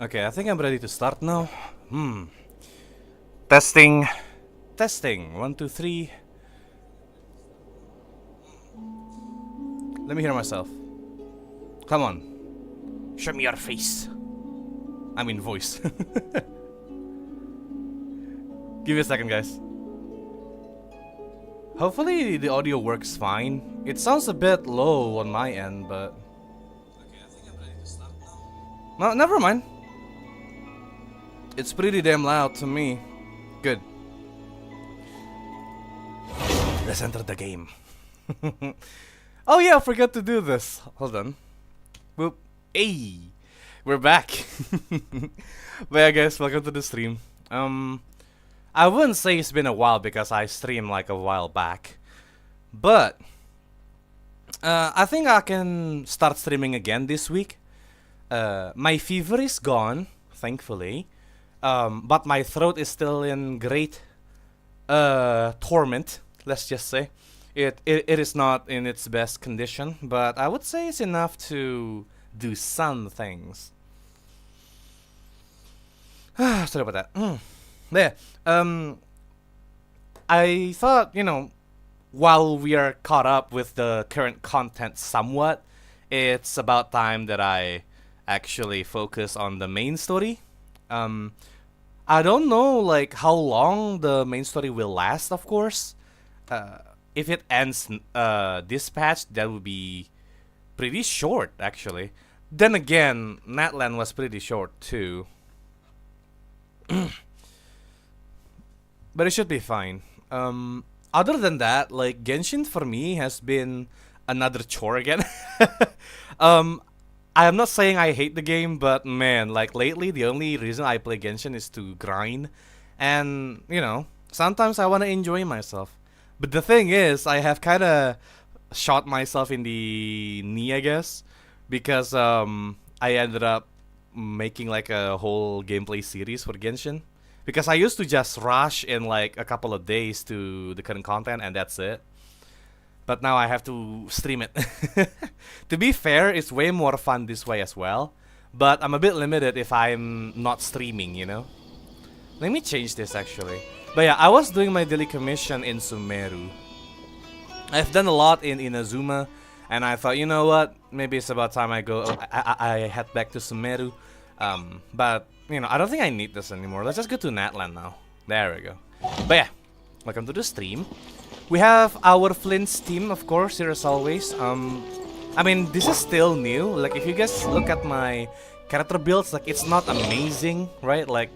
Okay, I think I'm ready to start now. Testing. Testing. One, two, three. Let me hear myself. Come on. Show me your face. I mean voice. Give me a second, guys. Hopefully the audio works fine. It sounds a bit low on my end, but... Okay, I think I'm ready to start now. No, never mind. It's pretty damn loud to me. Good. Let's enter the game. Oh yeah, I forgot to do this. Hold on. Boop. Hey! We're back. But yeah, guys, welcome to the stream. I wouldn't say it's been a while because I streamed like a while back. But I think I can start streaming again this week. My fever is gone, thankfully. But my throat is still in great torment, let's just say. It is not in its best condition, but I would say it's enough to do some things. Sorry about that. There. I thought, while we are caught up with the current content somewhat, it's about time that I actually focus on the main story. I don't know like how long the main story will last, of course. If it ends this patch, that would be pretty short, actually. Then again, Natlan was pretty short too. But it should be fine. Other than that, like Genshin for me has been another chore again. I am not saying I hate the game, but man, like lately the only reason I play Genshin is to grind. And, sometimes I want to enjoy myself. But the thing is, I have kind of shot myself in the knee, I guess. Because I ended up making like a whole gameplay series for Genshin. Because I used to just rush in like a couple of days to the current content and that's it. But now I have to stream it. To be fair, it's way more fun this way as well. But I'm a bit limited if I'm not streaming, Let me change this actually. But yeah, I was doing my daily commission in Sumeru. I've done a lot in Inazuma. And I thought, you know what? Maybe it's about time I head back to Sumeru. But, I don't think I need this anymore. Let's just go to Natlan now. There we go. But yeah, welcome to the stream. We have our Flint's team, of course, here as always. I mean, this is still new. Like, if you guys look at my character builds, like, it's not amazing, right? Like,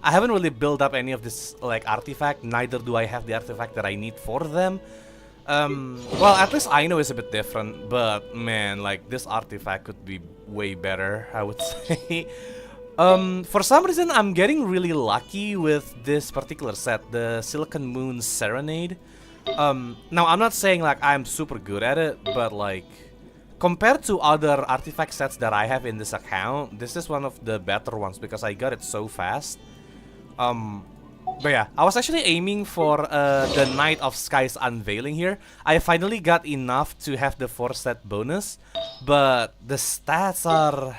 I haven't really built up any of this, like, artifact. Neither do I have the artifact that I need for them. Well, at least I know it's a bit different. But, man, like, this artifact could be way better, I would say. For some reason, I'm getting really lucky with this particular set, the Silicon Moon Serenade. Now, I'm not saying, like, I'm super good at it, but, like, compared to other artifact sets that I have in this account, this is one of the better ones because I got it so fast. But yeah, I was actually aiming for the Night of Sky's Unveiling here. I finally got enough to have the 4-set bonus, but the stats are,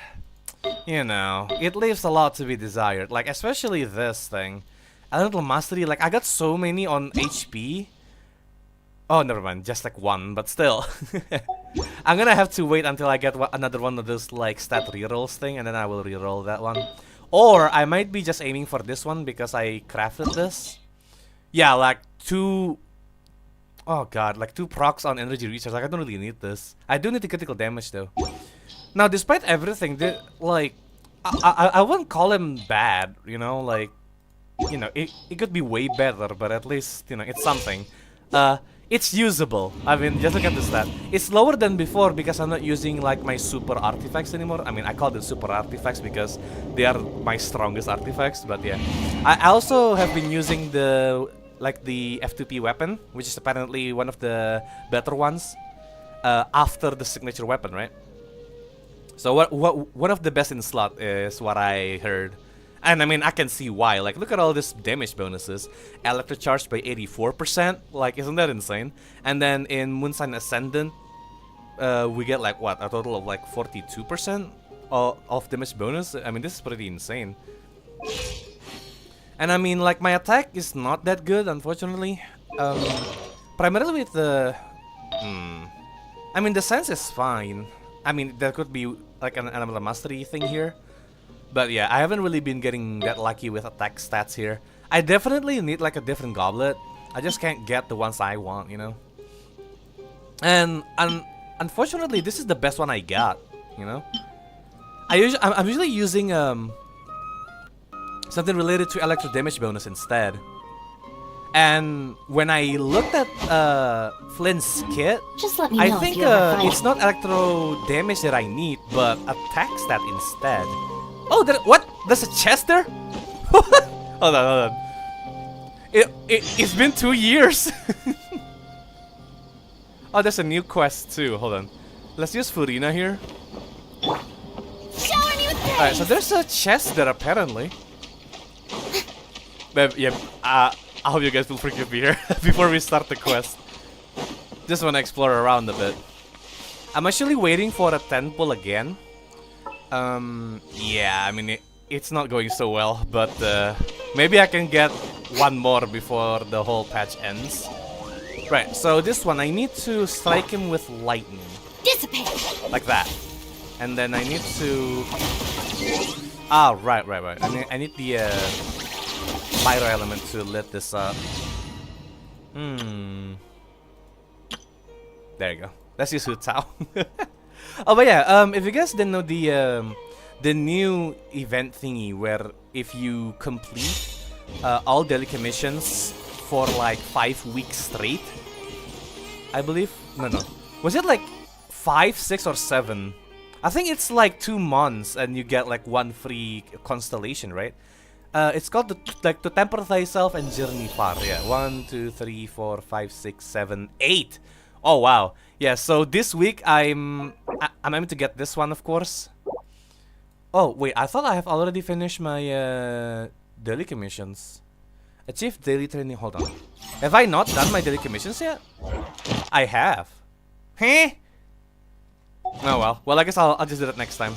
it leaves a lot to be desired. Like, especially this thing. Elemental Mastery, like, I got so many on HP. Oh, never mind, just like one, but still. I'm gonna have to wait until I get another one of those, like, stat rerolls thing, and then I will reroll that one. Or I might be just aiming for this one because I crafted this. Yeah, like, two... Oh god, like 2 procs on energy recharge. Like, I don't really need this. I do need the critical damage, though. Now, despite everything, like... I wouldn't call him bad, like... it could be way better, but at least, it's something. It's usable. I mean, just look at the stat. It's lower than before because I'm not using like my super artifacts anymore. I mean, I call them super artifacts because they are my strongest artifacts. But yeah, I also have been using the F2P weapon, which is apparently one of the better ones after the signature weapon, right? So one of the best in slot is what I heard. And I mean, I can see why. Like, look at all these damage bonuses. Electrocharged by 84%. Like, isn't that insane? And then in Moonsign Ascendant, we get like, what? A total of like 42%? of damage bonus. I mean, this is pretty insane. And I mean, like, my attack is not that good, unfortunately. Primarily with the... I mean, the sense is fine. I mean, there could be, like, another mastery thing here. But yeah, I haven't really been getting that lucky with attack stats here. I definitely need, like, a different goblet. I just can't get the ones I want, you know? And unfortunately, this is the best one I got, you know? I'm usually using something related to electro damage bonus instead. And when I looked at Flynn's kit, Just let me I know think if you ever fight. it's not electro damage that I need, but attack stat instead. Oh, what? There's a chest there? Hold on. It's been 2 years. Oh, there's a new quest too. Hold on. Let's use Furina here. Alright, so there's a chest there apparently. But yeah, I hope you guys will forgive me here before we start the quest. Just wanna explore around a bit. I'm actually waiting for a 10 pull again. Yeah, I mean it's not going so well, but maybe I can get one more before the whole patch ends. Right, so this one I need to strike him with lightning. Dissipate. Like that. And then I need to... Ah, right. I need the pyro element to lit this up. There you go. Let's use Hu Tao. Oh, but yeah, if you guys didn't know the new event thingy where if you complete all daily commissions for like 5 weeks straight, I believe. No. Was it like 5, 6, or 7? I think it's like 2 months and you get like 1 free constellation, right? It's called to temper thyself and journey far. Yeah, 1, 2, 3, 4, 5, 6, 7, 8. Oh wow. Yeah. So this week I'm aiming to get this one, of course. Oh wait, I thought I have already finished my daily commissions. Achieve daily training. Hold on. Have I not done my daily commissions yet? I have. Huh? Oh well. Well, I guess I'll just do that next time.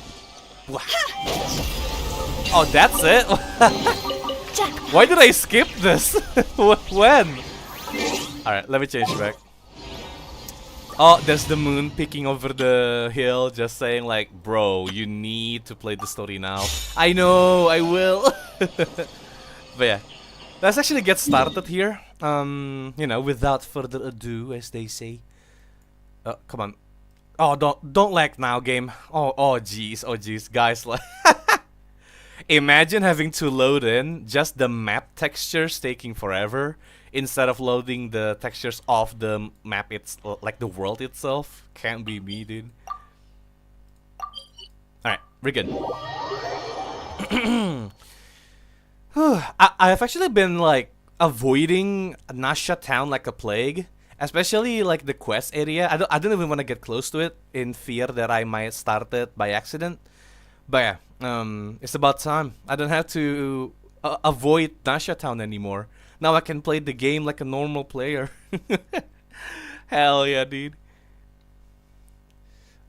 Oh, that's it? Why did I skip this? When? Alright, let me change back. Oh, there's the moon peeking over the hill, just saying like, bro, you need to play the story now. I know, I will. But yeah, let's actually get started here. You know, without further ado, as they say. Come on. Oh, don't lag now, game. Oh jeez, guys. Imagine having to load in just the map textures taking forever instead of loading the textures of the map, like the world itself. Can't be me, dude. Alright, we're good. I have actually been like avoiding Nasha town like a plague, especially like the quest area. I don't even want to get close to it in fear that I might start it by accident. But yeah, it's about time. I don't have to avoid Nasha town anymore. Now I can play the game like a normal player. Hell yeah, dude.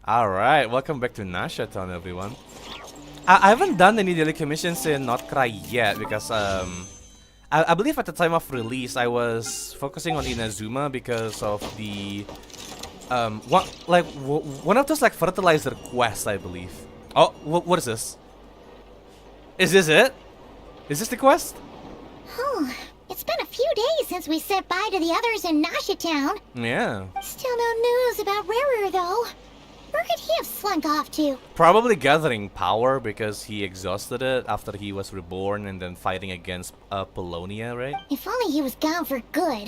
Alright, welcome back to Nasha town, everyone. I haven't done any daily commissions in Khaenriah yet because I believe at the time of release I was focusing on Inazuma because of the one of those like fertilizer quests, I believe. Oh, what is this? Is this it? Is this the quest? Oh, it's been a few days since we said bye to the others in Nasha Town. Yeah. Still no news about Rerir, though. Where could he have slunk off to? Probably gathering power because he exhausted it after he was reborn and then fighting against Polonia, right? If only he was gone for good.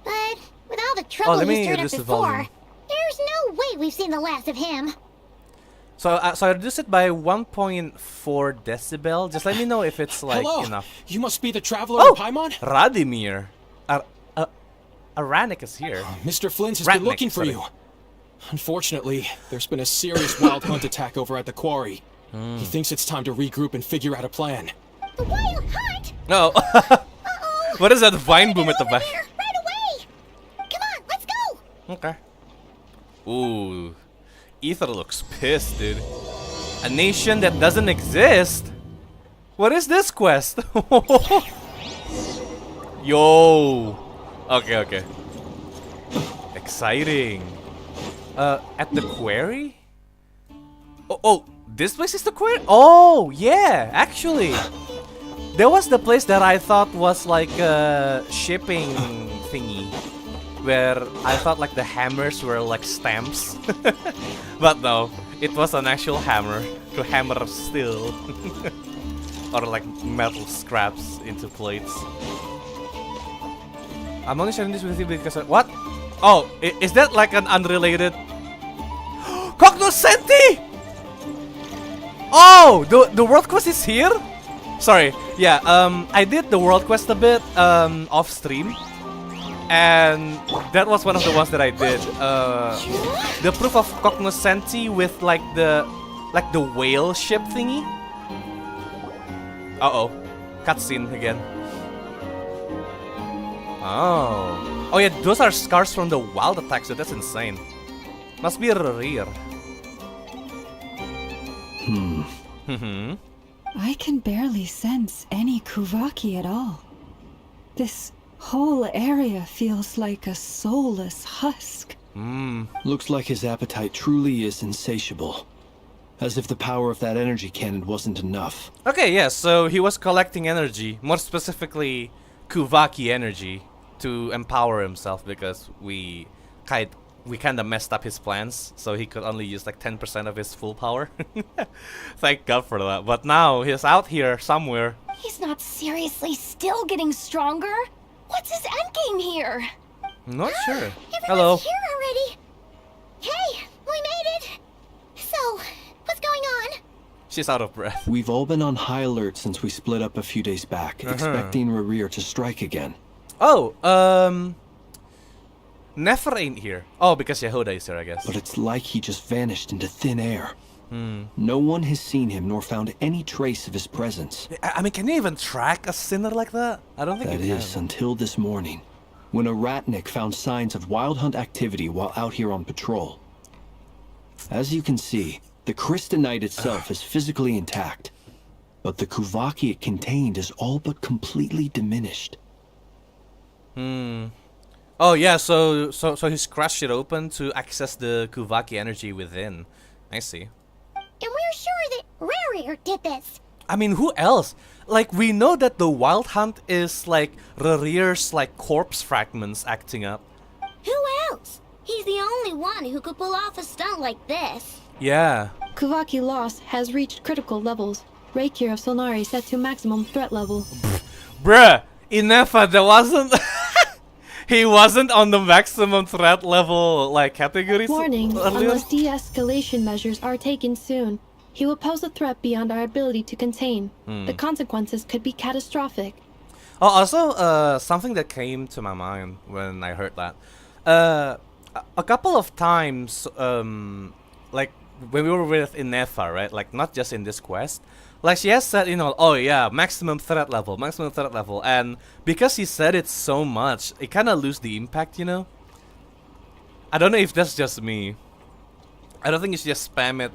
But with all the trouble he stirred up before, there's no way we've seen the last of him. So I reduced it by 1.4 decibel. Just let me know if it's like enough. You must be the traveler in Paimon? Radimir. Aranik is here. Mr. Flint has been looking for you. Unfortunately, there's been a serious wild hunt attack over at the quarry. He thinks it's time to regroup and figure out a plan. The wild hunt? No. What is that vine boom at the back? Right away! Come on, let's go! Okay. Ooh. Ether looks pissed, dude. A nation that doesn't exist? What is this quest? Yo. Okay. Exciting. At the quarry? Oh, this place is the quarry? Oh, yeah, actually. There was the place that I thought was like a shipping thingy, where I thought like the hammers were like stamps. But no, it was an actual hammer to hammer steel. Or like metal scraps into plates. I'm only sharing this with you because what? Oh, is that like an unrelated? Cognoscenti! Oh, the world quest is here? Sorry, yeah, I did the world quest a bit off stream. And that was one of the ones that I did. The proof of cognoscenti with like the whale ship thingy. Uh-oh. Cutscene again. Oh yeah, those are scars from the wild attack, so that's insane. Must be a Rerir. I can barely sense any Kuvaki at all. This whole area feels like a soulless husk. Looks like his appetite truly is insatiable. As if the power of that energy cannon wasn't enough. Okay, yeah, so he was collecting energy, more specifically Kuvaki energy, to empower himself because we kind of messed up his plans, so he could only use like 10% of his full power. Thank God for that. But now he's out here somewhere. He's not seriously still getting stronger. What's his endgame here? I'm not sure. Everyone's Hello. here already. Hey, we made it. So, what's going on? She's out of breath. We've all been on high alert since we split up a few days back, expecting Rerir to strike again. Oh, Nefer ain't here. Oh, because Yehuda is here, I guess. But it's like he just vanished into thin air. No one has seen him nor found any trace of his presence. I mean, can you even track a sinner like that? I don't think That you is can. until this morning, when a ratnik found signs of wild hunt activity while out here on patrol. As you can see, the crystalite itself is physically intact, but the Kuvaki it contained is all but completely diminished. Oh yeah, so he's crushed it open to access the Kuvaki energy within. I see. And we're sure that Rerir did this. I mean, who else? Like, we know that the Wild Hunt is like Rerir's like corpse fragments acting up. Who else? He's the only one who could pull off a stunt like this. Yeah. Kuvaki loss has reached critical levels. Rerir of Solnari set to maximum threat level. Bruh, Inefa, there wasn't... He wasn't on the maximum threat level, like, category. Warning, unless de-escalation measures are taken soon, he will pose a threat beyond our ability to contain. The consequences could be catastrophic. Oh, also, something that came to my mind when I heard that. A couple of times, like, when we were with Inefa, right? Like, not just in this quest. Like, she has said, you know, oh yeah, maximum threat level. And because he said it so much, it kind of lose the impact, you know? I don't know if that's just me. I don't think you should just spam it.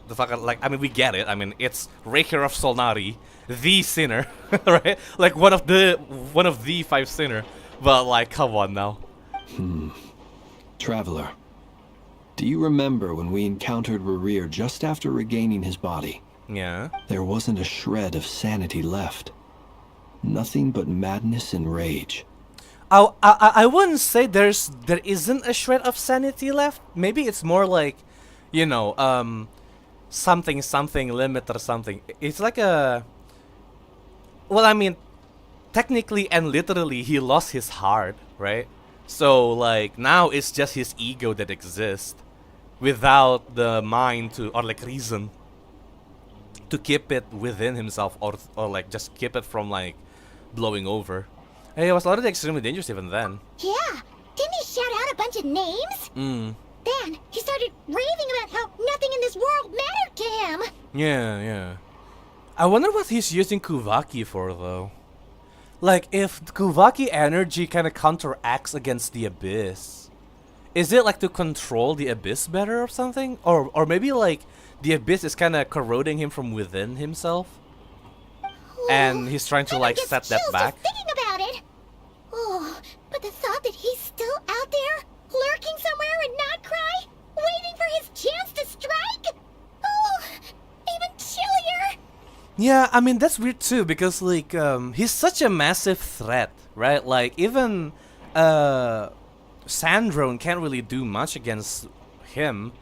The fucking, like, I mean, we get it. I mean, it's Rerir of Solnari, the sinner, right? Like, one of the 5 sinner. But, like, come on now. Traveler, do you remember when we encountered Rerir just after regaining his body? Yeah. There wasn't a shred of sanity left. Nothing but madness and rage. I wouldn't say there isn't a shred of sanity left. Maybe it's more like, you know, something limit or something. It's like a... Well, I mean, technically and literally, he lost his heart, right? So, like, now it's just his ego that exists without the mind to, or like reason to keep it within himself, or like just keep it from like blowing over. Hey, it was already extremely dangerous even then. Yeah, didn't he shout out a bunch of names? Then he started raving about how nothing in this world mattered to him. Yeah. I wonder what he's using Kuvaki for though. Like, if Kuvaki energy kind of counteracts against the abyss, Is it like to control the abyss better or something? Or maybe like the abyss is kind of corroding him from within himself? And he's trying to like set that back? Just thinking about it. Oh, but the thought that he's still out there, lurking somewhere in Notcry, waiting for his chance to strike? Oh, even chillier. Yeah, I mean, that's weird too, because like, he's such a massive threat, right? Like, even, Sandrone can't really do much against him,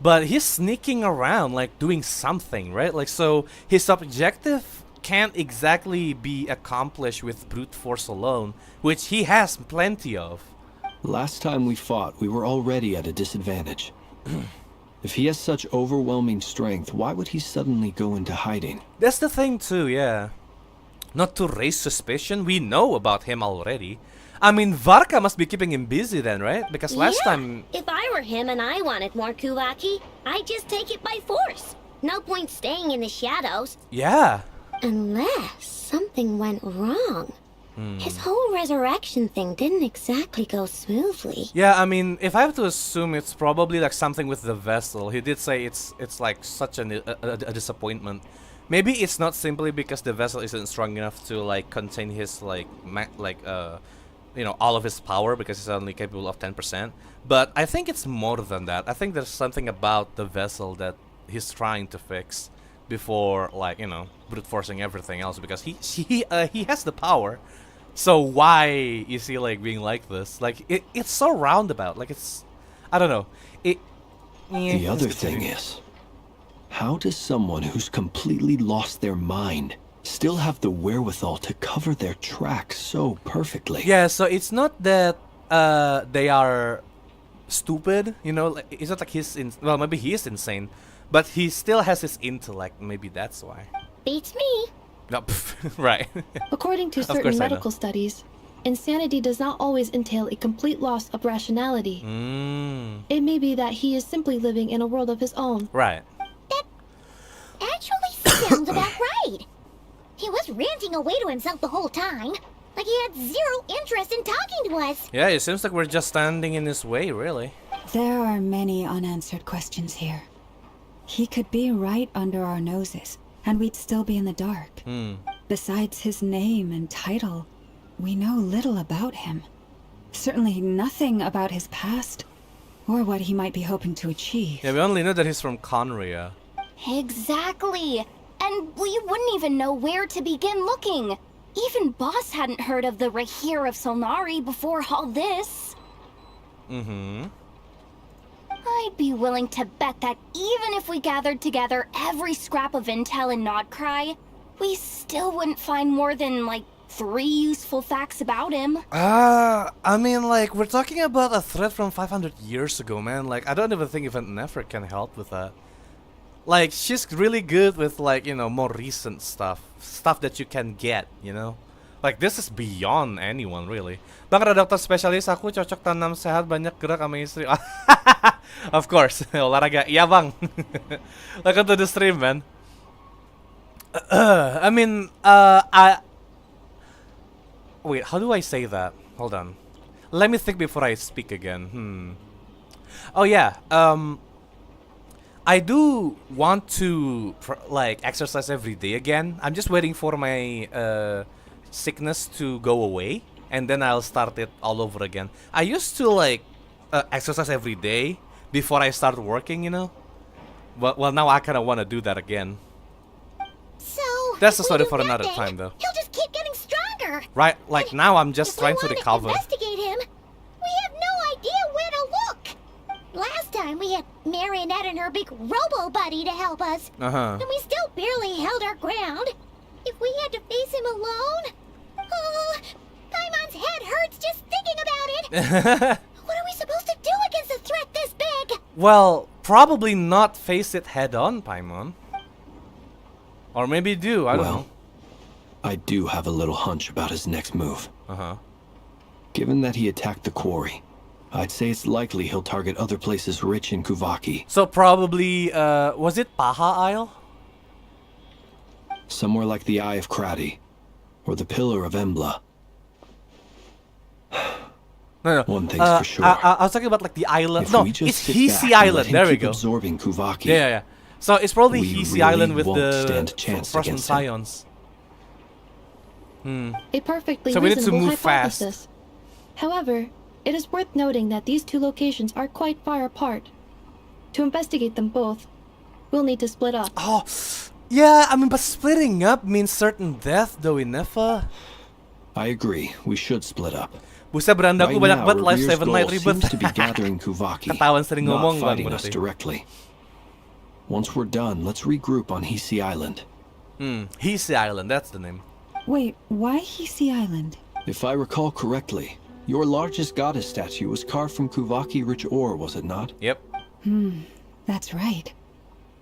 but he's sneaking around, like, doing something, right? Like, so his objective can't exactly be accomplished with brute force alone, which he has plenty of. Last time we fought, we were already at a disadvantage. If he has such overwhelming strength, why would he suddenly go into hiding? That's the thing too, yeah. Not to raise suspicion, we know about him already. I mean, Varka must be keeping him busy then, right? Because last time... If I were him and I wanted more Kuvaki, I'd just take it by force. No point staying in the shadows. Yeah. Unless something went wrong. His whole resurrection thing didn't exactly go smoothly. Yeah, I mean, if I have to assume, it's probably like something with the vessel. He did say it's like such a disappointment. Maybe it's not simply because the vessel isn't strong enough to like contain his like you know, all of his power, because he's only capable of 10%. But I think it's more than that. I think there's something about the vessel that he's trying to fix before, like, you know, brute forcing everything else, because he has the power. So why is he like being like this? Like, it's so roundabout. Like, it's, I don't know. The other thing is, how does someone who's completely lost their mind still have the wherewithal to cover their tracks so perfectly? Yeah, so it's not that they are stupid, you know. Like, it's not like well, maybe he is insane, but he still has his intellect. Maybe that's why. Beats me. No, right. According to certain medical studies, insanity does not always entail a complete loss of rationality. It may be that he is simply living in a world of his own. Right. That actually sounds about right. He was ranting away to himself the whole time, like he had zero interest in talking to us. Yeah, it seems like we're just standing in his way, really. There are many unanswered questions here. He could be right under our noses, and we'd still be in the dark. Besides his name and title, we know little about him. Certainly nothing about his past, or what he might be hoping to achieve. Yeah, we only know that he's from Khaenriah. Exactly. And we wouldn't even know where to begin looking. Even Boss hadn't heard of the Rerir of Solnari before all this. I'd be willing to bet that even if we gathered together every scrap of intel in Nodcry, we still wouldn't find more than, like, 3 useful facts about him. I mean, like, we're talking about a threat from 500 years ago, man. Like, I don't even think even Nefer can help with that. Like, she's really good with, like, you know, more recent stuff. Stuff that you can get, you know? Like, this is beyond anyone, really. Bang, ada dokter spesialis, aku cocok tanam sehat, banyak gerak sama istri. Of course, olahraga. Iya, bang. Welcome to the stream, man. I mean, wait, how do I say that? Hold on. Let me think before I speak again. Oh, yeah. I do want to, like, exercise every day again. I'm just waiting for my sickness to go away, and then I'll start it all over again. I used to, like, exercise every day before I start working, you know? Well, now I kind of want to do that again. So, that's a story for another time, though. He'll just keep getting stronger. Right, like, now I'm just trying to recover. Investigate him. We have no idea where to look. Last time we had Marionette and her big robo-buddy to help us. And we still barely held our ground. If we had to face him alone... Paimon's head hurts just thinking about it. What are we supposed to do against a threat this big? Well, probably not face it head on, Paimon. Or maybe do, I don't know. I do have a little hunch about his next move. Given that he attacked the quarry, I'd say it's likely he'll target other places rich in Kuvaki. So probably, was it Paha Isle? Somewhere like the Eye of Krati, or the Pillar of Embla. No. One thing's for sure. I was talking about like the island. If No, we just it's sit Hisi back and let Island. him There we keep go. absorbing Kuvaki, Yeah. So it's probably we Hisi really Island with won't the stand a chance freshman against him. scions. A perfectly So we need to reasonable move fast. hypothesis. However, it is worth noting that these two locations are quite far apart. To investigate them both, we'll need to split up. Oh, yeah. I mean, but splitting up means certain death, though, in Nefa. I agree. We should split up. Busa beranda Right ko banyak now, banget live Rerir's 7 night goal ribet. seems to be gathering Kuvaki, Ketahuan sering not ngomong bang fighting us berarti. directly. Once we're done, let's regroup on Hisi Island. Hisi Island, that's the name. Wait, why Hisi Island? If I recall correctly, your largest goddess statue was carved from Kuvaki-rich ore, was it not? Yep. That's right.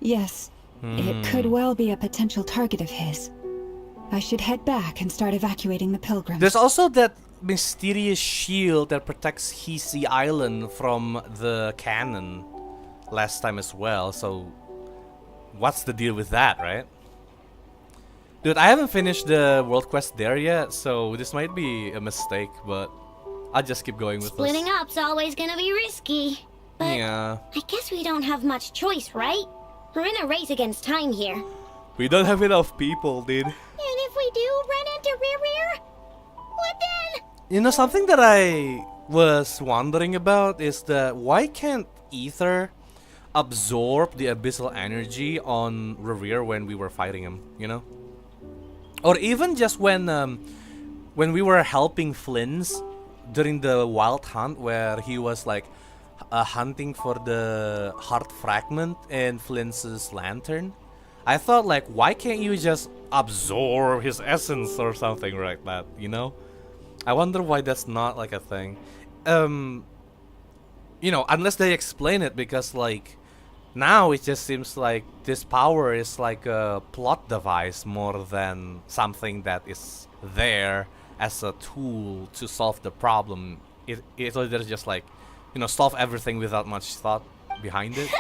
Yes, it could well be a potential target of his. I should head back and start evacuating the pilgrims. There's also that mysterious shield that protects Hisi Island from the cannon last time as well, so what's the deal with that, right? Dude, I haven't finished the world quest there yet, so this might be a mistake, but I'll just keep going with Splitting this. up's always gonna be risky. But Yeah. I guess we don't have much choice, right? We're in a race against time here. We don't have enough people, dude. And if we do run into Rerir, what then? You know, something that I was wondering about is that why can't Ether absorb the abyssal energy on Rerir when we were fighting him, you know? Or even just when we were helping Flynn's during the wild hunt where he was like hunting for the heart fragment in Flynn's lantern. I thought like, why can't you just absorb his essence or something like that, you know? I wonder why that's not like a thing. You know, unless they explain it, because like now it just seems like this power is like a plot device more than something that is there as a tool to solve the problem. It's just like, you know, solve everything without much thought behind it.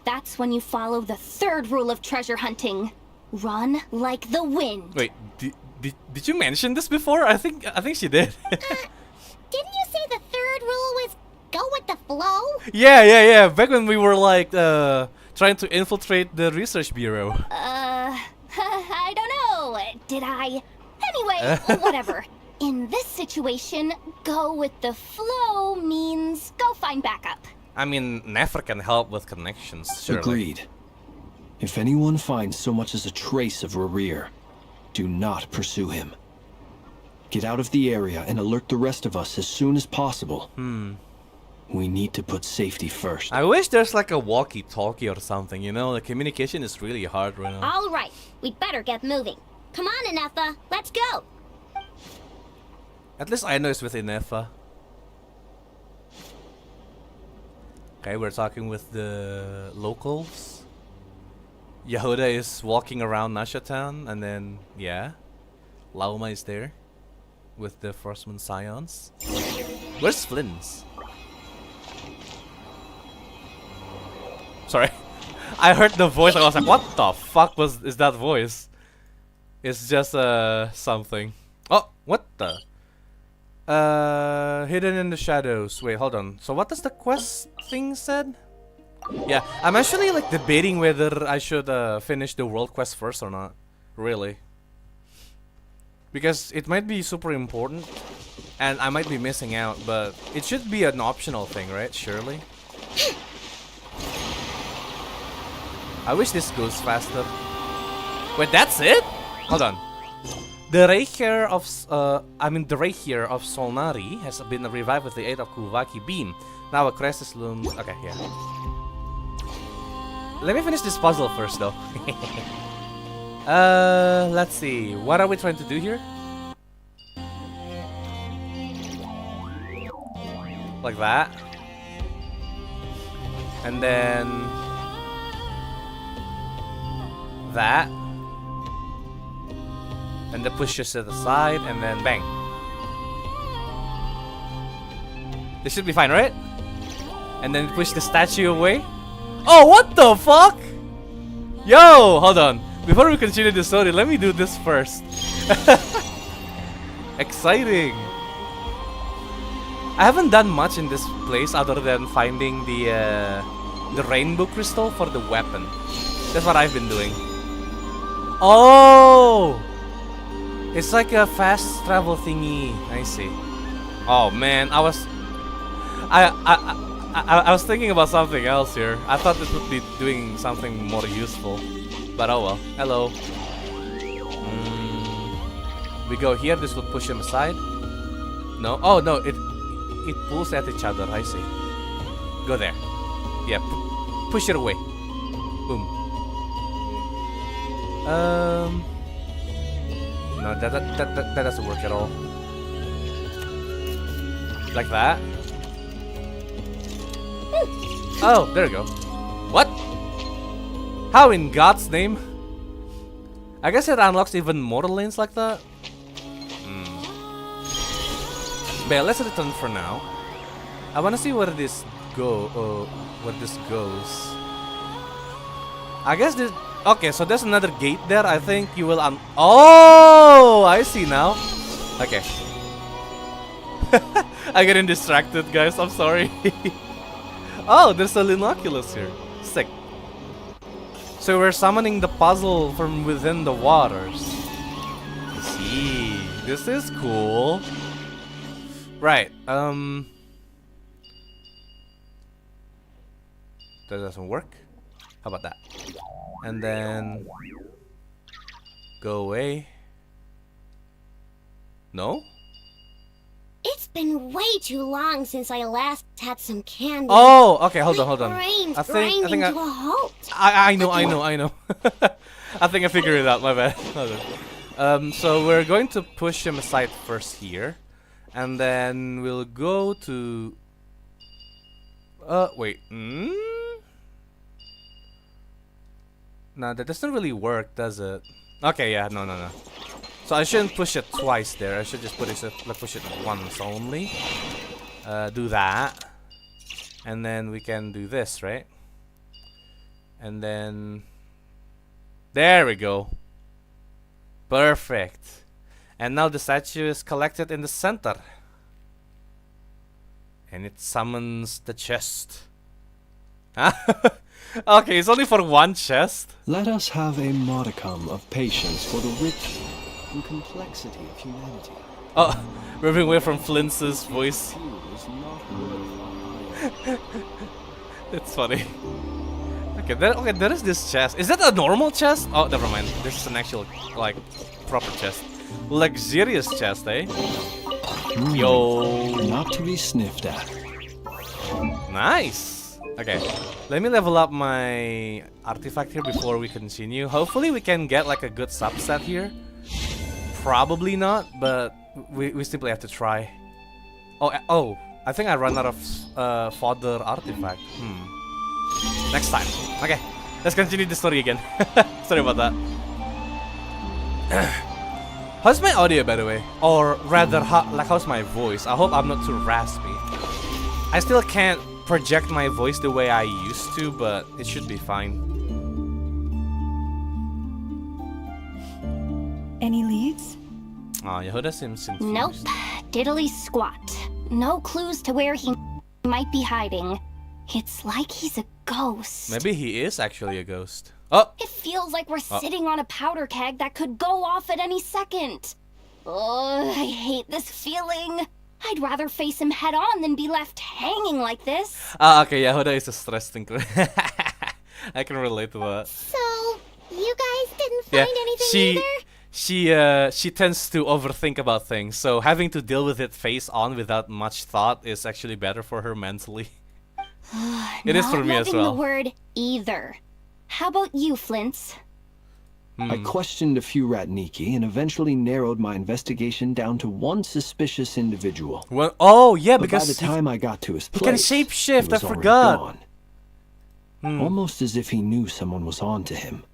That's when you follow the third rule of treasure hunting. Run like the wind. Wait, did you mention this before? I think she did. Didn't you say the third rule was go with the flow? Yeah. Back when we were like trying to infiltrate the research bureau. I don't know. Did I? Anyway, whatever. In this situation, go with the flow means go find backup. I mean, Nefer can help with connections, surely. Agreed. If anyone finds so much as a trace of Rerir, do not pursue him. Get out of the area and alert the rest of us as soon as possible. We need to put safety first. I wish there's like a walkie-talkie or something, you know? The communication is really hard right now. All right, we'd better get moving. Come on, Inefa, let's go. At least I know it's with Inefa. Okay, we're talking with the locals. Yehuda is walking around Nasha Town, and then, yeah, Lauma is there with the Frostman Scions. Where's Flynn's? Sorry, I heard the voice and I was like, what the fuck is that voice? It's just something. Oh, what the? Hidden in the shadows. Wait, hold on. So what does the quest thing said? Yeah, I'm actually like debating whether I should finish the world quest first or not. Really. Because it might be super important and I might be missing out, but it should be an optional thing, right? Surely. I wish this goes faster. Wait, that's it? Hold on. The Rerir of Solnari has been revived with the aid of Kuvaki Beam. Now a crisis looms. Okay, yeah. Let me finish this puzzle first, though. Let's see. What are we trying to do here? Like that. And then that. And then pushes to the side, and then bang. This should be fine, right? And then push the statue away. Oh, what the fuck? Yo, hold on. Before we continue the story, let me do this first. Exciting. I haven't done much in this place other than finding the rainbow crystal for the weapon. That's what I've been doing. Oh! It's like a fast travel thingy. I see. Oh man, I was thinking about something else here. I thought this would be doing something more useful. But oh well. Hello. We go here, this will push him aside. No? Oh no, it pulls at each other, I see. Go there. Yeah, push it away. Boom. No, that doesn't work at all. Like that? Oh, there you go. What? How in God's name? I guess it unlocks even more lanes like that. But yeah, let's return for now. I wanna see where this goes. I guess this. Okay, so there's another gate there. I think you will Oh, I see now. Okay. I'm getting distracted, guys. I'm sorry. Oh, there's a Linoculus here. Sick. So we're summoning the puzzle from within the waters. I see. This is cool. Right. That doesn't work. How about that? And then go away. No? It's been way too long since I last had some candy. Oh, okay, hold on. Brain's I think grinding to a halt. I know. I think I figured it out, my bad. Hold on. So we're going to push him aside first here. And then we'll go to wait. No, that doesn't really work, does it? Okay, yeah, no. So I shouldn't push it twice there. I should just push it once only. Do that. And then we can do this, right? And then there we go. Perfect. And now the statue is collected in the center. And it summons the chest. Okay, it's only for one chest. Let us have a modicum of patience for the rich and complexity of humanity. Oh, we're moving away from Flint's voice. It's funny. Okay, there is this chest. Is that a normal chest? Oh, never mind. This is an actual, like, proper chest. Luxurious chest, eh? Yo. Not to be sniffed at. Nice. Okay, let me level up my artifact here before we continue. Hopefully we can get like a good subset here. Probably not, but we simply have to try. Oh, I think I ran out of fodder artifact. Next time. Okay, let's continue the story again. Sorry about that. How's my audio, by the way? Or rather, how's my voice? I hope I'm not too raspy. I still can't project my voice the way I used to, but it should be fine. Any leads? Oh, Yehuda seems confused. Nope. Diddly squat. No clues to where he might be hiding. It's like he's a ghost. Maybe he is actually a ghost. Oh! It feels like we're sitting on a powder keg that could go off at any second. Oh, I hate this feeling. I'd rather face him head on than be left hanging like this. Okay, Yehuda is a stress thinker. I can relate to that. So, you guys didn't find anything either? She tends to overthink about things, so having to deal with it face on without much thought is actually better for her mentally. It is for me as well. Not loving the word either. How about you, Flint's? I questioned a few Ratniki and eventually narrowed my investigation down to one suspicious individual. Well, oh yeah, but because by the time I got to his place, he can shapeshift. he was I already forgot. Gone. Almost as if he knew someone was on to him.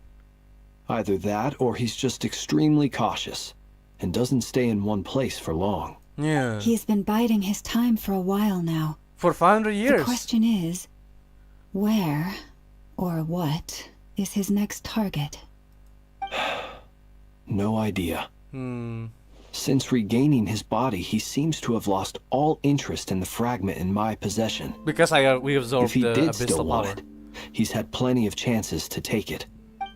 Either that, or he's just extremely cautious and doesn't stay in one place for long. Yeah. He's been biding his time for a while now. For 500 years. The question is, where or what is his next target? No idea. Since regaining his body, he seems to have lost all interest in the fragment in my possession. Because we absorbed If he the did abyssal still power. want it, he's had plenty of chances to take it.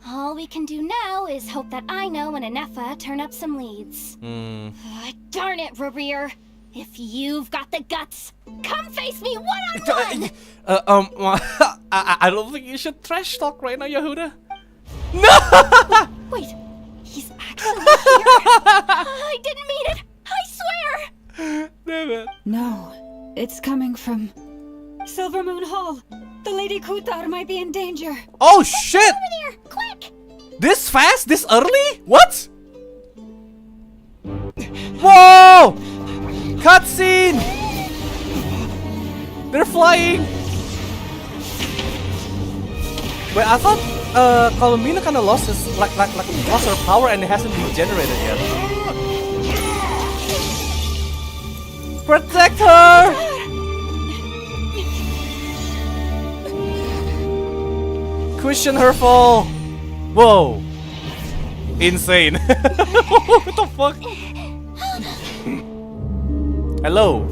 All we can do now is hope that Aino and Anefa turn up some leads. Darn it, Rerir. If you've got the guts, come face me one-on-one! I don't think you should trash talk right now, Yehuda. No! Wait, he's actually here? I didn't mean it! I swear! Damn it. No, it's coming from Silver Moon Hall. The Lady Kutar might be in danger. Oh shit! Over there, quick! This fast? This early? What? Whoa! Cutscene! They're flying! Wait, I thought Columbina kinda lost his lost her power and it hasn't been generated yet. Protect her! Cushion her fall! Whoa! Insane! What the fuck? Hello?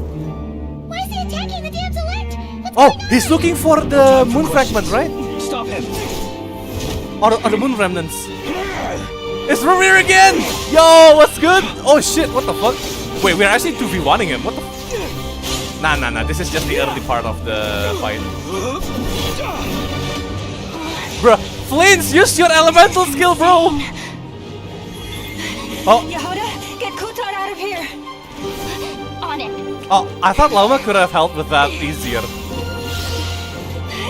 Why is he attacking the damselette? What's Oh, going on? he's looking for the moon fragment, right? Stop him! Or the moon remnants. It's Rerir again! Yo, what's good? Oh shit, what the fuck? Wait, we're actually 2v1ing him. What the Nah. This is just the early part of the fight. Bruh, Flints, use your elemental skill, bro! Oh, Yehuda, get Kutar out of here. On it. oh, I thought Loma could have helped with that easier.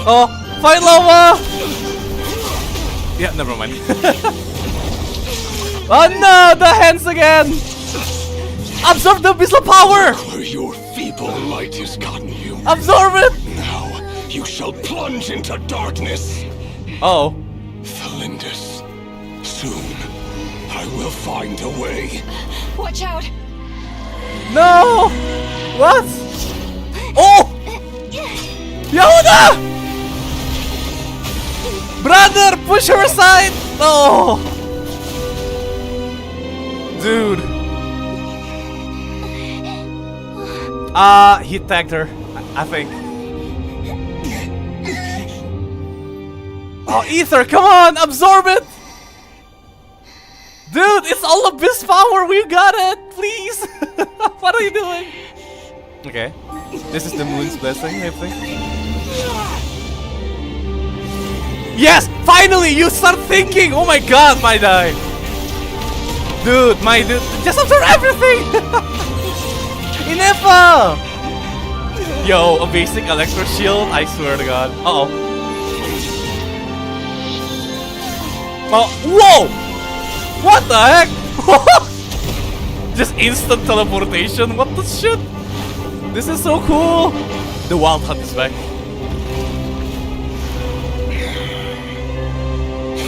Oh, fight Loma! Yeah, never mind. Oh no, the hands again! Absorb the abyssal power! Where your feeble might has gotten you. Absorb it! Now you shall plunge into darkness. Oh. Felindus, soon I will find a way. Watch out. No! What? Oh! Yehuda! Brother, push her aside! No! Dude. He tagged her, I think. Oh, Ether, come on, absorb it! Dude, it's all abyss power, we got it, please! What are you doing? Okay, this is the moon's blessing, I think. Yes, finally, you start thinking! Oh my god, my guy! Dude, my dude, just absorb everything! Inefa! Yo, a basic electro shield, I swear to god. Uh-oh. Oh, whoa! What the heck? Just instant teleportation, what the shit? This is so cool! The Wild Hunt is back.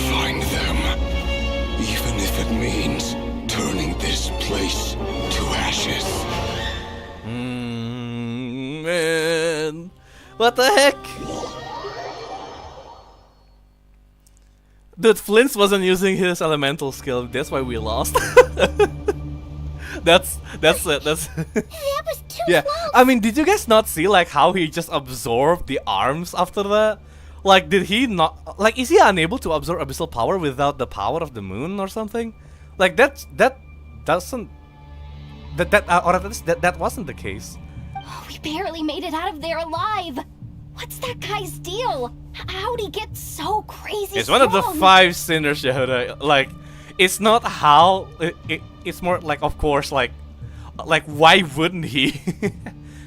Find them, even if it means turning this place to ashes. Man. What the heck? Dude, Flint wasn't using his elemental skill. That's why we lost. That's That was too yeah. close. I mean, did you guys not see like how he just absorbed the arms after that? Like, did he not? Like, is he unable to absorb abyssal power without the power of the moon or something? Like that doesn't that wasn't the case. We barely made it out of there alive. What's that guy's deal? How'd he get so crazy It's one of the strong? 5 sinners, Yehuda. Like, it's not how. It's more like, of course, like why wouldn't he?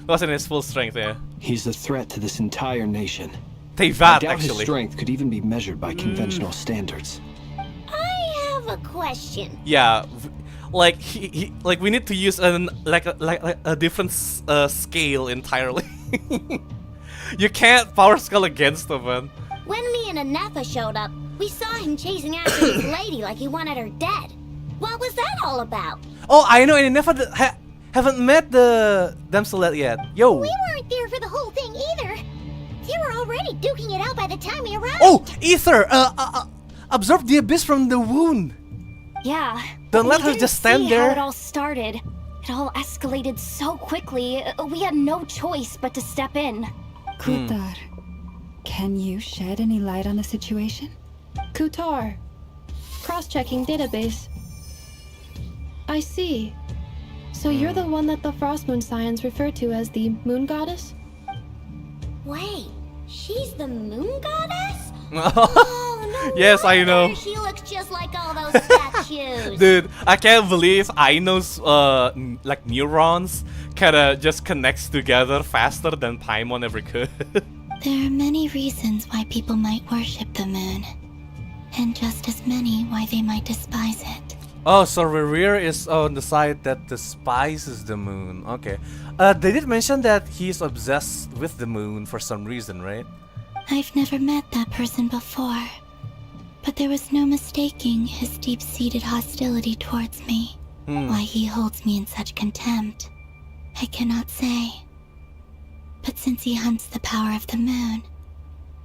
Wasn't his full strength, yeah. He's a threat to this entire nation. I Teyvat, doubt his actually. strength could even be measured by conventional standards. I have a question. Yeah, like he like we need to use a different scale entirely. You can't power scale against him, man. When me and Anefa showed up, we saw him chasing after his lady like he wanted her dead. What was that all about? Oh, I know, and I never haven't met the damselette yet. Yo. We weren't there for the whole thing either. You were already duking it out by the time we arrived. Oh, Ether, absorb the abyss from the wound. Yeah, Don't let her just stand How there. it all started. It all escalated so quickly. We had no choice but to step in. Kutar, can you shed any light on the situation? Kutar. Cross-checking database. I see. So you're the one that the Frost Moon Scions refer to as the Moon Goddess? Wait, she's the moon goddess? Oh, no Yes, I wonder know. She looks just like all those statues. Dude, I can't believe Aino's like neurons kinda just connects together faster than Paimon ever could. There are many reasons why people might worship the moon, and just as many why they might despise it. Oh, so Rerir is on the side that despises the moon. Okay. They did mention that he's obsessed with the moon for some reason, right? I've never met that person before, but there was no mistaking his deep-seated hostility towards me. Why he holds me in such contempt, I cannot say. But since he hunts the power of the moon,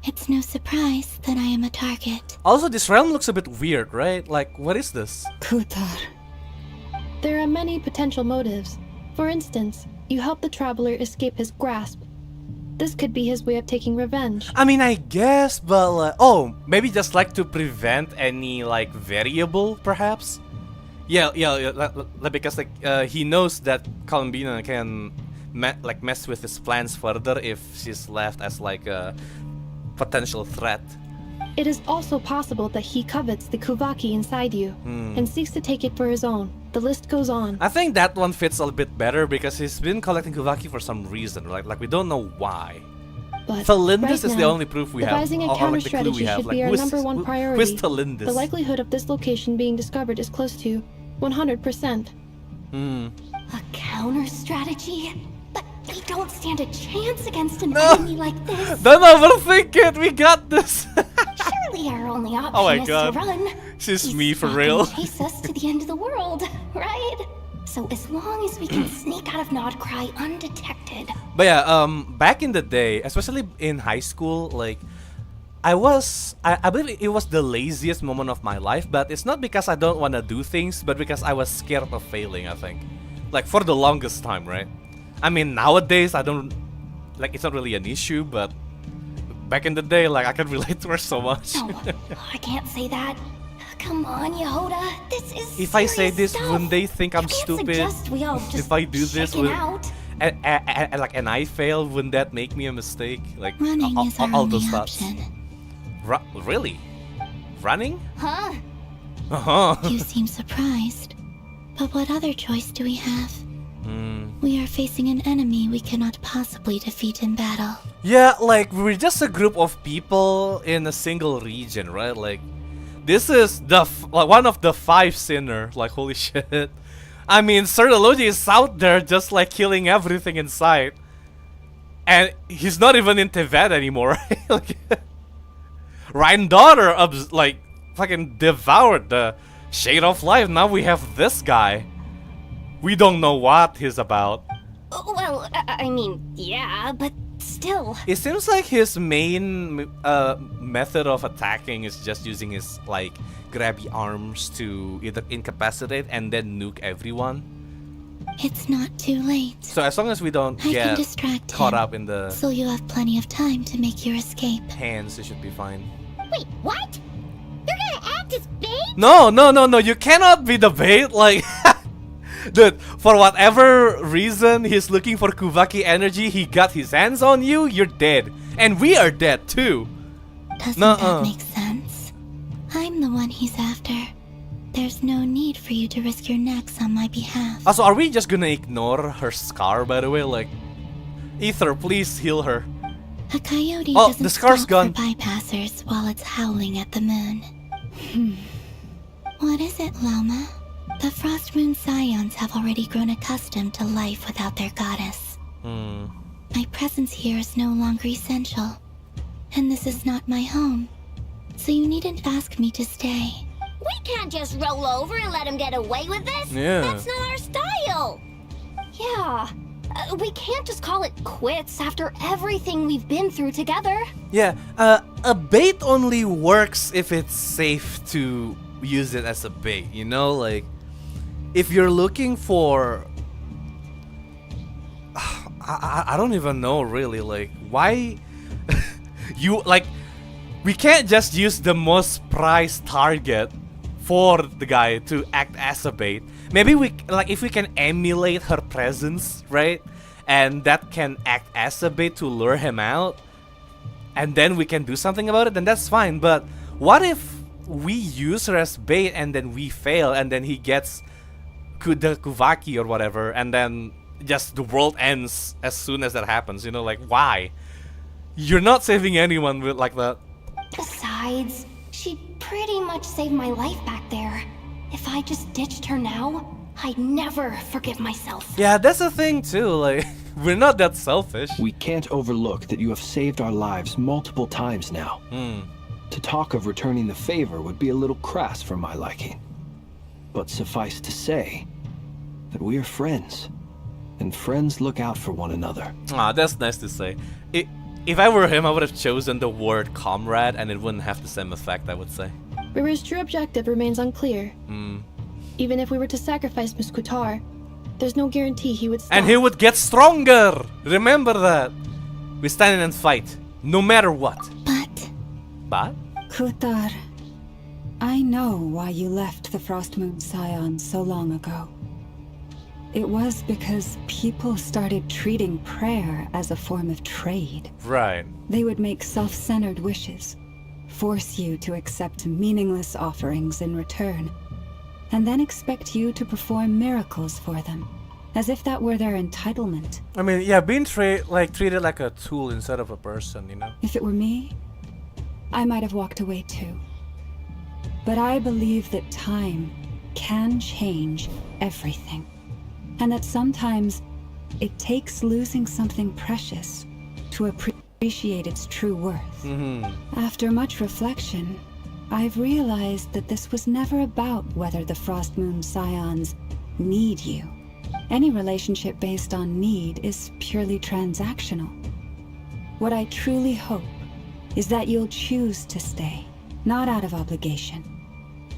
it's no surprise that I am a target. Also, this realm looks a bit weird, right? Like, what is this? Kutar. There are many potential motives. For instance, you help the traveler escape his grasp. This could be his way of taking revenge. I mean, I guess, but like, oh, maybe just like to prevent any like variable, perhaps. Yeah, because like he knows that Columbina can mess with his plans further if she's left as like a potential threat. It is also possible that he covets the Kuvaki inside you and seeks to take it for his own. The list goes on. I think that one fits a bit better because he's been collecting Kuvaki for some reason, right? Like we don't know why. But Thalindis right is the now, only proof we have. devising a or, counter like, the clue strategy we have. should Like, be our who's- number one priority. Who's Thalindis? The likelihood of this location being discovered is close to 100%. A counter strategy? But we don't stand a chance against an enemy like this. Don't overthink it. We got this. Surely our only option Oh my is God. to run. She's He's me for not real. gonna chase us to the end of the world, right? So as long as we can sneak out of Nodcry undetected. But yeah, back in the day, especially in high school, like I believe it was the laziest moment of my life, but it's not because I don't want to do things, but because I was scared of failing, I think. Like for the longest time, right? I mean, nowadays I don't like it's not really an issue, but back in the day, like I can relate to her so much. No, I can't say that. Come on, Yehoda. This is If I say serious this, stuff. wouldn't they think I'm You can't stupid? suggest we all just If I do this, chicken out. and I fail, wouldn't that make me a mistake? Like Running is our all only those thoughts. option. Really? Running? Huh? You seem surprised. But what other choice do we have? We are facing an enemy we cannot possibly defeat in battle. Yeah, like we're just a group of people in a single region, right? Like this is the like one of the 5 sinner. Like holy shit. I mean, Sir Elegy is out there just like killing everything in sight, and he's not even in Teyvat anymore. Like, Ryan daughter like fucking devoured the Shade of Life. Now we have this guy. We don't know what he's about. Well, I mean, yeah, but still. It seems like his main method of attacking is just using his like grabby arms to either incapacitate and then nuke everyone. It's not too late. So as long as we don't I can get distract caught him, up in the so you have plenty of time to make your escape. hands, it should be fine. Wait, what? You're gonna act as bait? No, you cannot be the bait. Like, dude, for whatever reason he's looking for Kuvaki energy, he got his hands on you, you're dead. And we are dead too. Doesn't Nuh-uh. that make sense? I'm the one he's after. There's no need for you to risk your necks on my behalf. Also, are we just gonna ignore her scar, by the way? Like, Ether, please heal her. A coyote Oh, doesn't the scar's stop gone. for bypassers while it's howling at the moon. What is it, Loma? The Frost Moon Scions have already grown accustomed to life without their goddess. My presence here is no longer essential. And this is not my home. So you needn't ask me to stay. We can't just roll over and let him get away with this. Yeah. That's not our style. Yeah. We can't just call it quits after everything we've been through together. Yeah, a bait only works if it's safe to use it as a bait, you know? Like, if you're looking for, I don't even know really, like, why you like, we can't just use the most prized target for the guy to act as a bait. Maybe we, like, if we can emulate her presence, right, and that can act as a bait to lure him out, and then we can do something about it, then that's fine. But what if we use her as bait and then we fail, and then he gets the Kuvaki or whatever, and then just the world ends as soon as that happens, you know, like, why? You're not saving anyone with like that. Besides, she pretty much saved my life back there. If I just ditched her now, I'd never forgive myself. Yeah, that's the thing too, like, we're not that selfish. We can't overlook that you have saved our lives multiple times now. To talk of returning the favor would be a little crass for my liking. But suffice to say that we are friends, and friends look out for one another. Ah, that's nice to say. If I were him, I would have chosen the word comrade, and it wouldn't have the same effect, I would say. Ririr's true objective remains unclear. Even if we were to sacrifice Muskutar, there's no guarantee he would stop. And he would get stronger! Remember that! We stand in and fight, no matter what. But? Kutar, I know why you left the Frost Moon Scions so long ago. It was because people started treating prayer as a form of trade. Right. They would make self-centered wishes, force you to accept meaningless offerings in return, and then expect you to perform miracles for them, as if that were their entitlement. I mean, yeah, being treated like a tool instead of a person, you know? If it were me, I might have walked away too. But I believe that time can change everything, and that sometimes it takes losing something precious to appreciate its true worth. After much reflection, I've realized that this was never about whether the Frost Moon Scions need you. Any relationship based on need is purely transactional. What I truly hope is that you'll choose to stay, not out of obligation,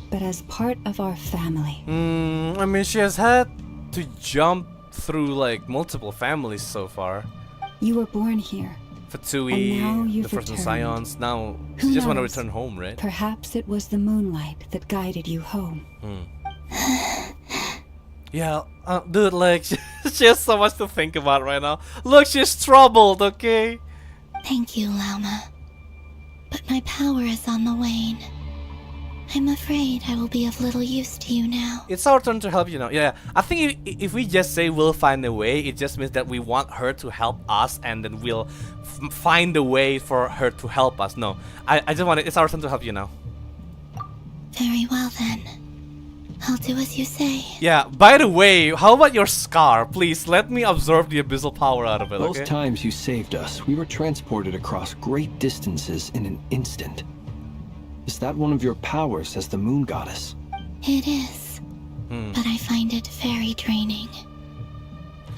but as part of our family. I mean, she has had to jump through like multiple families so far. You were born here. Fatui, the Frost Moon Scions. Now she just want to return home, right? Perhaps it was the moonlight that guided you home. Yeah, dude, like, she has so much to think about right now. Look, she's troubled, okay? Thank you, Lauma. But my power is on the wane. I'm afraid I will be of little use to you now. It's our turn to help you now. Yeah, I think if we just say we'll find a way, it just means that we want her to help us, and then we'll find a way for her to help us. No, I just want it. It's our turn to help you now. Very well then. I'll do as you say. Yeah, by the way, how about your scar? Please, let me absorb the abyssal power out of it, Those okay? times you saved us, we were transported across great distances in an instant. Is that one of your powers as the moon goddess? It is. But I find it very draining.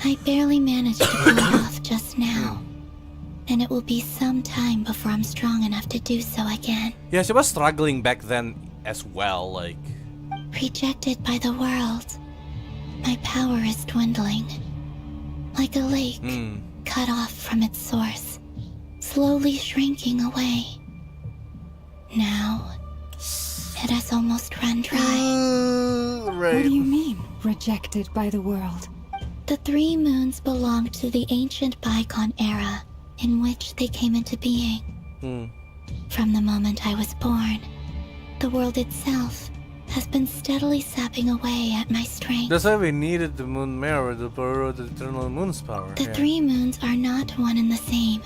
I barely managed to pull it off just now. And it will be some time before I'm strong enough to do so again. Yeah, she was struggling back then as well, like... Rejected by the world, my power is dwindling. Like a lake, cut off from its source, slowly shrinking away. Now, it has almost run dry. What do you mean, rejected by the world? The 3 moons belonged to the ancient bygone era in which they came into being. From the moment I was born, the world itself has been steadily sapping away at my strength. That's why we needed the moon mirror to borrow the eternal moon's power. The 3 moons are not one and the same.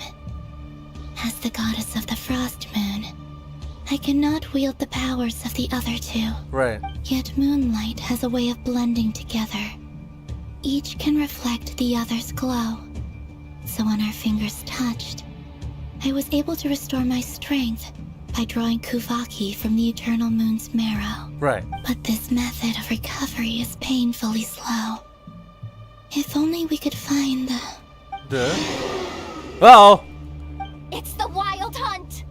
As the goddess of the Frost Moon, I cannot wield the powers of the other 2. Right. Yet Moonlight has a way of blending together. Each can reflect the other's glow. So when our fingers touched, I was able to restore my strength by drawing Kuvaki from the eternal moon's marrow. Right. But this method of recovery is painfully slow. If only we could find the... Uh-oh! It's the Wild Hunt!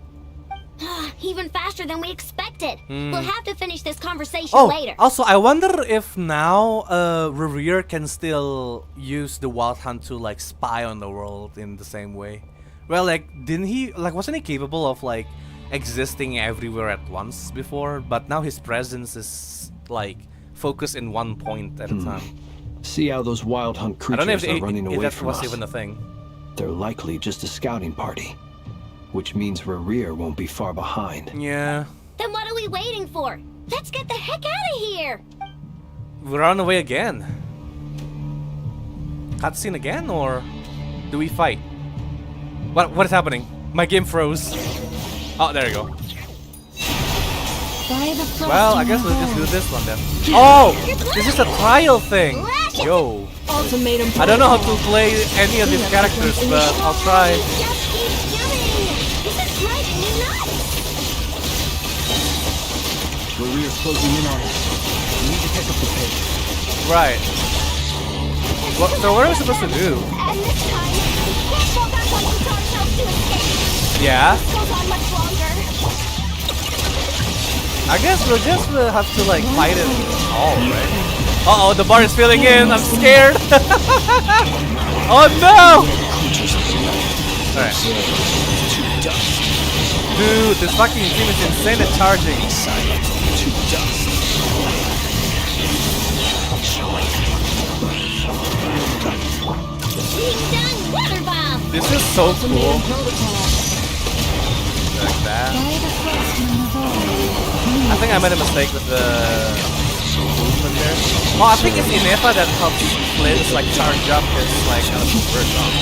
Even faster than we expected. We'll have to finish this conversation Oh, later. also, I wonder if now Rerir can still use the Wild Hunt to like spy on the world in the same way. Well, like, wasn't he capable of like existing everywhere at once before? But now his presence is like focused in one point at a time. See how those Wild Hunt I don't know creatures if, are running away that from was us. even a thing. They're likely just a scouting party, which means Rerir won't be far behind. Yeah. Then what are we waiting for? Let's get the heck out of here! We run away again. Cutscene again, or do we fight? What is happening? My game froze. Oh, there you go. Well, I guess we'll just do this one then. Oh, this is a trial thing. Yo. Ultimatum. I don't know how to play any of these characters, but I'll try. Just keep doing! This is driving me nuts! Rerir's closing in on us. We need to pick up the pace. Right. So what are we supposed to do? And this time, we can't fall back on ourselves to escape. Yeah. This goes on much longer. I guess we'll just have to like fight it all, right? Uh-oh, the bar is filling in. I'm scared. Oh no! Alright. Dude, this fucking team is insane at charging. Being done, weather bomb! This is so cool. Like that. I think I made a mistake with the movement there. Oh, I think it's Inefa that helps Flint's like charge up his like burst on.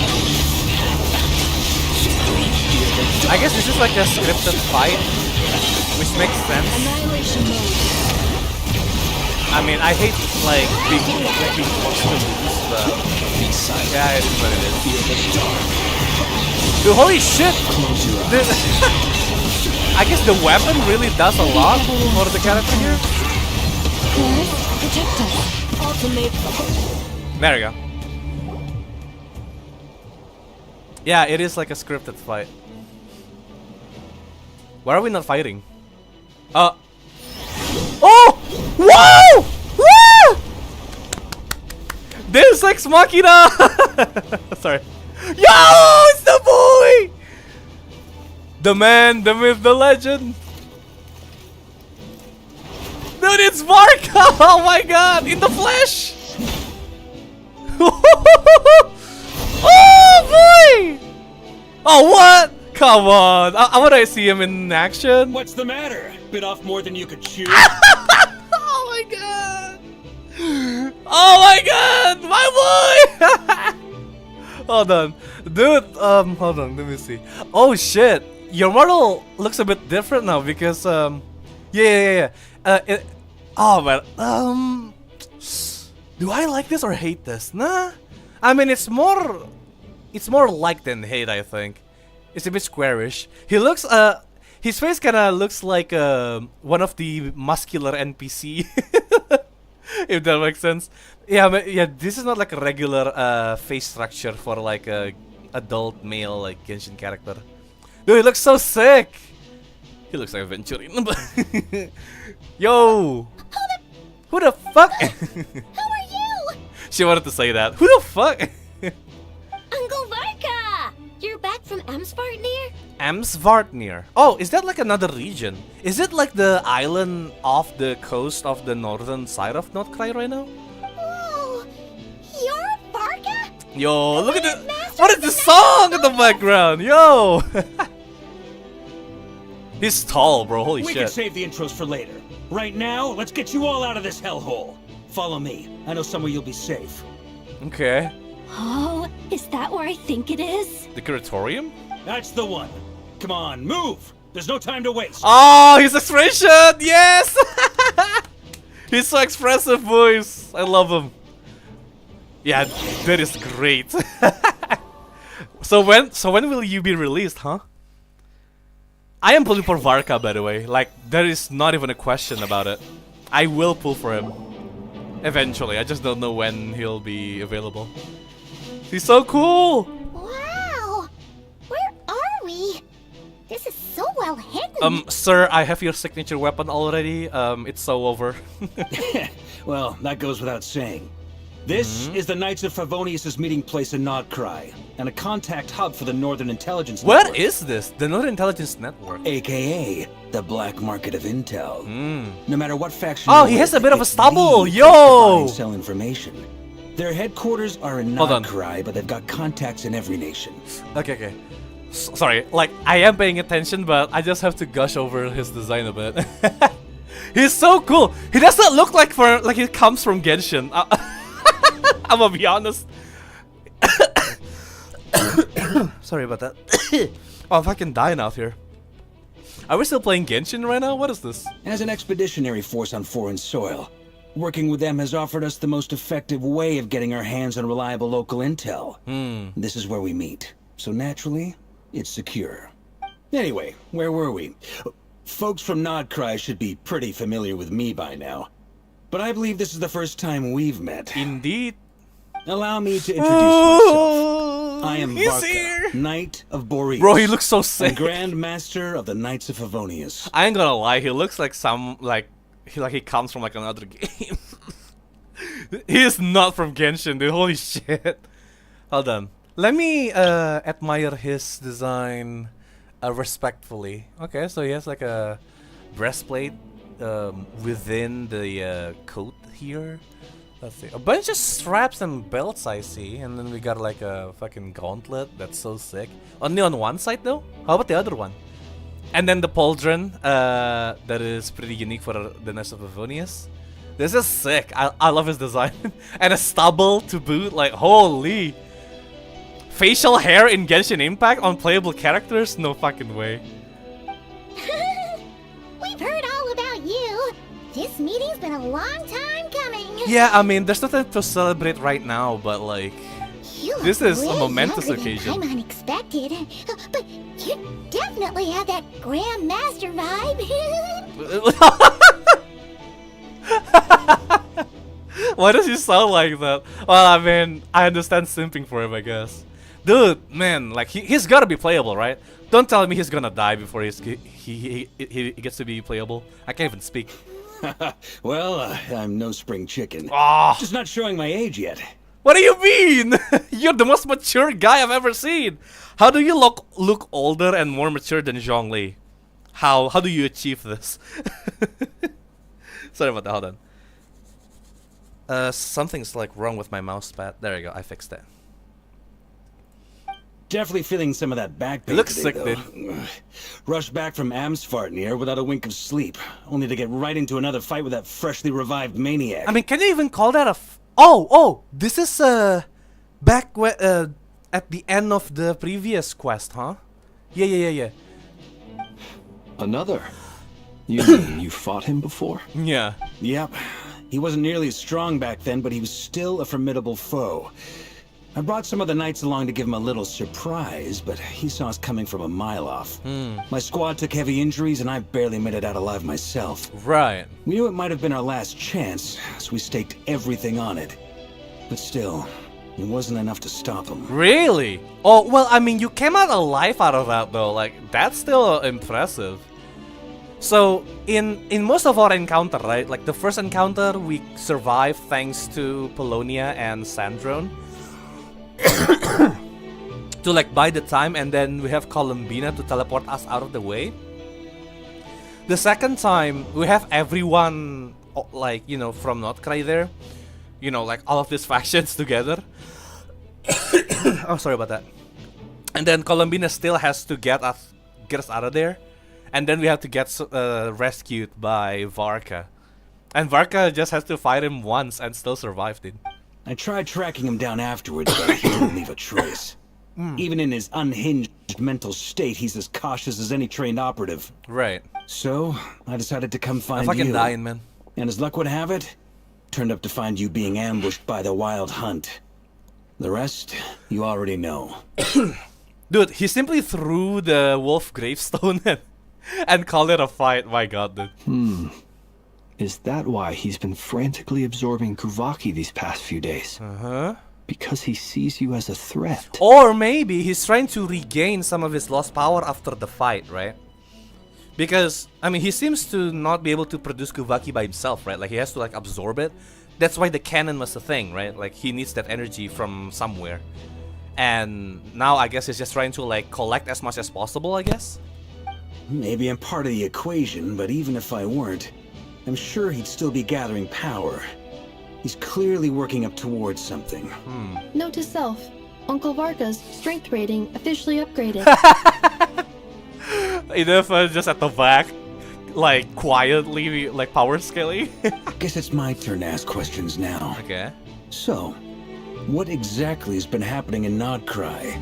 I guess this is like a scripted fight, which makes sense. I mean, I hate like being forced to lose, but yeah, it is what it is. Dude, holy shit! I guess the weapon really does a lot for the character here. There we go. Yeah, it is like a scripted fight. Why are we not fighting? Oh! Whoa! Woo! Deus Ex Machina! Sorry. Yo! It's the boy! The man, the myth, the legend. Dude, it's Varka! Oh my god! In the flesh! Oh boy! Oh what? Come on! I want to see him in action. What's the matter? Bit off more than you could chew? Oh my god! Oh my god! My boy! Hold on. Dude, hold on, let me see. Oh shit! Your model looks a bit different now because, yeah. Oh man, do I like this or hate this? Nah. I mean, it's more like than hate, I think. It's a bit squarish. He looks, his face kinda looks like, one of the muscular NPC. If that makes sense. Yeah, but yeah, this is not like a regular, face structure for like a adult male, like, Genshin character. Dude, he looks so sick! He looks like a Venturino. Yo! Who the fuck? Who are you? She wanted to say that. Who the fuck? Uncle Varka! You're back from Amsvartnir? Amsvartnir. Oh, is that like another region? Is it like the island off the coast of the northern side of Khaenriah right now? Oh, you're Varka? Yo, look at the... What is this song in the background? Yo! He's tall, bro. Holy We shit. can save the intros for later. Right now, let's get you all out of this hellhole. Follow me. I know somewhere you'll be safe. Okay. Oh, is that where I think it is? The curatorium? That's the one. Come on, move! There's no time to waste. Oh, his expression! Yes! He's so expressive, boys. I love him. Yeah, that is great. So when will you be released, huh? I am pulling for Varka, by the way. Like, there is not even a question about it. I will pull for him. Eventually, I just don't know when he'll be available. He's so cool! Wow! Where are we? This is so well hidden. Sir, I have your signature weapon already. It's so over. Well, that goes without saying. This is the Knights of Favonius' meeting place in Nodcry, and a contact hub for the Northern Intelligence Network. What is this? The Northern Intelligence Network? AKA the black market of intel. No matter what faction. Oh, he has a bit of a it's stubble. the place to Yo! buy and sell information. Their headquarters are in Hold on. Nodcry, but they've got contacts in every nation. Okay. Sorry, like, I am paying attention, but I just have to gush over his design a bit. He's so cool. He doesn't look like he comes from Genshin. I'm gonna be honest. Sorry about that. Oh, I'm fucking dying out here. Are we still playing Genshin right now? What is this? As an expeditionary force on foreign soil, working with them has offered us the most effective way of getting our hands on reliable local intel. This is where we meet. So naturally, it's secure. Anyway, where were we? Folks from Nodcry should be pretty familiar with me by now. But I believe this is the first time we've met. Indeed. Allow me to introduce myself. I am He's Varka, here. Knight of Boreas. Bro, he looks so sick. And Grand Master of the Knights of Favonius. I ain't gonna lie, he looks like he comes from like another game. He is not from Genshin, dude. Holy shit. Hold on. Let me admire his design respectfully. Okay, so he has like a breastplate within the coat here. Let's see. A bunch of straps and belts I see, and then we got like a fucking gauntlet. That's so sick. Only on one side though? How about the other one? And then the pauldron, that is pretty unique for the Knights of Favonius. This is sick. I love his design. And a stubble to boot, like holy. Facial hair in Genshin Impact on playable characters? No fucking way. We've heard all about you. This meeting's been a long time coming. Yeah, I mean, there's nothing to celebrate right now, but like, You look this is a way momentous younger than occasion. I'm unexpected, but you definitely have that Grand Master vibe. Why does he sound like that? Well, I mean, I understand simping for him, I guess. Dude, man, like he's gotta be playable, right? Don't tell me he's gonna die before he gets to be playable. I can't even speak. Well, I'm no spring chicken. Ah. Just not showing my age yet. What do you mean? You're the most mature guy I've ever seen. How do you look older and more mature than Zhongli? How do you achieve this? Sorry about that. Hold on. Something's like wrong with my mouse pad. There you go. I fixed that. Definitely feeling some of that back pain It looks today, sick, though. dude. Rushed back from Amsfartnir without a wink of sleep, only to get right into another fight with that freshly revived maniac. I mean, can you even call that a? Oh, this is back at the end of the previous quest, huh? Yeah. Another? You mean you fought him before? Yeah. Yep. He wasn't nearly as strong back then, but he was still a formidable foe. I brought some of the knights along to give him a little surprise, but he saw us coming from a mile off. My squad took heavy injuries, and I barely made it out alive myself. Right. We knew it might have been our last chance, so we staked everything on it. But still, it wasn't enough to stop him. Really? Oh, well, I mean, you came out alive out of that, though. Like, that's still impressive. So, in most of our encounter, right? Like, the first encounter, we survived thanks to Polonia and Sandrone. To like buy the time, and then we have Columbina to teleport us out of the way. The second time we have everyone like, you know, from Nodcry there, you know, like all of these factions together. Oh, sorry about that. And then Columbina still has to get us out of there, and then we have to get rescued by Varka, and Varka just has to fight him once and still survived it. I tried tracking him down afterwards, but he didn't leave a trace. Even in his unhinged mental state, he's as cautious as any trained operative. Right. So, I decided to come find I'm fucking you. dying, man. And as luck would have it, turned up to find you being ambushed by the Wild Hunt. The rest, you already know. Dude, he simply threw the wolf gravestone and called it a fight. My god, dude. Is that why he's been frantically absorbing Kuvaki these past few days? Uh-huh. Because he sees you as a threat. Or maybe he's trying to regain some of his lost power after the fight, right? Because, I mean, he seems to not be able to produce Kuvaki by himself, right? Like, he has to, like, absorb it. That's why the cannon was a thing, right? Like, he needs that energy from somewhere. And now I guess he's just trying to, like, collect as much as possible, I guess? Maybe I'm part of the equation, but even if I weren't, I'm sure he'd still be gathering power. He's clearly working up towards something. Note to self, Uncle Varka's strength rating officially upgraded. Enough just at the back, like, quietly, like, power scaling. Guess it's my turn to ask questions now. Okay. So, what exactly has been happening in Nodcry?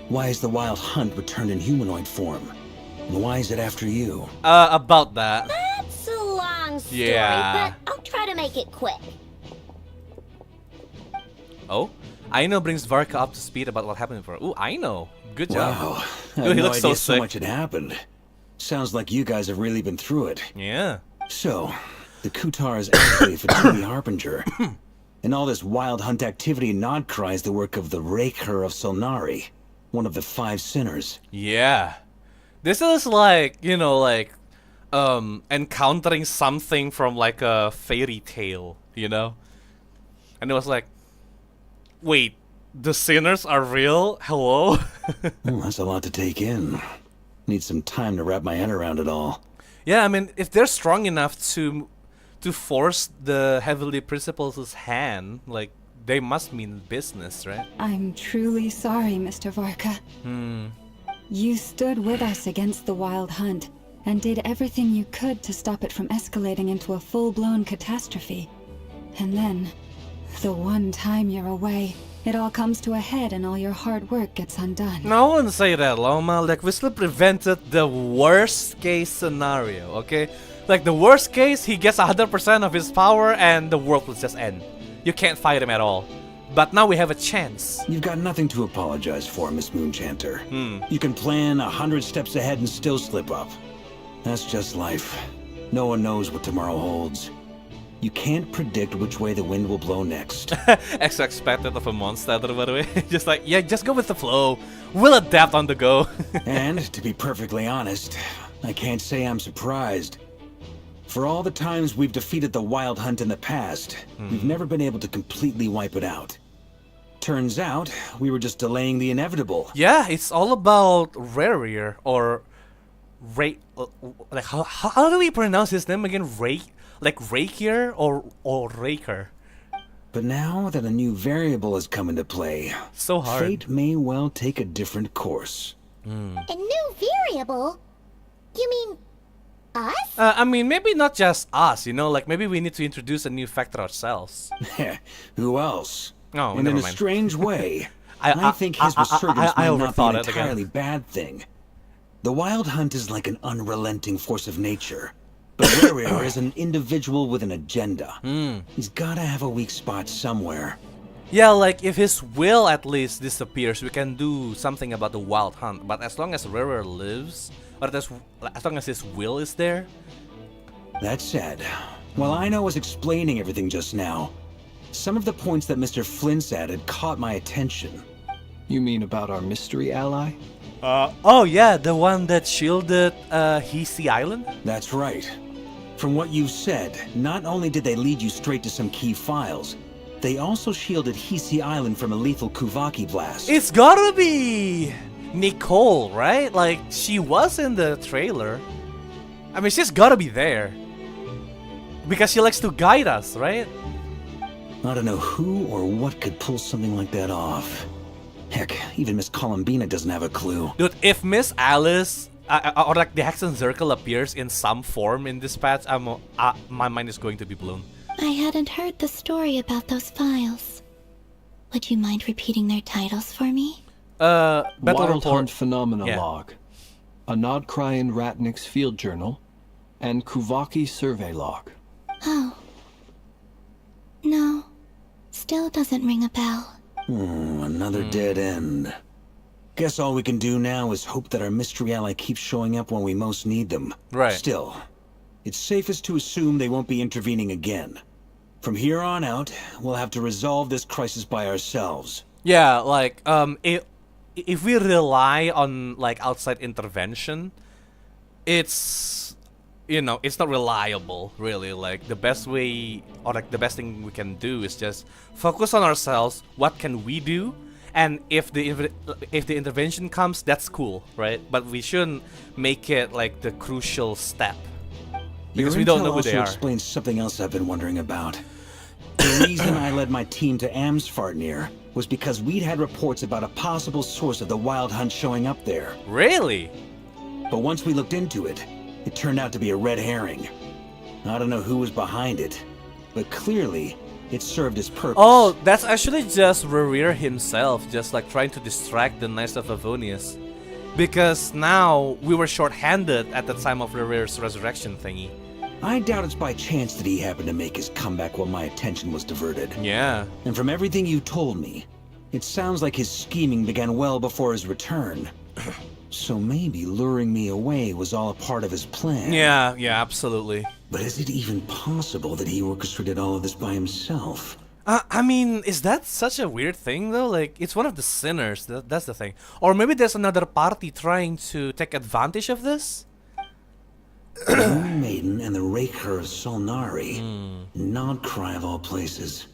Why is the Wild Hunt returned in humanoid form? And why is it after you? About that. That's a long story, Yeah. but I'll try to make it quick. Oh? Aino brings Varka up to speed about what happened for her. Ooh, Aino. Good job. Wow, I Dude, had he no looks so idea so sick. much had happened. Sounds like you guys have really been through it. Yeah. So, the Kutar is actually a Fatui Harbinger. And all this Wild Hunt activity in Nodcry is the work of the Rerir of Solnari, one of the 5 sinners. Yeah. This is like, you know, like, encountering something from, like, a fairy tale, you know? And it was like, wait, the sinners are real? Hello? That's a lot to take in. Need some time to wrap my head around it all. Yeah, I mean, if they're strong enough to force the Heavenly Principles' hand, like, they must mean business, right? I'm truly sorry, Mr. Varka. You stood with us against the Wild Hunt and did everything you could to stop it from escalating into a full-blown catastrophe. And then, the one time you're away, it all comes to a head and all your hard work gets undone. No, I wouldn't say that, Loma. Like, we still prevented the worst case scenario, okay? Like, the worst case, he gets 100% of his power and the world will just end. You can't fight him at all. But now we have a chance. You've got nothing to apologize for, Miss Moonchanter. You can plan 100 steps ahead and still slip up. That's just life. No one knows what tomorrow holds. You can't predict which way the wind will blow next. As expected of a monster, by the way. Just like, yeah, just go with the flow. We'll adapt on the go. And, to be perfectly honest, I can't say I'm surprised. For all the times we've defeated the Wild Hunt in the past, we've never been able to completely wipe it out. Turns out, we were just delaying the inevitable. Yeah, it's all about Rerir, or like, how do we pronounce his name again? Like Rerir or Raker? But now that a new variable has come into play, So hard. fate may well take a different course. A new variable? You mean us? I mean, maybe not just us, you know, like maybe we need to introduce a new factor ourselves. Who else? Oh, and never in a mind. strange way, I think his resurgence I might not be overthought an it again. entirely bad thing. The Wild Hunt is like an unrelenting force of nature, but Rerir is an individual with an agenda. He's gotta have a weak spot somewhere. Yeah, like if his will at least disappears, we can do something about the Wild Hunt. But as long as Rerir lives, or as long as his will is there. That said, while Aino was explaining everything just now, some of the points that Mr. Flint's added caught my attention. You mean about our mystery ally? Oh yeah, the one that shielded Hisi Island? That's right. From what you've said, not only did they lead you straight to some key files, they also shielded Hisi Island from a lethal Kuvaki blast. It's gotta be Nicole, right? Like, she was in the trailer. I mean, she's gotta be there. Because she likes to guide us, right? I don't know who or what could pull something like that off. Heck, even Miss Columbina doesn't have a clue. Dude, if Miss Alice, or like the Hexen Circle appears in some form in this patch, my mind is going to be blown. I hadn't heard the story about those files. Would you mind repeating their titles for me? Battle Wild Report. Hunt Phenomena Yeah. Log, a Nodcryan Ratnik's Field Journal, and Kuvaki Survey Log. Oh. No. Still doesn't ring a bell. Another dead end. Guess all we can do now is hope that our mystery ally keeps showing up when we most need them. Right. Still, it's safest to assume they won't be intervening again. From here on out, we'll have to resolve this crisis by ourselves. Yeah, like, if we rely on, like, outside intervention, it's, it's not reliable, really. Like, the best way, or like the best thing we can do is just focus on ourselves. What can we do? And if the intervention comes, that's cool, right? But we shouldn't make it like the crucial step, because we don't know who they are. Also explains something else I've been wondering about. The reason I led my team to Amsfartnir was because we'd had reports about a possible source of the Wild Hunt showing up there. Really? But once we looked into it, it turned out to be a red herring. I don't know who was behind it, but clearly it served its purpose. Oh, that's actually just Rerir himself, just like trying to distract the Knights of Favonius. Because now we were short-handed at the time of Rerir's resurrection thingy. I doubt it's by chance that he happened to make his comeback while my attention was diverted. Yeah. And from everything you told me, it sounds like his scheming began well before his return. So maybe luring me away was all a part of his plan. Yeah, absolutely. But is it even possible that he orchestrated all of this by himself? I mean, is that such a weird thing though? Like, it's one of the sinners, that's the thing. Or maybe there's another party trying to take advantage of this? The Moon Maiden and the Rerir of Solnari. Nodcry of all places.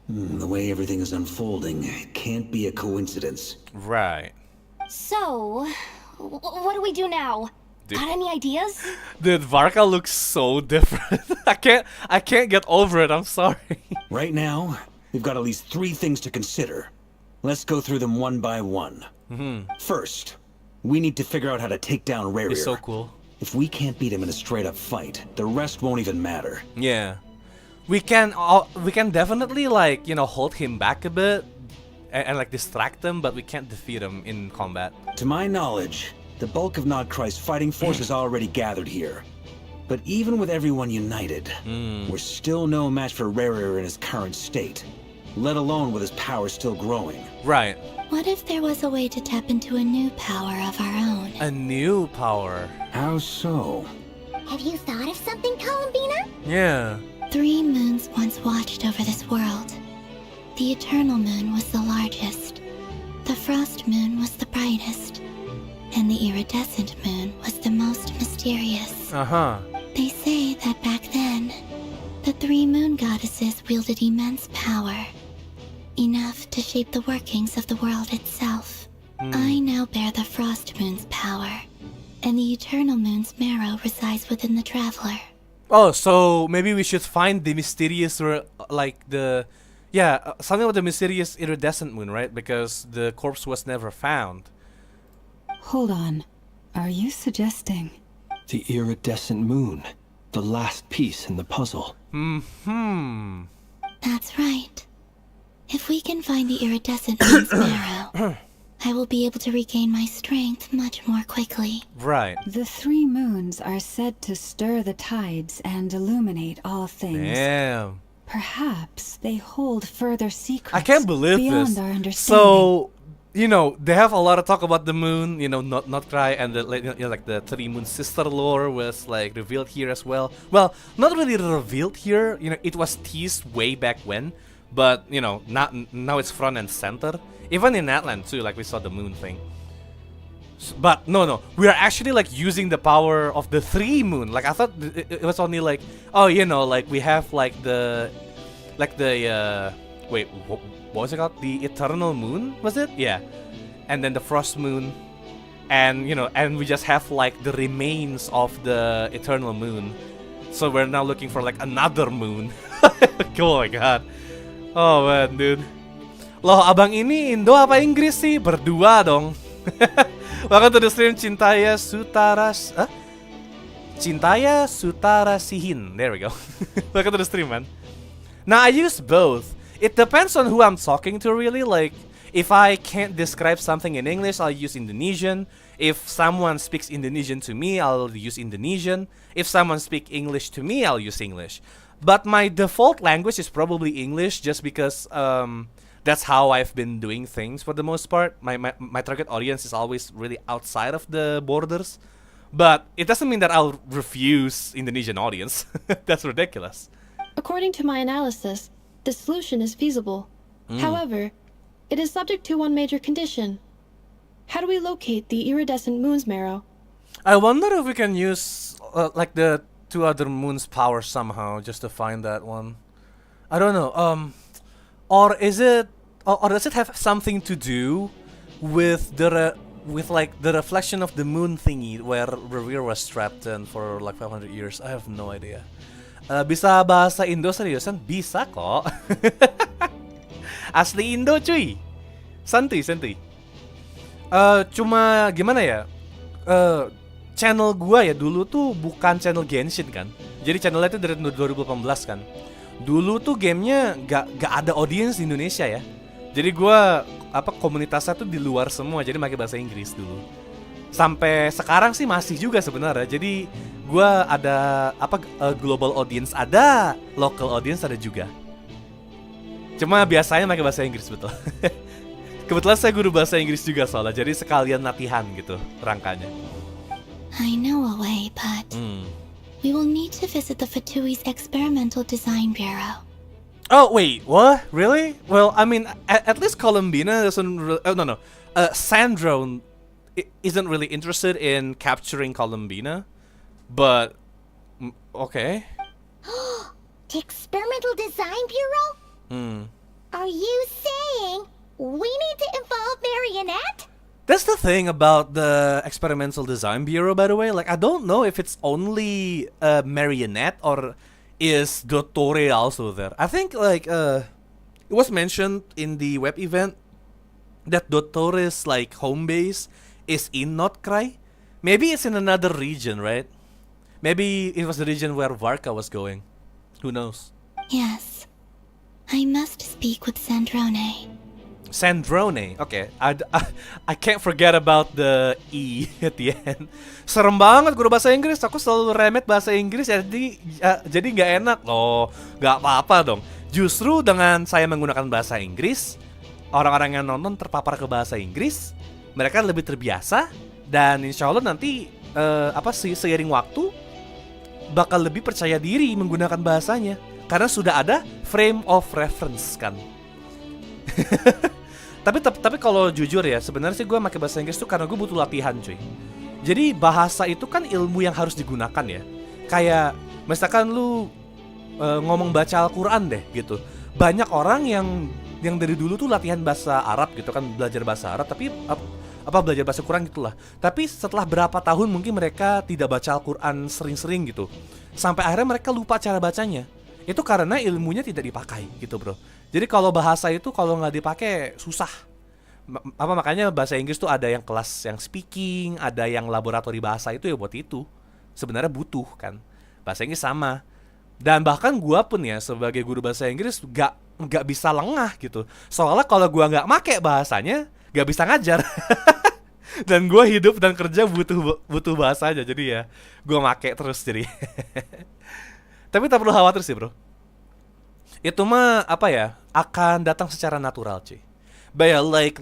The way everything is unfolding, it can't be a coincidence. Right. So, what do we do now? Got any ideas? Dude, Varka looks so different. I can't get over it, I'm sorry. Right now, we've got at least 3 things to consider. Let's go through them one by one. First, we need to figure out how to take down Rerir. It's so cool. If we can't beat him in a straight-up fight, the rest won't even matter. Yeah. We can definitely, like, hold him back a bit and like distract him, but we can't defeat him in combat. To my knowledge, the bulk of Nodcry's fighting force is already gathered here. But even with everyone united, we're still no match for Rerir in his current state, let alone with his power still growing. Right. What if there was a way to tap into a new power of our own? A new power? How so? Have you thought of something, Columbina? Yeah. 3 moons once watched over this world. The Eternal Moon was the largest. The Frost Moon was the brightest. And the Iridescent Moon was the most mysterious. They say that back then, the 3 moon goddesses wielded immense power. Enough to shape the workings of the world itself. I now bear the Frost Moon's power, and the Eternal Moon's marrow resides within the Traveler. Oh, so maybe we should find the mysterious, something with the mysterious iridescent moon, right? Because the corpse was never found. Hold on. Are you suggesting? The iridescent moon. The last piece in the puzzle. That's right. If we can find the Iridescent Moon's marrow, I will be able to regain my strength much more quickly. Right. The 3 moons are said to stir the tides and illuminate all things. Damn. Perhaps they hold further secrets I can't believe beyond this. our understanding. So, they have a lot of talk about the moon, Nodcry and the like the 3 moon sister lore was like revealed here as well. Well, not really revealed here. It was teased way back when, but now it's front and center. Even in Atlant too, like we saw the moon thing. But no, we are actually like using the power of the 3 moon. Like I thought it was only like, like we have like the wait, what was it called? The Eternal Moon, was it? Yeah. And then the Frost Moon, and and we just have like the remains of the Eternal Moon. So we're now looking for like another moon. Oh my god. Oh man, dude. Loh, abang ini Indo apa Inggris sih? Berdua dong. Welcome to the stream, Cintaya Sutarasihin. There we go. Welcome to the stream, man. Now, I use both. It depends on who I'm talking to, really. Like, if I can't describe something in English, I'll use Indonesian. If someone speaks Indonesian to me, I'll use Indonesian. If someone speaks English to me, I'll use English. But my default language is probably English, just because that's how I've been doing things for the most part. My target audience is always really outside of the borders. But it doesn't mean that I'll refuse Indonesian audience. That's ridiculous. According to my analysis, the solution is feasible. However, it is subject to one major condition. How do we locate the iridescent moon's marrow? I wonder if we can use like the two other moons' power somehow just to find that one. I don't know. Or is it, or does it have something to do with with like the reflection of the moon thingy where Rerir was trapped in for like 500 years? I have no idea. Bisa bahasa Indo seriusan? Bisa kok. Asli Indo cuy. Santuy. Cuma gimana ya? Channel gua ya dulu tuh bukan channel Genshin kan. Jadi channelnya itu dari 2018 kan. Dulu tuh gamenya gak ada audience di Indonesia ya. Jadi gua komunitasnya tuh di luar semua. Jadi pakai bahasa Inggris dulu. Sampai sekarang sih masih juga sebenarnya. Jadi gua ada global audience ada, local audience ada juga. Cuma biasanya pakai bahasa Inggris betul. Kebetulan saya guru bahasa Inggris juga soalnya. Jadi sekalian latihan gitu rangkanya. I know a way, but we will need to visit the Fatui's Experimental Design Bureau. Oh wait, what? Really? Well, I mean, at least Columbina doesn't. Sandrone isn't really interested in capturing Columbina, but okay. The Experimental Design Bureau? Are you saying we need to involve Marionette? That's the thing about the Experimental Design Bureau, by the way. Like, I don't know if it's only Marionette or is Dottore also there. I think, like, it was mentioned in the web event that Dottore's, like, home base is in Nordkrai. Maybe it's in another region, right? Maybe it was the region where Varka was going. Who knows? Yes. I must speak with Sandrone. Sandrone, okay. I can't forget about the E at the end. Serem banget guru bahasa Inggris. Aku selalu remet bahasa Inggris, jadi nggak enak loh. Nggak apa-apa dong. Justru dengan saya menggunakan bahasa Inggris, orang-orang yang nonton terpapar ke bahasa Inggris, mereka lebih terbiasa dan insya Allah nanti seiring waktu bakal lebih percaya diri menggunakan bahasanya karena sudah ada frame of reference kan. Tapi kalau jujur ya, sebenarnya sih gue pakai bahasa Inggris tuh karena gue butuh latihan cuy. Jadi bahasa itu kan ilmu yang harus digunakan ya. Kayak misalkan lu ngomong baca Al-Quran deh gitu. Banyak orang yang dari dulu tuh latihan bahasa Arab gitu kan, belajar bahasa Arab tapi belajar bahasa Quran gitulah. Tapi setelah berapa tahun mungkin mereka tidak baca Al-Quran sering-sering gitu. Sampai akhirnya mereka lupa cara bacanya. Itu karena ilmunya tidak dipakai gitu bro. Jadi kalau bahasa itu kalau nggak dipakai susah. Makanya bahasa Inggris tuh ada yang kelas yang speaking, ada yang laboratori bahasa itu ya buat itu. Sebenarnya butuh kan. Bahasa Inggris sama. Dan bahkan gua pun ya sebagai guru bahasa Inggris nggak bisa lengah gitu. Soalnya kalau gua nggak make bahasanya, nggak bisa ngajar. Dan gua hidup dan kerja butuh bahasa aja. Jadi ya gua make terus jadi. Tapi tak perlu khawatir sih bro. Itu mah akan datang secara natural cuy. But yeah, like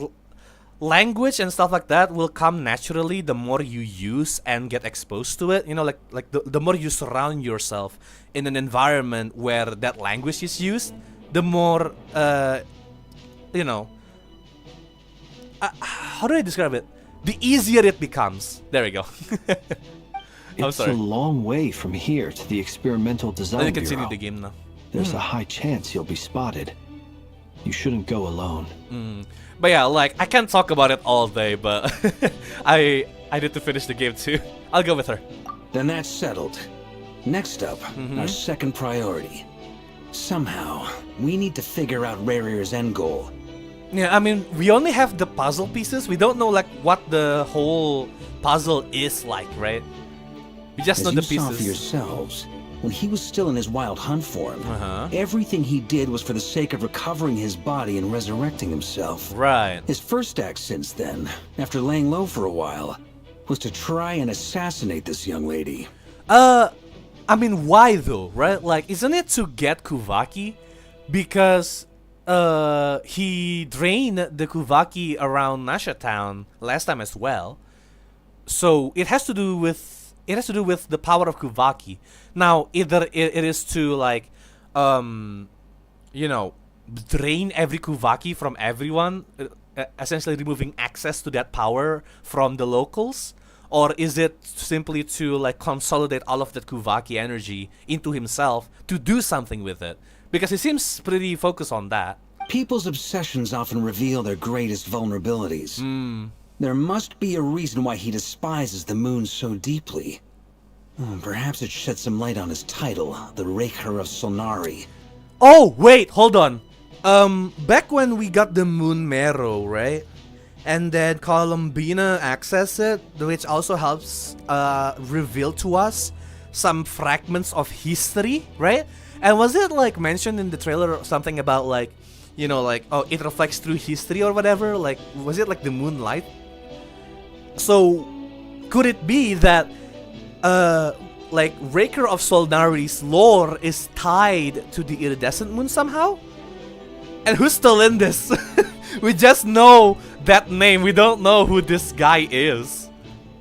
language and stuff like that will come naturally the more you use and get exposed to it. You know, like the more you surround yourself in an environment where that language is used, the more how do I describe it? The easier it becomes. There we go. It's a long way from here to the Experimental Design Let me continue Bureau. the game now. There's a high chance you'll be spotted. You shouldn't go alone. But yeah, like I can't talk about it all day, but I need to finish the game too. I'll go with her. Then that's settled. Next up, our second priority. Somehow, we need to figure out Rerir's end goal. Yeah, I mean, we only have the puzzle pieces. We don't know like what the whole puzzle is like, right? We just know the As you saw pieces. for yourselves, when he was still in his wild hunt form, everything he did was for the sake of recovering his body and resurrecting himself. Right. His first act since then, after laying low for a while, was to try and assassinate this young lady. I mean, why though, right? Like, isn't it to get Kuvaki? Because he drained the Kuvaki around Nasha Town last time as well. So it has to do with the power of Kuvaki. Now, either it is to like, drain every Kuvaki from everyone, essentially removing access to that power from the locals, Or is it simply to like consolidate all of that Kuvaki energy into himself to do something with it? Because he seems pretty focused on that. People's obsessions often reveal their greatest vulnerabilities. There must be a reason why he despises the moon so deeply. Perhaps it sheds some light on his title, the Rerir of Solnari. Oh, wait, hold on. Back when we got the Moon Marrow, right? And then Columbina access it, which also helps reveal to us some fragments of history, right? And was it like mentioned in the trailer or something about like, you know, like, oh, it reflects through history or whatever? Like, was it like the Moonlight? So, could it be that, like, Rerir of Solnari's lore is tied to the iridescent moon somehow? And who's still in this? We just know that name. We don't know who this guy is.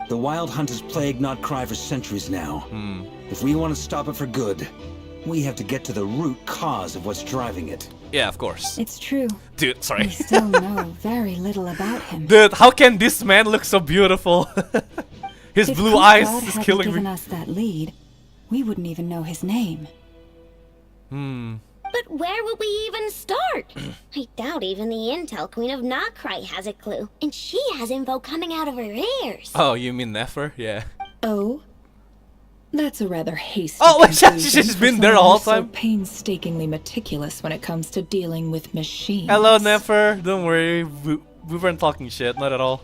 The Wild Hunt has plagued Notcry for centuries now. If we want to stop it for good, we have to get to the root cause of what's driving it. Yeah, of course. It's true. Dude, sorry. We still know very little about him. Dude, how can this man look so beautiful? His If blue eyes Khaenriah is hadn't killing given me. us that lead, we wouldn't even know his name. But where would we even start? I doubt even the Intel Queen of Notcry has a clue. And she has info coming out of her ears. Oh, you mean Nefer? Yeah. Oh? That's a rather hasty Oh, wait, conclusion she's for been there the someone whole who's so time? painstakingly meticulous when it comes to dealing with machines. Hello, Nefer. Don't worry. We weren't talking shit. Not at all.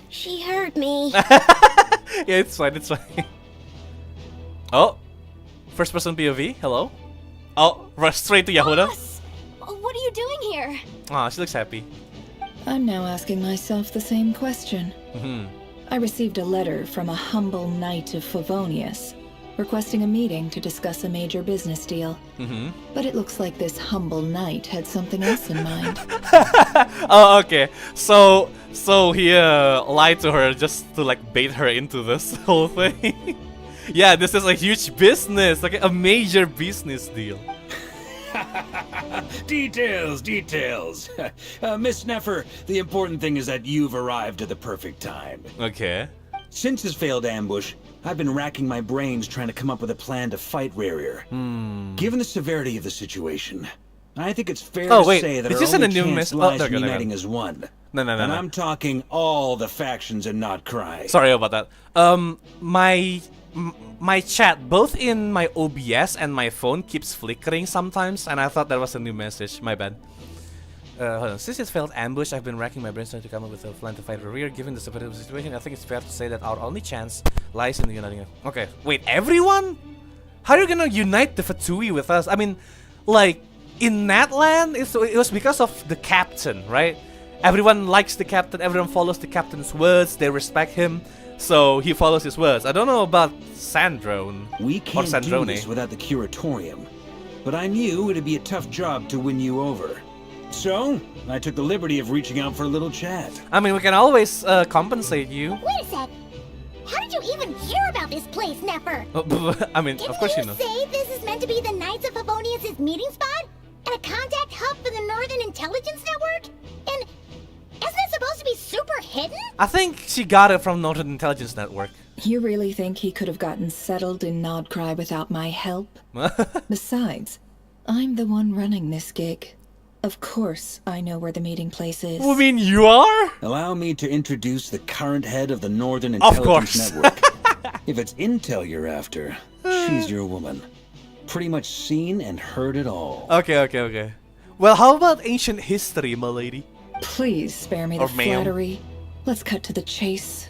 She heard me. Yeah, it's fine. It's fine. Oh. First person POV. Hello. Oh, rush straight to Yehuda. Boss! What are you doing here? Ah, she looks happy. I'm now asking myself the same question. I received a letter from a humble knight of Favonius, requesting a meeting to discuss a major business deal. But it looks like this humble knight had something else in mind. Oh, okay. So he lied to her just to like bait her into this whole thing. Yeah, this is a huge business, like a major business deal. Details. Miss Nefer, the important thing is that you've arrived at the perfect time. Okay. Since his failed ambush, I've been racking my brains trying to come up with a plan to fight Rerir. Given the severity of the situation, I think it's fair to say that did our you send only a new chance message? lies Oh, in they're uniting as one. No. And I'm talking all the factions in Notcry. Sorry about that. My chat, both in my OBS and my phone, keeps flickering sometimes, and I thought that was a new message. My bad. Hold on. Since his failed ambush, I've been racking my brains trying to come up with a plan to fight Rerir. Given the severity of the situation, I think it's fair to say that our only chance lies in the uniting. Okay, wait, everyone? How are you gonna unite the Fatui with us? I mean, like, in Natland, it was because of the captain, right? Everyone likes the captain, everyone follows the captain's words, they respect him. So he follows his words. I don't know about Sandrone. We can't do Sandrone. this without the curatorium. But I knew it'd be a tough job to win you over. So, I took the liberty of reaching out for a little chat. I mean, we can always compensate you. Wait a sec. How did you even hear about this place, Nefer? I mean, of course you know. Say this is meant to be the Knights of Favonius' meeting spot? And a contact hub for the Northern Intelligence Network? And isn't it supposed to be super hidden? I think she got it from Northern Intelligence Network. You really think he could have gotten settled in Nodcry without my help? Besides, I'm the one running this gig. Of course I know where the meeting place is. I mean, you are? Allow me to introduce the current head of the Northern Of Intelligence course. Network. If it's intel you're after, she's your woman. Pretty much seen and heard it all. Okay. Well, how about ancient history, my lady? Please spare me the Or ma'am. flattery. Let's cut to the chase.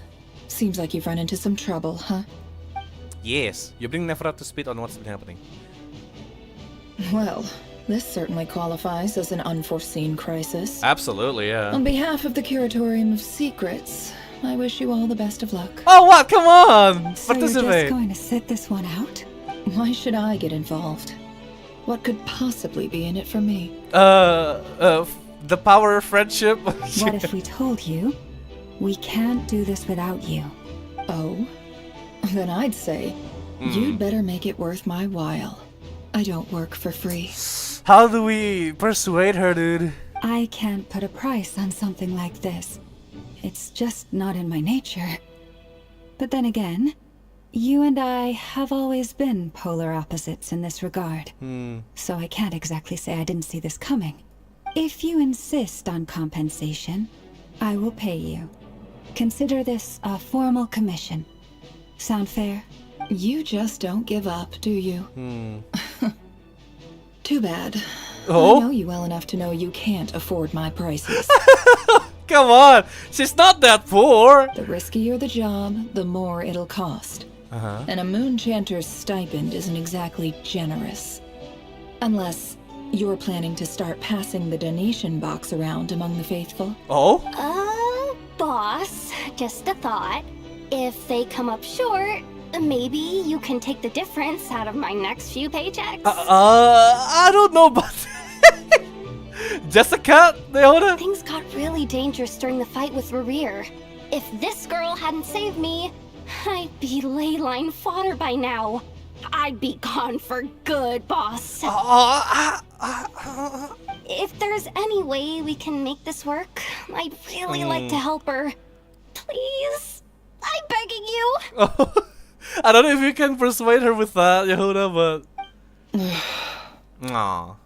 Seems like you've run into some trouble, huh? Yes, you bring Nefer up to speed on what's been happening. Well, this certainly qualifies as an unforeseen crisis. Absolutely, yeah. On behalf of the Curatorium of Secrets, I wish you all the best of luck. Oh, what? Come on! So you're just Participate! going to sit this one out? Why should I get involved? What could possibly be in it for me? The power of friendship? What if we told you we can't do this without you? Oh? Then I'd say, you'd better make it worth my while. I don't work for free. How do we persuade her, dude? I can't put a price on something like this. It's just not in my nature. But then again, you and I have always been polar opposites in this regard. So I can't exactly say I didn't see this coming. If you insist on compensation, I will pay you. Consider this a formal commission. Sound fair? You just don't give up, do you? Too bad. Oh? I know you well enough to know you can't afford my prices. Come on, she's not that poor. The riskier the job, the more it'll cost. And a moon chanter's stipend isn't exactly generous. Unless you're planning to start passing the donation box around among the faithful. Oh? Boss, just a thought. If they come up short, maybe you can take the difference out of my next few paychecks. I don't know about Jessica, Leona? Things got really dangerous during the fight with Rerir. If this girl hadn't saved me, I'd be ley line fodder by now. I'd be gone for good, boss. If there's any way we can make this work, I'd really like to help her. Please, I'm begging you. I don't know if you can persuade her with that, Yehuda, but... Aww.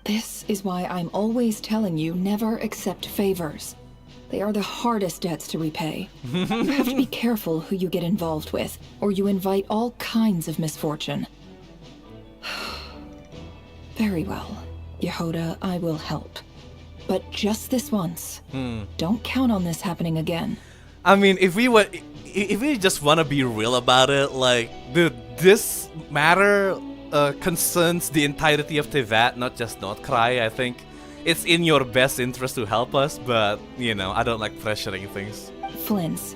This is why I'm always telling you never accept favors. They are the hardest debts to repay. You have to be careful who you get involved with, or you invite all kinds of misfortune. Very well, Yehuda, I will help. But just this once. Don't count on this happening again. I mean, if we just want to be real about it, like, dude, this matter concerns the entirety of Teyvat, not just Khaenriah. I think it's in your best interest to help us, but, you know, I don't like pressuring things. Flins,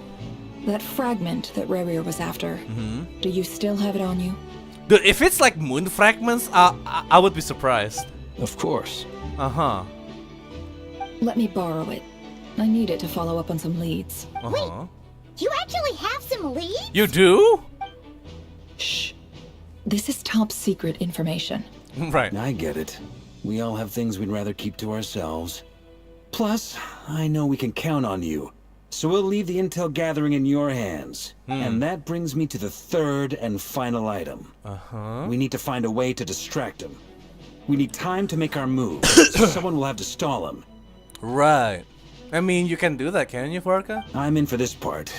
that fragment that Rerir was after, do you still have it on you? Dude, if it's like moon fragments, I would be surprised. Of course. Let me borrow it. I need it to follow up on some leads. Wait, you actually have some leads? You do? Shh. This is top secret information. Right. I get it. We all have things we'd rather keep to ourselves. Plus, I know we can count on you. So we'll leave the intel gathering in your hands. And that brings me to the third and final item. We need to find a way to distract him. We need time to make our move, so someone will have to stall him. Right. I mean, you can do that, can you, Varka? I'm in for this part,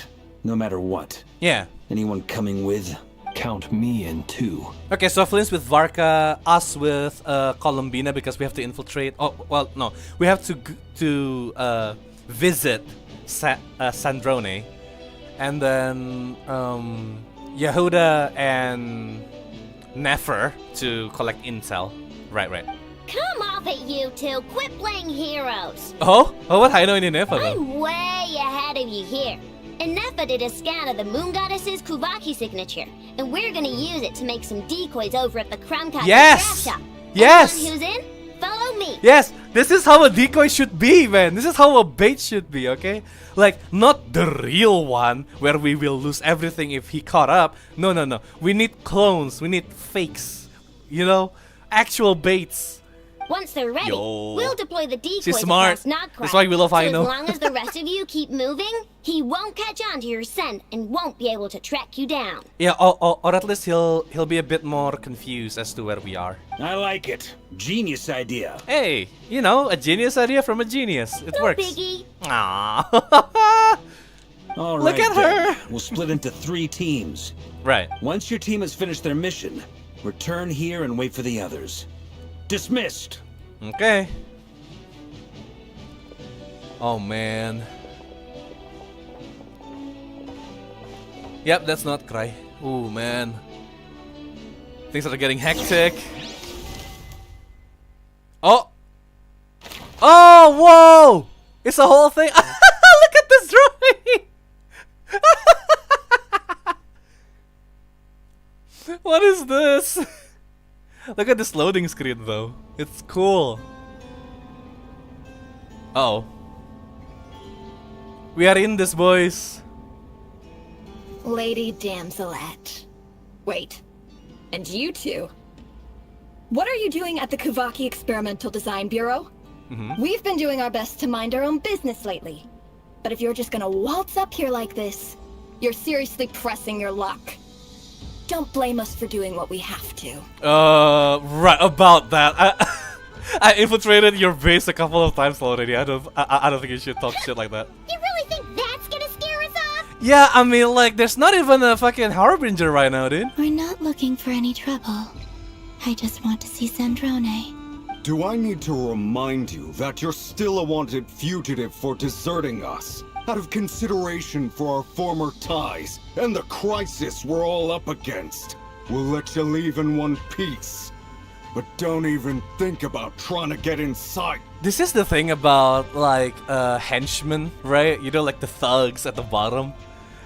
no matter what. Yeah. Anyone coming with? Count me in too. Okay, so Flynn's with Varka, us with Columbina because we have to infiltrate. Oh, well, no, we have to visit Sandrone, and then Yehuda and Nefer to collect intel. Right. Come off it, you two. Quit playing heroes. Oh, what? I know any Nefer though. I'm way ahead of you here. And Nefa did a scan of the moon goddess's Kuvaki signature, and we're gonna use it to make some decoys over at the Krumka Yes! craft shop. Yes! Everyone who's in, follow me. Yes, this is how a decoy should be, man. This is how a bait should be, okay? Like, not the real one where we will lose everything if he caught up. No. We need clones. We need fakes. You know? Actual baits. Once they're ready, we'll deploy the decoys She's smart. across Nodcry. That's why we love so Aino. as long as the rest of you keep moving, he won't catch on to your scent and won't be able to track you down. Yeah, or at least he'll be a bit more confused as to where we are. I like it. Genius idea. Hey, you know, a genius idea from a genius. It No works. biggie. Aww. All Look right, at then. her. We'll split into 3 teams. Right. Once your team has finished their mission, return here and wait for the others. Dismissed. Okay. Oh man. Yep, that's not Khaenriah. Oh man. Things are getting hectic. Oh! Oh, whoa! It's a whole thing. Look at this drawing! What is this? Look at this loading screen though. It's cool. Uh-oh. We are in this, boys. Lady Damselette. Wait. And you two? What are you doing at the Kuvaki Experimental Design Bureau? We've been doing our best to mind our own business lately. But if you're just gonna waltz up here like this, You're seriously pressing your luck. Don't blame us for doing what we have to. Right about that. I infiltrated your base a couple of times already. I don't think you should talk shit like that. You really think that's gonna scare us off? Yeah, I mean, like, there's not even a fucking harbinger right now, dude. We're not looking for any trouble. I just want to see Sandrone. Do I need to remind you that you're still a wanted fugitive for deserting us? Out of consideration for our former ties and the crisis we're all up against. We'll let you leave in one piece. But don't even think about trying to get inside. This is the thing about, like, henchmen, right? You know, like the thugs at the bottom.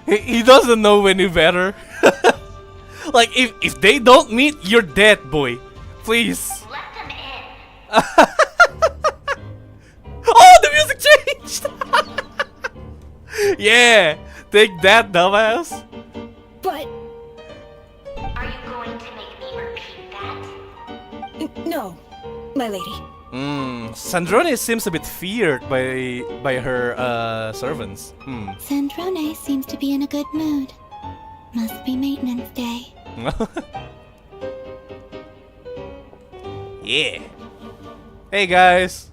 He doesn't know any better. Like, if they don't meet, you're dead, boy. Please. Let them in. Oh, the music changed! Yeah, take that, dumbass. But Are you going to make me repeat that? no, my lady. Sandrone seems a bit feared by her servants. Sandrone seems to be in a good mood. Must be maintenance day. Yeah. Hey guys,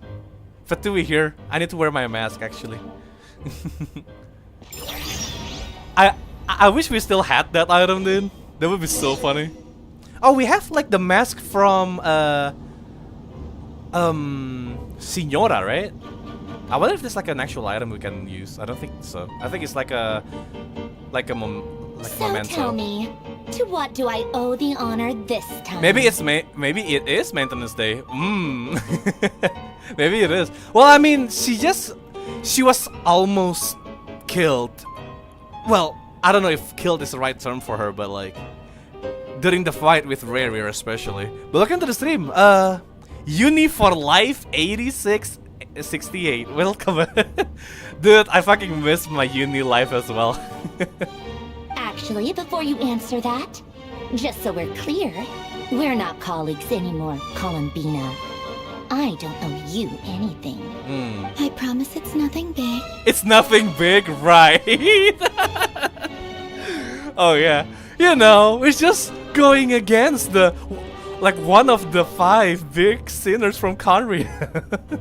Fatui here. I need to wear my mask actually. I wish we still had that item, dude. That would be so funny. Oh, we have like the mask from Signora, right? I wonder if there's like an actual item we can use. I don't think so. I think it's like a So memento. tell me, to what do I owe the honor this time? Maybe it is maintenance day. Maybe it is. Well, I mean, she was almost killed. Well, I don't know if killed is the right term for her, but like during the fight with Rerir especially. But look into the stream. Uni for life 8668. Welcome. Dude, I fucking miss my uni life as well. Actually, before you answer that, just so we're clear, we're not colleagues anymore, Columbina. I don't owe you anything. I promise it's nothing big. It's nothing big, right? Oh yeah. You know, it's just going against the like one of the 5 big sinners from Khaenriah.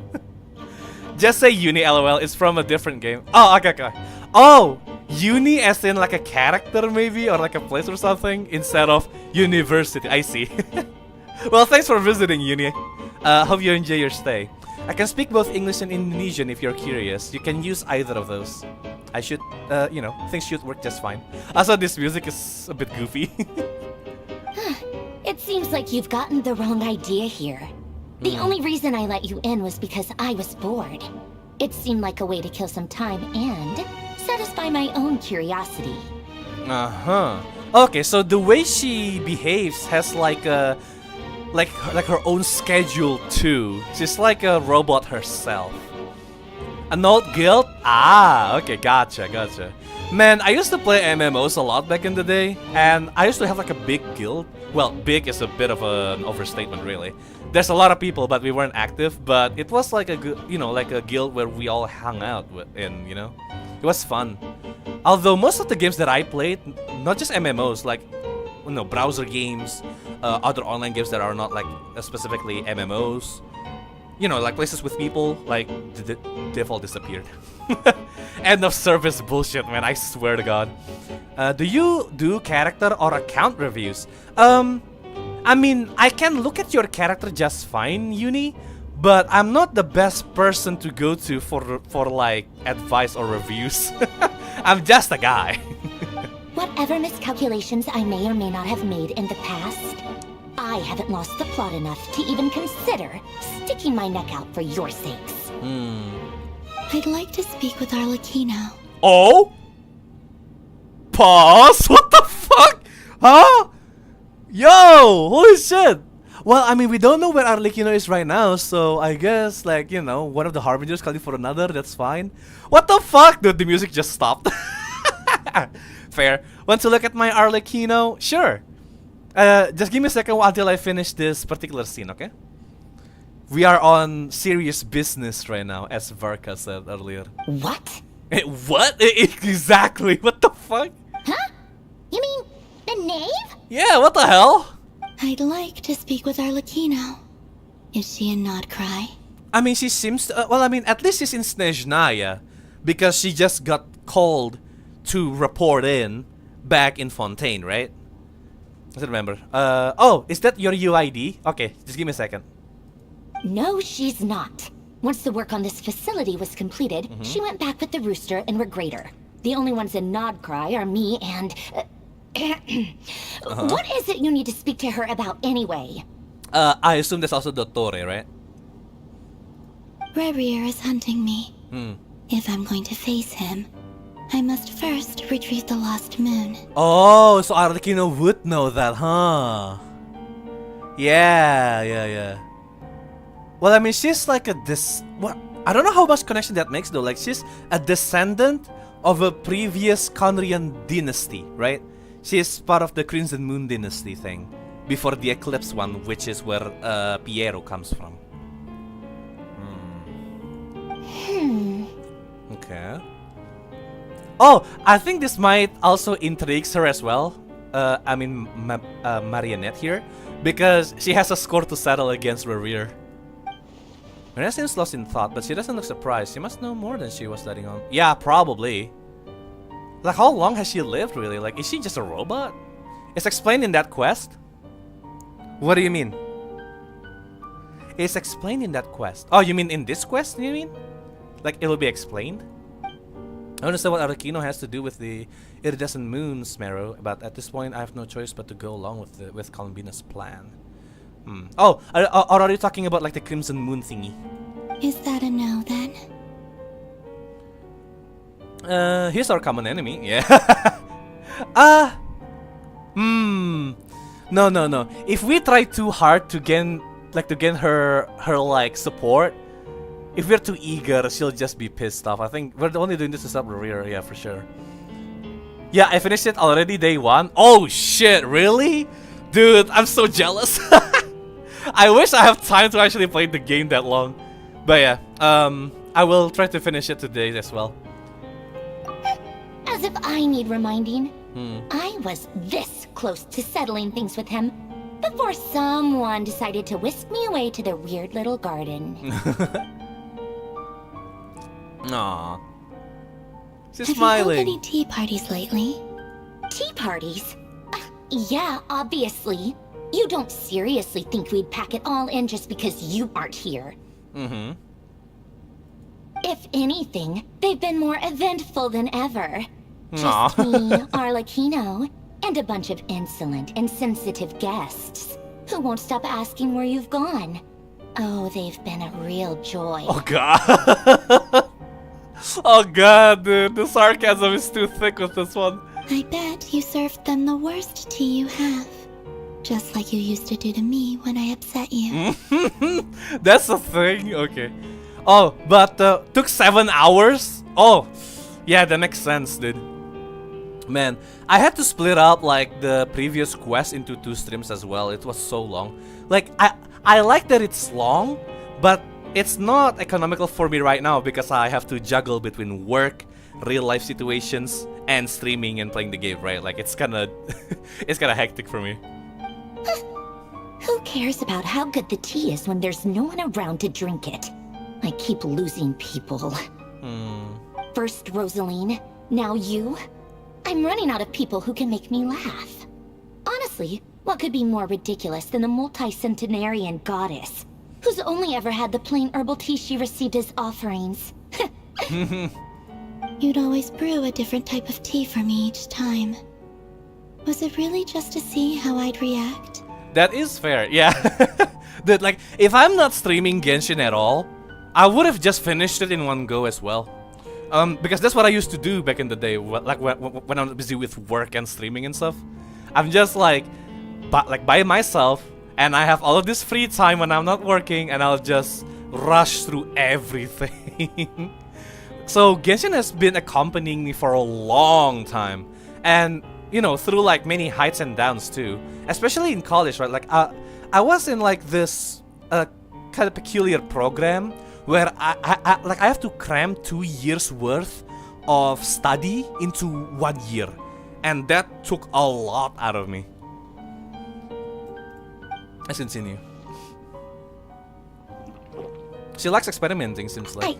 Just say Uni, lol. It's from a different game. Oh, okay. Oh, Uni as in like a character maybe, or like a place or something, instead of university. I see. Well, thanks for visiting, Uni. Hope you enjoy your stay. I can speak both English and Indonesian if you're curious. You can use either of those. I should, you know, things should work just fine. Also, this music is a bit goofy. It seems like you've gotten the wrong idea here. The only reason I let you in was because I was bored. It seemed like a way to kill some time and satisfy my own curiosity. Okay, so the way she behaves has like a like her own schedule too. She's like a robot herself. An old guild? Ah, okay, gotcha. Man, I used to play MMOs a lot back in the day, and I used to have like a big guild. Well, big is a bit of an overstatement, really. There's a lot of people, but we weren't active. But it was like a good, you know, like a guild where we all hung out in. You know, it was fun. Although most of the games that I played, not just MMOs, like browser games, other online games that are not like specifically MMOs. You know, like places with people, like they've all disappeared. End of service bullshit, man. I swear to God. Do you do character or account reviews? I mean, I can look at your character just fine, Uni, but I'm not the best person to go to for like advice or reviews. I'm just a guy. Whatever miscalculations I may or may not have made in the past, I haven't lost the plot enough to even consider sticking my neck out for your sakes. I'd like to speak with Arlecchino. Oh? Pause? What the fuck? Huh? Yo! Holy shit! Well, I mean, we don't know where Arlecchino is right now, so I guess, like, you know, one of the Harbingers calling for another, that's fine. What the fuck? Dude, the music just stopped. Fair. Want to look at my Arlecchino? Sure. Just give me a second until I finish this particular scene, okay? We are on serious business right now, as Varka said earlier. What? What? Exactly. What the fuck? a knave? Yeah, what the hell? I'd like to speak with Arlecchino. Is she in Nodcry? I mean, she seems to, well, I mean, at least she's in Snezhnaya, because she just got called to report in back in Fontaine, right? I don't remember. Oh, is that your UID? Okay, just give me a second. No, she's not. Once the work on this facility was completed, she went back with the Rooster and Regrator. The only ones in Nodcry are me and... What is it you need to speak to her about anyway? I assume that's also Dottore, right? Rerir is hunting me. If I'm going to face him, I must first retrieve the lost moon. Oh, so Arlecchino would know that, huh? Yeah. Well, I mean, she's like a what? I don't know how much connection that makes though. Like, she's a descendant of a previous Khaenriah dynasty, right? She's part of the Crimson Moon dynasty thing before the Eclipse one, which is where Piero comes from. Okay. Oh, I think this might also intrigue her as well. I mean, Marionette here, because she has a score to settle against Rerir. Marionette seems lost in thought, but she doesn't look surprised. She must know more than she was letting on. Yeah, probably. Like, how long has she lived, really? Like, is she just a robot? It's explained in that quest. What do you mean? It's explained in that quest. Oh, you mean in this quest, you mean? Like, it will be explained? I understand what Arlecchino has to do with the iridescent moons, Mero, but at this point I have no choice but to go along with Columbina's plan. Oh, are you talking about like the Crimson Moon thingy? Is that a no then? Here's our common enemy. Yeah. No. If we try too hard to gain her like support, if we're too eager, she'll just be pissed off. I think we're only doing this to stop Rerir, yeah, for sure. Yeah, I finished it already, day 1. Oh shit, really? Dude, I'm so jealous. I wish I have time to actually play the game that long. But yeah, I will try to finish it today as well. As if I need reminding. I was this close to settling things with him before someone decided to whisk me away to their weird little garden. Aww. She's Have smiling. you held any tea parties lately? Tea parties? Yeah, obviously. You don't seriously think we'd pack it all in just because you aren't here. If anything, they've been more eventful than ever. Just me, Arlecchino, and a bunch of insolent and sensitive guests who won't stop asking where you've gone. Oh, they've been a real joy. Oh god. Oh god, dude, the sarcasm is too thick with this one. I bet you served them the worst tea you have. Just like you used to do to me when I upset you. That's the thing? Okay. Oh, but took 7 hours? Oh, yeah, that makes sense, dude. Man, I had to split up like the previous quest into 2 streams as well. It was so long. Like, I like that it's long, but it's not economical for me right now because I have to juggle between work, real life situations, and streaming and playing the game, right? Like, it's kinda it's kinda hectic for me. Who cares about how good the tea is when there's no one around to drink it? I keep losing people. First Rosaline, now you. I'm running out of people who can make me laugh. Honestly, what could be more ridiculous than the multi-centenarian goddess, who's only ever had the plain herbal tea she received as offerings? You'd always brew a different type of tea for me each time. Was it really just to see how I'd react? That is fair, yeah. Dude, like, if I'm not streaming Genshin at all, I would have just finished it in one go as well. Because that's what I used to do back in the day, like when I'm busy with work and streaming and stuff. I'm just like by myself, and I have all of this free time when I'm not working, and I'll just rush through everything. So Genshin has been accompanying me for a long time, and you know, through like many heights and downs too, especially in college, right? Like I was in like this kind of peculiar program where I have to cram 2 years worth of study into 1 year. And that took a lot out of me. Let's continue. She likes experimenting, seems like.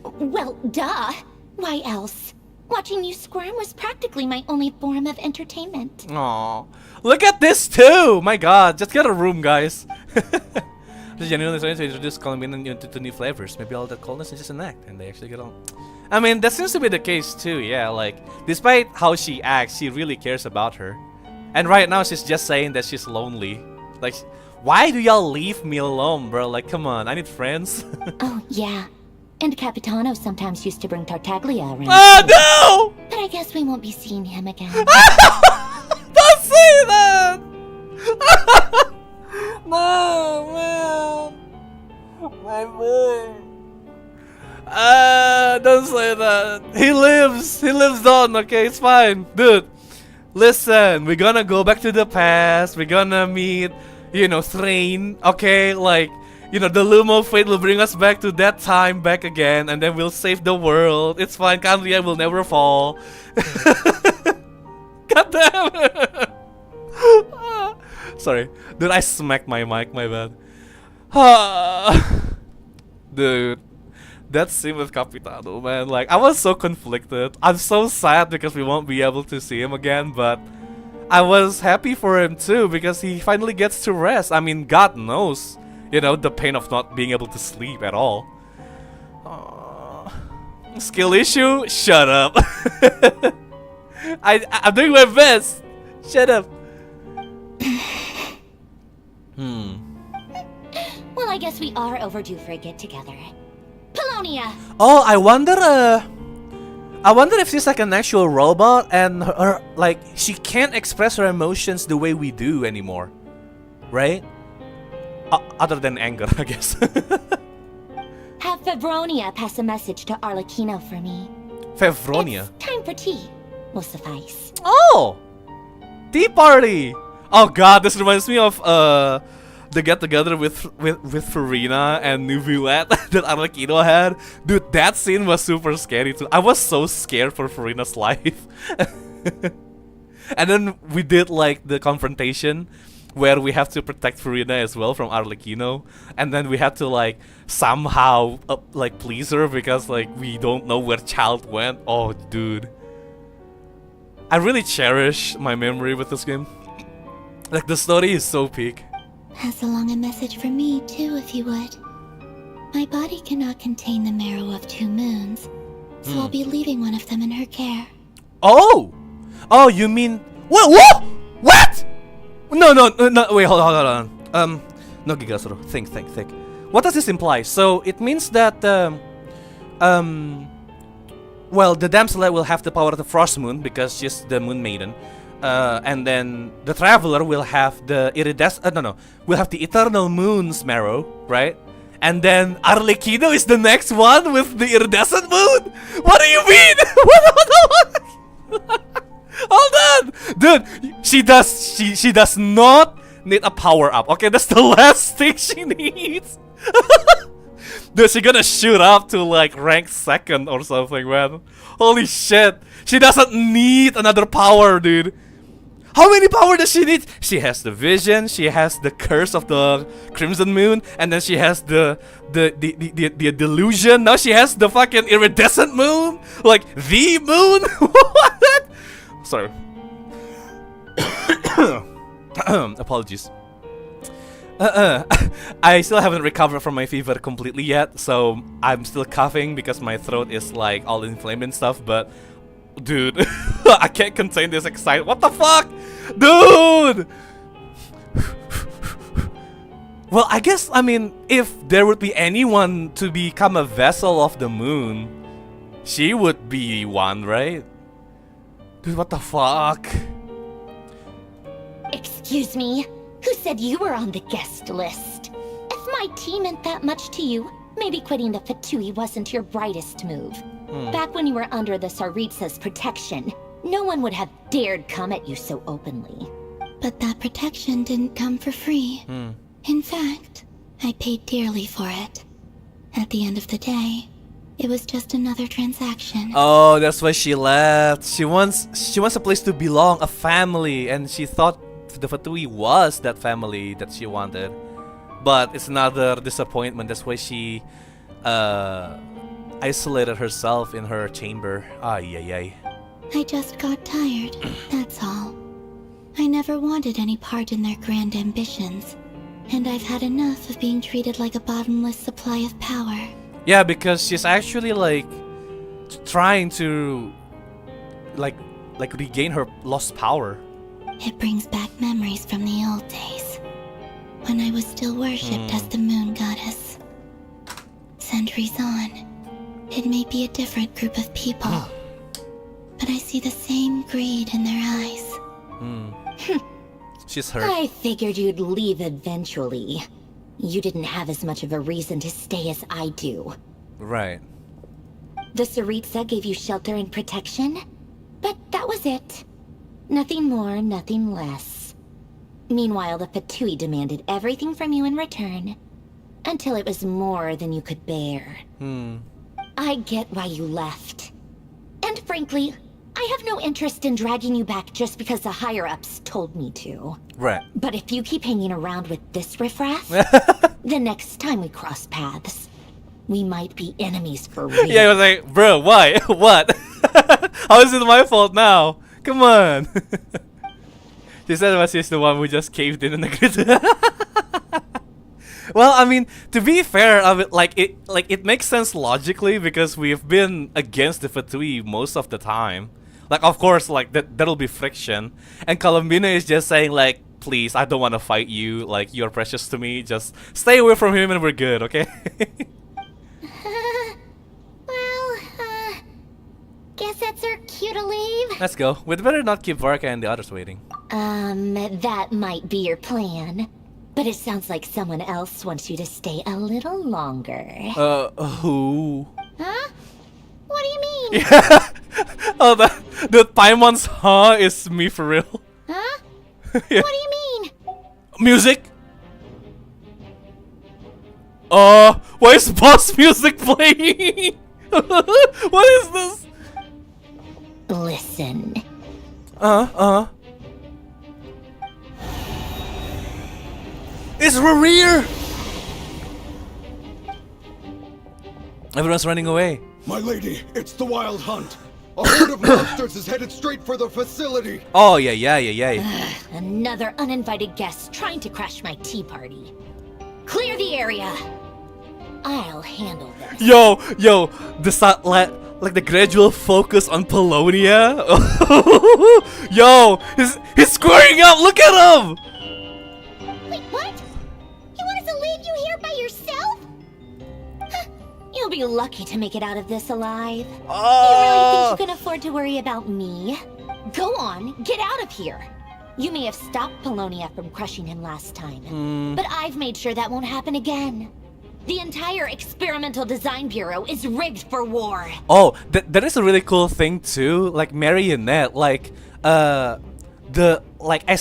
Well, duh. Why else? Watching you squirm was practically my only form of entertainment. Aww. Look at this too! My god, just get a room, guys. Just genuinely trying to introduce Colombian into new flavors. Maybe all that coldness is just an act and they actually get on. I mean, that seems to be the case too, yeah. Like, despite how she acts, she really cares about her. And right now, she's just saying that she's lonely. Like, why do y'all leave me alone, bro? Like, come on, I need friends. Oh, yeah. And Capitano sometimes used to bring Tartaglia around. Oh, no! But I guess we won't be seeing him again. Don't say that! No, man. My boy. Don't say that. He lives on, okay? It's fine. Dude, listen, we're gonna go back to the past. We're gonna meet, you know, Thrain, okay? Like, you know, the Lumo fate will bring us back to that time back again, and then we'll save the world. It's fine, Khaenriah will never fall. God damn it. Sorry. Dude, I smacked my mic, my bad. Dude, that scene with Capitano, man, like, I was so conflicted. I'm so sad because we won't be able to see him again, but I was happy for him too because he finally gets to rest. I mean, God knows, you know, the pain of not being able to sleep at all. Skill issue? Shut up. I'm doing my best. Shut up. Well, I guess we are overdue for a get-together. Polonia! Oh, I wonder if she's like an actual robot and her like, she can't express her emotions the way we do anymore. Right? Other than anger, I guess. Have Fevronia pass a message to Arlecchino for me. Fevronia? It's time for tea. Will suffice. Oh! Tea party! Oh god, this reminds me of the get-together with Farina and Nuvulet that Arlecchino had. Dude, that scene was super scary too. I was so scared for Farina's life. And then we did like the confrontation where we have to protect Farina as well from Arlecchino, and then we had to like somehow like please her because like we don't know where Child went. Oh dude, I really cherish my memory with this game. Like, the story is so peak. Pass along a message for me too, if you would. My body cannot contain the marrow of 2 moons, so I'll be leaving one of them in her care. Oh! Oh, you mean... What? What? No, wait, hold on. No, Gigasoro. Think. What does this imply? So, it means that, well, the Damselite will have the power of the Frost Moon, because she's the Moon Maiden. And then the Traveler will have the will have the Eternal Moon's marrow, right? And then Arlecchino is the next one with the Iridescent Moon? What do you mean? What? Hold on! Dude, she does not need a power up, okay? That's the last thing she needs. Dude, she's gonna shoot up to like rank 2nd or something, man. Holy shit. She doesn't need another power, dude. How many power does she need? She has the vision, she has the curse of the Crimson Moon, and then she has the delusion. Now she has the fucking iridescent moon? Like, the moon? What? Sorry. Apologies. I still haven't recovered from my fever completely yet, so I'm still coughing because my throat is like all inflamed and stuff, but dude, I can't contain this excitement. What the fuck? Dude! Well, I guess, I mean, if there would be anyone to become a vessel of the moon, she would be one, right? Dude, what the fuck? Excuse me? Who said you were on the guest list? If my tea meant that much to you, maybe quitting the Fatui wasn't your brightest move. Back when you were under the Tsaritsa's protection, no one would have dared come at you so openly. But that protection didn't come for free. In fact, I paid dearly for it. At the end of the day, It was just another transaction. Oh, that's why she left. She wants a place to belong, a family, and she thought the Fatui was that family that she wanted. But it's another disappointment. That's why she isolated herself in her chamber. Ay, ay, ay. I just got tired, that's all. I never wanted any part in their grand ambitions, and I've had enough of being treated like a bottomless supply of power. Yeah, because she's actually like trying to like regain her lost power. It brings back memories from the old days, when I was still worshipped as the moon goddess. Centuries on, it may be a different group of people, but I see the same greed in their eyes. She's hurt. I figured you'd leave eventually. You didn't have as much of a reason to stay as I do. Right. The Tsaritsa gave you shelter and protection, but that was it. Nothing more, nothing less. Meanwhile, the Fatui demanded everything from you in return, until it was more than you could bear. I get why you left. And frankly, I have no interest in dragging you back just because the higher-ups told me to. Right. But if you keep hanging around with this riffraff, the next time we cross paths, we might be enemies for real. Yeah, I was like, bro, why? What? How is it my fault now? Come on. She said she's the one who just caved in and agreed. Well, I mean, to be fair, it makes sense logically because we've been against the Fatui most of the time. Like, of course, like that'll be friction, and Columbina is just saying like, please, I don't want to fight you. Like, you're precious to me. Just stay away from him, and we're good, okay? Guess that's our cue to leave. Let's go. We'd better not keep Varka and the others waiting. That might be your plan. But it sounds like someone else wants you to stay a little longer. Who? Huh? What do you mean? Yeah. Oh, the Paimon's huh is me for real. Huh? Yeah. What do you mean? Music? Why is boss music playing? What is this? Listen. It's Rerir! Everyone's running away. My lady, it's the Wild Hunt. A herd of monsters is headed straight for the facility. Oh, yeah. Another uninvited guest trying to crash my tea party. Clear the area. I'll handle this. Yo, like the gradual focus on Polonia. Yo, he's squaring up. Look at him. Wait, what? He wanted to leave you here by yourself? You'll be lucky to make it out of this alive. Oh. You really think you can afford to worry about me? Go on, get out of here. You may have stopped Polonia from crushing him last time, but I've made sure that won't happen again. The entire Experimental Design Bureau is rigged for war. Oh, that is a really cool thing too. Like Marionette, like as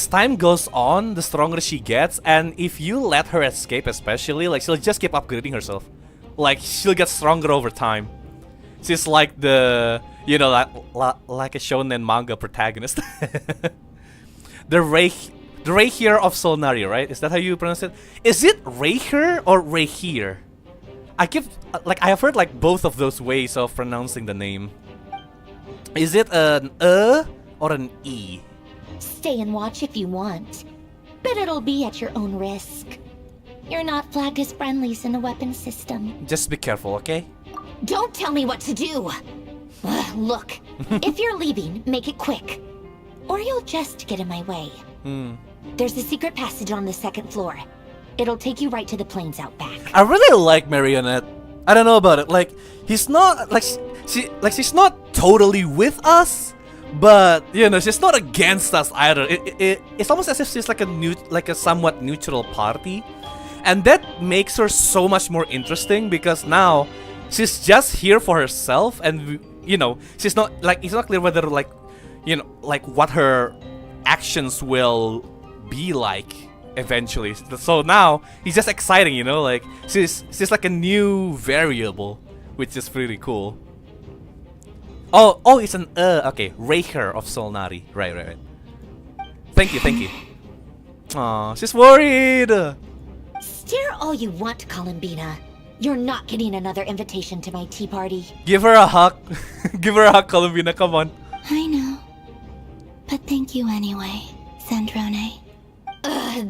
time goes on, the stronger she gets, and if you let her escape, especially, like she'll just keep upgrading herself. Like she'll get stronger over time. She's like the like a shonen manga protagonist. the Rerir of Solnari, right? Is that how you pronounce it? Is it Rerir or Rerir? I have heard like both of those ways of pronouncing the name. Is it an or an E? Stay and watch if you want, but it'll be at your own risk. You're not flagged as friendlies in the weapons system. Just be careful, okay? Don't tell me what to do! Look, if you're leaving, make it quick. Or you'll just get in my way. There's a secret passage on the second floor. It'll take you right to the plains out back. I really like Marionette. I don't know about it. Like, he's not she's not totally with us, but she's not against us either. It's almost as if she's like a somewhat neutral party, and that makes her so much more interesting because now she's just here for herself, and she's not like, it's not clear whether like what her actions will be like eventually. So now it's just exciting, like she's like a new variable, which is pretty cool. Oh, it's an okay, Rerir of Solnari. Right. Thank you. Aw, she's worried. Stare all you want, Columbina. You're not getting another invitation to my tea party. Give her a hug. Give her a hug, Columbina, come on. I know. But thank you anyway, Sandrone.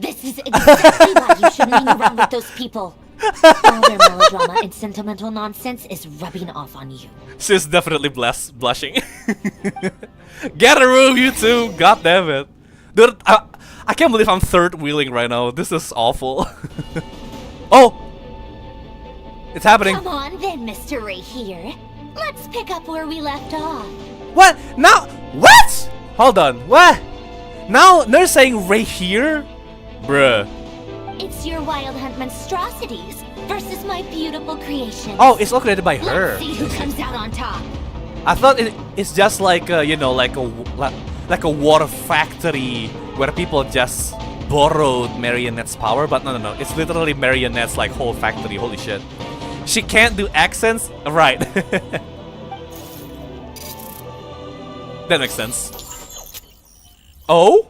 This is exactly why you shouldn't hang around with those people. All their melodrama and sentimental nonsense is rubbing off on you. She's definitely blushing. Get a room, you two! God damn it. Dude, I can't believe I'm third wheeling right now. This is awful. Oh! It's happening. Come on then, Mr. Rerir. Let's pick up where we left off. What? Now? What? Hold on. What? Now they're saying Rerir? Bruh. It's your Wild Hunt monstrosities versus my beautiful creation. Oh, it's all created by her. Let's see who comes out on top. I thought it's just like you know, like a water factory where people just borrowed Marionette's power, but no, it's literally Marionette's like whole factory. Holy shit! She can't do accents, right? That makes sense. Oh?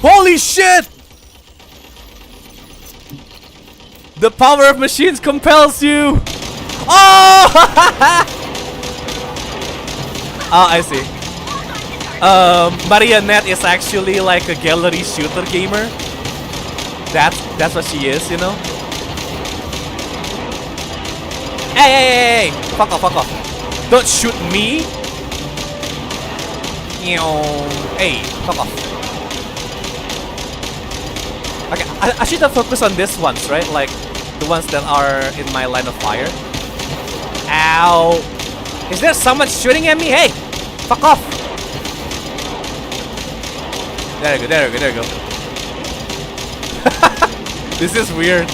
Holy shit! The power of machines compels you! Oh! Oh, I see. Marionette is actually like a gallery shooter gamer. That's what she is, you know? Hey! Fuck off. Don't shoot me! Hey, fuck off. Okay, I should have focused on these ones, right? Like, the ones that are in my line of fire. Ow! Is there someone shooting at me? Hey! Fuck off! There we go. This is weird.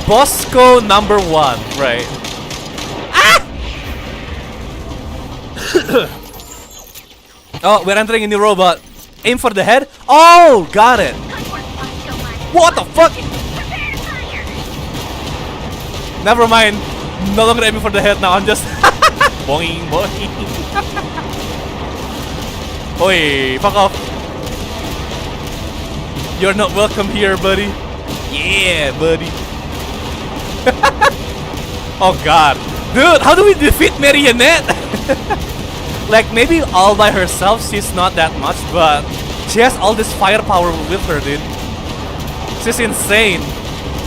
Bosco number 1, right. Ah! Oh, we're entering a new robot. Aim for the head. Oh, got it. What the fuck? Never mind. No longer aiming for the head now. I'm just boing. Oi, fuck off. You're not welcome here, buddy. Yeah, buddy. Oh god. Dude, how do we defeat Marionette? Like, maybe all by herself she's not that much, but she has all this firepower with her, dude. She's insane.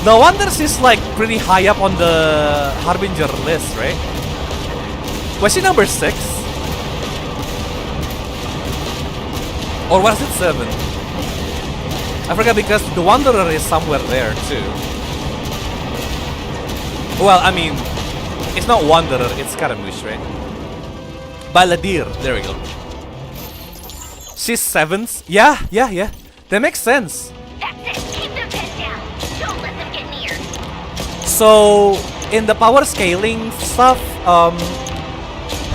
No wonder she's like pretty high up on the Harbinger list, right? Was she number 6? Or was it 7? I forgot, because the Wanderer is somewhere there too. Well, I mean, it's not Wanderer, it's Scaramouche, right? Balladeer, there we go. She's 7th? Yeah. That makes sense. That's it. Keep their heads down. Don't let them get near. So, in the power scaling stuff,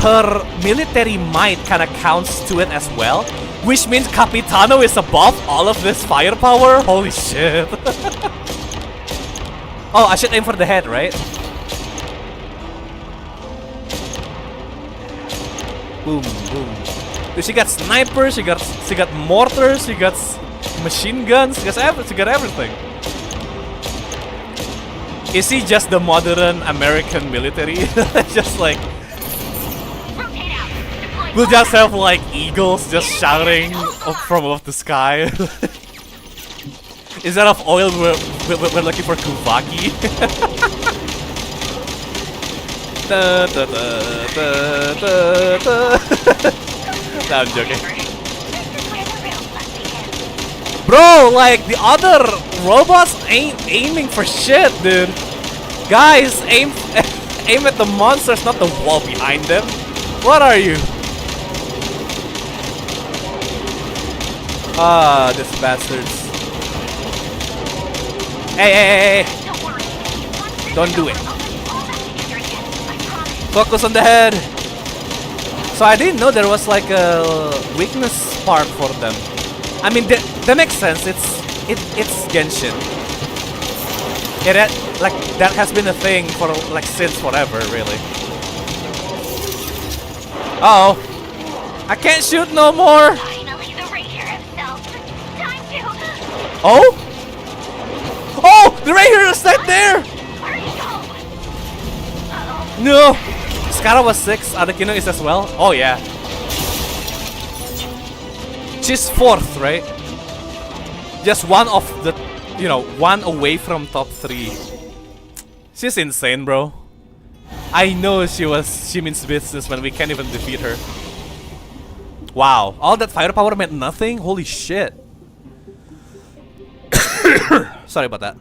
her military might kind of counts to it as well, which means Capitano is above all of this firepower. Holy shit. Oh, I should aim for the head, right? Boom. Dude, she got snipers, she got mortars, she got machine guns, she got everything. Is he just the modern American military? Just like, we'll just have like eagles just shouting up from above the sky. Instead of oil, we're looking for Kuvaki. No, I'm joking. Bro, like, the other robots ain't aiming for shit, dude. Guys, aim at the monsters, not the wall behind them. What are you? Ah, these bastards. Hey. Don't do it. Focus on the head. So I didn't know there was like a weakness part for them. I mean, that makes sense. It's Genshin. like that has been a thing for like since forever, really. Uh oh, I can't shoot no more. Finally, the Rerir himself. Time to. Oh, oh, the Rerir is right there. No, Skara was 6. Adakino is as well. Oh yeah. She's 4th, right? Just one of the, you know, one away from top 3. She's insane, bro. I know she means business when we can't even defeat her. Wow, all that firepower meant nothing? Holy shit. Sorry about that.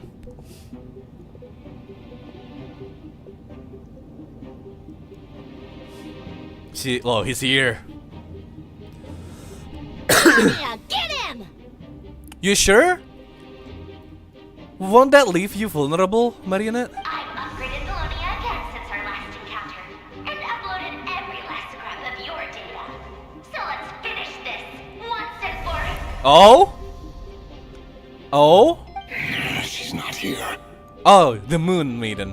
Oh, he's here. Yeah, get him! You sure? Won't that leave you vulnerable, Marionette? I've upgraded Melonia again since our last encounter, and uploaded every last scrap of your data. So let's finish this once and for all. Oh? Oh? She's not here. Oh, the Moon Maiden.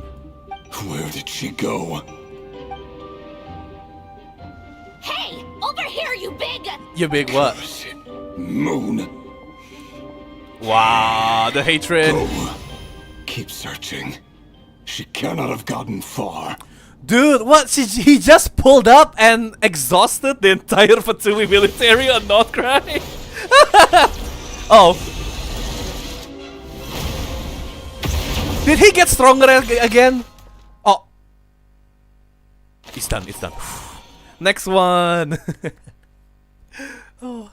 Where did she go? Hey, over here, you big... You big what? Moon. Wow, the hatred. Go. Keep searching. She cannot have gotten far. Dude, what? He just pulled up and exhausted the entire Fatui military on Notcry? Oh. Did he get stronger again? Oh. It's done, it's done. Next one. Oh.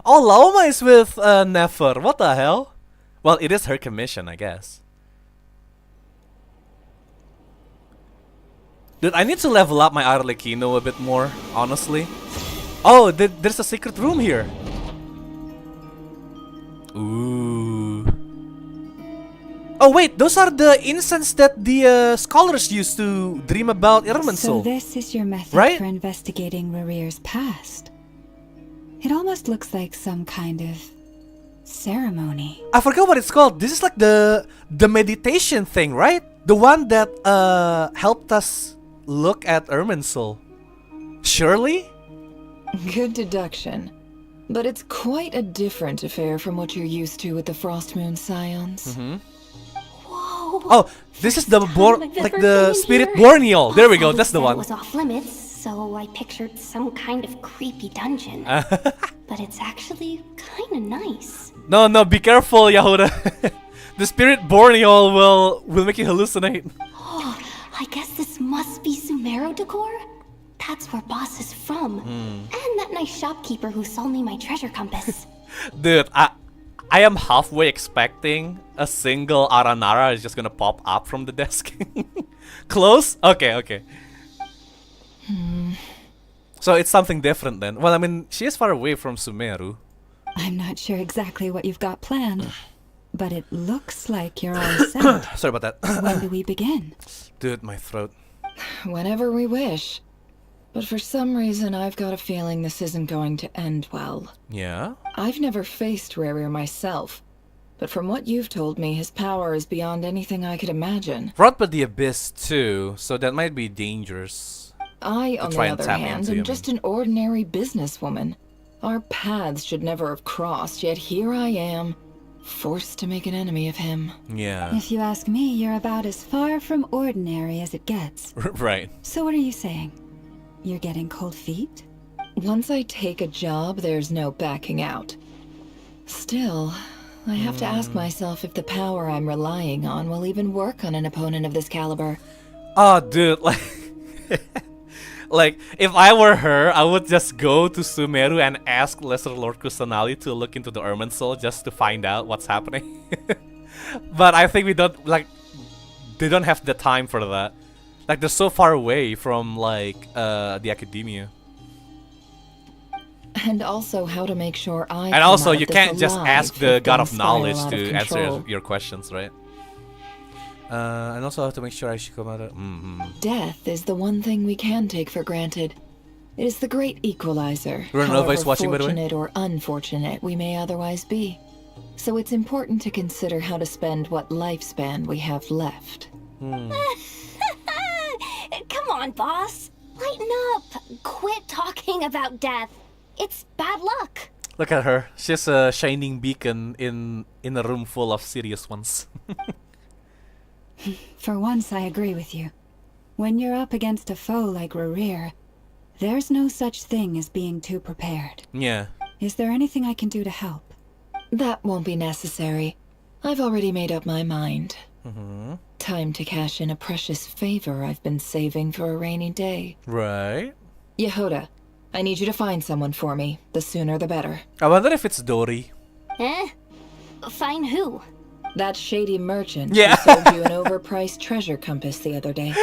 Oh, Laoma is with Nefer. What the hell? Well, it is her commission, I guess. Dude, I need to level up my Arlecchino a bit more, honestly. Oh, there's a secret room here. Ooh. Oh wait, those are the incense that the scholars used to dream about Irminsul. So this is your method right? for investigating Rerir's past. It almost looks like some kind of ceremony. I forgot what it's called. This is like the meditation thing, right? The one that helped us look at Irminsul. Surely? Good deduction. But it's quite a different affair from what you're used to with the Frostmoon Scions. Mm-hmm. Whoa. Oh, this is the spirit Borneal. There we go. That's the one. It was off limits, so I pictured some kind of creepy dungeon. But it's actually kind of nice. No, be careful, Yahuda. The spirit Borneal will make you hallucinate. Oh, I guess this must be Sumero decor? That's where Boss is from. And that nice shopkeeper who sold me my treasure compass. Dude, I am halfway expecting a single Aranara is just gonna pop up from the desk. Close? Okay. So it's something different then. Well, I mean, she is far away from Sumeru. I'm not sure exactly what you've got planned, but it looks like you're all set. Sorry about that. When do we begin? Dude, my throat. Whenever we wish. But for some reason, I've got a feeling this isn't going to end well. Yeah? I've never faced Rerir myself, but from what you've told me, his power is beyond anything I could imagine. Brought by the Abyss too, so that might be dangerous. I, on the other hand, am just an ordinary businesswoman. Our paths should never have crossed, yet here I am, forced to make an enemy of him. Yeah. If you ask me, you're about as far from ordinary as it gets. Right. So what are you saying? You're getting cold feet? Once I take a job, there's no backing out. Still, I have to ask myself if the power I'm relying on will even work on an opponent of this caliber. Oh, dude, like... like, if I were her, I would just go to Sumeru and ask Lesser Lord Kusanali to look into the Irminsul just to find out what's happening. But I think we don't, like... They don't have the time for that. Like, they're so far away from, like, the academia. And also how to make sure I... And also, you can't just ask the God of Knowledge to answer your questions, right? And also how to make sure I should come out of... Death is the one thing we can take for granted. It is the great equalizer. Renova is However watching, by the way. fortunate or unfortunate we may otherwise be. So it's important to consider how to spend what lifespan we have left. Come on, boss. Lighten up. Quit talking about death. It's bad luck. Look at her. She's a shining beacon in a room full of serious ones. For once, I agree with you. When you're up against a foe like Rerir, there's no such thing as being too prepared. Yeah. Is there anything I can do to help? That won't be necessary. I've already made up my mind. Time to cash in a precious favor I've been saving for a rainy day. Right. Yehuda, I need you to find someone for me. The sooner the better. I wonder if it's Dory. Find who? That shady merchant Yeah. who sold you an overpriced treasure compass the other day.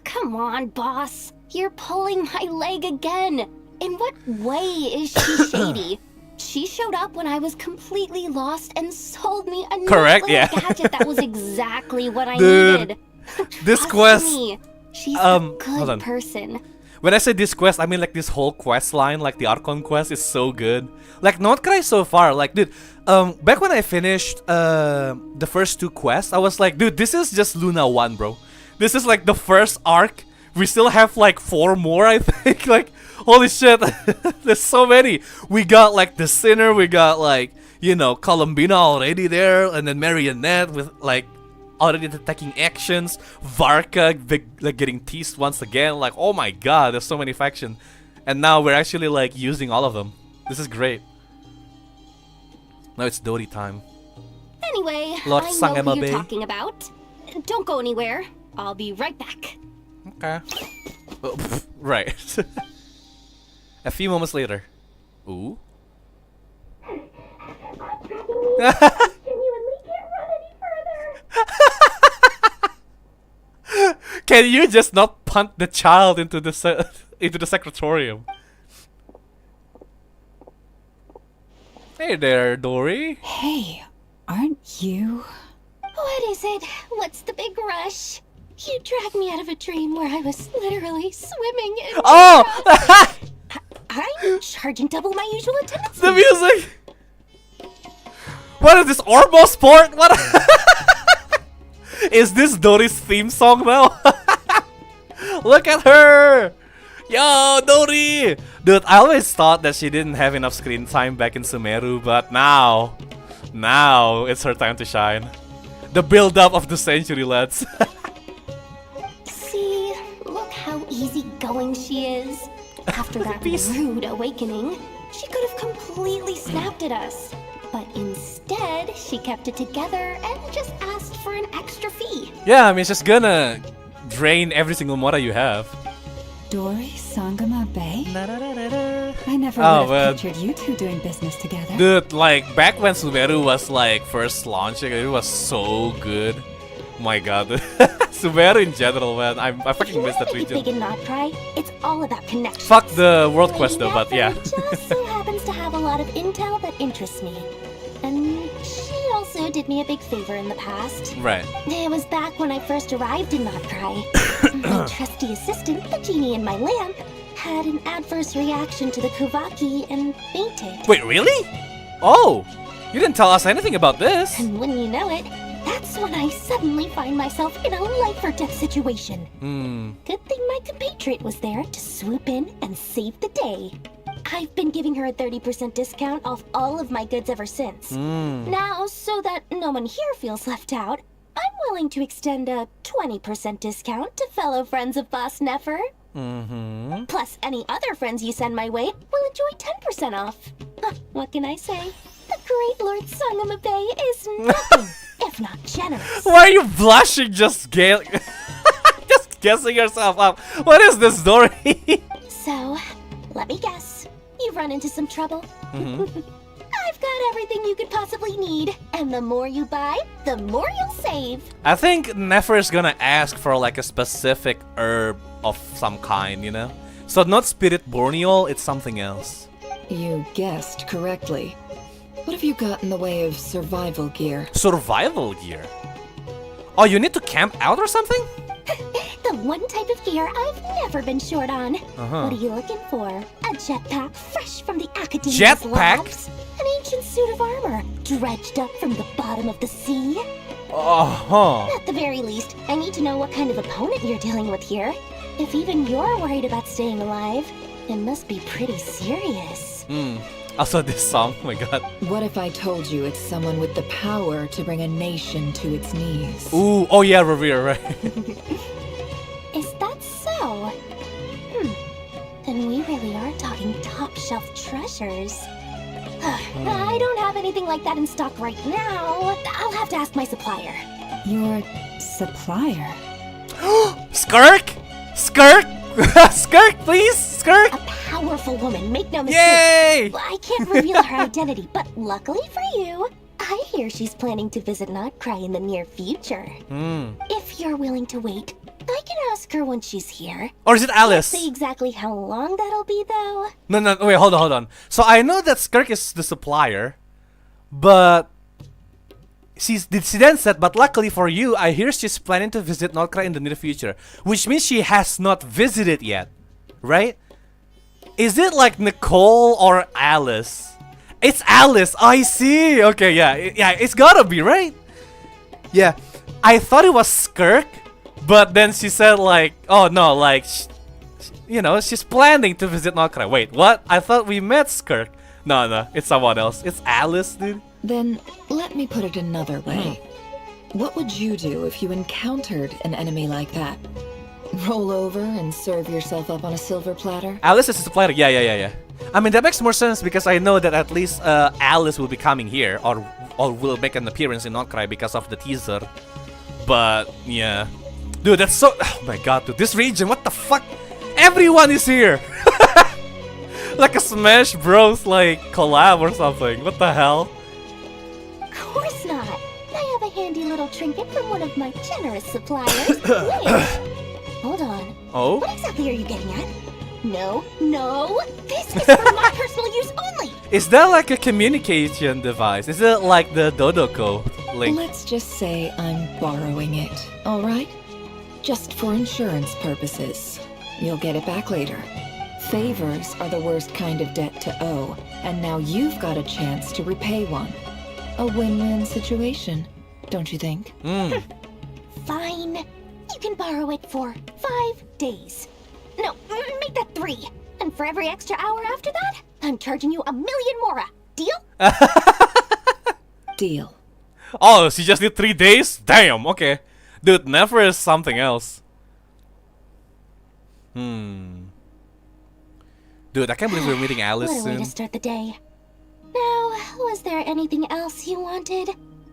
Come on, boss. You're pulling my leg again. In what way is she shady? She showed up when I was completely lost and sold me a Correct, little yeah. gadget that was exactly what I Dude, needed. this Trust quest. me, she's a hold good on. person. When I say this quest, I mean like this whole quest line, like the Archon quest is so good. Like Nordcry so far, like dude, back when I finished the first 2 quests, I was like, dude, this is just Luna 1, bro. This is like the first arc. We still have like 4 more, I think. Like, holy shit, there's so many. We got like the Sinner, we got like, you know, Columbina already there, and then Marionette with like already attacking actions, Varka like getting teased once again. Like, oh my god, there's so many factions, and now we're actually like using all of them. This is great. Now it's Dory time. Anyway, Lord I know Sangema who you're Bay. talking about. Don't go anywhere. I'll be right back. Okay. Oh, right. A few moments later. Ooh. Can you just not punt the child into the into the secretarium? Hey there, Dory. Hey, aren't you? What is it? What's the big rush? You dragged me out of a dream where I was literally swimming in Oh! I'm charging double my usual attendance. The music! What is this, Orbo Sport? What? Is this Dory's theme song now? Look at her! Yo, Dory! Dude, I always thought that she didn't have enough screen time back in Sumeru, but now it's her time to shine. The build-up of the century, lads. See, look how easygoing she is. After that rude awakening, she could have completely snapped at us. But instead, she kept it together and just asked for an extra fee. Yeah, I mean, she's gonna drain every single mora you have. Dory, Sangama Bay? I never Oh, would have man. pictured you two doing business together. Dude, like, back when Sumeru was, like, first launching, it was so good. My god. Sumeru in general, man. I fucking miss that Big region. and not cry. It's all about connections. Fuck the world quest though, but yeah. Just so happens to have a lot of intel that interests me. And she also did me a big favor in the past. Right. It was back when I first arrived in Notcry. My trusty assistant, the genie in my lamp, had an adverse reaction to the Kuvaki and fainted. Wait, really? Oh! You didn't tell us anything about this. And wouldn't you know it, that's when I suddenly find myself in a life or death situation. Good thing my compatriot was there to swoop in and save the day. I've been giving her a 30% discount off all of my goods ever since. Now, so that no one here feels left out, I'm willing to extend a 20% discount to fellow friends of Boss Nefer. Plus, any other friends you send my way will enjoy 10% off. What can I say? The great Lord Sangama Bay is nothing if not generous. Why are you blushing just just guessing yourself up? What is this story? So, let me guess. You've run into some trouble? I've got everything you could possibly need. And the more you buy, the more you'll save. I think Nefer is gonna ask for like a specific herb of some kind, you know? So not Spirit Borneal, it's something else. You guessed correctly. What have you got in the way of survival gear? Survival gear? Oh, you need to camp out or something? The one type of gear I've never been short on. What are you looking for? A jetpack fresh from the Academia's Jetpack? labs? An ancient suit of armor, dredged up from the bottom of the sea. Uh-huh. At the very least, I need to know what kind of opponent you're dealing with here. If even you're worried about staying alive, it must be pretty serious. Also this song, oh my god. What if I told you it's someone with the power to bring a nation to its knees? Ooh, oh yeah, Rerir, right? Is that so? Then we really are talking top-shelf treasures. I don't have anything like that in stock right now. I'll have to ask my supplier. Your supplier? Skirk? Skirk? Skirk, please? Skirk? A powerful woman, make no mistake. Yay! I can't reveal her identity, but luckily for you, I hear she's planning to visit Notcry in the near future. If you're willing to wait, I can ask her when she's here. Or is it Alice? Can't say exactly how long that'll be, though. No, wait, hold on. So I know that Skirk is the supplier, but she then said, but luckily for you, I hear she's planning to visit Notcry in the near future, which means she has not visited yet, right? Is it like Nicole or Alice? It's Alice. I see. Okay, yeah, it's gotta be, right? Yeah, I thought it was Skirk, but then she said like, oh no, like, you know, she's planning to visit Notcry. Wait, what? I thought we met Skirk. No, it's someone else. It's Alice, dude. Then, let me put it another way. What would you do if you encountered an enemy like that? Roll over and serve yourself up on a silver platter? Alice is a supplier. Yeah. I mean, that makes more sense because I know that at least Alice will be coming here or will make an appearance in Notcry because of the teaser. But, yeah. Dude, that's so... Oh my god, dude. This region, what the fuck? Everyone is here! Like a Smash Bros. Like collab or something. What the hell? Of course not. I have a handy little trinket from one of my generous suppliers. Wait. Hold on. Oh? What exactly are you getting at? No. This is for my personal use only. Is that like a communication device? Is it like the Dodoko link? Let's just say I'm borrowing it, alright? Just for insurance purposes. You'll get it back later. Favors are the worst kind of debt to owe, and now you've got a chance to repay one. A win-win situation, don't you think? Fine. You can borrow it for 5 days. No, make that 3. And for every extra hour after that, I'm charging you 1 million mora. Deal? Deal. Oh, she just did 3 days? Damn, okay. Dude, never is something else. Dude, I can't believe we're meeting Alice What a way soon. to start the day. Now, was there anything else you wanted?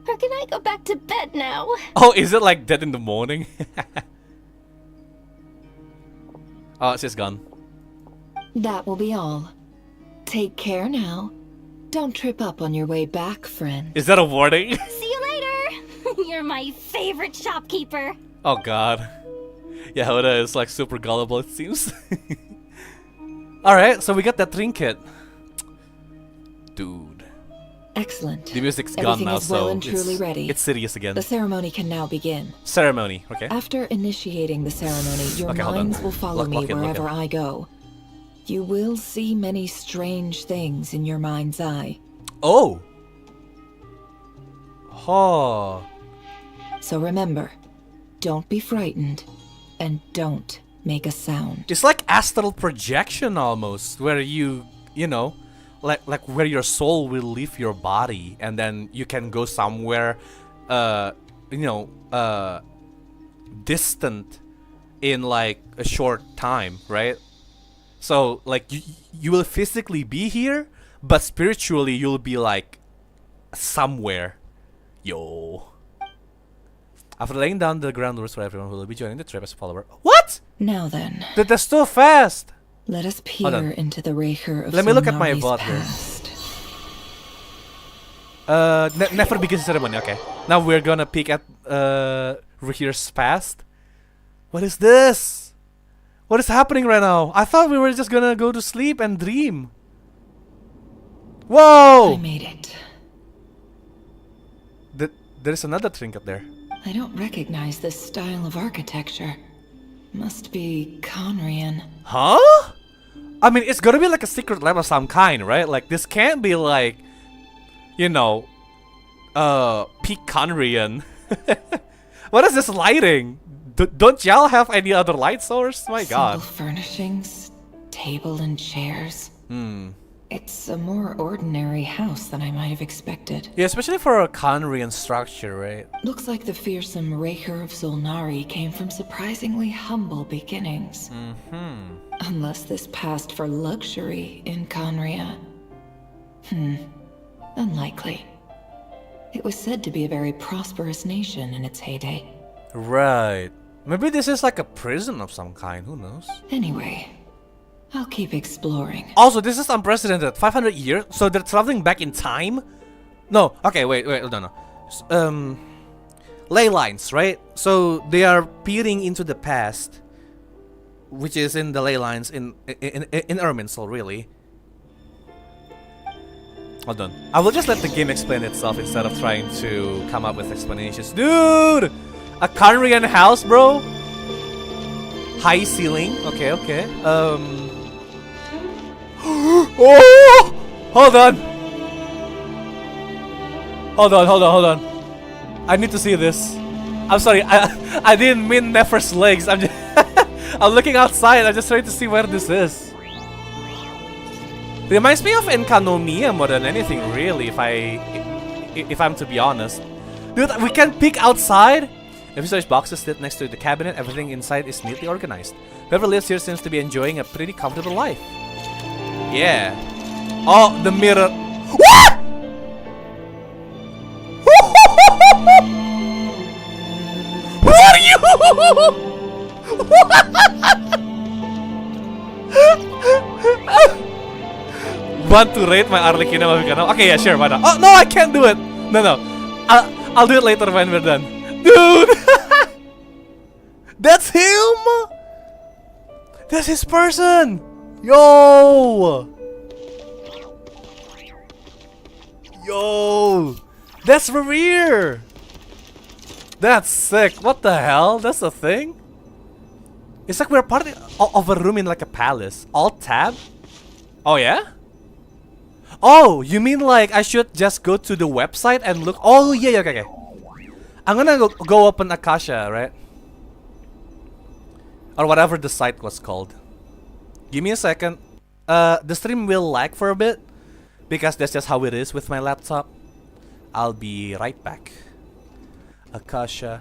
Or can I go back to bed now? Oh, is it like dead in the morning? Oh, she's gone. That will be all. Take care now. Don't trip up on your way back, friend. Is that a warning? See you later! You're my favorite shopkeeper. Oh god. Yeah, Hoda is like super gullible, it seems. Alright, so we got that trinket. Dude. Excellent. The music's Everything gone now, is well so and truly ready. it's serious again. The ceremony can now begin. Ceremony, okay. After initiating the ceremony, your Okay, hold on. minds will follow me Lock in. wherever I go. You will see many strange things in your mind's eye. Oh! Oh. So remember, don't be frightened, and don't make a sound. It's like astral projection almost, where you know, like where your soul will leave your body and then you can go somewhere distant in like a short time, right? So like you will physically be here, but spiritually you'll be like somewhere. Yo. After laying down the ground rules for everyone who will be joining the trip as a follower. What? Now then, That's too fast. let us peer into the Rerir of Let me look at my Solnari's VOD here. past. Never begins the ceremony. Okay. Now we're gonna peek at Rerir's past. What is this? What is happening right now? I thought we were just gonna go to sleep and dream. I Whoa! made it. There's another trinket there. I don't recognize this style of architecture. Must be Khaenriah. Huh? I mean, it's gotta be like a secret lab of some kind, right? Like, this can't be like, peak Khaenriah. What is this lighting? Don't y'all have any other light source? My God. Simple furnishings, table and chairs. It's a more ordinary house than I might have expected. Yeah, especially for a Khaenriah structure, right? Looks like the fearsome Rerir of Zulnari came from surprisingly humble beginnings. Unless this passed for luxury in Khaenriah. Unlikely. It was said to be a very prosperous nation in its heyday. Right. Maybe this is like a prison of some kind, who knows? Anyway, I'll keep exploring. Also, this is unprecedented. 500 years? So they're traveling back in time? No. Okay, wait, no. Ley lines, right? So they are peering into the past, which is in the ley lines in Irminsul, really. Hold on. I will just let the game explain itself instead of trying to come up with explanations. Dude! A Khaenriah house, bro? High ceiling. Okay. Oh! Hold on. I need to see this. I'm sorry. I didn't mean Nefer's legs. I'm just I'm looking outside. I'm just trying to see where this is. It reminds me of Enkanomiya more than anything, really, if I'm to be honest. Dude, we can peek outside. Every such boxes sit next to the cabinet. Everything inside is neatly organized. Whoever lives here seems to be enjoying a pretty comfortable life. Yeah. Oh, the mirror. What? Who are you? Want to rate my Arlecchino Mavicano? Okay, yeah, sure, why not? Oh, no, I can't do it! No. I'll do it later when we're done. Dude! That's him! That's his person! Yo! That's Rerir! That's sick. What the hell? That's a thing? It's like we're part of a room in like a palace. Alt tab? Oh, yeah? Oh, you mean like I should just go to the website and look? Oh, yeah, okay. I'm gonna go open Akasha, right? Or whatever the site was called. Give me a second. The stream will lag for a bit because that's just how it is with my laptop. I'll be right back. Akasha.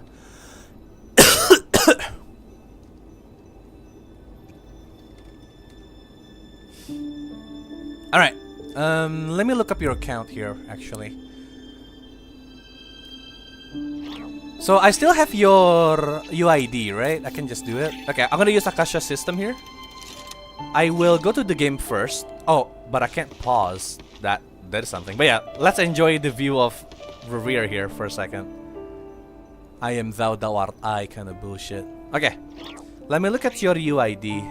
Alright. Let me look up your account here, actually. So I still have your UID, right? I can just do it. Okay, I'm gonna use Akasha system here. I will go to the game first. Oh, but I can't pause. That is something. But yeah, let's enjoy the view of Rerir here for a second. I am thou art I kind of bullshit. Okay, let me look at your UID.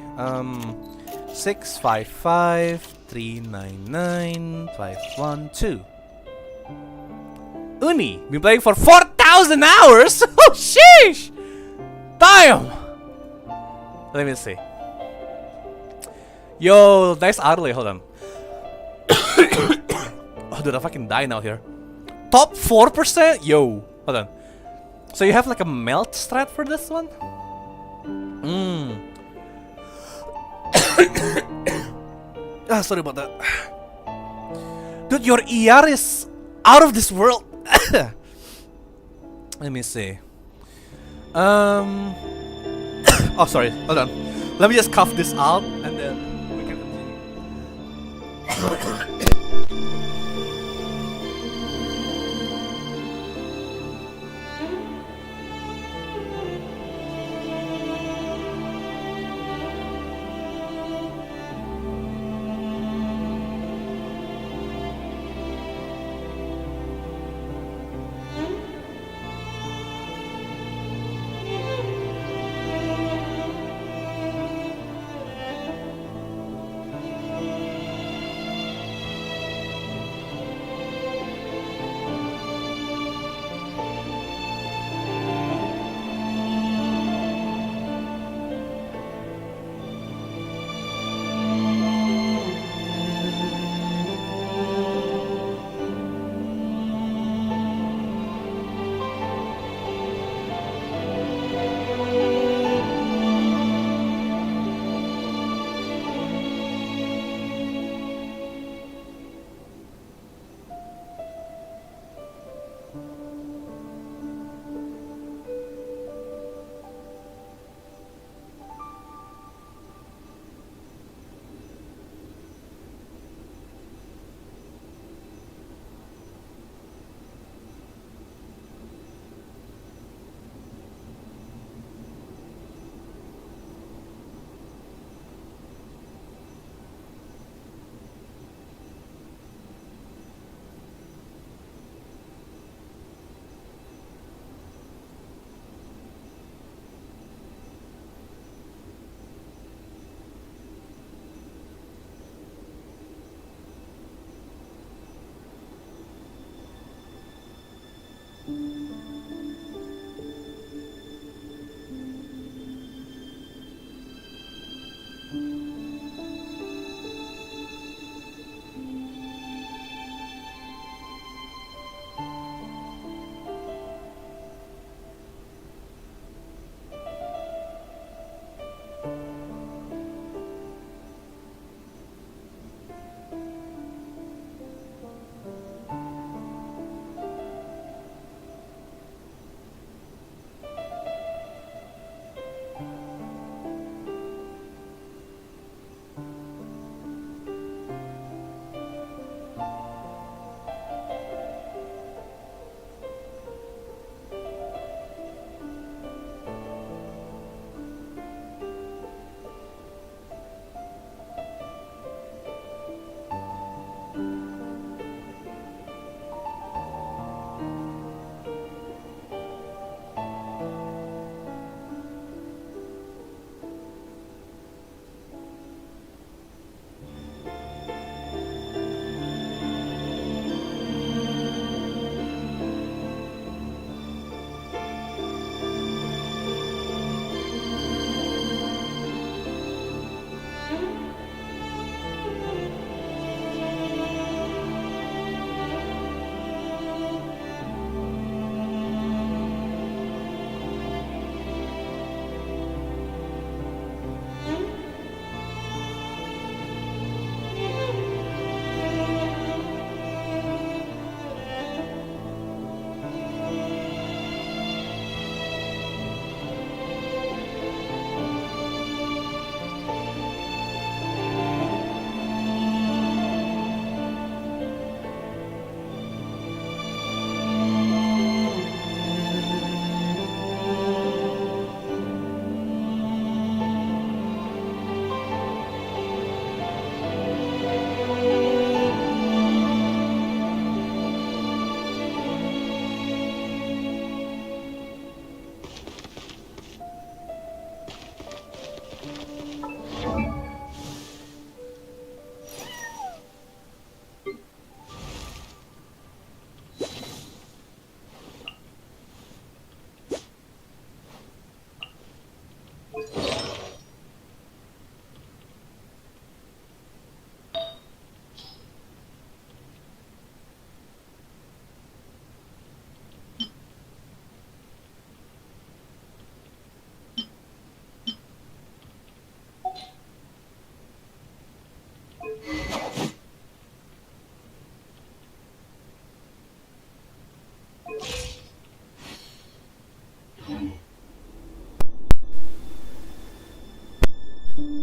655-399-512. Uni, been playing for 4,000 hours. Oh sheesh! Damn. Let me see. Yo, nice Arley. Hold on. Oh, dude, I fucking die now here. Top 4%? Yo, hold on. So you have like a melt strat for this one? Sorry about that. Dude, your ER is out of this world. Let me see. Oh, sorry. Hold on. Let me just cough this out and then we can continue.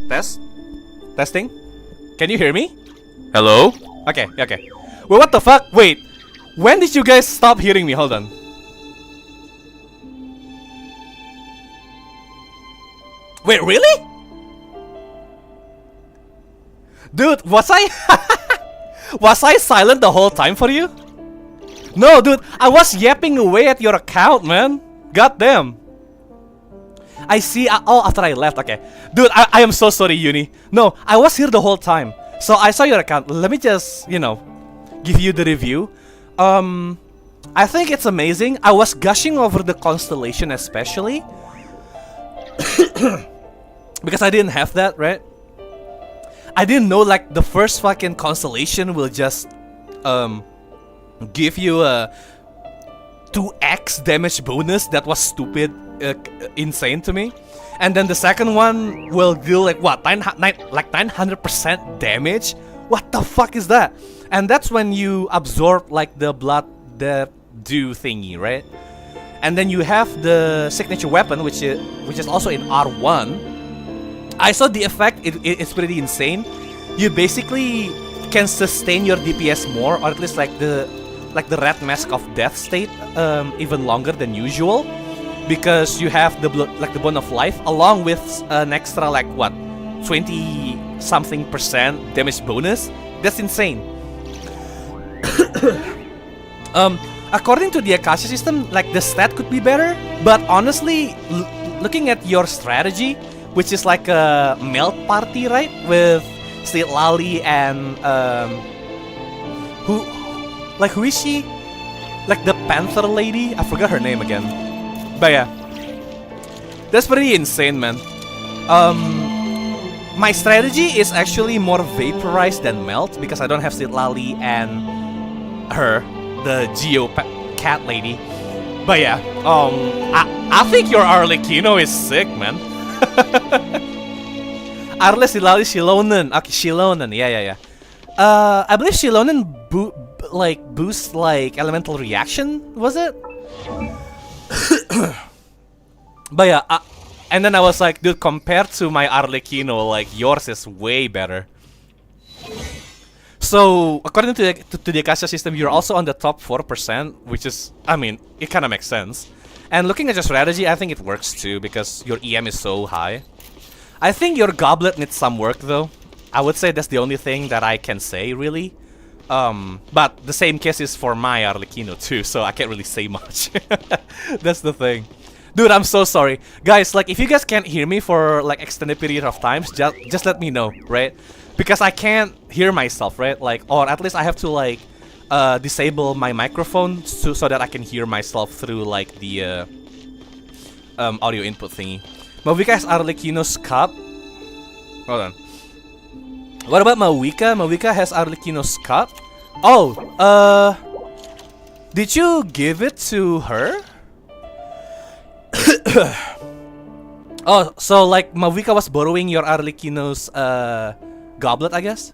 Test? Testing? Can you hear me? Hello? Okay, okay. Well, what the fuck? Wait. When did you guys stop hearing me? Hold on. Wait, really? Dude, was I... was I silent the whole time for you? No, dude, I was yapping away at your account, man. God damn. I see. Oh, after I left. Okay. Dude, I am so sorry, Uni. No, I was here the whole time. So I saw your account. Let me just, you know, give you the review. I think it's amazing. I was gushing over the constellation especially. Because I didn't have that, right? I didn't know like the first fucking constellation will just give you a 2x damage bonus. That was stupid, insane to me. And then the second one will deal like what, 900% damage. What the fuck is that? And that's when you absorb like the blood dew thingy, right? And then you have the signature weapon, which is also in R1. I saw the effect. It's pretty insane. You basically can sustain your DPS more, or at least like the red mask of death state even longer than usual, because you have the bone of life along with an extra like what, 20-something% damage bonus. That's insane. According to the Akasha system, like the stat could be better, but honestly, looking at your strategy, which is like a melt party, right? With State Lali and who is she? like the Panther lady. I forgot her name again. But yeah, that's pretty insane, man. My strategy is actually more vaporize than melt because I don't have Citlali and her, the Geo cat lady. But yeah, I think your Arlecchino is sick, man. Arle, Citlali, Shilonen. Okay, Shilonen. Yeah. I believe Shilonen boosts like elemental reaction. Was it? But yeah, and then I was like, dude, compared to my Arlecchino, like yours is way better. So according to the Akasha system, you're also on the top 4%, which is, I mean, it kind of makes sense. And looking at your strategy, I think it works too because your EM is so high. I think your goblet needs some work though. I would say that's the only thing that I can say really. But the same case is for my Arlecchino too, so I can't really say much. That's the thing. Dude, I'm so sorry. Guys, like if you guys can't hear me for like extended period of times, just let me know, right? Because I can't hear myself, right? Like, or at least I have to like disable my microphone so that I can hear myself through like the audio input thingy. Mawika has Arlecchino's cup. Hold on. What about Mawika? Mawika has Arlecchino's cup. Oh, did you give it to her? Oh, so like Mawika was borrowing your Arlecchino's goblet, I guess.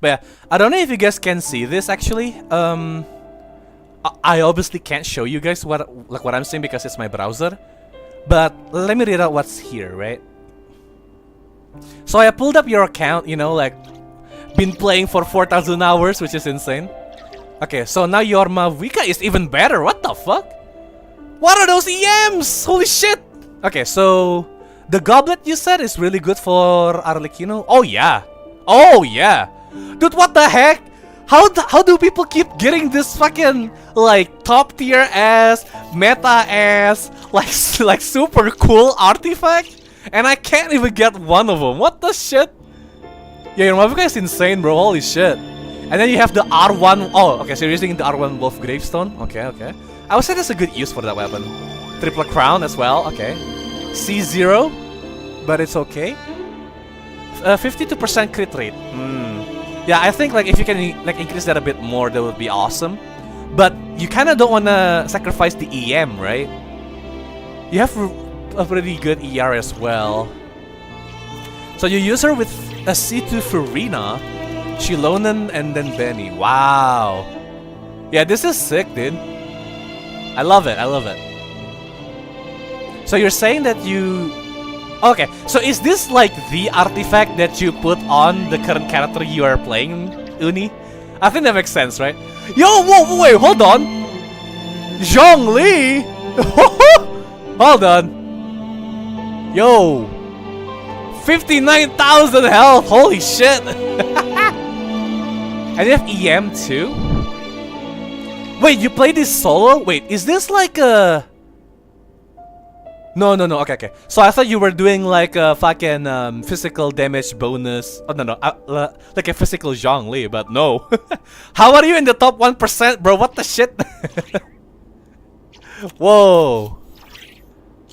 But yeah, I don't know if you guys can see this actually. I obviously can't show you guys what I'm saying because it's my browser. But let me read out what's here, right? So I pulled up your account, you know, like been playing for 4,000 hours, which is insane. Okay, so now your Mawika is even better. What the fuck? What are those EMs? Holy shit! Okay, so the goblet you said is really good for Arlecchino. Oh yeah. Oh yeah. Dude, what the heck? How do people keep getting this fucking like top tier ass, meta ass, like super cool artifact? And I can't even get one of them. What the shit? Yeah, your Mawika is insane, bro. Holy shit. And then you have the R1. Oh, okay, so you're using the R1 Wolf Gravestone. Okay. I would say that's a good use for that weapon. Triple Crown as well. Okay. C0, but it's okay. 52% crit rate. Yeah, I think like if you can like increase that a bit more, that would be awesome. But you kind of don't want to sacrifice the EM, right? You have a pretty good ER as well. So you use her with a C2 Furina, Shilonen, and then Benny. Wow. Yeah, this is sick, dude. I love it. So you're saying that you... Okay, so is this like the artifact that you put on the current character you are playing, Uni? I think that makes sense, right? Yo, whoa, wait, hold on! Zhongli! Hold on! Yo! 59,000 health! Holy shit! And you have EM too? Wait, you play this solo? Wait, is this like a... No, okay. So I thought you were doing like a fucking physical damage bonus. Oh, no, like a physical Zhongli, but no. How are you in the top 1%, bro? What the shit? Whoa.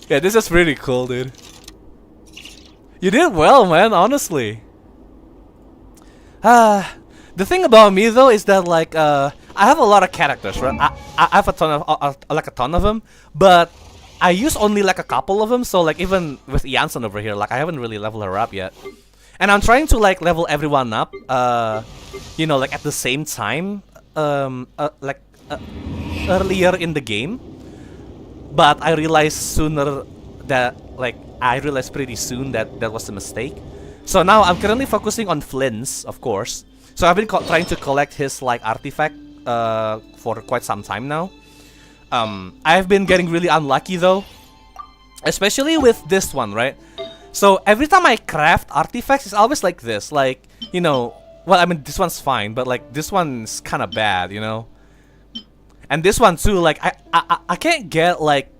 Yeah, this is really cool, dude. You did well, man, honestly. The thing about me, though, is that like, I have a lot of characters, right? I have a ton of them, but I use only like a couple of them, so like even with Janssen over here, like I haven't really leveled her up yet. And I'm trying to like level everyone up, you know, like at the same time, earlier in the game. But I realized pretty soon that that was a mistake. So now I'm currently focusing on Flynn's, of course. So I've been trying to collect his like artifact for quite some time now. I've been getting really unlucky though, especially with this one, right? So every time I craft artifacts, it's always like this, like, you know, well, I mean, this one's fine, but like this one's kind of bad, you know? And this one too, like, I can't get like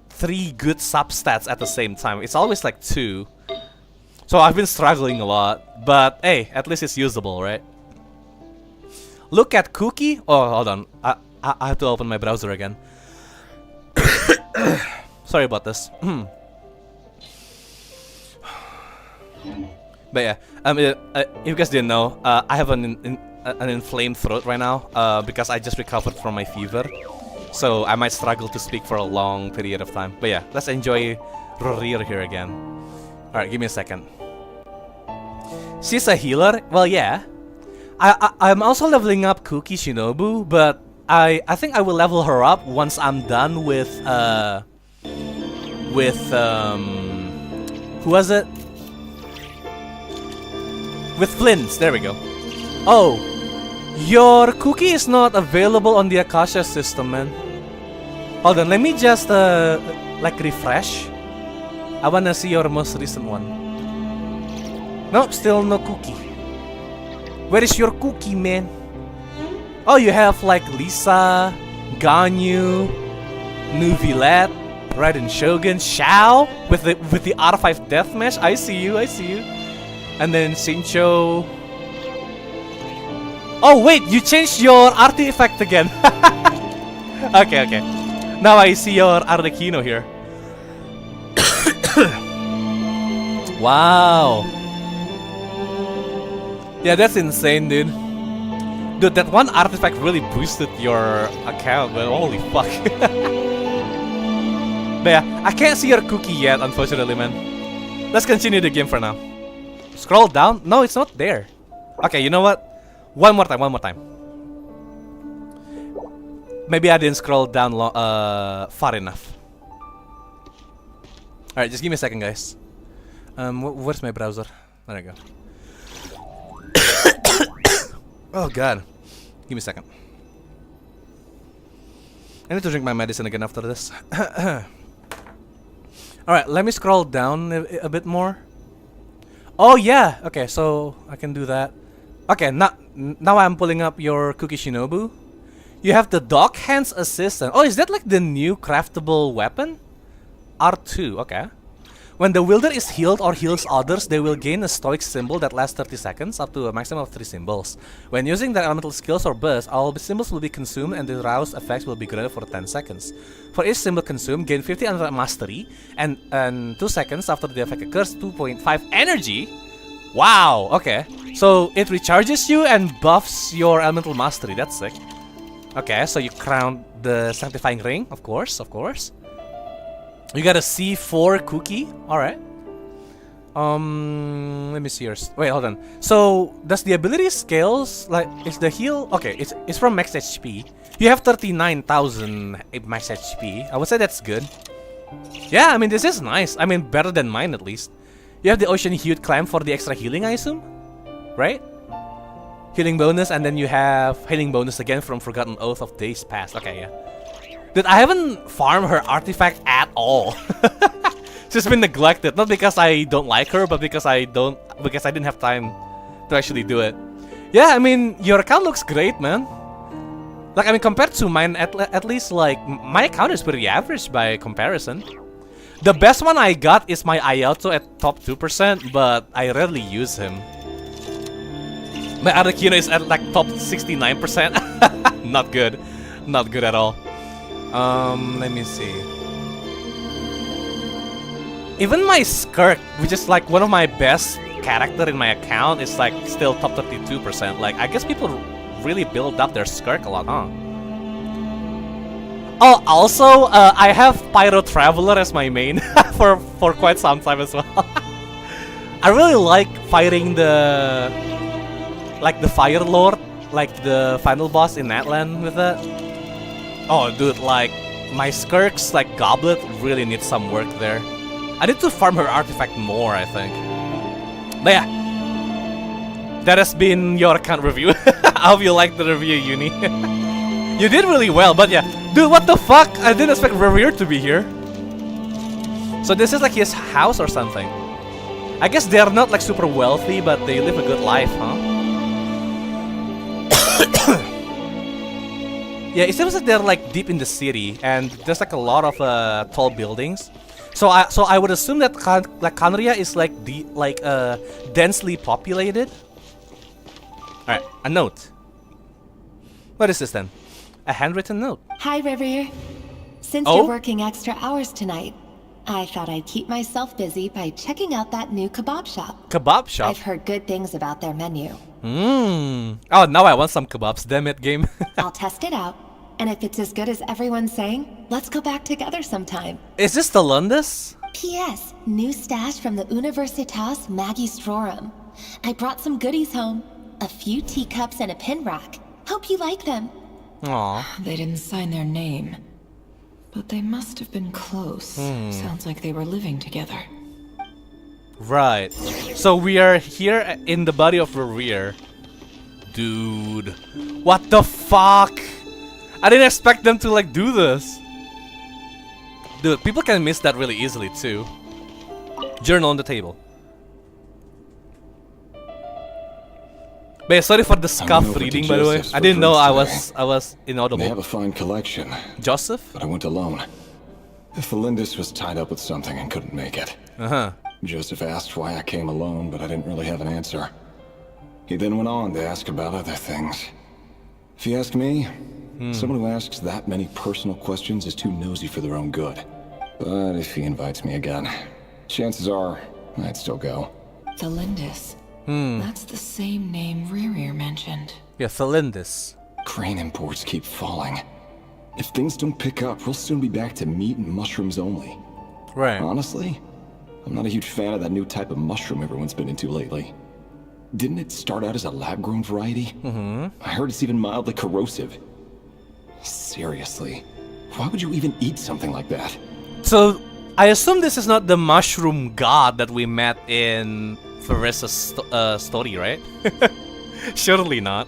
3 good substats at the same time. It's always like 2. So I've been struggling a lot, but hey, at least it's usable, right? Look at Cookie. Oh, hold on. I have to open my browser again. Sorry about this. But yeah, if you guys didn't know, I have an inflamed throat right now because I just recovered from my fever. So I might struggle to speak for a long period of time. But yeah, let's enjoy Rerir here again. Alright, give me a second. She's a healer? Well, yeah. I'm also leveling up Cookie Shinobu, but I think I will level her up once I'm done with who was it? With Flynn's, there we go. Oh, your cookie is not available on the Akasha system, man. Hold on, let me just like refresh. I wanna see your most recent one. Nope, still no cookie. Where is your cookie, man? Oh, you have like Lisa, Ganyu, Nuvilette, Raiden Shogun, Shao with the R5 deathmatch. I see you. And then Shincho. Oh wait, you changed your artifact again. Okay. Now I see your Arlecchino here. Wow. Yeah, that's insane, dude. Dude, that one artifact really boosted your account, man. Holy fuck. But yeah, I can't see your cookie yet, unfortunately, man. Let's continue the game for now. Scroll down? No, it's not there. Okay, you know what? One more time. Maybe I didn't scroll down far enough. Alright, just give me a second, guys. Where's my browser? There I go. Oh god. Give me a second. I need to drink my medicine again after this. Alright, let me scroll down a bit more. Oh yeah! Okay, so I can do that. Okay, now I'm pulling up your Cookie Shinobu. You have the Dog Hands Assistant. Oh, is that like the new craftable weapon? R2, okay. When the wielder is healed or heals others, they will gain a stoic symbol that lasts 30 seconds, up to a maximum of 3 symbols. When using their elemental skills or bursts, all symbols will be consumed and the roused effects will be granted for 10 seconds. For each symbol consumed, gain 50 under mastery, and 2 seconds after the effect occurs, 2.5 energy. Wow, okay. So it recharges you and buffs your elemental mastery, that's sick. Okay, so you crown the Sanctifying Ring, of course. You got a C4 cookie. Alright. Let me see yours. Wait, hold on. So, does the ability scales, like, is the heal... Okay, it's from max HP. You have 39,000 max HP. I would say that's good. Yeah, I mean, this is nice. I mean, better than mine, at least. You have the Ocean Hued Climb for the extra healing, I assume? Right? Healing bonus, and then you have healing bonus again from Forgotten Oath of Days Past. Okay, yeah. Dude, I haven't farmed her artifact at all. She's been neglected, not because I don't like her, but because I didn't have time to actually do it. Yeah, I mean, your account looks great, man. Like, I mean, compared to mine, at least, like, my account is pretty average by comparison. The best one I got is my Ayato at top 2%, but I rarely use him. My Arlecchino is at, like, top 69%. Not good. Not good at all. Let me see. Even my Skirk, which is like one of my best character in my account, is like still top 32%. Like, I guess people really build up their Skirk a lot, huh? Oh, also, I have Pyro Traveler as my main for quite some time as well. I really like fighting the Fire Lord, like the final boss in Natlan with that. Oh, dude, like, my Skirk's, like, Goblet really needs some work there. I need to farm her artifact more, I think. But yeah. That has been your account review. I hope you liked the review, Uni. You did really well, but yeah. Dude, what the fuck? I didn't expect Rerir to be here. So this is like his house or something. I guess they're not, like, super wealthy, but they live a good life, huh? Yeah, it seems like they're like deep in the city, and there's like a lot of tall buildings. So I would assume that Khaenriah is like densely populated. All right, a note. What is this then? A handwritten note. Hi, Rerir. Since Oh? you're working extra hours tonight, I thought I'd keep myself busy by checking out that new kebab shop. Kebab shop? I've heard good things about their menu. Oh, now I want some kebabs. Damn it, game. I'll test it out, and if it's as good as everyone's saying, let's go back together sometime. Is this the Lundus? P.S. New stash from the Universitas Magistrorum. I brought some goodies home. A few teacups and a pin rack. Hope you like them. Aw. They didn't sign their name. But they must have been close. Sounds like they were living together. Right. So we are here in the body of Rerir. Dude. What the fuck? I didn't expect them to like do this. Dude, people can miss that really easily too. Journal on the table. But yeah, sorry for the scuff reading, by the way. I didn't know I was inaudible. They have a fine collection. Joseph? But I went alone. Felindus was tied up with something and couldn't make it. Joseph asked why I came alone, but I didn't really have an answer. He then went on to ask about other things. If you ask me, someone who asks that many personal questions is too nosy for their own good. But if he invites me again, chances are I'd still go. Felindus. That's the same name Rerir mentioned. Yeah, Felindus. Crane imports keep falling. If things don't pick up, we'll soon be back to meat and mushrooms only. Right. Honestly, I'm not a huge fan of that new type of mushroom everyone's been into lately. Didn't it start out as a lab-grown variety? I heard it's even mildly corrosive. Seriously, why would you even eat something like that? So, I assume this is not the mushroom god that we met in Farissa's story, right? Surely not.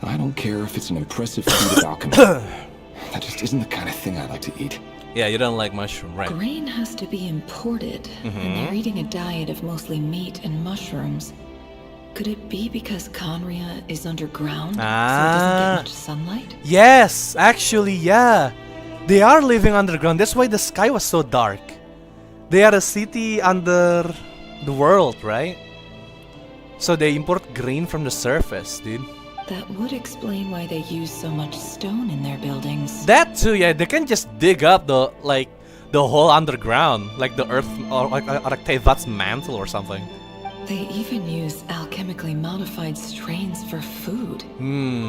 I don't care if it's an impressive feat of alchemy. That just isn't the kind of thing I like to eat. Yeah, you don't like mushroom, right? Grain has to be imported, and they're eating a diet of mostly meat and mushrooms. Could it be because Khaenriah is underground, so it doesn't get much sunlight? Yes, actually, yeah. They are living underground. That's why the sky was so dark. They are a city under the world, right? So they import grain from the surface, dude. That would explain why they use so much stone in their buildings. That too, yeah. They can just dig up the whole underground, like the earth or like Teyvat's mantle or something. They even use alchemically modified strains for food.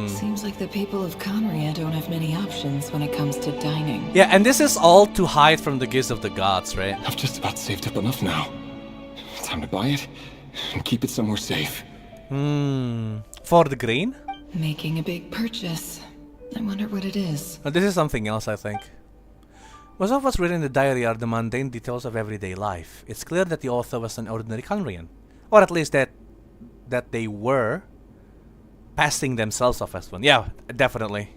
Seems like the people of Khaenriah don't have many options when it comes to dining. Yeah, and this is all to hide from the gaze of the gods, right? I've just about saved up enough now. Time to buy it and keep it somewhere safe. For the grain? Making a big purchase. I wonder what it is. This is something else, I think. Most of what's written in the diary are the mundane details of everyday life. It's clear that the author was an ordinary Khaenrian. Or at least that they were passing themselves off as one. Yeah, definitely.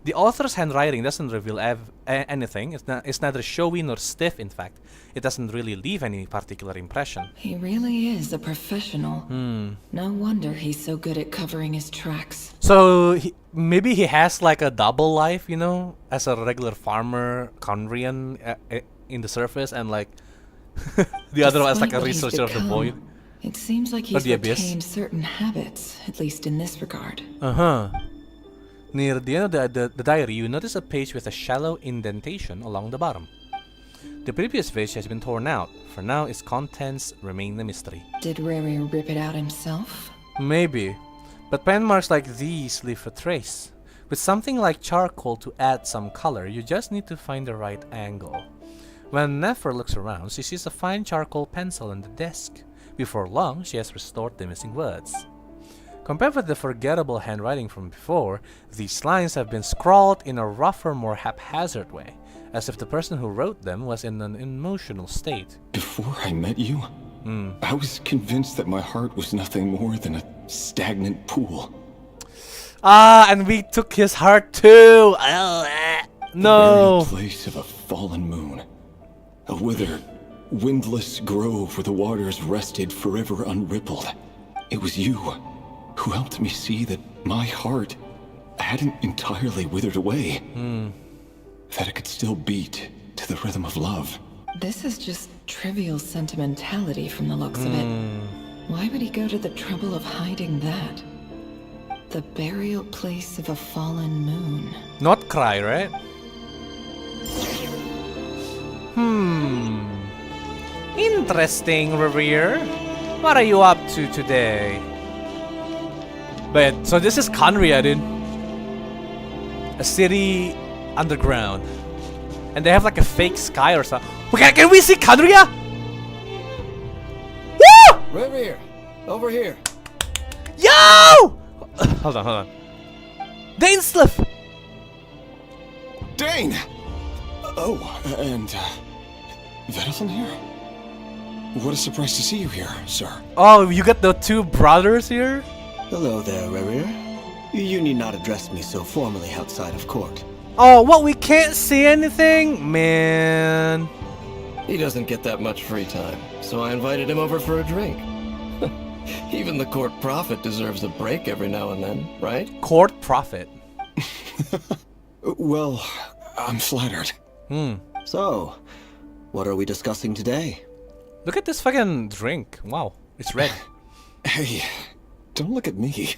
The author's handwriting doesn't reveal anything. It's neither showy nor stiff, in fact. It doesn't really leave any particular impression. He really is a professional. No wonder he's so good at covering his tracks. So, maybe he has like a double life, you know? As a regular farmer, Khaenrian in the surface, and like the other one as like a researcher of the void. It seems like he's retained certain habits, at least in this regard. Near the end of the diary, you notice a page with a shallow indentation along the bottom. The previous page has been torn out. For now, its contents remain a mystery. Did Rerir rip it out himself? Maybe. But pen marks like these leave a trace. With something like charcoal to add some color, you just need to find the right angle. When Nefer looks around, she sees a fine charcoal pencil on the desk. Before long, she has restored the missing words. Compared with the forgettable handwriting from before, these lines have been scrawled in a rougher, more haphazard way, as if the person who wrote them was in an emotional state. Before I met you, I was convinced that my heart was nothing more than a stagnant pool. And we took his heart too! No! The very place of a fallen moon. A withered, windless grove where the waters rested forever unrippled. It was you who helped me see that my heart hadn't entirely withered away. That it could still beat to the rhythm of love. This is just trivial sentimentality from the looks of it. Why would he go to the trouble of hiding that? The burial place of a fallen moon. Not cry, right? Interesting, Rerir. What are you up to today? But so this is Khaenriah, dude. A city underground, and they have like a fake sky or something. Okay, can we see Khaenriah? Woo! Rerir, over here. Yo! Hold on. Dane Sliff! Dane! Oh, and Vedalin here? What a surprise to see you here, sir. Oh, you got the two brothers here? Hello there, Rerir. You need not address me so formally outside of court. Oh, what? We can't see anything? Man. He doesn't get that much free time, so I invited him over for a drink. Even the court prophet deserves a break every now and then, right? Court prophet? Well, I'm flattered. So, what are we discussing today? Look at this fucking drink. Wow, it's red. Hey, don't look at me.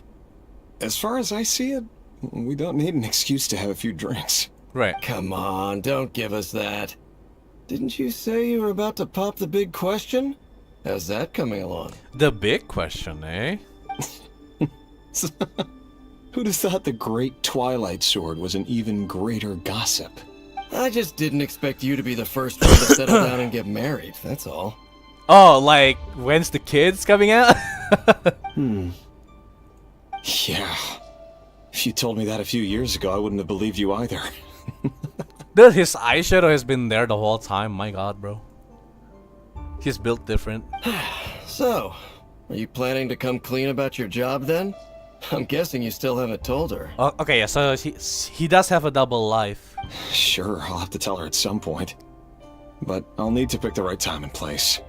As far as I see it, we don't need an excuse to have a few drinks. Right. Come on, don't give us that. Didn't you say you were about to pop the big question? How's that coming along? The big question, eh? Who'd have thought the great Twilight Sword was an even greater gossip? I just didn't expect you to be the first one to settle down and get married, that's all. Oh, like, when's the kids coming out? Yeah. If you told me that a few years ago, I wouldn't have believed you either. Dude, his eyeshadow has been there the whole time. My god, bro. He's built different. So, are you planning to come clean about your job then? I'm guessing you still haven't told her. Okay, yeah, so he does have a double life. Sure, I'll have to tell her at some point. But I'll need to pick the right time and place.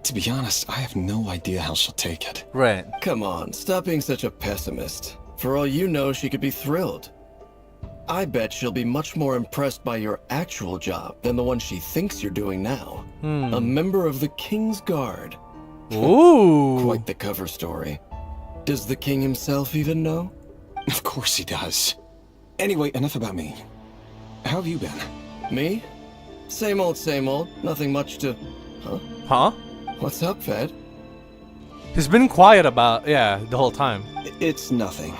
To be honest, I have no idea how she'll take it. Right. Come on, stop being such a pessimist. For all you know, she could be thrilled. I bet she'll be much more impressed by your actual job than the one she thinks you're doing now. A member of the King's Guard. Ooh. Quite the cover story. Does the king himself even know? Of course he does. Anyway, enough about me. How have you been? Me? Same old, same old. Nothing much to... Huh? What's up, Ved? He's been quiet about, yeah, the whole time. It's nothing.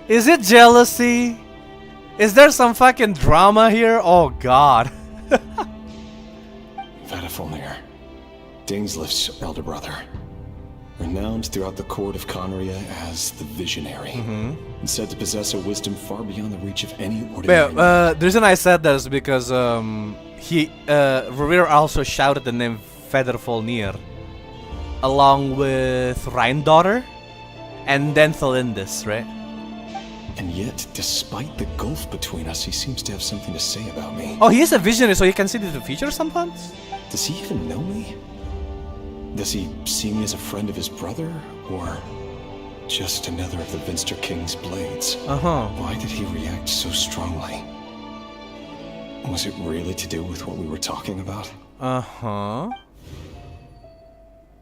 Is it jealousy? Is there some fucking drama here? Oh god. Vedalin, Dingslif's elder brother. Renowned throughout the court of Khaenriah as the Visionary. And said to possess a wisdom far beyond the reach of any ordinary But, the reason I said that is because Rerir also shouted the name Vedalin along with Rhindaughter and then Thelindis, right? And yet, despite the gulf between us, he seems to have something to say about me. Oh, he is a visionary, so he can see the future sometimes? Does he even know me? Does he see me as a friend of his brother, or just another of the Vinster King's blades? Why did he react so strongly? Was it really to do with what we were talking about?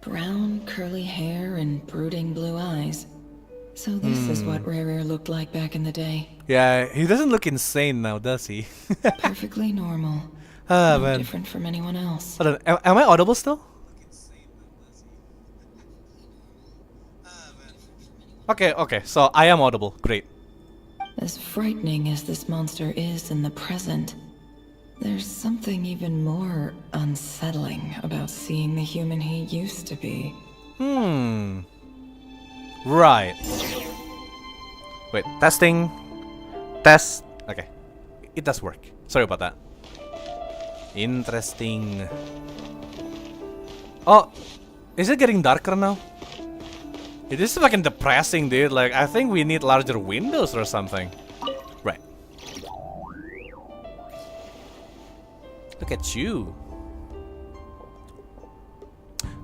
Brown, curly hair and brooding blue eyes. So this is what Rerir looked like back in the day. Yeah, he doesn't look insane now, does he? Perfectly normal. Ah, No man. different from anyone else. Hold on, am I audible still? Okay, so I am audible. Great. As frightening as this monster is in the present, there's something even more unsettling about seeing the human he used to be. Right. Wait, testing. Test. Okay. It does work. Sorry about that. Interesting. Oh, is it getting darker now? It is fucking depressing, dude. Like, I think we need larger windows or something. Right. Look at you.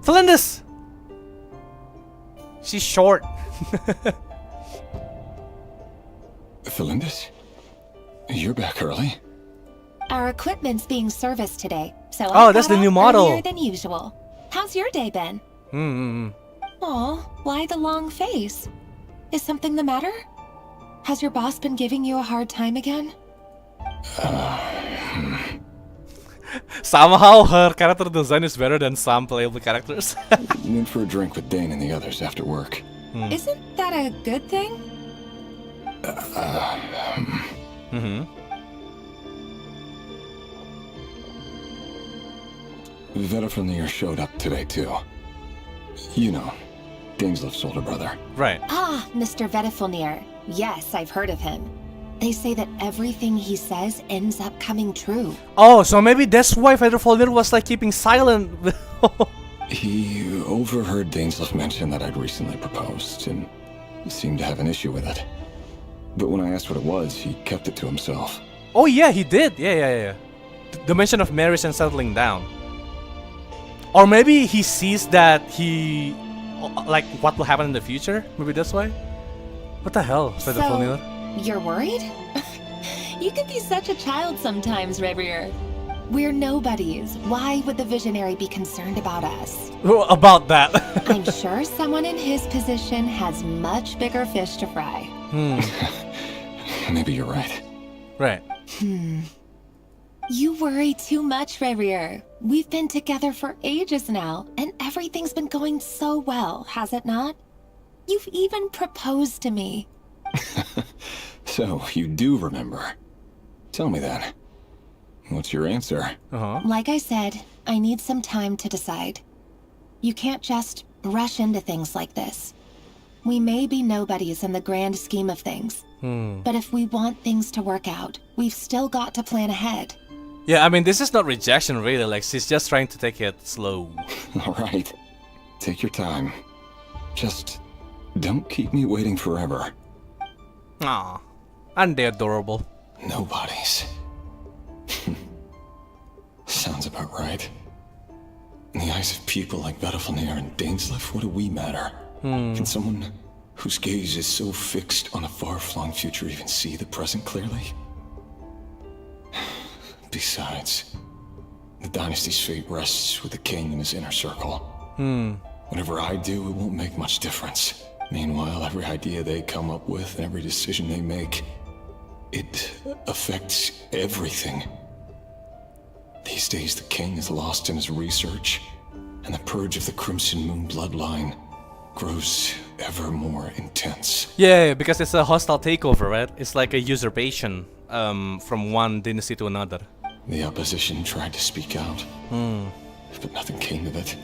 Thelindis! She's short. Thelindis? You're back early? Our equipment's being serviced today, so Oh, I that's got the new out model. earlier than usual. How's your day been? Aw, why the long face? Is something the matter? Has your boss been giving you a hard time again? Somehow her character design is better than some playable characters. Went for a drink with Dane and the others after work. Isn't that a good thing? Vedifnir showed up today too. You know, Daneslif's older brother. Right. Ah, Mr. Vedifnir. Yes, I've heard of him. They say that everything he says ends up coming true. Oh, so maybe that's why Vedifnir was like keeping silent. He overheard Daneslif mention that I'd recently proposed and seemed to have an issue with it. But when I asked what it was, he kept it to himself. Oh yeah, he did. Yeah. The mention of marriage and settling down. Or maybe he sees that he, like, what will happen in the future. Maybe that's why. What the hell, Vedifnir? So, you're worried? You can be such a child sometimes, Rerir. We're nobodies. Why would the visionary be concerned about us? About that. I'm sure someone in his position has much bigger fish to fry. Maybe you're right. Right. You worry too much, Rerir. We've been together for ages now, and everything's been going so well, has it not? You've even proposed to me. So, you do remember. Tell me then. What's your answer? Like I said, I need some time to decide. You can't just rush into things like this. We may be nobodies in the grand scheme of things, but if we want things to work out, we've still got to plan ahead. Yeah, I mean, this is not rejection really, like she's just trying to take it slow. Alright. Take your time. Just don't keep me waiting forever. Aw, aren't they adorable? Nobodies. Sounds about right. In the eyes of people like Vedifnir and Daneslif, what do we matter? Can someone whose gaze is so fixed on a far-flung future even see the present clearly? Besides, the dynasty's fate rests with the king and his inner circle. Whatever I do, it won't make much difference. Meanwhile, every idea they come up with and every decision they make, it affects everything. These days, the king is lost in his research, and the purge of the Crimson Moon bloodline grows ever more intense. Yeah, because it's a hostile takeover, right? It's like a usurpation from one dynasty to another. The opposition tried to speak out, but nothing came of it.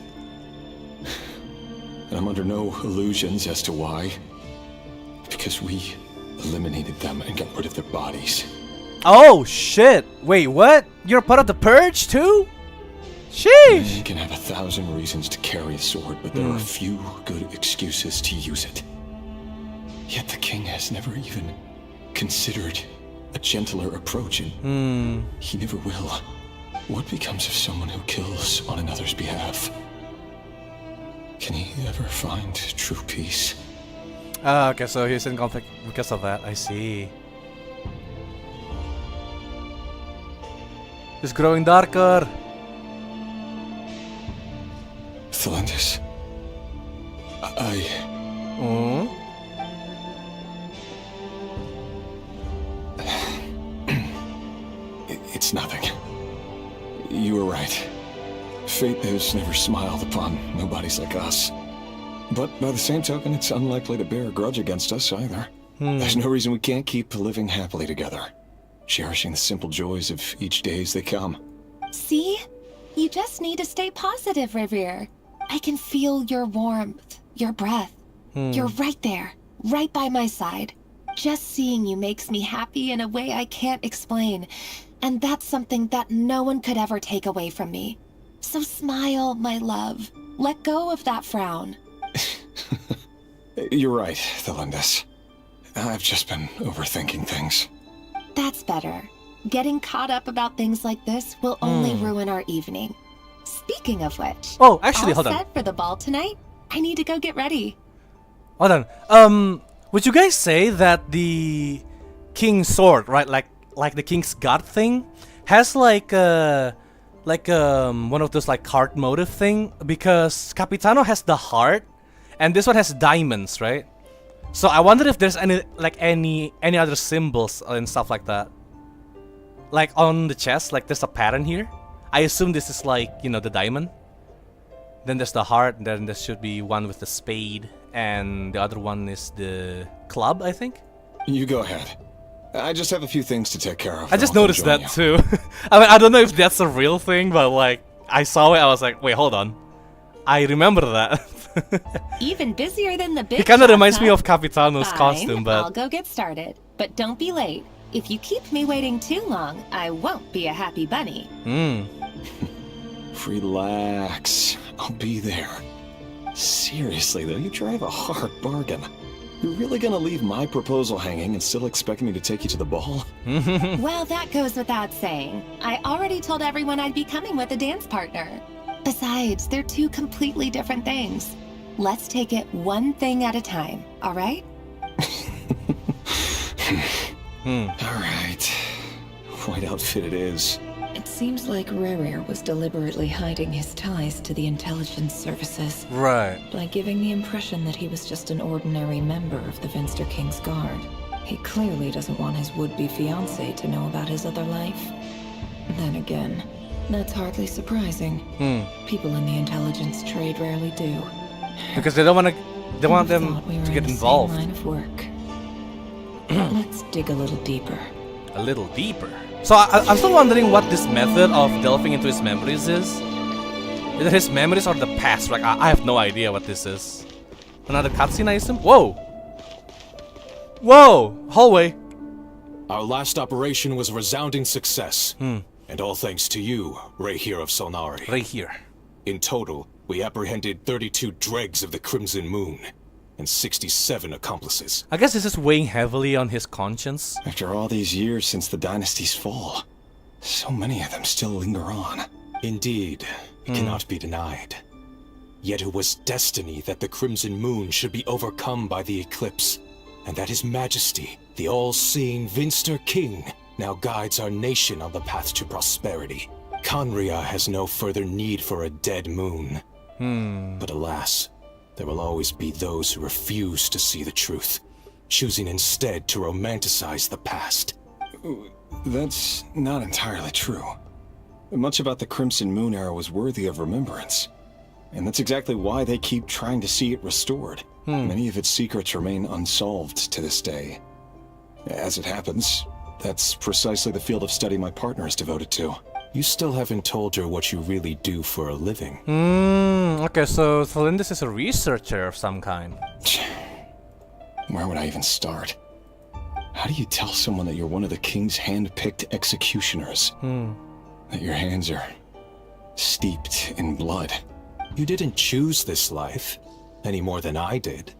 And I'm under no illusions as to why. Because we eliminated them and got rid of their bodies. Oh shit! Wait, what? You're part of the purge too? Sheesh! Man can have 1,000 reasons to carry a sword, but there are few good excuses to use it. Yet the king has never even considered a gentler approach, and he never will. What becomes of someone who kills on another's behalf? Can he ever find true peace? Ah, okay, so he's in conflict because of that. I see. It's growing darker. Thelindis. It's nothing. You were right. Fate has never smiled upon nobodies like us. But by the same token, it's unlikely to bear a grudge against us either. There's no reason we can't keep living happily together, cherishing the simple joys of each day as they come. See? You just need to stay positive, Rerir. I can feel your warmth, your breath. You're right there, right by my side. Just seeing you makes me happy in a way I can't explain. And that's something that no one could ever take away from me. So smile, my love. Let go of that frown. You're right, Thelindis. I've just been overthinking things. That's better. Getting caught up about things like this will only ruin our evening. Speaking of which, oh, actually, hold on. All set for the ball tonight? I need to go get ready. Hold on. Would you guys say that the king's sword, right, like the king's god thing, has like like one of those like heart motive thing, because Capitano has the heart, and this one has diamonds, right? So I wonder if there's any other symbols and stuff like that. Like on the chest, like there's a pattern here. I assume this is like, you know, the diamond. Then there's the heart, and then there should be one with the spade, and the other one is the club, I think. You go ahead. I just have a few things to take care of. I just noticed that too. I mean, I don't know if that's a real thing, but like, I saw it, I was like, wait, hold on. I remember that. Even busier than the big It kind of shots, reminds me huh? of Capitano's Fine, costume, but... I'll go get started. But don't be late. If you keep me waiting too long, I won't be a happy bunny. Relax. I'll be there. Seriously, though, you drive a hard bargain. You're really gonna leave my proposal hanging and still expect me to take you to the ball? Well, that goes without saying. I already told everyone I'd be coming with a dance partner. Besides, they're two completely different things. Let's take it one thing at a time, all right? All right. White outfit it is. It seems like Rerir was deliberately hiding his ties to the intelligence services. Right. By giving the impression that he was just an ordinary member of the Finster King's Guard. He clearly doesn't want his would-be fiancée to know about his other life. Then again, that's hardly surprising. People in the intelligence trade rarely do. Because they don't want to... They want them to get involved. Line of work. Let's dig a little deeper. A little deeper? So I'm still wondering what this method of delving into his memories is. Is it his memories or the past? Like, I have no idea what this is. Another cutscene, I assume? Whoa! Whoa! Hallway! Our last operation was a resounding success. And all thanks to you, Rerir of Solnari. Rerir. In total, we apprehended 32 dregs of the Crimson Moon, and 67 accomplices. I guess this is weighing heavily on his conscience. After all these years since the dynasty's fall, so many of them still linger on. Indeed, it cannot be denied. Yet it was destiny that the Crimson Moon should be overcome by the eclipse, and that His Majesty, the all-seeing Vinster King, now guides our nation on the path to prosperity. Khaenriah has no further need for a dead moon. But alas, there will always be those who refuse to see the truth, choosing instead to romanticize the past. That's not entirely true. Much about the Crimson Moon era was worthy of remembrance. And that's exactly why they keep trying to see it restored. Many of its secrets remain unsolved to this day. As it happens, that's precisely the field of study my partner is devoted to. You still haven't told her what you really do for a living. Okay, so Thelindis is a researcher of some kind. Where would I even start? How do you tell someone that you're one of the king's hand-picked executioners? That your hands are steeped in blood? You didn't choose this life, any more than I did.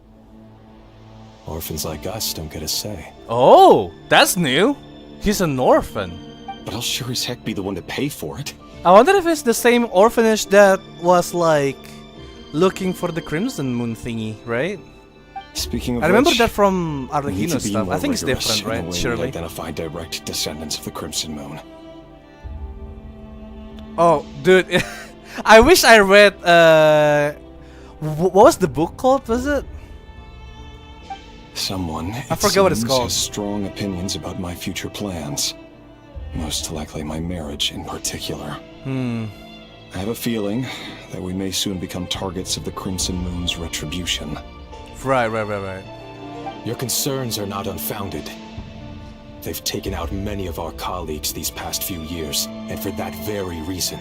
Orphans like us don't get a say. Oh, that's new. He's an orphan. But I'll sure as heck be the one to pay for it. I wonder if it's the same orphanage that was like looking for the Crimson Moon thingy, right? Speaking of I remember which, that from we need Arlecchino to be stuff. more I think it's rigorous different, in the right? way we Surely. identify direct descendants of the Crimson Moon. Oh, dude. I wish I read, what was the book called, was it? Someone, I forget what it's called. has strong opinions about my future plans. Most likely my marriage in particular. I have a feeling that we may soon become targets of the Crimson Moon's retribution. Right. Your concerns are not unfounded. They've taken out many of our colleagues these past few years, and for that very reason.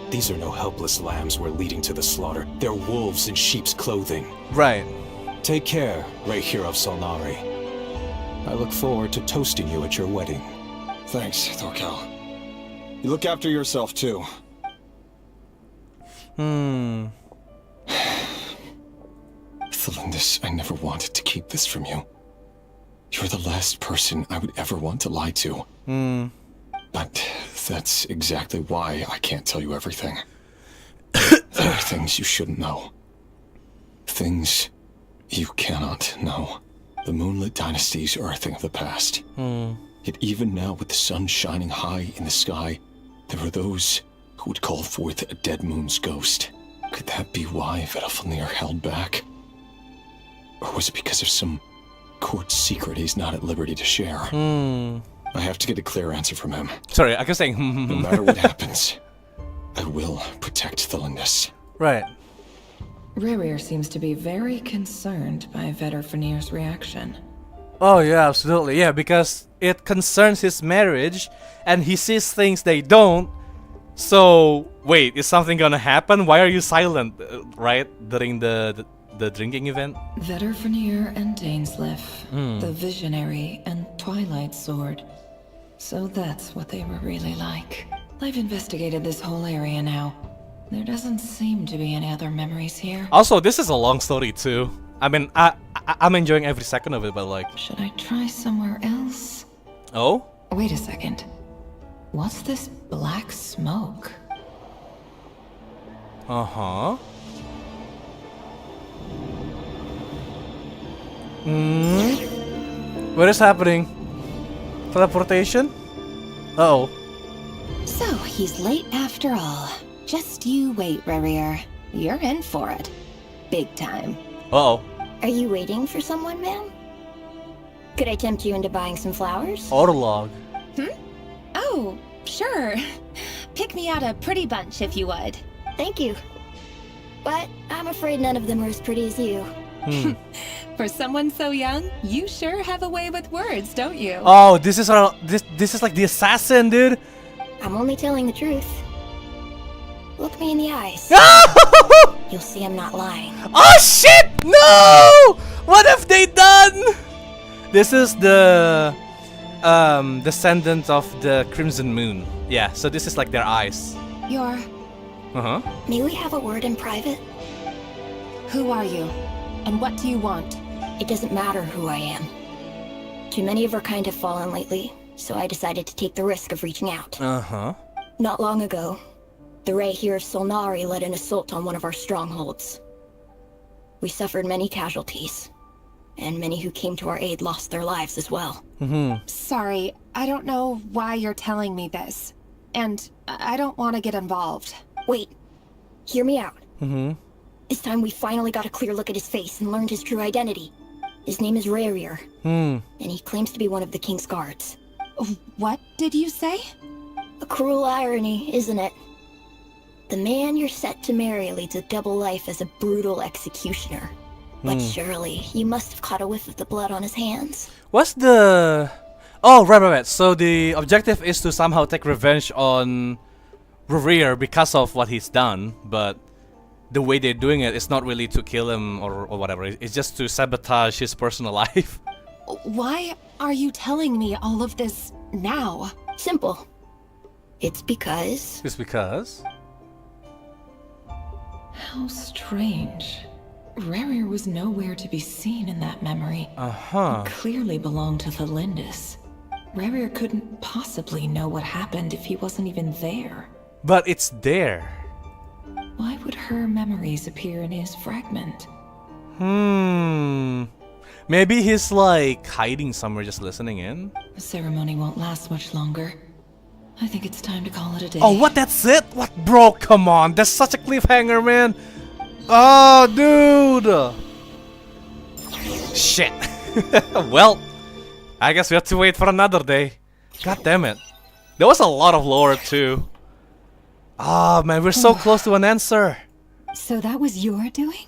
These are no helpless lambs we're leading to the slaughter. They're wolves in sheep's clothing. Right. Take care, Rerir of Solnari. I look forward to toasting you at your wedding. Thanks, Thorkel. You look after yourself, too. Thelindis, I never wanted to keep this from you. You're the last person I would ever want to lie to. But that's exactly why I can't tell you everything. There are things you shouldn't know. Things you cannot know. The Moonlit dynasties are a thing of the past. Yet even now, with the sun shining high in the sky, There were those who would call forth a dead moon's ghost. Could that be why Vedalfnir held back? Or was it because of some court secret he's not at liberty to share? I have to get a clear answer from him. Sorry, I kept saying No matter what happens, I will protect Thelindis. Right. Rerir seems to be very concerned by Vedalfnir's reaction. Oh yeah, absolutely. Yeah, because it concerns his marriage and he sees things they don't. So, wait, is something gonna happen? Why are you silent, right? During the drinking event? Vedalfnir and Dainsleif, the Visionary and Twilight Sword. So that's what they were really like. I've investigated this whole area now. There doesn't seem to be any other memories here. Also, this is a long story too. I mean, I'm enjoying every second of it, but like... Should I try somewhere else? Oh? Wait a second. What's this black smoke? Uh-huh. What is happening? Teleportation? Uh-oh. So, he's late after all. Just you wait, Rerir. You're in for it. Big time. Uh-oh. Are you waiting for someone, ma'am? Could I tempt you into buying some flowers? Autolog. Oh, sure. Pick me out a pretty bunch if you would. Thank you. But I'm afraid none of them are as pretty as you. For someone so young, you sure have a way with words, don't you? Oh, this is like the assassin, dude. I'm only telling the truth. Look me in the eyes. You'll see I'm not lying. Oh shit! No! What have they done? This is the descendant of the Crimson Moon. Yeah, so this is like their eyes. You're... May we have a word in private? Who are you? And what do you want? It doesn't matter who I am. Too many of our kind have fallen lately, so I decided to take the risk of reaching out. Not long ago, the Rerir of Solnari led an assault on one of our strongholds. We suffered many casualties, and many who came to our aid lost their lives as well. Sorry, I don't know why you're telling me this. And I don't want to get involved. Wait, hear me out. This time we finally got a clear look at his face and learned his true identity. His name is Rerir, and he claims to be one of the king's guards. What did you say? A cruel irony, isn't it? The man you're set to marry leads a double life as a brutal executioner. But surely, you must have caught a whiff of the blood on his hands. What's the... Oh, right. So the objective is to somehow take revenge on Rerir because of what he's done, but the way they're doing it is not really to kill him or whatever. It's just to sabotage his personal life. Why are you telling me all of this now? Simple. It's because... It's because... How strange. Rerir was nowhere to be seen in that memory. It clearly belonged to Thelindis. Rerir couldn't possibly know what happened if he wasn't even there. But it's there. Why would her memories appear in his fragment? Maybe he's like hiding somewhere just listening in? The ceremony won't last much longer. I think it's time to call it a day. Oh, what? That's it? What? Bro, come on. That's such a cliffhanger, man. Oh, dude. Shit. Well, I guess we have to wait for another day. God damn it. There was a lot of lore, too. Ah, man, we're so close to an answer. So that was your doing?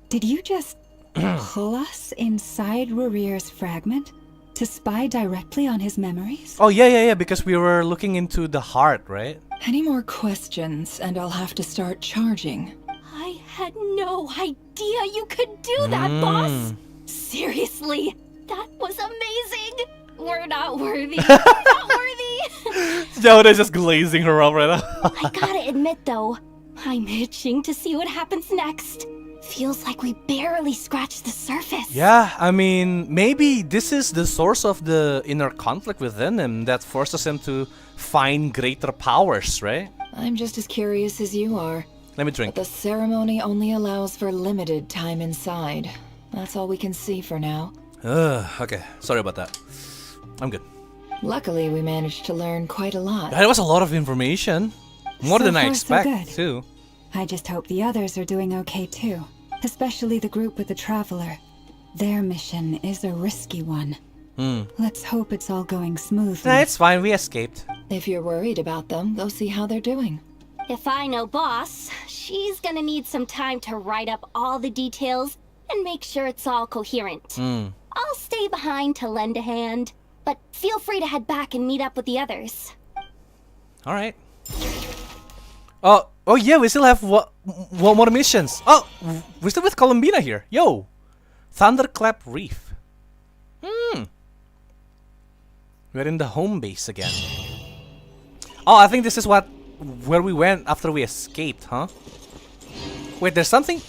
Did you just pull us inside Rerir's fragment to spy directly on his memories? Oh, yeah, because we were looking into the heart, right? Any more questions and I'll have to start charging. I had no idea you could do that, boss! Seriously, that was amazing! We're not worthy. We're not worthy! Joda's just glazing her up right now. I gotta admit, though, I'm itching to see what happens next. Feels like we barely scratched the surface. Yeah, I mean, maybe this is the source of the inner conflict within him that forces him to find greater powers, right? I'm just as curious as you are. Let me drink. But the ceremony only allows for limited time inside. That's all we can see for now. Okay, sorry about that. I'm good. Luckily, we managed to learn quite a lot. That was a lot of information. More So than I far, so expect, good. too. I just hope the others are doing okay too. Especially the group with the Traveler. Their mission is a risky one. Let's hope it's all going smoothly. Nah, it's fine. We escaped. If you're worried about them, go see how they're doing. If I know Boss, she's gonna need some time to write up all the details and make sure it's all coherent. I'll stay behind to lend a hand, but feel free to head back and meet up with the others. All right. Oh yeah, we still have one more missions. Oh, we're still with Columbina here. Yo, Thunderclap Reef. We're in the home base again. Oh, I think this is where we went after we escaped, huh? Wait, there's something.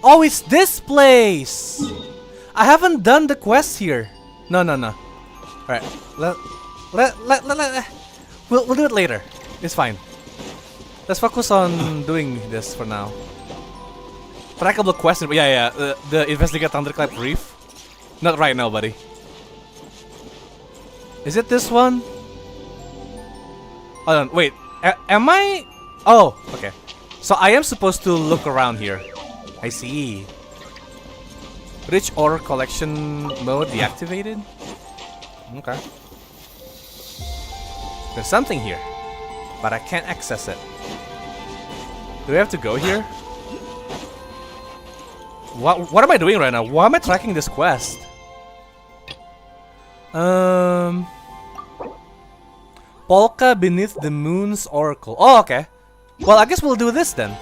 Oh, it's this place. I haven't done the quest here. No. All right, we'll do it later. It's fine. Let's focus on doing this for now. Trackable quest. Yeah. The investigate Thunderclap Reef. Not right now, buddy. Is it this one? Hold on. Wait. Am I? Oh, okay. So I am supposed to look around here. I see. Rich ore collection mode deactivated. Okay. There's something here, but I can't access it. Do we have to go here? What am I doing right now? Why am I tracking this quest? Polka beneath the moon's oracle. Oh, okay. Well, I guess we'll do this then.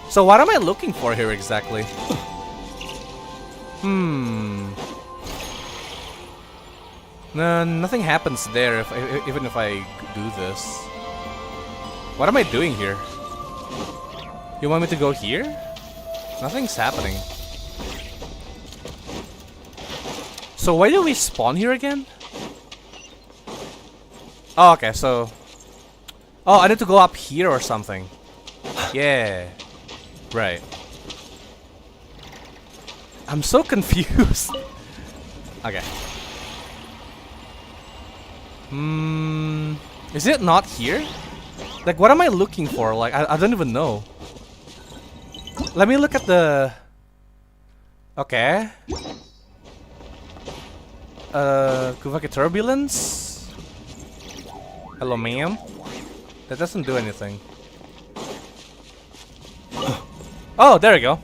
So what am I looking for here exactly? No, nothing happens there even if I do this. What am I doing here? You want me to go here? Nothing's happening. So why do we spawn here again? Oh, okay, so... Oh, I need to go up here or something. Yeah. Right. I'm so confused. Okay. Is it not here? Like, what am I looking for? Like, I don't even know. Let me look at the... Okay. Kuvaki Turbulence? Hello, ma'am? That doesn't do anything. Oh, there we go.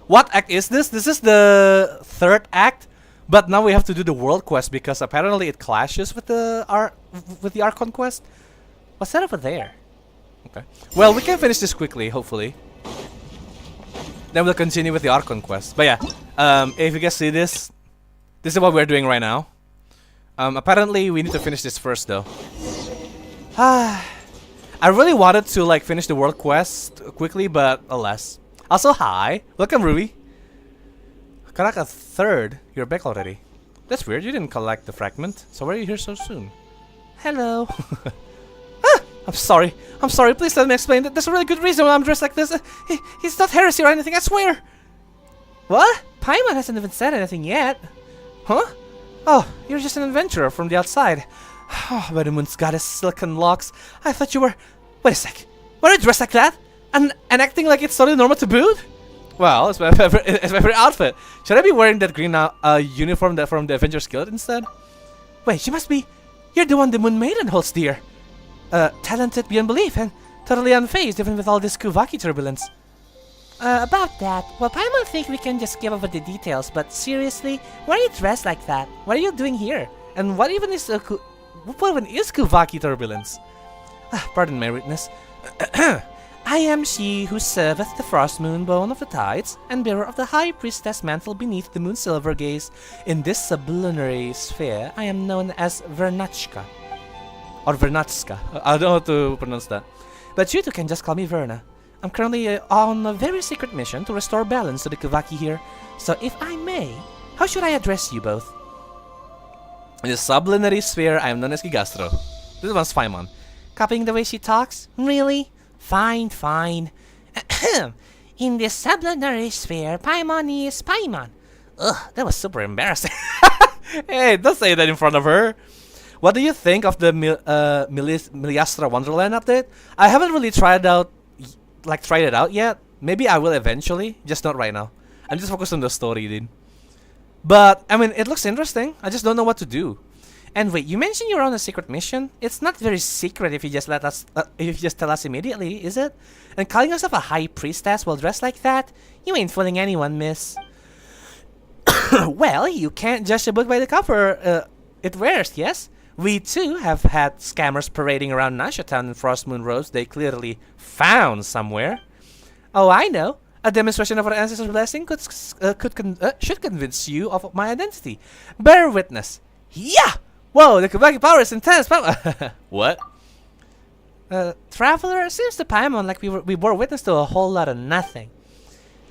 What act is this? This is the third act, but now we have to do the world quest because apparently it clashes with the Archon quest. What's that over there? Okay. Well, we can finish this quickly, hopefully. Then we'll continue with the Archon quest. But yeah, if you guys see this, this is what we're doing right now. Apparently we need to finish this first though. I really wanted to like finish the world quest quickly, but alas. Also, hi, welcome Ruby. Karaka third, you're back already. That's weird. You didn't collect the fragment. So why are you here so soon? Hello. I'm sorry. Please let me explain. There's a really good reason why I'm dressed like this. It's not heresy or anything. I swear. What? Paimon hasn't even said anything yet. Huh? Oh, you're just an adventurer from the outside. Oh, by the moon's goddess, silken locks. I thought you were... Wait a sec. Why are you dressed like that? And acting like it's totally normal to boot? Well, it's my favorite outfit. Should I be wearing that green uniform from the Avengers Guild instead? Wait, you must be... You're the one the Moon Maiden holds dear. Talented beyond belief and totally unfazed even with all this Kuvaki turbulence. About that, well, Paimon think we can just give over the details, but seriously, why are you dressed like that? What are you doing here? And what even is Kuvaki turbulence? Pardon my rudeness. I am she who serveth the frost moon bone of the tides, and bearer of the high priestess mantle beneath the moon's silver gaze. In this sublunary sphere, I am known as Vernachka. Or Vernatska. I don't know how to pronounce that. But you two can just call me Verna. I'm currently on a very secret mission to restore balance to the Kuvaki here. So if I may, how should I address you both? In the sublunary sphere, I am known as Gigastro. This one's Paimon. Copying the way she talks? Really? Fine. In this sublunary sphere, Paimon is Paimon. Ugh, that was super embarrassing. Hey, don't say that in front of her. What do you think of the Miliastra Wonderland update? I haven't really tried it out yet. Maybe I will eventually, just not right now. I'm just focused on the story, dude. But I mean, it looks interesting. I just don't know what to do. And wait, you mentioned you're on a secret mission. It's not very secret if you just tell us immediately, is it? And calling yourself a high priestess while dressed like that, you ain't fooling anyone, miss. Well, you can't judge a book by the cover it wears, yes? We too have had scammers parading around Nasha Town in Frost Moon Roads they clearly found somewhere. Oh, I know. A demonstration of our ancestors' blessing should convince you of my identity. Bear witness. Yeah! Whoa, the Khaenriah power is intense. What? Traveler, it seems to Paimon like we bore witness to a whole lot of nothing.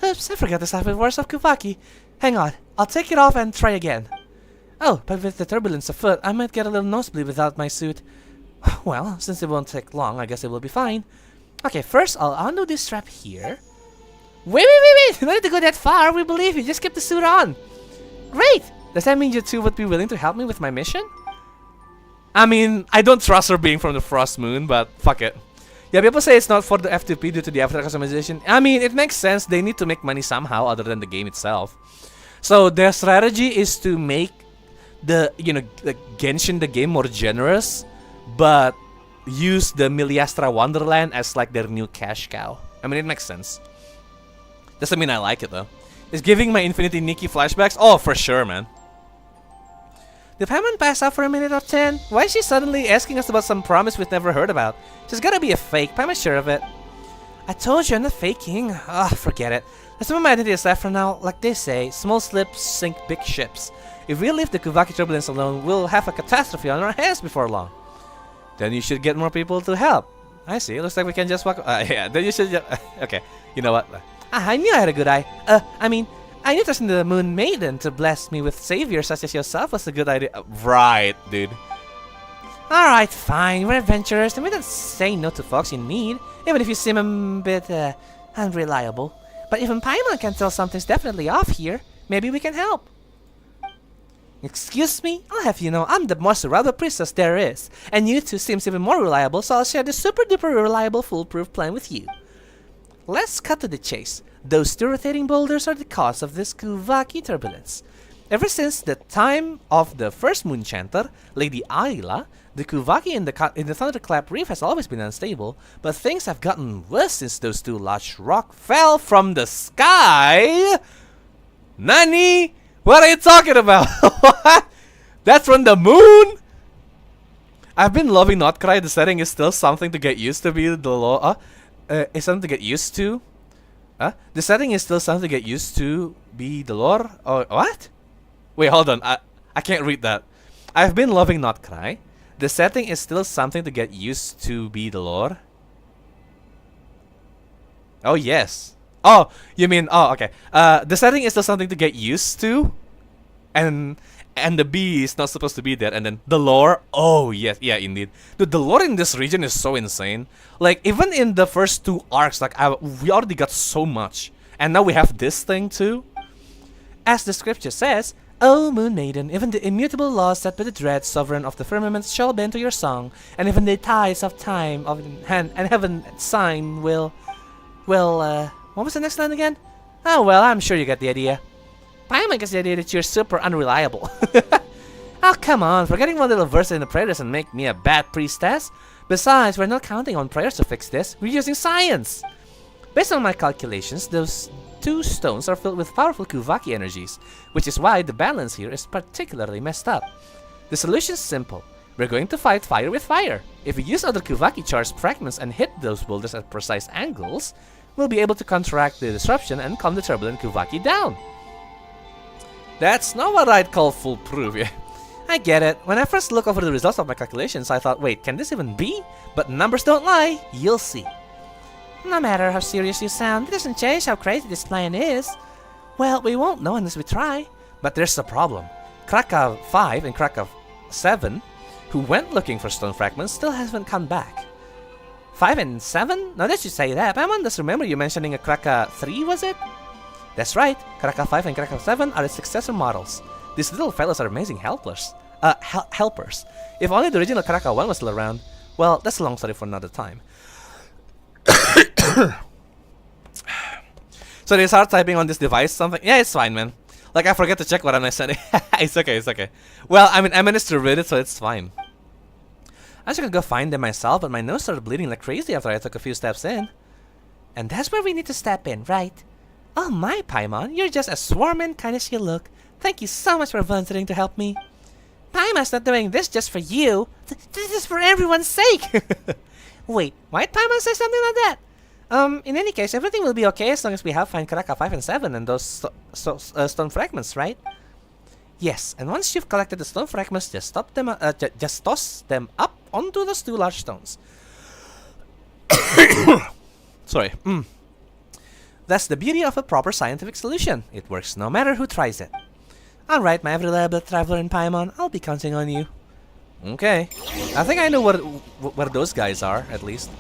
Oops, I forgot the stuff with words of Khaenriah. Hang on, I'll take it off and try again. Oh, but with the turbulence afoot, I might get a little nosebleed without my suit. Well, since it won't take long, I guess it will be fine. Okay, first I'll undo this strap here. Wait! You don't need to go that far, we believe you, just keep the suit on. Great! Does that mean you two would be willing to help me with my mission? I mean, I don't trust her being from the Frost Moon, but fuck it. Yeah, people say it's not for the FTP due to the avatar customization. I mean, it makes sense, they need to make money somehow other than the game itself. So their strategy is to make the Genshin the game more generous, but use the Miliastra Wonderland as like their new cash cow. I mean, it makes sense. Doesn't mean I like it though. Is giving my Infinity Nikki flashbacks? Oh, for sure, man. Did Paimon pass out for a minute or 10? Why is she suddenly asking us about some promise we've never heard about? She's gotta be a fake. Paimon's sure of it. I told you I'm not faking. Ah, forget it. Let's move my identity aside for now. Like they say, small slips sink big ships. If we leave the Khaenriah turbulence alone, we'll have a catastrophe on our hands before long. Then you should get more people to help. I see. Looks like we can just walk. Yeah. Then you should. Okay. You know what? I knew I had a good eye. I mean, I knew trusting the Moon Maiden to bless me with saviors such as yourself was a good idea. Right, dude. Alright, fine. We're adventurers, and we don't say no to folks in need, even if you seem a bit unreliable. But even Paimon can tell something's definitely off here. Maybe we can help. Excuse me? I'll have you know I'm the most reliable priestess there is, and you two seems even more reliable, so I'll share the super duper reliable foolproof plan with you. Let's cut to the chase. Those two rotating boulders are the cause of this Khaenriah turbulence. Ever since the time of the first moon chanter, Lady Ayla, the Khaenriah in the Thunderclap Reef has always been unstable, but things have gotten worse since those two large rocks fell from the sky. Nani? What are you talking about? What? That's from the moon? I've been loving Notcry. The setting is still something to get used to. It's something to get used to. The setting is still something to get used to. Be the lore. Oh, what? Wait, hold on. I can't read that. I've been loving Notcry. The setting is still something to get used to. Be the lore. Oh yes. Oh, you mean, oh, okay. The setting is still something to get used to, and the bee is not supposed to be there, and then the lore, oh, yes, yeah, indeed. Dude, the lore in this region is so insane. Like, even in the first two arcs, like, we already got so much, and now we have this thing, too. As the scripture says, O Moon Maiden, even the immutable laws set by the dread sovereign of the firmament shall bend to your song, and even the tides of time and heaven sign will, what was the next line again? Oh, well, I'm sure you get the idea. Paimon gets the idea that you're super unreliable. Oh, come on. Forgetting one little verse in the prayer doesn't make me a bad priestess. Besides, we're not counting on prayers to fix this. We're using science. Based on my calculations, those two stones are filled with powerful Khaenriah energies, which is why the balance here is particularly messed up. The solution's simple. We're going to fight fire with fire. If we use other Khaenriah charged fragments and hit those boulders at precise angles, we'll be able to counteract the disruption and calm the turbulent Khaenriah down. That's not what I'd call foolproof. I get it. When I first looked over the results of my calculations, I thought, wait, can this even be? But numbers don't lie. You'll see. No matter how serious you sound, it doesn't change how crazy this plan is. Well, we won't know unless we try. But there's a problem. Krakow 5 and Krakow 7, who went looking for stone fragments, still haven't come back. 5 and 7? Now that you say that, Paimon does remember you mentioning a Krakow 3, was it? That's right, Krakow 5 and Krakow 7 are the successor models. These little fellows are amazing helpers. Helpers. If only the original Khaenriah 1 was still around. Well, that's a long story for another time. So they start typing on this device something. Yeah, it's fine, man. Like, I forget to check what I'm sending. It's okay, it's okay. Well, I mean, I managed to read it, so it's fine. I was gonna go find them myself, but my nose started bleeding like crazy after I took a few steps in. And that's where we need to step in, right? Oh my, Paimon, you're just as warm and kind as you look. Thank you so much for volunteering to help me. Paimon's not doing this just for you. This is for everyone's sake. Wait, why did Paimon say something like that? In any case, everything will be okay as long as we have find Khaenriah 5 and 7 and those stone fragments, right? Yes, and once you've collected the stone fragments, just toss them up onto those 2 large stones. Sorry. That's the beauty of a proper scientific solution. It works no matter who tries it. Alright, my reliable traveler in Paimon, I'll be counting on you. Okay. I think I know where those guys are, at least.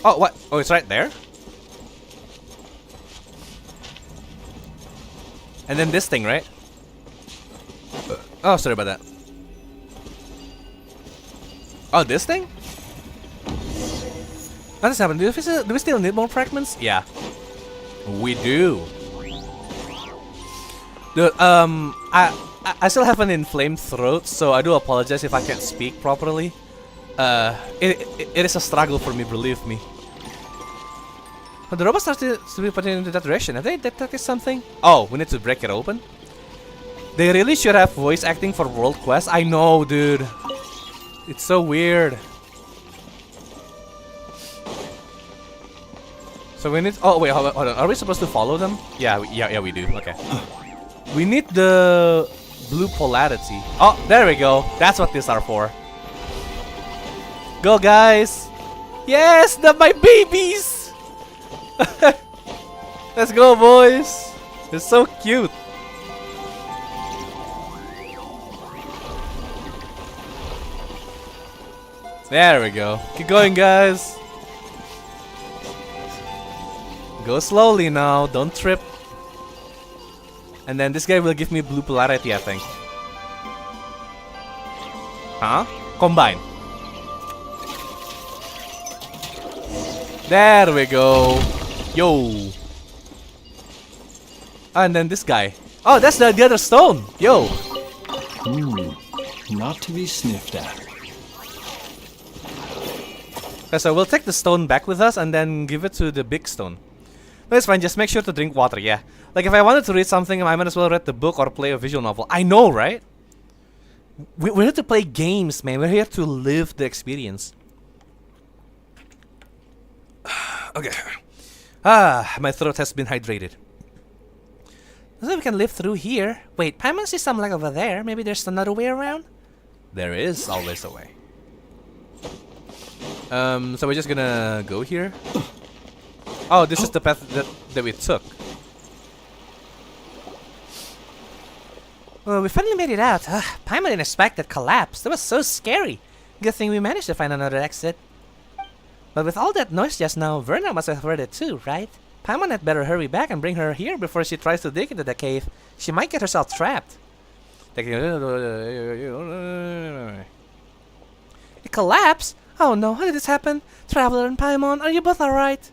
Oh, what? Oh, it's right there? And then this thing, right? Oh, sorry about that. Oh, this thing? What has happened? Do we still need more fragments? Yeah. We do. Dude, I still have an inflamed throat, so I do apologize if I can't speak properly. It is a struggle for me, believe me. But the robot starts to be put into that direction. Have they detected something? Oh, we need to break it open? They really should have voice acting for World Quest. I know, dude. It's so weird. So we need... Oh, wait, hold on. Are we supposed to follow them? Yeah, we do. Okay. We need the blue polarity. Oh, there we go. That's what these are for. Go, guys. Yes, my babies. Let's go, boys. It's so cute. There we go. Keep going, guys. Go slowly now. Don't trip. And then this guy will give me blue polarity, I think. Huh? Combine. There we go. Yo. And then this guy. Oh, that's the other stone. Yo. Not to be sniffed at. Okay, so we'll take the stone back with us and then give it to the big stone. But it's fine, just make sure to drink water, yeah. Like if I wanted to read something, I might as well read the book or play a visual novel. I know, right? We're here to play games, man. We're here to live the experience. Okay. My throat has been hydrated. So we can live through here. Wait, Paimon sees some like over there. Maybe there's another way around? There is always a way. So we're just gonna go here. Oh, this is the path that we took. Well, we finally made it out. Paimon didn't expect that collapse. That was so scary. Good thing we managed to find another exit. But with all that noise just now, Verna must have heard it too, right? Paimon had better hurry back and bring her here before she tries to dig into the cave. She might get herself trapped. It collapsed? Oh no, how did this happen? Traveler and Paimon, are you both alright?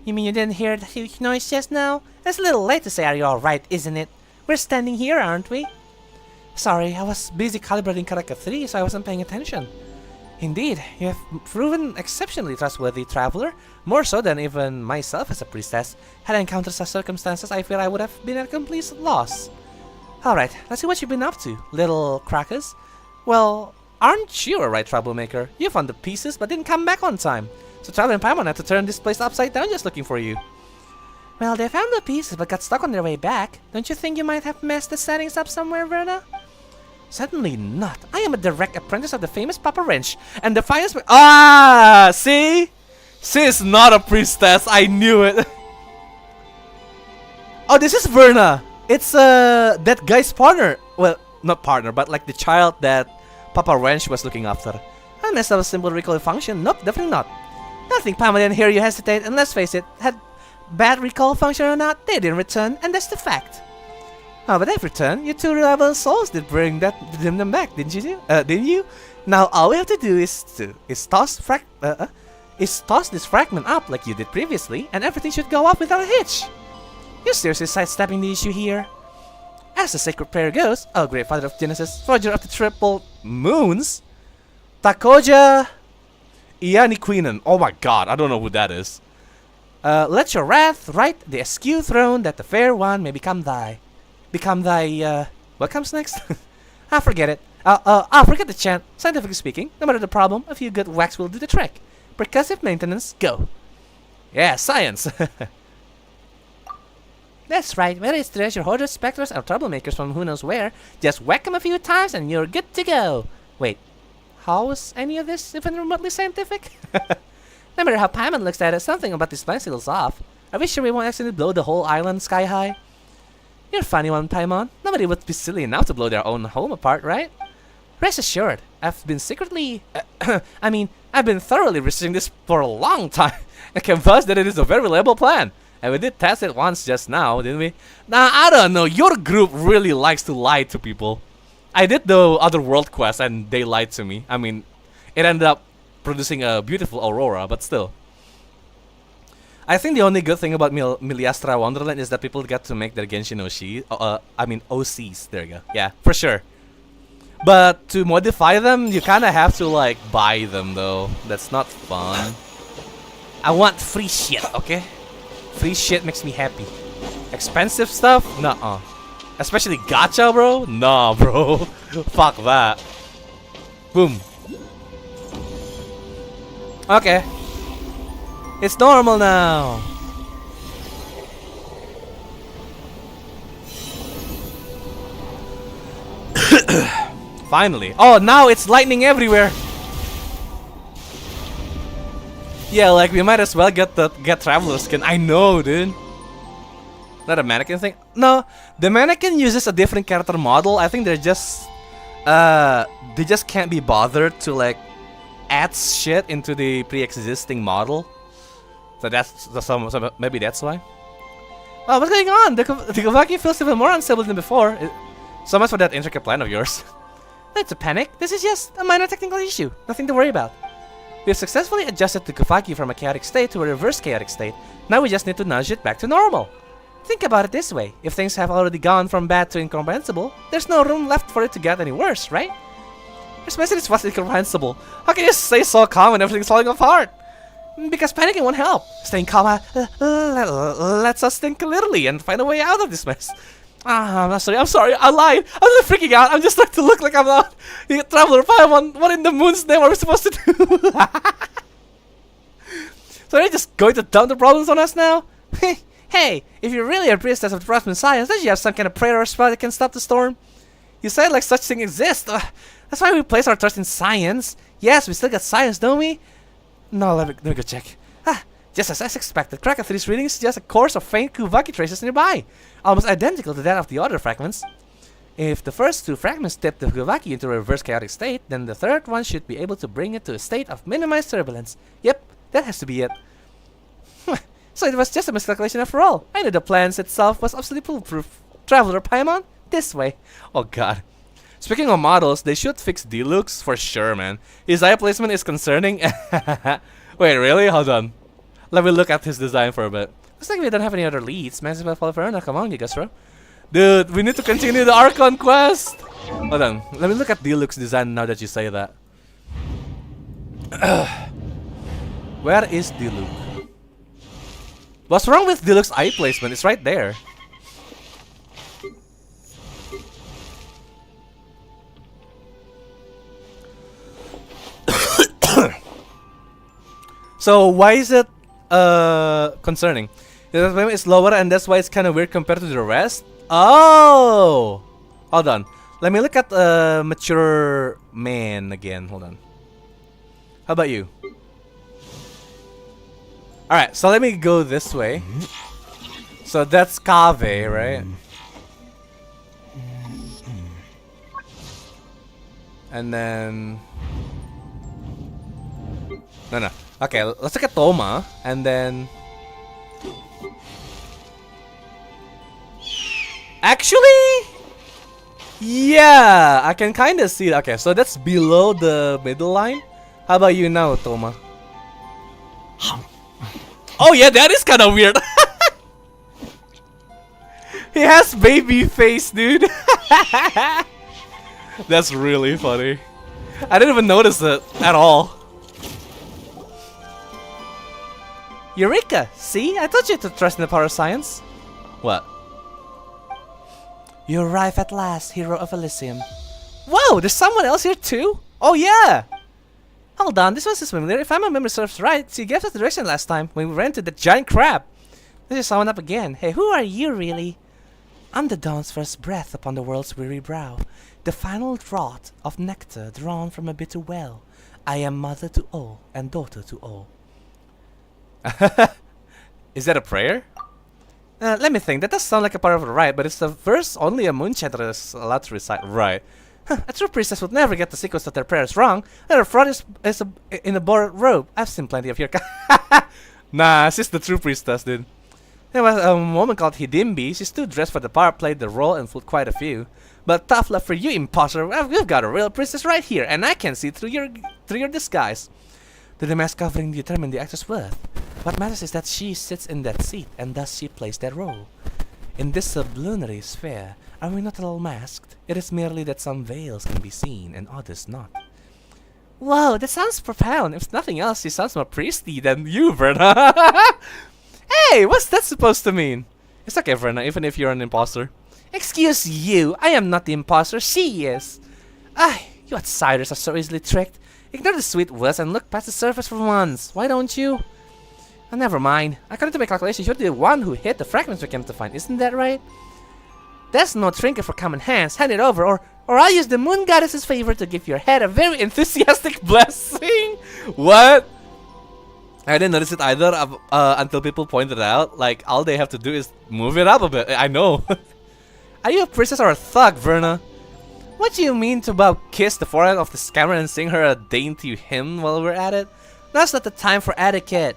You mean you didn't hear the huge noise just now? It's a little late to say are you alright, isn't it? We're standing here, aren't we? Sorry, I was busy calibrating Khaenriah 3, so I wasn't paying attention. Indeed, you have proven exceptionally trustworthy, Traveler. More so than even myself as a priestess. Had I encountered such circumstances, I fear I would have been at complete loss. Alright, let's see what you've been up to, little crackers. Well, aren't you a right troublemaker? You found the pieces, but didn't come back on time. So Traveler and Paimon had to turn this place upside down just looking for you. Well, they found the pieces, but got stuck on their way back. Don't you think you might have messed the settings up somewhere, Verna? Certainly not. I am a direct apprentice of the famous Papa Wrench, and the finest... Ah! See? She is not a priestess. I knew it. Oh, this is Verna. It's that guy's partner. Well, not partner, but like the child that Papa Wrench was looking after. Unless that was simple recall function. Nope, definitely not. Nothing, Paimon didn't hear you hesitate, and let's face it, had bad recall function or not, they didn't return, and that's the fact. Oh, but they've returned. Your 2 reliable souls did bring them back, didn't you? Now all we have to do is toss this fragment up like you did previously, and everything should go off without a hitch. You're seriously sidestepping the issue here. As the sacred prayer goes, oh great father of Genesis, forger of the triple moons, Takoja Ianiquinen. Oh my god, I don't know who that is. Let your wrath right the askew throne that the fair one may become thy. What comes next? Forget it. Forget the chant. Scientifically speaking, no matter the problem, a few good whacks will do the trick. Percussive maintenance, go. Yeah, science. That's right, whether it's treasure hoarders, specters, or troublemakers from who knows where, just whack them a few times and you're good to go. Wait, how is any of this even remotely scientific? No matter how Paimon looks at it, something about this plan feels off. Are we sure we won't accidentally blow the whole island sky high? You're a funny one, Paimon. Nobody would be silly enough to blow their own home apart, right? Rest assured, I've been thoroughly researching this for a long time. I can vouch that it is a very reliable plan. And we did test it once just now, didn't we? Nah, I don't know. Your group really likes to lie to people. I did the other world quest and they lied to me. I mean, it ended up producing a beautiful aurora, but still. I think the only good thing about Miliastra Wonderland is that people get to make their Genshin OCs. There you go. Yeah, for sure. But to modify them, you kind of have to like buy them though. That's not fun. I want free shit, okay? Free shit makes me happy. Expensive stuff? Nuh-uh. Especially gacha, bro? Nah, bro. Fuck that. Boom. Okay. It's normal now. Finally. Oh, now it's lightning everywhere. Yeah, like we might as well get Traveler skin. I know, dude. Not a mannequin thing. No, the mannequin uses a different character model. I think they just can't be bothered to like add shit into the pre-existing model. So maybe that's why. Oh, what's going on? The Kavaki feels even more unstable than before. So much for that intricate plan of yours. Not to panic. This is just a minor technical issue. Nothing to worry about. We have successfully adjusted the Kavaki from a chaotic state to a reverse chaotic state. Now we just need to nudge it back to normal. Think about it this way. If things have already gone from bad to incomprehensible, there's no room left for it to get any worse, right? Especially this was incomprehensible. How can you stay so calm when everything's falling apart? Because panicking won't help. Staying calm lets us think clearly and find a way out of this mess. I'm sorry, I lied. I'm not freaking out. I'm just trying to look like I'm not Traveler Paimon. What in the moon's name are we supposed to do? So they're just going to dump the problems on us now? Hey, if you're really a priestess of trust in science, don't you have some kind of prayer or spell that can stop the storm? You said like such thing exists. That's why we place our trust in science. Yes, we still got science, don't we? No, let me go check. Just as expected, Krakathr's reading suggests a course of faint Kuvaki traces nearby, almost identical to that of the other fragments. If the first 2 fragments tip the Kuvaki into a reverse chaotic state, then the third one should be able to bring it to a state of minimized turbulence. Yep, that has to be it. So it was just a miscalculation after all. I knew the plans itself was absolutely foolproof. Traveler Paimon, this way. Oh god. Speaking of models, they should fix Deluxe for sure, man. His eye placement is concerning. Wait, really? Hold on. Let me look at his design for a bit. Looks like we don't have any other leads. Might as well follow Verona. Come on, Gigasro. Dude, we need to continue the Archon quest. Hold on. Let me look at Deluxe design now that you say that. Where is Deluxe? What's wrong with Deluxe eye placement? It's right there. So why is it concerning? It's lower and that's why it's kind of weird compared to the rest. Oh, hold on. Let me look at mature man again. Hold on. How about you? All right, so let me go this way. So that's Kave, right? And then no. Okay, let's look at Toma, and then Actually, yeah, I can kind of see it. Okay, so that's below the middle line. How about you now, Toma? Oh yeah, that is kind of weird. He has baby face, dude. That's really funny. I didn't even notice it at all. Eureka! See? I told you to trust in the power of science. What? You arrive at last, hero of Elysium. Whoa! There's someone else here too? Oh yeah! Hold on, this one's familiar. If my memory serves right, she gave us the direction last time when we ran to the giant crab. This is someone up again. Hey, who are you really? I'm the dawn's first breath upon the world's weary brow. The final draught of nectar drawn from a bitter well. I am mother to all and daughter to all. Is that a prayer? Let me think. That does sound like a part of a rite, but it's a verse only a moonchanter is allowed to recite. Right. A true priestess would never get the sequence of their prayers wrong. Their fraud is in a borrowed robe. I've seen plenty of your Nah, she's the true priestess, dude. There was a woman called Hidimbi. She stood dressed for the part, played the role, and fooled quite a few. But tough luck for you, imposter. We've got a real priestess right here, and I can see through your disguise. The mask covering determine the actor's worth. What matters is that she sits in that seat, and thus she plays that role. In this sublunary sphere, are we not all masked? It is merely that some veils can be seen and others not. Whoa, that sounds profound. If nothing else, she sounds more priestly than you, Verna. Hey, what's that supposed to mean? It's okay, Verna, even if you're an imposter. Excuse you, I am not the imposter, she is. You outsiders are so easily tricked. Ignore the sweet words and look past the surface for once. Why don't you? Oh, never mind. According to my calculations, you're the one who hid the fragments we came to find. Isn't that right? There's no trinket for common hands. Hand it over, or I'll use the moon goddess's favor to give your head a very enthusiastic blessing. What? I didn't notice it either until people pointed it out. Like, all they have to do is move it up a bit. I know. Are you a princess or a thug, Verna? What do you mean to about kiss the forehead of this camera and sing her a dainty hymn while we're at it? Now's not the time for etiquette.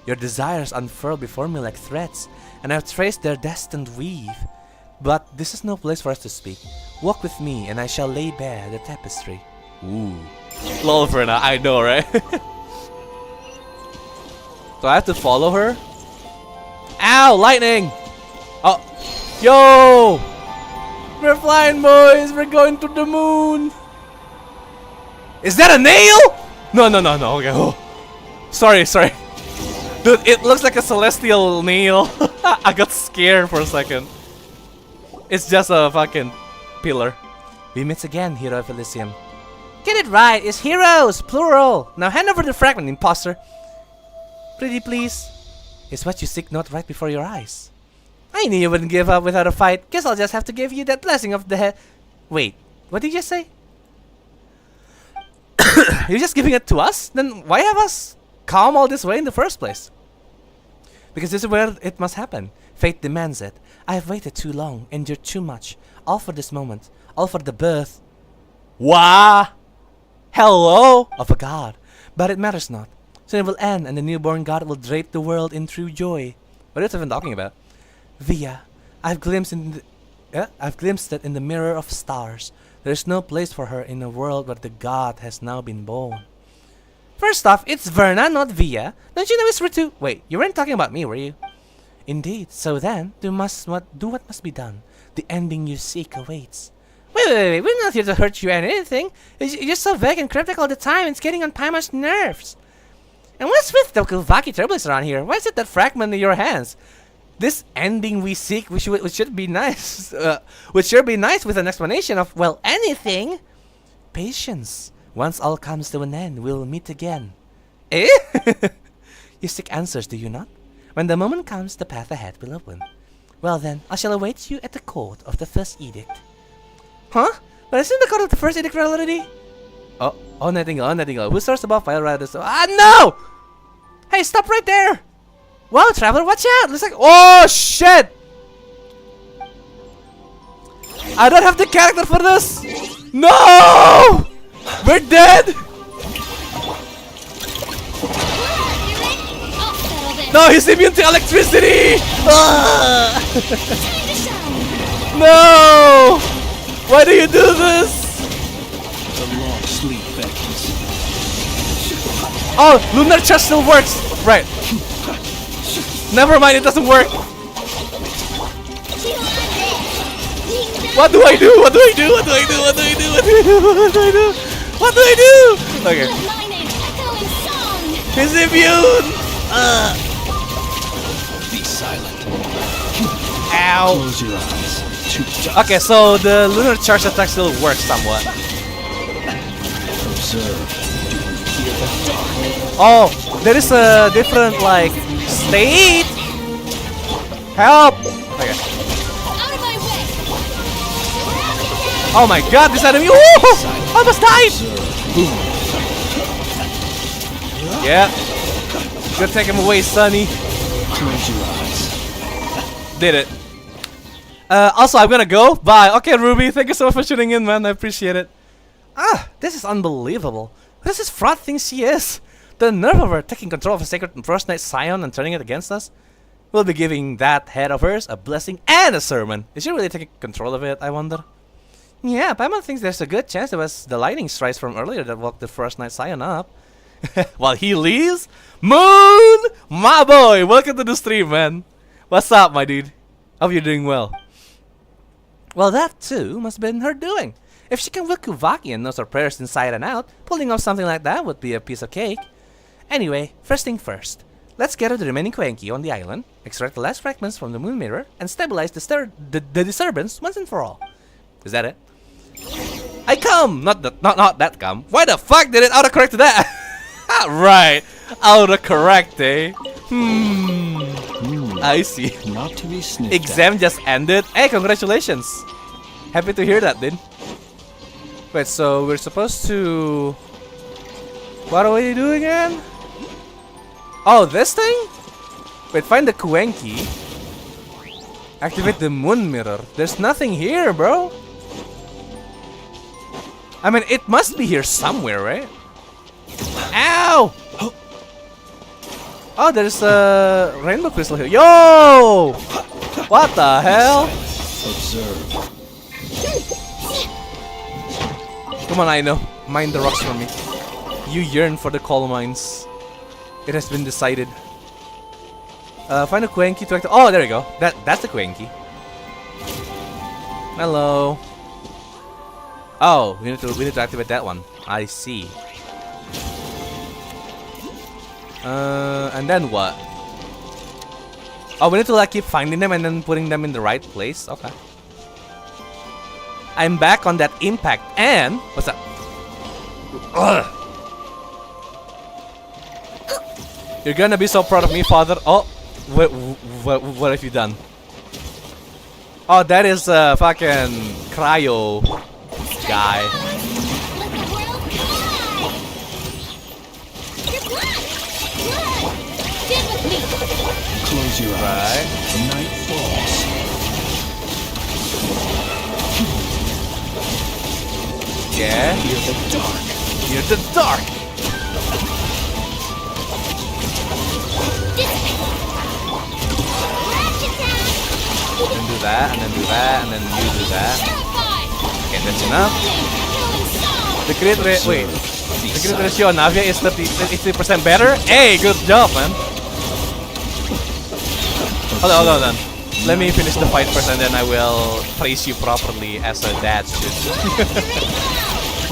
Your desires unfurl before me like threads, and I've traced their destined weave. But this is no place for us to speak. Walk with me, and I shall lay bare the tapestry. Ooh. Lol, Verna, I know, right? Do I have to follow her? Ow, lightning! Oh, yo! We're flying, boys! We're going to the moon! Is that a nail? No. Okay. Oh. Sorry. Dude, it looks like a celestial nail. I got scared for a second. It's just a fucking pillar. We meet again, hero of Elysium. Get it right, it's heroes, plural. Now hand over the fragment, imposter. Pretty please. It's what you seek not right before your eyes. I knew you wouldn't give up without a fight. Guess I'll just have to give you that blessing of the head. Wait, what did you just say? You're just giving it to us? Then why have us come all this way in the first place? Because this is where it must happen. Fate demands it. I have waited too long, endured too much. All for this moment. All for the birth. Wah! Hello! Of a god. But it matters not. Soon it will end, and the newborn god will drape the world in true joy. What are you even talking about? Via, I've glimpsed it in the mirror of stars. There is no place for her in a world where the god has now been born. First off, it's Verna, not Via. Don't you know it's Ritu? Wait, you weren't talking about me, were you? Indeed. So then, do what must be done. The ending you seek awaits. Wait. We're not here to hurt you or anything. You're so vague and cryptic all the time. It's getting on Paimon's nerves. And what's with the Kuvaki Turbulence around here? Why is it that fragment in your hands? This ending we seek, which should be nice, would sure be nice with an explanation of, well, anything. Patience. Once all comes to an end, we'll meet again. Eh? You seek answers, do you not? When the moment comes, the path ahead will open. Well then, I shall await you at the court of the first edict. Huh? But isn't the court of the first edict already? Oh, Nightingale. Who starts above fire rather so? No! Hey, stop right there! Wow, traveler, watch out! Looks like, oh shit! I don't have the character for this! No! We're dead! I'll settle No, he's immune to electricity! No! Why do you do this? The long sleep beckons. Oh, lunar chest still works! Right. Never mind, it doesn't work. What do I do? What do I do? What do I do? What do I do? What do I do? What do I do? What do I do? Okay. He's immune! Be silent. Ow! Close your eyes. Okay, so the lunar charge attack still works somewhat. Observe. Do you hear the dark? Oh, there is a different like state. Help! Okay. Oh my God, this enemy! Woo! Almost died. Yeah. Good, take him away, Sonny. Close your eyes. Did it. Also, I'm gonna go. Bye. Okay, Ruby, thank you so much for tuning in, man. I appreciate it. Ah, this is unbelievable. This is fraud thing she is. The nerve of her taking control of a sacred First Night Scion and turning it against us. We'll be giving that head of hers a blessing and a sermon. Is she really taking control of it, I wonder? Yeah, Paimon thinks there's a good chance it was the lightning strikes from earlier that woke the First Night Scion up. While he leaves, Moon, my boy, welcome to the stream, man. What's up, my dude? Hope you're doing well. Well, that too must have been her doing. If she can look Kuvaki and knows her prayers inside and out, pulling off something like that would be a piece of cake. Anyway, first thing first. Let's gather the remaining Kwenki on the island, extract the last fragments from the moon mirror, and stabilize the disturbance once and for all. Is that it? I come! Not that come. Why the fuck did it autocorrect to that? Right. Autocorrect, eh? I see. Not to be sniffed Exam at. just ended. Hey, congratulations. Happy to hear that, dude. Wait, so we're supposed to... What are we doing again? Oh, this thing? Wait, find the Kwenki. Activate the moon mirror. There's nothing here, bro. I mean, it must be here somewhere, right? Ow! Oh, there's a rainbow crystal here. Yo! What the hell? Observe. Come on, I know. Mine the rocks for me. You yearn for the coal mines. It has been decided. Find a Kwenki to activate. Oh, there you go. That's the Kwenki. Hello. Oh, we need to activate that one. I see. And then what? Oh, we need to like keep finding them and then putting them in the right place. Okay. I'm back on that impact and what's up? Ugh. You're gonna be so proud of me, father. Oh, what have you done? Oh, that is a fucking cryo guy. Close your eyes. The night falls. Yeah. Hear the dark. Hear the dark. And do that, and then do that, and then you do that. Okay, that's enough. The crit rate, wait. The crit ratio on Navia is 30% better? Hey, good job, man. Hold on. Let me finish the fight first and then I will praise you properly as a dad should.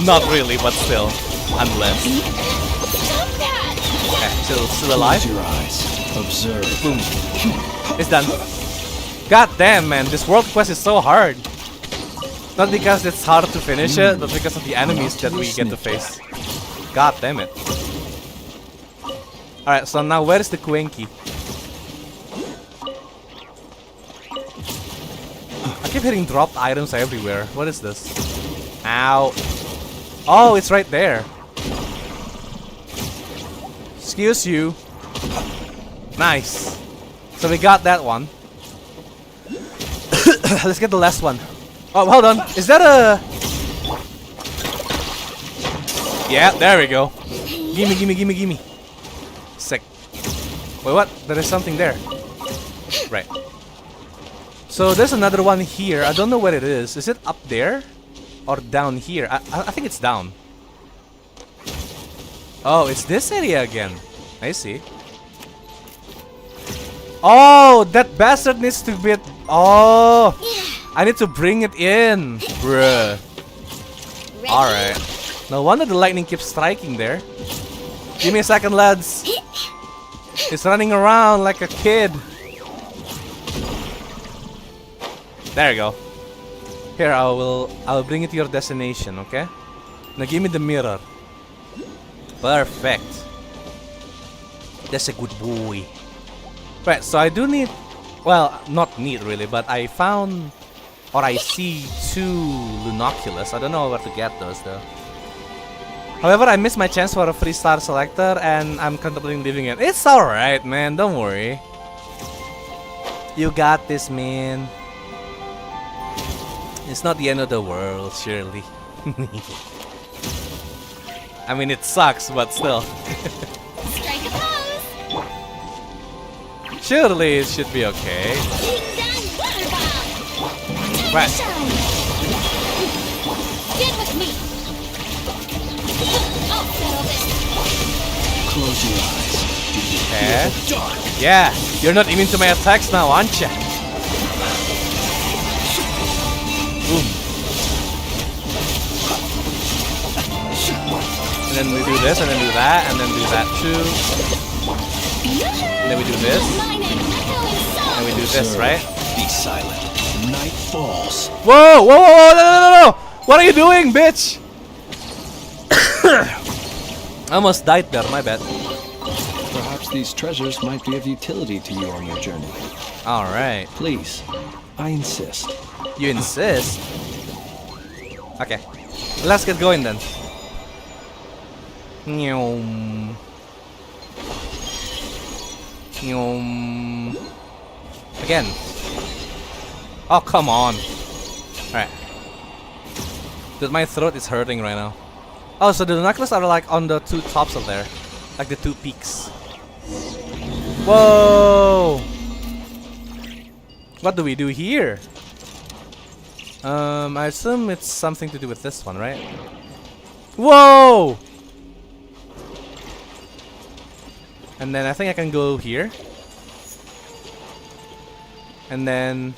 Not really, but still. Unless. Okay, still alive? Close your eyes. Observe. Boom. It's done. God damn, man, this world quest is so hard. Not because it's hard to finish it, but because of the enemies that we get to face. God damn it. Alright, so now where is the Kwenki? I keep hitting dropped items everywhere. What is this? Ow. Oh, it's right there. Excuse you. Nice. So we got that one. Let's get the last one. Oh, hold on. Is that a... Yeah, there we go. Gimme. Sick. Wait, what? There is something there. Right. So there's another one here. I don't know what it is. Is it up there? Or down here? I think it's down. Oh, it's this area again. I see. Oh, that bastard needs to be... Oh! I need to bring it in. Bruh. Alright. No wonder the lightning keeps striking there. Give me a second, lads. He's running around like a kid. There you go. Here, I'll bring it to your destination, okay? Now give me the mirror. Perfect. That's a good boy. Right, so I do need... Well, not need really, but I found... Or I see 2 Lunoculus. I don't know where to get those though. However, I missed my chance for a free star selector and I'm contemplating leaving it. It's alright, man. Don't worry. You got this, man. It's not the end of the world, surely. I mean, it sucks, but still. Strike a pose. Surely it should be okay. Right. Get with me. I'll settle this. Close your eyes. Okay. Yeah, you're not immune to my attacks now, aren't you? Boom. And then we do this, and then do that, and then do that too. And then we do this. And we do this, right? Be silent. Night falls. Whoa! Whoa! Whoa! Whoa! No! No! No! No! What are you doing, bitch? I almost died there. My bad. Perhaps these treasures might be of utility to you on your journey. All right. Please, I insist. You insist? Okay. Let's get going then. Nyom. Nyom. Again. Oh, come on. Alright. Dude, my throat is hurting right now. Oh, so the necklaces are like on the 2 tops of there. Like the 2 peaks. Whoa! What do we do here? I assume it's something to do with this one, right? Whoa! And then I think I can go here. And then...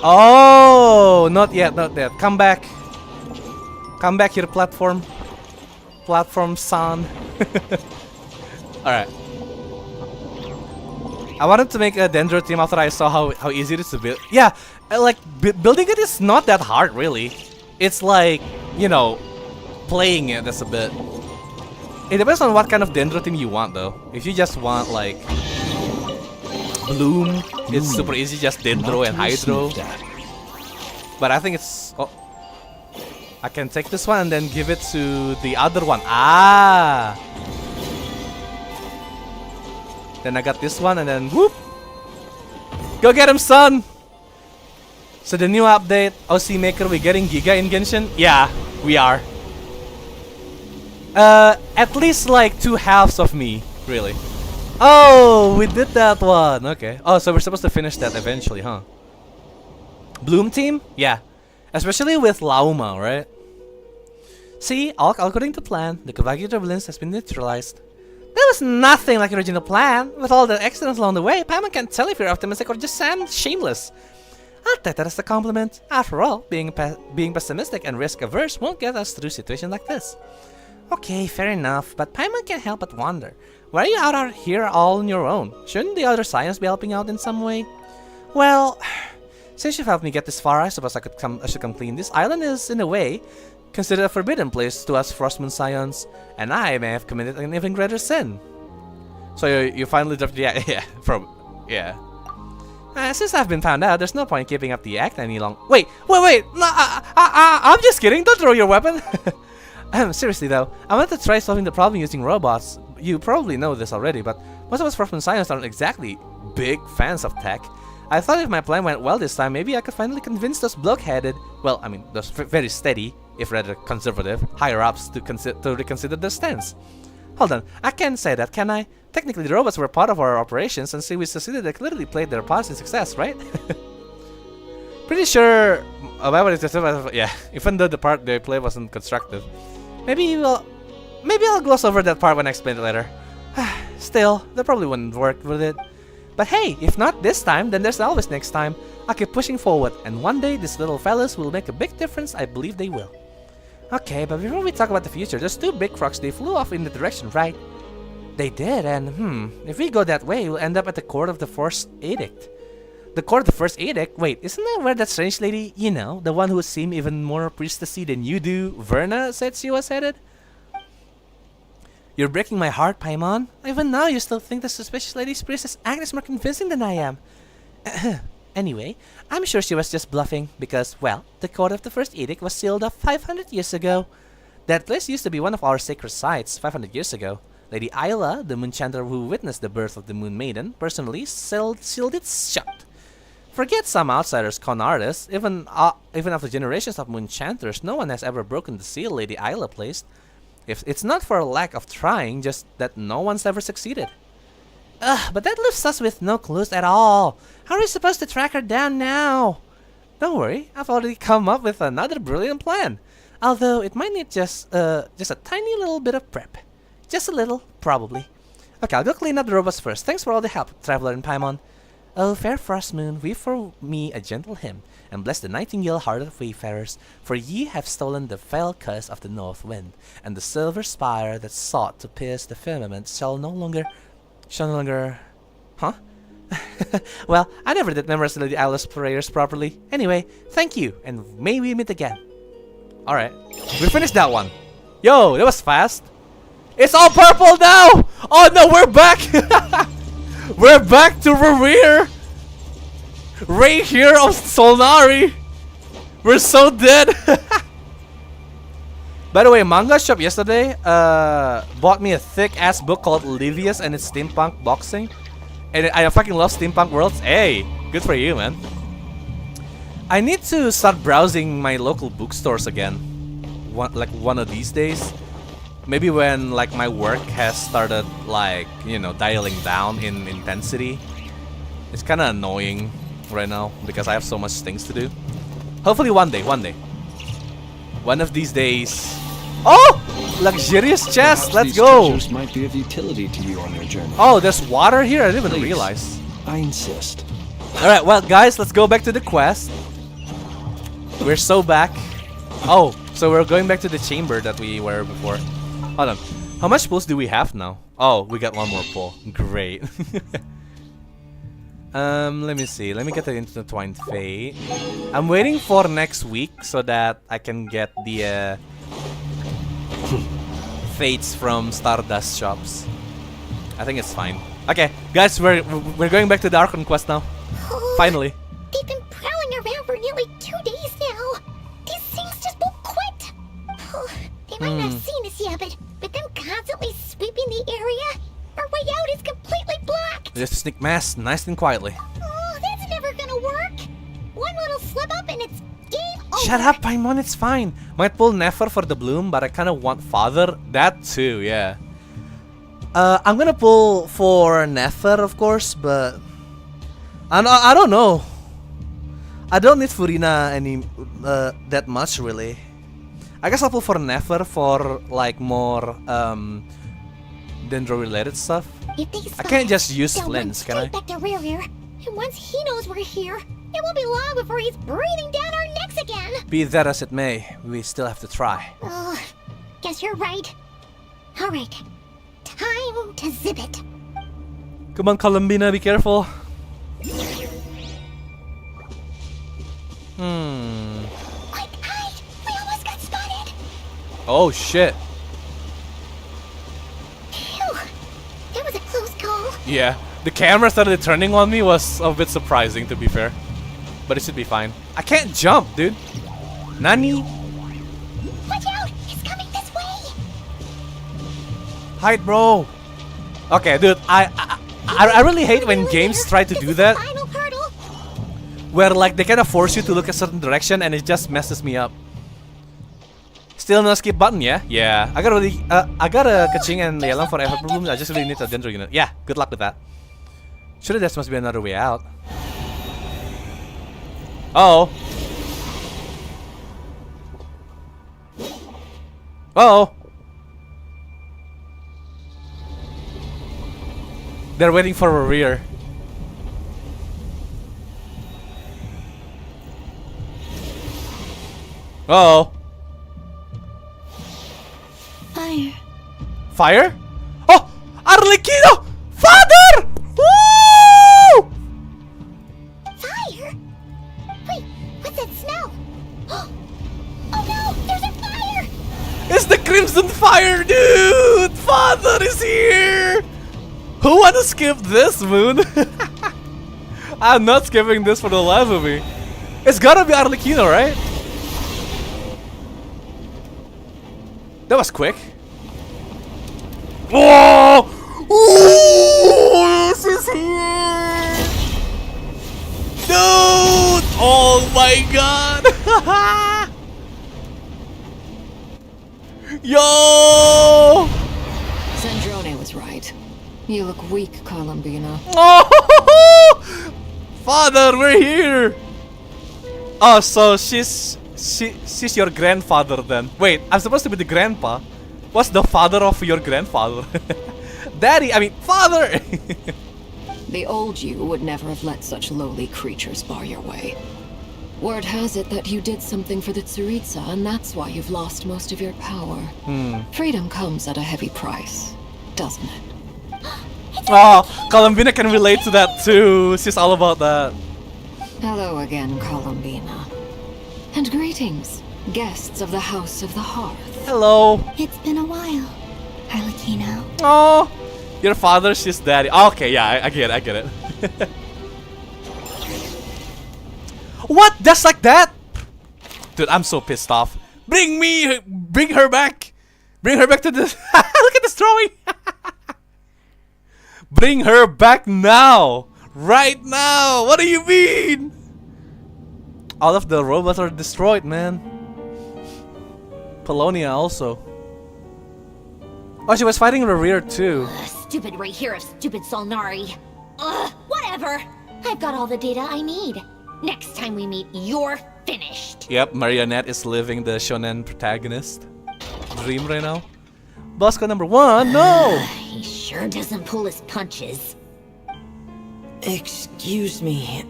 Oh! Not yet, not yet. Come back. Come back here, platform. Platform son. Alright. I wanted to make a Dendro team after I saw how easy it is to build. Yeah, like, building it is not that hard, really. It's like, you know, playing it that's a bit... It depends on what kind of Dendro team you want, though. If you just want, like... Bloom, it's super easy, just Dendro and Hydro. But I think it's... Oh. I can take this one and then give it to the other one. Ah! Then I got this one and then whoop! Go get him, son! So the new update, OC Maker, we getting Giga in Genshin? Yeah, we are. At least like 2 halves of me, really. Oh, we did that one. Okay. Oh, so we're supposed to finish that eventually, huh? Bloom team? Yeah. Especially with Lauma, right? See, all according to plan, the Kavagi turbulence has been neutralized. There was nothing like the original plan. With all the accidents along the way, Paimon can't tell if you're optimistic or just shameless. I'll take that as a compliment. After all, being pessimistic and risk-averse won't get us through situations like this. Okay, fair enough, but Paimon can't help but wonder. Why are you out here all on your own? Shouldn't the other science be helping out in some way? Well, since you've helped me get this far, I suppose I should come clean. This island is, in a way, considered a forbidden place to us Frostmoon Scions, and I may have committed an even greater sin. So you finally dropped the act? Yeah. Since I've been found out, there's no point keeping up the act any longer. Wait! No, I'm just kidding. Don't throw your weapon. Seriously though, I want to try solving the problem using robots. You probably know this already, but most of us Frostmoon Scions aren't exactly big fans of tech. I thought if my plan went well this time, maybe I could finally convince those block-headed, well, I mean, those very steady, if rather conservative, higher-ups to reconsider their stance. Hold on, I can't say that, can I? Technically, the robots were part of our operation, since we succeeded. They clearly played their parts in success, right? Pretty sure. Yeah, even though the part they played wasn't constructive. Maybe I'll gloss over that part when I explain it later. Still, they probably wouldn't work with it. But hey, if not this time, then there's always next time. I'll keep pushing forward, and one day these little fellas will make a big difference. I believe they will. Okay, but before we talk about the future, those two big frogs, they flew off in the direction, right? They did, and if we go that way, we'll end up at the court of the first edict. The court of the first edict? Wait, isn't that where that strange lady, you know, the one who seemed even more priestessy than you do, Verna, said she was headed? You're breaking my heart, Paimon. Even now, you still think the suspicious lady's priestess act is more convincing than I am. Anyway, I'm sure she was just bluffing because, well, the court of the first edict was sealed off 500 years ago. That place used to be one of our sacred sites 500 years ago. Lady Isla, the Moonchanter who witnessed the birth of the Moon Maiden, personally sealed it shut. Forget some outsiders, con artists. Even after generations of Moonchanters, no one has ever broken the seal Lady Isla placed. If it's not for a lack of trying, just that no one's ever succeeded. But that leaves us with no clues at all. How are we supposed to track her down now? Don't worry, I've already come up with another brilliant plan. Although it might need just a tiny little bit of prep. Just a little, probably. Okay, I'll go clean up the robots first. Thanks for all the help, Traveler and Paimon. Oh, fair frost moon, weave for me a gentle hymn, and bless the nightingale-hearted wayfarers, for ye have stolen the fell curse of the north wind, and the silver spire that sought to pierce the firmament shall no longer... Huh? Well, I never did memorize Lady Isla's prayers properly. Anyway, thank you, and may we meet again. Alright, we finished that one. Yo, that was fast. It's all purple now! Oh no, we're back! We're back to Rerir! Right here of Solnari! We're so dead! By the way, Manga Shop yesterday bought me a thick-ass book called Livius and its Steampunk Boxing. And I fucking love Steampunk Worlds. Hey, good for you, man. I need to start browsing my local bookstores again. One of these days. Maybe when like my work has started like, you know, dialing down in intensity. It's kind of annoying right now because I have so much things to do. Hopefully one day. One of these days. Oh! Luxurious chest! Let's go! These might be of utility to you on your journey. Oh, there's water here? I didn't even realize. I insist. Alright, well guys, let's go back to the quest. We're so back. Oh, so we're going back to the chamber that we were before. Hold on. How much pulls do we have now? Oh, we got one more pull. Great. Let me see. Let me get the Intertwined Fate. I'm waiting for next week so that I can get the fates from Stardust shops. I think it's fine. Okay, guys, we're going back to the Archon quest now. Finally. They've been prowling around for nearly 2 days now. These things just won't quit. They might not have seen us yet, but them constantly sweeping the area, our way out is completely blocked. Just sneak mass, nice and quietly. Oh, that's never gonna work. One little slip up and it's game over. Shut up, Paimon, it's fine. Might pull Nefer for the bloom, but I kind of want Father. That too, yeah. I'm gonna pull for Nefer, of course, but I don't know. I don't need Furina that much, really. I guess I'll pull for Nefer for like more Dendro-related stuff. I can't just use Flints, can I? Back to Rerir, and once he knows we're here, it won't be long before he's breathing down our necks again. Be that as it may, we still have to try. Oh, guess you're right. All right, time to zip it. Come on, Columbina, be careful. Quick, hide! We almost got spotted. Oh shit. Phew, that was a close call. Yeah, the camera started turning on me was a bit surprising, to be fair. But it should be fine. I can't jump, dude. Nani? Watch out! It's coming this way. Hide, bro. Okay, dude. I really hate when games try to do that. Where like they kind of force you to look a certain direction and it just messes me up. Still no skip button, yeah? Yeah. I got a Kaching and Yelang for every problem. I just really need a Dendro unit. Yeah, good luck with that. Surely there must be another way out. Uh oh. Uh oh. They're waiting for Rerir. Uh oh. Fire. Fire? Oh! Arlecchino! Father! Woo! Fire? Wait, what's that smell? Oh no, there's a fire! It's the Crimson Fire, dude! Father is here! Who wanna skip this, Moon? I'm not skipping this for the life of me. It's gotta be Arlecchino, right? That was quick. Whoa! Ooh, this is here! Dude! Oh my god! Yo! Zandrone was right. You look weak, Columbina. Oh! Father, we're here! Oh, so she's your grandfather then. Wait, I'm supposed to be the grandpa. What's the father of your grandfather? Daddy, I mean, father! The old you would never have let such lowly creatures bar your way. Word has it that you did something for the Tsaritsa, and that's why you've lost most of your power. Freedom comes at a heavy price, doesn't it? Oh, Columbina can relate to that too. She's all about that. Hello again, Columbina. And greetings, guests of the House of the Hearth. Hello. It's been a while, Arlecchino. Oh, your father, she's daddy. Okay, yeah, I get it. What? Just like that? Dude, I'm so pissed off. Bring her back. Bring her back to this. Look at this drawing. Bring her back now. Right now. What do you mean? All of the robots are destroyed, man. Polonia also. Oh, she was fighting Rerir too. Stupid Rerir of stupid Solnari. Whatever. I've got all the data I need. Next time we meet, you're finished. Yep, Marionette is living the shonen protagonist dream right now. Bosco number 1, no! He sure doesn't pull his punches. Excuse me,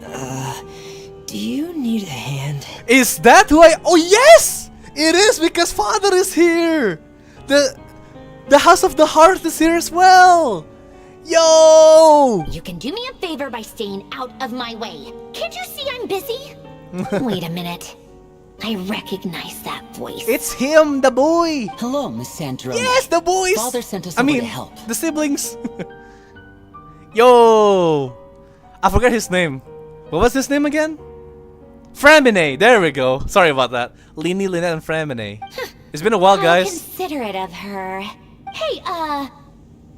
do you need a hand? Is that who I... Oh, yes! It is because father is here! The House of the Hearth is here as well! Yo! You can do me a favor by staying out of my way. Can't you see I'm busy? Wait a minute. I recognize that voice. It's him, the boy! Hello, Miss Sandrone. Yes, the boys! Father sent us over to help. The siblings. Yo! I forgot his name. What was his name again? Framine, there we go. Sorry about that. Lini, Lynette, and Framine. It's been a while, guys. Considerate of her. Hey,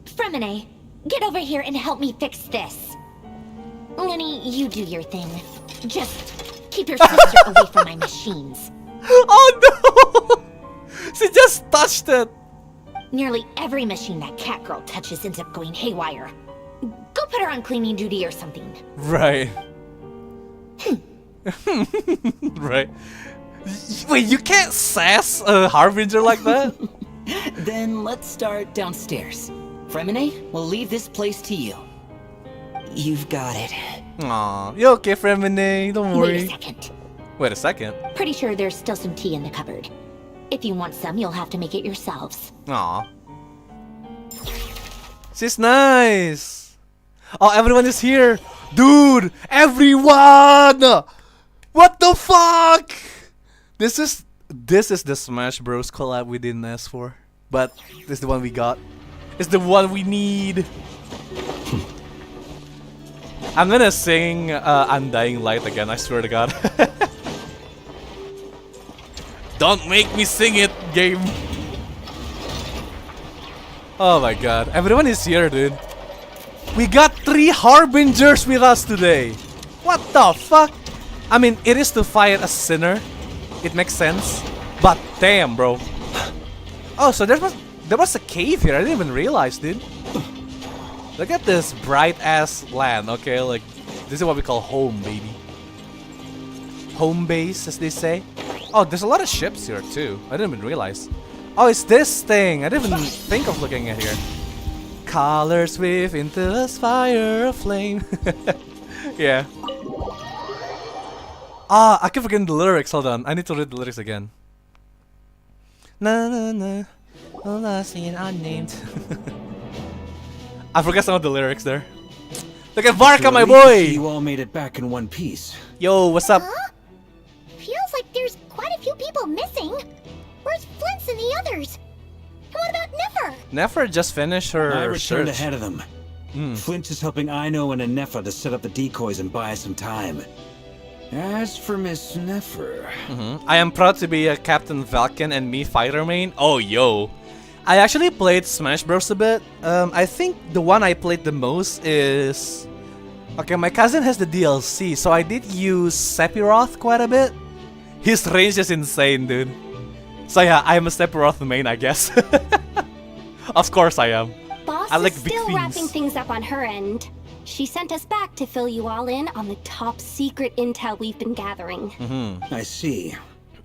Fremine, get over here and help me fix this. Lenny, you do your thing. Just keep your sister away from my machines. Oh no! She just touched it. Nearly every machine that cat girl touches ends up going haywire. Go put her on cleaning duty or something. Right. Right. Wait, you can't sass a Harbinger like that? Then let's start downstairs. Fremine, we'll leave this place to you. You've got it. Aw, you okay, Fremine? Don't worry. Wait a second. Wait a second. Pretty sure there's still some tea in the cupboard. If you want some, you'll have to make it yourselves. Aw. She's nice. Oh, everyone is here. Dude, everyone! What the fuck? This is the Smash Bros collab we didn't ask for. But this is the one we got. It's the one we need. I'm gonna sing Undying Light again, I swear to God. Don't make me sing it, game. Oh my god. Everyone is here, dude. We got 3 Harbingers with us today. What the fuck? I mean, it is to fight a sinner. It makes sense. But damn, bro. Oh, so there was a cave here. I didn't even realize, dude. Look at this bright ass land. Okay, like this is what we call home, baby. Home base, as they say. Oh, there's a lot of ships here too. I didn't even realize. Oh, it's this thing. I didn't even think of looking at here. Colors wave into the fire of flame. Yeah. Ah, I keep forgetting the lyrics. Hold on, I need to read the lyrics again. Na na na, all I see unnamed. I forgot some of the lyrics there. Look at Varka, my boy! You all made it back in one piece. Yo, what's up? Huh? Feels like there's quite a few people missing. Where's Flint's and the others? And what about Nefer? Nefer just finished her I returned search. ahead of them. Flint is helping Aino and Nefer to set up the decoys and buy us some time. As for Miss Nefer... I am proud to be a Captain Falcon and me fighter main. Oh, yo. I actually played Smash Bros. A bit. I think the one I played the most is... Okay, my cousin has the DLC, so I did use Sephiroth quite a bit. His range is insane, dude. So yeah, I am a Sephiroth main, I guess. Of course I am. Boss I like is big still things. wrapping things up on her end. She sent us back to fill you all in on the top secret intel we've been gathering. I see.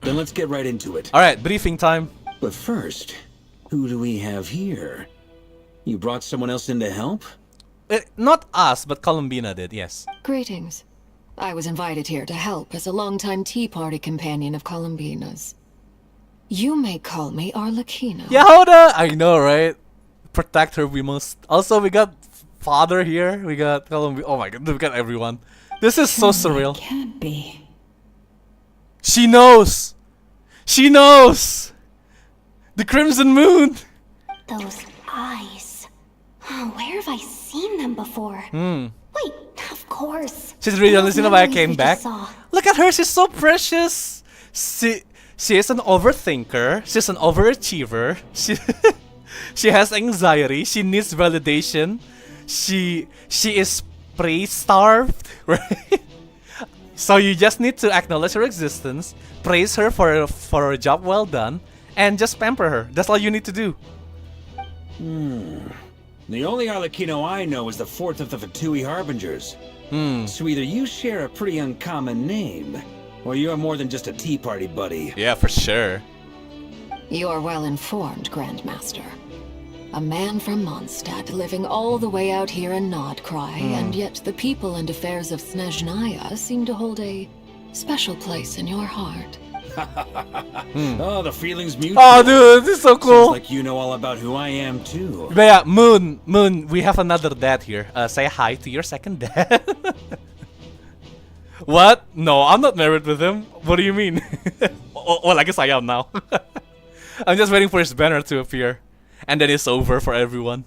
Then let's get right into it. Alright, briefing time. But first, who do we have here? You brought someone else in to help? Not us, but Columbina did, yes. Greetings. I was invited here to help as a longtime Tea Party companion of Columbina's. You may call me Arlecchino. Yahoda! I know, right? Protect her, we must. Also, we got Father here. We got Columbina. Oh my god, we got everyone. This is so surreal. Can't be. She knows! She knows! The Crimson Moon! Those eyes. Oh, where have I seen them before? Wait, of course. She's really Those understanding why I memories came we back. just saw. Look at her, she's so precious! She is an overthinker. She's an overachiever. She has anxiety. She needs validation. She is praise-starved, right? So you just need to acknowledge her existence, praise her for a job well done, and just pamper her. That's all you need to do. The only Arlecchino I know is the fourth of the Fatui Harbingers. So either you share a pretty uncommon name, or you're more than just a Tea Party buddy. Yeah, for sure. You are well informed, Grandmaster. A man from Mondstadt living all the way out here in Nodcry, and yet the people and affairs of Snezhnaya seem to hold a special place in your heart. Oh, the feeling's mutual. Oh, dude, this is so cool. Sounds like you know all about who I am, too. But yeah, Moon, we have another dad here. Say hi to your second dad. What? No, I'm not married with him. What do you mean? Well, I guess I am now. I'm just waiting for his banner to appear. And then it's over for everyone.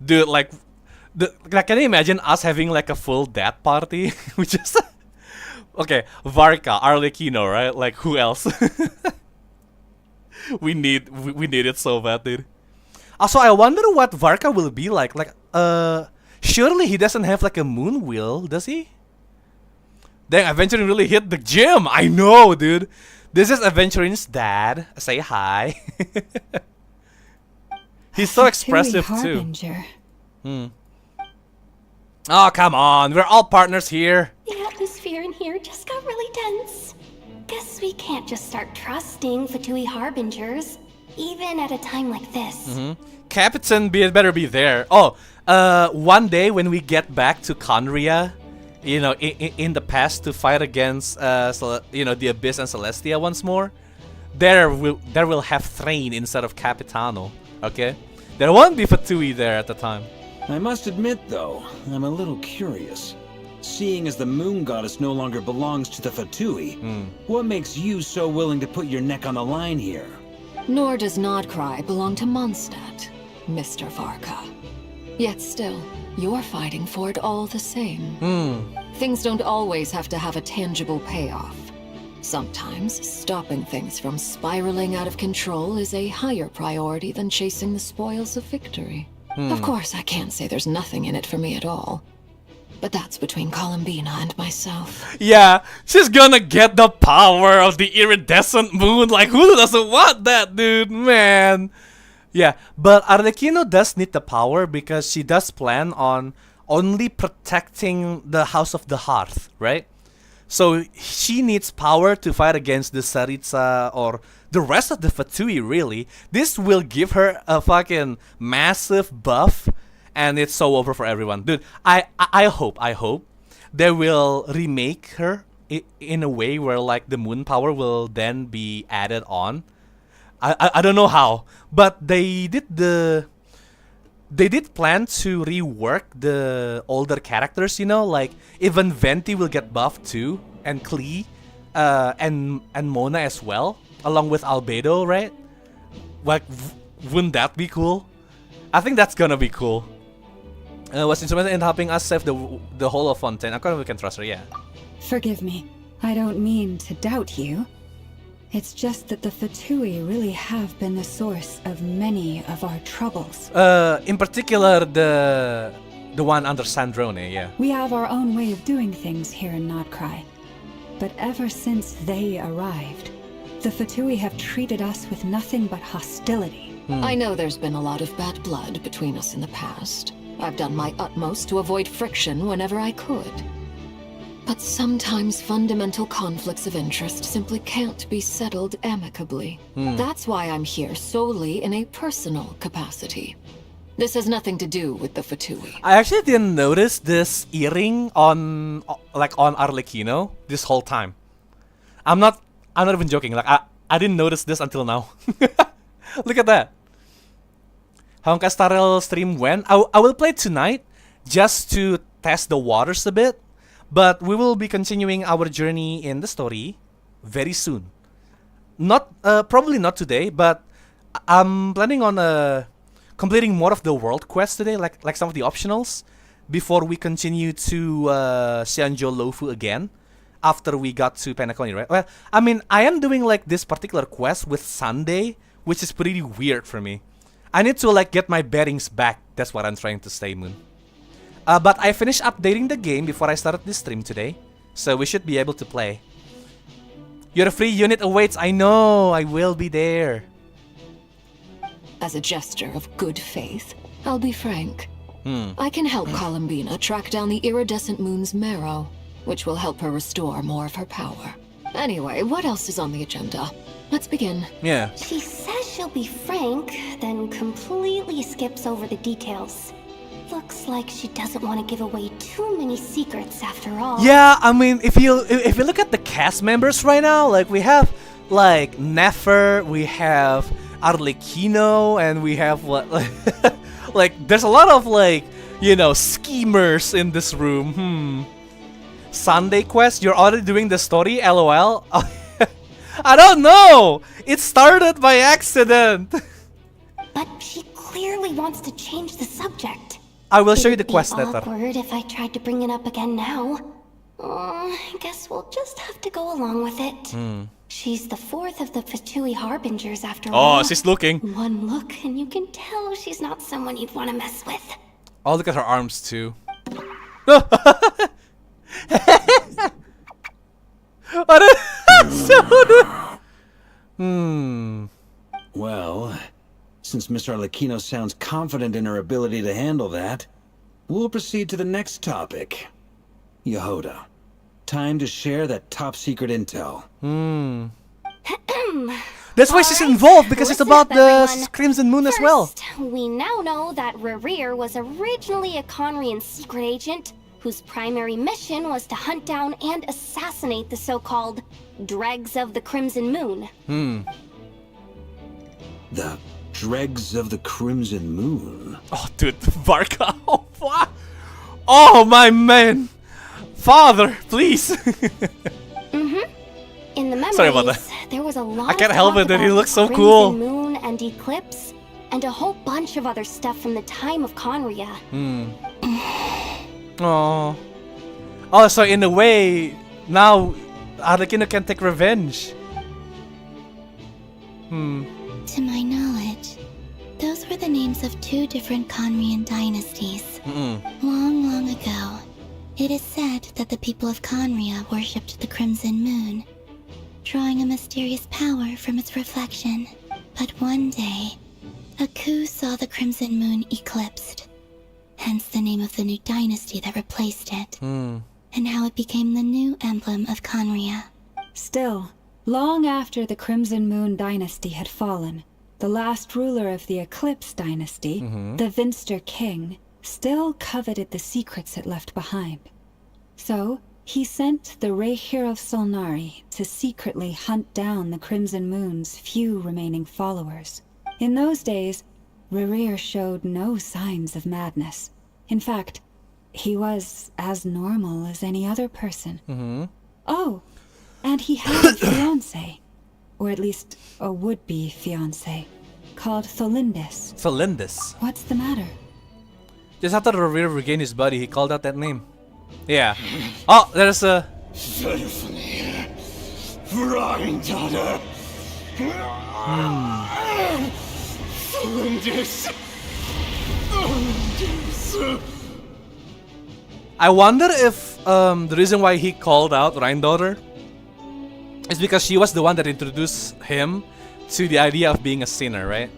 Dude, like, can you imagine us having like a full dad party? We just... Okay, Varka, Arlecchino, right? Like, who else? we need it so bad, dude. Also, I wonder what Varka will be like. Like, surely he doesn't have like a moon wheel, does he? Dang, Adventuring really hit the gym. I know, dude. This is Adventuring's dad. Say hi. He's so expressive too. Oh, come on. We're all partners here. The atmosphere in here just got really tense. Guess we can't just start trusting Fatui Harbingers, even at a time like this. Captain better be there. Oh, one day when we get back to Khaenriah, you know, in the past to fight against, you know, the Abyss and Celestia once more, there will have Thrain instead of Capitano. Okay, there won't be Fatui there at the time. I must admit, though, I'm a little curious. Seeing as the moon goddess no longer belongs to the Fatui, what makes you so willing to put your neck on the line here? Nor does Nodcry belong to Mondstadt, Mr. Varka. Yet still, you're fighting for it all the same. Things don't always have to have a tangible payoff. Sometimes, stopping things from spiraling out of control is a higher priority than chasing the spoils of victory. Of course, I can't say there's nothing in it for me at all. but that's between Columbina and myself. Yeah, she's gonna get the power of the iridescent moon. Like, who doesn't want that, dude? Man. Yeah, but Arlecchino does need the power because she does plan on only protecting the House of the Hearth, right? So she needs power to fight against the Tsaritsa or the rest of the Fatui, really. This will give her a fucking massive buff, and it's so over for everyone. Dude, I hope they will remake her in a way where like the moon power will then be added on. I don't know how, but they did plan to rework the older characters, you know, like even Venti will get buffed too, and Klee, and Mona as well, along with Albedo, right? Like, wouldn't that be cool? I think that's gonna be cool. Was instrumental in helping us save the whole of Fontaine. According we can trust her, yeah. Forgive me. I don't mean to doubt you. It's just that the Fatui really have been the source of many of our troubles. In particular, the one under Sandrone, yeah. We have our own way of doing things here in Nodcry. But ever since they arrived, the Fatui have treated us with nothing but hostility. I know there's been a lot of bad blood between us in the past. I've done my utmost to avoid friction whenever I could. But sometimes fundamental conflicts of interest simply can't be settled amicably. That's why I'm here solely in a personal capacity. This has nothing to do with the Fatui. I actually didn't notice this earring on Arlecchino this whole time. I'm not even joking. Like I didn't notice this until now. Look at that. Honka Starrel stream when? I will play tonight just to test the waters a bit. But we will be continuing our journey in the story very soon. Probably not today, but I'm planning on completing more of the world quests today, like some of the optionals, before we continue to Xianzhou Lofu again, after we got to Penacony, right? Well, I mean, I am doing like this particular quest with Sunday, which is pretty weird for me. I need to like get my bearings back. That's what I'm trying to say, Moon. But I finished updating the game before I started this stream today, so we should be able to play. Your free unit awaits. I know, I will be there. As a gesture of good faith, I'll be frank. I can help Columbina track down the iridescent moon's marrow, which will help her restore more of her power. Anyway, what else is on the agenda? Let's begin. Yeah. She says she'll be frank, then completely skips over the details. Looks like she doesn't want to give away too many secrets after all. Yeah, I mean, if you look at the cast members right now, like we have like Nefer, we have Arlecchino, and we have what like there's a lot of like, you know, schemers in this room. Sunday quest, you're already doing the story? LOL. I don't know. It started by accident. But she clearly wants to change the subject. I will show you the quest later. later. Awkward if I tried to bring it up again now. I guess we'll just have to go along with it. She's the fourth of the Fatui Harbingers after all. Oh, she's looking. One look and you can tell she's not someone you'd want to mess with. Oh, look at her arms too. Well, since Miss Arlecchino sounds confident in her ability to handle that, we'll proceed to the next topic. Yehoda, time to share that top-secret intel. That's why she's involved, because it's about the Crimson Moon as well. We now know that Rerir was originally a Khaenriah secret agent whose primary mission was to hunt down and assassinate the so-called Dregs of the Crimson Moon. The Dregs of the Crimson Moon? Oh, dude, Varka. Oh, what? Oh, my man. Father, please. In the memories, sorry about that. There was a lot I can't of help talk it, dude. He about looks so Crimson cool. Moon and Eclipse, and a whole bunch of other stuff from the time of Khaenriah. Oh. Oh, so in a way, now Arlecchino can take revenge. To my knowledge, those were the names of two different Khaenriah dynasties. Long, long ago. It is said that the people of Khaenriah worshipped the Crimson Moon, drawing a mysterious power from its reflection. But one day, a coup saw the Crimson Moon eclipsed, hence the name of the new dynasty that replaced it, and how it became the new emblem of Khaenriah. Still, long after the Crimson Moon dynasty had fallen, the last ruler of the Eclipse dynasty, the Vinster King, still coveted the secrets it left behind. So, he sent the Rerir of Solnari to secretly hunt down the Crimson Moon's few remaining followers. In those days, Rerir showed no signs of madness. In fact, he was as normal as any other person. Oh, and he had a fiancé, or at least a would-be fiancé, called Tholindis. Tholindis? What's the matter? Just after Rerir regained his body, he called out that name. Yeah. Oh, there's a... Symphony. Granddaughter. I wonder if the reason why he called out Granddaughter is because she was the one that introduced him to the idea of being a sinner, right?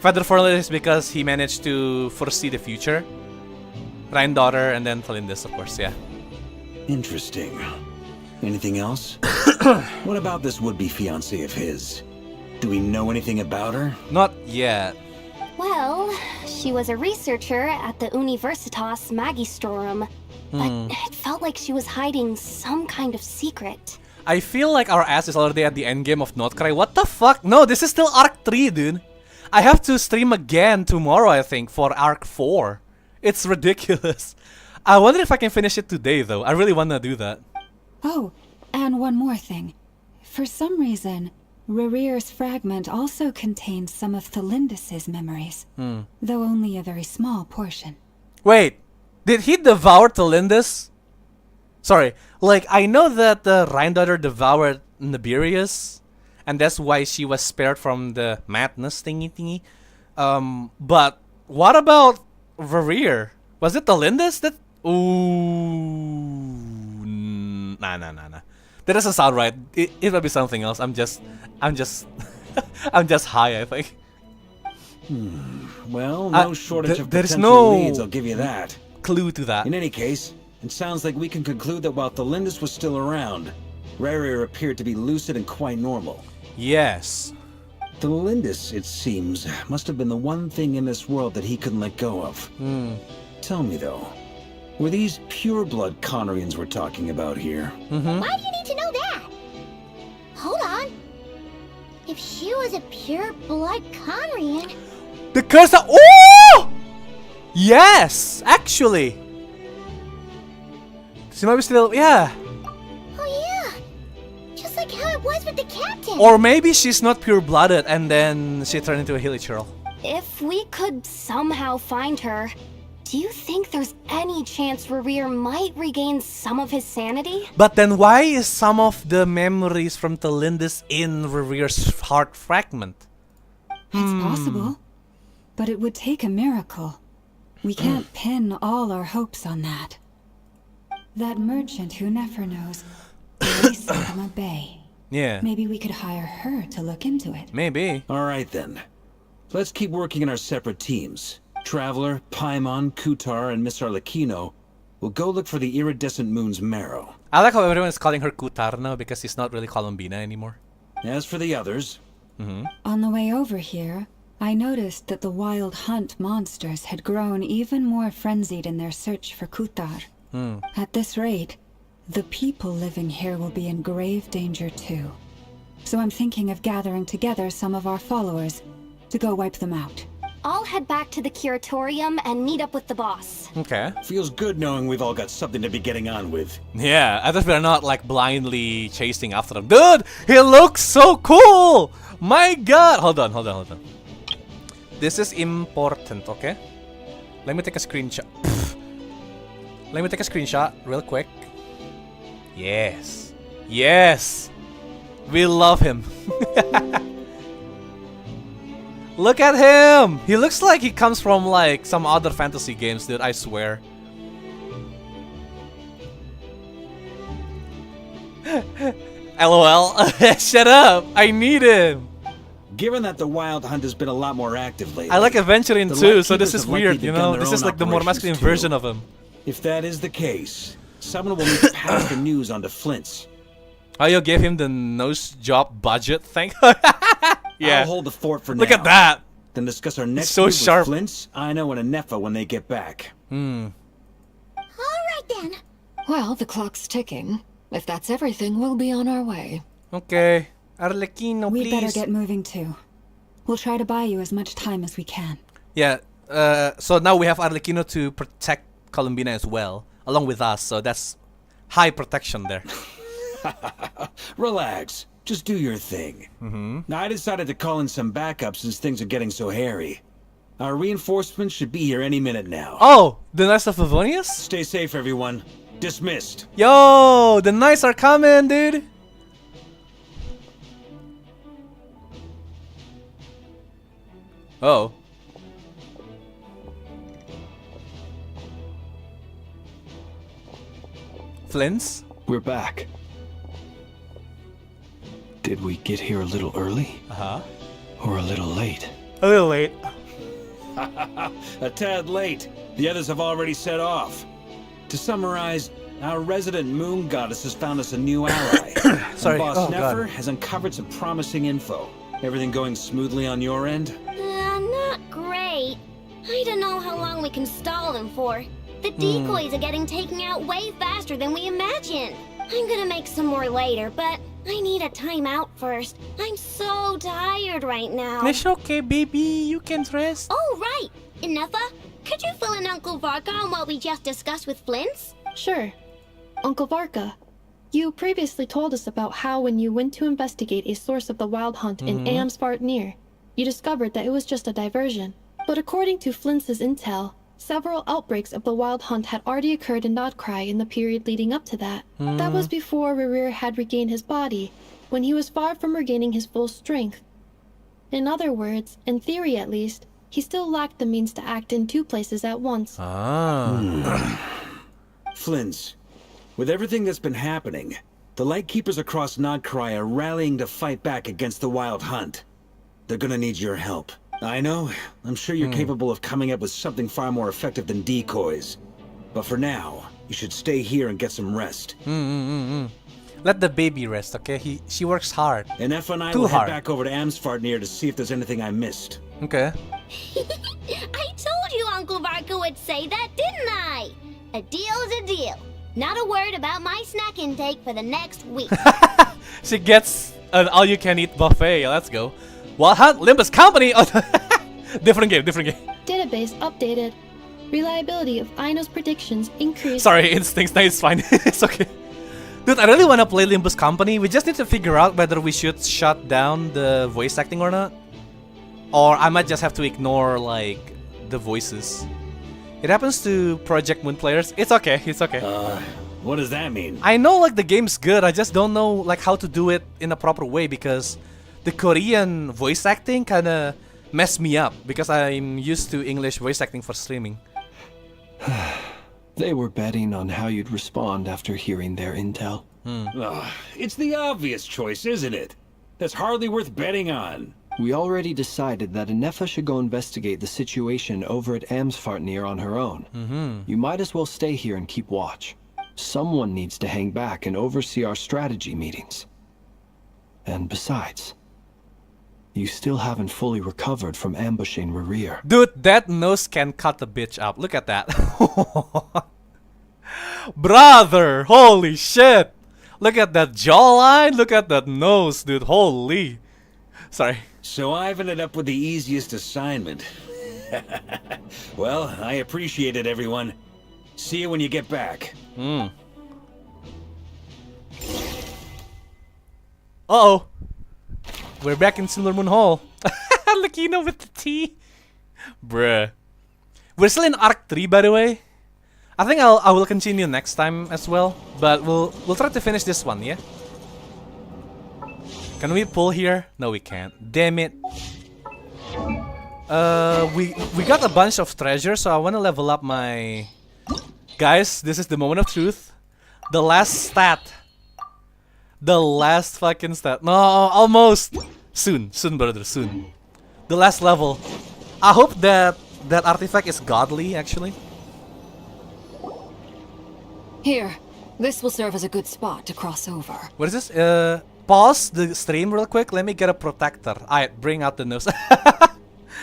Father Forley is because he managed to foresee the future. Granddaughter and then Tholindis, of course, yeah. Interesting. Anything else? What about this would-be fiancé of his? Do we know anything about her? Not yet. Well, she was a researcher at the Universitas Magistrorum, but it felt like she was hiding some kind of secret. I feel like our ass is already at the endgame of Notcry. What the fuck? No, this is still Arc 3, dude. I have to stream again tomorrow, I think, for Arc 4. It's ridiculous. I wonder if I can finish it today, though. I really want to do that. Oh, and one more thing. For some reason, Rerir's fragment also contains some of Tholindis' memories, though only a very small portion. Wait, did he devour Tholindis? Sorry, like, I know that the Granddaughter devoured Nibirius, and that's why she was spared from the madness thingy. But what about Rerir? Was it Tholindis that... Ooh... Nah. That doesn't sound right. It might be something else. I'm just I'm just high, I think. Well, no shortage of there's potential no leads, I'll give you that. Clue to that. In any case, it sounds like we can conclude that while Tholindis was still around, Rerir appeared to be lucid and quite normal. Yes. Tholindis, it seems, must have been the one thing in this world that he couldn't let go of. Tell me, though, were these pure-blood Khaenrians we're talking about here? Why do you need to know that? Hold on. If she was a pure-blood Khaenrian... The curse of... Ooh! Yes! Actually! She might be still... Yeah. Oh yeah! Just like how it was with the captain! Or maybe she's not pure-blooded and then she turned into a Hilichurl. If we could somehow find her, do you think there's any chance Rerir might regain some of his sanity? But then why is some of the memories from Tholindis in Rerir's heart fragment? It's possible, but it would take a miracle. We can't pin all our hopes on that. That merchant who never knows, Sama Bay. Yeah. Maybe we could hire her to look into it. Maybe. All right, then. Let's keep working in our separate teams. Traveler, Paimon, Kutar, and Miss Arlecchino will go look for the iridescent moon's marrow. I like how everyone is calling her Kutar now because she's not really Colombina anymore. As for the others... On the way over here, I noticed that the wild hunt monsters had grown even more frenzied in their search for Kutar. At this rate, the people living here will be in grave danger too. So I'm thinking of gathering together some of our followers to go wipe them out. I'll head back to the curatorium and meet up with the boss. Okay. Feels good knowing we've all got something to be getting on with. Yeah, at least we're not like blindly chasing after them. Dude, he looks so cool! My god! Hold on. This is important, okay? Let me take a screenshot. Let me take a screenshot real quick. Yes. Yes! We love him. Look at him! He looks like he comes from like some other fantasy games, dude, I swear. LOL. Shut up. I need him. Given that the Wild Hunt has been a lot more active lately, I like adventuring the too, so Lightkeepers this is have likely weird, you begun know? their This is own like the more masculine operations, too. version of him. If that is the case, someone will need to pass the news on to Flint's. Oh, you gave him the nose job budget thing? Yeah. I'll hold the fort for now. Look at that. Then discuss our next so move sharp. with Flint's, Ino, and Anefa when they get back. All right then. Well, the clock's ticking. If that's everything, we'll be on our way. Okay. Arlecchino, We please. better get moving too. We'll try to buy you as much time as we can. Yeah, so now we have Arlecchino to protect Columbina as well, along with us, so that's high protection there. Relax. Just do your thing. Now, I decided to call in some backup since things are getting so hairy. Our reinforcements should be here any minute now. Oh, the Knights of Favonius? Stay safe, everyone. Dismissed. Yo, the Knights are coming, dude. Oh. Flint's? We're back. Did we get here a little early? Uh-huh. Or a little late? A little late. A tad late. The others have already set off. To summarize, our resident moon goddess has found us a new ally. Sorry. And Boss Oh, Nefer God. has uncovered some promising info. Everything going smoothly on your end? Not great. I don't know how long we can stall them for. The decoys are getting taken out way faster than we imagined. I'm gonna make some more later, but I need a timeout first. I'm so tired right now. It's okay, baby. You can rest. Oh, right. Inefa, could you fill in Uncle Varka on what we just discussed with Flint's? Sure. Uncle Varka, you previously told us about how when you went to investigate a source of the Wild Hunt in Amsvartnir, you discovered that it was just a diversion. But according to Flint's intel, several outbreaks of the Wild Hunt had already occurred in Nodcry in the period leading up to that. That was before Rerir had regained his body, when he was far from regaining his full strength. In other words, in theory at least, he still lacked the means to act in two places at once. Flint's, with everything that's been happening, the Lightkeepers across Nodcry are rallying to fight back against the Wild Hunt. They're gonna need your help. I know, I'm sure you're capable of coming up with something far more effective than decoys. But for now, you should stay here and get some rest. Let the baby rest, okay? She works hard. And Efa and I Too will hard. head back over to Amsvartnir to see if there's anything I missed. Okay. I told you Uncle Varka would say that, didn't I? A deal is a deal. Not a word about my snack intake for the next week. She gets an all-you-can-eat buffet. Let's go. Wild Hunt, Limbus Company. Oh, different game. Database updated. Reliability of Ino's predictions increased. Sorry, instincts. No, it's fine. It's okay. Dude, I really want to play Limbus Company. We just need to figure out whether we should shut down the voice acting or not. Or I might just have to ignore, like, the voices. It happens to Project Moon players. It's okay. What does that mean? I know, like, the game's good. I just don't know, like, how to do it in a proper way because the Korean voice acting kind of messed me up because I'm used to English voice acting for streaming. They were betting on how you'd respond after hearing their intel. It's the obvious choice, isn't it? That's hardly worth betting on. We already decided that Anefa should go investigate the situation over at Amsvartnir on her own. You might as well stay here and keep watch. Someone needs to hang back and oversee our strategy meetings. And besides, you still haven't fully recovered from ambushing Rerir. Dude, that nose can cut the bitch up. Look at that. Brother, holy shit. Look at that jawline. Look at that nose, dude. Holy. Sorry. So I've ended up with the easiest assignment. Well, I appreciate it, everyone. See you when you get back. Uh-oh. We're back in Silver Moon Hall. Lakino with the T. Bruh. We're still in Arc 3, by the way. I think I will continue next time as well. But we'll try to finish this one, yeah? Can we pull here? No, we can't. Damn it. We got a bunch of treasure, so I want to level up my... Guys, this is the moment of truth. The last stat The last fucking step. No, almost. Soon, brother, soon. The last level. I hope that artifact is godly, actually. Here, this will serve as a good spot to cross over. What is this? Pause the stream real quick. Let me get a protector. Alright, bring out the nose.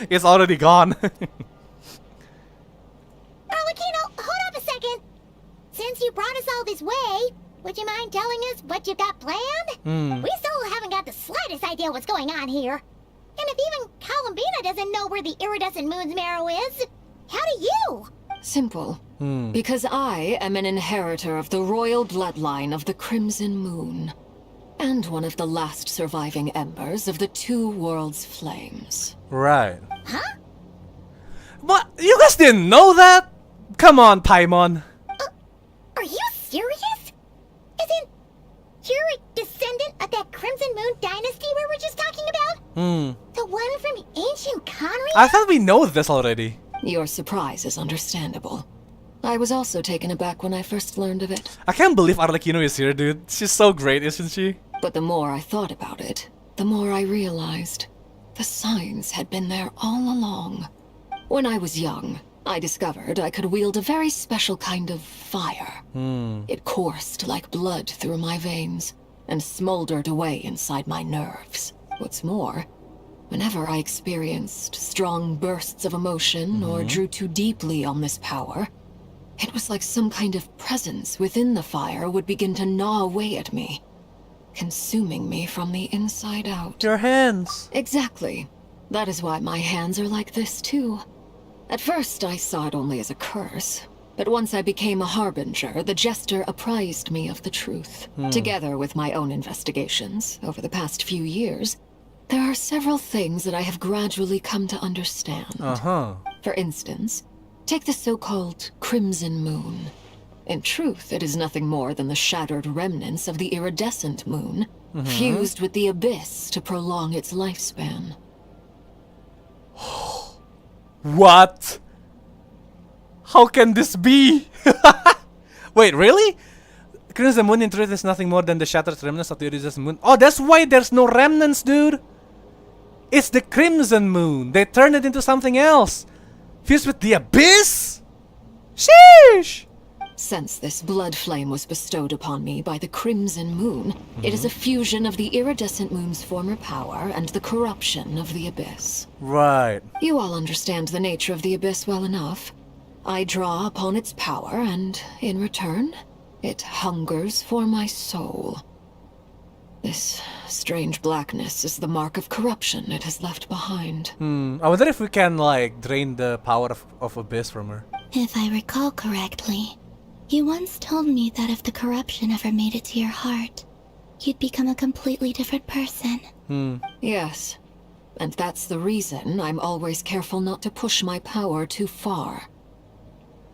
It's already gone. Arlecchino, hold up a second. Since you brought us all this way, would you mind telling us what you got planned? We still haven't got the slightest idea what's going on here. And if even Columbina doesn't know where the iridescent moon's marrow is, how do you? Simple. Because I am an inheritor of the royal bloodline of the Crimson Moon. And one of the last surviving embers of the Two Worlds Flames. Right. Huh? What? You guys didn't know that? Come on, Paimon. Are you serious? Isn't you're a descendant of that Crimson Moon dynasty we were just talking about? The one from ancient Khaenriah? I thought we know this already. Your surprise is understandable. I was also taken aback when I first learned of it. I can't believe Arlecchino is here, dude. She's so great, isn't she? But the more I thought about it, the more I realized the signs had been there all along. When I was young, I discovered I could wield a very special kind of fire. It coursed like blood through my veins and smoldered away inside my nerves. What's more, whenever I experienced strong bursts of emotion or drew too deeply on this power, it was like some kind of presence within the fire would begin to gnaw away at me, consuming me from the inside out. Your hands. Exactly. That is why my hands are like this too. At first I saw it only as a curse, but once I became a harbinger, the jester apprised me of the truth. Together with my own investigations over the past few years, there are several things that I have gradually come to understand. For instance, take the so-called Crimson Moon. In truth, it is nothing more than the shattered remnants of the iridescent moon, fused with the abyss to prolong its lifespan. What? How can this be? Wait, really? Crimson Moon in truth is nothing more than the shattered remnants of the iridescent moon. Oh, that's why there's no remnants, dude. It's the Crimson Moon. They turned it into something else. Fused with the abyss? Sheesh! Since this blood flame was bestowed upon me by the Crimson Moon, it is a fusion of the iridescent moon's former power and the corruption of the abyss. Right. You all understand the nature of the abyss well enough. I draw upon its power, and in return, it hungers for my soul. This strange blackness is the mark of corruption it has left behind. I wonder if we can, like, drain the power of abyss from her. If I recall correctly, you once told me that if the corruption ever made it to your heart, you'd become a completely different person. Yes. And that's the reason I'm always careful not to push my power too far.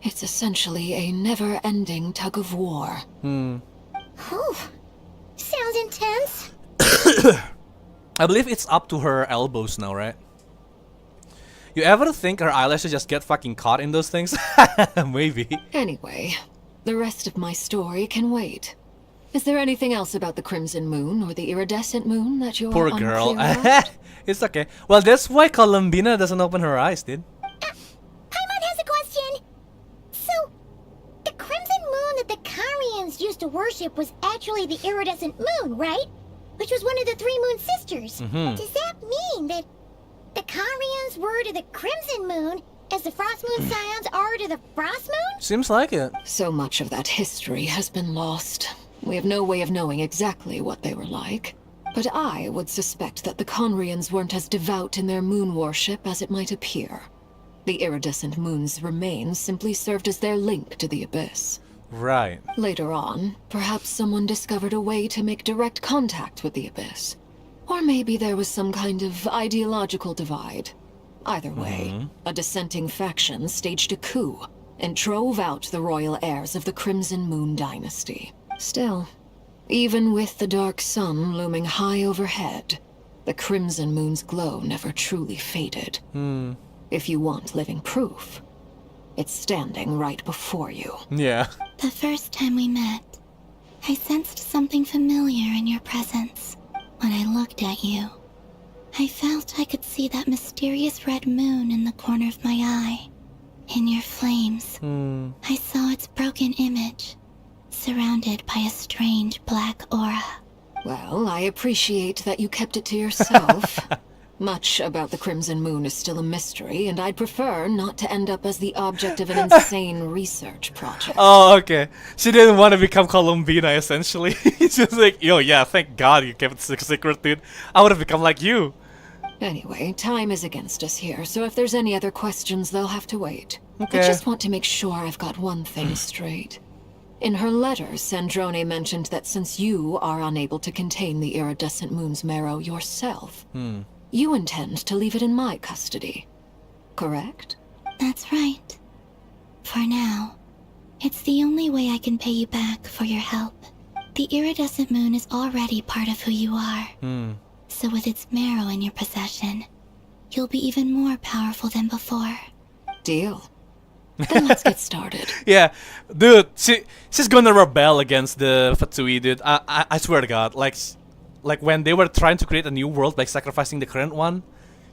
It's essentially a never-ending tug of war. Whew. Sounds intense. I believe it's up to her elbows now, right? You ever think her eyelashes just get fucking caught in those things? Maybe. Anyway, the rest of my story can wait. Is there anything else about the Crimson Moon or the iridescent moon that you're Poor girl. unclear about? It's okay. Well, that's why Columbina doesn't open her eyes, dude. Paimon has a question. So, the Crimson Moon that the Khaenrians used to worship was actually the iridescent moon, right? Which was one of the three moon sisters. Does that mean that the Khaenrians were to the Crimson Moon as the Frost Moon Scions are to the Frost Moon? Seems like it. So much of that history has been lost. We have no way of knowing exactly what they were like. But I would suspect that the Khaenrians weren't as devout in their moon worship as it might appear. The iridescent moon's remains simply served as their link to the abyss. Right. Later on, perhaps someone discovered a way to make direct contact with the abyss. Or maybe there was some kind of ideological divide. Either way, a dissenting faction staged a coup and drove out the royal heirs of the Crimson Moon dynasty. Still, even with the dark sun looming high overhead, the Crimson Moon's glow never truly faded. If you want living proof, it's standing right before you. Yeah. The first time we met, I sensed something something familiar in your presence. When I looked at you, I felt I could see that mysterious red moon in the corner of my eye. In your flames, I saw its broken image, surrounded by a strange black aura. Well, I appreciate that you kept it to yourself. Much about the Crimson Moon is still a mystery, and I'd prefer not to end up as the object of an insane research project. Oh, okay. She didn't want to become Columbina, essentially. It's just like, yo, yeah, thank God you kept it secret, dude. I would have become like you. Anyway, time is against us here, so if there's any other questions, they'll have to wait. Okay. I just want to make sure I've got one thing straight. In her letter, Sandrone mentioned that since you are unable to contain the iridescent moon's marrow yourself, you intend to leave it in my custody, correct? That's right. For now, it's the only way I can pay you back for your help. The iridescent moon is already part of who you are. So with its marrow in your possession, you'll be even more powerful than before. Deal. Then let's get started. Yeah, dude, she's gonna rebel against the Fatui, dude. I swear to God, like when they were trying to create a new world by sacrificing the current one,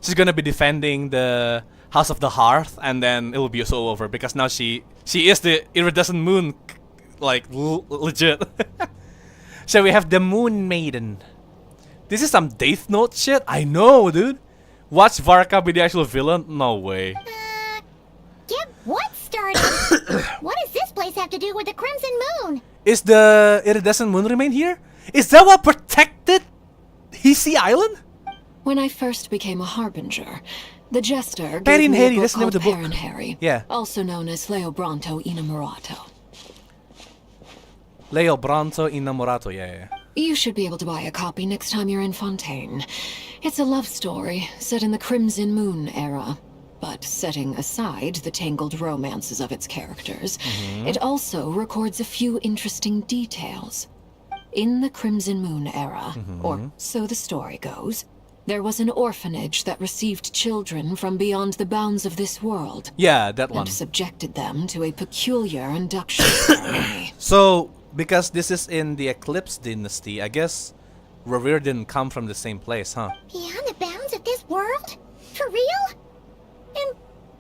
she's gonna be defending the House of the Hearth, and then it will be so over because now she is the iridescent moon, like legit. So we have the Moon Maiden. This is some Death Note shit. I know, dude. Watch Varka be the actual villain? No way. Get what started? What does this place have to do with the Crimson Moon? Is the iridescent moon remain here? Is that what protected Hisi Island? When I first became a harbinger, the jester Perry gave and me Harry, a book that's the name of called the book. Khaenriah, Yeah. also known as Leobranto Inamorato. Leobranto Inamorato, yeah. You should be able to buy a copy next time you're in Fontaine. It's a love story set in the Crimson Moon era, but setting aside the tangled romances of its characters, it also records a few interesting details. In the Crimson Moon era, or so the story goes, there was an orphanage that received children from beyond the bounds of this world. Yeah, that one. And subjected them to a peculiar induction ceremony. So, because this is in the Eclipse Dynasty, I guess Rerir didn't come from the same place, huh? Beyond the bounds of this world? For real? And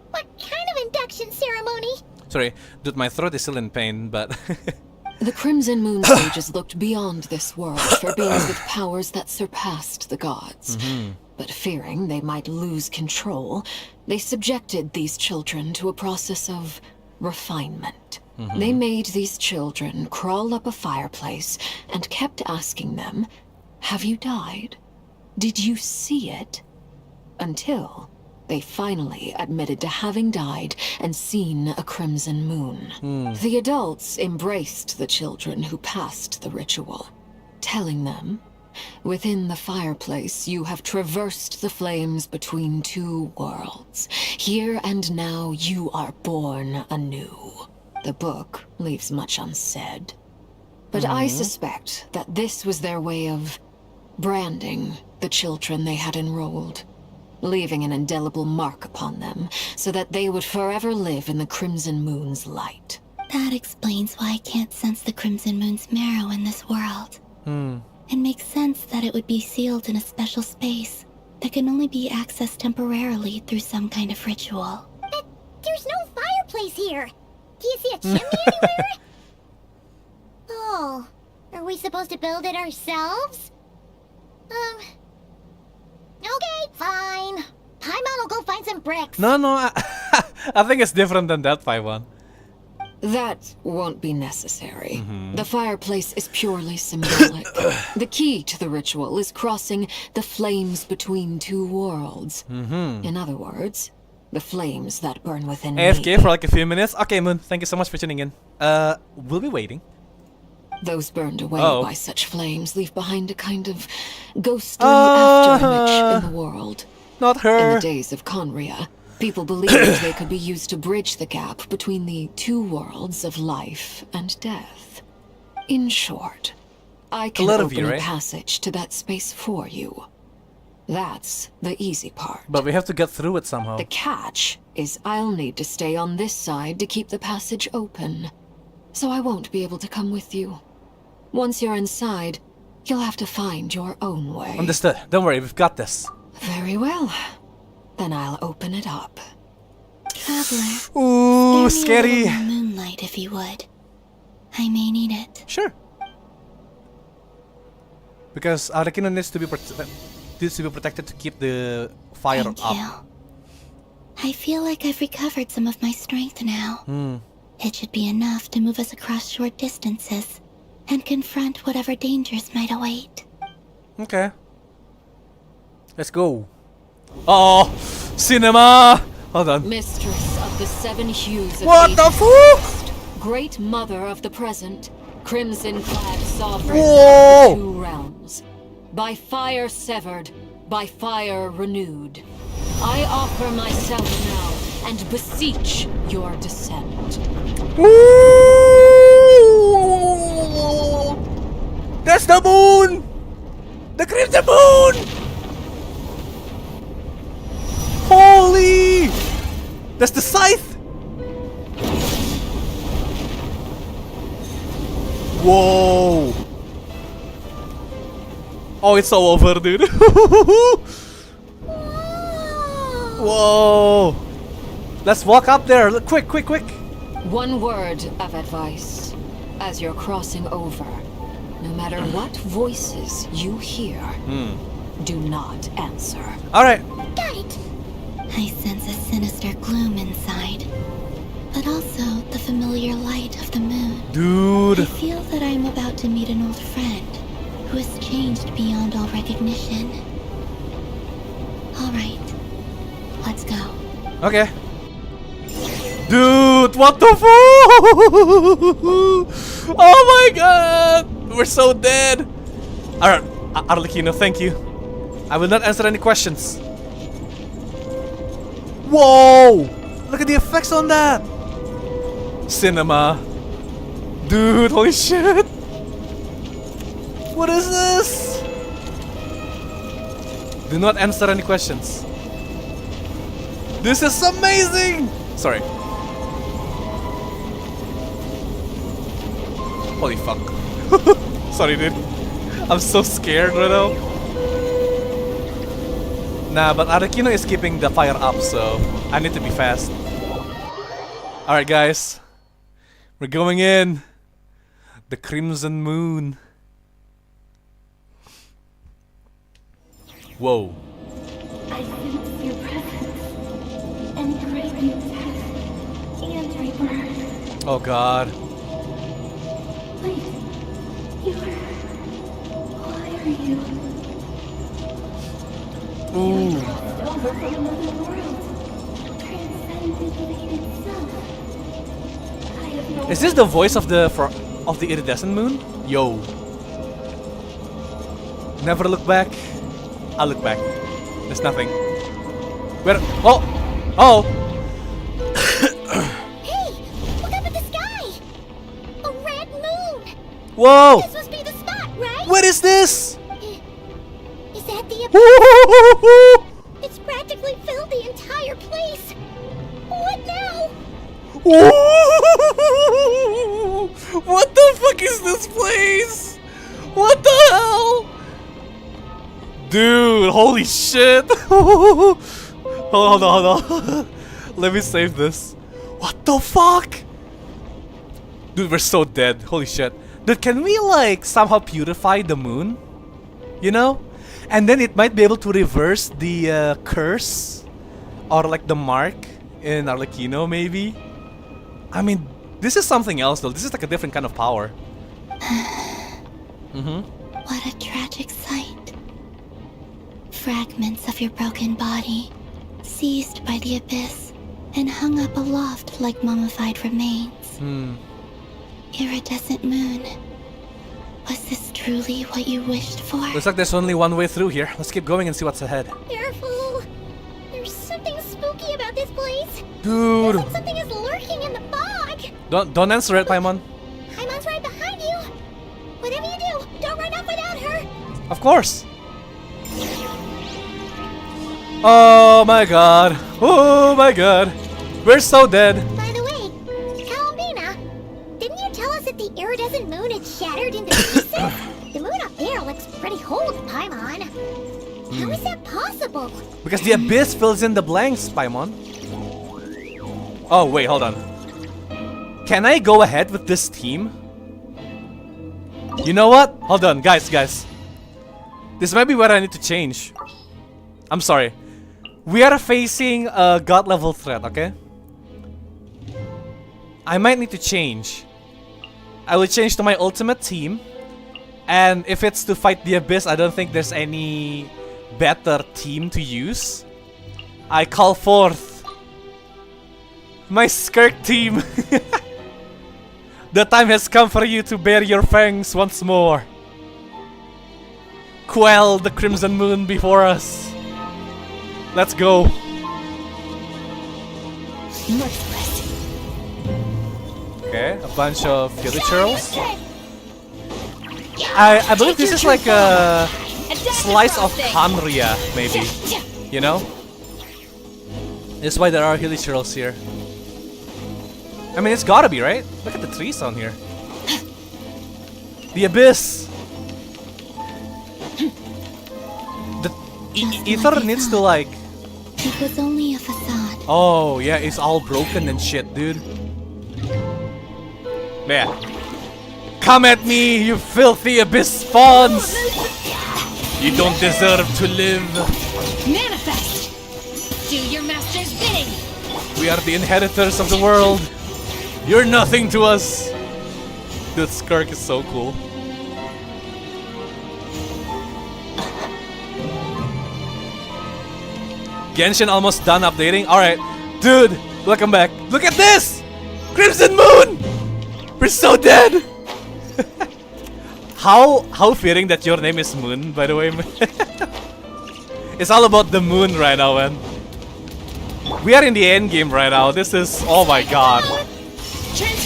what kind of induction ceremony? Sorry, dude, my throat is still in pain, but... The Crimson Moon sages looked beyond this world for beings with powers that surpassed the gods. But fearing they might lose control, they subjected these children to a process of refinement. They made these children crawl up a fireplace and kept asking them, "Have you died? Did you see it?" Until they finally admitted to having died and seen a crimson moon. The adults embraced the children who passed the ritual, telling them, "Within the fireplace, you have traversed the flames between two worlds. Here and now, you are born anew." The book leaves much unsaid, but I suspect that this was their way of branding the children they had enrolled, leaving an indelible mark upon them so that they would forever live in the Crimson Moon's light. That explains why I can't sense the Crimson Moon's marrow in this world. It makes sense that it would be sealed in a special space that can only be accessed temporarily through some kind of ritual. But there's no fireplace here! Do you see a chimney anywhere? Oh, are we supposed to build it ourselves? Okay, fine. Paimon will go find some bricks. No, I think it's different than that, Paimon. That won't be necessary. The fireplace is purely symbolic. The key to the ritual is crossing the flames between two worlds. In other words, the flames that burn within me. AFK for like a few minutes. Okay, Moon, thank you so much for tuning in. We'll be waiting. Those burned away by such flames leave behind a kind of ghostly afterimage in the world. Not her. In the days of Khaenriah, people believed they could be used to bridge the gap between the two worlds of life and death. In short, I can open a passage to that space for you. That's the easy part. But we have to get through it somehow. The catch is I'll need to stay on this side to keep the passage open, so I won't be able to come with you. Once you're inside, you'll have to find your own way. Understood. Don't worry, we've got this. Very well. Then I'll open it up. Traveler. Ooh, spare me a scary. little moonlight if you would. I may need it. Sure. Because Arakino needs to be protected to keep the fire Thank up. you. I feel like I've recovered some of my strength now. It should be enough to move us across short distances and confront whatever dangers might await. Okay. Let's go. Oh, cinema! Hold on. Mistress of the seven hues of What the fuck? Great mother of the present, crimson-clad sovereign Whoa! of the two realms. By fire severed, by fire renewed. I offer myself now and beseech your descent. Ooh! That's the moon! The crimson moon! Holy! That's the scythe! Whoa! Oh, it's all over, dude. Whoa! Let's walk up there. Quick, quick, quick. One word of advice. As you're crossing over, no matter what voices you hear, do not answer. Alright. Got it. I sense a sinister gloom inside, but also the familiar light of the moon. Dude. I feel that I'm about to meet an old friend who has changed beyond all recognition. All right, let's go. Okay. Dude, what the fuck? Oh my god! We're so dead! Alright, Arlecchino, thank you. I will not answer any questions. Whoa! Look at the effects on that! Cinema. Dude, holy shit! What is this? Do not answer any questions. This is amazing! Sorry. Holy fuck. Sorry, dude. I'm so scared right now. Nah, but Arakino is keeping the fire up, so I need to be fast. Alright, guys. We're going in. The Crimson Moon. Whoa. I sense your presence and craving death and rebirth. Oh god. Wait, why are you? Ooh. Over from another world, transcended fate itself. I have no. Is this the voice of the iridescent moon? Yo. Never look back. I'll look back. There's nothing. Where? Oh! Oh! Hey! Look up at the sky! A red moon! Whoa! This must be the spot, right? What is this? Is that the abyssal? It's practically filled the entire place. What now? What the fuck is this place? What the hell? Dude, holy shit. Hold on. Let me save this. What the fuck? Dude, we're so dead. Holy shit. Dude, can we like somehow purify the moon? You know? And then it might be able to reverse the curse or like the mark in Arlecchino maybe. I mean, this is something else though. This is like a different kind of power. What a tragic sight. Fragments of your broken body, seized by the abyss, and hung up aloft like mummified remains. Iridescent moon. Was this truly what you wished for? Looks like there's only one way through here. Let's keep going and see what's ahead. Careful! There's something spooky about this place. Dude! Feels like something is lurking in the fog. Don't answer it, Paimon. Paimon's right behind you. Whatever you do, don't run off without her. Of course. Oh my god. Oh my god. We're so dead. By the way, Colombina, didn't you tell us that the iridescent moon had shattered into pieces? The moon up there looks pretty cold, Paimon. How is that possible? Because the abyss fills in the blanks, Paimon. Oh, wait, hold on. Can I go ahead with this team? You know what? Hold on, guys. This might be what I need to change. I'm sorry. We are facing a god level threat, okay? I might need to change. I will change to my ultimate team. And if it's to fight the abyss, I don't think there's any better team to use. I call forth my Skirk team. The time has come for you to bare your fangs once more. Quell the crimson moon before us. Let's go. Okay, a bunch of villagers. I believe this is like a slice of Khaenriah, maybe. You know? That's why there are villagers here. I mean, it's gotta be, right? Look at the trees on here. The abyss. The ether needs to like. It was only a facade. Oh yeah, it's all broken and shit, dude. Yeah. Come at me, you filthy abyss spawns! You don't deserve to live. Manifest! Do your master's bidding! We are the inheritors of the world. You're nothing to us. Dude, Skirk is so cool. Genshin almost done updating. Alright. Dude, welcome back. Look at this! Crimson Moon! We're so dead! How fitting that your name is Moon, by the way. It's all about the moon right now, man. We are in the end game right now. This is, oh my god.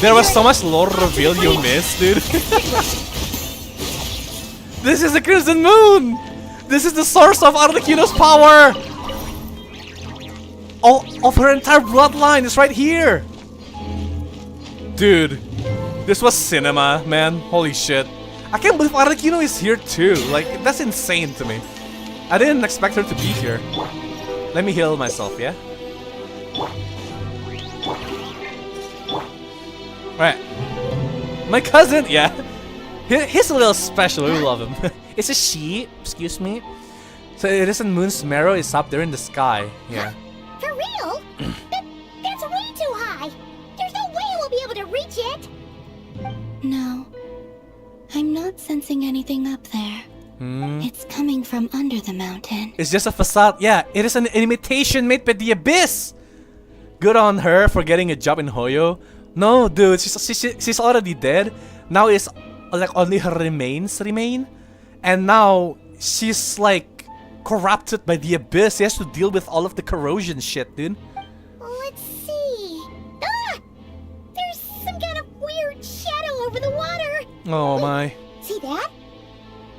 There was so much lore reveal you missed, dude. This is the Crimson Moon! This is the source of Arlecchino's power! All of her entire bloodline is right here! Dude, this was cinema, man. Holy shit. I can't believe Arlecchino is here too. Like, that's insane to me. I didn't expect her to be here. Let me heal myself, yeah? Right. My cousin, yeah. He's a little special, we love him. It's a she, excuse me. So it isn't Moon's marrow, it's up there in the sky, yeah. For real? That's way too high. There's no way we'll be able to reach it. No. I'm not sensing anything up there. It's coming from under the mountain. It's just a facade, yeah. It is an imitation made by the abyss. Good on her for getting a job in Hoyo. No, dude, she's already dead. Now it's like only her remains remain. And now she's like corrupted by the abyss. She has to deal with all of the corrosion shit, dude. Let's see. Ah! There's some kind of weird shadow over the water. Oh my. See that?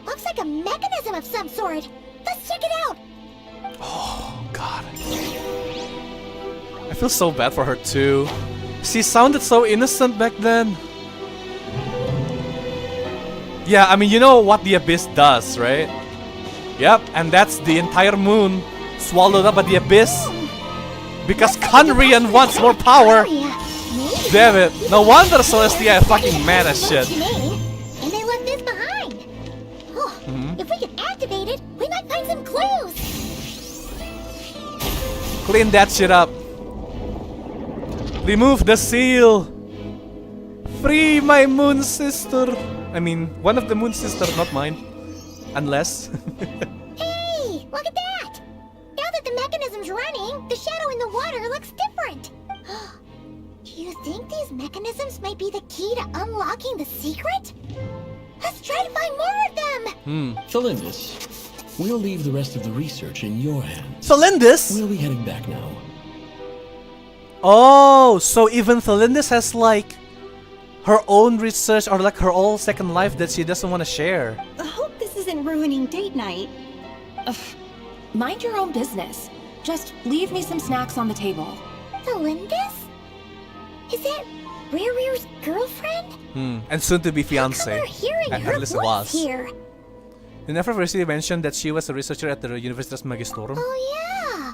Looks like a mechanism of some sort. Let's check it out. Oh god. I feel so bad for her too. She sounded so innocent back then. Yeah, I mean, you know what the abyss does, right? Yep, and that's the entire moon swallowed up by the abyss. Because Khaenriah wants more power. Damn it. No wonder Celestia is fucking mad as shit. And they left this behind. Oh, if we can activate it, we might find some clues. Clean that shit up. Remove the seal. Free my moon sister. I mean, one of the moon sisters, not mine. Unless. Hey, look at that. Now that the mechanism's running, the shadow in the water looks different. Do you think these mechanisms might be the key to unlocking the secret? Let's try to find more of them. Thelindis, we'll leave the rest of the research in your hands. Thelindis? We'll be heading back now. Oh, so even Thelindis has like her own research or like her own second life that she doesn't want to share. I hope this isn't ruining date night. Mind your own business. Just leave me some snacks on the table. Thelindis? Is Rerir's girlfriend? And soon to be fiance. We're hearing her At least it voice was. here. You never recently mentioned that she was a researcher at the Universitas Magistorum? Oh yeah.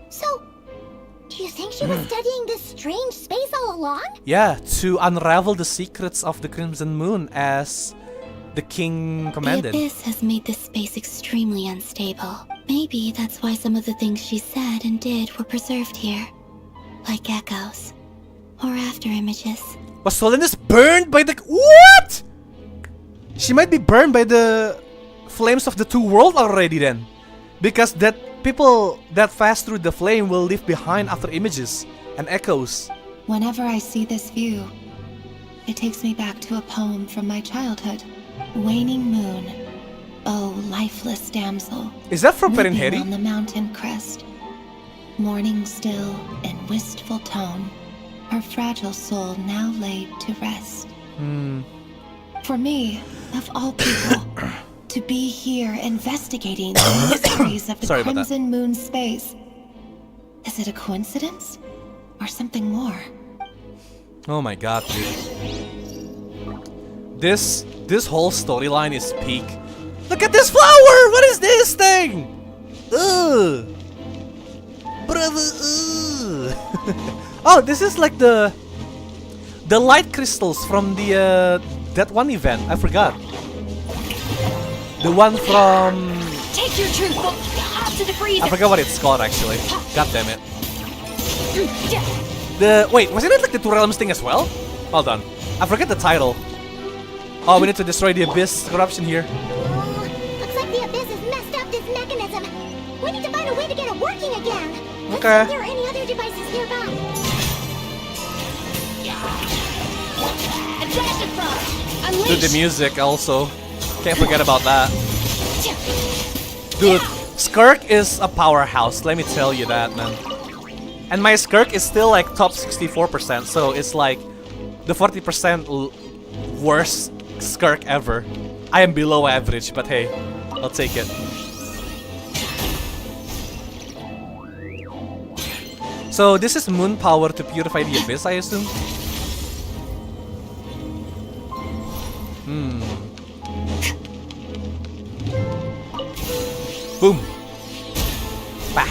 So, do you think she was studying this strange space all along? Yeah, to unravel the secrets of the Crimson Moon as the king commanded. The abyss has made this space extremely unstable. Maybe that's why some of the things she said and did were preserved here. Like echoes. Or after images. Was Solinus burned by the... What?! She might be burned by the flames of the two worlds already then. Because that people that pass through the flame will leave behind after images and echoes. Whenever I see this view, it takes me back to a poem from my childhood. Waning moon, oh lifeless damsel. Is that from living Khaenriah? on the mountain crest, morning still in wistful tone, her fragile soul now laid to rest. For me, of all people, to be here investigating the mysteries of the Crimson Moon space. Is it a coincidence? Or something more? Oh my god, dude. This whole storyline is peak. Look at this flower! What is this thing? Ugh! Brother, ugh! Oh, this is like the light crystals from the that one event. I forgot. The one from... Take your truth out to the freezer. I forgot what it's called actually. God damn it. Wait, wasn't it like the Two Realms thing as well? Hold on. I forget the title. Oh, we need to destroy the abyss corruption here. Looks like the abyss has messed up this mechanism. We need to find a way to get it working again. Let's see Okay. if there are any other devices nearby. Dude, the music also. Can't forget about that. Dude, Skirk is a powerhouse, let me tell you that, man. And my Skirk is still like top 64%, so it's like the 40% worst Skirk ever. I am below average, but hey, I'll take it. So this is moon power to purify the abyss, I assume? Boom! Bah!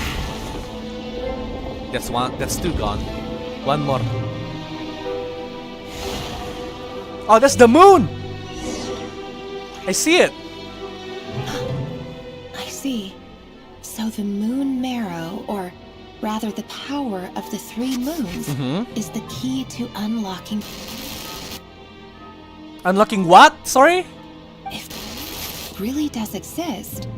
That's one. That's two gone. One more. Oh, that's the moon! I see it! I see. So the moon marrow, or rather the power of the three moons, is the key to unlocking... Unlocking what? Sorry? If it really does exist,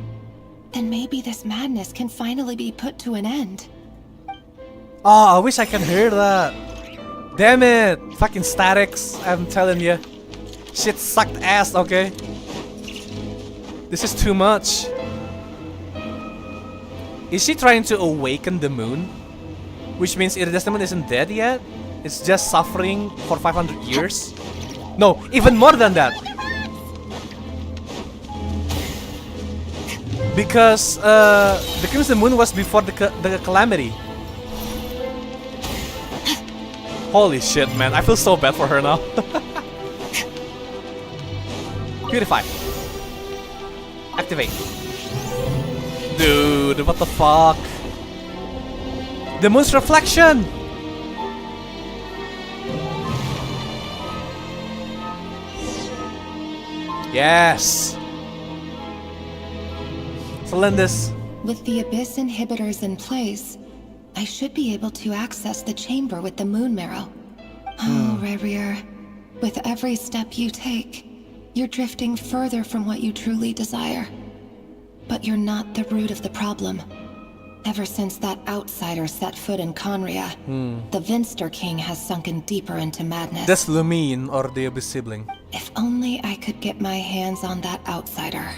then maybe this madness can finally be put to an end. Oh, I wish I could hear that. Damn it! Fucking statics, I'm telling you. Shit sucked ass, okay? This is too much. Is she trying to awaken the moon? Which means the moon isn't dead yet? It's just suffering for 500 years? No, even more than that. Because the Crimson Moon was before the calamity. Holy shit, man. I feel so bad for her now. Purify. Activate. Dude, what the fuck? The moon's reflection! Yes! Celendis. With the abyss inhibitors in place, I should be able to access the chamber with the moon marrow. Oh, Rerir, with every step you take, you're drifting further from what you truly desire. But you're not the root of the problem. Ever since that outsider set foot in Khaenriah, the Vinster King has sunken deeper into madness. That's Lumine, or the Abyss sibling. If only I could get my hands on that outsider.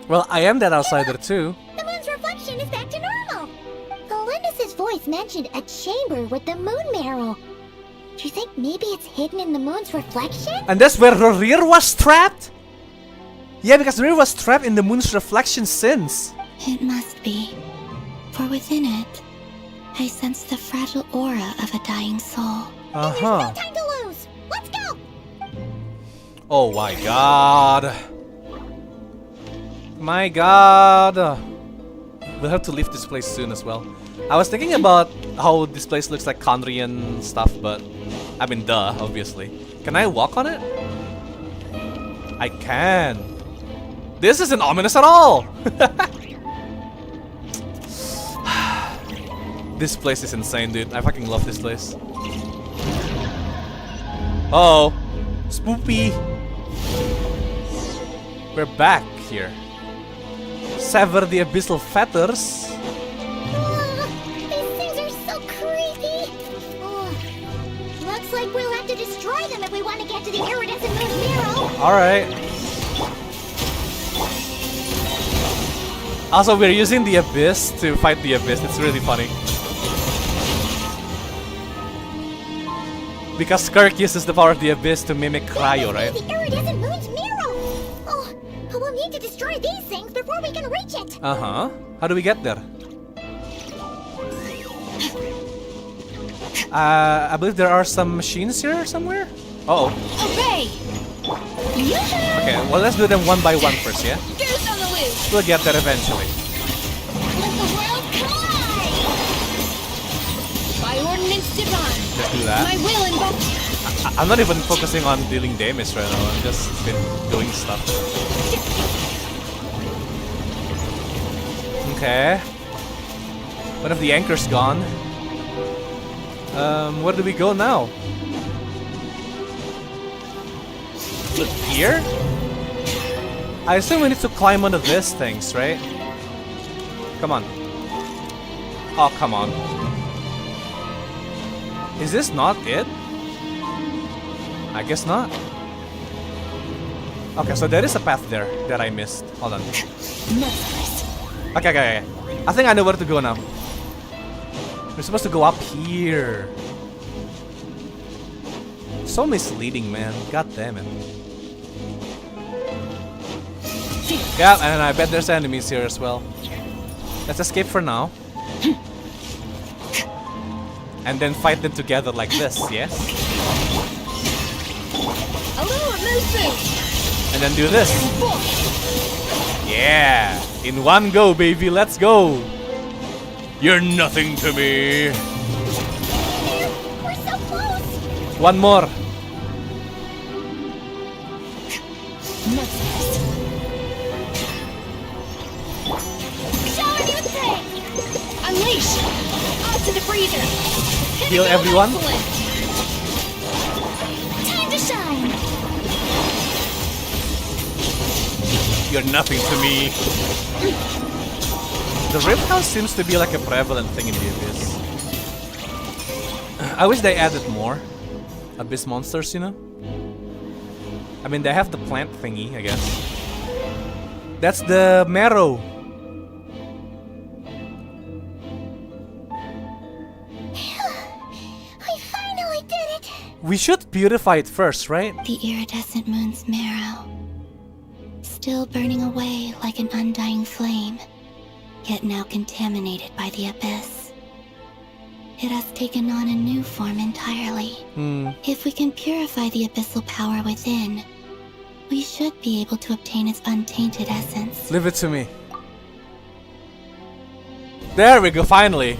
Well, I am that outsider too. The moon's reflection is back to normal. Galindus's voice mentioned a chamber with the moon marrow. Do you think maybe it's hidden in the moon's reflection? And that's where Rerir was trapped? Yeah, because Rerir was trapped in the moon's reflection since. It must be. For within it, I sense the fragile aura of a dying soul. Uh-huh. There's no time to lose. Let's go. Oh my god. My god. We'll have to leave this place soon as well. I was thinking about how this place looks like Khaenriah stuff, but I mean, duh, obviously. Can I walk on it? I can. This isn't ominous at all. This place is insane, dude. I fucking love this place. Uh oh, spoopy. We're back here. Sever the abyssal fetters. These things are so creepy. Looks like we'll have to destroy them if we want to get to the iridescent moon's mirror. Alright. Also, we're using the abyss to fight the abyss. It's really funny. Because Kirk uses the power of the abyss to mimic Cryo, right? The iridescent moon's mirror. Oh, we'll need to destroy these things before we can reach it. Uh-huh. How do we get there? I believe there are some machines here somewhere. Uh oh. Okay. Okay, well, let's do them one by one first, yeah? Goose on the loose. We'll get there eventually. Let the world collide. By ordinance divine. Let's do that. My will and I'm not even focusing on dealing damage right now. I'm just been doing stuff. Okay. What if the anchor's gone? Where do we go now? Here? I assume we need to climb onto these things, right? Come on. Oh, come on. Is this not it? I guess not. Okay, so there is a path there that I missed. Hold on. Okay. I think I know where to go now. We're supposed to go up here. So misleading, man. God damn it. Yeah, and I bet there's enemies here as well. Let's escape for now. And then fight them together like this, yes? And then do this. Yeah! In one go, baby, let's go! You're nothing to me! We're so close! One more! shower new thing. Unleash. Out to the freezer. Heal everyone. Time to shine! You're nothing to me. The Rip House seems to be like a prevalent thing in the Abyss. I wish they added more Abyss monsters, you know? I mean, they have the plant thingy, I guess. That's the marrow. We finally did it! We should purify it first, right? The iridescent moon's marrow. Still burning away like an undying flame, yet now contaminated by the abyss. It has taken on a new form entirely. If we can purify the abyssal power within, we should be able to obtain its untainted essence. Leave it to me. There we go, finally.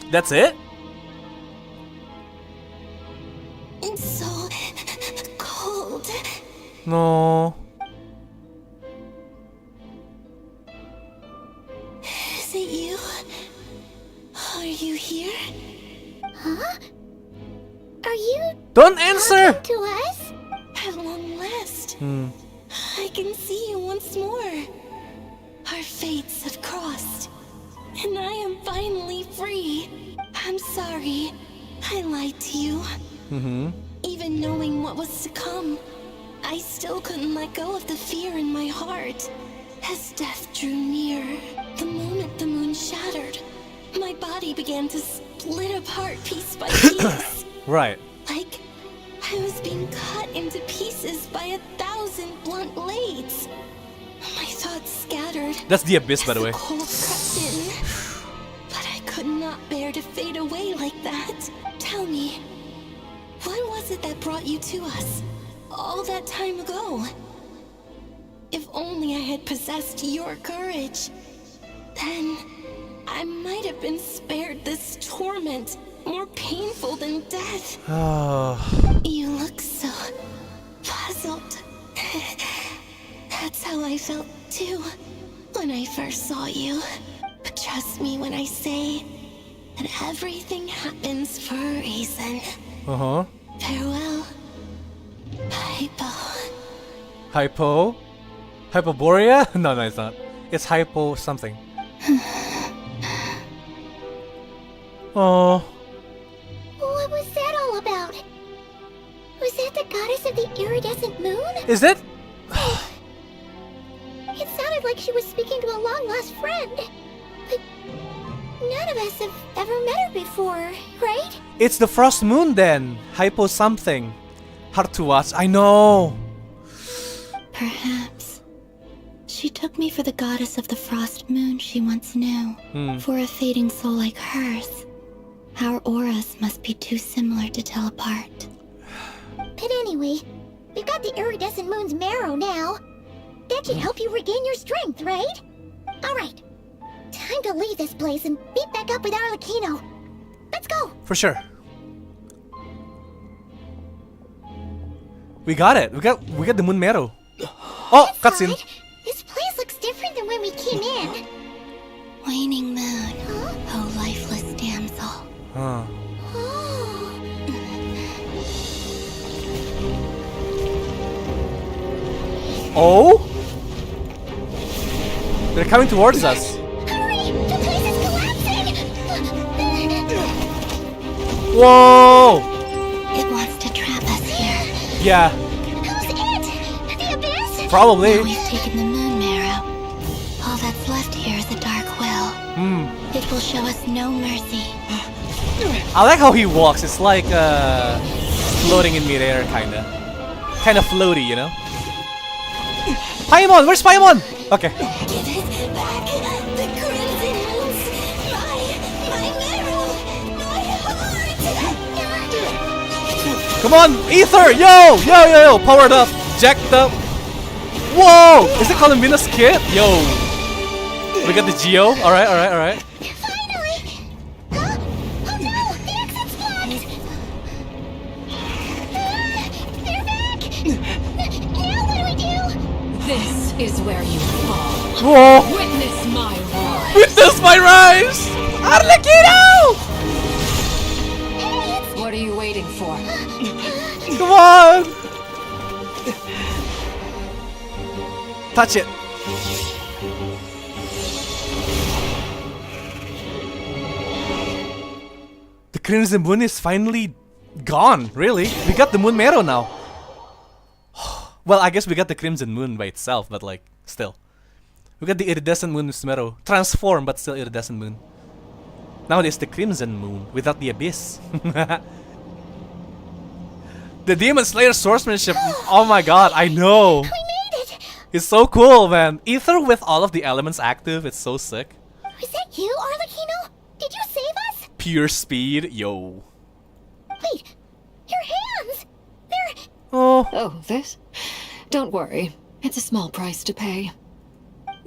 That's it? It's so cold. No. Is it you? Are you here? Huh? Are you Don't answer! talking to us? At long last, I can see you once more. Our fates have crossed, and I am finally free. I'm sorry. I lied to you. Even knowing what was to come, I still couldn't let go of the fear in my heart. As death drew near, the moment the moon shattered, my body began to split apart piece by piece. Right. Like I was being cut into pieces by 1,000 blunt blades. My thoughts scattered. That's the abyss, by the way. Cold crept in. But I could not bear to fade away like that. Tell me, what was it that brought you to us all that time ago? If only I had possessed your courage, then I might have been spared this torment, more painful than death. You look so puzzled. That's how I felt too when I first saw you. But trust me when I say that everything happens for a reason. Farewell, Hypo. Hypo? Hypoborea? No, it's not. It's hypo something. Oh. What was that all about? Was that the goddess of the iridescent moon? Is it? It sounded like she was speaking to a long-lost friend. But none of us have ever met her before, right? It's the frost moon then. Hypo something. Hard to watch. I know. Perhaps she took me for the goddess of the frost moon she once knew. For a fading soul like hers, our auras must be too similar to tell apart. But anyway, we've got the iridescent moon's marrow now. That should help you regain your strength, right? Alright, time to leave this place and meet back up with Arlecchino. Let's go! For sure. We got it. We got the moon marrow. Oh, cutscene. This place looks different than when we came in. Waning moon, oh lifeless damsel. Oh? They're coming towards us. Hurry! The place is collapsing! Whoa! It wants to trap us here. Yeah. Who's it? The abyss? Probably. Now we've taken the moon marrow. All that's left here is a dark will. It will show us no mercy. I like how he walks. It's like floating in midair, kinda floaty, you know. Paimon, where's Paimon? Okay. Give it back, the crimson moons, my marrow, my heart. Come on, Ether! Yo! Powered up, jacked up. Whoa! Is it Columbina's kid? Yo! We got the Geo. Alright. Finally! Huh? Oh no! The exit's blocked! They're back! Now what do we do? This is where you fall. Whoa! Witness my rise. Witness my rise! Arlecchino! What are you waiting for? Come on! Touch it. The Crimson Moon is finally gone, really. We got the Moon Marrow now. Well, I guess we got the Crimson Moon by itself, but like, still. We got the Iridescent Moon's Marrow. Transformed, but still Iridescent Moon. Now it's the Crimson Moon, without the Abyss. The Demon Slayer swordsmanship, oh my god, I know. We made it! It's so cool, man. Ether with all of the elements active, it's so sick. Was that you, Arlecchino? Did you save us? Pure speed, yo. Wait, your hands! They're... Oh, this? Don't worry. It's a small price to pay.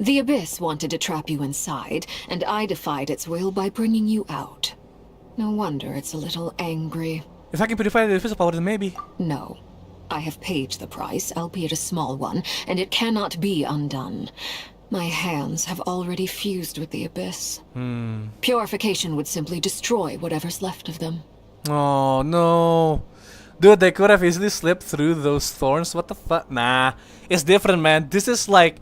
The Abyss wanted to trap you inside, and I defied its will by bringing you out. No wonder it's a little angry. If I can purify the physical power, then maybe. No. I have paid the price, albeit a small one, and it cannot be undone. My hands have already fused with the Abyss. Purification would simply destroy whatever's left of them. Oh, no. Dude, they could have easily slipped through those thorns. What the fuck? Nah. It's different, man. This is like...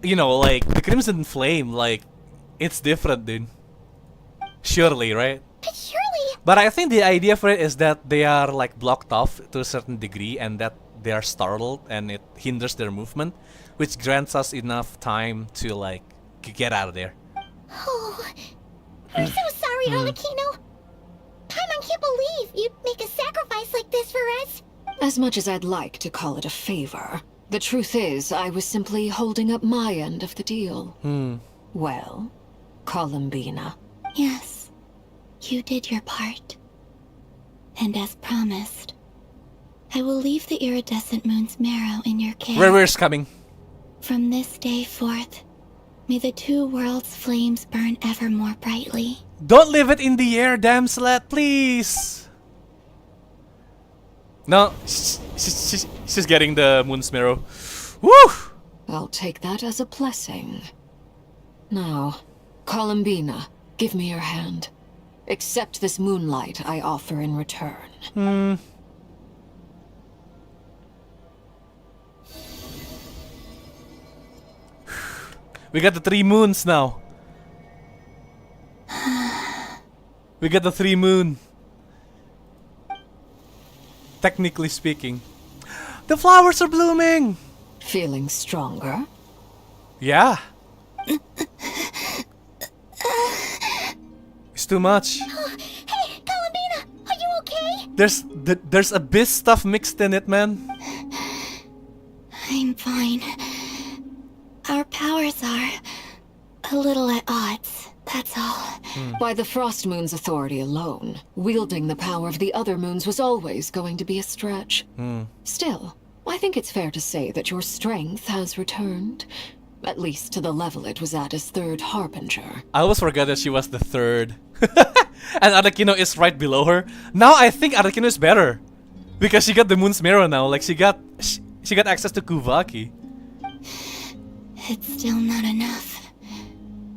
You know, like, the Crimson Flame, like... It's different, dude. Surely, right? But surely... But I think the idea for it is that they are, like, blocked off to a certain degree and that they are startled and it hinders their movement, which grants us enough time to, like, get out of there. Oh... I'm so sorry, Arlecchino. Paimon can't believe you'd make a sacrifice like this for us. As much as I'd like to call it a favor, the truth is I was simply holding up my end of the deal. Well, Columbina. Yes, you did your part. And as promised, I will leave the iridescent moon's marrow in your care. Rerir's coming. From this day forth, may the two worlds' flames burn ever more brightly. Don't leave it in the air, damn slut, please. No, she's getting the moon's marrow. Woo! I'll take that as a blessing. Now, Columbina, give me your hand. Accept this moonlight I offer in return. We got the 3 moons now. We got the 3 moon. Technically speaking. The flowers are blooming! Feeling stronger? Yeah. It's too much. Hey, Columbina, are you okay? There's abyss stuff mixed in it, man. I'm fine. Our powers are a little at odds, that's all. By the Frost Moon's authority alone, wielding the power of the other moons was always going to be a stretch. Still, I think it's fair to say that your strength has returned. At least to the level it was at as third Harbinger. I always forgot that she was the third. And Arakino is right below her. Now I think Arakino is better. Because she got the moon's mirror now. Like she got access to Kuvaki. It's still not enough.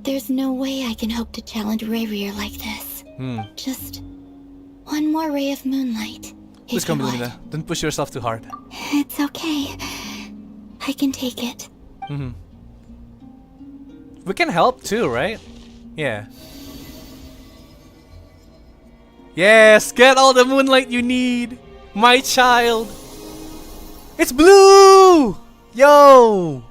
There's no way I can hope to challenge Rerir like this. Just one more ray of moonlight. Please come, Lumina. Don't push yourself too hard. It's okay. I can take it. We can help too, right? Yeah. Yes, get all the moonlight you need, my child. It's blue! Yo!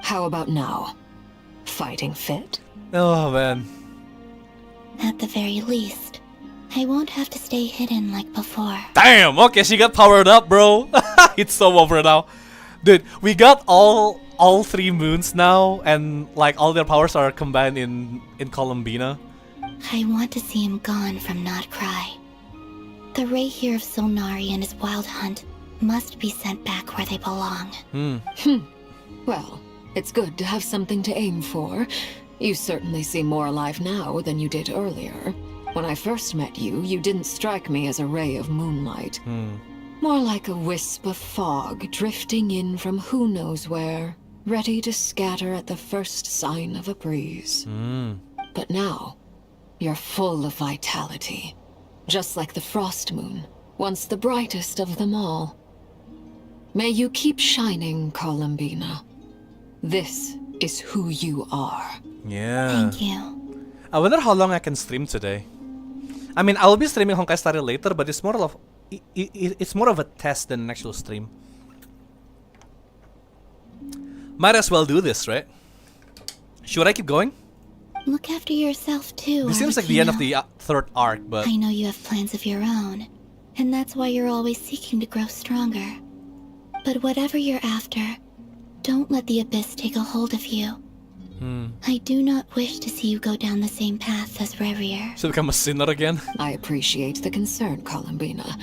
How about now? Fighting fit? Oh, man. At the very least, I won't have to stay hidden like before. Damn, okay, she got powered up, bro. It's so over now. Dude, we got all 3 moons now, and like all their powers are combined in Columbina. I want to see him gone from Not Cry. The Ray here of Solnari and his wild hunt must be sent back where they belong. Well, it's good to have something to aim for. You certainly seem more alive now than you did earlier. When I first met you, you didn't strike me as a ray of moonlight. More like a wisp of fog drifting in from who knows where, ready to scatter at the first sign of a breeze. But now, you're full of vitality. Just like the Frost Moon, once the brightest of them all. May you keep shining, Columbina. This is who you are. Yeah. Thank you. I wonder how long I can stream today. I mean, I will be streaming Honkai Star Rail later, but it's more of a test than an actual stream. Might as well do this, right? Should I keep going? Look after yourself too. This seems like the end of the 3rd arc, but I know you have plans of your own, and that's why you're always seeking to grow stronger. But whatever you're after, don't let the abyss take a hold of you. I do not wish to see you go down the same path as Rerir. Should become a sinner again? I appreciate the concern, Columbina.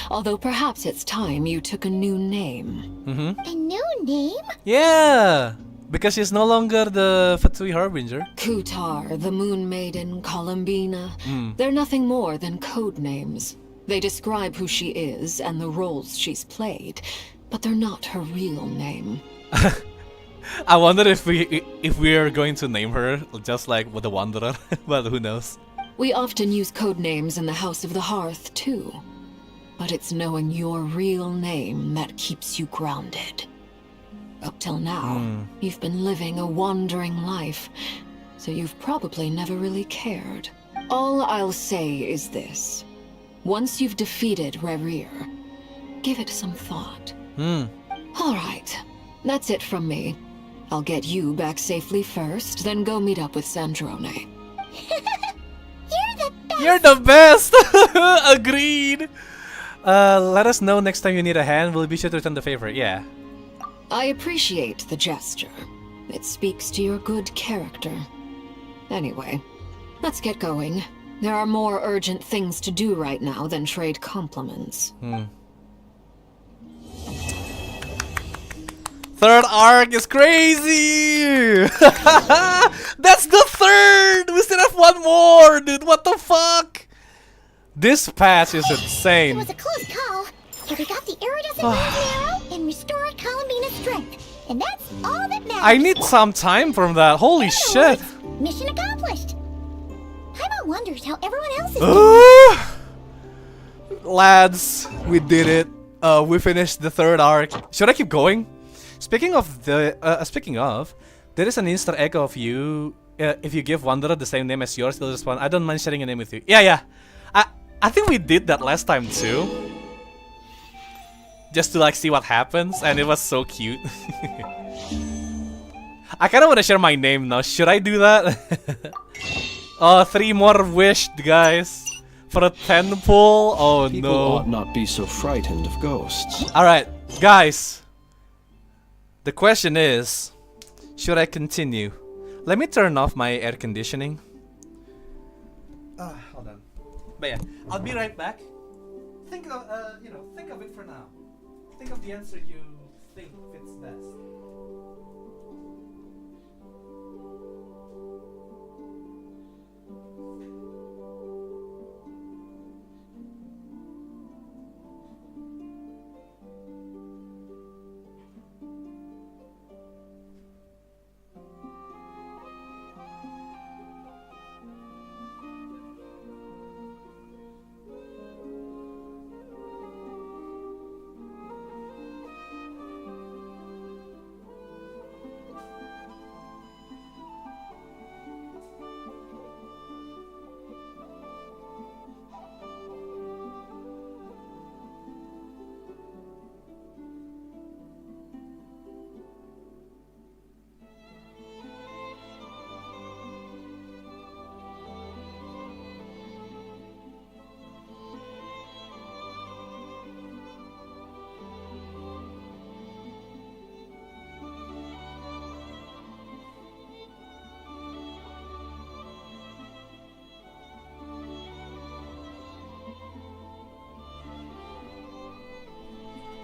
Although perhaps it's time you took a new name. A new name? Yeah! Because she's no longer the Fatui Harbinger. Kutar, the Moon Maiden, Columbina. They're nothing more than code names. They describe who she is and the roles she's played, but they're not her real name. I wonder if we are going to name her just like the Wanderer, but who knows? We often use code names in the House of the Hearth too, but it's knowing your real name that keeps you grounded. Up till now, you've been living a wandering life, so you've probably never really cared. All I'll say is this: once you've defeated Rerir, give it some thought. All right, that's it from me. I'll get you back safely first, then go meet up with Sandrone. You're the best! Agreed! Let us know next time you need a hand. We'll be sure to return the favor. Yeah. I appreciate the gesture. It speaks to your good character. Anyway, let's get going. There are more urgent things to do right now than trade compliments. Third arc is crazy! That's the third! We still have one more, dude! What the fuck? This patch is insane. It was a close call, but we got the iridescent arrow and restored Columbina's strength. And that's all that matters. I need some time from that. Holy shit! Mission accomplished. Paimon wonders how everyone else is doing. Lads, we did it. We finished the third arc. Should I keep going? Speaking of, there is an Easter egg of you. If you give Wanderer the same name as yours, he'll respond. I don't mind sharing a name with you. Yeah. I think we did that last time too. Just to like see what happens, and it was so cute. I kind of want to share my name now. Should I do that? Oh, 3 more wished, guys. For a 10 pull? Oh People no. ought not be so frightened of ghosts. Alright, guys. The question is, should I continue? Let me turn off my air conditioning. Hold on. But yeah, I'll be right back. Think of, think of it for now. Think of the answer you think fits best.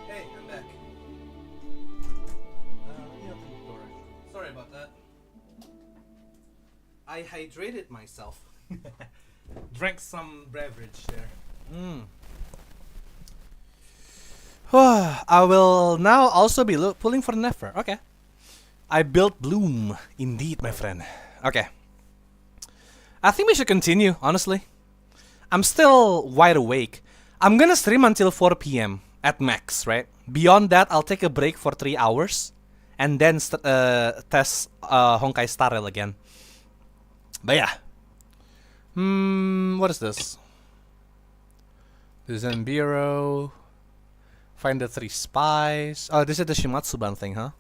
Hey, I'm back. Let me open the door. Sorry about that. I hydrated myself. Drank some beverage there. I will now also be pulling for Nefer. Okay. I built Bloom. Indeed, my friend. Okay. I think we should continue, honestly. I'm still wide awake. I'm gonna stream until 4 p.m. at max, right? Beyond that, I'll take a break for 3 hours. And then test Honkai Star Rail again. But yeah. What is this? The Zenbiro. Find the 3 spies. Oh, this is the Shimatsuban thing, huh?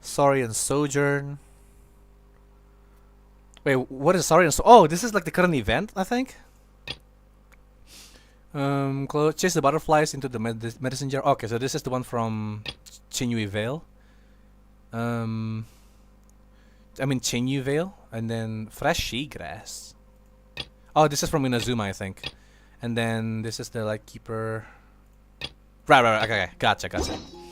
Saurian Sojourn. Wait, what is Saurian Oh, this is like the current event, I think? Chase the butterflies into the medicine jar. Okay, so this is the one from Chinui Vale. Chinui Vale. And then fresh sheegrass. Oh, this is from Inazuma, I think. And then this is the like keeper. Right. Okay, gotcha.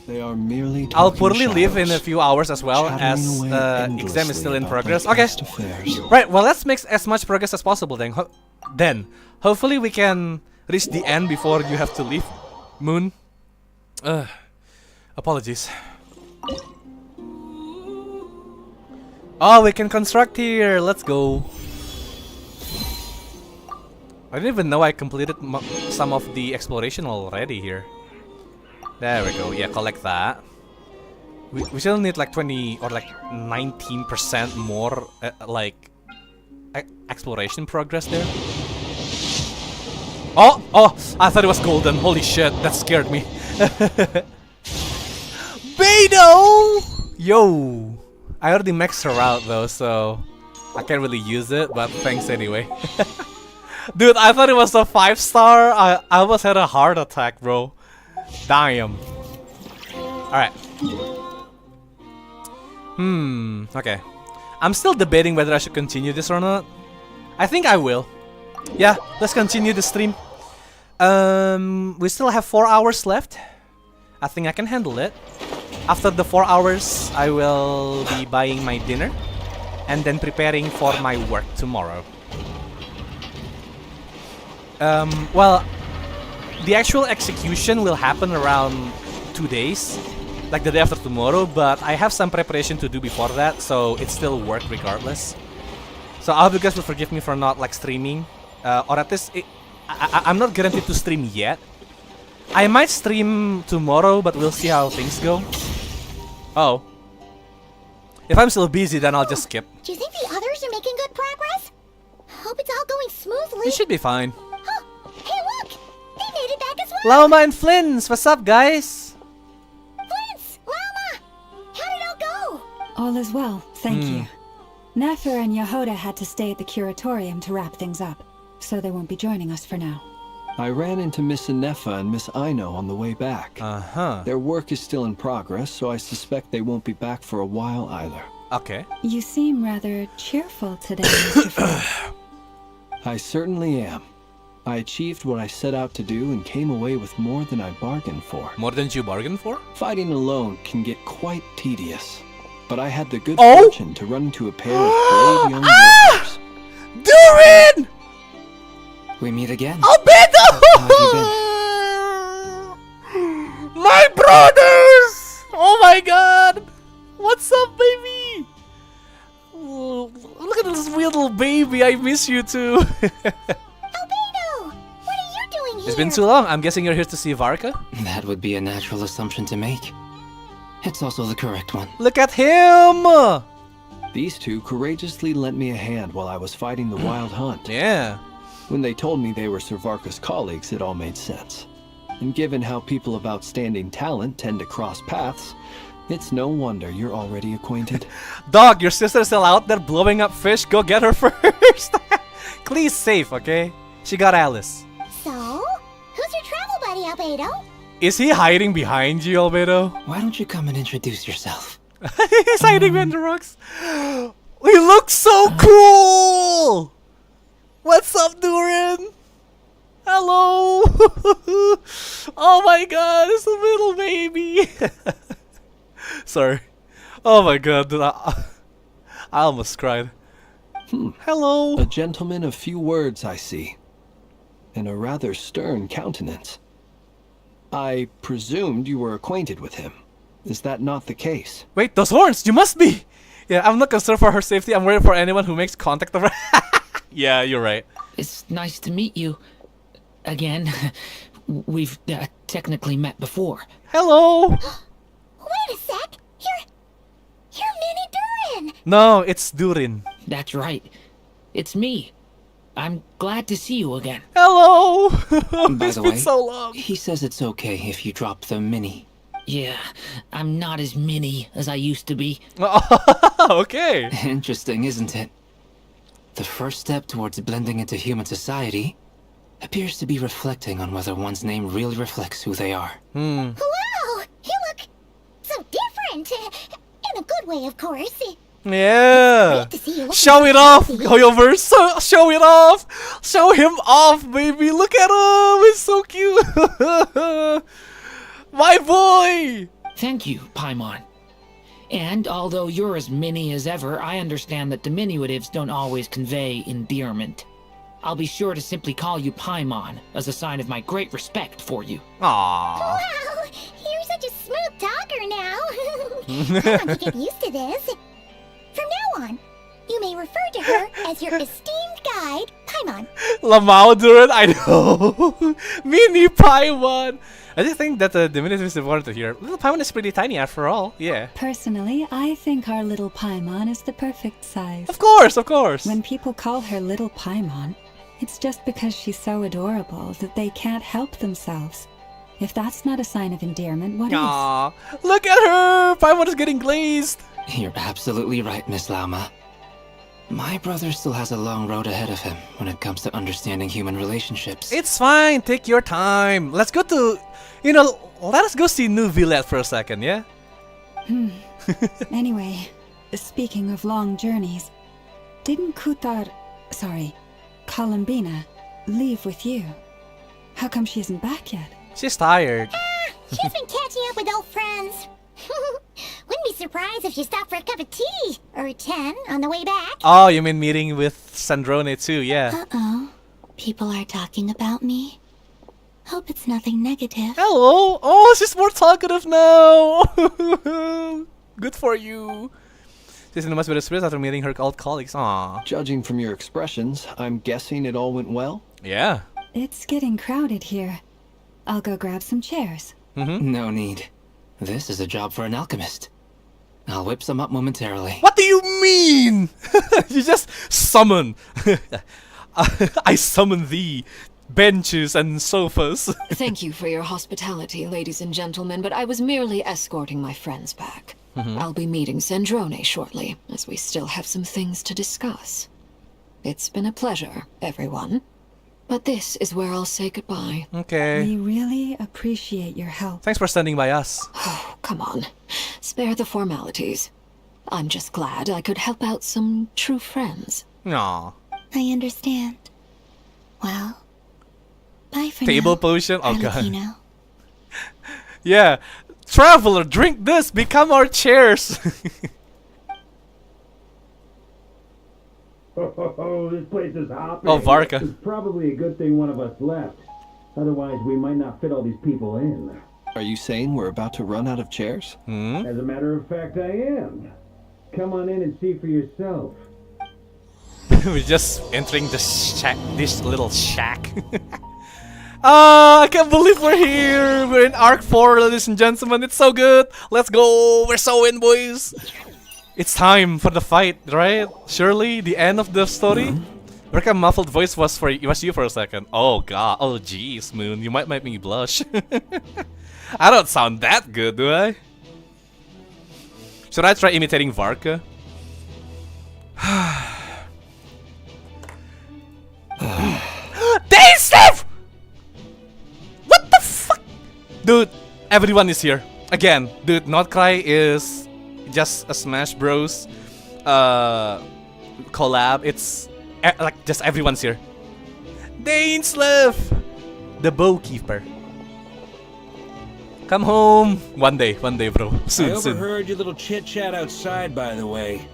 They are merely I'll poorly leave in a few hours as well, as exam is still in progress. Okay. Right, well, let's make as much progress as possible then. Hopefully we can reach the end before you have to leave, Moon. Apologies. Oh, we can construct here. Let's go. I didn't even know I completed some of the exploration already here. There we go. Yeah, collect that. We still need like 20 or like 19% more exploration progress there. Oh! I thought it was golden. Holy shit, that scared me. Beidou! Yo! I already maxed her out though, so I can't really use it, but thanks anyway. Dude, I thought it was a 5-star. I almost had a heart attack, bro. Damn. Alright. Okay. I'm still debating whether I should continue this or not. I think I will. Yeah, let's continue the stream. We still have 4 hours left. I think I can handle it. After the 4 hours, I will be buying my dinner and then preparing for my work tomorrow. Well, the actual execution will happen around 2 days, like the day after tomorrow, but I have some preparation to do before that, so it's still work regardless. So I hope you guys will forgive me for not like streaming, or at least I'm not guaranteed to stream yet. I might stream tomorrow, but we'll see how things go. Oh. If I'm still busy, then I'll just skip. Do you think the others are making good progress? Hope it's all going smoothly. It should be fine. Huh. Hey, look! They made it back as well! Lama and Flins, what's up, guys? Flins! Lama! How did it all go? All is well, thank you. Nefer and Yehoda had to stay at the curatorium to wrap things up, so they won't be joining us for now. I ran into Miss Nefa and Miss Aino on the way back. Their work is still in progress, so I suspect they won't be back for a while either. Okay. You seem rather cheerful today, Mr. Frost. I certainly am. I achieved what I set out to do and came away with more than I bargained for. More than you bargained for? Fighting alone can get quite tedious, but I had the good fortune to run into a pair of brave young warriors. Durin! We meet again. Albedo! How have you been? My brothers! Oh my god! What's up, baby? Oh, look at this weird little baby. I miss you too. Albedo! What are you doing here? It's been too long. I'm guessing you're here to see Varka? That would be a natural assumption to make. It's also the correct one. Look at him! These two courageously lent me a hand while I was fighting the Wild Hunt. Yeah. When they told me they were Sir Varka's colleagues, it all made sense. And given how people of outstanding talent tend to cross paths, it's no wonder you're already acquainted. Dog, your sister's still out there blowing up fish. Go get her first. Klee's safe, okay? She got Alice. So, who's your travel buddy, Albedo? Is he hiding behind you, Albedo? Why don't you come and introduce yourself? He's hiding behind the rocks. We look so cool! What's up, Durin? Hello! Oh my god, it's a little baby! Sorry. Oh my god, dude, I almost cried. Hello! A gentleman of few words, I see. And a rather stern countenance. I presumed you were acquainted with him. Is that not the case? Wait, those horns! You must be! Yeah, I'm not concerned for her safety. I'm worried for anyone who makes contact of her. Yeah, you're right. It's nice to meet you. Again. We've technically met before. Hello! Wait a sec! You're Mini Durin! No, it's Durin. That's right. It's me. I'm glad to see you again. Hello! By It's the been way, so long. he says it's okay if you drop the mini. Yeah, I'm not as mini as I used to be. Okay. Interesting, isn't it? The first step towards blending into human society appears to be reflecting on whether one's name really reflects who they are. Wow! You look so different! In a good way, of course. Yeah. Great to see you. Show it off, Hoyoverse. Show it off. Show him off, baby. Look at him. He's so cute. My boy. Thank you, Paimon. And although you're as mini as ever, I understand that diminutives don't always convey endearment. I'll be sure to simply call you Paimon as a sign of my great respect for you. Aww. Wow! You're such a smooth talker now. I want to get used to this. From now on, you may refer to her as your esteemed guide, Paimon. Lamau Durin, I know. Mini Paimon. I just think that the diminutive is important to hear. Little Paimon is pretty tiny after all. Yeah. Personally, I think our little Paimon is the perfect size. Of course, of course. When people call her little Paimon, it's just because she's so adorable that they can't help themselves. If that's not a sign of endearment, what Aww, look at her! Paimon is getting glazed! You're absolutely right, Miss Lauma. My brother still has a long road ahead of him when it comes to understanding human relationships. It's fine, take your time. Let's go to, let us go see New Villette for a second, yeah? Anyway, speaking of long journeys, didn't Columbina, leave with you? How come she isn't back yet? She's tired. She's been catching up with old friends. Wouldn't be surprised if she stopped for a cup of tea or 10 on the way back. Oh, you mean meeting with Sandrone too, yeah. Uh-oh. People are talking about me. Hope it's nothing negative. Hello! Oh, she's more talkative now! Good for you. She's in the much better spirits after meeting her old colleagues. Aww. Judging from your expressions, I'm guessing it all went well? Yeah. It's getting crowded here. I'll go grab some chairs. No need. This is a job for an alchemist. I'll whip some up momentarily. What do you mean? You just summon. I summon thee. Benches and sofas. Thank you for your hospitality, ladies and gentlemen, but I was merely escorting my friends back. I'll be meeting Sandrone shortly, as we still have some things to discuss. It's been a pleasure, everyone. But this is where I'll say goodbye. Okay. We really appreciate your help. Thanks for standing by us. Oh, come on. Spare the formalities. I'm just glad I could help out some true friends. Aww. I understand. Well, bye for Table now. potion? Oh god. Arlecchino. Yeah. Traveler, drink this! Become our chairs! Oh, this place is hopping. Oh, Varka. It's probably a good thing one of us left. Otherwise, we might not fit all these people in. Are you saying we're about to run out of chairs? As a matter of fact, I am. Come on in and see for yourself. We're just entering the shack, this little shack. I can't believe we're here! We're in Arc 4, ladies and gentlemen. It's so good! Let's go! We're so in, boys! It's time for the fight, right? Surely, the end of the story? Like a muffled voice was you for a second. Oh god, oh jeez, Moon, you might make me blush. I don't sound that good, do I? Should I try imitating Varka? Dave! What the fuck? Dude, everyone is here. Again, dude, Notcry is just a Smash Bros. Collab. It's like just everyone's here. Dainslev! The Bowkeeper. Come home. One day, bro. Soon, I soon. overheard your little chit-chat outside, by the way.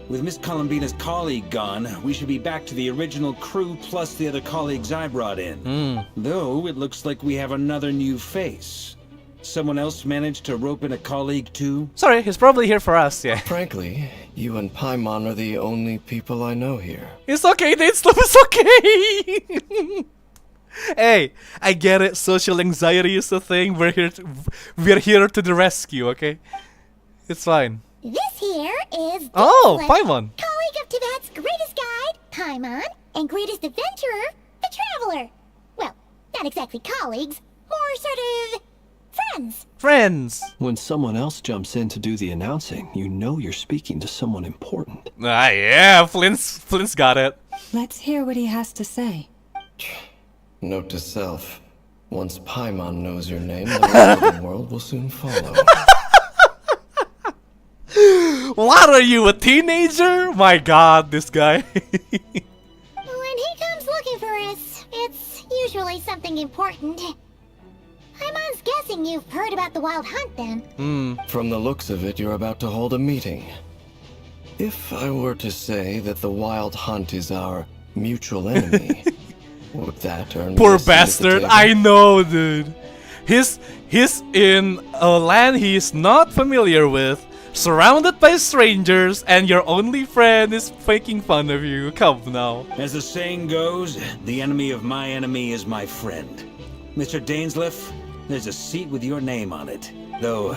With Miss Columbina's colleague gone, we should be back to the original crew plus the other colleagues I brought in. Though, it looks like we have another new face. Someone else managed to rope in a colleague too? Sorry, he's probably here for us, yeah. Frankly, you and Paimon are the only people I know here. It's okay, Dainslev, it's okay! Hey, I get it, social anxiety is a thing, we're here to the rescue, okay? It's fine. This here is Oh, Dainslev, Paimon. colleague of Teyvat's greatest guide, Paimon, and greatest adventurer, the Traveler. Well, not exactly colleagues, more sort of friends. When someone else jumps in to do the announcing, you know you're speaking to someone important. Ah, yeah, Flint's got it. Let's hear what he has to say. Note to self. Once Paimon knows your name, the rest of the world will soon follow. What are you, a teenager? My god, this guy. When he comes looking for us, it's usually something important. Paimon's guessing you've heard about the Wild Hunt then. From the looks of it, you're about to hold a meeting. If I were to say that the Wild Hunt is our mutual enemy, would that earn me Poor a seat at the bastard, table? I know, dude. He's in a land he's not familiar with, surrounded by strangers, and your only friend is making fun of you. Come now. As the saying goes, the enemy of my enemy is my friend. Mr. Dainslev, there's a seat with your name on it. Though,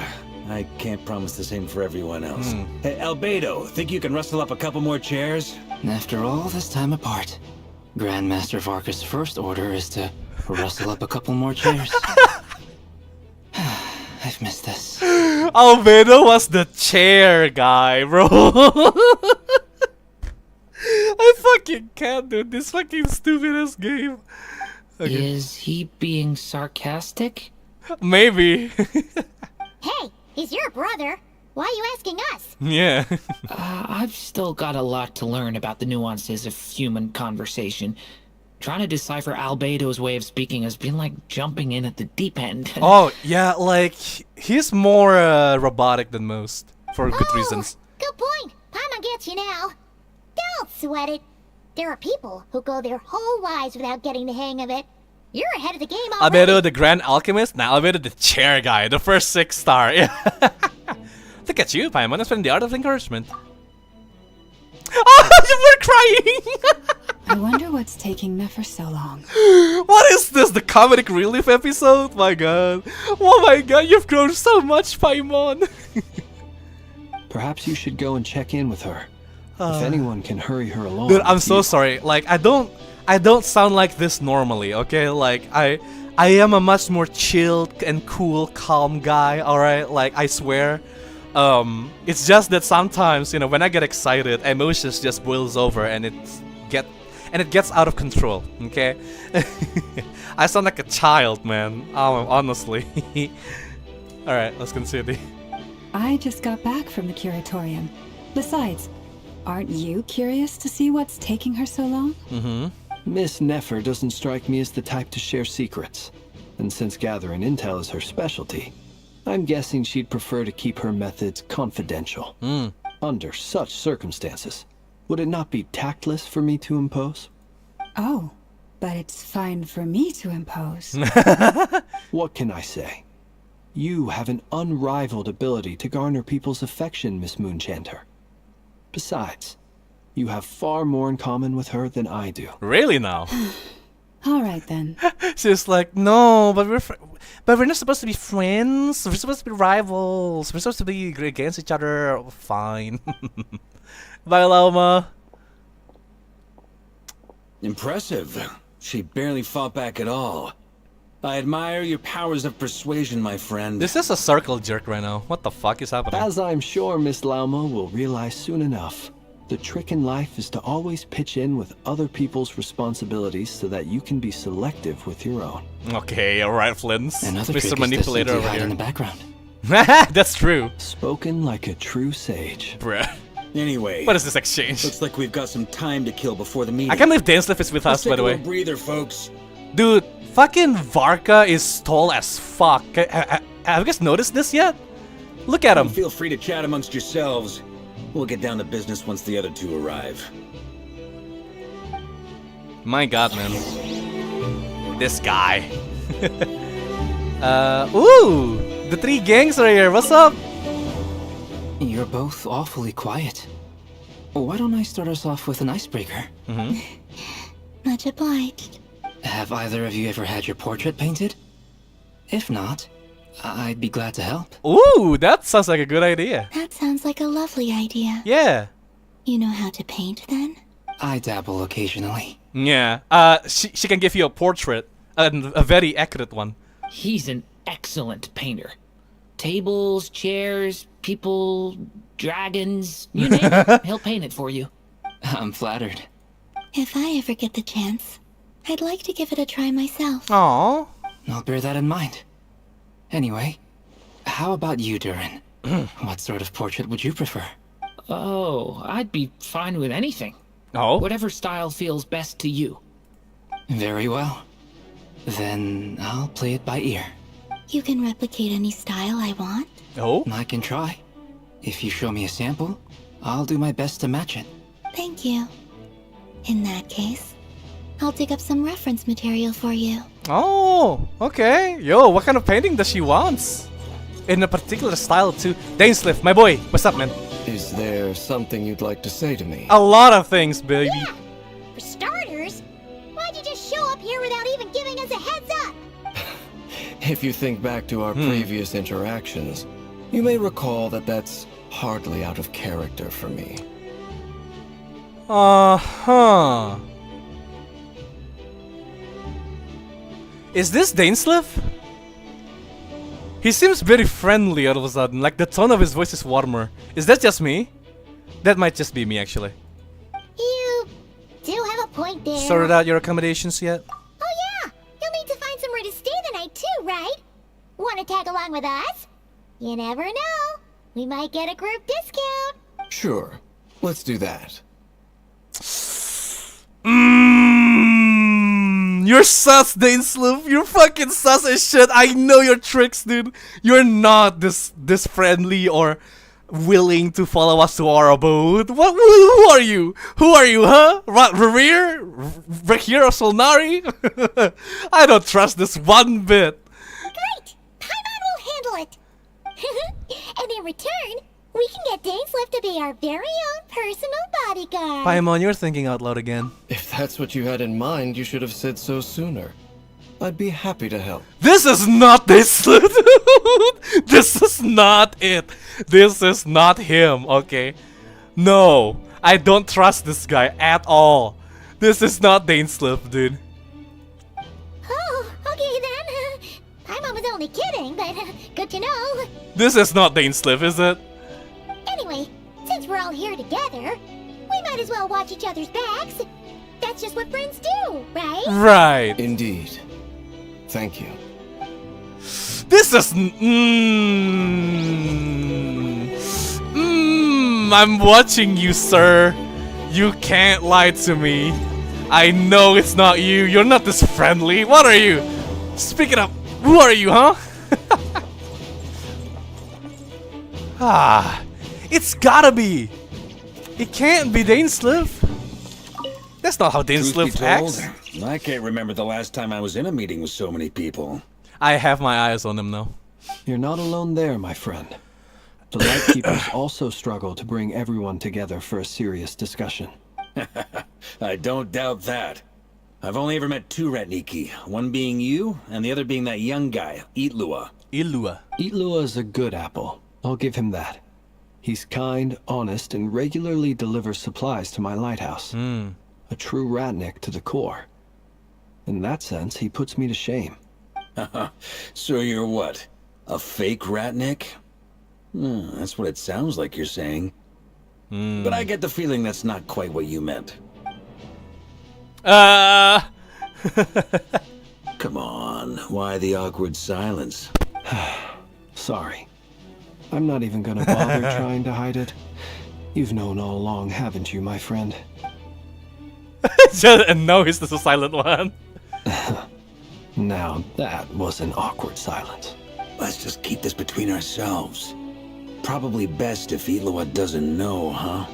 I can't promise the same for everyone else. Hey, Albedo, think you can rustle up a couple more chairs? After all this time apart, Grandmaster Varka's first order is to rustle up a couple more chairs. missed this. Albedo was the chair guy, bro. I fucking can't do this fucking stupid ass game. Okay. Is he being sarcastic? Maybe. Hey, he's your brother. Why are you asking us? Yeah. I've still got a lot to learn about the nuances of human conversation. Trying to decipher Albedo's way of speaking has been like jumping in at the deep end. Oh, yeah, like, he's more robotic than most, for good reasons. Good point. Paimon gets you now. Don't sweat it. There are people who go their whole lives without getting the hang of it. You're ahead of the game already. Albedo the Grand Alchemist, now Albedo the chair guy, the first 6-star. Yeah. Look at you, Paimon, explaining the art of encouragement. Oh, you were crying! I wonder what's taking Nefer so long. What is this, the comedic relief episode? My god. Oh my god, you've grown so much, Paimon. Perhaps you should go and check in with her. If anyone can hurry her along. Dude, I'm so sorry. Like, I don't sound like this normally, okay? Like, I am a much more chilled and cool, calm guy, alright? Like, I swear. It's just that sometimes, you know, when I get excited, emotions just boils over and it gets out of control, okay? I sound like a child, man. Honestly. Alright, let's continue. I just got back from the curatorium. Besides, aren't you curious to see what's taking her so long? Mm-hmm. Miss Nefer doesn't strike me as the type to share secrets. And since gathering intel is her specialty, I'm guessing she'd prefer to keep her methods confidential. Under such circumstances, would it not be tactless for me to impose? Oh, but it's fine for me to impose. What can I say? You have an unrivaled ability to garner people's affection, Miss Moonchanter. Besides, you have far more in common with her than I do. Really now? All right then. She's like, no, but we're not supposed to be friends. We're supposed to be rivals. We're supposed to be against each other. Fine. Bye, Lauma. Impressive. She barely fought back at all. I admire your powers of persuasion, my friend. This is a circle jerk right now. What the fuck is happening? As I'm sure Miss Lauma will realize soon enough, the trick in life is to always pitch in with other people's responsibilities so that you can be selective with your own. Okay, alright, Flins. Another Mr. trick Manipulator is over hide here. in the background. That's true. Spoken like a true sage. Bruh. Anyway, What is this exchange? looks like we've got some time to kill before the meeting. I can't believe Dainsliff is with us, by the way. Breather, folks. Dude, fucking Varka is tall as fuck. Have you guys noticed this yet? Look at him. Feel free to chat amongst yourselves. We'll get down to business once the other two arrive. My god, man. This guy. Ooh! The 3 gangs are here. What's up? You're both awfully quiet. Why don't I start us off with an icebreaker? Much obliged. Have either of you ever had your portrait painted? If not, I'd be glad to help. Ooh, that sounds like a good idea. That sounds like a lovely idea. Yeah. You know how to paint, then? I dabble occasionally. Yeah. She can give you a portrait, and a very accurate one. He's an excellent painter. Tables, chairs, people, dragons, you name it, he'll paint it for you. I'm flattered. If I ever get the chance, I'd like to give it a try myself. Aww. I'll bear that in mind. Anyway, how about you, Durin? What sort of portrait would you prefer? Oh, I'd be fine with anything. Oh? Whatever style feels best to you. Very well. Then I'll play it by ear. You can replicate any style I want? Oh? I can try. If you show me a sample, I'll do my best to match it. Thank you. In that case, I'll dig up some reference material for you. Oh, okay. Yo, what kind of painting does she want? In a particular style too. Dainsliff, my boy, what's up, man? Is there something you'd like to say to me? A lot of things, baby. Yeah. For starters, why'd you just show up here without even giving us a heads up? If you think back to our previous interactions, you may recall that that's hardly out of character for me. Uh-huh. Is this Dainsliff? He seems very friendly all of a sudden, like the tone of his voice is warmer. Is that just me? That might just be me, actually. You do have a point there. Sorted out your accommodations yet? Oh yeah! You'll need to find somewhere to stay the night too, right? Want to tag along with us? You never know. We might get a group discount. Sure. Let's do that. You're sus, Dainsloop. You're fucking sus as shit. I know your tricks, dude. You're not this friendly or willing to follow us to our abode. What? Who are you? Who are you, huh? Rerir? Rerir or Solnari? I don't trust this one bit. Great! Paimon will handle it. And in return, we can get Dainslift to be our very own personal bodyguard. Paimon, you're thinking out loud again. If that's what you had in mind, you should have said so sooner. I'd be happy to help. This is not Dainslift, dude. This is not it. This is not him, okay? No, I don't trust this guy at all. This is not Dainslift, dude. Oh, okay then. Paimon was only kidding, but good to know. This is not Dainslift, is it? Anyway, since we're all here together, we might as well watch each other's backs. That's just what friends do, right? Right. Indeed. Thank you. This is... I'm watching you, sir. You can't lie to me. I know it's not you. You're not this friendly. What are you? Speak it up. Who are you, huh? It's gotta be. It can't be Dainslift. That's not how Dainslift acts. I can't remember the last time I was in a meeting with so many people. I have my eyes on him now. You're not alone there, my friend. The Lightkeepers also struggle to bring everyone together for a serious discussion. I don't doubt that. I've only ever met two Ratniki, one being you, and the other being that young guy, Itlua. Itlua is a good apple. I'll give him that. He's kind, honest, and regularly delivers supplies to my lighthouse. A true Ratnik to the core. In that sense, he puts me to shame. So you're what? A fake Ratnik? That's what it sounds like you're saying. But I get the feeling that's not quite what you meant. Come on, why the awkward silence? Sorry. I'm not even gonna bother trying to hide it. You've known all along, haven't you, my friend? And now he's the silent one. Now that was an awkward silence. Let's just keep this between ourselves. Probably best if Itlua doesn't know, huh?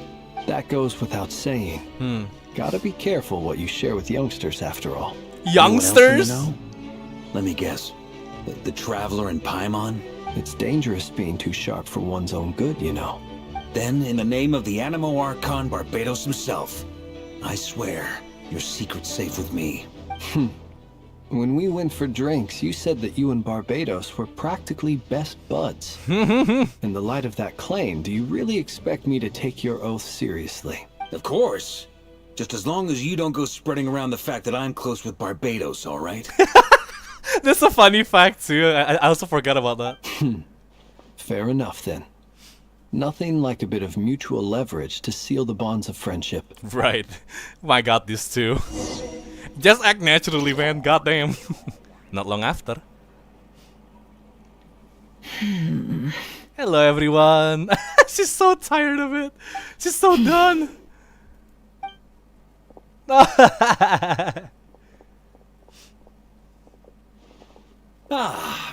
That goes without saying. Gotta be careful what you share with youngsters, after all. Youngsters? Let me guess. The Traveler and Paimon? It's dangerous being too sharp for one's own good, you know. Then, in the name of the Animo Archon Barbados himself, I swear, your secret's safe with me. When we went for drinks, you said that you and Barbados were practically best buds. In the light of that claim, do you really expect me to take your oath seriously? Of course. Just as long as you don't go spreading around the fact that I'm close with Barbados, all right? That's a funny fact too. I also forgot about that. Fair enough then. Nothing like a bit of mutual leverage to seal the bonds of friendship. Right. My god, this too. Just act naturally, man. Goddamn. Not long after. Hello, everyone. She's so tired of it. She's so done.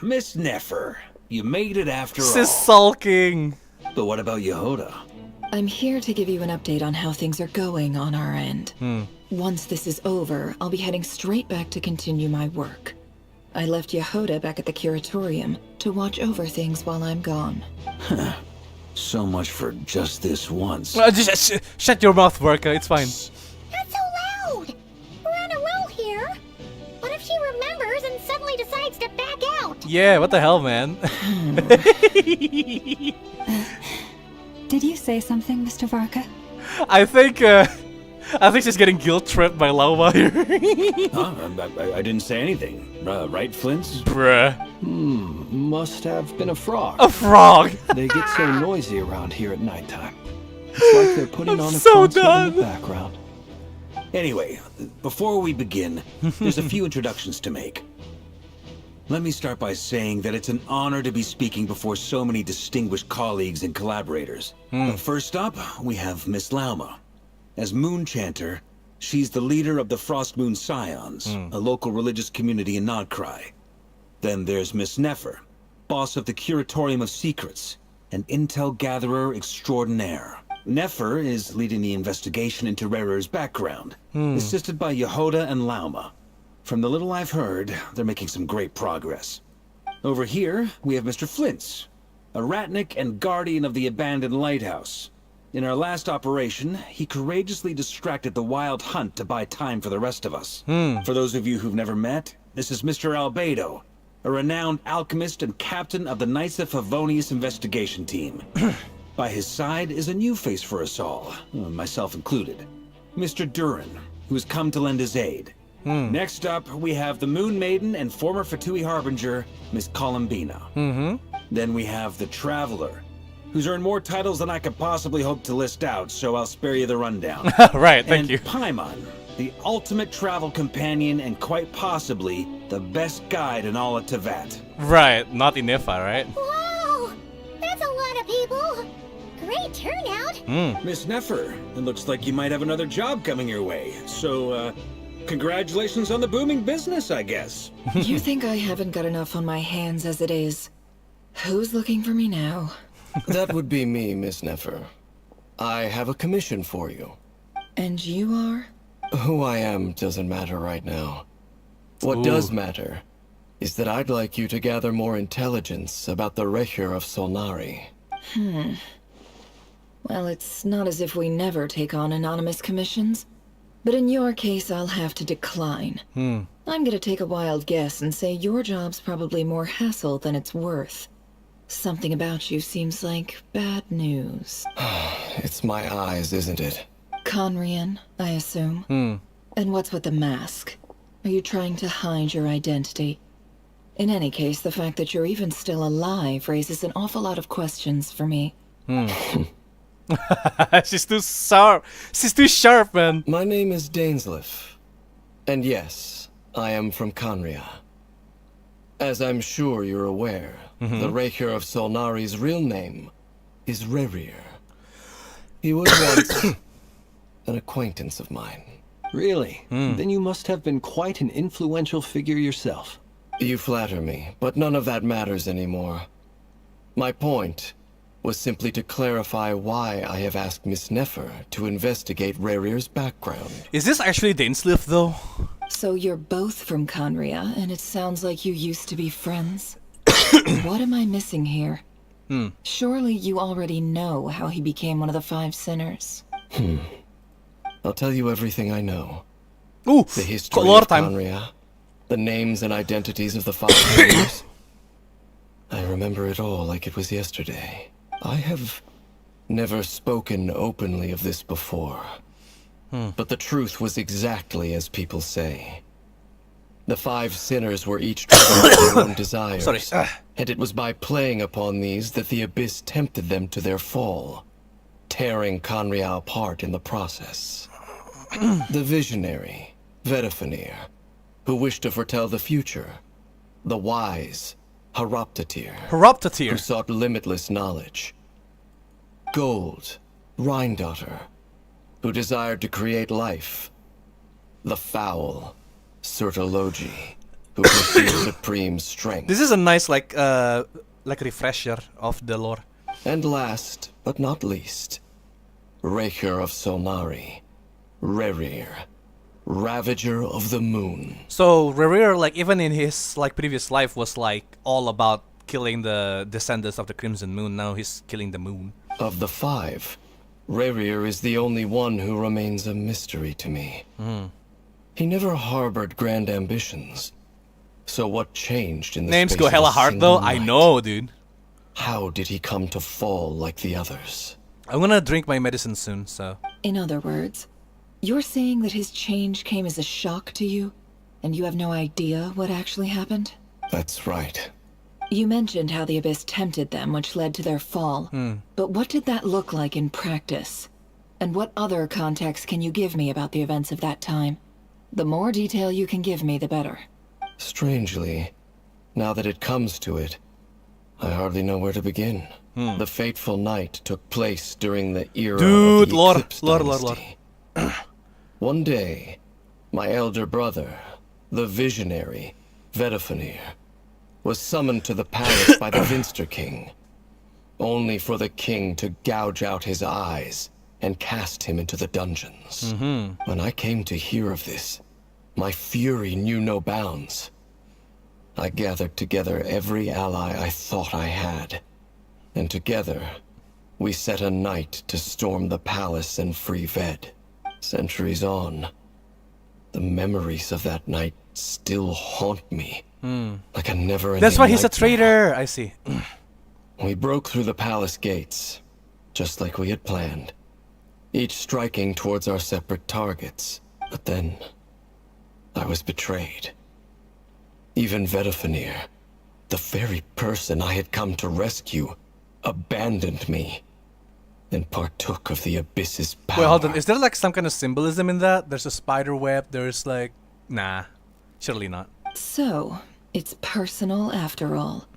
Miss Nefer. You made it after all. She's sulking. But what about Yehoda? I'm here to give you an update on how things are going on our end. Once this is over, I'll be heading straight back to continue my work. I left Yehoda back at the curatorium to watch over things while I'm gone. So much for just this once. Just shut your mouth, Worka. It's fine. Not so loud! We're on a roll here. What if she remembers and suddenly decides to back out? Yeah, what the hell, man? Did you say something, Mr. Varka? I think I think she's getting guilt tripped by Lauma here. Huh? I didn't say anything. Right, Flints? Bruh. Must have been a frog. A frog! They get so noisy around here at nighttime. It's like they're putting on a so concert done. in the background. Anyway, before we begin, there's a few introductions to make. Let me start by saying that it's an honor to be speaking before so many distinguished colleagues and collaborators. First up, we have Miss Lauma. As Moon Chanter, she's the leader of the Frost Moon Scions, a local religious community in Nodcry. Then there's Miss Nefer, boss of the Curatorium of Secrets, an intel gatherer extraordinaire. Nefer is leading the investigation into Rerir's background, assisted by Yehoda and Lauma. From the little I've heard, they're making some great progress. Over here, we have Mr. Flintz, a Ratnik and guardian of the abandoned lighthouse. In our last operation, he courageously distracted the Wild Hunt to buy time for the rest of us. For those of you who've never met, this is Mr. Albedo, a renowned alchemist and captain of the Knights of Favonius investigation team. By his side is a new face for us all, myself included. Mr. Durin, who has come to lend his aid. Next up, we have the Moon Maiden and former Fatui Harbinger, Miss Columbina. Then we have the Traveler, who's earned more titles than I could possibly hope to list out, so I'll spare you the rundown. Right, thank you. And Paimon, the ultimate travel companion and quite possibly the best guide in all of Teyvat. Right, not in Ifa, right? Whoa! That's a lot of people! Great turnout! Miss Nefer, it looks like you might have another job coming your way, so, congratulations on the booming business, I guess. You think I haven't got enough on my hands as it is? Who's looking for me now? That would be me, Miss Nefer. I have a commission for you. And you are? Who I am doesn't matter right now. What does matter is that I'd like you to gather more intelligence about the Rerir of Solnari. Well, it's not as if we never take on anonymous commissions. But in your case, I'll have to decline. I'm gonna take a wild guess and say your job's probably more hassle than it's worth. Something about you seems like bad news. It's my eyes, isn't it? Khaenriah, I assume. And what's with the mask? Are you trying to hide your identity? In any case, the fact that you're even still alive raises an awful lot of questions for me. She's too sharp. She's too sharp, man. My name is Dainsleif. And yes, I am from Khaenriah. As I'm sure you're aware, the Rerir of Solnari's real name is Rerir. He was once an acquaintance of mine. Really? Then you must have been quite an influential figure yourself. You flatter me, but none of that matters anymore. My point was simply to clarify why I have asked Miss Nefer to investigate Rerir's background. Is this actually Dainsleif, though? So you're both from Khaenriah, and it sounds like you used to be friends. What am I missing here? Surely you already know how he became one of the Five Sinners. I'll tell you everything I know. Ooh, the history a lot of of time. Khaenriah, the names and identities of the Five Sinners. I remember it all like it was yesterday. I have never spoken openly of this before. But the truth was exactly as people say. The Five Sinners were each driven by their own desires. And it was by playing upon these that the Abyss tempted them to their fall, tearing Khaenriah apart in the process. The visionary, Vedafinir, who wished to foretell the future. The wise, Haroptatir, who sought limitless knowledge. Gold, Rhindaughter, who desired to create life. The foul, Sertologi, who pursued supreme strength. This is a nice, like refresher of the lore. And last, but not least, Rerir of Solnari, Rerir, Ravager of the Moon. So Rerir, like even in his like previous life, was like all about killing the descendants of the Crimson Moon. Now he's killing the moon. Of the five, Rerir is the only one who remains a mystery to me. He never harbored grand ambitions. So what changed in the Names space go of hella a hard single though. I night? know, dude. How did he come to fall like the others? I'm gonna drink my medicine soon, so. In other words, You're saying that his change came as a shock to you, and you have no idea what actually happened? That's right. You mentioned how the Abyss tempted them, which led to their fall. But what did that look like in practice? And what other context can you give me about the events of that time? The more detail you can give me, the better. Strangely, now that it comes to it, I hardly know where to begin. The fateful night took place during the era of the Eclipse Dynasty. One day, my elder brother, the visionary, Vedifenir, was summoned to the palace by the Vinster King, only for the king to gouge out his eyes and cast him into the dungeons. When I came to hear of this, my fury knew no bounds. I gathered together every ally I thought I had, and together we set a night to storm the palace and free Ved. Centuries on, the memories of that night still haunt me. Like a never-ending That's why he's a nightmare. traitor. I see. We broke through the palace gates, just like we had planned, each striking towards our separate targets. But then, I was betrayed. Even Vedifenir, the very person I had come to rescue, abandoned me and partook of the Abyss's power. Wait, hold on. Is there like some kind of symbolism in that? There's a spider web. There's like... Nah. Surely not. So, it's personal after all.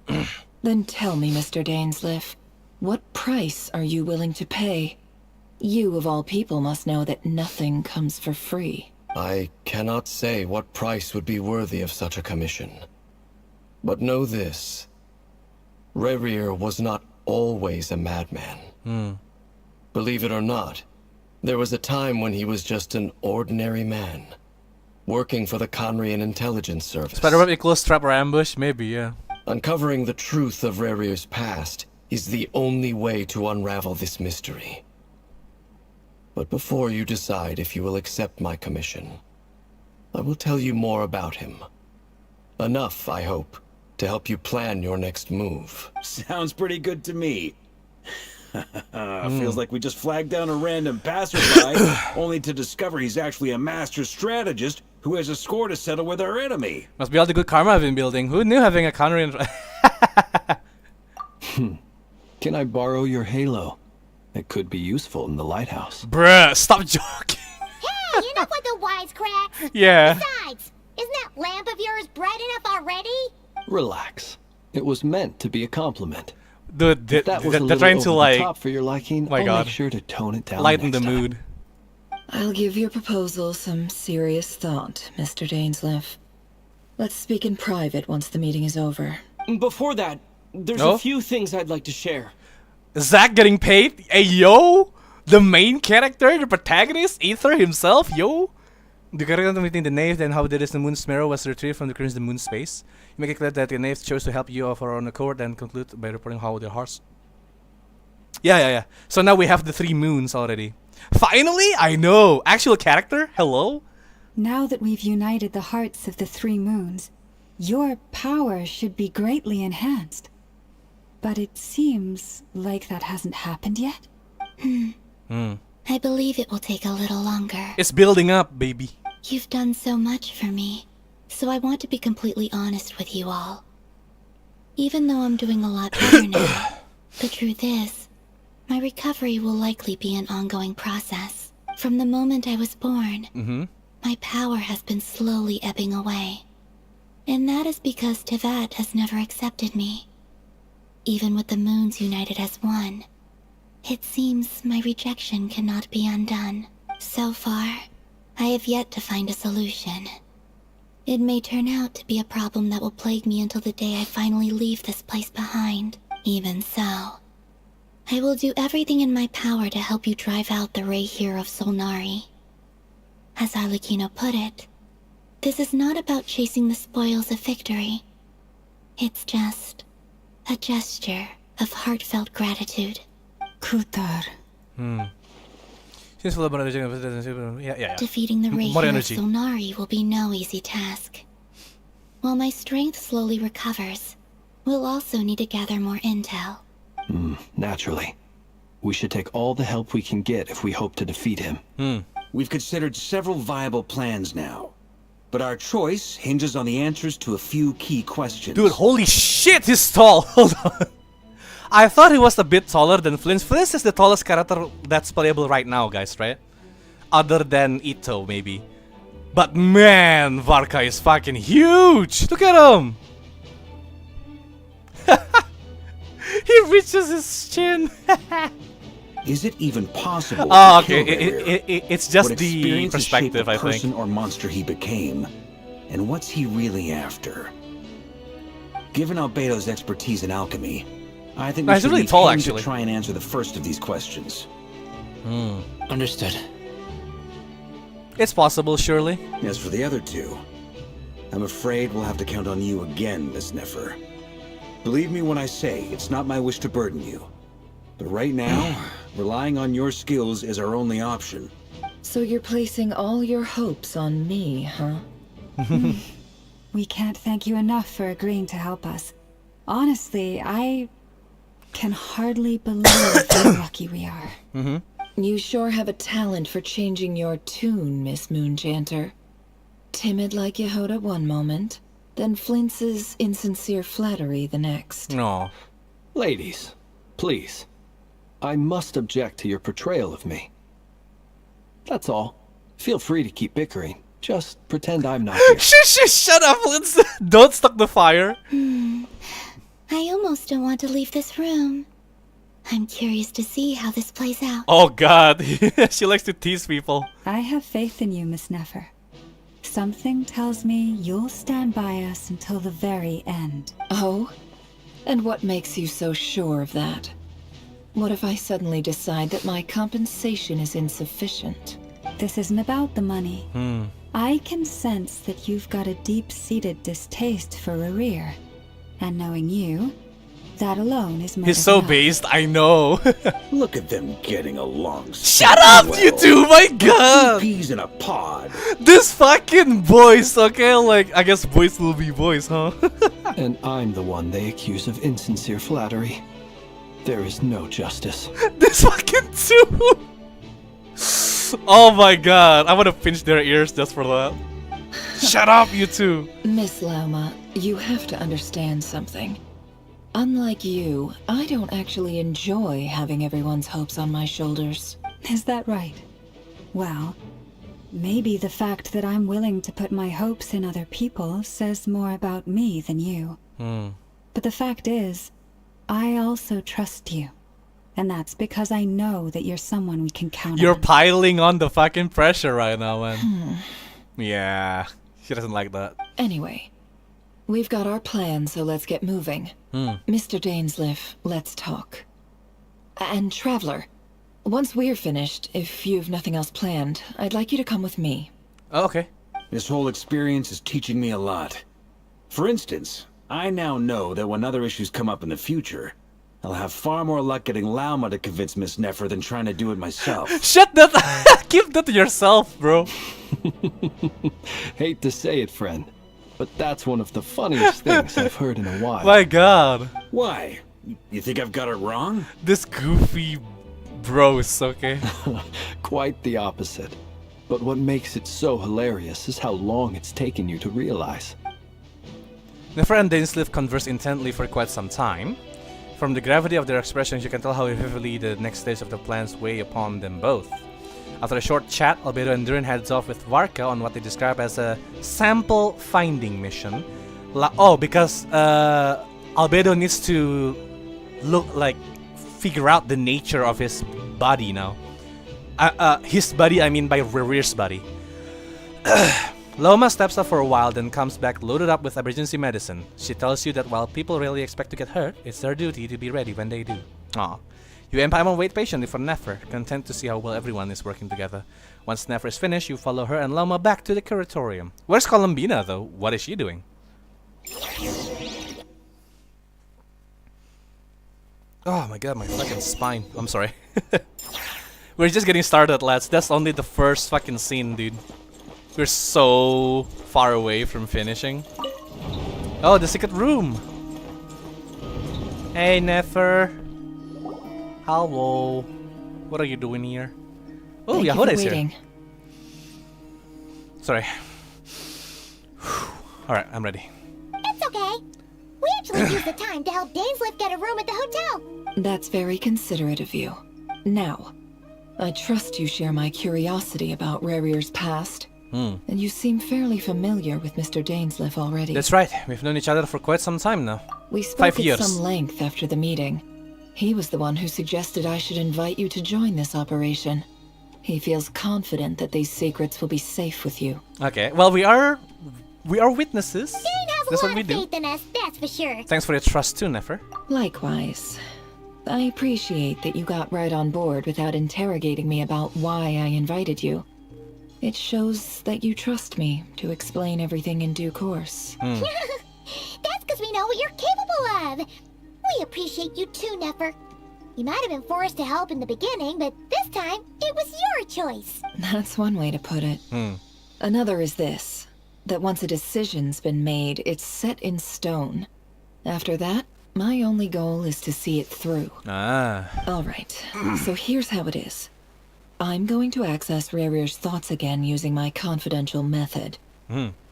Then tell me, Mr. Dainsleif, what price are you willing to pay? You, of all people, must know that nothing comes for free. I cannot say what price would be worthy of such a commission. But know this. Rerir was not always a madman. Believe it or not, there was a time when he was just an ordinary man, working for the Khaenriah Intelligence Service. Spiderweb equals trap or ambush? Maybe, yeah. Uncovering the truth of Rerir's past is the only way to unravel this mystery. But before you decide if you will accept my commission, I will tell you more about him. Enough, I hope, to help you plan your next move. Sounds pretty good to me. Feels like we just flagged down a random passerby, only to discover he's actually a master strategist who has a score to settle with our enemy. Must be all the good karma I've been building. Who knew having a Khaenriah... Can I borrow your halo? It could be useful in the lighthouse. Bruh, stop joking. Hey, enough with the wisecracks. Yeah. Besides, isn't that lamp of yours bright enough already? Relax. It was meant to be a compliment. Dude, If that was a they're little trying over to the like... top for your liking, my I'll God. make sure to tone it down Lighten the next time. mood. I'll give your proposal some serious thought, Mr. Dainsleif. Let's speak in private once the meeting is over. Before that, there's No? a few things I'd like to share. Zach getting paid? Hey, yo! The main character, the protagonist, Aether himself, yo! The character meeting the knave, then how did this the moon's mirror was retrieved from the crimson moon space. You make it clear that the knave chose to help you of her own accord and conclude by reporting how their hearts... Yeah. So now we have the 3 moons already. Finally? I know! Actual character? Hello? Now that we've united the hearts of the 3 moons, your power should be greatly enhanced. But it seems like that hasn't happened yet. I believe it will take a little longer. It's building up, baby. You've done so much for me, so I want to be completely honest with you all. Even though I'm doing a lot better now, the truth is, my recovery will likely be an ongoing process. From the moment I was born, my power has been slowly ebbing away. And that is because Teyvat has never accepted me. Even with the moons united as one, it seems my rejection cannot be undone. So far, I have yet to find a solution. It may turn out to be a problem that will plague me until the day I finally leave this place behind. Even so, I will do everything in my power to help you drive out the Rerir of Solnari. As Arlecchino put it, this is not about chasing the spoils of victory. It's just a gesture of heartfelt gratitude. Kutar. She's full of energy. Yeah. Defeating the More Rerir of energy. Solnari will be no easy task. While my strength slowly recovers, we'll also need to gather more intel. Naturally. We should take all the help we can get if we hope to defeat him. we've considered several viable plans now. But our choice hinges on the answers to a few key questions. Dude, holy shit, he's tall. Hold on. I thought he was a bit taller than Flint. Flint is the tallest character that's playable right now, guys, right? Other than Ito, maybe. But man, Varka is fucking huge! Look at him! He reaches his chin. Is it even possible Oh, to kill okay. Rerir? It's just What the experience has shaped perspective, the I think. person or monster he became, and what's he really after? Given Albedo's expertise in alchemy, I think we He's should really leave tall, him actually. to try and answer the first of these questions. Understood. It's possible, surely. As for the other two, I'm afraid we'll have to count on you again, Miss Nefer. Believe me when I say it's not my wish to burden you. But right now, relying on your skills is our only option. So you're placing all your hopes on me, huh? We can't thank you enough for agreeing to help us. Honestly, I can hardly believe how lucky we are. You sure have a talent for changing your tune, Miss Moonchanter. Timid like Yehoda one moment, then Flintz's insincere flattery the next. No. Ladies, please. I must object to your portrayal of me. That's all. Feel free to keep bickering. Just pretend I'm not here. Shut up, Lindsay. Don't stoke the fire. I almost don't want to leave this room. I'm curious to see how this plays out. Oh god, she likes to tease people. I have faith in you, Miss Nefer. Something tells me you'll stand by us until the very end. Oh? And what makes you so sure of that? What if I suddenly decide that my compensation is insufficient? This isn't about the money. I can sense that you've got a deep-seated distaste for Rerir. And knowing you, that alone is He's so based, I know. Look at them getting along. Shut up, you two, my god! Two peas in a pod. This fucking boys, okay? Like, I guess boys will be boys, huh? And I'm the one they accuse of insincere flattery. There is no justice. This fucking two! Oh my god, I wanna pinch their ears just for that. Shut up, you two! Miss Lauma, you have to understand something. Unlike you, I don't actually enjoy having everyone's hopes on my shoulders. Is that right? Well, maybe the fact that I'm willing to put my hopes in other people says more about me than you. But the fact is, I also trust you. And that's because I know that you're someone we can count You're on. piling on the fucking pressure right now, man. Yeah, she doesn't like that. Anyway, we've got our plan, so let's get moving. Mr. Dainsleif, let's talk. And Traveler, once we're finished, if you've nothing else planned, I'd like you to come with me. Oh, okay. This whole experience is teaching me a lot. For instance, I now know that when other issues come up in the future, I'll have far more luck getting Lauma to convince Miss Nefer than trying to do it myself. Shut that! Keep that to yourself, bro. Hate to say it, friend, but that's one of the funniest things I've heard in a while. My god. Why? You think I've got it wrong? This goofy bros, okay? Quite the opposite. But what makes it so hilarious is how long it's taken you to realize. Nefer and Dainsleif converse intently for quite some time. From the gravity of their expressions, you can tell how heavily the next stage of the plans weigh upon them both. After a short chat, Albedo and Durin heads off with Varka on what they describe as a sample finding mission. Because Albedo needs to figure out the nature of his body now. His body, I mean by Rerir's body. Loma steps off for a while, then comes back loaded up with emergency medicine. She tells you that while people really expect to get hurt, it's their duty to be ready when they do. Aw. You and Paimon wait patiently for Nefer, content to see how well everyone is working together. Once Nefer is finished, you follow her and Loma back to the curatorium. Where's Columbina, though? What is she doing? Oh my god, my fucking spine. I'm sorry. We're just getting started, lads. That's only the first fucking scene, dude. We're so far away from finishing. Oh, the secret room. Hey, Nefer. Hello. What are you doing here? Oh, Thank you Yehoda for is here. waiting. Sorry. Alright, I'm ready. It's okay. We actually used the time to help Dainsleif get a room at the hotel. That's very considerate of you. Now, I trust you share my curiosity about Rerir's past. And you seem fairly familiar with Mr. Dainsleif already. That's right. We've known each other for quite some time now. We spoke 5 at years. some length after the meeting. He was the one who suggested I should invite you to join this operation. He feels confident that these secrets will be safe with you. Okay. Well, we are witnesses. Dane has That's a what lot we of do. faith in us, that's for sure. Thanks for your trust too, Nefer. Likewise. I appreciate that you got right on board without interrogating me about why I invited you. It shows that you trust me to explain everything in due course. That's because we know what you're capable of. We appreciate you too, Nefer. You might have been forced to help in the beginning, but this time, it was your choice. That's one way to put it. Another is this, that once a decision's been made, it's set in stone. After that, my only goal is to see it through. Alright, so here's how it is. I'm going to access Rerir's thoughts again using my confidential method.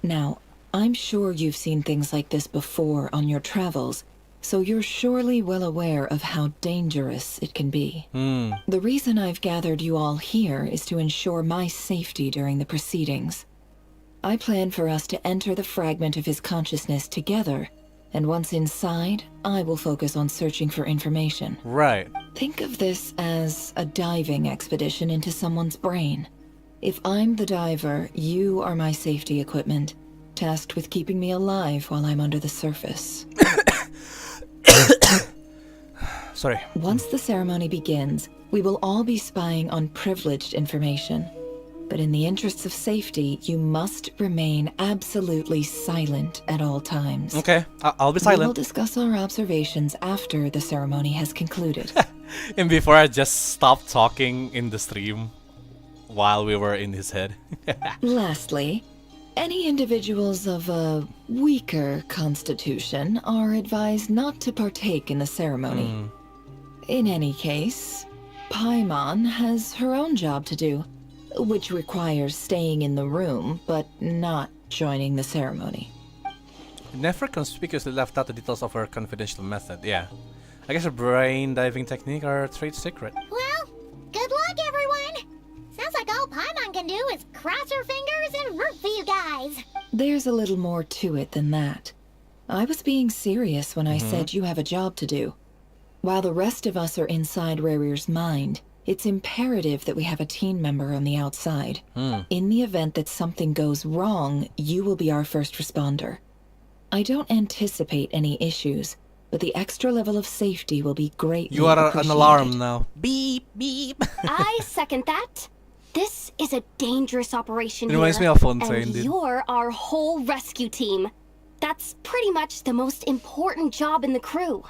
Now, I'm sure you've seen things like this before on your travels, so you're surely well aware of how dangerous it can be. The reason I've gathered you all here is to ensure my safety during the proceedings. I plan for us to enter the fragment of his consciousness together, and once inside, I will focus on searching for information. Right. Think of this as a diving expedition into someone's brain. If I'm the diver, you are my safety equipment, tasked with keeping me alive while I'm under the surface. Sorry. Once the ceremony begins, we will all be spying on privileged information. But in the interests of safety, you must remain absolutely silent at all times. Okay, I'll be We will silent. discuss our observations after the ceremony has concluded. And before I just stopped talking in the stream while we were in his head. Lastly, any individuals of a weaker constitution are advised not to partake in the ceremony. In any case, Paimon has her own job to do, which requires staying in the room, but not joining the ceremony. Nefer conspicuously left out the details of her confidential method, yeah. I guess her brain diving technique are a trade secret. Well, good luck, everyone. Sounds like all Paimon can do is cross her fingers and root for you guys. There's a little more to it than that. I was being serious when I said you have a job to do. While the rest of us are inside Rerir's mind, it's imperative that we have a team member on the outside. In the event that something goes wrong, you will be our first responder. I don't anticipate any issues, but the extra level of safety will be greatly You are an appreciated. alarm now. Beep, beep. I second that. This is a dangerous operation It reminds here, me of Fontaine, and dude. you're our whole rescue team. That's pretty much the most important job in the crew.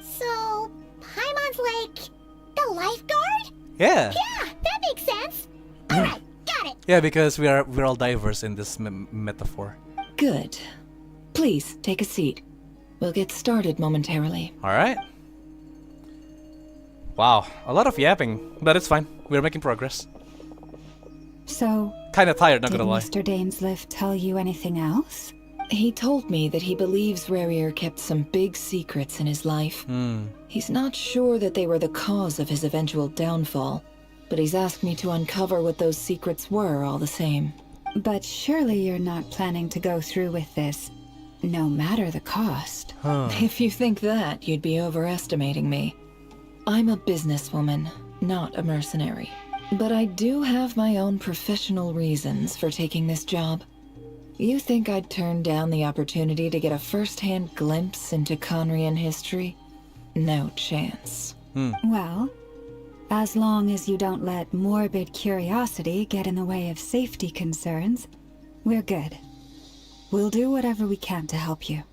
So, Paimon's like the lifeguard? Yeah. Yeah, that makes sense. Alright, got it. Yeah, because we're all divers in this metaphor. Good. Please, take a seat. We'll get started momentarily. Alright. Wow, a lot of yapping, but it's fine. We're making progress. So, Kinda tired, not did gonna lie. Mr. Dainsleif tell you anything else? He told me that he believes Rerir kept some big secrets in his life. He's not sure that they were the cause of his eventual downfall, but he's asked me to uncover what those secrets were all the same. But surely you're not planning to go through with this, no matter the cost. If you think that, you'd be overestimating me. I'm a businesswoman, not a mercenary. But I do have my own professional reasons for taking this job. You think I'd turn down the opportunity to get a first-hand glimpse into Khaenriah history? No chance. Well, as long as you don't let morbid curiosity get in the way of safety concerns, we're good. We'll do whatever we can to help you.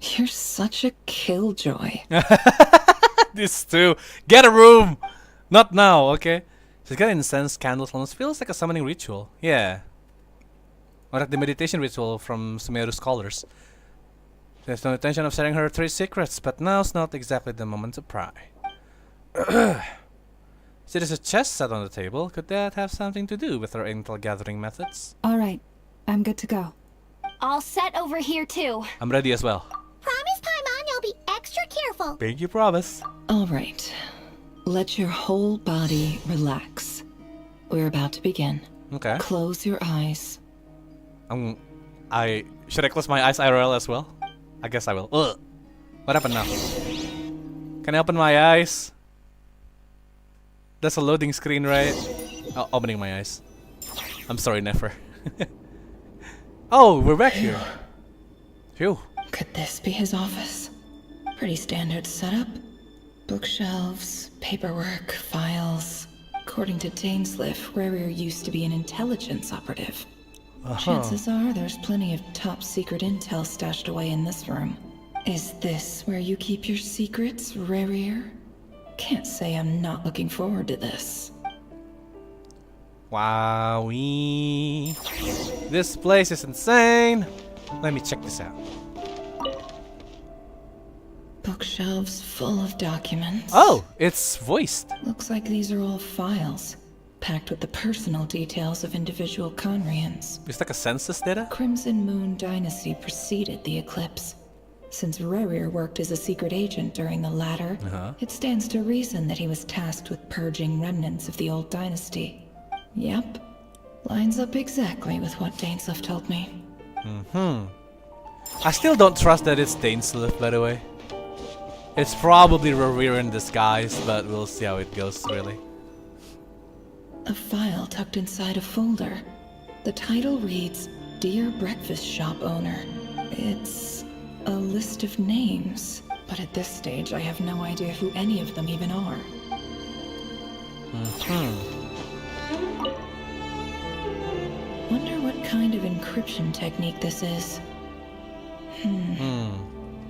You're such a killjoy. This too. Get a room! Not now, okay? She's got incense, candles, almost feels like a summoning ritual. Yeah. Or like the meditation ritual from Sumeru scholars. There's no intention of sharing her three secrets, but now's not exactly the moment to pry. So there's a chest set on the table. Could that have something to do with our intel gathering methods? All right, I'm good to go. All set over here too. I'm ready as well. Promise, Paimon, you'll be extra careful. Thank you, promise. All right. Let your whole body relax. We're about to begin. Okay. Close your eyes. Should I close my eyes IRL as well? I guess I will. Ugh. What happened now? Can I open my eyes? That's a loading screen, right? Oh, opening my eyes. I'm sorry, Nefer. Oh, we're back here. Phew. Could this be his office? Pretty standard setup. Bookshelves, paperwork, files. According to Dainsliff, Rerir used to be an intelligence operative. Chances are there's plenty of top secret intel stashed away in this room. Is this where you keep your secrets, Rerir? Can't say I'm not looking forward to this. Wowee. This place is insane. Let me check this out. Bookshelves full of documents. Oh, it's voiced. Looks like these are all files, packed with the personal details of individual Khaenrians. It's like a census data? Crimson Moon Dynasty preceded the eclipse. Since Rerir worked as a secret agent during the latter, it stands to reason that he was tasked with purging remnants of the old dynasty. Yep. Lines up exactly with what Dainsliff told me. I still don't trust that it's Dainsliff, by the way. It's probably Rerir in disguise, but we'll see how it goes, really. A file tucked inside a folder. The title reads, Dear Breakfast Shop Owner. It's a list of names, but at this stage I have no idea who any of them even are. Wonder what kind of encryption technique this is.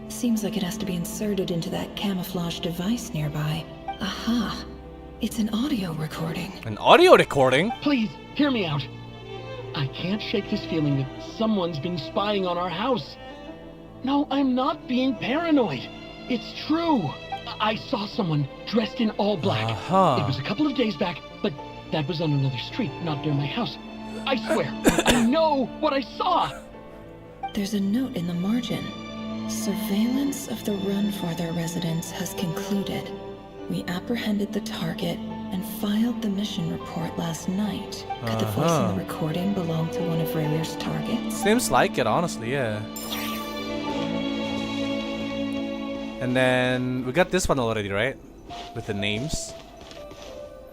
Seems like it has to be inserted into that camouflage device nearby. Aha! It's an audio recording. An audio recording? Please, hear me out. I can't shake this feeling that someone's been spying on our house. No, I'm not being paranoid. It's true. I saw someone dressed in all black. It was a couple of days back, but that was on another street, not near my house. I swear, I know what I saw. There's a note in the margin. Surveillance of the Runfarther residence has concluded. We apprehended the target and filed the mission report last night. Could the voice in the recording belong to one of Rerir's targets? Seems like it, honestly, yeah. And then we got this one already, right? With the names.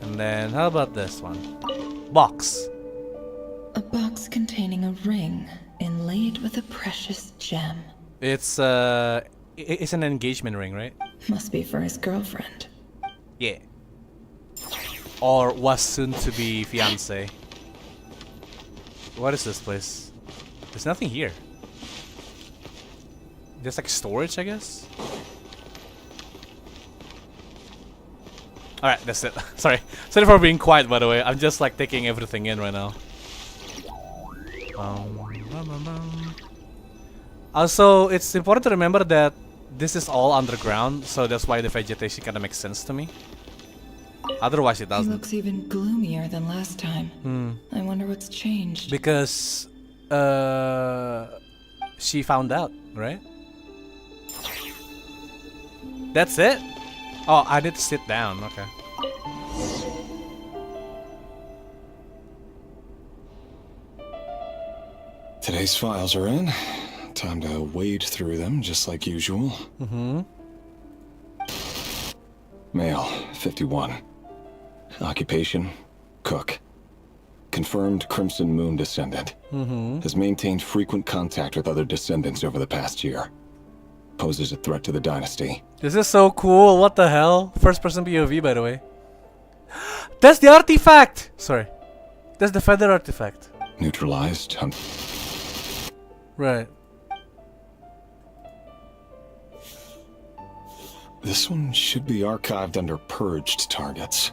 And then how about this one? Box. A box containing a ring inlaid with a precious gem. It's an engagement ring, right? Must be for his girlfriend. Yeah. Or was soon to be fiance. What is this place? There's nothing here. There's like storage, I guess. Alright, that's it. Sorry for being quiet, by the way. I'm just like taking everything in right now. Also, it's important to remember that this is all underground, so that's why the vegetation kind of makes sense to me. Otherwise, it doesn't. He looks even gloomier than last time. I wonder what's changed. Because, she found out, right? That's it? Oh, I need to sit down. Okay. Today's files are in. Time to wade through them, just like usual. Male, 51. Occupation, cook. Confirmed Crimson Moon descendant. Has maintained frequent contact with other descendants over the past year. Poses a threat to the dynasty. This is so cool. What the hell? First person POV, by the way. That's the artifact! Sorry. That's the feather artifact. Neutralized. Right. This one should be archived under purged targets.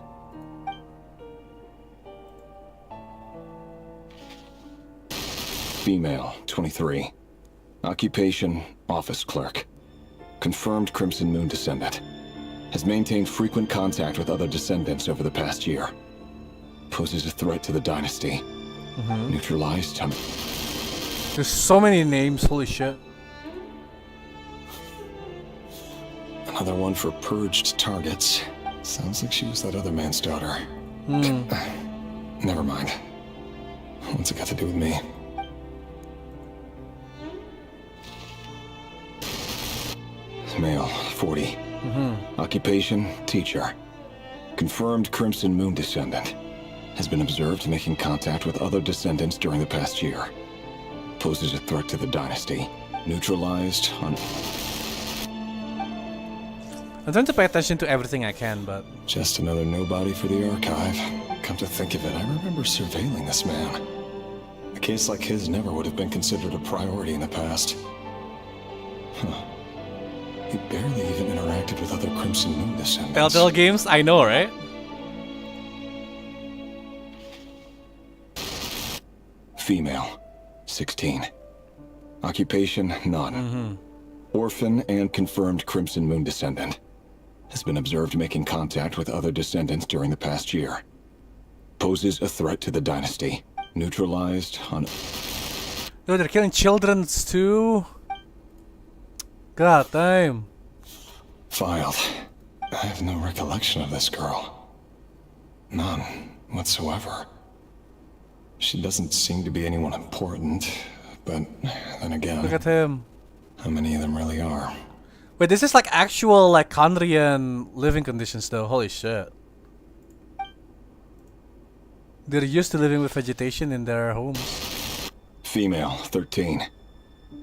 Female, 23. Occupation, office clerk. Confirmed Crimson Moon descendant. has maintained frequent contact with other descendants over the past year. Poses a threat to the dynasty. Neutralized on... There's so many names, holy shit. Another one for purged targets. Sounds like she was that other man's daughter. Never mind. What's it got to do with me? Male, 40. Occupation, teacher. Confirmed Crimson Moon descendant. Has been observed making contact with other descendants during the past year. Poses a threat to the dynasty. Neutralized on... I'm trying to pay attention to everything I can, but... Just another nobody for the archive. Come to think of it, I remember surveilling this man. A case like his never would have been considered a priority in the past. Huh. He barely even interacted with other Crimson Moon descendants. Telltale Games, I know, right? Female, 16. Occupation, none. Orphan and confirmed Crimson Moon descendant. Has been observed making contact with other descendants during the past year. Poses a threat to the dynasty. Neutralized on... Dude, they're killing children too. God damn. Filed. I have no recollection of this girl. None whatsoever. She doesn't seem to be anyone important, but then again... Look at him. How many of them really are? Wait, this is like actual like Khaenriah living conditions though, holy shit. They're used to living with vegetation in their homes. Female, 13.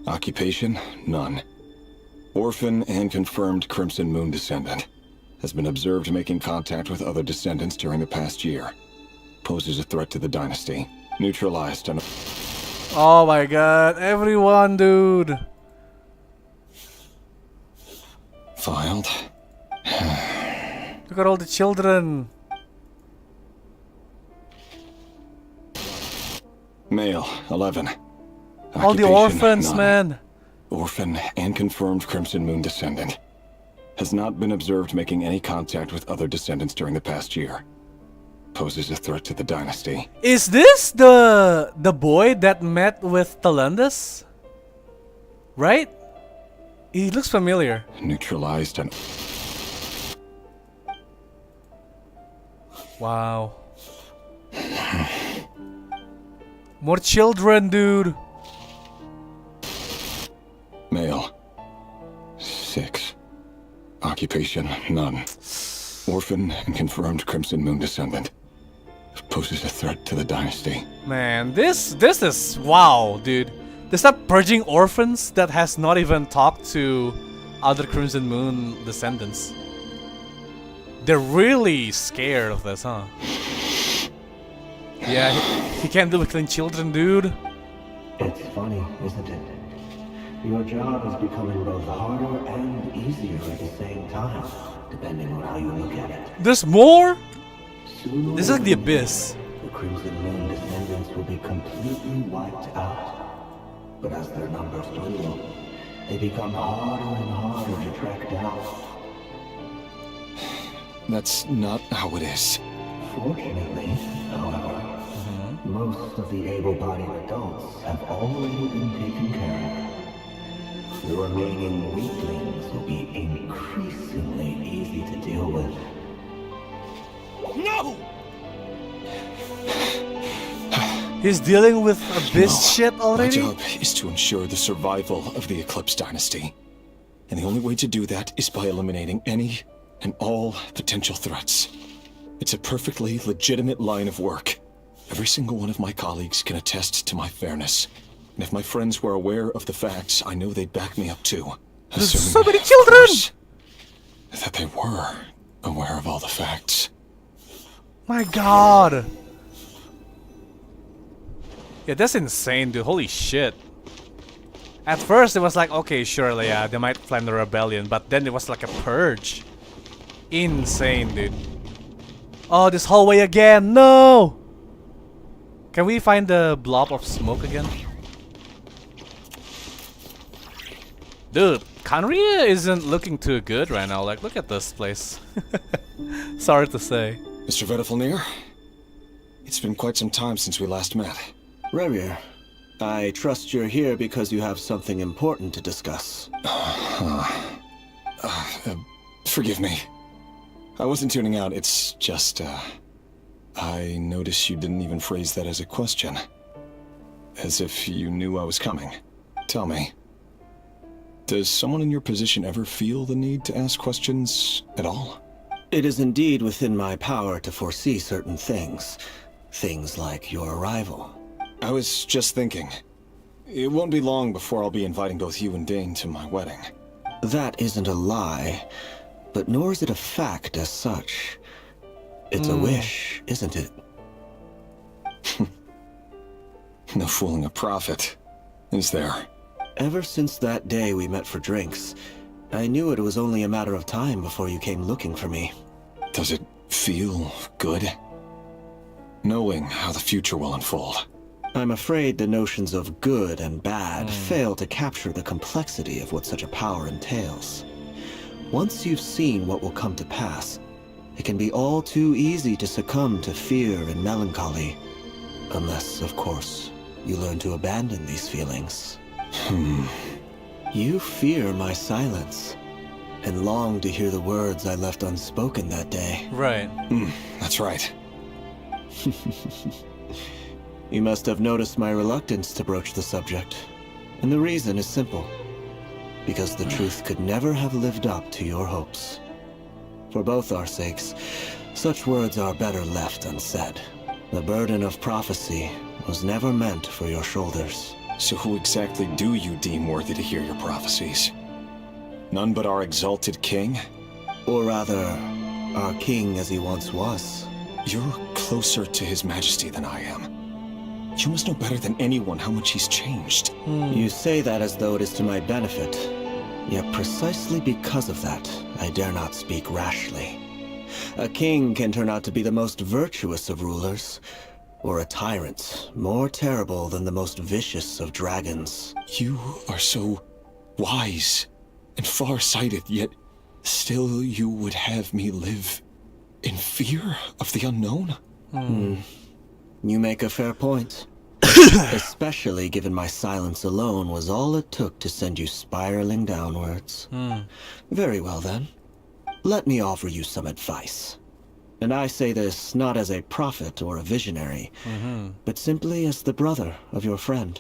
Occupation, none. Orphan and confirmed Crimson Moon descendant. Has been observed making contact with other descendants during the past year. Poses a threat to the dynasty. Neutralized on... Oh my god, everyone, dude. Filed. Look at all the children. Male, 11. All the Occupation, orphans, none. man. Orphan and confirmed Crimson Moon descendant. Has not been observed making any contact with other descendants during the past year. Poses a threat to the dynasty. Is this the boy that met with Talandus? Right? He looks familiar. Neutralized and... Wow. More children, dude. Male. 6. Occupation, none. Orphan and confirmed Crimson Moon descendant. Poses a threat to the dynasty. Man, this is wow, dude. They start purging orphans that has not even talked to other Crimson Moon descendants. They're really scared of this, huh? Yeah, he can't deal with clean children, dude. It's funny, isn't it? Your job is becoming both harder and easier at the same time, depending on how you look at it. There's more? Sooner This is like the or later, abyss. The Crimson Moon descendants will be completely wiped out. But as their numbers dwindle, they become harder and harder to track down. That's not how it is. Fortunately, however, most of the able-bodied adults have already been taken care of. The remaining weaklings will be increasingly easy to deal with. No! He's dealing with abyss shit already? My job is to ensure the survival of the Eclipse dynasty. And the only way to do that is by eliminating any and all potential threats. It's a perfectly legitimate line of work. Every single one of my colleagues can attest to my fairness. And if my friends were aware of the facts, I know they'd back me up too. There's so many children! That they were aware of all the facts. My god. Yeah, that's insane, dude. Holy shit. At first, it was like, okay, surely, yeah, they might plan the rebellion, but then it was like a purge. Insane, dude. Oh, this hallway again. No! Can we find the blob of smoke again? Dude, Khaenriah isn't looking too good right now. Like, look at this place. Sorry to say. Mr. Vedifalnir, it's been quite some time since we last met. Rerir, I trust you're here because you have something important to discuss. Forgive me. I wasn't tuning out, it's just, I noticed you didn't even phrase that as a question. As if you knew I was coming. Tell me, does someone in your position ever feel the need to ask questions at all? It is indeed within my power to foresee certain things. Things like your arrival. I was just thinking, it won't be long before I'll be inviting both you and Dane to my wedding. That isn't a lie, but nor is it a fact as such. It's a wish, isn't it? No fooling a prophet, is there? Ever since that day we met for drinks, I knew it was only a matter of time before you came looking for me. Does it feel good? Knowing how the future will unfold. I'm afraid the notions of good and bad fail to capture the complexity of what such a power entails. Once you've seen what will come to pass, it can be all too easy to succumb to fear and melancholy. Unless, of course, you learn to abandon these feelings. You fear my silence, and long to hear the words I left unspoken that day. Right. That's right. You must have noticed my reluctance to broach the subject. And the reason is simple. Because the truth could never have lived up to your hopes. For both our sakes, such words are better left unsaid. The burden of prophecy was never meant for your shoulders. So who exactly do you deem worthy to hear your prophecies? None but our exalted king? Or rather, our king as he once was. You're closer to his majesty than I am. You must know better than anyone how much he's changed. You say that as though it is to my benefit. Yet precisely because of that, I dare not speak rashly. A king can turn out to be the most virtuous of rulers, or a tyrant more terrible than the most vicious of dragons. You are so wise and far-sighted, yet still you would have me live in fear of the unknown? You make a fair point. Especially given my silence alone was all it took to send you spiraling downwards. Very well then. Let me offer you some advice. And I say this not as a prophet or a visionary, but simply as the brother of your friend.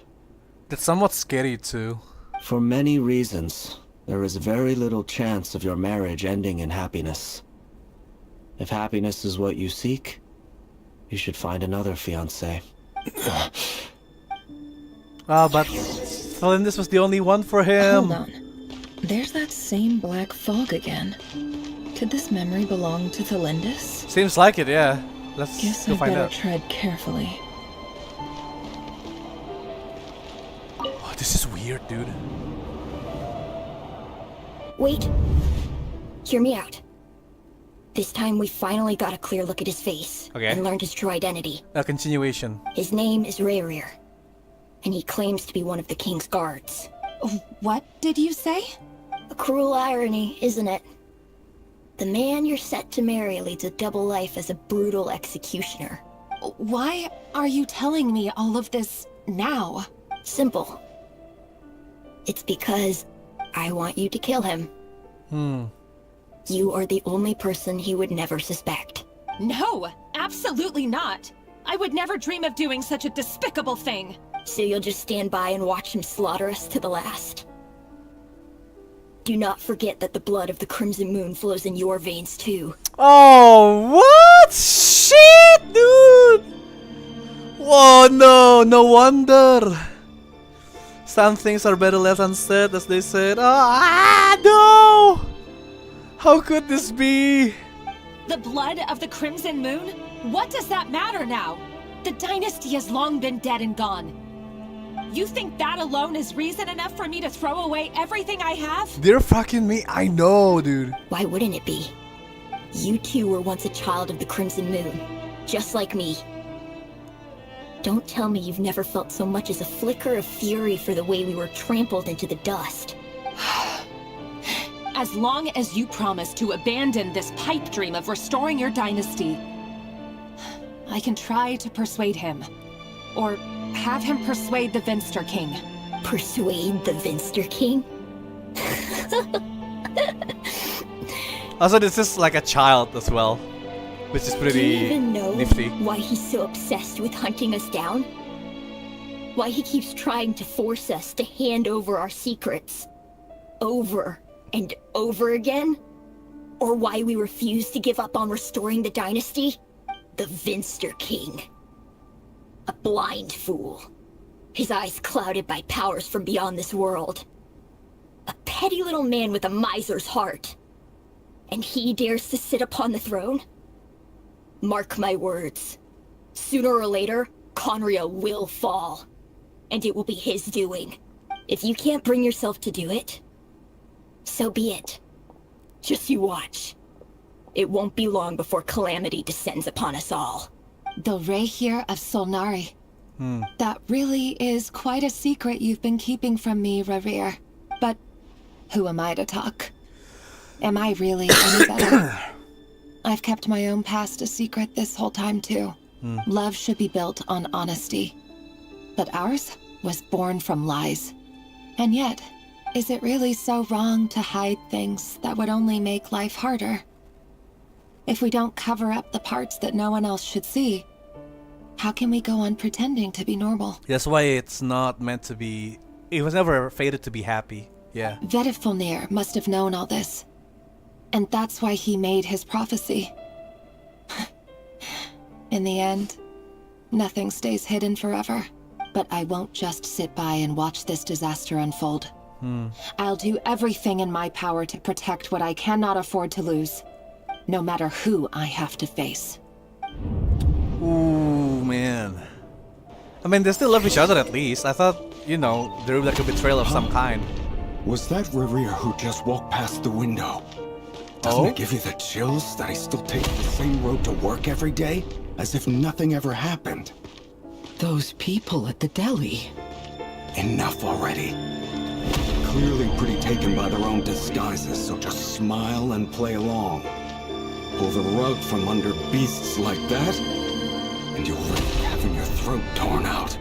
That's somewhat scary too. For many reasons, there is very little chance of your marriage ending in happiness. If happiness is what you seek, you should find another fiancé. But Thelindis was the only one for him. Hold on. There's that same black fog again. Could this memory belong to Thelindis? Seems like it, yeah. Let's Guess go I'd find better out. tread carefully. Oh, this is weird, dude. Wait. Hear me out. This time we finally got a clear look at his face. Okay. And learned his true identity. A continuation. His name is Rerir. And he claims to be one of the king's guards. What did you say? A cruel irony, isn't it? The man you're set to marry leads a double life as a brutal executioner. Why are you telling me all of this now? Simple. It's because I want you to kill him. You are the only person he would never suspect. No, absolutely not. I would never dream of doing such a despicable thing. So you'll just stand by and watch him slaughter us to the last. Do not forget that the blood of the Crimson Moon flows in your veins too. Oh, what? Shit, dude! Whoa, no wonder. Some things are better left unsaid, as they said. No! How could this be? The blood of the Crimson Moon? What does that matter now? The dynasty has long been dead and gone. You think that alone is reason enough for me to throw away everything I have? They're fucking me. I know, dude. Why wouldn't it be? You two were once a child of the Crimson Moon, just like me. Don't tell me you've never felt so much as a flicker of fury for the way we were trampled into the dust. As long as you promise to abandon this pipe dream of restoring your dynasty, I can try to persuade him. Or have him persuade the Vinster King. Persuade the Vinster King? Also, this is like a child as well, which is pretty Do you even know nifty. why he's so obsessed with hunting us down? Why he keeps trying to force us to hand over our secrets? Over and over again? Or why we refuse to give up on restoring the dynasty? The Vinster King. A blind fool. His eyes clouded by powers from beyond this world. A petty little man with a miser's heart. And he dares to sit upon the throne? Mark my words. Sooner or later, Khaenriah will fall. And it will be his doing. If you can't bring yourself to do it, so be it. Just you watch. It won't be long before calamity descends upon us all. The Rerir of Solnari. That really is quite a secret you've been keeping from me, Rerir. But who am I to talk? Am I really any better? I've kept my own past a secret this whole time, too. Love should be built on honesty. But ours was born from lies. And yet, is it really so wrong to hide things that would only make life harder? If we don't cover up the parts that no one else should see, how can we go on pretending to be normal? That's why it's not meant to be... It was never fated to be happy. Yeah. Vedifulnir must have known all this. And that's why he made his prophecy. In the end, nothing stays hidden forever. But I won't just sit by and watch this disaster unfold. I'll do everything in my power to protect what I cannot afford to lose, no matter who I have to face. Ooh, man. I mean, they still love each other at least. I thought, you know, there would be like a betrayal of some kind. Was that Rerir who just walked past the window? Doesn't it give you the chills that he still takes the same road to work every day? As if nothing ever happened. Those people at the deli. Enough already. Clearly pretty taken by their own disguises, so just smile and play along. Pull the rug from under beasts like that, and you'll risk having your throat torn out.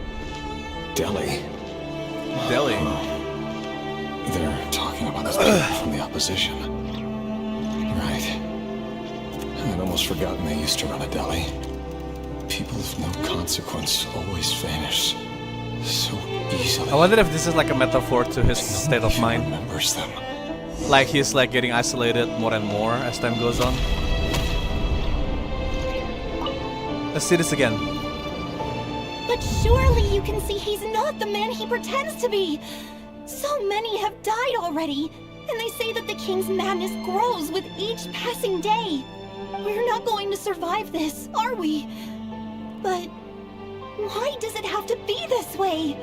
Deli. Deli. They're talking about this people from the opposition. Right. I'd almost forgotten they used to run a deli. People of no consequence always vanish so easily. I wonder if this is like a metaphor to his state of mind. Remembers them. Like he's like getting isolated more and more as time goes on. Let's see this again. But surely you can see he's not the man he pretends to be. So many have died already, and they say that the king's madness grows with each passing day. We're not going to survive this, are we? But why does it have to be this way?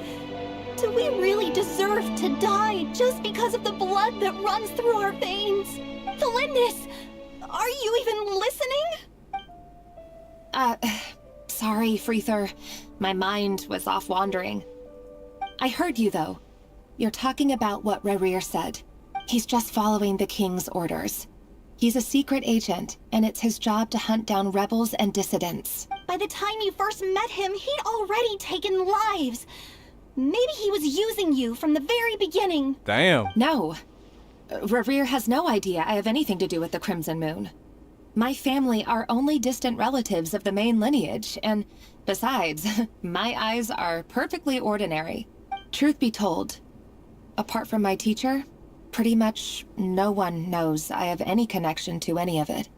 Do we really deserve to die just because of the blood that runs through our veins? Felindis, are you even listening? Sorry, Freether. My mind was off wandering. I heard you, though. You're talking about what Rerir said. He's just following the king's orders. He's a secret agent, and it's his job to hunt down rebels and dissidents. By the time you first met him, he'd already taken lives. Maybe he was using you from the very beginning. Damn. No. Rerir has no idea I have anything to do with the Crimson Moon. My family are only distant relatives of the main lineage, and besides, my eyes are perfectly ordinary. Truth be told, apart from my teacher, pretty much no one knows I have any connection to any of it.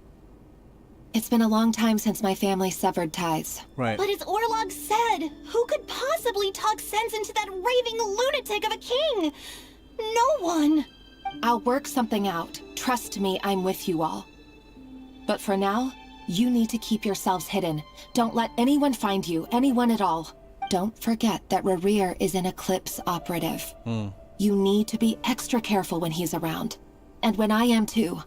It's been a long time since my family severed ties. Right. But as Orlog said, who could possibly talk sense into that raving lunatic of a king? No one. I'll work something out. Trust me, I'm with you all. But for now, you need to keep yourselves hidden. Don't let anyone find you, anyone at all. Don't forget that Rerir is an Eclipse operative. You need to be extra careful when he's around. And when I am too.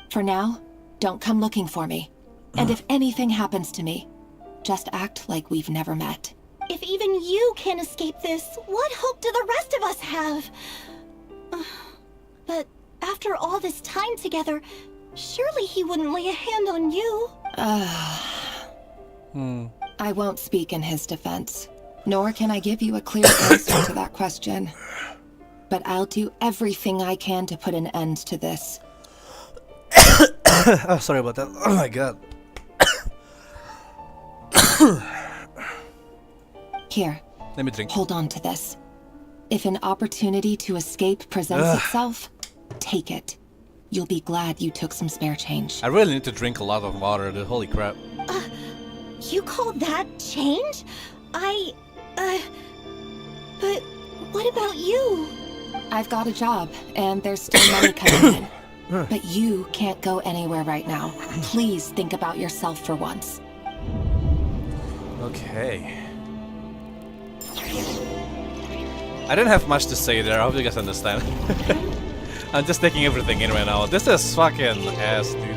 For now, don't come looking for me. And if anything happens to me, just act like we've never met. If even you can't escape this, what hope do the rest of us have? But After all this time together, surely he wouldn't lay a hand on you. I won't speak in his defense, nor can I give you a clear answer to that question. But I'll do everything I can to put an end to this. Oh, sorry about that. Oh my god. Here. Let me drink. Hold on to this. If an opportunity to escape presents itself, take it. You'll be glad you took some spare change. I really need to drink a lot of water, dude. Holy crap. You call that change? But what about you? I've got a job, and there's still money coming in. But you can't go anywhere right now. Please think about yourself for once. Okay. I didn't have much to say there. I hope you guys understand. I'm just taking everything in right now. This is fucking ass, dude.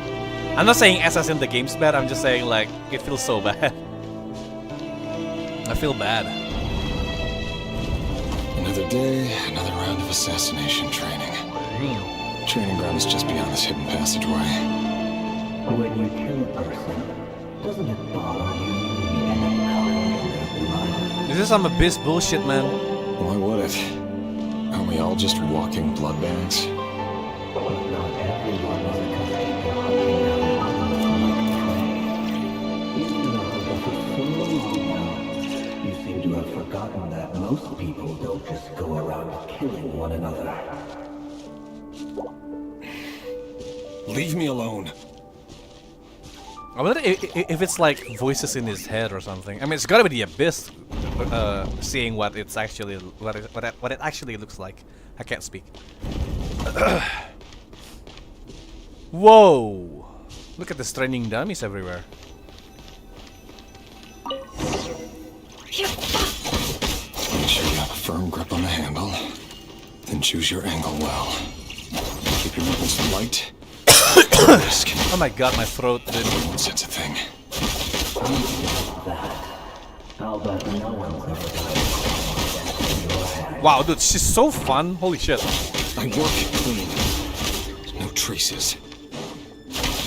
I'm not saying ass as in the game's bad. I'm just saying, like, it feels so bad. I feel bad. Another day, another round of assassination training. Training ground is just beyond this hidden passageway. When you kill a person, doesn't it bother you when you end up covering in their blood? This is some abyss bullshit, man. Why would it? Aren't we all just walking blood bags? But not everyone is accustomed to hunting down others like prey. You've been out of it for so long now. You seem to have forgotten that most people don't just go around killing one another. Leave me alone. I wonder if it's like voices in his head or something. I mean, it's gotta be the abyss, seeing what it's actually what it actually looks like. I can't speak. Whoa! Look at the straining dummies everywhere. Make sure you have a firm grip on the handle. Then choose your angle well. Keep your nipples light. Oh my god, my throat, dude. One sense a thing. Wow, dude, she's so fun. Holy shit. I work clean. No traces.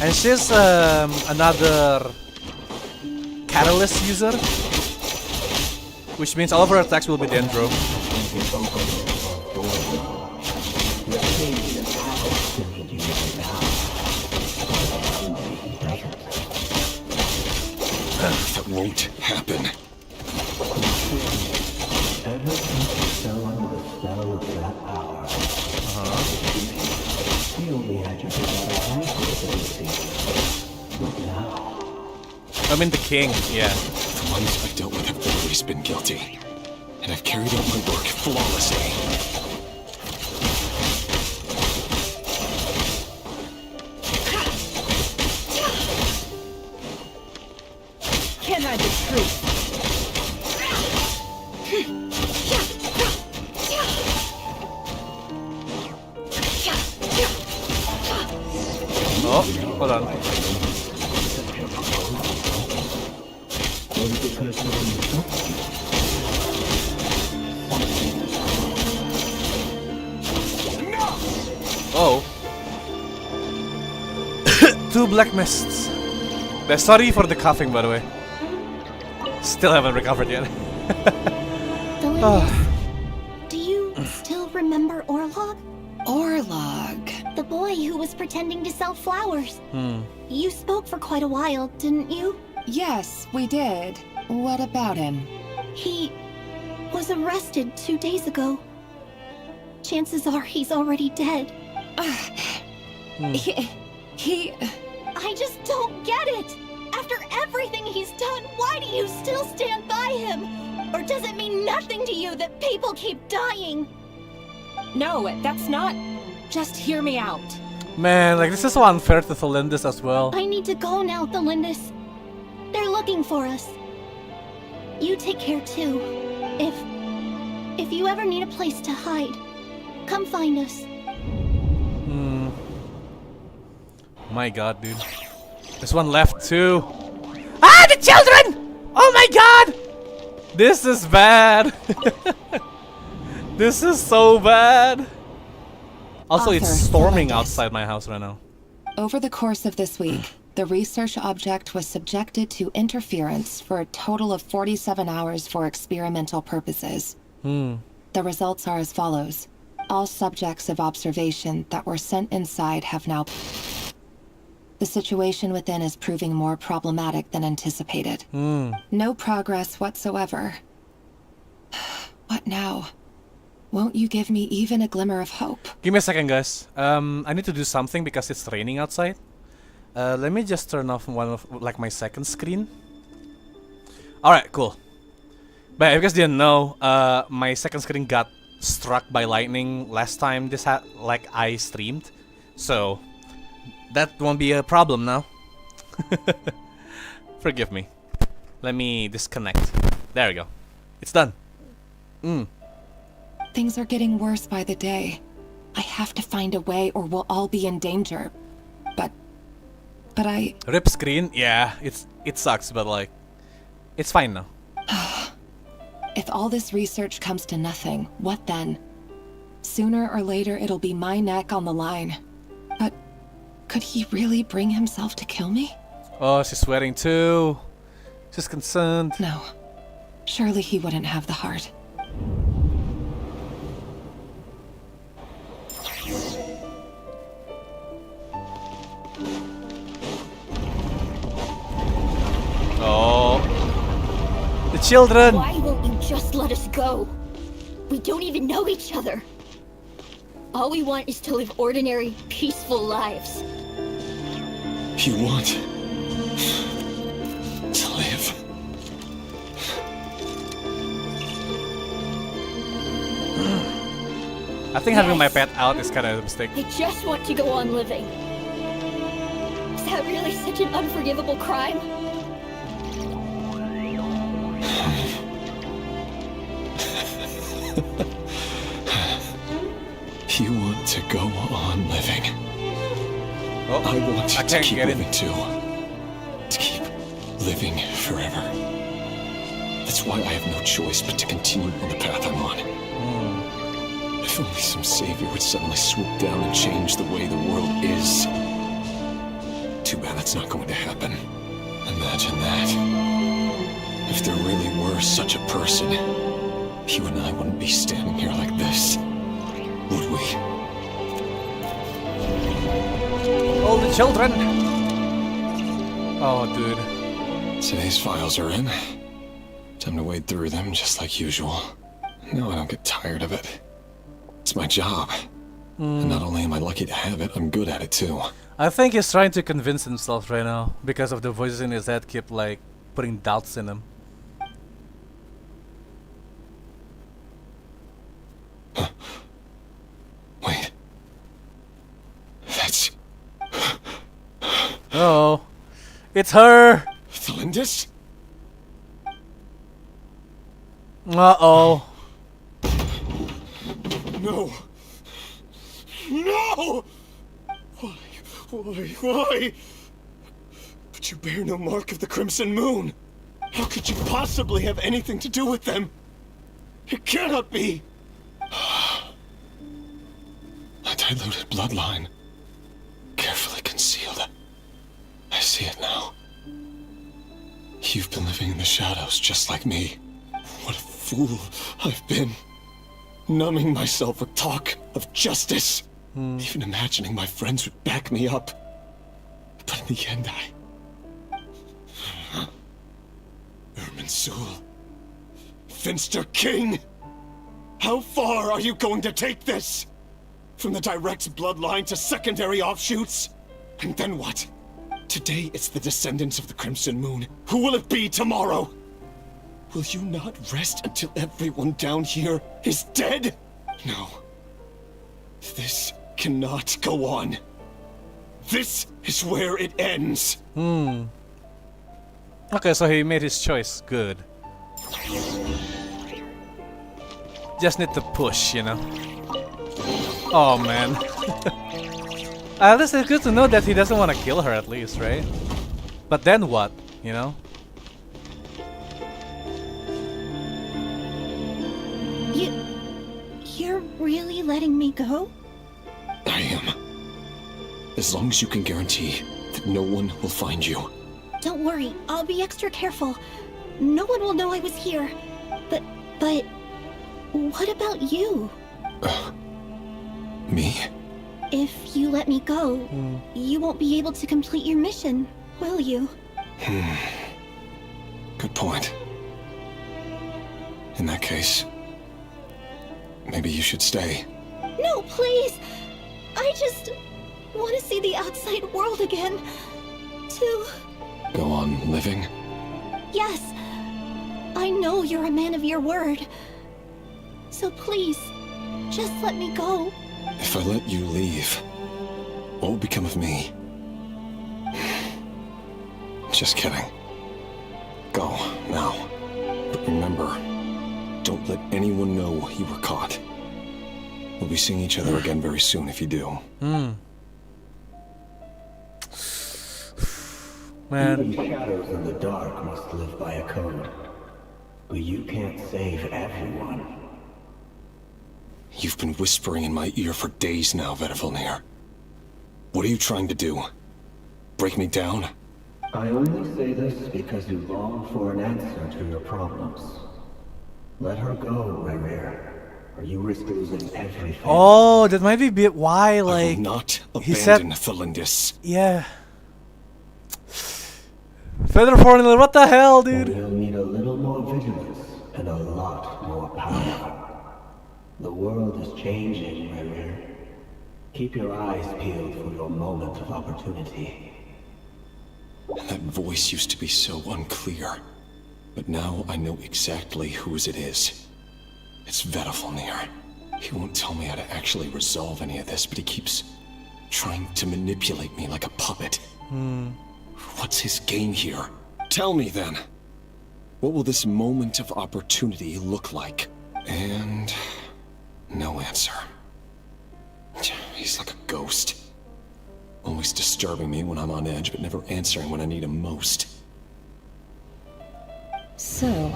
And she's another catalyst user, which means all of her attacks will be dendro. That won't happen. Ever since you fell under the spell of that power, you only had your ability. But now, I mean the king, yeah. The ones I've dealt with have always been guilty. And I've carried out my work flawlessly. Can't hide the truth. Oh, hold on. Oh. Two black mists. Sorry for the coughing, by the way. Still haven't recovered yet. Do you still remember Orlog? Orlog? The boy who was pretending to sell flowers. You spoke for quite a while, didn't you? Yes, we did. What about him? He was arrested 2 days ago. Chances are he's already dead. He... I just don't get it! After everything he's done, why do you still stand by him? Or does it mean nothing to you that people keep dying? No, that's not... Just hear me out. Man, like this is so unfair to Thelindis as well. I need to go now, Thelindis. They're looking for us. You take care too. If you ever need a place to hide, come find us. My god, dude. There's one left too. Ah, the children! Oh my god! This is bad. This is so bad. Also, it's Author storming Celestis. outside my house right now. Over the course of this week, the research object was subjected to interference for a total of 47 hours for experimental purposes. The results are as follows. All subjects of observation that were sent inside have now... The situation within is proving more problematic than anticipated. No progress whatsoever. What now? Won't you give me even a glimmer of hope? Give me a second, guys. I need to do something because it's raining outside. Let me just turn off one of my second screen. Alright, cool. But if you guys didn't know, my second screen got struck by lightning last time I streamed. So that won't be a problem now. Forgive me. Let me disconnect. There we go. It's done. Things are getting worse by the day. I have to find a way or we'll all be in danger. But I... Rip screen? Yeah, it sucks, but like, it's fine now. If all this research comes to nothing, what then? Sooner or later it'll be my neck on the line. But could he really bring himself to kill me? Oh, she's sweating too. She's concerned. No. Surely he wouldn't have the heart. Oh. The children! Why won't you just let us go? We don't even know each other. All we want is to live ordinary, peaceful lives. You want to live? I think having my pet out is kind of a mistake. I just want to go on living. Is that really such an unforgivable crime? You want to go on living. Oh, I want I to can't keep get living in. too. To keep living forever. That's why I have no choice but to continue on the path I'm on. If only some savior would suddenly swoop down and change the way the world is. Too bad that's not going to happen. Imagine that. If there really were such a person, you and I wouldn't be standing here like this, would we? All the children! Oh, dude. Today's files are in. Time to wade through them just like usual. No, I don't get tired of it. It's my job. And not only am I lucky to have it, I'm good at it too. I think he's trying to convince himself right now because of the voices in his head keep like putting doubts in him. Wait. That's... Oh, it's her! Felindis? Uh-oh. No! No! Why? But you bear no mark of the Crimson Moon. How could you possibly have anything to do with them? It cannot be! A diluted bloodline. Carefully concealed. I see it now. You've been living in the shadows just like me. What a fool I've been. Numbing myself with talk of justice. Even imagining my friends would back me up. But in the end, Irminsul. Finster King! How far are you going to take this? From the direct bloodline to secondary offshoots? And then what? Today it's the descendants of the Crimson Moon. Who will it be tomorrow? Will you not rest until everyone down here is dead? No. This cannot go on. This is where it ends. Okay, so he made his choice. Good. Just need to push, you know. Oh man. At least it's good to know that he doesn't want to kill her at least, right? But then what, you know? You're really letting me go? I am. As long as you can guarantee that no one will find you. Don't worry, I'll be extra careful. No one will know I was here. But what about you? Me? If you let me go, you won't be able to complete your mission, will you? Good point. In that case, maybe you should stay. No, please! I just want to see the outside world again. To... Go on living? Yes. I know you're a man of your word. So please, just let me go. If I let you leave, what will become of me? Just kidding. Go, now. But remember, don't let anyone know you were caught. We'll be seeing each other again very soon if you do. Man. Even shadows in the dark must live by a code. But you can't save everyone. You've been whispering in my ear for days now, Vedrfolnir. What are you trying to do? Break me down? I only say this because you long for an answer to your problems. Let her go, Rerir, or you risk losing everything. Oh, that might be a bit why, like... I will not he said, abandon Thelindis. Yeah. Vedrfolnir, what the hell, dude? We'll need a little more vigilance and a lot more power. The world is changing, Rerir. Keep your eyes peeled for your moment of opportunity. That voice used to be so unclear. But now I know exactly whose it is. It's Vedrfolnir. He won't tell me how to actually resolve any of this, but he keeps trying to manipulate me like a puppet. What's his game here? Tell me then. What will this moment of opportunity look like? And... no answer. He's like a ghost. Always disturbing me when I'm on edge, but never answering when I need him most. So,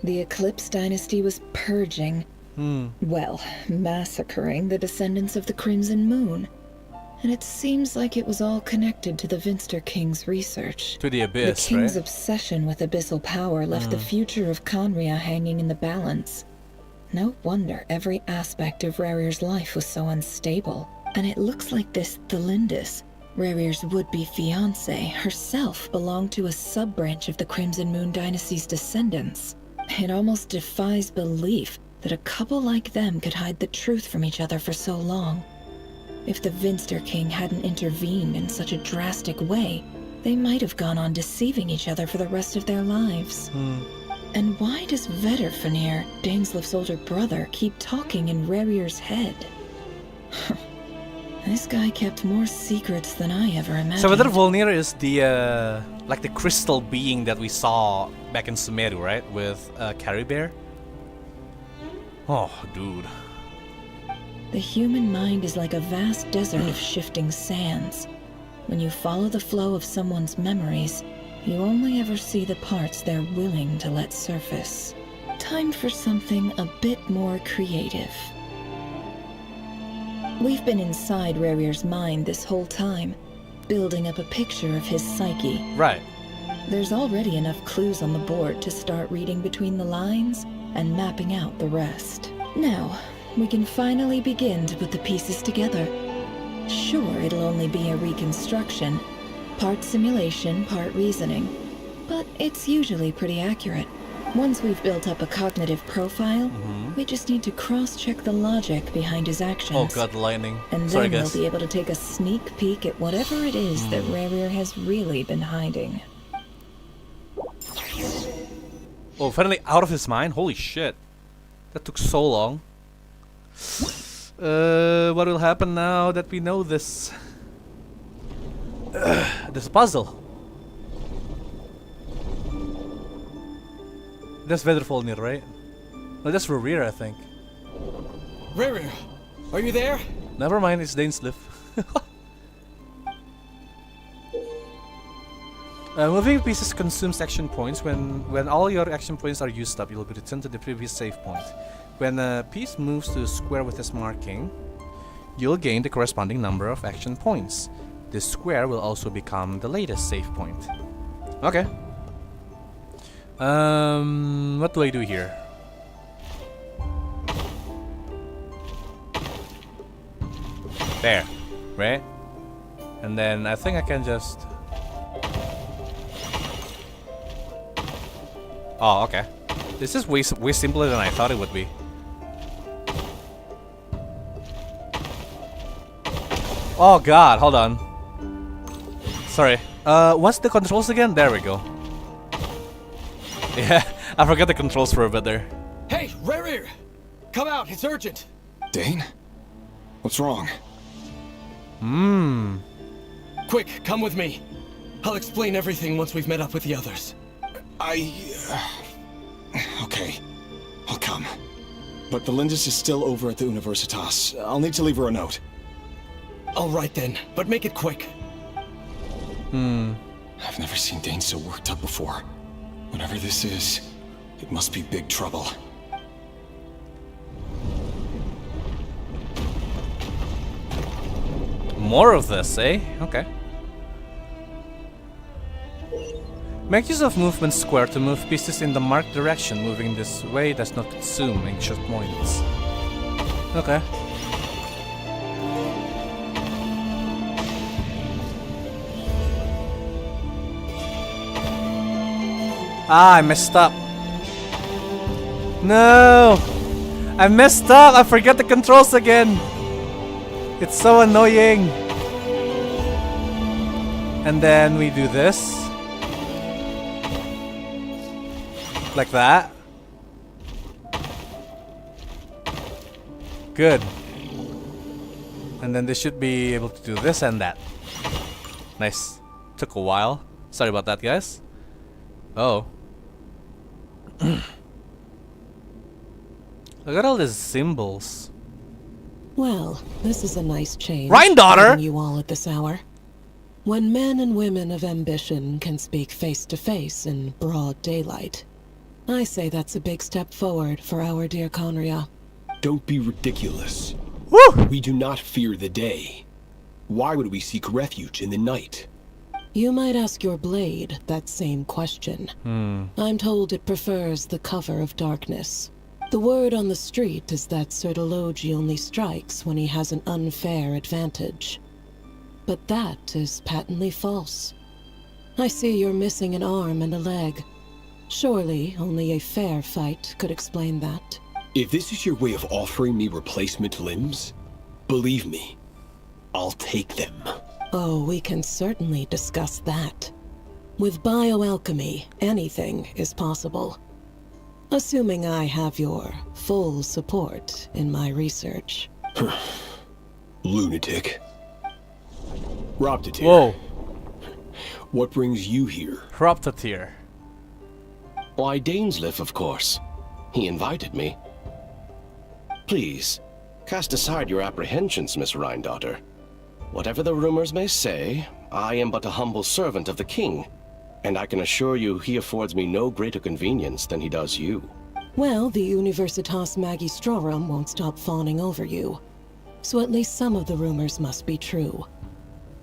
the Eclipse Dynasty was purging, well, massacring the descendants of the Crimson Moon. And it seems like it was all connected to the Vinster King's research. To the Abyss, The King's right? obsession with abyssal power left the future of Khaenriah hanging in the balance. No wonder every aspect of Rerir's life was so unstable. And it looks like this Thelindis, Rerir's would-be fiancée, herself belonged to a sub-branch of the Crimson Moon Dynasty's descendants. It almost defies belief that a couple like them could hide the truth from each other for so long. If the Vinster King hadn't intervened in such a drastic way, they might have gone on deceiving each other for the rest of their lives. And why does Vedrfolnir, Daneslif's older brother, keep talking in Rerir's head? This guy kept more secrets than I ever imagined. So Vedrfolnir is the like the crystal being that we saw back in Sumeru, right? With Khaenriah. Oh, dude. The human mind is like a vast desert of shifting sands. When you follow the flow of someone's memories, you only ever see the parts they're willing to let surface. Time for something a bit more creative. We've been inside Rerir's mind this whole time, building up a picture of his psyche. Right. There's already enough clues on the board to start reading between the lines and mapping out the rest. Now, we can finally begin to put the pieces together. Sure, it'll only be a reconstruction, part simulation, part reasoning, but it's usually pretty accurate. Once we've built up a cognitive profile, we just need to cross-check the logic behind his actions. Oh god, the lightning. And Sorry, then guys. we'll be able to take a sneak peek at whatever it is that Rerir has really been hiding. Oh, finally out of his mind? Holy shit. That took so long. What will happen now that we know this? This puzzle. That's Vedrfolnir, right? No, that's Rerir, I think. Rerir, are you there? Never mind, it's Daneslif. Moving pieces consumes action points. When all your action points are used up, you'll be returned to the previous save point. When a piece moves to a square with its marking, you'll gain the corresponding number of action points. This square will also become the latest save point. Okay. What do I do here? There, right? And then I think I can just... Oh, okay. This is way simpler than I thought it would be. Oh god, hold on. Sorry. What's the controls again? There we go. Yeah, I forgot the controls for a bit there. Hey, Rerir! Come out, it's urgent! Dane? What's wrong? Quick, come with me. I'll explain everything once we've met up with the others. Okay. I'll come. But Belindis is still over at the Universitas. I'll need to leave her a note. All right then, but make it quick. I've never seen Dane so worked up before. Whatever this is, it must be big trouble. More of this, eh? Okay. Make use of movement square to move pieces in the marked direction. Moving this way does not consume ancient points. Okay. Ah, I messed up. No! I messed up! I forgot the controls again! It's so annoying! And then we do this. Like that. Good. And then they should be able to do this and that. Nice. Took a while. Sorry about that, guys. Oh. Look at all these symbols. Well, this is a nice change. Granddaughter! Meeting you all at this hour. When men and women of ambition can speak face to face in broad daylight, I say that's a big step forward for our dear Khaenriah. Don't be ridiculous. Woo! We do not fear the day. Why would we seek refuge in the night? You might ask your blade that same question. I'm told it prefers the cover of darkness. The word on the street is that Sir Elegy only strikes when he has an unfair advantage. But that is patently false. I see you're missing an arm and a leg. Surely only a fair fight could explain that. If this is your way of offering me replacement limbs, believe me, I'll take them. Oh, we can certainly discuss that. With bioalchemy, anything is possible. Assuming I have your full support in my research. Lunatic. Roptatir. Whoa. What brings you here? Roptatir. Why, Dainsleif, of course. He invited me. Please, cast aside your apprehensions, Miss Rhindaughter. Whatever the rumors may say, I am but a humble servant of the king, and I can assure you he affords me no greater convenience than he does you. Well, the Universitas Magistrorum won't stop fawning over you. So at least some of the rumors must be true.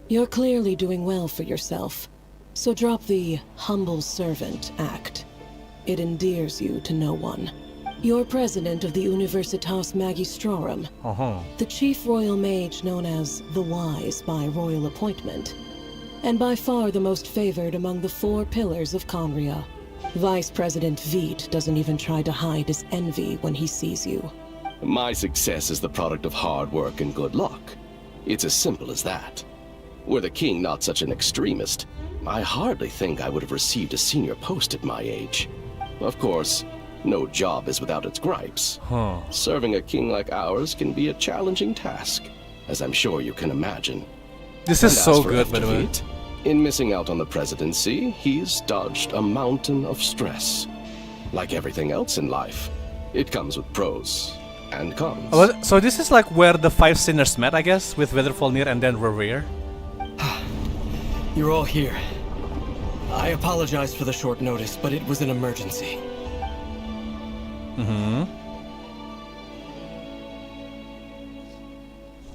You're clearly doing well for yourself, so drop the humble servant act. It endears you to no one. You're president of the Universitas Magistrorum, the chief royal mage known as the Wise by royal appointment, and by far the most favored among the 4 pillars of Khaenriah. Vice President Veit doesn't even try to hide his envy when he sees you. My success is the product of hard work and good luck. It's as simple as that. Were the king not such an extremist, I hardly think I would have received a senior post at my age. Of course, no job is without its gripes. Serving a king like ours can be a challenging task, as I'm sure you can imagine. This is so good, by the way. In missing out on the presidency, he's dodged a mountain of stress. Like everything else in life, it comes with pros and cons. So this is like where the 5 sinners met, I guess, with Witherfalnir and then Rerir. You're all here. I apologize for the short notice, but it was an emergency.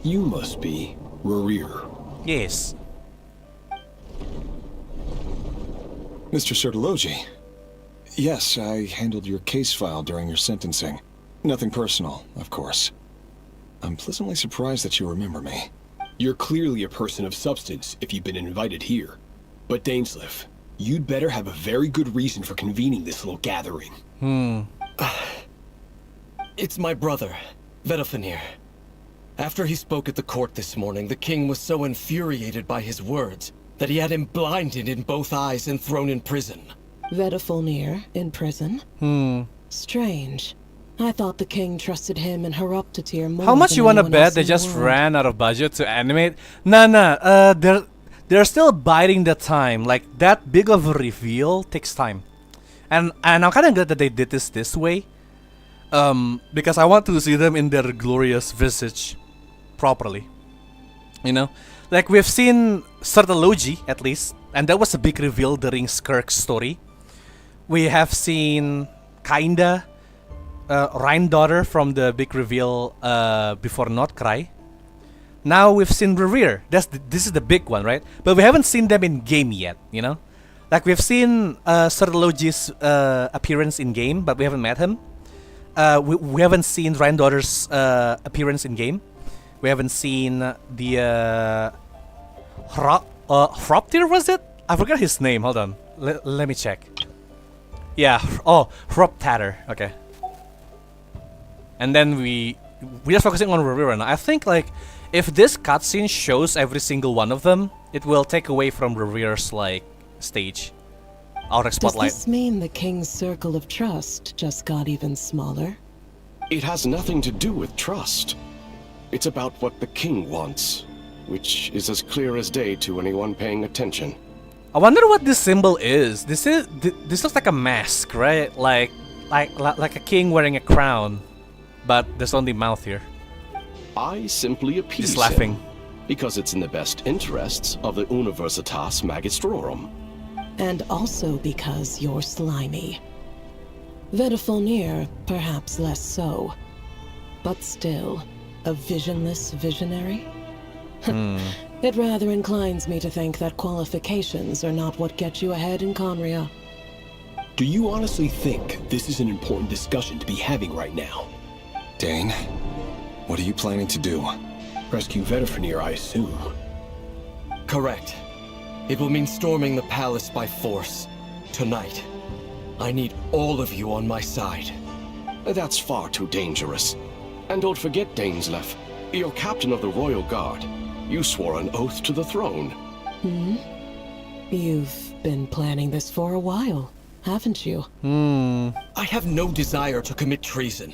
You must be Rerir. Yes. Mr. Sertologi. Yes, I handled your case file during your sentencing. Nothing personal, of course. I'm pleasantly surprised that you remember me. You're clearly a person of substance if you've been invited here. But Dainsleif, you'd better have a very good reason for convening this little gathering. It's my brother, Vedalfenir. After he spoke at the court this morning, the king was so infuriated by his words that he had him blinded in both eyes and thrown in prison. Vedalfenir in prison? Strange. I thought the king trusted him and Horoptatyr more. How much than you wanna anyone bet else they in the just world. ran out of budget to animate? Nah. They're still biding the time. Like, that big of a reveal takes time. And I'm kind of glad that they did this way. Because I want to see them in their glorious visage properly. You know? Like, we've seen Sertologi, at least. And that was a big reveal during Skirk's story. We have seen kinda Rhine-daughter from the big reveal before Nordcry. Now we've seen Rerir. This is the big one, right? But we haven't seen them in game yet, you know? Like, we've seen Sertologi's appearance in game, but we haven't met him. We haven't seen Rhine-daughter's appearance in game. We haven't seen the Hroptyr, was it? I forgot his name. Hold on. Let me check. Yeah. Oh, Hroptatter. Okay. And then we're just focusing on Rerir now. I think, like, if this cutscene shows every single one of them, it will take away from Rerir's, like, stage. Our spotlight. Does this mean the king's circle of trust just got even smaller? It has nothing to do with trust. It's about what the king wants, which is as clear as day to anyone paying attention. I wonder what this symbol is. This looks like a mask, right? Like a king wearing a crown, but there's only mouth here. I simply appease He's laughing. him, because it's in the best interests of the Universitas Magistrorum. And also because you're slimy. Vedalfenir, perhaps less so. But still, a visionless visionary? It rather inclines me to think that qualifications are not what get you ahead in Khaenriah. Do you honestly think this is an important discussion to be having right now? Dane, what are you planning to do? Rescue Vedalfenir, I assume. Correct. It will mean storming the palace by force. Tonight. I need all of you on my side. That's far too dangerous. And don't forget, Dainsleif, you're captain of the Royal Guard. You swore an oath to the throne. You've been planning this for a while, haven't you? I have no desire to commit treason.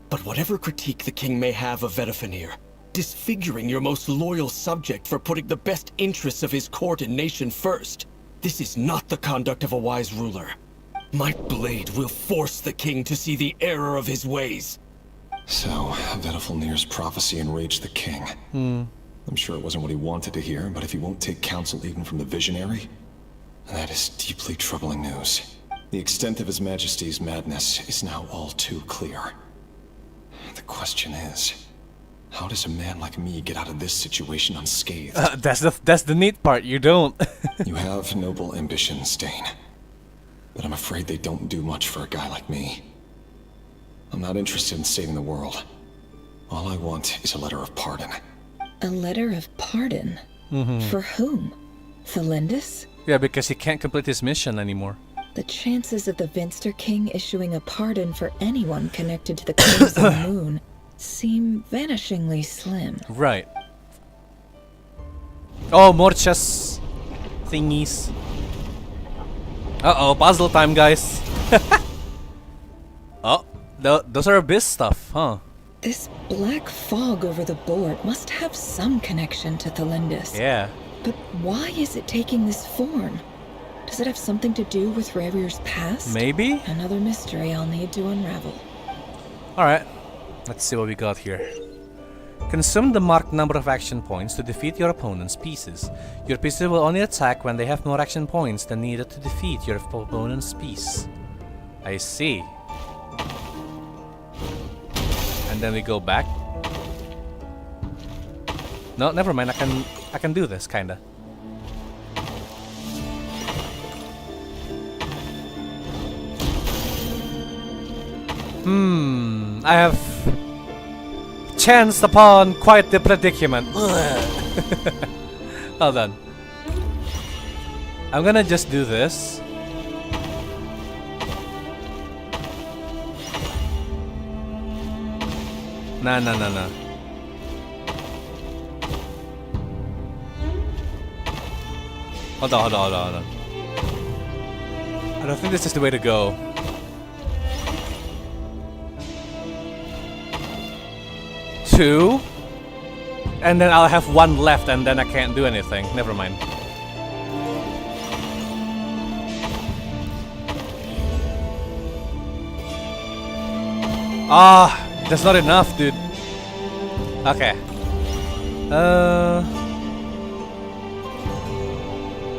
But whatever critique the king may have of Vedalfenir, disfiguring your most loyal subject for putting the best interests of his court and nation first, this is not the conduct of a wise ruler. My blade will force the king to see the error of his ways. So, Vedalfenir's prophecy enraged the king. I'm sure it wasn't what he wanted to hear, but if he won't take counsel even from the visionary, that is deeply troubling news. The extent of His Majesty's madness is now all too clear. The question is, how does a man like me get out of this situation unscathed? That's the neat part. You don't. You have noble ambitions, Dane. But I'm afraid they don't do much for a guy like me. I'm not interested in saving the world. All I want is a letter of pardon. A letter of pardon? For whom? Thelindis? Yeah, because he can't complete his mission anymore. The chances of the Vinster King issuing a pardon for anyone connected to the Crimson Moon seem vanishingly slim. Right. Oh, more chess thingies. Uh-oh, puzzle time, guys. Oh, those are abyss stuff, huh? This black fog over the board must have some connection to Thelindis. Yeah. But why is it taking this form? Does it have something to do with Rerir's past? Maybe? Another mystery I'll need to unravel. Alright, let's see what we got here. Consume the marked number of action points to defeat your opponent's pieces. Your pieces will only attack when they have more action points than needed to defeat your opponent's piece. I see. And then we go back. No, never mind. I can do this kinda. I have chanced upon quite the predicament. Hold on. I'm gonna just do this. No. Hold on. I don't think this is the way to go. Two. And then I'll have one left and then I can't do anything. Never mind. That's not enough, dude. Okay.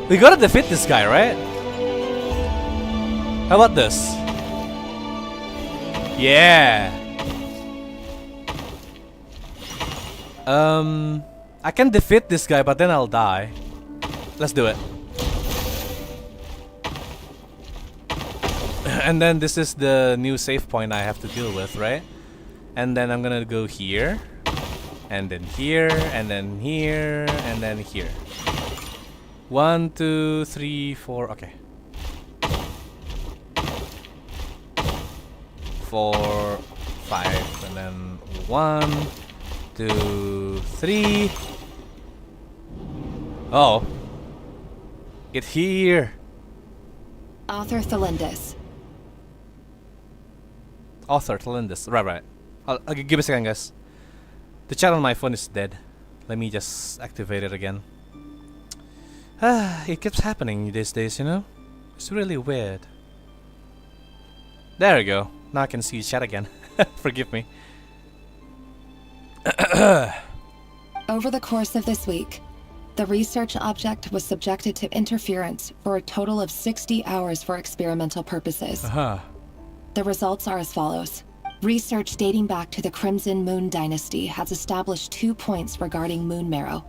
We gotta defeat this guy, right? How about this? Yeah. I can defeat this guy, but then I'll die. Let's do it. And then this is the new save point I have to deal with, right? And then I'm gonna go here, and then here, and then here, and then here. 1, 2, 3, 4. Okay. 4, 5, and then 1, 2, 3. Oh. Get here. Author Thelindis. Right. I'll give me a second, guys. The chat on my phone is dead. Let me just activate it again. It keeps happening these days, you know? It's really weird. There we go. Now I can see chat again. Forgive me. Over the course of this week, the research object was subjected to interference for a total of 60 hours for experimental purposes. The results are as follows. Research dating back to the Crimson Moon Dynasty has established 2 points regarding moon marrow.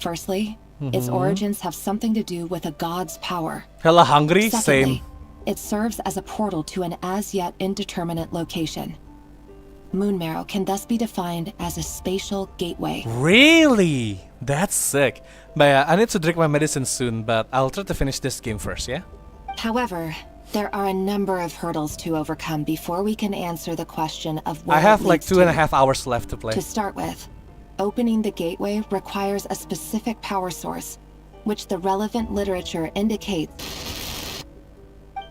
Firstly, its origins have something to do with a god's power. Hella hungry? Secondly, Same. it serves as a portal to an as-yet indeterminate location. Moon marrow can thus be defined as a spatial gateway. Really? That's sick. But yeah, I need to drink my medicine soon, but I'll try to finish this game first, yeah? However, there are a number of hurdles to overcome before we can answer the question of what I have it like leads 2.5 hours left to play. To start with, opening the gateway requires a specific power source, which the relevant literature indicates.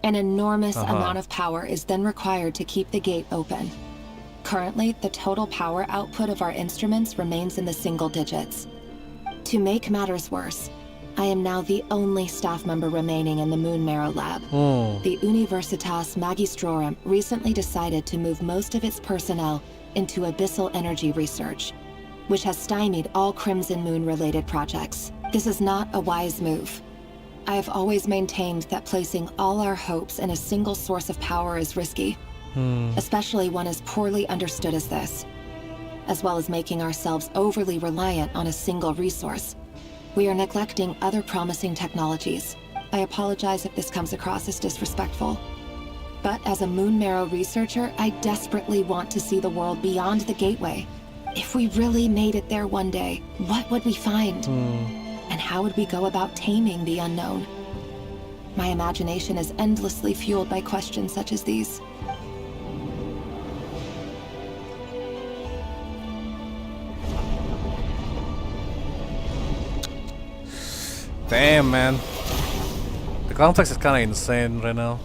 An enormous amount of power is then required to keep the gate open. Currently, the total power output of our instruments remains in the single digits. To make matters worse, I am now the only staff member remaining in the Moon Marrow lab. The Universitas Magistrorum recently decided to move most of its personnel into abyssal energy research, which has stymied all Crimson Moon-related projects. This is not a wise move. I have always maintained that placing all our hopes in a single source of power is risky, especially one as poorly understood as this, as well as making ourselves overly reliant on a single resource. We are neglecting other promising technologies. I apologize if this comes across as disrespectful. But as a Moon Marrow researcher, I desperately want to see the world beyond the gateway. If we really made it there one day, what would we find? And how would we go about taming the unknown? My imagination is endlessly fueled by questions such as these. Damn, man. The context is kind of insane right now.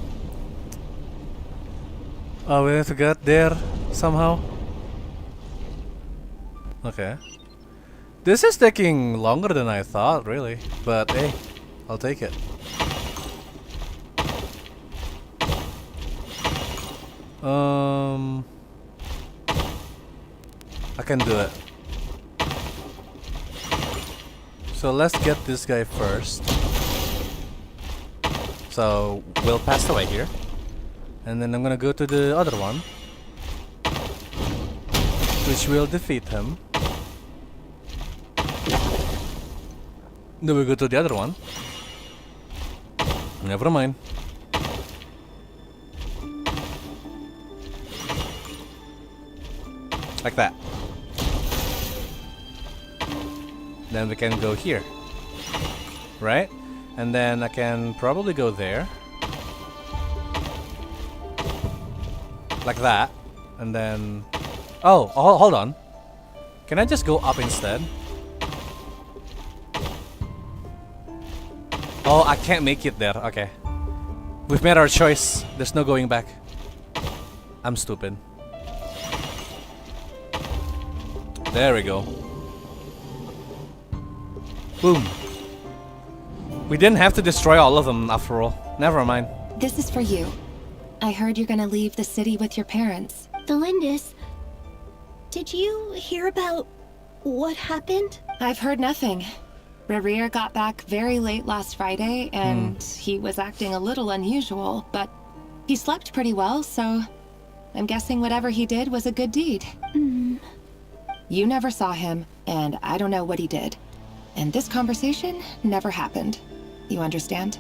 Oh, we have to get there somehow. Okay. This is taking longer than I thought, really. But hey, I'll take it. I can do it. So let's get this guy first. So Will passed away here. And then I'm gonna go to the other one, which will defeat him. Then we go to the other one. Never mind. Like that. Then we can go here. Right? And then I can probably go there. Like that. And then... Oh, hold on. Can I just go up instead? Oh, I can't make it there. Okay. We've made our choice. There's no going back. I'm stupid. There we go. Boom. We didn't have to destroy all of them after all. Never mind. This is for you. I heard you're gonna leave the city with your parents. Delindis, did you hear about what happened? I've heard nothing. Rerir got back very late last Friday, and he was acting a little unusual, but he slept pretty well, so I'm guessing whatever he did was a good deed. You never saw him, and I don't know what he did. And this conversation never happened. You understand?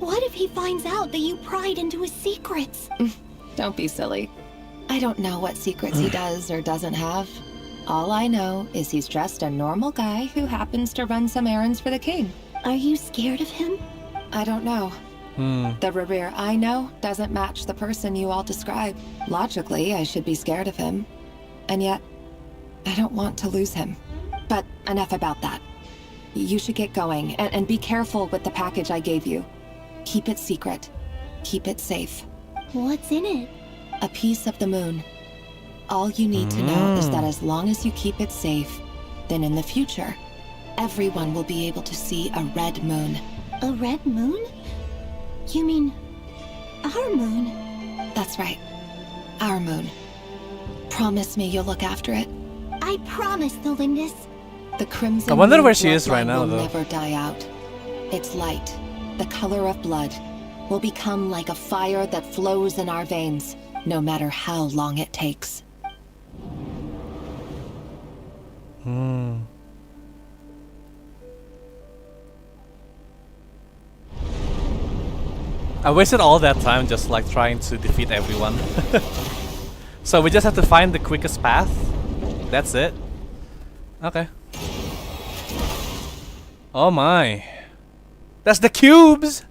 What if he finds out that you pried into his secrets? Don't be silly. I don't know what secrets he does or doesn't have. All I know is he's just a normal guy who happens to run some errands for the king. Are you scared of him? I don't know. The Rerir I know doesn't match the person you all describe. Logically, I should be scared of him. And yet, I don't want to lose him. But enough about that. You should get going, and be careful with the package I gave you. Keep it secret. Keep it safe. What's in it? A piece of the moon. All you need to know is that as long as you keep it safe, then in the future, everyone will be able to see a red moon. A red moon? You mean our moon? That's right. Our moon. Promise me you'll look after it. I promise, Delindis. The crimson I wonder moon where she is right bloodline now, will though. never die out. Its light, the color of blood, will become like a fire that flows in our veins, no matter how long it takes. I wasted all that time just like trying to defeat everyone. So we just have to find the quickest path. That's it. Okay. Oh my. That's the cubes!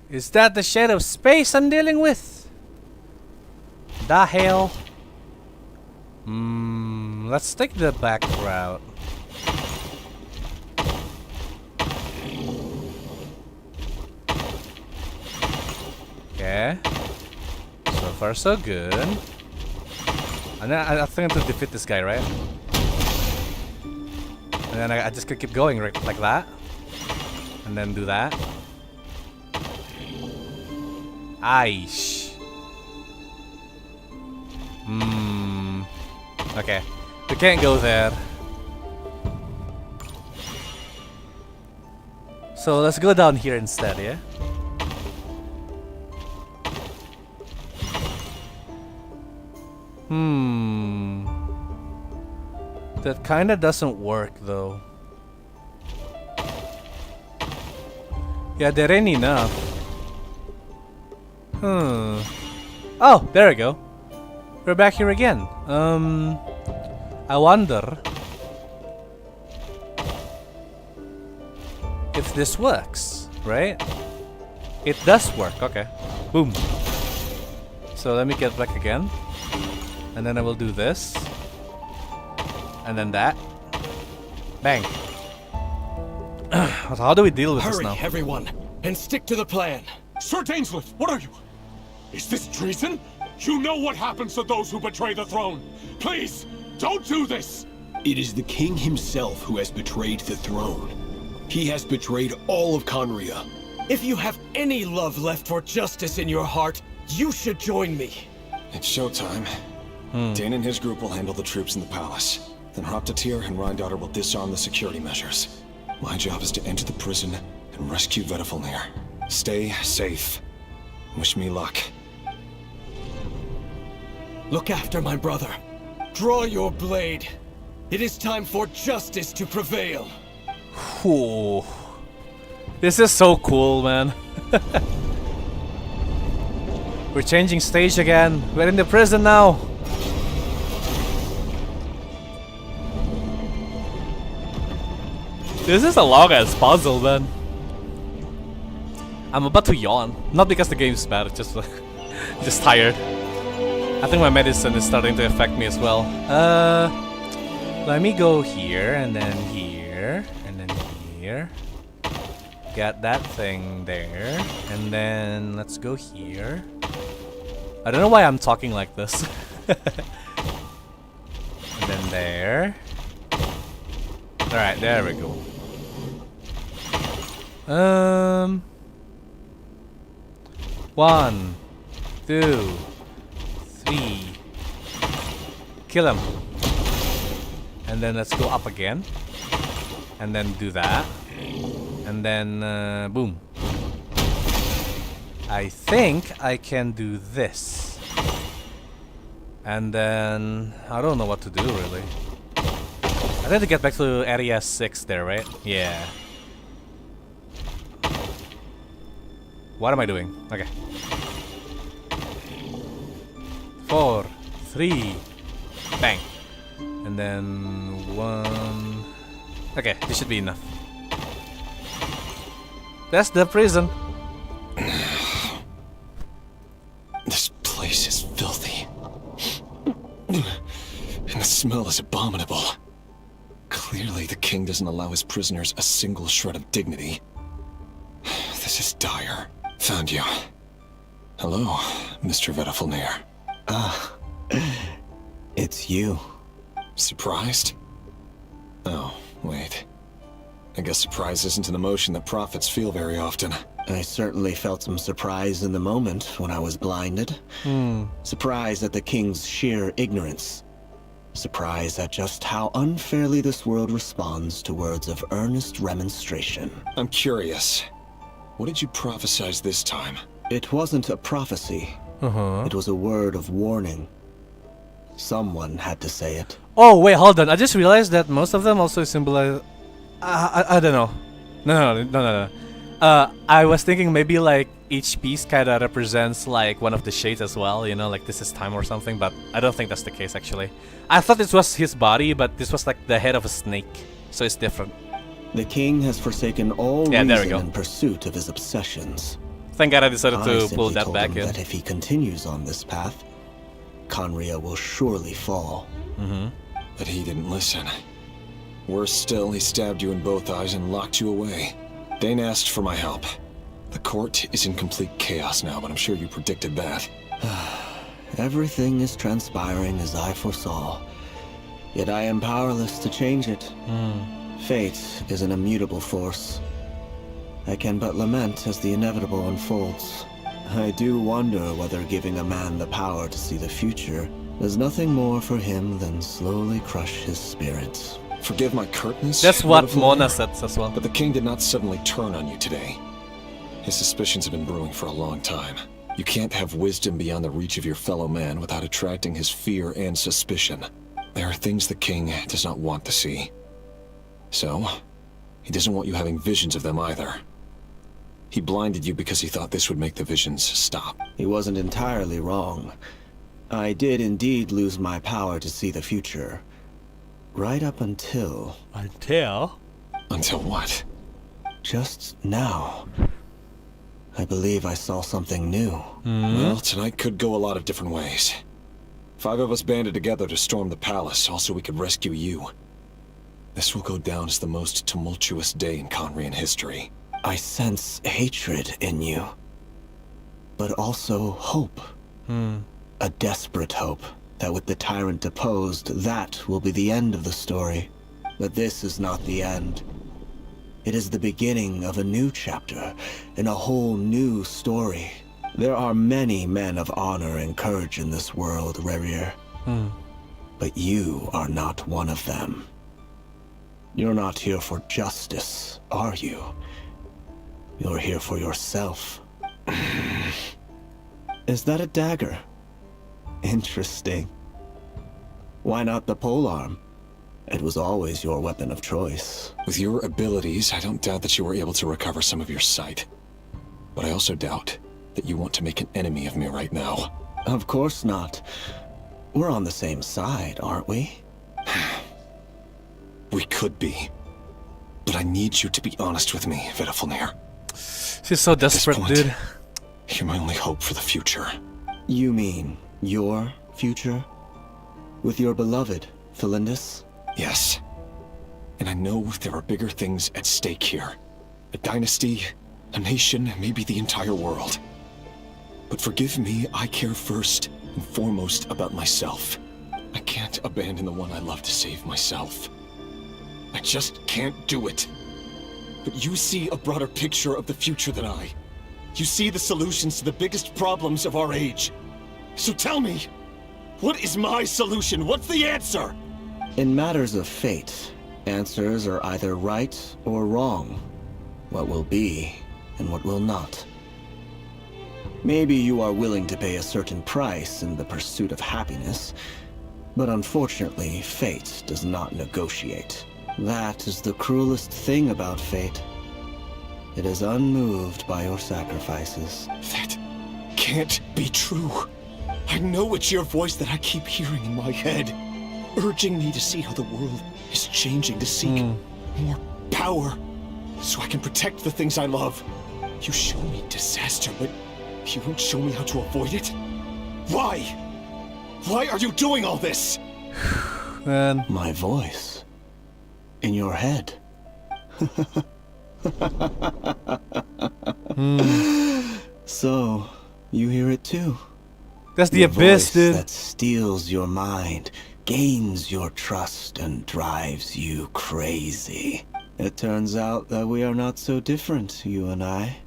Is that the shade of space I'm dealing with? The hell? Let's take the back route. Okay. So far so good. And then I think I have to defeat this guy, right? And then I just could keep going right like that. And then do that. Aish. Okay. We can't go there. So let's go down here instead, yeah? That kinda doesn't work though. Yeah, there ain't enough. Oh, there we go. We're back here again. I wonder if this works, right? It does work, okay. Boom. So let me get back again. And then I will do this. And then that. Bang. So how do we deal with this now? Hurry, everyone, and stick to the plan. Sir Dainsleif, what are you? Is this treason? You know what happens to those who betray the throne. Please, don't do this! It is the king himself who has betrayed the throne. He has betrayed all of Khaenriah. If you have any love left for justice in your heart, you should join me. It's showtime. Dane and his group will handle the troops in the palace. Then Hraptatir and Rheindotter will disarm the security measures. My job is to enter the prison and rescue Vedifalnir. Stay safe. Wish me luck. Look after my brother. Draw your blade. It is time for justice to prevail. Whew. This is so cool, man. We're changing stage again. We're in the prison now. This is a long-ass puzzle, man. I'm about to yawn. Not because the game's bad, it's just just tired. I think my medicine is starting to affect me as well. Let me go here, and then here, and then here. Get that thing there, and then let's go here. I don't know why I'm talking like this. And then there. Alright, there we go. 1, 2, 3. Kill him. And then let's go up again. And then do that. And then, boom. I think I can do this. And then, I don't know what to do really. I need to get back to area 6 there, right? Yeah. What am I doing? Okay. 4, 3, bang. And then 1. Okay, this should be enough. That's the prison. This place is filthy. And the smell is abominable. Clearly, the king doesn't allow his prisoners a single shred of dignity. This is dire. Found you. Hello, Mr. Vedafalnir. Ah, it's you. Surprised? Oh, wait. I guess surprise isn't an emotion that prophets feel very often. I certainly felt some surprise in the moment when I was blinded. Surprise at the king's sheer ignorance. Surprise at just how unfairly this world responds to words of earnest remonstration. I'm curious. What did you prophesize this time? It wasn't a prophecy. It was a word of warning. Someone had to say it. Oh, wait, hold on. I just realized that most of them also symbolize... I don't know. No. I was thinking maybe like each piece kind of represents like one of the shades as well, you know, like this is time or something, but I don't think that's the case actually. I thought this was his body, but this was like the head of a snake, so it's different. The king has forsaken all reason in pursuit of his obsessions. Thank God I decided to pull that back in. That if he continues on this path, Khaenriah will surely fall. But he didn't listen. Worse still, he stabbed you in both eyes and locked you away. Dane asked for my help. The court is in complete chaos now, but I'm sure you predicted that. Everything is transpiring as I foresaw. Yet I am powerless to change it. Fate is an immutable force. I can but lament as the inevitable unfolds. I do wonder whether giving a man the power to see the future does nothing more for him than slowly crush his spirit. Forgive my curtness. That's what Mona said as well. But the king did not suddenly turn on you today. His suspicions have been brewing for a long time. You can't have wisdom beyond the reach of your fellow man without attracting his fear and suspicion. There are things the king does not want to see. So, he doesn't want you having visions of them either. He blinded you because he thought this would make the visions stop. He wasn't entirely wrong. I did indeed lose my power to see the future. Right up until... Until? Until what? Just now. I believe I saw something new. Well, tonight could go a lot of different ways. 5 of us banded together to storm the palace, also we could rescue you. This will go down as the most tumultuous day in Khaenriah history. I sense hatred in you. But also hope. A desperate hope that with the tyrant deposed, that will be the end of the story. But this is not the end. It is the beginning of a new chapter, in a whole new story. There are many men of honor and courage in this world, Rerir. But you are not one of them. You're not here for justice, are you? You're here for yourself. Is that a dagger? Interesting. Why not the polearm? It was always your weapon of choice. With your abilities, I don't doubt that you were able to recover some of your sight. But I also doubt that you want to make an enemy of me right now. Of course not. We're on the same side, aren't we? We could be. But I need you to be honest with me, Vedafilnir. She's so desperate, dude. You're my only hope for the future. You mean your future? With your beloved, Felindus? Yes. And I know there are bigger things at stake here. A dynasty, a nation, maybe the entire world. But forgive me, I care first and foremost about myself. I can't abandon the one I love to save myself. I just can't do it. But you see a broader picture of the future than I. You see the solutions to the biggest problems of our age. So tell me, what is my solution? What's the answer? In matters of fate, answers are either right or wrong. What will be and what will not. Maybe you are willing to pay a certain price in the pursuit of happiness, but unfortunately, fate does not negotiate. That is the cruelest thing about fate. It is unmoved by your sacrifices. That can't be true. I know it's your voice that I keep hearing in my head, urging me to see how the world is changing, to seek more power, so I can protect the things I love. You show me disaster, but you won't show me how to avoid it? Why? Why are you doing all this? Man. My voice. In your head. So, you hear it too? That's the abyss, dude. That steals your mind, gains your trust, and drives you crazy. It turns out that we are not so different, you and I.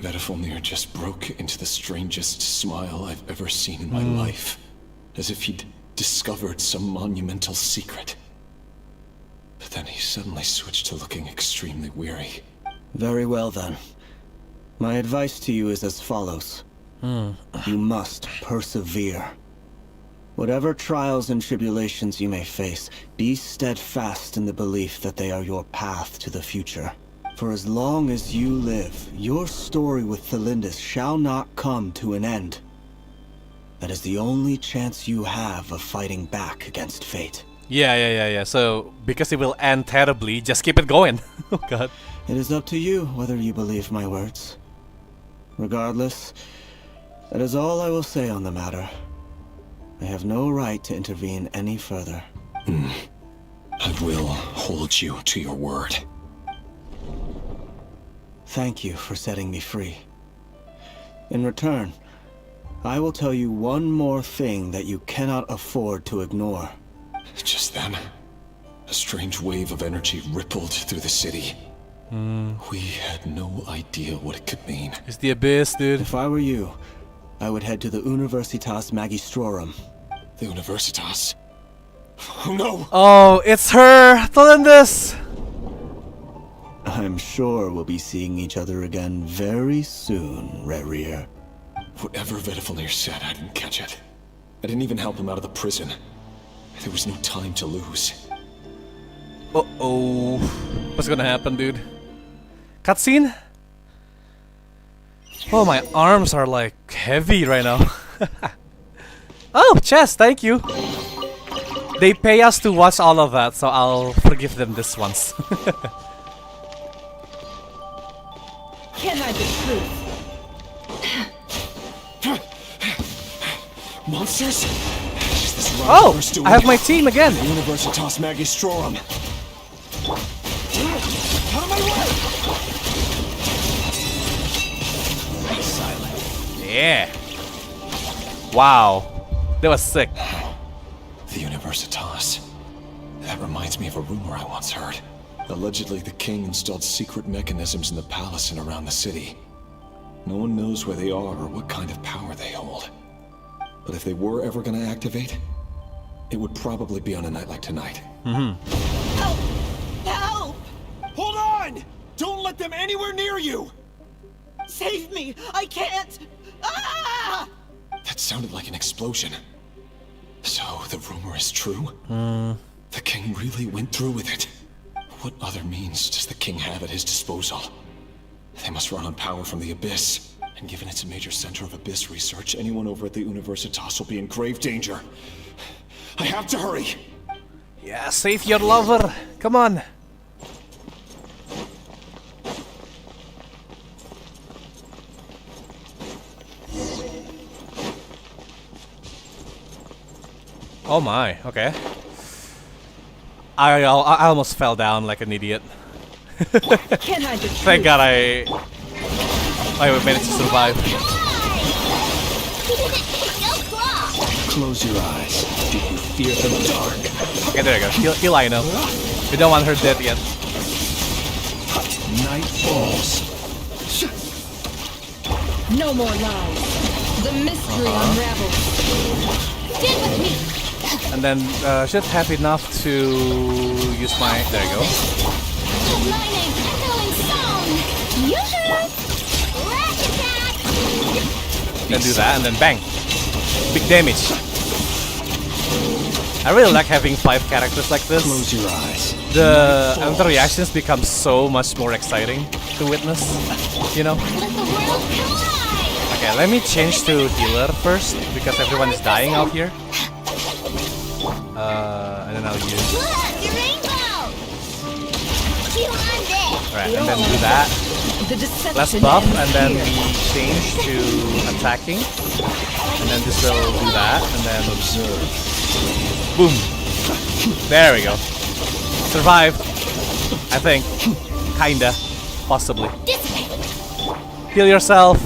Vedafilnir just broke into the strangest smile I've ever seen in my life, as if he'd discovered some monumental secret. But then he suddenly switched to looking extremely weary. Very well then. My advice to you is as follows. You must persevere. Whatever trials and tribulations you may face, be steadfast in the belief that they are your path to the future. For as long as you live, your story with Felindus shall not come to an end. That is the only chance you have of fighting back against fate. Yeah. So, because it will end terribly, just keep it going. Oh god. It is up to you whether you believe my words. Regardless, that is all I will say on the matter. I have no right to intervene any further. I will hold you to your word. Thank you for setting me free. In return, I will tell you one more thing that you cannot afford to ignore. Just then, a strange wave of energy rippled through the city. We had no idea what it could mean. It's the abyss, dude. If I were you, I would head to the Universitas Magistrorum. The Universitas? Oh no! Oh, it's her! Felindus! I'm sure we'll be seeing each other again very soon, Rerir. Whatever Vedafilnir said, I didn't catch it. I didn't even help him out of the prison. There was no time to lose. Uh-oh. What's gonna happen, dude? Cutscene? Oh, my arms are like heavy right now. Oh, chest, thank you. They pay us to watch all of that, so I'll forgive them this once. Can I be truth? Monsters? Oh, I have my team again. The Universitas Magistrorum. Out of my way! Yeah. Wow. That was sick. The Universitas. That reminds me of a rumor I once heard. Allegedly, the king installed secret mechanisms in the palace and around the city. No one knows where they are or what kind of power they hold. But if they were ever going to activate, it would probably be on a night like tonight. Help! Hold on! Don't let them anywhere near you! Save me! I can't! Ah! That sounded like an explosion. So, the rumor is true? The king really went through with it. What other means does the king have at his disposal? They must run on power from the Abyss. And given it's a major center of Abyss research, anyone over at the Universitas will be in grave danger. I have to hurry! Yeah, save your lover! Come on! Oh my, okay. I almost fell down like an idiot. Thank God I managed to survive. Close your eyes. Do you fear the dark? Okay, there you go. Heal Aino. We don't want her dead yet. Night falls. No more lies. The mystery unravels. Stand with me. And then should have enough to use my. There you go. Lightning, echoing sound. Then do that, and then bang. Big damage. I really like having 5 characters like this. Close your eyes. The reactions become so much more exciting to witness. You know. Okay, let me change to healer first because everyone is dying out here. And then I'll use. Alright, and then do that. Less buff, and then we change to attacking. And then this will do that, and then observe. Boom! There we go. Survived. I think. Kinda. Possibly. Heal yourself.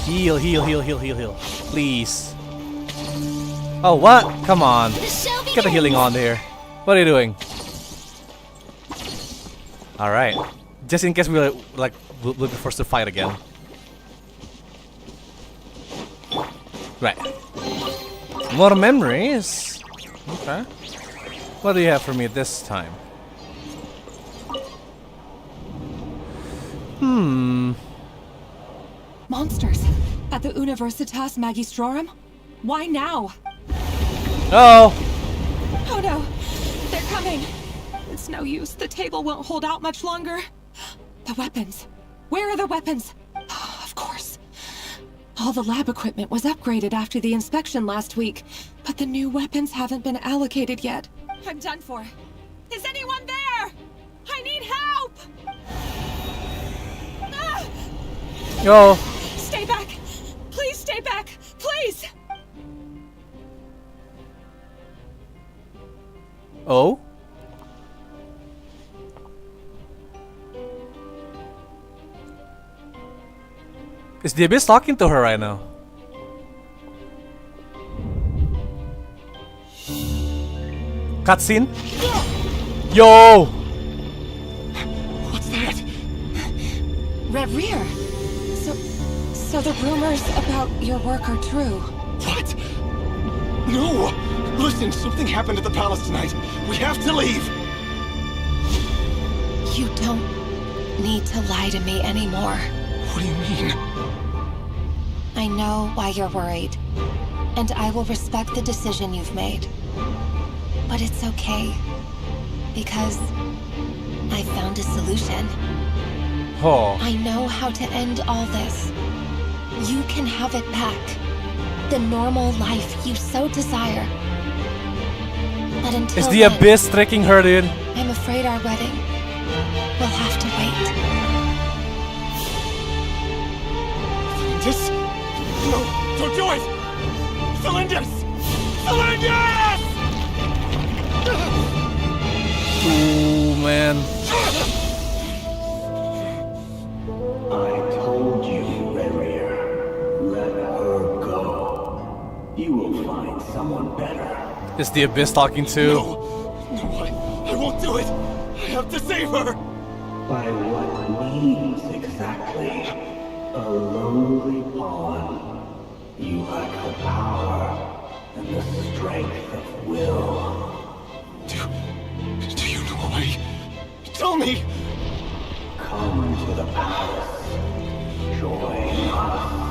Heal, heal, heal, heal, heal, heal. Please. Oh, what? Come on. Get the healing on here. What are you doing? Alright. Just in case we'll be forced to fight again. Right. More memories. Okay. What do you have for me this time? Monsters at the Universitas Magistrorum? Why now? Oh! Oh no! They're coming! It's no use. The table won't hold out much longer. The weapons. Where are the weapons? Oh, of course. All the lab equipment was upgraded after the inspection last week, but the new weapons haven't been allocated yet. I'm done for. Is anyone there? I need help! Ah! Yo! Stay back! Please stay back! Please! Oh? Is the Abyss talking to her right now? Cutscene? Yo! What's that? Rerir! So the rumors about your work are true. What? No! Listen, something happened at the palace tonight. We have to leave! You don't need to lie to me anymore. What do you mean? I know why you're worried, and I will respect the decision you've made. But it's okay, because I found a solution. Oh. I know how to end all this. You can have it back. The normal life you so desire. But until Is the then, Abyss tricking her, dude? I'm afraid our wedding will have to wait. Just... No, don't do it! Cylinders! Cylinders! Ooh, man. I told you, Rerir. Let her go. You will find someone better. Is the Abyss talking to? No, I won't do it! I have to save her! By what means exactly? A lowly pawn. You lack the power and the strength of will. Do you know a way? Tell me! Come to the palace. Join us.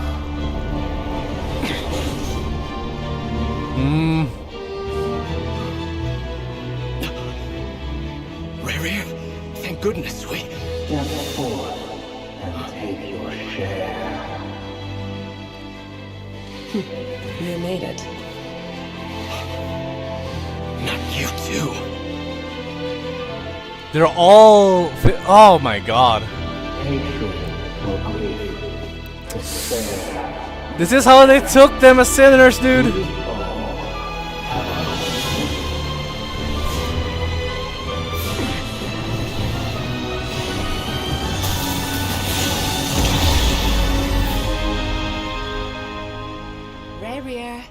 goodness, we... Step forth and take your share. You made it. Not you too. They're all... Oh my god. This is how they took them as sinners, dude. Rerir.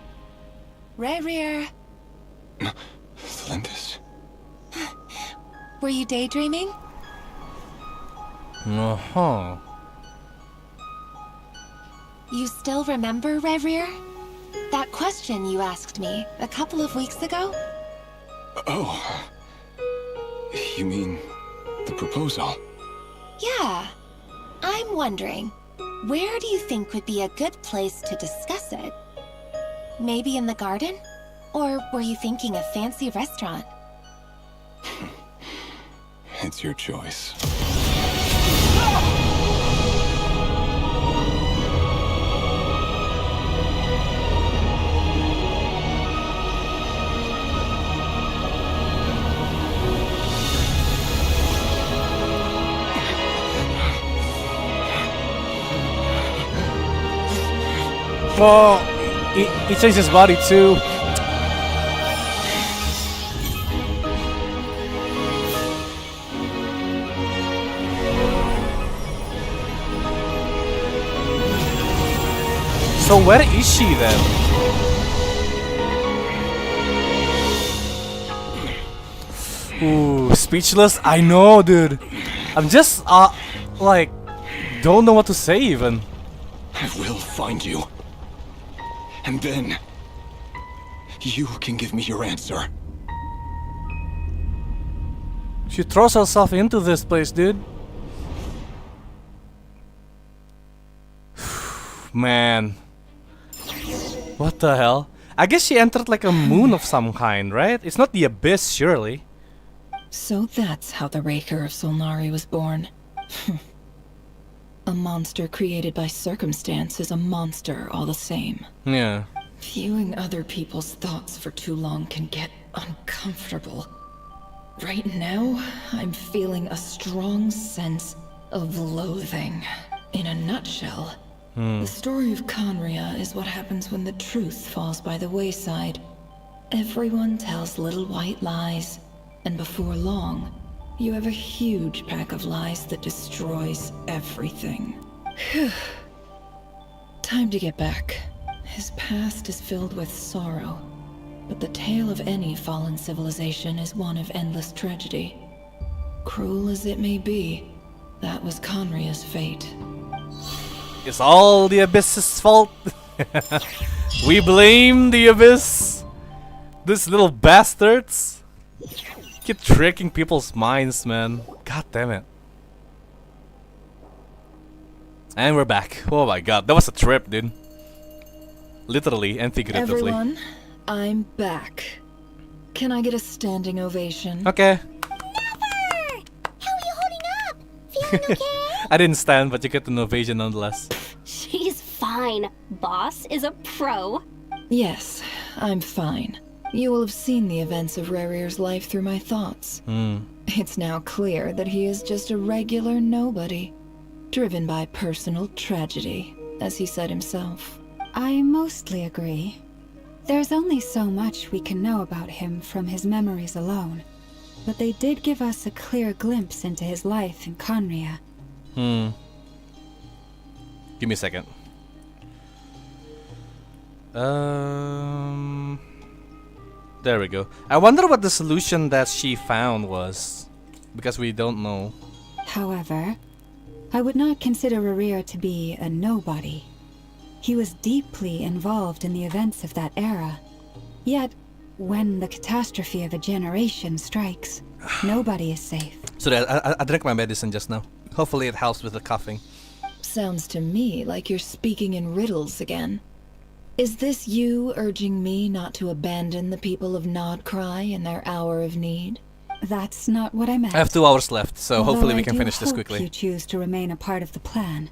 Rerir. Splendis. Were you daydreaming? Uh-huh. You still remember, Rerir? That question you asked me a couple of weeks ago? Oh. You mean the proposal? Yeah. I'm wondering, where do you think would be a good place to discuss it? Maybe in the garden? Or were you thinking a fancy restaurant? It's your choice. Oh, he changed his body too. So where is she then? Ooh, speechless? I know, dude. I'm just, like, don't know what to say even. I will find you. And then, you can give me your answer. She throws herself into this place, dude. Man. What the hell? I guess she entered like a moon of some kind, right? It's not the abyss, surely. So that's how the Raker of Solnari was born. A monster created by circumstance is a monster all the same. Yeah. Viewing other people's thoughts for too long can get uncomfortable. Right now, I'm feeling a strong sense of loathing. In a nutshell, the story of Khaenriah is what happens when the truth falls by the wayside. Everyone tells little white lies, and before long, you have a huge pack of lies that destroys everything. Time to get back. His past is filled with sorrow, but the tale of any fallen civilization is one of endless tragedy. Cruel as it may be, that was Khaenriah's fate. It's all the abyss's fault. We blame the abyss. These little bastards. Keep tricking people's minds, man. God damn it. And we're back. Oh my god, that was a trip, dude. Literally and figuratively. Everyone, I'm back. Can I get a standing ovation? Okay. Never! How are you holding up? Feeling okay? I didn't stand, but you get an ovation nonetheless. She's fine. Boss is a pro. Yes, I'm fine. You will have seen the events of Rerir's life through my thoughts. It's now clear that he is just a regular nobody, driven by personal tragedy, as he said himself. I mostly agree. There's only so much we can know about him from his memories alone, but they did give us a clear glimpse into his life in Khaenriah. Give me a second. There we go. I wonder what the solution that she found was, because we don't know. However, I would not consider Rerir to be a nobody. He was deeply involved in the events of that era. Yet, when the catastrophe of a generation strikes, nobody is safe. So I drank my medicine just now. Hopefully it helps with the coughing. Sounds to me like you're speaking in riddles again. Is this you urging me not to abandon the people of Nodcry in their hour of need? That's not what I meant. I have 2 hours left, so Although hopefully we I can do finish this hope quickly. You choose to remain a part of the plan.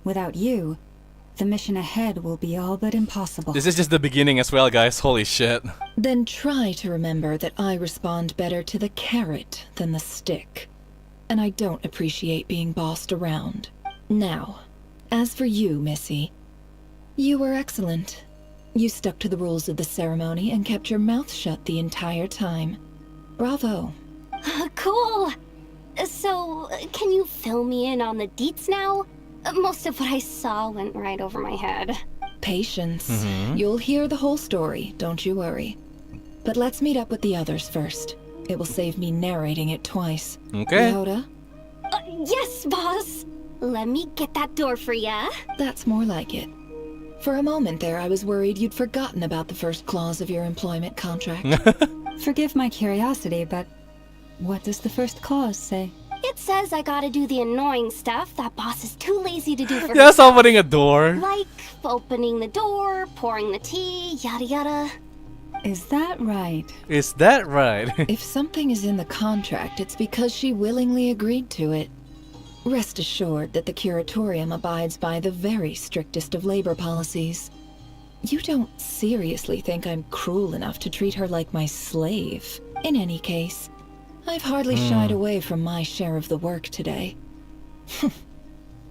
Without you, the mission ahead will be all but impossible. This is just the beginning as well, guys. Holy shit. Then try to remember that I respond better to the carrot than the stick. And I don't appreciate being bossed around. Now, as for you, Missy, you were excellent. You stuck to the rules of the ceremony and kept your mouth shut the entire time. Bravo. Cool. So, can you fill me in on the deets now? Most of what I saw went right over my head. Patience. You'll hear the whole story, don't you worry. But let's meet up with the others first. It will save me narrating it twice. Okay. Yoda? Yes, boss. Let me get that door for ya. That's more like it. For a moment there, I was worried you'd forgotten about the first clause of your employment contract. Forgive my curiosity, but what does the first clause say? It says I gotta do the annoying stuff that boss is too lazy to do for Yes, himself. opening a door. Like opening the door, pouring the tea, yada yada. Is that right? Is that right? If something is in the contract, it's because she willingly agreed to it. Rest assured that the curatorium abides by the very strictest of labor policies. You don't seriously think I'm cruel enough to treat her like my slave. In any case, I've hardly shied away from my share of the work today.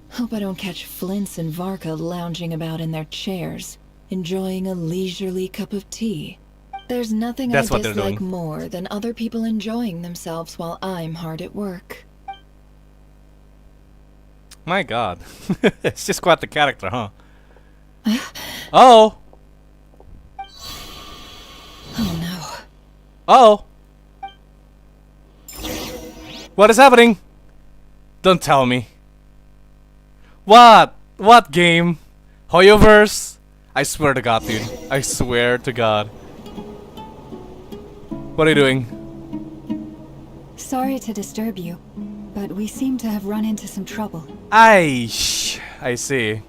Hope I don't catch Flintz and Varka lounging about in their chairs, enjoying a leisurely cup of tea. There's nothing I dislike more than other people enjoying themselves while I'm hard at work. My god. It's just quite the character, huh? Oh! Oh no. Oh! What is happening? Don't tell me. What? What game? Hoyoverse? I swear to god, dude. I swear to god. What are you doing? Sorry to disturb you, but we seem to have run into some trouble. I see.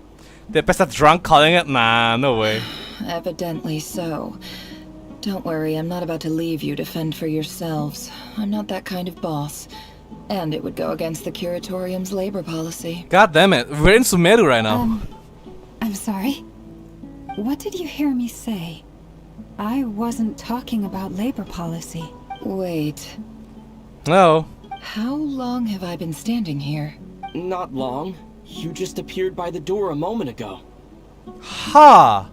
The pesta drunk calling it? Nah, no way. Evidently so. Don't worry, I'm not about to leave you to fend for yourselves. I'm not that kind of boss. And it would go against the curatorium's labor policy. God damn it, we're in Sumeru right now. I'm sorry? What did you hear me say? I wasn't talking about labor policy. Wait. No. How long have I been standing here? Not long. You just appeared by the door a moment ago. Ha!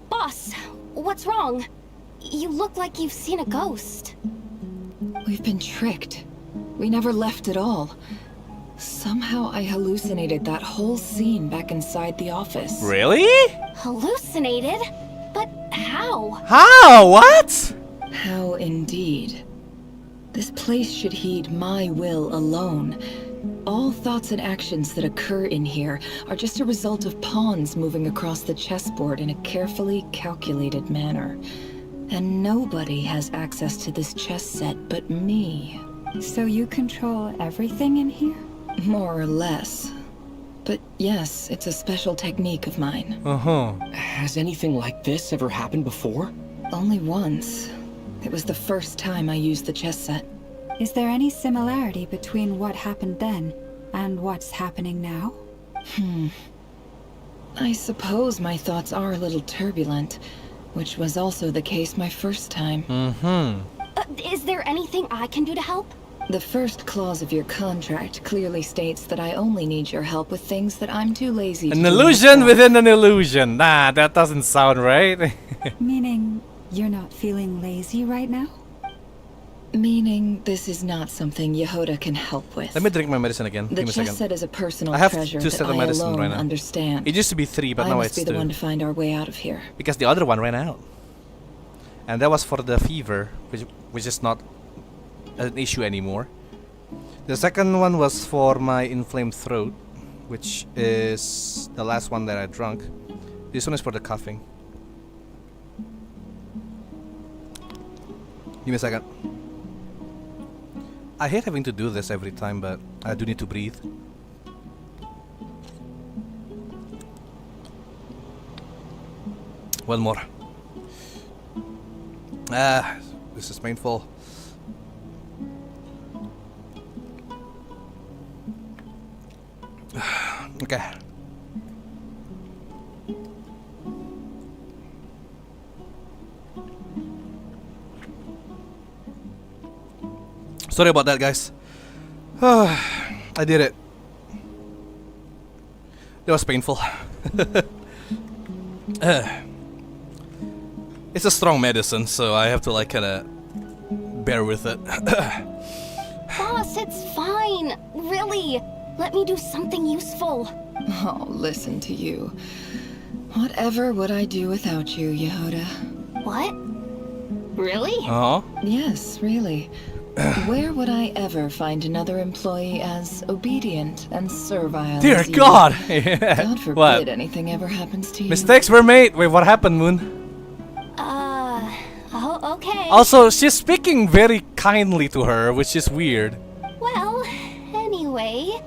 Boss, what's wrong? You look like you've seen a ghost. We've been tricked. We never left at all. Somehow I hallucinated that whole scene back inside the office. Really? Hallucinated? But how? How? What? How indeed. This place should heed my will alone. All thoughts and actions that occur in here are just a result of pawns moving across the chessboard in a carefully calculated manner. And nobody has access to this chess set but me. So you control everything in here? More or less. But yes, it's a special technique of mine. Has anything like this ever happened before? Only once. It was the first time I used the chess set. Is there any similarity between what happened then and what's happening now? I suppose my thoughts are a little turbulent, which was also the case my first time. Is there anything I can do to help? The first clause of your contract clearly states that I only need your help with things that I'm too lazy to do. An illusion within an illusion. Nah, that doesn't sound right. Meaning you're not feeling lazy right now? Meaning this is not something Yehoda can help with. Let me drink my medicine again. The Give me a chess second. set is a personal I have treasure 2 that sets of I medicine alone right now. understand. It used to be 3, but I now must it's be 2. the one to find our way out of here. Because the other one ran out. And that was for the fever, which is not an issue anymore. The second one was for my inflamed throat, which is the last one that I drank. This one is for the coughing. Give me a second. I hate having to do this every time, but I do need to breathe. One more. This is painful. Okay. Sorry about that, guys. I did it. It was painful. It's a strong medicine, so I have to like kinda bear with it. Boss, it's fine. Really. Let me do something useful. Oh, listen to you. Whatever would I do without you, Yehoda? What? Really? Yes, really. Where would I ever find another employee as obedient and servile Dear as you? God! God forbid What? anything ever happens to you. Mistakes were made. Wait, what happened, Moon? Oh, okay. Also, she's speaking very kindly to her, which is weird. Well, anyway,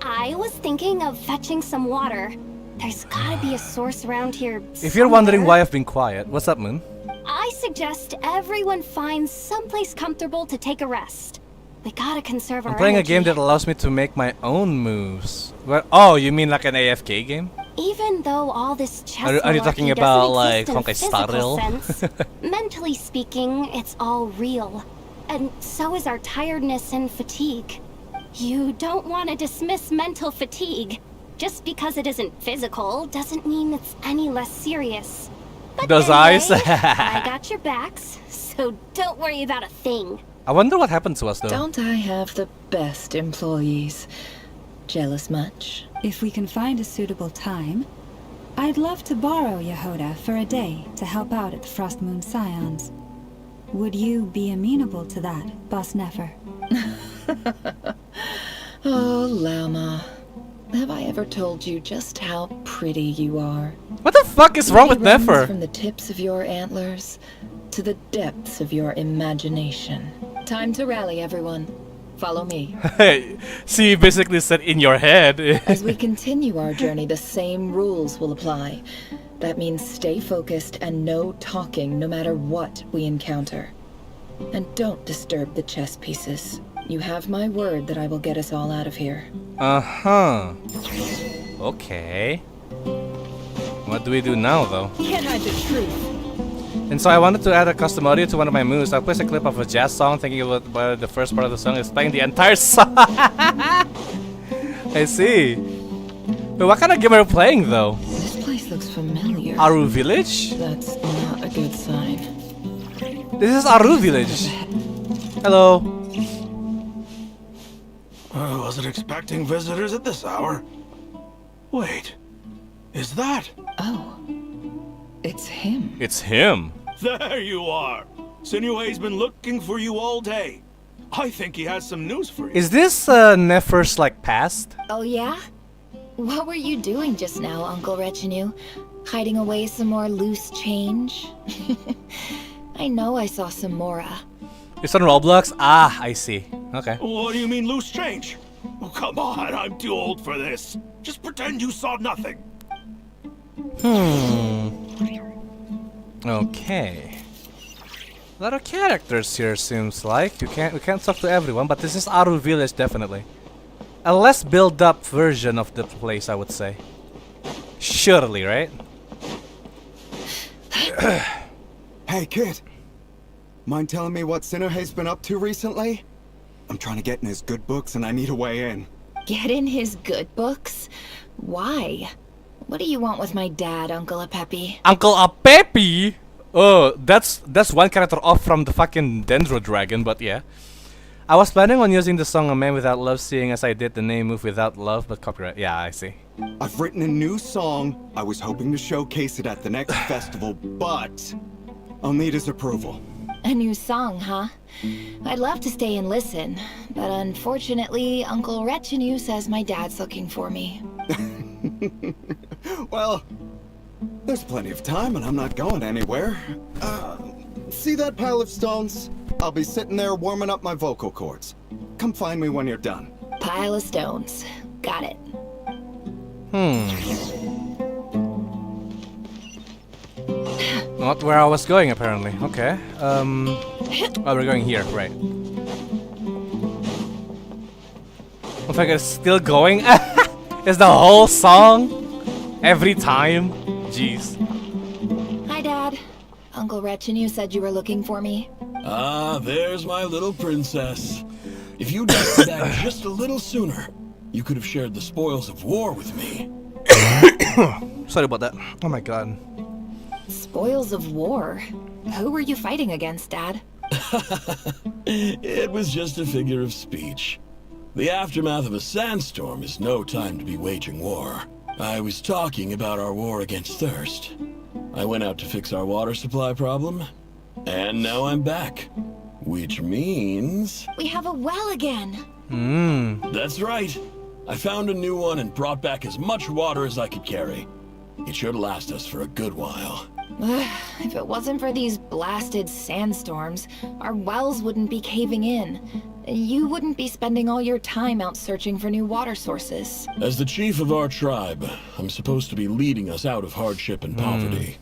I was thinking of fetching some water. There's gotta be a source around here If you're wondering why I've been quiet, what's up, Moon? I suggest everyone finds someplace comfortable to take a rest. We gotta conserve our I'm playing energy. a game that allows me to make my own moves. What? Oh, you mean like an AFK game? Even though all this chess Are you talking malarkey about, doesn't like, exist in a Honkai physical Star sense, mentally speaking, it's all real. And so is our tiredness and fatigue. You don't want to dismiss mental fatigue. Just because it isn't physical doesn't mean it's any less serious. But Those eyes? I got your backs, so don't worry about a thing. I wonder what happened to us though. Don't I have the best employees? Jealous much? If we can find a suitable time, I'd love to borrow Yehoda for a day to help out at the Frost Moon Scions. Would you be amenable to that, Boss Nefer? Oh, Lama. Have I ever told you just how pretty you are? What the fuck is wrong with Runs Nefer? From the tips of your antlers to the depths of your imagination. Time to rally, everyone. Follow me. She basically said in your head. As we continue our journey, the same rules will apply. That means stay focused and no talking no matter what we encounter. And don't disturb the chess pieces. You have my word that I will get us all out of here. Uh-huh. Okay. What do we do now, though? Can't hide the truth. And so I wanted to add a custom audio to one of my moves. I placed a clip of a jazz song, thinking about the first part of the song is playing the entire song. I see. But what kind of game are you playing, though? This place looks familiar. Aru Village? That's not a good sign. This is Aru Village. Hello. I wasn't expecting visitors at this hour. Wait, is that? Oh, it's him. It's him. There you are. Sinue's been looking for you all day. I think he has some news for you. Is this Nefer's like past? Oh yeah? What were you doing just now, Uncle Retinue? Hiding away some more loose change? I know I saw some Mora. It's on Roblox? Ah, I see. Okay. What do you mean loose change? Oh, come on, I'm too old for this. Just pretend you saw nothing. Okay. A lot of characters here seems like. We can't talk to everyone, but this is Aru Village definitely. A less built up version of the place, I would say. Surely, right? Hey kid. Mind telling me what Sinuhe's been up to recently? I'm trying to get in his good books and I need a way in. Get in his good books? Why? What do you want with my dad, Uncle Apepi? Uncle Apepi? Oh, that's one character off from the fucking Dendro Dragon, but yeah. I was planning on using the song A Man Without Love, seeing as I did the name move without love, but copyright. Yeah, I see. I've written a new song. I was hoping to showcase it at the next festival, but I'll need his approval. A new song, huh? I'd love to stay and listen, but unfortunately, Uncle Retinue says my dad's looking for me. Well, there's plenty of time and I'm not going anywhere. See that pile of stones? I'll be sitting there warming up my vocal cords. Come find me when you're done. Pile of stones. Got it. not where I was going, apparently. Okay. Oh, we're going here, right. In fact, it's still going. It's the whole song? Every time? Jeez. Hi, Dad. Uncle Retinue said you were looking for me. Ah, there's my little princess. If you'd got back just a little sooner, you could have shared the spoils of war with me. Sorry about that. Oh my god. Spoils of war? Who were you fighting against, Dad? It was just a figure of speech. The aftermath of a sandstorm is no time to be waging war. I was talking about our war against thirst. I went out to fix our water supply problem, and now I'm back. Which means... We have a well again! That's right. I found a new one and brought back as much water as I could carry. It should last us for a good while. If it wasn't for these blasted sandstorms, our wells wouldn't be caving in. You wouldn't be spending all your time out searching for new water sources. As the chief of our tribe, I'm supposed to be leading us out of hardship and poverty.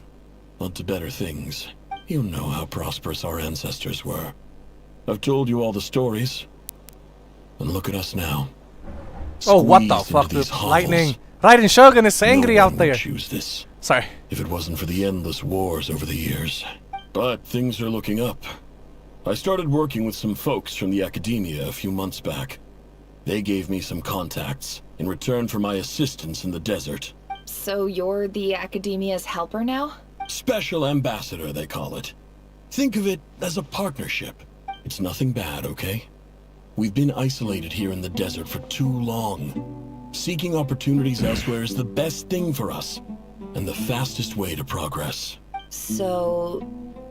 Onto better things. You know how prosperous our ancestors were. I've told you all the stories. And look at us now. Oh, what the fuck? The lightning. Raiden Shogun is angry out there. Choose this. Sorry. If it wasn't for the endless wars over the years. But things are looking up. I started working with some folks from the academia a few months back. They gave me some contacts in return for my assistance in the desert. So you're the academia's helper now? Special ambassador, they call it. Think of it as a partnership. It's nothing bad, okay? We've been isolated here in the desert for too long. Seeking opportunities elsewhere is the best thing for us, and the fastest way to progress. So,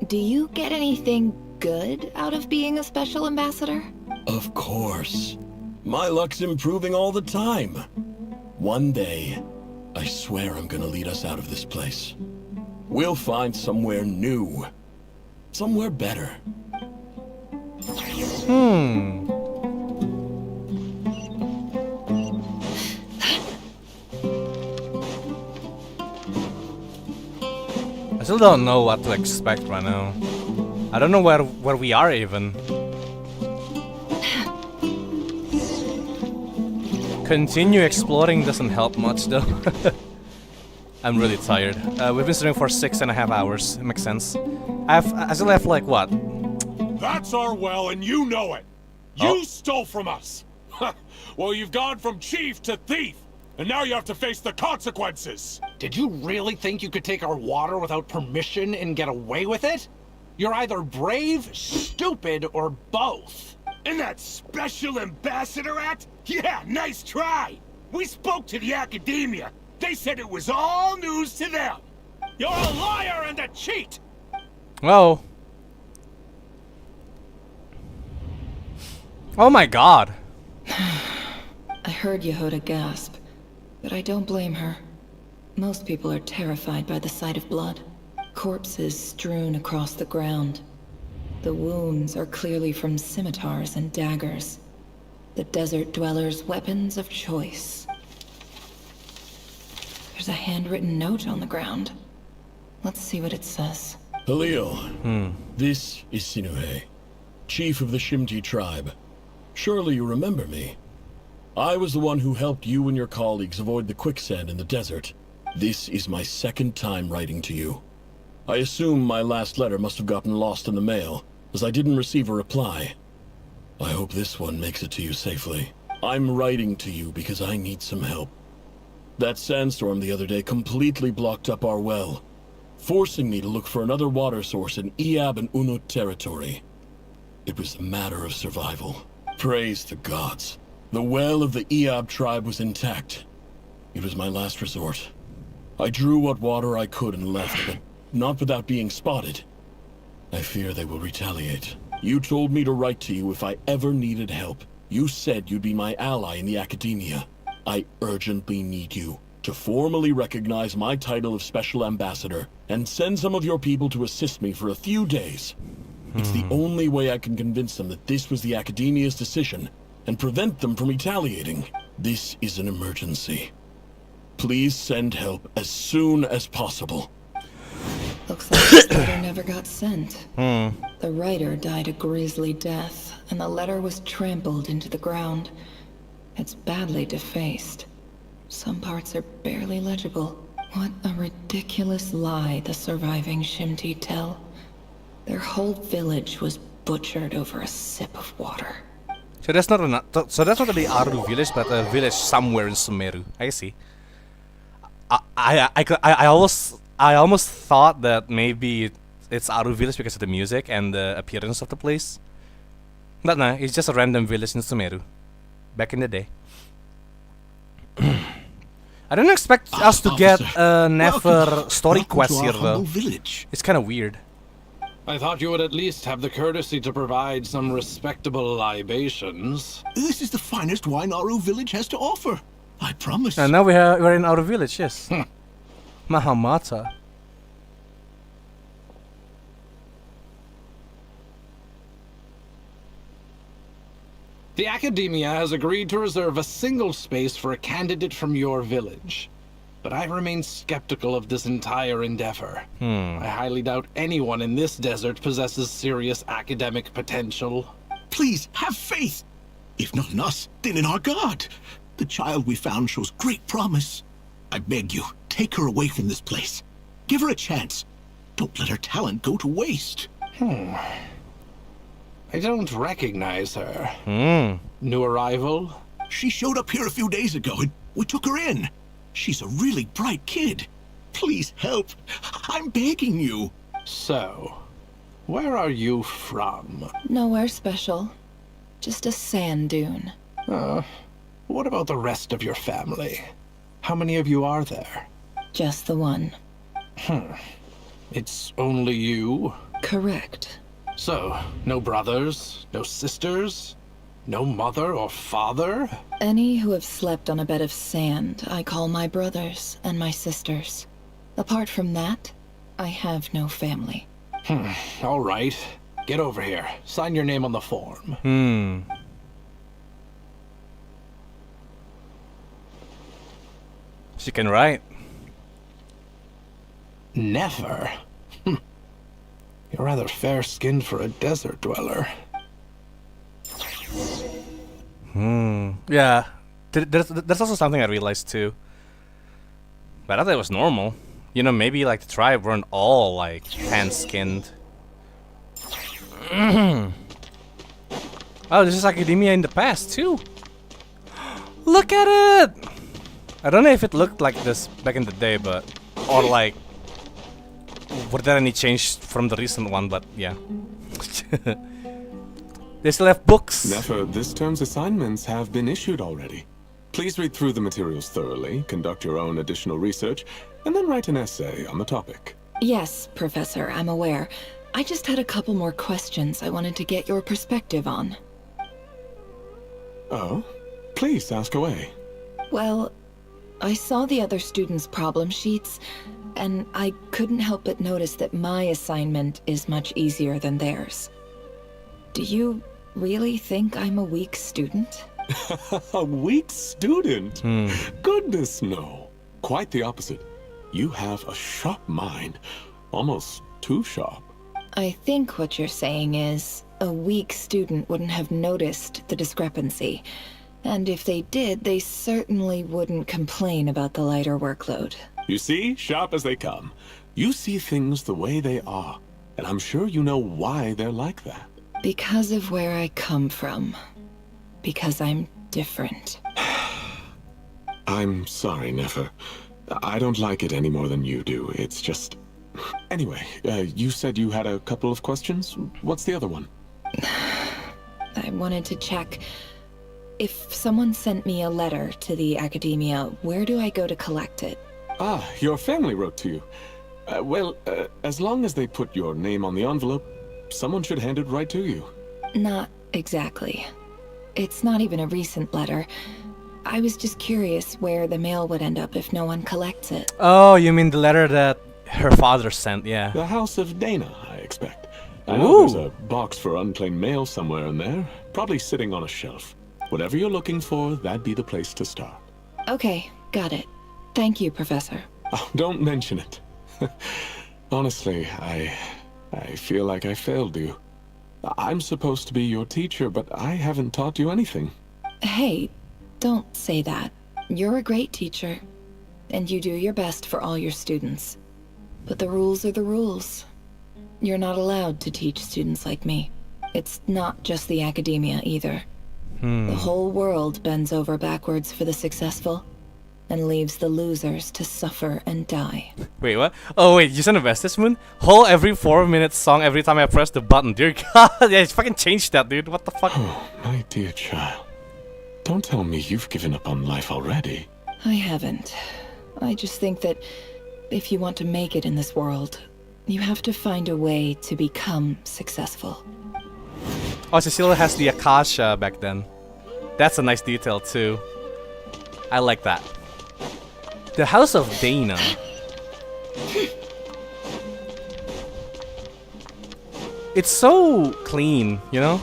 do you get anything good out of being a special ambassador? Of course. My luck's improving all the time. One day, I swear I'm gonna lead us out of this place. We'll find somewhere new. Somewhere better. I still don't know what to expect right now. I don't know where we are even. Continue exploring doesn't help much though. I'm really tired. We've been streaming for 6.5 hours. It makes sense. I still have like what? That's our well, and you know it. You stole from us. Well, you've gone from chief to thief, and now you have to face the consequences. Did you really think you could take our water without permission and get away with it? You're either brave, stupid, or both. And that Special Ambassador Act? Yeah, nice try. We spoke to the academia. They said it was all news to them. You're a liar and a cheat. Oh. Oh my god. I heard Yehuda gasp, but I don't blame her. Most people are terrified by the sight of blood. Corpses strewn across the ground. The wounds are clearly from scimitars and daggers. The desert dwellers' weapons of choice. There's a handwritten note on the ground. Let's see what it says. Halil, this is Sinuhe, chief of the Shimti tribe. Surely you remember me. I was the one who helped you and your colleagues avoid the quicksand in the desert. This is my second time writing to you. I assume my last letter must have gotten lost in the mail, as I didn't receive a reply. I hope this one makes it to you safely. I'm writing to you because I need some help. That sandstorm the other day completely blocked up our well, forcing me to look for another water source in Iab and Unut territory. It was a matter of survival. Praise the gods. The well of the Iab tribe was intact. It was my last resort. I drew what water I could and left, but not without being spotted. I fear they will retaliate. You told me to write to you if I ever needed help. You said you'd be my ally in the academia. I urgently need you to formally recognize my title of Special Ambassador and send some of your people to assist me for a few days. It's the only way I can convince them that this was the academia's decision and prevent them from retaliating. This is an emergency. Please send help as soon as possible. Looks like this letter never got sent. Hmm. The writer died a grisly death, and the letter was trampled into the ground. It's badly defaced. Some parts are barely legible. What a ridiculous lie the surviving Shimti tell. Their whole village was butchered over a sip of water. So that's not the Aru village, but a village somewhere in Sumeru. I see. I almost thought that maybe it's Aru village because of the music and the appearance of the place. But no, it's just a random village in Sumeru. Back in the day. I didn't expect us to get a Nefer story quest here though. Village. It's kind of weird. I thought you would at least have the courtesy to provide some respectable libations. This is the finest wine Aru village has to offer. I promise. And now we're in our village, yes. Mahamata. The Academia has agreed to reserve a single space for a candidate from your village. But I remain skeptical of this entire endeavor. I highly doubt anyone in this desert possesses serious academic potential. Please, have faith. If not in us, then in our god. The child we found shows great promise. I beg you, take her away from this place. Give her a chance. Don't let her talent go to waste. I don't recognize her. New arrival? She showed up here a few days ago and we took her in. She's a really bright kid. Please help. I'm begging you. So, where are you from? Nowhere special. Just a sand dune. What about the rest of your family? How many of you are there? Just the one. It's only you? Correct. So, no brothers, no sisters, no mother or father? Any who have slept on a bed of sand, I call my brothers and my sisters. Apart from that, I have no family. All right. Get over here. Sign your name on the form. She can write. Never? You're rather fair-skinned for a desert dweller. Yeah. There's also something I realized too. But I thought it was normal. You know, maybe like the tribe weren't all like tan-skinned. Oh, this is Academia in the past too. Look at it! I don't know if it looked like this back in the day, but or like were there any change from the recent one? But yeah. They still have books. Nefer, this term's assignments have been issued already. Please read through the materials thoroughly, conduct your own additional research, and then write an essay on the topic. Yes, Professor, I'm aware. I just had a couple more questions I wanted to get your perspective on. Oh? Please ask away. Well, I saw the other students' problem sheets, and I couldn't help but notice that my assignment is much easier than theirs. Do you really think I'm a weak student? A weak student? Goodness, no. Quite the opposite. You have a sharp mind. Almost too sharp. I think what you're saying is, a weak student wouldn't have noticed the discrepancy. And if they did, they certainly wouldn't complain about the lighter workload. You see, sharp as they come. You see things the way they are. And I'm sure you know why they're like that. Because of where I come from. Because I'm different. I'm sorry, Nefer. I don't like it any more than you do. It's just... Anyway, you said you had a couple of questions? What's the other one? I wanted to check... If someone sent me a letter to the Academia, where do I go to collect it? Ah, your family wrote to you. Well, as long as they put your name on the envelope, someone should hand it right to you. Not exactly. It's not even a recent letter. I was just curious where the mail would end up if no one collects it. Oh, you mean the letter that her father sent, yeah. The House of Dana, I expect. I know there's a box for unclaimed mail somewhere in there, probably sitting on a shelf. Whatever you're looking for, that'd be the place to start. Okay, got it. Thank you, Professor. Oh, don't mention it. Honestly, I feel like I failed you. I'm supposed to be your teacher, but I haven't taught you anything. Hey, don't say that. You're a great teacher, and you do your best for all your students. But the rules are the rules. You're not allowed to teach students like me. It's not just the academia either. The whole world bends over backwards for the successful, and leaves the losers to suffer and die. Wait, what? Oh wait, you sent a message, Moon? Whole every 4-minute song every time I press the button. Dear God, yeah, it's fucking changed that, dude. What the fuck? Oh, my dear child. Don't tell me you've given up on life already. I haven't. I just think that if you want to make it in this world, you have to find a way to become successful. Oh, Cecilia has the Akasha back then. That's a nice detail too. I like that. The House of Dana. It's so clean, you know?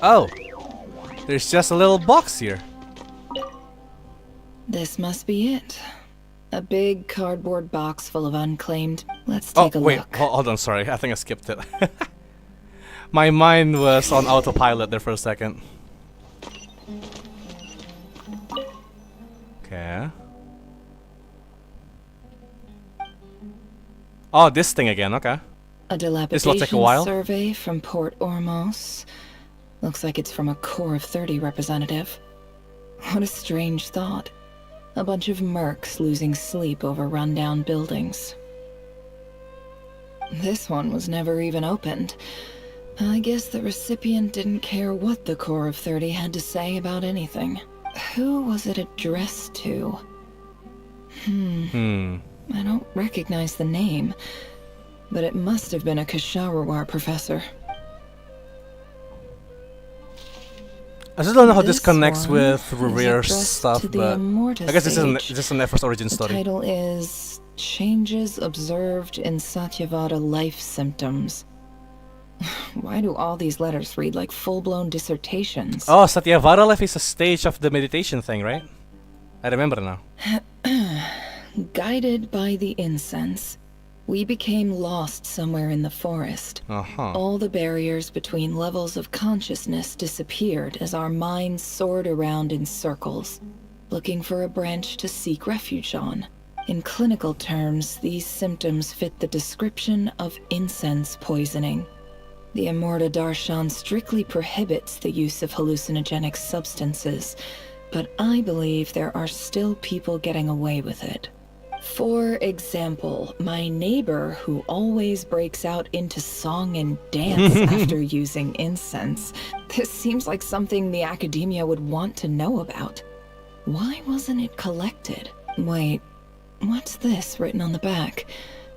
Oh, there's just a little box here. This must be it. A big cardboard box full of unclaimed. Let's take a wait, look. hold on, sorry. I think I skipped it. My mind was on autopilot there for a second. Okay. Oh, this thing again, okay. A This will take a dilapidation while. survey from Port Ormos. Looks like it's from a Core of 30 representative. What a strange thought. A bunch of mercs losing sleep over rundown buildings. This one was never even opened. I guess the recipient didn't care what the Core of 30 had to say about anything. Who was it addressed to? I don't recognize the name, but it must have been a Khaenriah professor. I just don't know how this This connects one with is Rerir's addressed stuff, to the but Immortus I guess this Age. is an Nefer's origin The story. title is Changes Observed in Satyavada Life Symptoms. Why do all these letters read like full-blown dissertations? Oh, Satyavada life is a stage of the meditation thing, right? I remember now. Guided by the incense, we became lost somewhere in the forest. All the barriers between levels of consciousness disappeared as our minds soared around in circles, looking for a branch to seek refuge on. In clinical terms, these symptoms fit the description of incense poisoning. The Immorta Darshan strictly prohibits the use of hallucinogenic substances, but I believe there are still people getting away with it. For example, my neighbor who always breaks out into song and dance after using incense. This seems like something the academia would want to know about. Why wasn't it collected? Wait, what's this written on the back?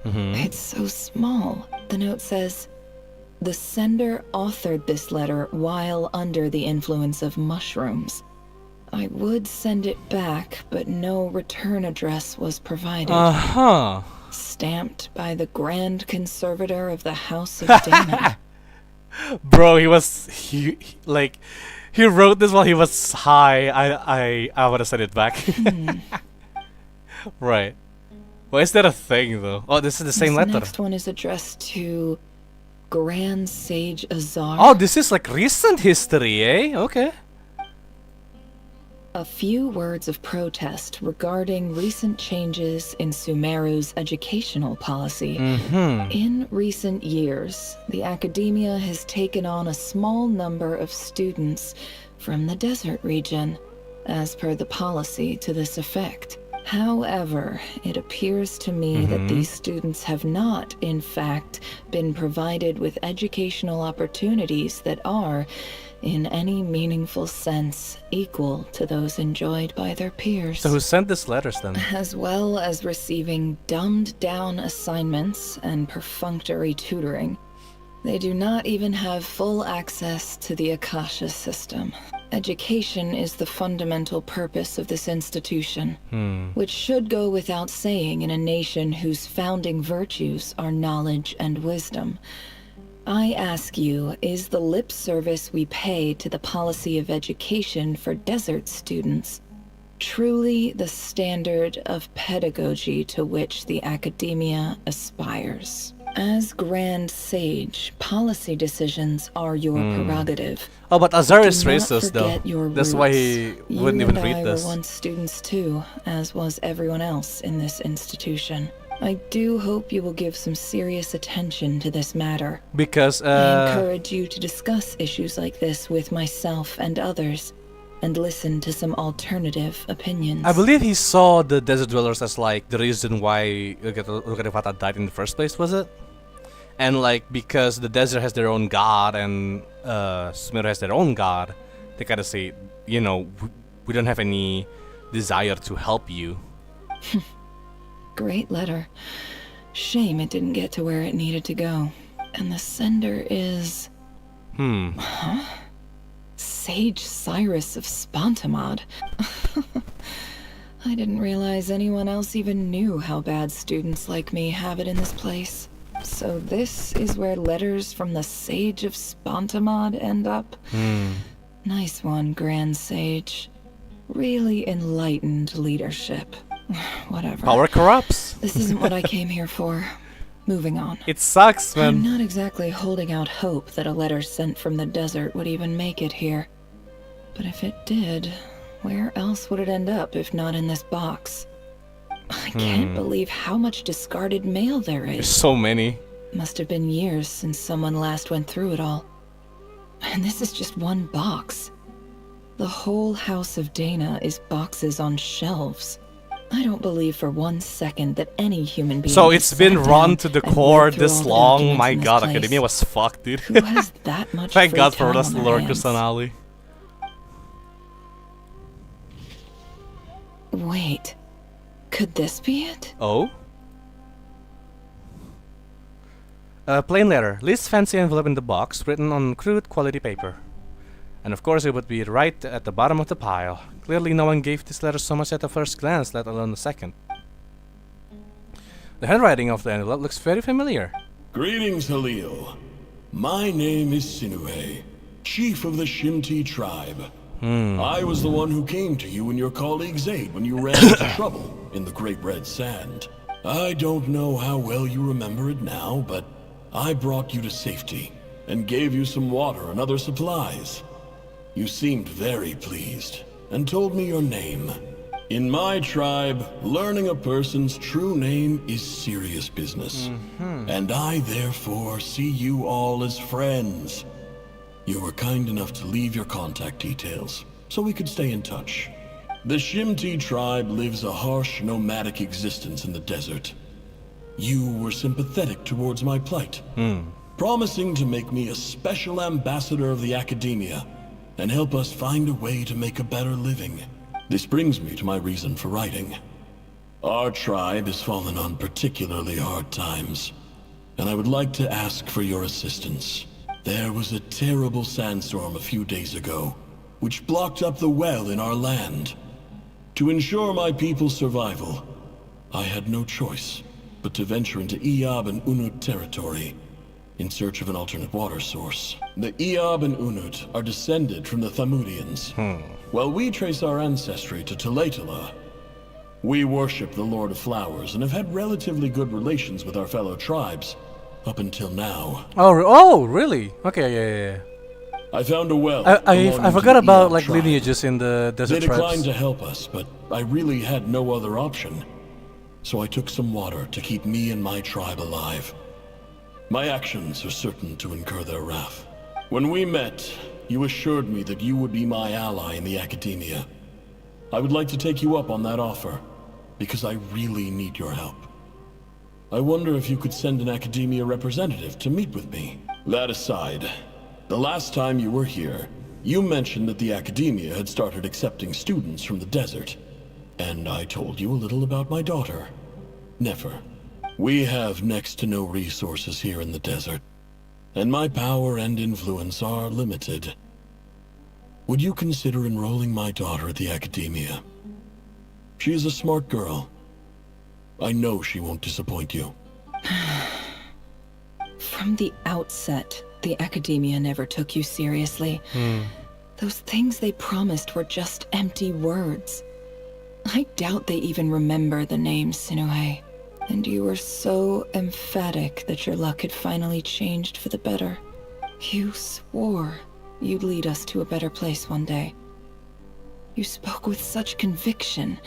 It's so small. The note says, "The sender authored this letter while under the influence of mushrooms. I would send it back, but no return address was provided. Stamped by the Grand Conservator of the House of Dana." Bro, he wrote this while he was high. I would have sent it back. Right. Why is that a thing though? Oh, this is the same This letter. next one is addressed to Grand Sage Azar. Oh, this is like recent history, eh? Okay. A few words of protest regarding recent changes in Sumeru's educational policy. In recent years, the academia has taken on a small number of students from the desert region, as per the policy to this effect. However, it appears to me that these students have not, in fact, been provided with educational opportunities that are, in any meaningful sense, equal to those enjoyed by their peers. So who sent these letters then? As well as receiving dumbed-down assignments and perfunctory tutoring. They do not even have full access to the Akasha system. Education is the fundamental purpose of this institution, which should go without saying in a nation whose founding virtues are knowledge and wisdom. I ask you, is the lip service we pay to the policy of education for desert students Truly the standard of pedagogy to which the academia aspires. As Grand Sage, policy decisions are your prerogative. Oh, but Azar is Do not racist, though. forget your That's why he roots. wouldn't You even and read I this. were once students too, as was everyone else in this institution. I do hope you will give some serious attention to this matter. Because, I encourage you to discuss issues like this with myself and others, and listen to some alternative opinions. I believe he saw the Desert Dwellers as like the reason why Teyvat died in the first place, was it? And like because the desert has their own god and Sumeru has their own god, they kind of say, you know, we don't have any desire to help you. Great letter. Shame it didn't get to where it needed to go. And the sender is... Huh? Sage Cyrus of Spontamod. I didn't realize anyone else even knew how bad students like me have it in this place. So this is where letters from the Sage of Spontamod end up? Nice one, Grand Sage. Really enlightened leadership. Whatever. Power corrupts. This isn't what I came here for. Moving on. It sucks, man. I'm not exactly holding out hope that a letter sent from the desert would even make it here. But if it did, where else would it end up if not in this box? I can't believe how much discarded mail there is. There's so many. Must have been years since someone last went through it all. And this is just one box. The whole House of Dana is boxes on shelves. I don't believe for 1 second that any human being... So it's been sat run down to the and core read through this all the long? documents My in this god, place. Academia was fucked, dude. Who has that much Thank free god for time us on their lurkers hands? on Ali. Wait. Could this be it? Oh? A plain letter. Least fancy envelope in the box, written on crude quality paper. And of course it would be right at the bottom of the pile. Clearly no one gave this letter so much at the first glance, let alone the second. The handwriting of the envelope looks very familiar. Greetings, Halil. My name is Sinuhe, chief of the Shimti tribe. I was the one who came to you and your colleague's aid when you ran into trouble in the Great Red Sand. I don't know how well you remember it now, but I brought you to safety and gave you some water and other supplies. You seemed very pleased and told me your name. In my tribe, learning a person's true name is serious business. And I therefore see you all as friends. You were kind enough to leave your contact details, so we could stay in touch. The Shimti tribe lives a harsh, nomadic existence in the desert. You were sympathetic towards my plight, promising to make me a special ambassador of the academia and help us find a way to make a better living. This brings me to my reason for writing. Our tribe has fallen on particularly hard times, and I would like to ask for your assistance. There was a terrible sandstorm a few days ago, which blocked up the well in our land. To ensure my people's survival, I had no choice but to venture into Eob and Unut territory in search of an alternate water source. The Eob and Unut are descended from the Thamudians. While we trace our ancestry to Tulatala, we worship the Lord of Flowers and have had relatively good relations with our fellow tribes up until now. Oh, really? Okay, yeah. I found a well. I forgot about like lineages in the desert They tribes. declined to help us, but I really had no other option. So I took some water to keep me and my tribe alive. My actions are certain to incur their wrath. When we met, you assured me that you would be my ally in the academia. I would like to take you up on that offer, because I really need your help. I wonder if you could send an academia representative to meet with me. That aside, the last time you were here, you mentioned that the academia had started accepting students from the desert. And I told you a little about my daughter, Nefer. We have next to no resources here in the desert, and my power and influence are limited. Would you consider enrolling my daughter at the academia? She is a smart girl. I know she won't disappoint you. From the outset, the academia never took you seriously. Those things they promised were just empty words. I doubt they even remember the name Sinuhe. And you were so emphatic that your luck had finally changed for the better. You swore you'd lead us to a better place one day. You spoke with such conviction,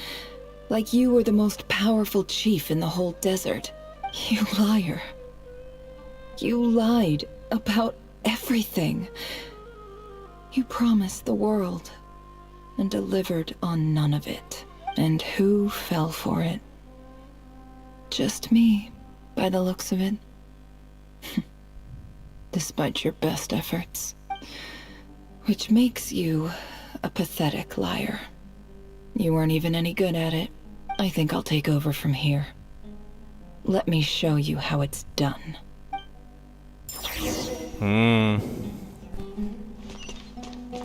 like you were the most powerful chief in the whole desert. You liar. You lied about everything. You promised the world and delivered on none of it. And who fell for it? Just me, by the looks of it. Despite your best efforts. Which makes you a pathetic liar. You weren't even any good at it. I think I'll take over from here. Let me show you how it's done.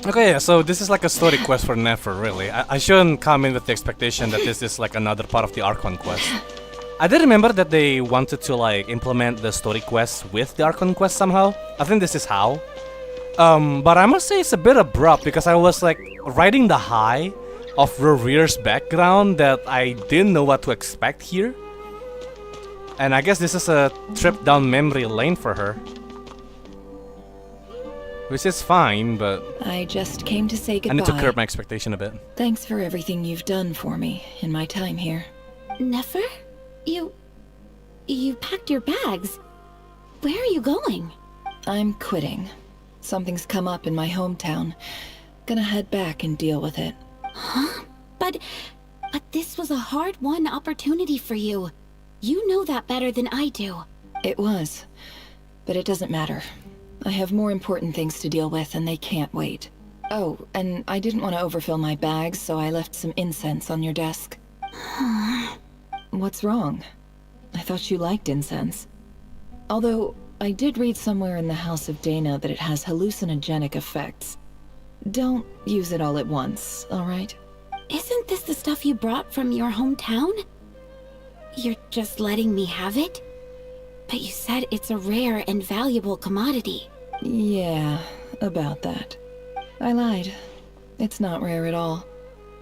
Okay, so this is like a story quest for Nefer, really. I shouldn't come in with the expectation that this is like another part of the Archon quest. I did remember that they wanted to like implement the story quests with the Archon quest somehow. I think this is how. But I must say it's a bit abrupt because I was like riding the high of Rerir's background that I didn't know what to expect here. And I guess this is a trip down memory lane for her. Which is fine, but I just came to say goodbye. I need to curb my expectation a bit. Thanks for everything you've done for me in my time here. Nefer? You packed your bags. Where are you going? I'm quitting. Something's come up in my hometown. Gonna head back and deal with it. Huh? But this was a hard-won opportunity for you. You know that better than I do. It was. But it doesn't matter. I have more important things to deal with and they can't wait. Oh, and I didn't want to overfill my bags, so I left some incense on your desk. What's wrong? I thought you liked incense. Although, I did read somewhere in the House of Dana that it has hallucinogenic effects. Don't use it all at once, alright? Isn't this the stuff you brought from your hometown? You're just letting me have it? But you said it's a rare and valuable commodity. Yeah, about that. I lied. It's not rare at all.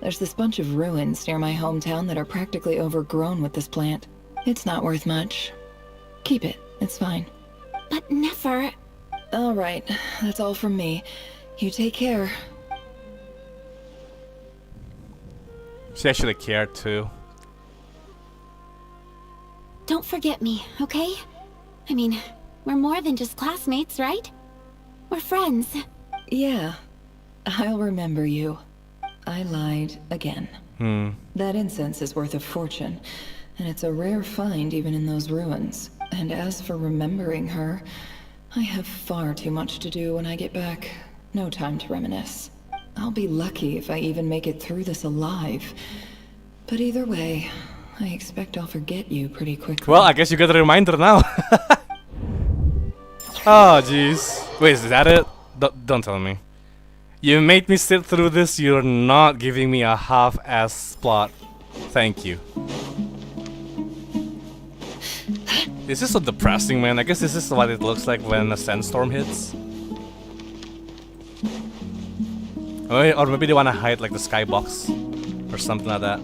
There's this bunch of ruins near my hometown that are practically overgrown with this plant. It's not worth much. Keep it, it's fine. But Nefer... Alright, that's all from me. You take care. She actually cared too. Don't forget me, okay? I mean, we're more than just classmates, right? We're friends. Yeah, I'll remember you. I lied again. That incense is worth a fortune, and it's a rare find even in those ruins. And as for remembering her, I have far too much to do when I get back. No time to reminisce. I'll be lucky if I even make it through this alive. But either way, I expect I'll forget you pretty quickly. Well, I guess you got a reminder now. Oh, jeez. Wait, is that it? Don't tell me. You made me sit through this, you're not giving me a half-ass plot. Thank you. This is so depressing, man. I guess this is what it looks like when a sandstorm hits. Or maybe they want to hide like the skybox or something like that.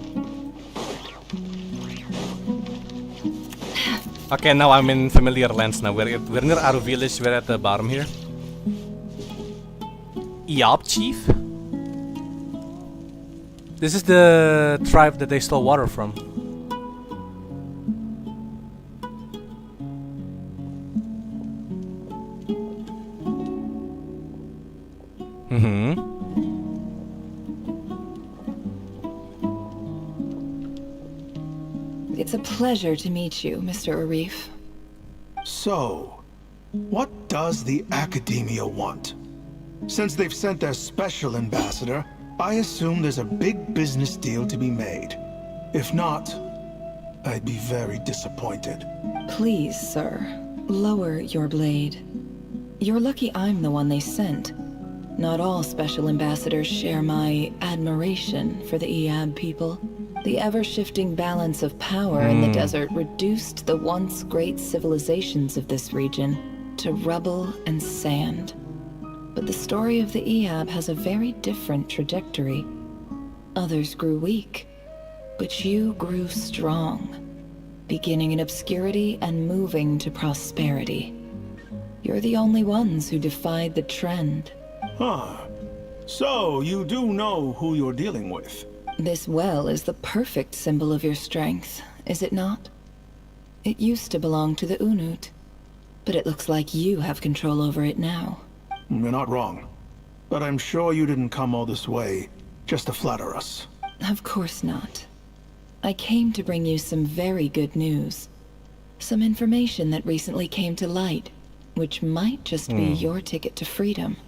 Okay, now I'm in familiar lands now. We're near our village. We're at the bottom here. Yup, chief. This is the tribe that they stole water from. It's a pleasure to meet you, Mr. Arif. So, what does the Academia want? Since they've sent their special ambassador, I assume there's a big business deal to be made. If not, I'd be very disappointed. Please, sir, lower your blade. You're lucky I'm the one they sent. Not all special ambassadors share my admiration for the Eab people. The ever-shifting balance of power in the desert reduced the once great civilizations of this region to rubble and sand. But the story of the Eab has a very different trajectory. Others grew weak, but you grew strong, beginning in obscurity and moving to prosperity. You're the only ones who defied the trend. Huh. So, you do know who you're dealing with? This well is the perfect symbol of your strength, is it not? It used to belong to the Unut, but it looks like you have control over it now. You're not wrong. But I'm sure you didn't come all this way just to flatter us. Of course not. I came to bring you some very good news. Some information that recently came to light, which might just be your ticket to freedom.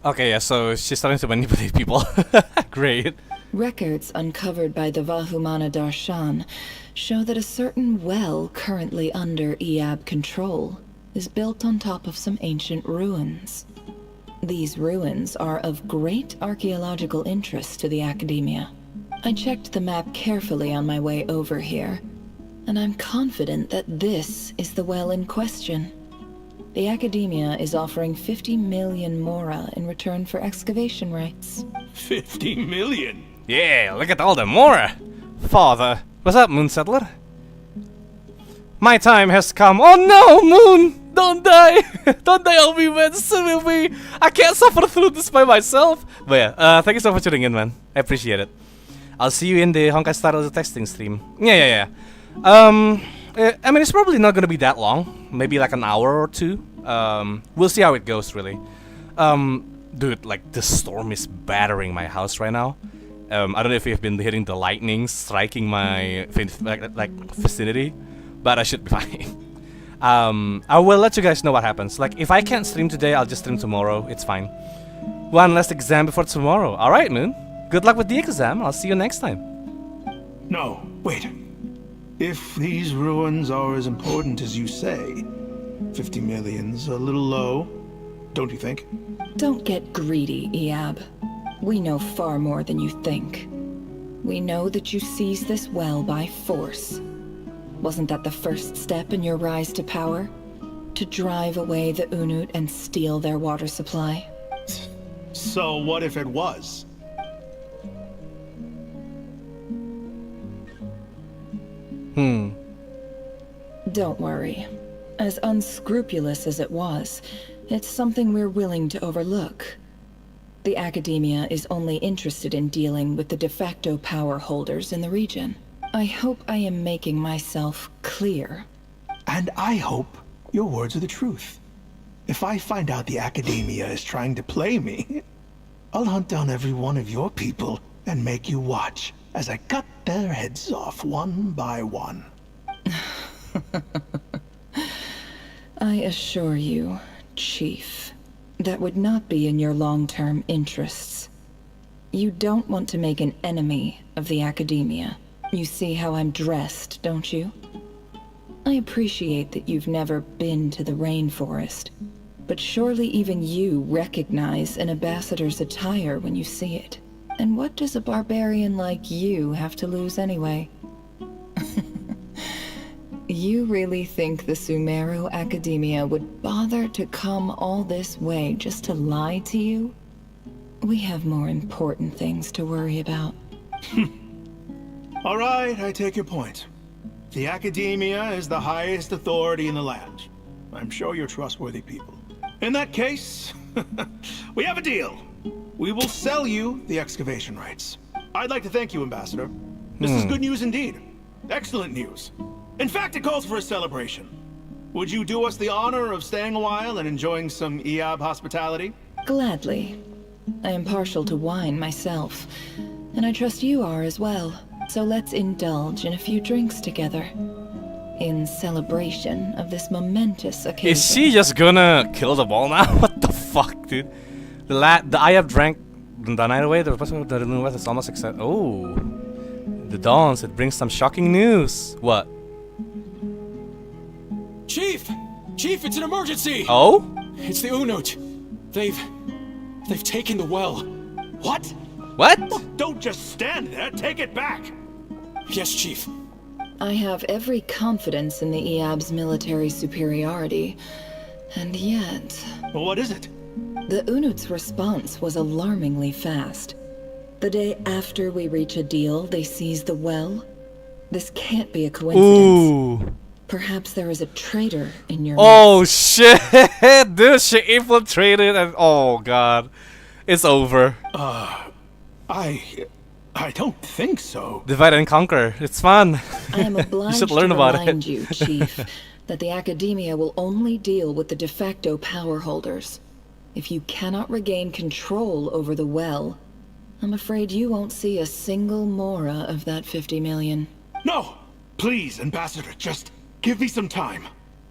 Okay, yeah, so she's starting to manipulate people. Great. Records uncovered by the Vahumana Darshan show that a certain well currently under Eab control is built on top of some ancient ruins. These ruins are of great archaeological interest to the Academia. I checked the map carefully on my way over here, and I'm confident that this is the well in question. The Academia is offering 50 million mora in return for excavation rights. 50 million? Yeah, look at all the mora. Father, what's up, Moon Settler? My time has come. Oh no, Moon! Don't die! Don't die on me, man! Swim with me! I can't suffer through this by myself! But yeah, thank you so much for tuning in, man. I appreciate it. I'll see you in the Honkai Star Rail texting stream. Yeah. I mean, it's probably not gonna be that long. Maybe like an hour or two. We'll see how it goes, really. Dude, like, the storm is battering my house right now. I don't know if you've been hearing the lightning striking my vicinity, but I should be fine. I will let you guys know what happens. Like, if I can't stream today, I'll just stream tomorrow. It's fine. One last exam before tomorrow. Alright, Moon. Good luck with the exam. I'll see you next time. No, wait. If these ruins are as important as you say, 50 million's a little low, don't you think? Don't get greedy, Eab. We know far more than you think. We know that you seized this well by force. Wasn't that the first step in your rise to power? To drive away the Unut and steal their water supply? So what if it was? Don't worry. As unscrupulous as it was, it's something we're willing to overlook. The Academia is only interested in dealing with the de facto power holders in the region. I hope I am making myself clear. And I hope your words are the truth. If I find out the Academia is trying to play me, I'll hunt down every one of your people and make you watch as I cut their heads off one by one. I assure you, Chief, that would not be in your long-term interests. You don't want to make an enemy of the Academia. You see how I'm dressed, don't you? I appreciate that you've never been to the rainforest, but surely even you recognize an ambassador's attire when you see it. And what does a barbarian like you have to lose anyway? You really think the Sumeru Academia would bother to come all this way just to lie to you? We have more important things to worry about. All right, I take your point. The Academia is the highest authority in the land. I'm sure you're trustworthy people. In that case, we have a deal. We will sell you the excavation rights. I'd like to thank you, Ambassador. This is good news indeed. Excellent news. In fact, it calls for a celebration. Would you do us the honor of staying a while and enjoying some Eab hospitality? Gladly. I am partial to wine myself, and I trust you are as well. So let's indulge in a few drinks together, in celebration of this momentous occasion. Is she just gonna kill the ball now? What the fuck, dude? The I have drank the night away. The person with the West is almost excited. Oh, the dawns. It brings some shocking news. What? Chief! Chief, it's an emergency! Oh? It's the Unut. They've taken the well. What? What? Look, don't just stand there. Take it back. Yes, Chief. I have every confidence in the Eab's military superiority, and yet... Well, what is it? The Unut's response was alarmingly fast. The day after we reach a deal, they seize the well, This can't be a coincidence. Ooh. Perhaps there is a traitor in your Oh shit, dude, she infiltrated and oh god. It's over. I don't think so. Divide and conquer. It's fun. I am You obliged should to learn about remind it. you, Chief, that the Academia will only deal with the de facto power holders. If you cannot regain control over the well, I'm afraid you won't see a single mora of that 50 million. No! Please, Ambassador, just give me some time.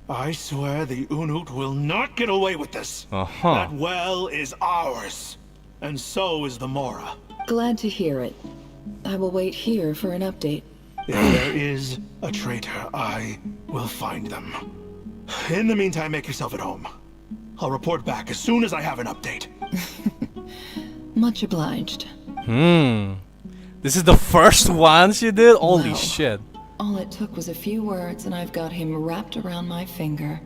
I swear the Unut will not get away with this. That well is ours. And so is the Mora. Glad to hear it. I will wait here for an update. If there is a traitor, I will find them. In the meantime, make yourself at home. I'll report back as soon as I have an update. Much obliged. This is the first one she did? Holy Well, shit. All it took was a few words and I've got him wrapped around my finger.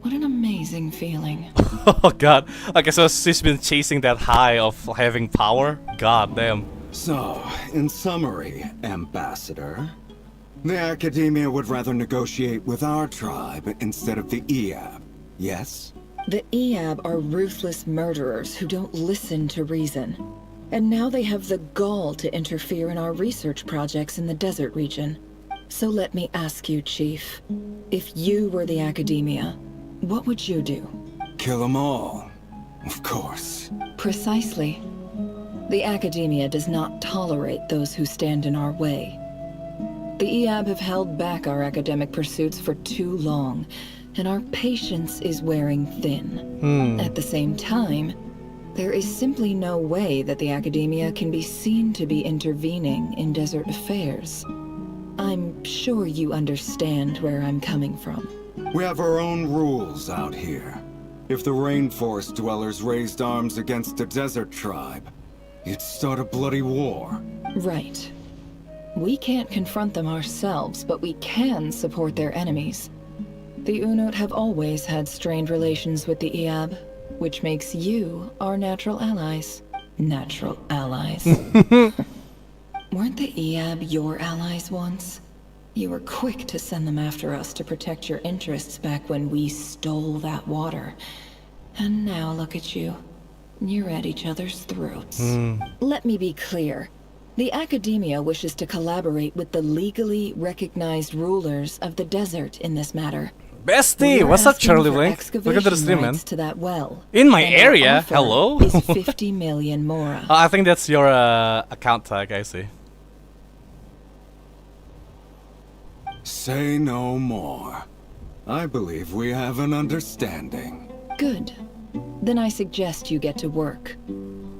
What an amazing feeling. Oh god. Okay, so she's been chasing that high of having power? God damn. So, in summary, Ambassador, the Academia would rather negotiate with our tribe instead of the Eab, yes? The Eab are ruthless murderers who don't listen to reason. And now they have the gall to interfere in our research projects in the desert region. So let me ask you, Chief, if you were the Academia, what would you do? Kill them all, of course. Precisely. The Academia does not tolerate those who stand in our way. The Eab have held back our academic pursuits for too long, and our patience is wearing thin. At the same time, there is simply no way that the Academia can be seen to be intervening in desert affairs. I'm sure you understand where I'm coming from. We have our own rules out here. If the rainforest dwellers raised arms against a desert tribe, you'd start a bloody war. Right. We can't confront them ourselves, but we can support their enemies. The Unut have always had strained relations with the Eab, which makes you our natural allies. Natural allies. Weren't the Eab your allies once? You were quick to send them after us to protect your interests back when we stole that water. And now look at you. You're at each other's throats. Let me be clear. The Academia wishes to collaborate with the legally recognized rulers of the desert in this matter. Bestie, We're what's up, asking Charlie for Link? Look at the excavation stream, man. rights to that well. In my And our area? offer Hello? is 50 million mora. I think that's your account tag, I see. Say no more. I believe we have an understanding. Good. Then I suggest you get to work.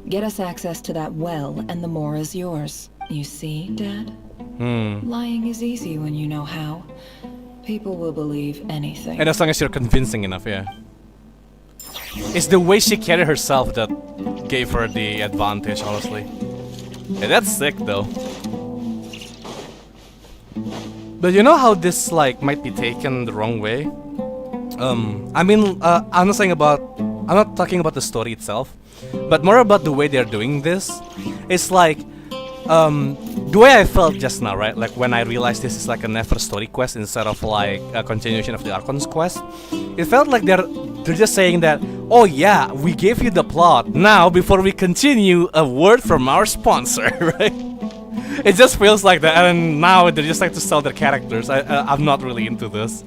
Get us access to that well, and the mora's yours. You see, Dad? Lying is easy when you know how. People will believe anything. And as long as you're convincing enough, yeah. It's the way she carried herself that gave her the advantage, honestly. Yeah, that's sick, though. But you know how this, like, might be taken the wrong way? I mean, I'm not talking about the story itself, but more about the way they're doing this. It's like, the way I felt just now, right? Like when I realized this is like a Nefer story quest instead of like a continuation of the Archon's quest. It felt like they're just saying that, oh yeah, we gave you the plot. Now, before we continue, a word from our sponsor, right? It just feels like that, and now they just like to sell their characters. I'm not really into this.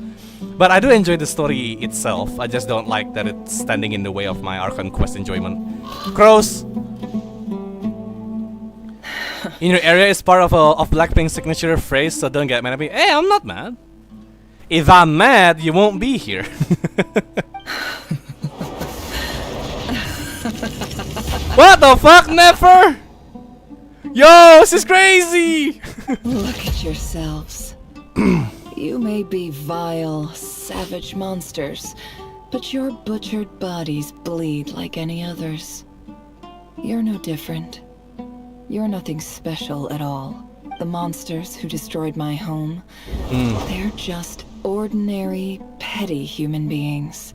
But I do enjoy the story itself. I just don't like that it's standing in the way of my Archon quest enjoyment. Crows! In your area is part of Blackpink's signature phrase, so don't get mad at me. Hey, I'm not mad. If I'm mad, you won't be here. What the fuck, Nefer? Yo, this is crazy! Look at yourselves. You may be vile, savage monsters, but your butchered bodies bleed like any others. You're no different. You're nothing special at all. The monsters who destroyed my home, they're just ordinary, petty human beings.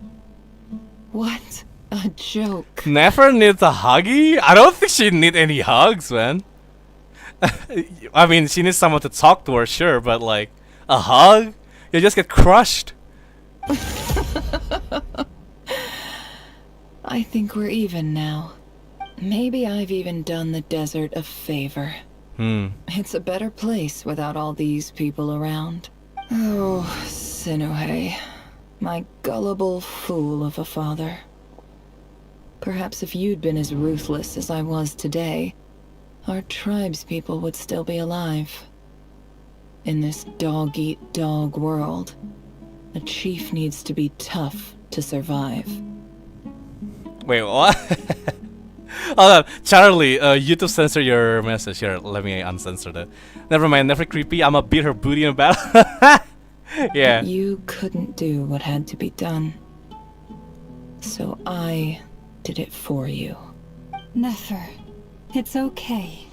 What a joke. Nefer needs a huggy? I don't think she need any hugs, man. I mean, she needs someone to talk to her, sure, but like a hug, you just get crushed. I think we're even now. Maybe I've even done the desert a favor. It's a better place without all these people around. Oh, Sinuhe, my gullible fool of a father. Perhaps if you'd been as ruthless as I was today, our tribespeople would still be alive. In this dog-eat-dog world, a chief needs to be tough to survive. Wait, what? Hold on, Charlie, YouTube censor your message here. Let me uncensor that. Never mind, never creepy. I'ma beat her booty in a battle. Yeah. You couldn't do what had to be done. So I did it for you. Nefer, it's okay.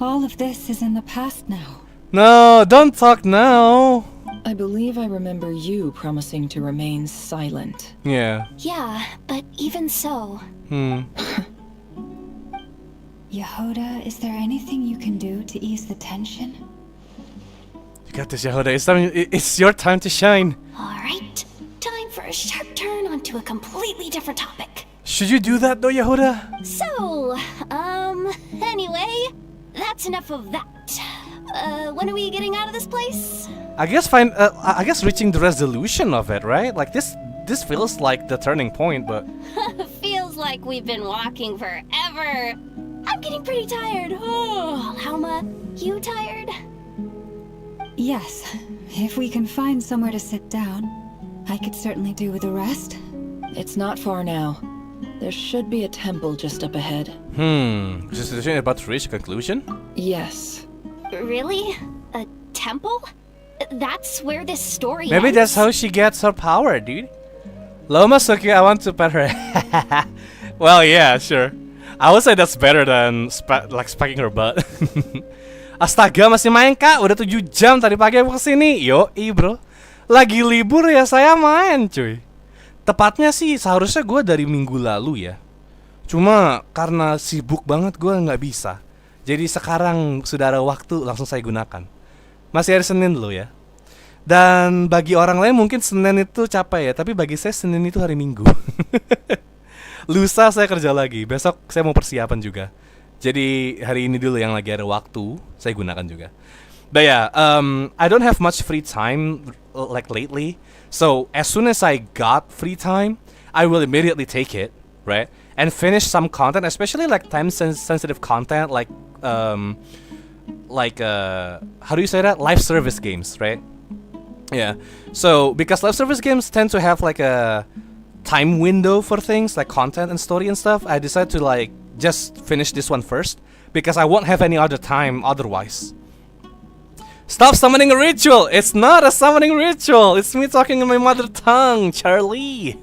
All of this is in the past now. No, don't talk now. I believe I remember you promising to remain silent. Yeah. Yeah, but even so. Yehuda, is there anything you can do to ease the tension? You got this, Yehuda. It's your time to shine. Alright, time for a sharp turn onto a completely different topic. Should you do that though, Yehuda? So, anyway, that's enough of that. When are we getting out of this place? I guess reaching the resolution of it, right? Like this feels like the turning point, but Feels like we've been walking forever. I'm getting pretty tired. Oh, Lauma, you tired? Yes. If we can find somewhere to sit down, I could certainly do with a rest. It's not far now. There should be a temple just up ahead. Is this decision about to reach a conclusion? Yes. Really? A temple? That's where this story Maybe ends? that's how she gets her power, dude. Loma Suki, I want to pet her. Well, yeah, sure. I would say that's better than smacking her butt. Astaga, masih main kak? Udah 7 jam tadi pagi aku kesini. Yoi bro. Lagi libur ya saya main cuy. Tepatnya sih seharusnya gue dari minggu lalu ya. Cuma karena sibuk banget gue nggak bisa. Jadi sekarang sudah ada waktu langsung saya gunakan. Masih hari Senin dulu ya. Dan bagi orang lain mungkin Senin itu capek ya. Tapi bagi saya Senin itu hari Minggu. Lusa saya kerja lagi. Besok saya mau persiapan juga. Jadi hari ini dulu yang lagi ada waktu saya gunakan juga. But yeah, I don't have much free time like lately. So as soon as I got free time, I will immediately take it, right? And finish some content, especially like time-sensitive content, like how do you say that? Live service games, right? Yeah. So because live service games tend to have like a time window for things like content and story and stuff, I decided to like just finish this one first because I won't have any other time otherwise. Stop summoning a ritual! It's not a summoning ritual! It's me talking in my mother tongue, Charlie!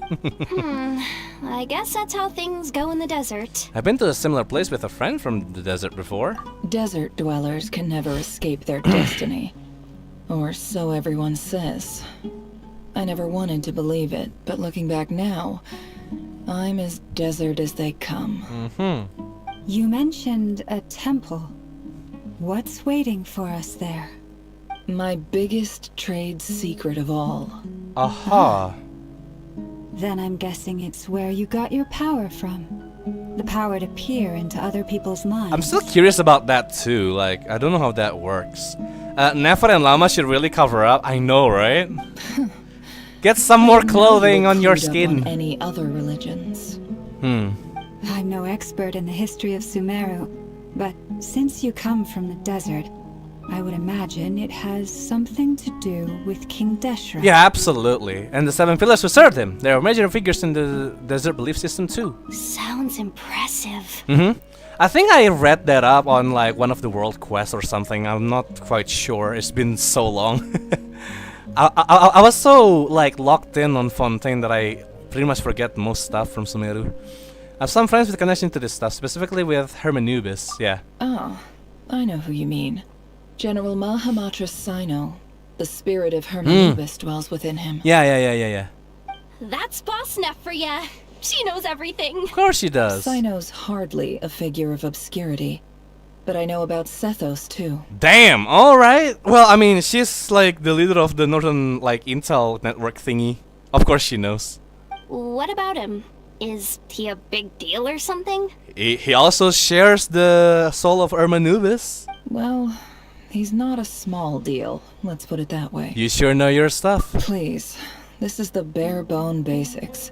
I guess that's how things go in the desert. I've been to a similar place with a friend from the desert before. Desert dwellers can never escape their destiny. Or so everyone says. I never wanted to believe it, but looking back now, I'm as desert as they come. You mentioned a temple. What's waiting for us there? My biggest trade secret of all. Aha. Then I'm guessing it's where you got your power from. The power to peer into other people's minds. I'm still curious about that too, like, I don't know how that works. Nefer and Lama should really cover up, I know, right? Get some more clothing on your skin. On any other religions. I'm no expert in the history of Sumeru, but since you come from the desert, I would imagine it has something to do with King Deshra. Yeah, absolutely. And the 7 pillars who served him. They are major figures in the desert belief system too. Sounds impressive. I think I read that up on like one of the world quests or something. I'm not quite sure. It's been so long. I was so like locked in on Fontaine that I pretty much forget most stuff from Sumeru. I have some friends with connection to this stuff, specifically with Hermanubis, yeah. Oh, I know who you mean. General Mahamatra Sino. The spirit of Hermanubis dwells within him. Yeah. That's Boss Neff for ya. She knows everything. Of course she does. Sino's hardly a figure of obscurity. but I know about Sethos too. Damn, alright. Well, I mean, she's like the leader of the Northern like Intel network thingy. Of course she knows. What about him? Is he a big deal or something? He also shares the soul of Ermanubis. Well, he's not a small deal, let's put it that way. You sure know your stuff. Please, this is the bare bone basics.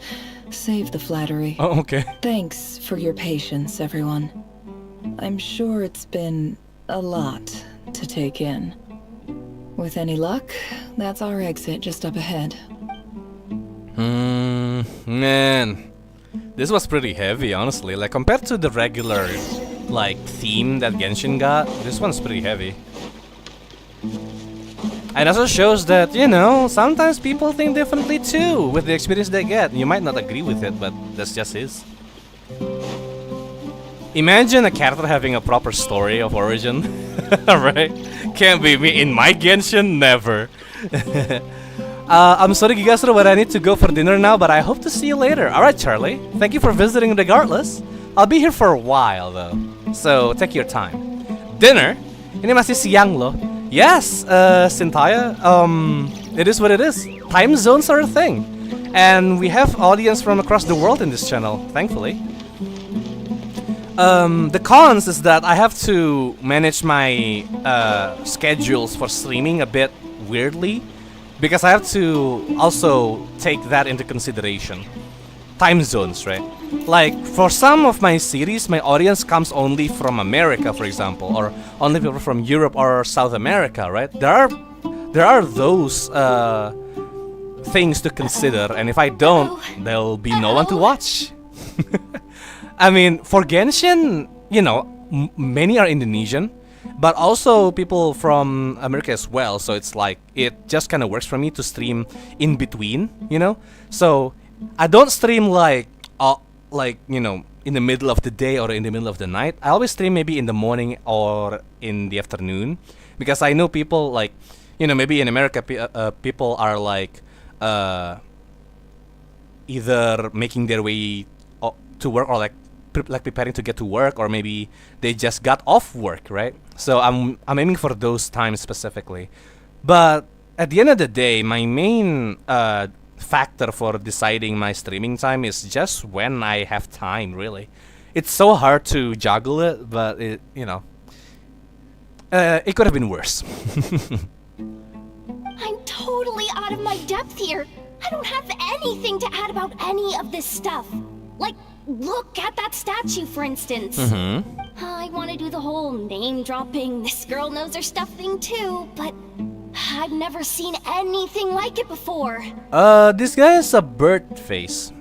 Save the flattery. Oh, okay. Thanks for your patience, everyone. I'm sure it's been a lot to take in. With any luck, that's our exit just up ahead. Man. This was pretty heavy, honestly. Like, compared to the regular, like, theme that Genshin got, this one's pretty heavy. And also shows that, you know, sometimes people think differently too with the experience they get. You might not agree with it, but that's just his. Imagine a character having a proper story of origin. Right? Can't be me. In my Genshin, never. I'm sorry, Gigasro, but I need to go for dinner now, but I hope to see you later. Alright, Charlie. Thank you for visiting regardless. I'll be here for a while, though. So, take your time. Dinner? Ini masih siang loh. Yes, Cynthia. It is what it is. Time zones are a thing. And we have audience from across the world in this channel, thankfully. The cons is that I have to manage my schedules for streaming a bit weirdly. Because I have to also take that into consideration. Time zones, right? Like, for some of my series, my audience comes only from America, for example, or only people from Europe or South America, right? There are those things to consider, and if I don't, there'll be no one to watch. I mean, for Genshin, you know, many are Indonesian. But also people from America as well, so it's like, it just kind of works for me to stream in between, you know? So, I don't stream like, you know, in the middle of the day or in the middle of the night. I always stream maybe in the morning or in the afternoon. Because I know people like, you know, maybe in America, people are like, either making their way to work or like preparing to get to work, or maybe they just got off work, right? So I'm aiming for those times specifically. But at the end of the day, my main factor for deciding my streaming time is just when I have time, really. It's so hard to juggle it, but it, you know, it could have been worse. I'm totally out of my depth here. I don't have anything to add about any of this stuff. Like, look at that statue, for instance. I want to do the whole name-dropping, this girl knows her stuff thing too, but I've never seen anything like it before. This guy has a bird face.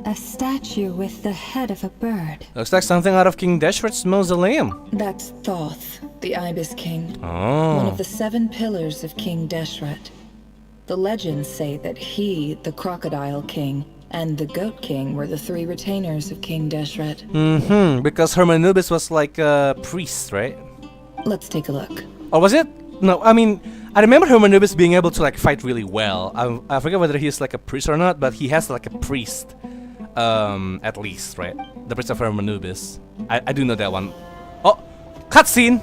A statue with the head of a bird. Looks like something out of King Deshret's mausoleum. That's Thoth, the Ibis King. Oh. One of the 7 pillars of King Deshret. The legends say that he, the Crocodile King, and the Goat King were the 3 retainers of King Deshret. Because Hermanubis was like a priest, right? Let's take a look. Or was it? No, I mean, I remember Hermanubis being able to like fight really well. I forget whether he's like a priest or not, but he has like a priest, at least, right? The priest of Hermanubis. I do know that one. Oh, cutscene!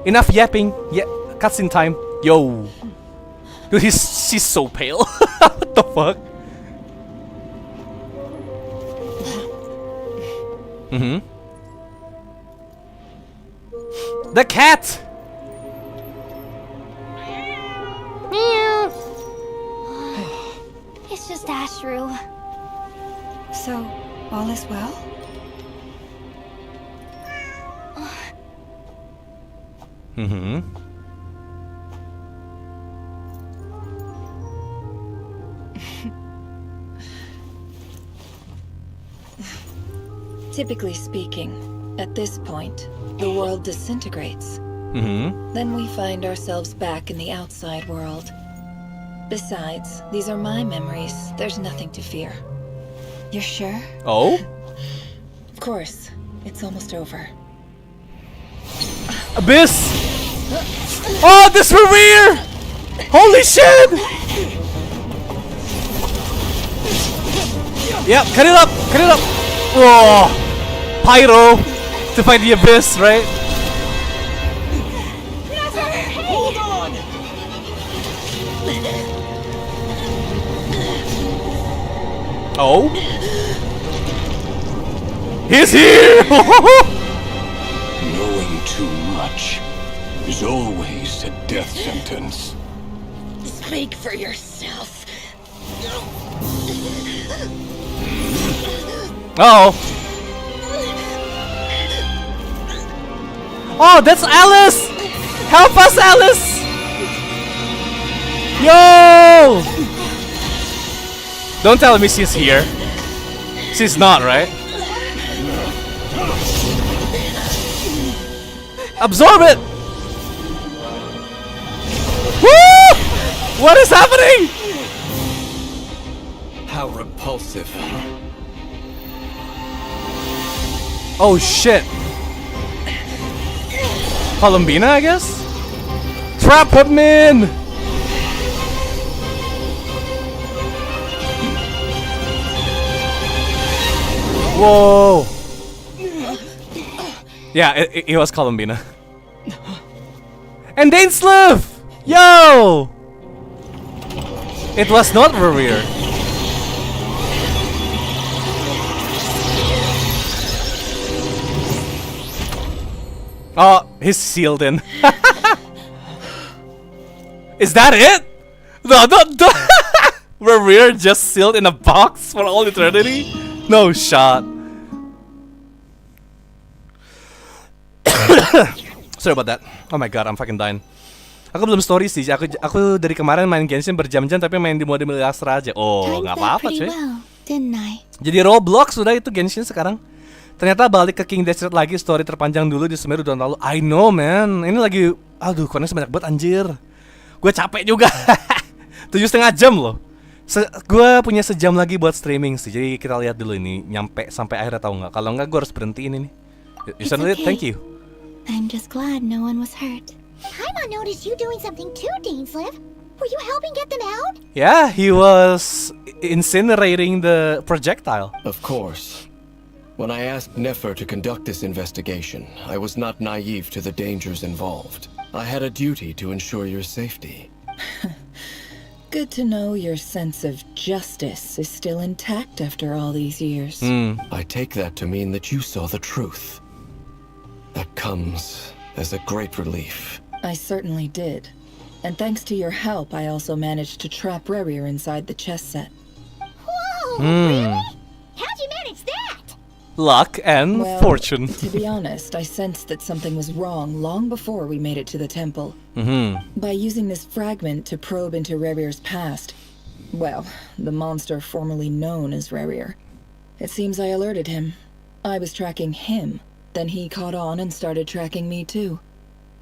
Enough yapping. Yeah, cutscene time. Yo. Dude, she's so pale. What the fuck? The cat! It's just Ashru. So, all is well? Typically speaking, at this point, the world disintegrates. Then we find ourselves back in the outside world. Besides, these are my memories. There's nothing to fear. You're sure? Oh? Of course. It's almost over. Abyss! Oh, this Rerir! Holy shit! Yep, cut it up! Cut it up! Oh! Pyro! To fight the abyss, right? Hold on! Oh? He's here! Knowing too much is always a death sentence. Speak for yourself. Oh! Oh, that's Alice! Help us, Alice! Yo! Don't tell me she's here. She's not, right? Absorb it! Woo! What is happening? How repulsive. Oh shit. Columbina, I guess? Trap put me in! Whoa! Yeah, it was Columbina. And Dainslev! Yo! It was not Rerir. Oh, he's sealed in. Is that it? No. Rerir just sealed in a box for all eternity? No shot. Sorry about that. Oh my god, I'm fucking dying. Aku belum story sih. Aku dari kemarin main Genshin berjam-jam tapi main di mode milik Astra aja. Oh, nggak apa-apa cuy. Well, didn't I? Jadi Roblox sudah itu Genshin sekarang. Ternyata balik ke King Desert lagi, story terpanjang dulu di Semeru tahun lalu. I know man, ini lagi, aduh koneksi banyak banget anjir. Gue capek juga. 7,5 jam loh. Gue punya sejam lagi buat streaming sih. Jadi kita lihat dulu ini nyampe sampai akhirnya tahu nggak. Kalau nggak gue harus berhentiin ini. You said it, thank you. I'm just glad no one was hurt. Paimon noticed you doing something too, Dainslev. Were you helping get them out? Yeah, he was incinerating the projectile. Of course. When I asked Nefer to conduct this investigation, I was not naive to the dangers involved. I had a duty to ensure your safety. Good to know your sense of justice is still intact after all these years. I take that to mean that you saw the truth. That comes as a great relief. I certainly did. And thanks to your help, I also managed to trap Rerir inside the chess set. Whoa! Really? How'd you manage that? Luck and well, fortune. To be honest, I sensed that something was wrong long before we made it to the temple. By using this fragment to probe into Rerir's past, well, the monster formerly known as Rerir, it seems I alerted him. I was tracking him, then he caught on and started tracking me too.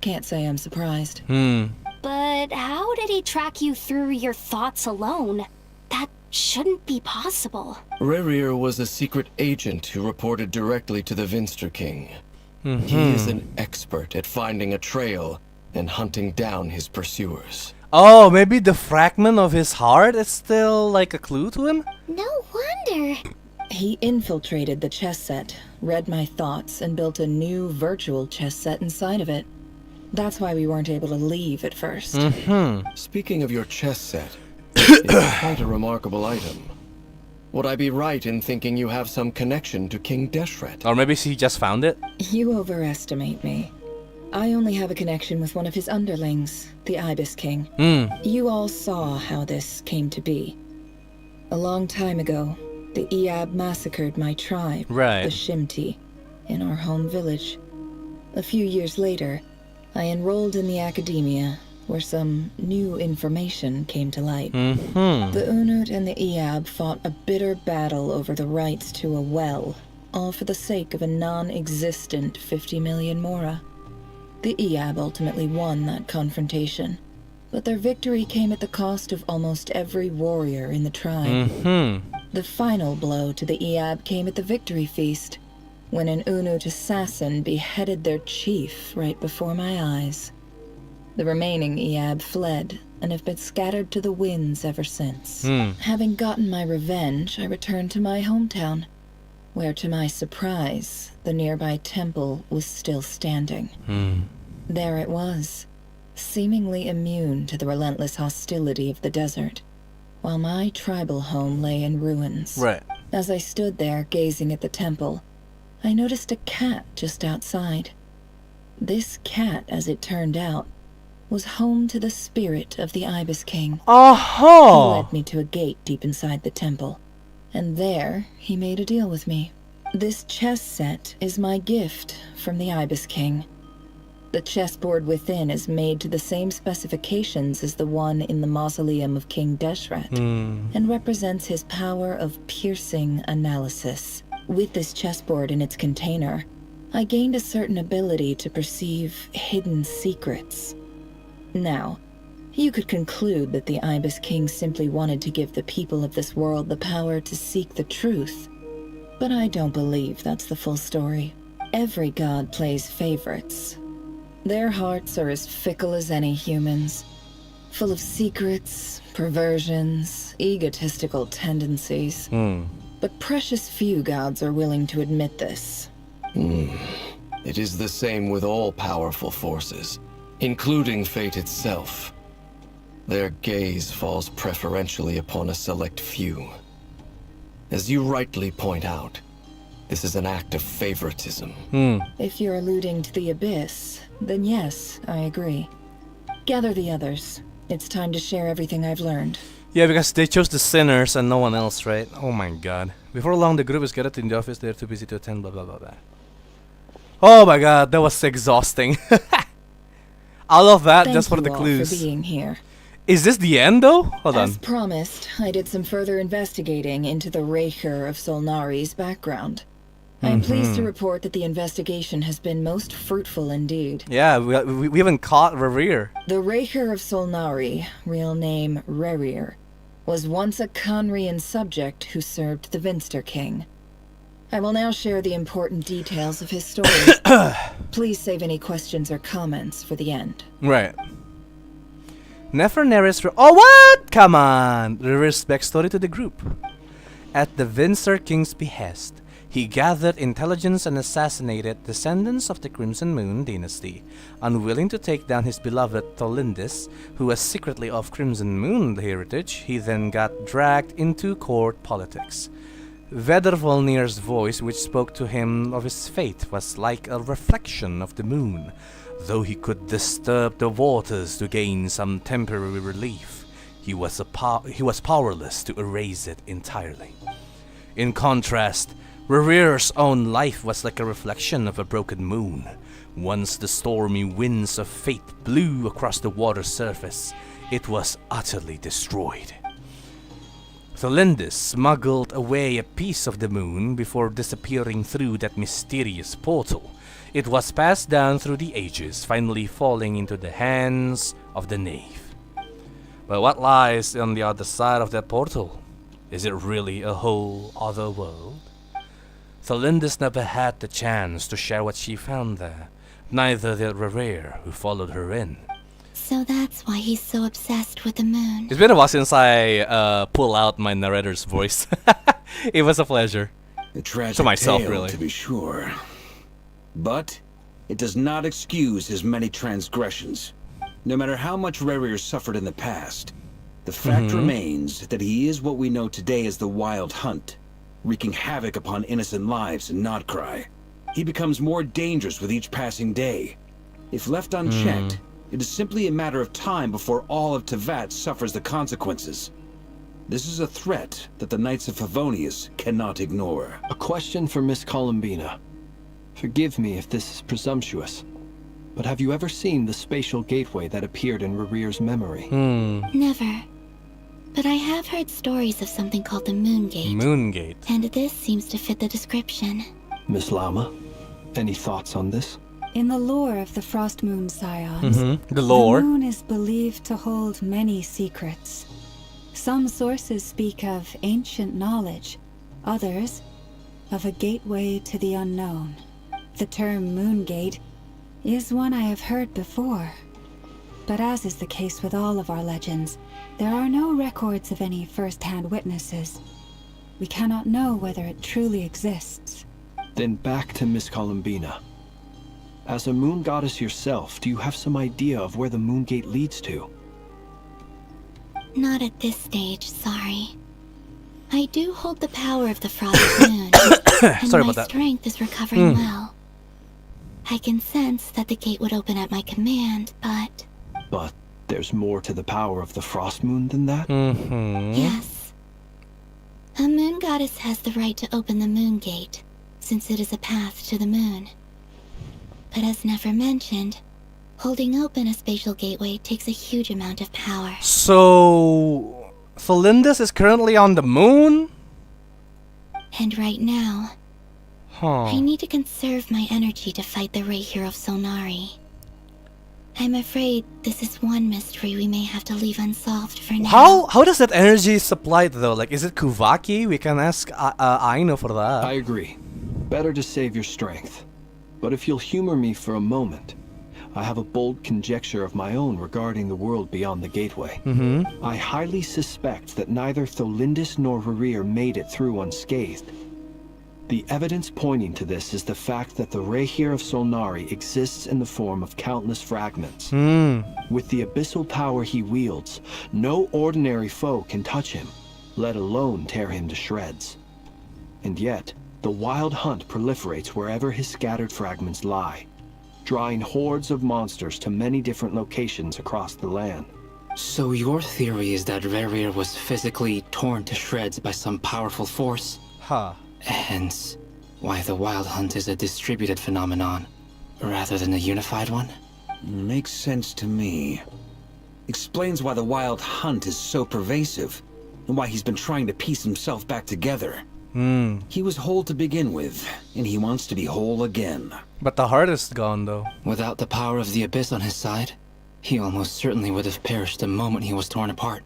Can't say I'm surprised. But how did he track you through your thoughts alone? That shouldn't be possible. Rerir was a secret agent who reported directly to the Vinster King. He is an expert at finding a trail and hunting down his pursuers. Oh, maybe the fragment of his heart is still like a clue to him? No wonder. He infiltrated the chess set, read my thoughts, and built a new virtual chess set inside of it. That's why we weren't able to leave at first. Speaking of your chess set, it's quite a remarkable item. Would I be right in thinking you have some connection to King Deshret? Or maybe he just found it? You overestimate me. I only have a connection with one of his underlings, the Ibis King. You all saw how this came to be. A long time ago, the Eab massacred my tribe, the Shimti, in our home village. A few years later, I enrolled in the academia, where some new information came to light. The Unut and the Eab fought a bitter battle over the rights to a well, all for the sake of a non-existent 50 million mora. The Eab ultimately won that confrontation, but their victory came at the cost of almost every warrior in the tribe. The final blow to the Eab came at the victory feast, when an Unut assassin beheaded their chief right before my eyes. The remaining Eab fled and have been scattered to the winds ever since. Having gotten my revenge, I returned to my hometown. where to my surprise, the nearby temple was still standing. There it was, seemingly immune to the relentless hostility of the desert, while my tribal home lay in ruins. Right. As I stood there gazing at the temple, I noticed a cat just outside. This cat, as it turned out, was home to the spirit of the Ibis King. Uh-huh. He led me to a gate deep inside the temple, and there he made a deal with me. This chess set is my gift from the Ibis King. The chessboard within is made to the same specifications as the one in the mausoleum of King Deshret, and represents his power of piercing analysis. With this chessboard in its container, I gained a certain ability to perceive hidden secrets. Now, you could conclude that the Ibis King simply wanted to give the people of this world the power to seek the truth, but I don't believe that's the full story. Every god plays favorites. Their hearts are as fickle as any humans, full of secrets, perversions, egotistical tendencies. But precious few gods are willing to admit this. It is the same with all powerful forces, including fate itself. Their gaze falls preferentially upon a select few. As you rightly point out, this is an act of favoritism. If you're alluding to the Abyss, then yes, I agree. Gather the others. It's time to share everything I've learned. Yeah, because they chose the sinners and no one else, right? Oh my god. Before long, the group is gathered in the office. They're too busy to attend, blah blah blah blah. Oh my god, that was exhausting. All of that just for the clues. Thank you all for being here. Is this the end though? Hold on. As promised, I did some further investigating into the Rerir of Solnari's background. I am pleased to report that the investigation has been most fruitful indeed. Yeah, we haven't caught Rerir. The Rerir of Solnari, real name Rerir, was once a Khaenriah subject who served the Vinster King. I will now share the important details of his story. Please save any questions or comments for the end. Right. Neferneris. Oh, what? Come on! Rerir's backstory to the group. At the Vinster King's behest, he gathered intelligence and assassinated descendants of the Crimson Moon dynasty. Unwilling to take down his beloved Tholindis, who was secretly of Crimson Moon heritage, he then got dragged into court politics. Vedrvolnir's voice, which spoke to him of his fate, was like a reflection of the moon. Though he could disturb the waters to gain some temporary relief, he was powerless to erase it entirely. In contrast, Rerir's own life was like a reflection of a broken moon. Once the stormy winds of fate blew across the water's surface, it was utterly destroyed. Tholindis smuggled away a piece of the moon before disappearing through that mysterious portal. It was passed down through the ages, finally falling into the hands of the knave. But what lies on the other side of that portal? Is it really a whole other world? Tholindis never had the chance to share what she found there. Neither did Rerir, who followed her in. So that's why he's so obsessed with the moon. It's been a while since I pull out my narrator's voice. It was a pleasure. A tragic to myself, tale, really. to be sure. But it does not excuse his many transgressions. No matter how much Rerir suffered in the past, the fact remains that he is what we know today as the Wild Hunt, wreaking havoc upon innocent lives in Nodcry. He becomes more dangerous with each passing day. If left unchecked, it is simply a matter of time before all of Teyvat suffers the consequences. This is a threat that the Knights of Favonius cannot ignore. A question for Miss Columbina. Forgive me if this is presumptuous, but have you ever seen the spatial gateway that appeared in Rerir's memory? Never. But I have heard stories of something called the Moon Gate. Moon Gate. And this seems to fit the description. Miss Lama, any thoughts on this? In the lore of the Frost Moon Scions, The lore. the moon is believed to hold many secrets. Some sources speak of ancient knowledge, others of a gateway to the unknown. The term Moon Gate is one I have heard before. But as is the case with all of our legends, there are no records of any first-hand witnesses. we cannot know whether it truly exists. Then back to Miss Columbina. As a moon goddess yourself, do you have some idea of where the moon gate leads to? Not at this stage, sorry. I do hold the power of the Frost Moon, and Sorry my about that. strength is recovering well. I can sense that the gate would open at my command, but... But there's more to the power of the Frost Moon than that? Yes. A moon goddess has the right to open the moon gate, since it is a path to the moon. But as Nefer mentioned, holding open a spatial gateway takes a huge amount of power. So, Thelindis is currently on the moon? And right now, Huh. I need to conserve my energy to fight the Rerir of Solnari. I'm afraid this is one mystery we may have to leave unsolved for now. How does that energy supplied though? Like, is it Kuvaki? We can ask Aino for that. I agree. Better to save your strength. But if you'll humor me for a moment, I have a bold conjecture of my own regarding the world beyond the gateway. I highly suspect that neither Thelindis nor Rerir made it through unscathed. The evidence pointing to this is the fact that the Rerir of Solnari exists in the form of countless fragments. With the abyssal power he wields, no ordinary foe can touch him, let alone tear him to shreds. And yet, the wild hunt proliferates wherever his scattered fragments lie, drawing hordes of monsters to many different locations across the land. So your theory is that Rerir was physically torn to shreds by some powerful force? Huh. Hence, why the wild hunt is a distributed phenomenon, rather than a unified one? Makes sense to me. Explains why the wild hunt is so pervasive, and why he's been trying to piece himself back together. He was whole to begin with, and he wants to be whole again. But the heart is gone though. Without the power of the abyss on his side, he almost certainly would have perished the moment he was torn apart.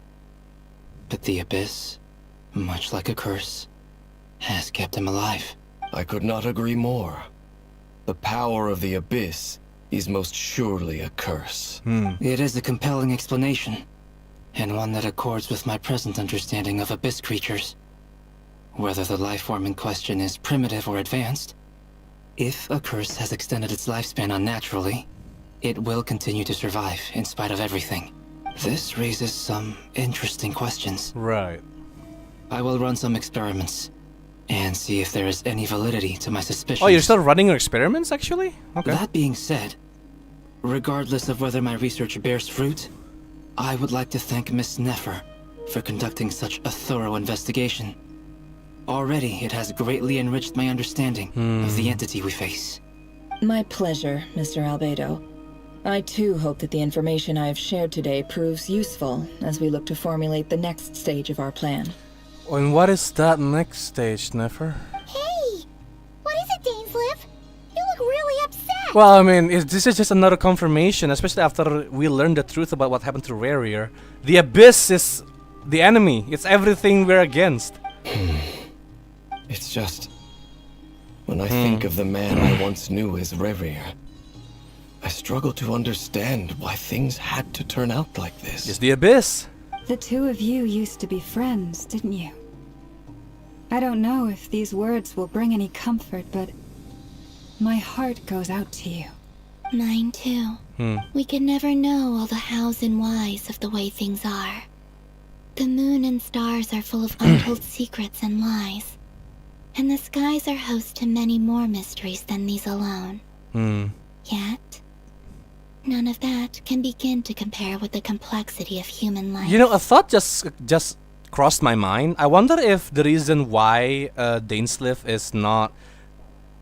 But the abyss, much like a curse, has kept him alive. I could not agree more. The power of the abyss is most surely a curse. It is a compelling explanation, and one that accords with my present understanding of abyss creatures. Whether the life form in question is primitive or advanced, if a curse has extended its lifespan unnaturally, it will continue to survive in spite of everything. This raises some interesting questions. Right. I will run some experiments and see if there is any validity to my suspicions. Oh, you're still running your experiments, actually? Okay. That being said, regardless of whether my research bears fruit, I would like to thank Miss Nefer for conducting such a thorough investigation. Already, it has greatly enriched my understanding of the entity we face. My pleasure, Mr. Albedo. I too hope that the information I have shared today proves useful as we look to formulate the next stage of our plan. And what is that next stage, Nefer? Hey! What is it, Dainsleif? You look really upset! Well, I mean, this is just another confirmation, especially after we learned the truth about what happened to Rerir. The Abyss is the enemy. It's everything we're against. It's just... when I think of the man I once knew as Rerir, I struggle to understand why things had to turn out like this. It's the Abyss. The two of you used to be friends, didn't you? I don't know if these words will bring any comfort, but my heart goes out to you. Mine too. We can never know all the hows and whys of the way things are. The moon and stars are full of untold secrets and lies. And the skies are host to many more mysteries than these alone. Yet, none of that can begin to compare with the complexity of human life. You know, a thought just crossed my mind. I wonder if the reason why Dainsleif is not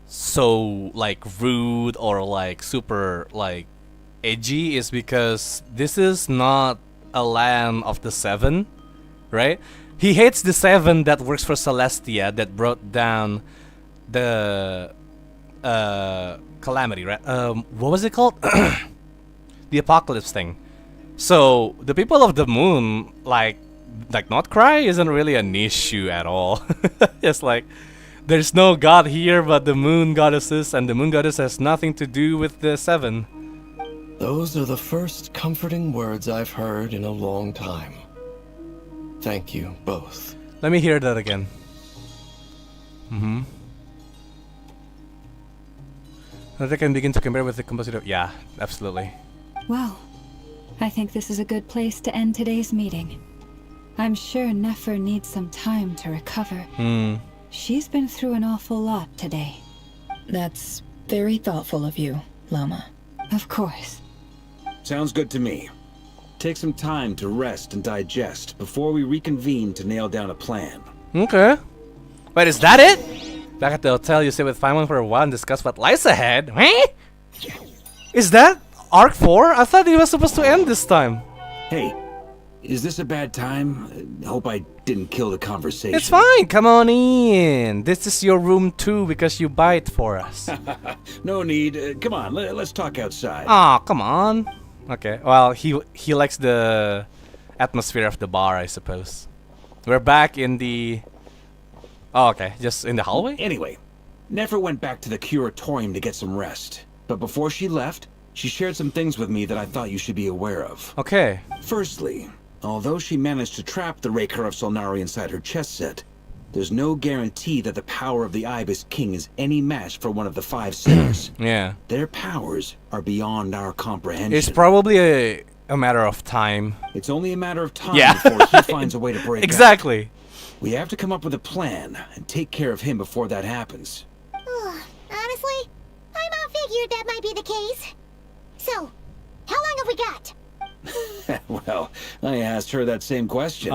so like rude or like super like edgy is because this is not a land of the Seven, right? He hates the Seven that works for Celestia that brought down the calamity, right? What was it called? The apocalypse thing. So the people of the moon, like not cry isn't really an issue at all. It's like there's no god here but the moon goddesses, and the moon goddess has nothing to do with the Seven. Those are the first comforting words I've heard in a long time. Thank you, both. Let me hear that again. Mm-hmm. That I can begin to compare with the compositor. Yeah, absolutely. Well, I think this is a good place to end today's meeting. I'm sure Nefer needs some time to recover. She's been through an awful lot today. That's very thoughtful of you, Lama. Of course. Sounds good to me. Take some time to rest and digest before we reconvene to nail down a plan. Okay. Wait, is that it? Back at the hotel, you stay with Feynman for a while and discuss what lies ahead. Huh? Is that Arc 4? I thought it was supposed to end this time. Hey, is this a bad time? Hope I didn't kill the conversation. It's fine. Come on in. This is your room too because you buy it for us. No need. Come on, let's talk outside. Aw, come on. Okay. Well, he likes the atmosphere of the bar, I suppose. We're back in the... Oh, okay. Just in the hallway? Anyway, Nefer went back to the curatorium to get some rest. But before she left, she shared some things with me that I thought you should be aware of. Okay. Firstly, although she managed to trap the Rerir of Solnari inside her chess set, there's no guarantee that the power of the Ibis King is any match for one of the 5 sinners. Yeah. Their powers are beyond our comprehension. It's probably a matter of time. It's only a matter of time before he finds a way to break Exactly. out. We have to come up with a plan and take care of him before that happens. Honestly, I about figured that might be the case. So, how long have we got? Well, I asked her that same question.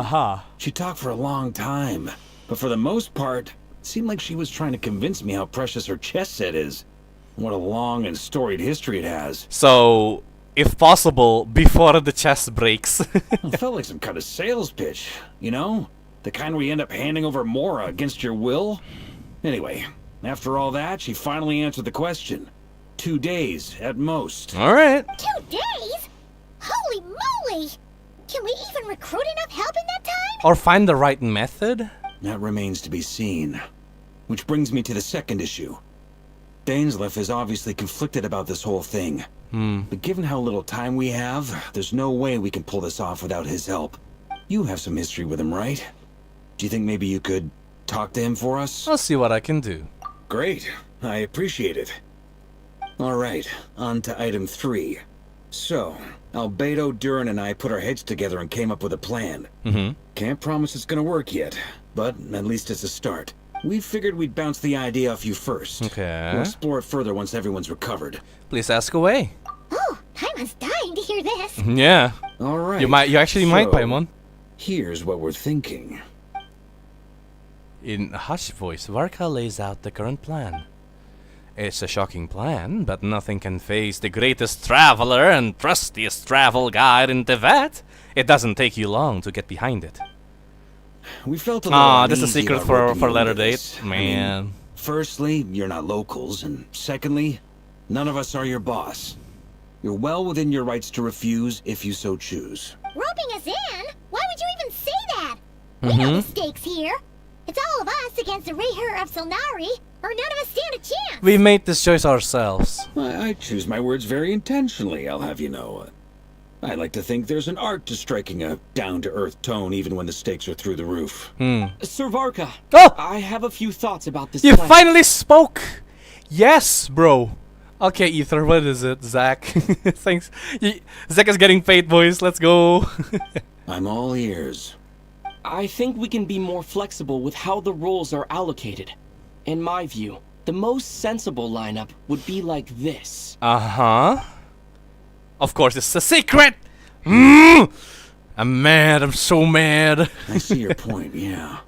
She talked for a long time, but for the most part, it seemed like she was trying to convince me how precious her chess set is. What a long and storied history it has. So, if possible, before the chest breaks. It felt like some kind of sales pitch, you know? The kind where you end up handing over Mora against your will? Anyway, after all that, she finally answered the question. 2 days, at most. Alright. 2 days? Holy moly! Can we even recruit enough help in that time? Or find the right method? That remains to be seen. Which brings me to the second issue. Dainsleif is obviously conflicted about this whole thing. But given how little time we have, there's no way we can pull this off without his help. You have some history with him, right? Do you think maybe you could talk to him for us? I'll see what I can do. Great. I appreciate it. Alright, on to item 3. So, Albedo, Durin, and I put our heads together and came up with a plan. Can't promise it's gonna work yet, but at least it's a start. We figured we'd bounce the idea off you first. Okay. We'll explore it further once everyone's recovered. Please ask away. Oh, Paimon's dying to hear this. Yeah. Alright. You actually might, Paimon. Here's what we're thinking. In a hushed voice, Varka lays out the current plan. It's a shocking plan, but nothing can face the greatest traveler and trustiest travel guide in Teyvat. It doesn't take you long to get behind it. We felt a little this is a uneasy secret about for roping you later into date. this. Man. I mean, firstly, you're not locals, and secondly, none of us are your boss. You're well within your rights to refuse if you so choose. Roping us in? Why would you even say that? We know the stakes here. It's all of us against the Rerir of Solnari, or none of us stand a chance. We made this choice ourselves. I choose my words very intentionally, I'll have you know. I like to think there's an art to striking a down-to-earth tone even when the stakes are through the roof. Sir Varka, I have a few thoughts about this You plan. finally spoke! Yes, bro. Okay, Ether, what is it? Zach. Thanks. Zach is getting paid, boys. Let's go. I'm all ears. I think we can be more flexible with how the roles are allocated. In my view, the most sensible lineup would be like this. Of course, it's a secret! I'm mad. I'm so mad. I see your point, yeah.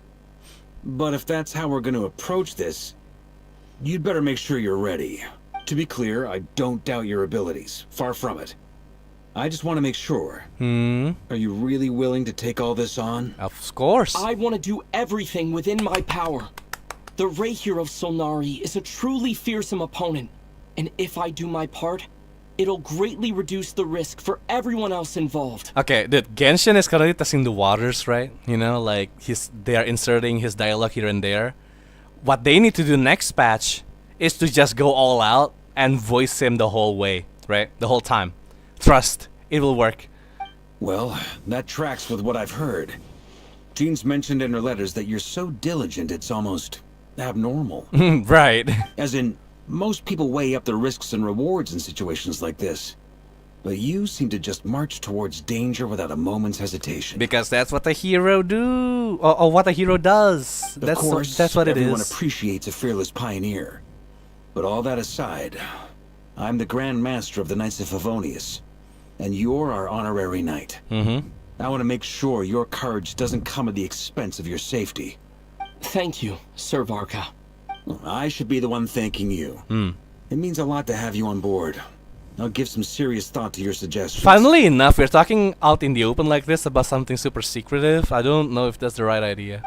But if that's how we're going to approach this, you'd better make sure you're ready. To be clear, I don't doubt your abilities. Far from it. I just want to make sure. Are you really willing to take all this on? Of course. I want to do everything within my power. The Rerir of Solnari is a truly fearsome opponent, and if I do my part, it'll greatly reduce the risk for everyone else involved. Okay, dude, Genshin is currently testing the waters, right? You know, like they are inserting his dialogue here and there. What they need to do next patch is to just go all out and voice him the whole way, right? The whole time. Trust, it will work. Well, that tracks with what I've heard. Jean's mentioned in her letters that you're so diligent it's almost abnormal. Right. As in, most people weigh up the risks and rewards in situations like this. But you seem to just march towards danger without a moment's hesitation. Because that's what a hero do, or what a hero does. Of course, that's what it everyone is. appreciates a fearless pioneer. But all that aside, I'm the Grand Master of the Knights of Favonius, and you're our honorary knight. I want to make sure your courage doesn't come at the expense of your safety. Thank you, Sir Varka. I should be the one thanking you. It means a lot to have you on board. I'll give some serious thought to your suggestions. Funnily enough, we're talking out in the open like this about something super secretive. I don't know if that's the right idea.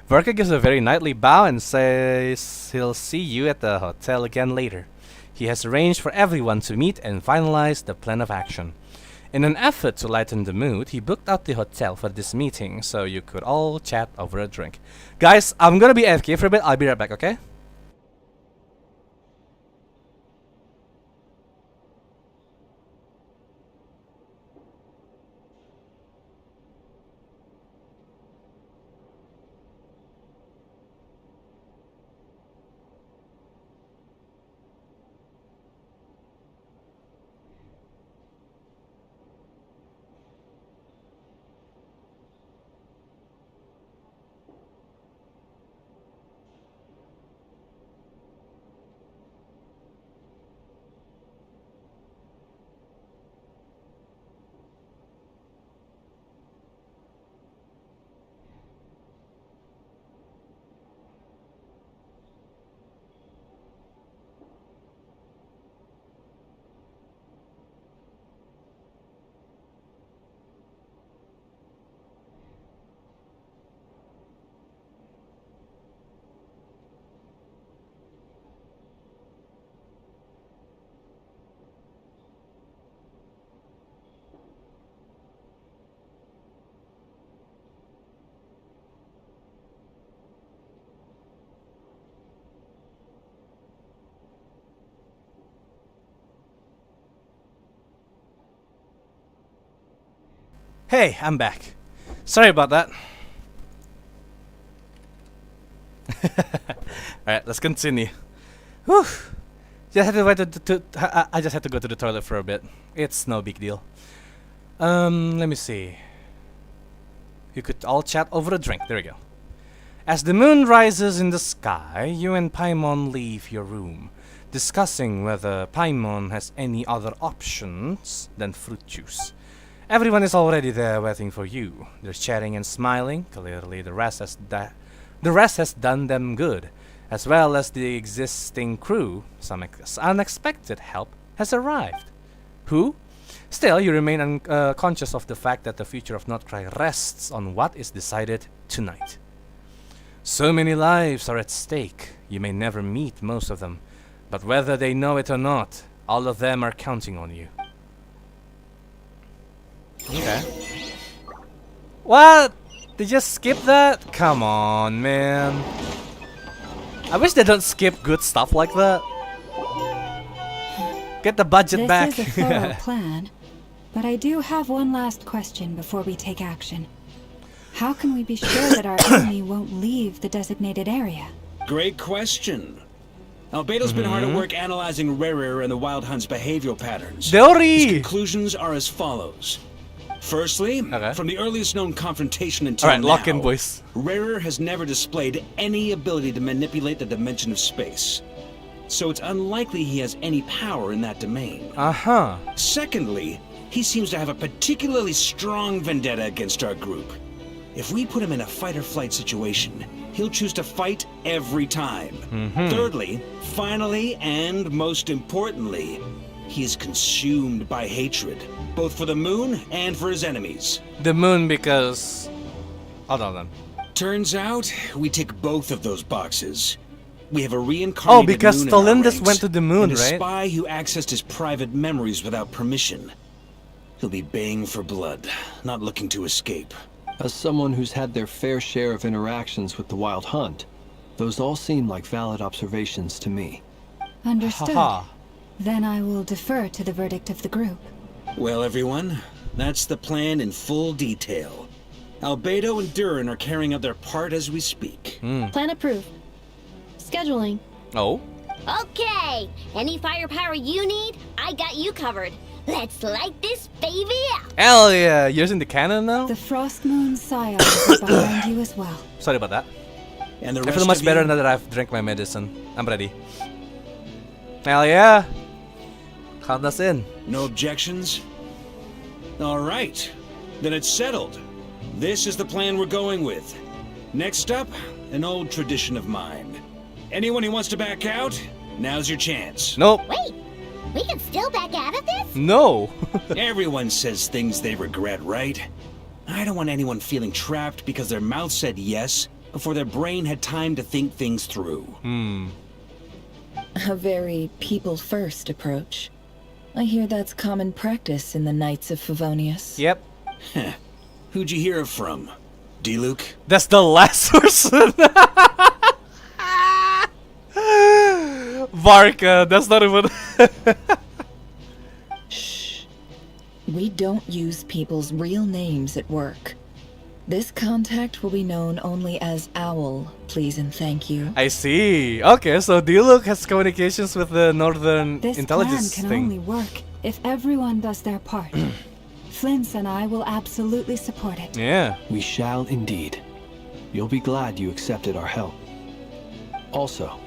Varka gives a very knightly bow and says he'll see you at the hotel again later. He has arranged for everyone to meet and finalize the plan of action. In an effort to lighten the mood, he booked out the hotel for this meeting so you could all chat over a drink. Guys, I'm gonna be AFK for a bit. I'll be right back, okay? Hey, I'm back. Sorry about that. Alright, let's continue. Whew. I just had to go to the toilet for a bit. It's no big deal. Let me see. You could all chat over a drink. There we go. As the moon rises in the sky, you and Paimon leave your room, discussing whether Paimon has any other options than fruit juice. Everyone is already there waiting for you. They're chatting and smiling. Clearly the rest has done them good, as well as the existing crew. Some unexpected help has arrived. Who? Still, you remain unconscious of the fact that the future of Notcry rests on what is decided tonight. So many lives are at stake. You may never meet most of them, but whether they know it or not, all of them are counting on you. Okay. What? They just skip that? Come on, man. I wish they don't skip good stuff like that. Get the budget back. This is a thorough plan, but I do have one last question before we take action. How can we be sure that our enemy won't leave the designated area? Great question. Albedo's been hard at work analyzing Rerir and the Wild Hunt's behavioral patterns. His conclusions are as follows. Firstly, from the earliest known confrontation until now, lock in, boys. Rerir has never displayed any ability to manipulate the dimension of space. So it's unlikely he has any power in that domain. Secondly, he seems to have a particularly strong vendetta against our group. If we put him in a fight-or-flight situation, he'll choose to fight every time. Thirdly, finally, and most importantly, he is consumed by hatred, both for the moon and for his enemies. The moon because... Hold on then. Turns out, we tick both of those boxes. We have a reincarnated moon because in our Stolindus ranks, went to the moon, and a right? spy who accessed his private memories without permission. He'll be baying for blood, not looking to escape. As someone who's had their fair share of interactions with the Wild Hunt, those all seem like valid observations to me. Understood. Then I will defer to the verdict of the group. Well, everyone, that's the plan in full detail. Albedo and Durin are carrying out their part as we speak. Plan approved. Scheduling. Oh? Okay, any firepower you need, I got you covered. Let's light this baby up. Hell yeah, you're using the cannon now? The Frost Moon Scions are behind you as well. Sorry about that. And the I rest feel much of better you? now that I've drank my medicine. I'm ready. Hell yeah. Count us in. No objections? All right. Then it's settled. This is the plan we're going with. Next up, an old tradition of mine. Anyone who wants to back out, now's your chance. Nope. Wait, we can still back out of this? No. Everyone says things they regret, right? I don't want anyone feeling trapped because their mouth said yes before their brain had time to think things through. A very people-first approach. I hear that's common practice in the Knights of Favonius. Yep. Who'd you hear it from? D-Luke? That's the last person. Varka, that's not even... Shh. We don't use people's real names at work. This contact will be known only as Owl, please and thank you. I see. Okay, so D-Luke has communications with the Northern This Intelligence plan can thing. only work if everyone does their part. Flint's and I will absolutely support it. Yeah. We shall indeed. You'll be glad you accepted our help. Also,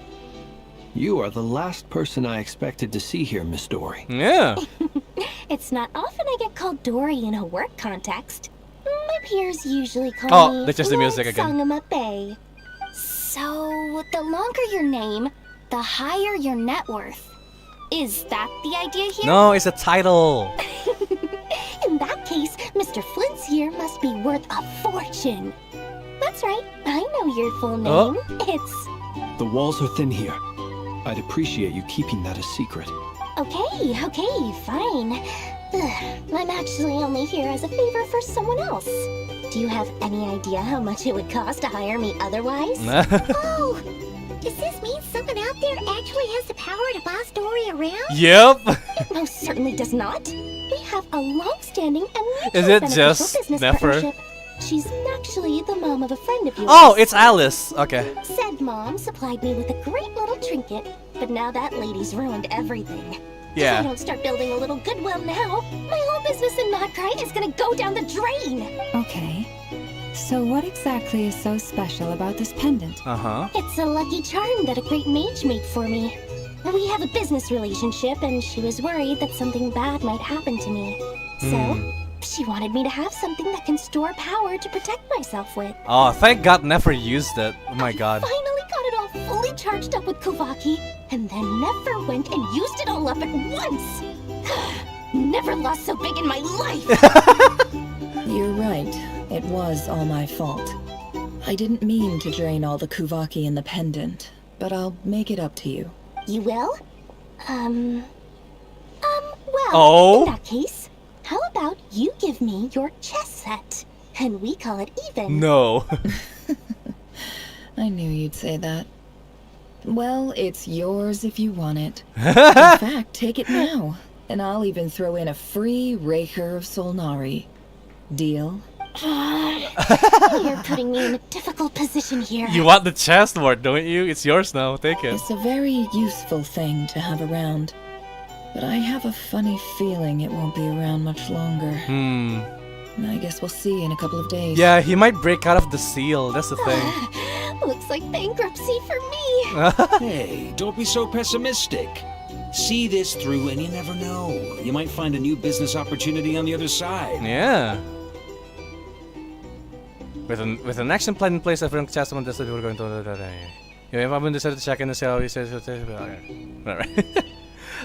you are the last person I expected to see here, Miss Dory. Yeah. It's not often I get called Dory in a work context. My peers usually call me that's just the music again. Bay. So, the longer your name, the higher your net worth. Is that the idea here? No, it's a title. In that case, Mr. Flint's here must be worth a fortune. That's right, I know your full name. Oh. It's... The walls are thin here. I'd appreciate you keeping that a secret. Okay, fine. I'm actually only here as a favor for someone else. Do you have any idea how much it would cost to hire me otherwise? Oh, does this mean someone out there actually has the power to boss Dory around? Yep. It most certainly does not. We have a long-standing and mutually Is it beneficial just business Nefer? partnership. She's actually the mom of a friend of yours. Oh, it's Alice. Okay. Said mom supplied me with a great little trinket, but now that lady's ruined everything. Yeah. If I don't start building a little goodwill now, my whole business in Notcry is gonna go down the drain. Okay. So what exactly is so special about this pendant? Uh-huh. It's a lucky charm that a great mage made for me. We have a business relationship, and she was worried that something bad might happen to me. So, she wanted me to have something that can store power to protect myself with. Oh, thank God Nefer used it. Oh my God. Finally got it all fully charged up with Kuvaki, and then Never went and used it all up at once. Never lost so big in my life. You're right. It was all my fault. I didn't mean to drain all the Kuvaki in the pendant, but I'll make it up to you. You will? Well, Oh? in that case, how about you give me your chess set, and we call it even? No. I knew you'd say that. Well, it's yours if you want it. In fact, take it now, and I'll even throw in a free Rerir of Solnari. Deal? You're putting me in a difficult position here. You want the chessboard, don't you? It's yours now. Take it. It's a very useful thing to have around, but I have a funny feeling it won't be around much longer. I guess we'll see in a couple of days. Yeah, he might break out of the seal. That's the thing. Looks like bankruptcy for me. Hey, don't be so pessimistic. See this through and you never know. You might find a new business opportunity on the other side. Yeah. With an action plan in place, everyone Testament that we're going to. If I'm decided to check in to see how he says. Alright.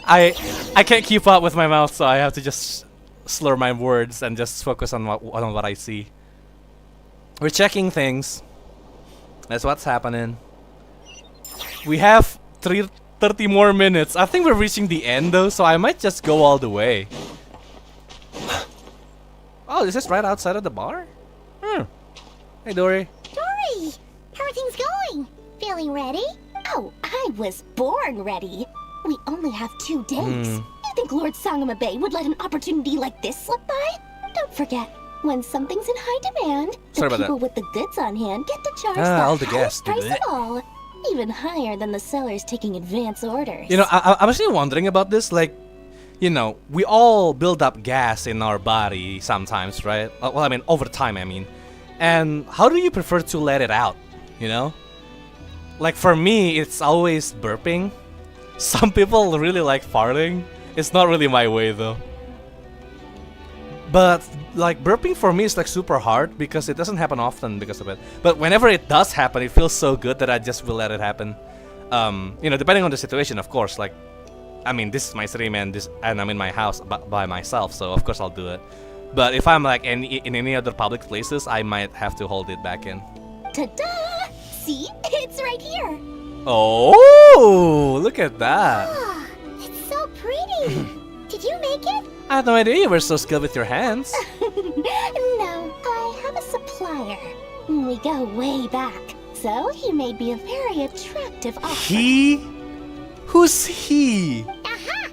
I can't keep up with my mouth, so I have to just slur my words and just focus on what I see. We're checking things. That's what's happening. We have 30 more minutes. I think we're reaching the end though, so I might just go all the way. Oh, is this right outside of the bar? Hey, Dory. Dory, how are things going? Feeling ready? Oh, I was born ready. We only have 2 days. You think Lord Sangamabe would let an opportunity like this slip by? Don't forget, When something's in high demand, Sorry the about people that. with the goods on hand get to charge all the the highest gas, price did it? of all. Even higher than the sellers taking advance orders. You know, I'm actually wondering about this. Like, you know, we all build up gas in our body sometimes, right? Well, I mean, over time, I mean. And how do you prefer to let it out, you know? Like, for me, it's always burping. Some people really like farting. It's not really my way, though. But, like, burping for me is, like, super hard because it doesn't happen often because of it. But whenever it does happen, it feels so good that I just will let it happen. You know, depending on the situation, of course. Like, I mean, this is my stream and I'm in my house by myself, so of course I'll do it. But if I'm, like, in any other public places, I might have to hold it back in. Ta-da! See? It's right here. Oh, look at that. Ah, it's so pretty. Did you make it? I had no idea you were so skilled with your hands. No, I have a supplier. We go way back, so he made me a very attractive offer. He? Who's he? Aha!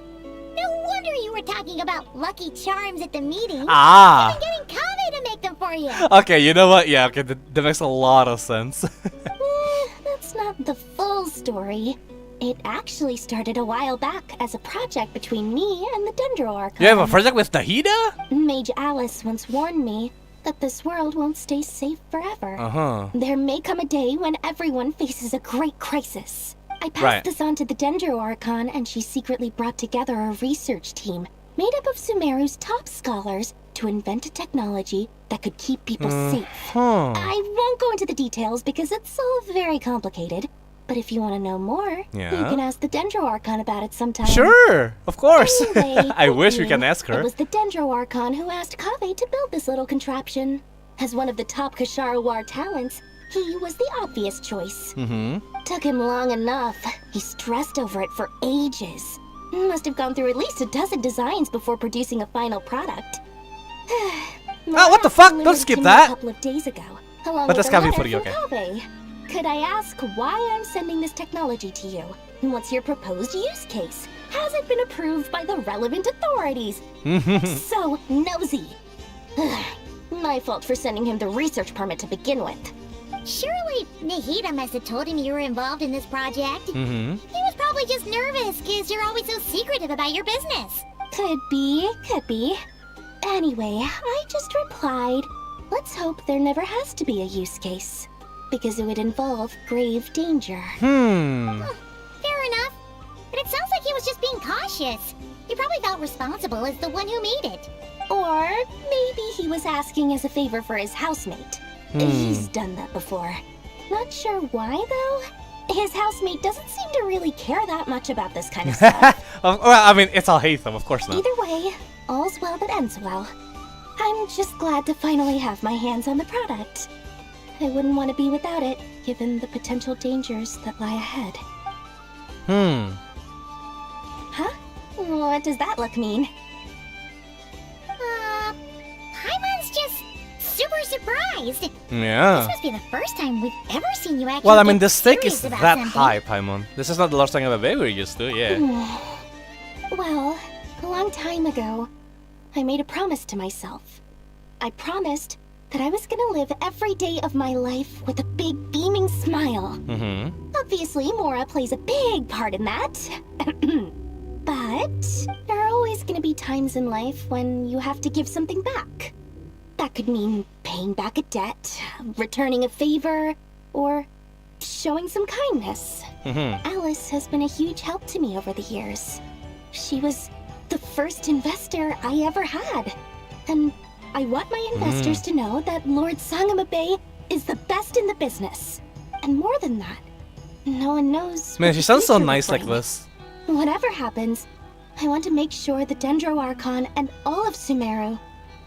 No wonder you were talking about Lucky Charms at the meeting. Ah. I've been getting Kave to make them for you. Okay, you know what? Yeah, okay, that makes a lot of sense. That's not the full story. It actually started a while back as a project between me and the Dendro Archon. You have a project with Tahida? Mage Alice once warned me that this world won't stay safe forever. Uh-huh. There may come a day when everyone faces a great crisis. I passed Right. this on to the Dendro Archon, and she secretly brought together a research team made up of Sumeru's top scholars to invent a technology that could keep people safe. I won't go into the details because it's all very complicated. But if you want to know more, Yeah. you can ask the Dendro Archon about it sometime. Sure, of course. Anyway, I wish we quickly, can ask her. It was the Dendro Archon who asked Kave to build this little contraption. As one of the top Kashara War talents, he was the obvious choice. Mm-hmm. Took him long enough. He stressed over it for ages. Must have gone through at least a dozen designs before producing a final product. Ah, what the fuck? Don't skip that. A couple of days ago, along But with that's a Kave letter for you, from Kave. Could I ask why I'm sending this technology to you? What's your proposed use case? Has it been approved by the relevant authorities? So nosy. My fault for sending him the research permit to begin with. Surely Nahida must have told him you were involved in this project. Mm-hmm. He was probably just nervous because you're always so secretive about your business. Could be, could be. Anyway, I just replied, let's hope there never has to be a use case. Because it would involve grave danger. Fair enough. But it sounds like he was just being cautious. He probably felt responsible as the one who made it. Or maybe he was asking as a favor for his housemate. He's done that before. Not sure why, though. His housemate doesn't seem to really care that much about this kind of stuff. Well, I mean, it's all Hatham, of course not. Either way, all's well that ends well. I'm just glad to finally have my hands on the product. I wouldn't want to be without it, given the potential dangers that lie ahead. Huh? What does that look mean? Paimon's just super surprised. Yeah. This must be the first time we've ever seen you actually Well, I mean, get the stake serious is about that something. high, Paimon. This is not the last thing I've ever used to, yeah. Well, a long time ago, I made a promise to myself. I promised that I was gonna live every day of my life with a big beaming smile. Mm-hmm. Obviously, Mora plays a big part in that. But there are always gonna be times in life when you have to give something back. That could mean paying back a debt, returning a favor, or showing some kindness. Alice has been a huge help to me over the years. She was the first investor I ever had. And I want my investors to know that Lord Sangamabe is the best in the business. And more than that, no one knows. Man, what she the sounds so future will nice like bring. this. Whatever happens, I want to make sure the Dendro Archon and all of Sumeru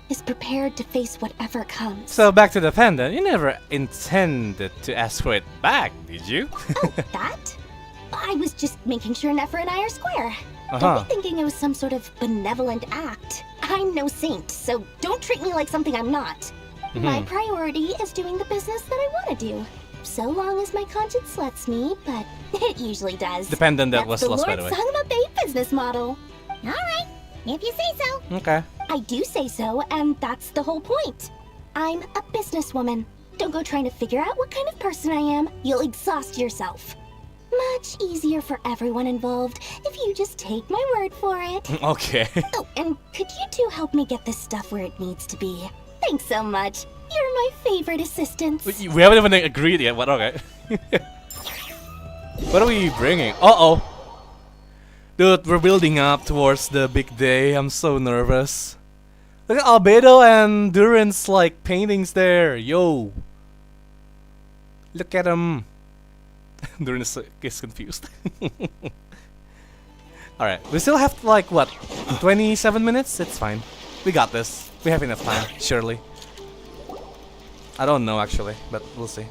is prepared to face whatever comes. So back to the pendant. You never intended to ask for it back, did you? That? I was just making sure Nefer and I are square. Uh-huh. Don't be thinking it was some sort of benevolent act. I'm no saint, so don't treat me like something I'm not. My priority is doing the business that I want to do. So long as my conscience lets me, but it usually does. The pendant that That's was the lost, by Lord the way. Sangamabe business model. All right, if you say so. Okay. I do say so, and that's the whole point. I'm a businesswoman. Don't go trying to figure out what kind of person I am. You'll exhaust yourself. Much easier for everyone involved if you just take my word for it. Okay. Oh, and could you two help me get this stuff where it needs to be? Thanks so much. You're my favorite assistants. We haven't even agreed yet, but okay. What are we bringing? Uh-oh. Dude, we're building up towards the big day. I'm so nervous. Look at Albedo and Duran's like paintings there. Yo. Look at him. Duran is confused. Alright, we still have like what? 27 minutes? It's fine. We got this. We have enough time, surely. I don't know actually, but we'll see.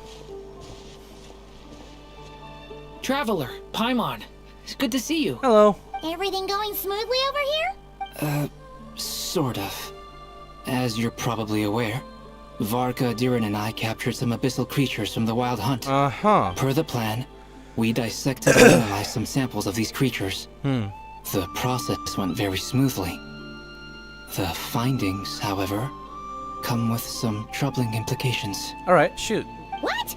Traveler, Paimon. It's good to see you. Hello. Everything going smoothly over here? Sort of. As you're probably aware, Varka, Duran, and I captured some abyssal creatures from the Wild Hunt. Uh-huh. Per the plan, we dissected and analyzed some samples of these creatures. The process went very smoothly. The findings, however, come with some troubling implications. Alright, shoot. What?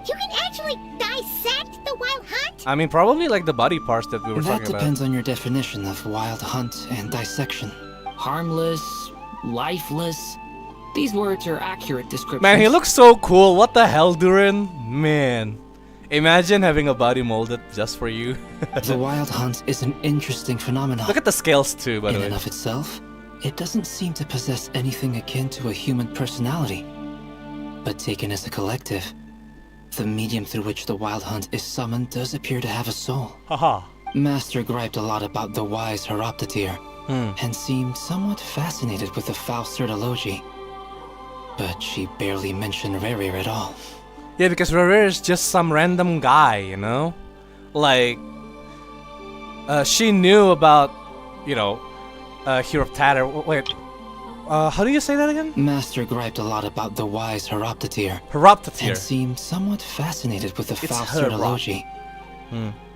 You can actually dissect the Wild Hunt? I mean, probably like the body parts that we were That talking about. depends on your definition of Wild Hunt and dissection. Harmless, lifeless. These words are accurate descriptions. Man, he looks so cool. What the hell, Duran? Man. Imagine having a body molded just for you. The Wild Hunt is an interesting phenomenon. Look at the scales too, by the way. In and of itself, it doesn't seem to possess anything akin to a human personality. But taken as a collective, the medium through which the Wild Hunt is summoned does appear to have a soul. Haha. Master griped a lot about the wise Horoptatyr, and seemed somewhat fascinated with the Faustsert Elegy. But she barely mentioned Rerir at all. Yeah, because Rerir is just some random guy, you know? Like, she knew about, you know, Horoptatyr. Wait, how do you say that again? Master griped a lot about the wise Horoptatyr. Horoptatyr. And seemed somewhat fascinated with the Faustsert Elegy.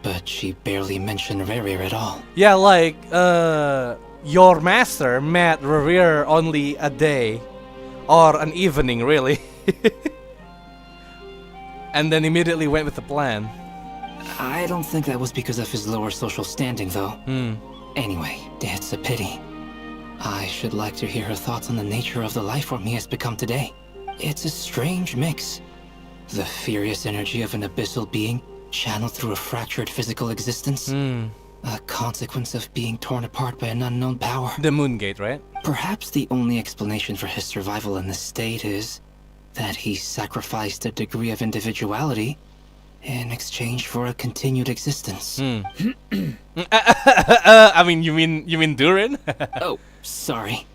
But she barely mentioned Rerir at all. Yeah, like, your master met Rerir only a day. Or an evening, really. And then immediately went with the plan. I don't think that was because of his lower social standing, though. Anyway, it's a pity. I should like to hear her thoughts on the nature of the lifeform he has become today. It's a strange mix. The furious energy of an abyssal being channeled through a fractured physical existence. A consequence of being torn apart by an unknown power. The Moongate, right? Perhaps the only explanation for his survival in this state is that he sacrificed a degree of individuality in exchange for a continued existence. I mean, you mean Duran? Oh, sorry.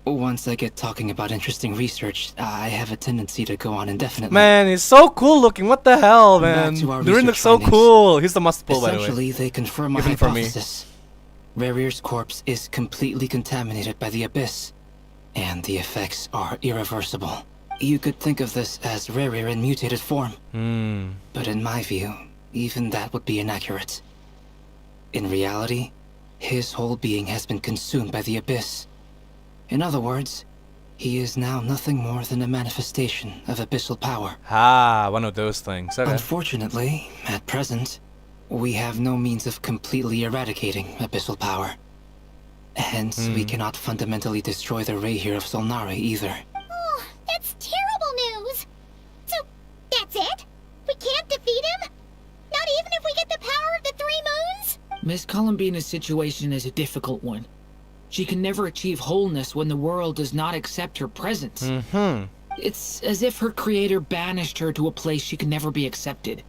Once I get talking about interesting research, I have a tendency to go on indefinitely. Man, he's so cool looking. What the hell, man? Back to our Duran research looks so findings. cool. He's the must pull, by the way. Essentially, they confirm my Even for me. hypothesis. Rerir's corpse is completely contaminated by the abyss, and the effects are irreversible. You could think of this as Rerir in mutated form. But in my view, even that would be inaccurate. In reality, his whole being has been consumed by the abyss. In other words, he is now nothing more than a manifestation of abyssal power. Ah, one of those things. Okay. Unfortunately, at present, we have no means of completely eradicating abyssal power. Hence, we cannot fundamentally destroy the Rerir of Solnari either. Oh, that's terrible news. So, that's it? We can't defeat him? Not even if we get the power of the Three Moons? Miss Columbina's situation is a difficult one. She can never achieve wholeness when the world does not accept her presence. It's as if her creator banished her to a place she can never be accepted.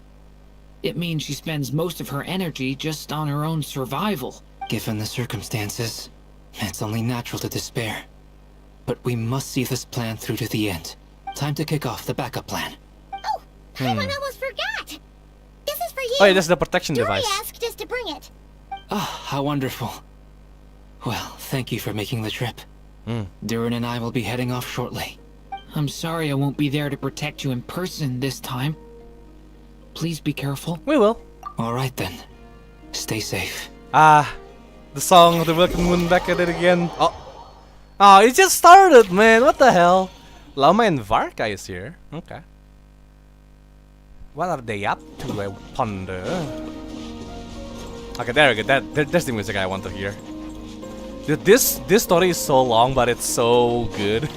It means she spends most of her energy just on her own survival. Given the circumstances, it's only natural to despair. But we must see this plan through to the end. Time to kick off the backup plan. Oh, I almost forgot. This is for you. Oh, yeah, that's the protection Dory device. asked us to bring it. Ah, how wonderful. Well, thank you for making the trip. Duran and I will be heading off shortly. I'm sorry I won't be there to protect you in person this time. Please be careful. We will. All right then. Stay safe. Ah, the song of the Welcome Moon back at it again. Oh, Oh, it just started, man. What the hell? Lama and Varka is here. Okay. What are they up to, I wonder? Okay, there we go. That's the music I want to hear. Dude, this story is so long, but it's so good.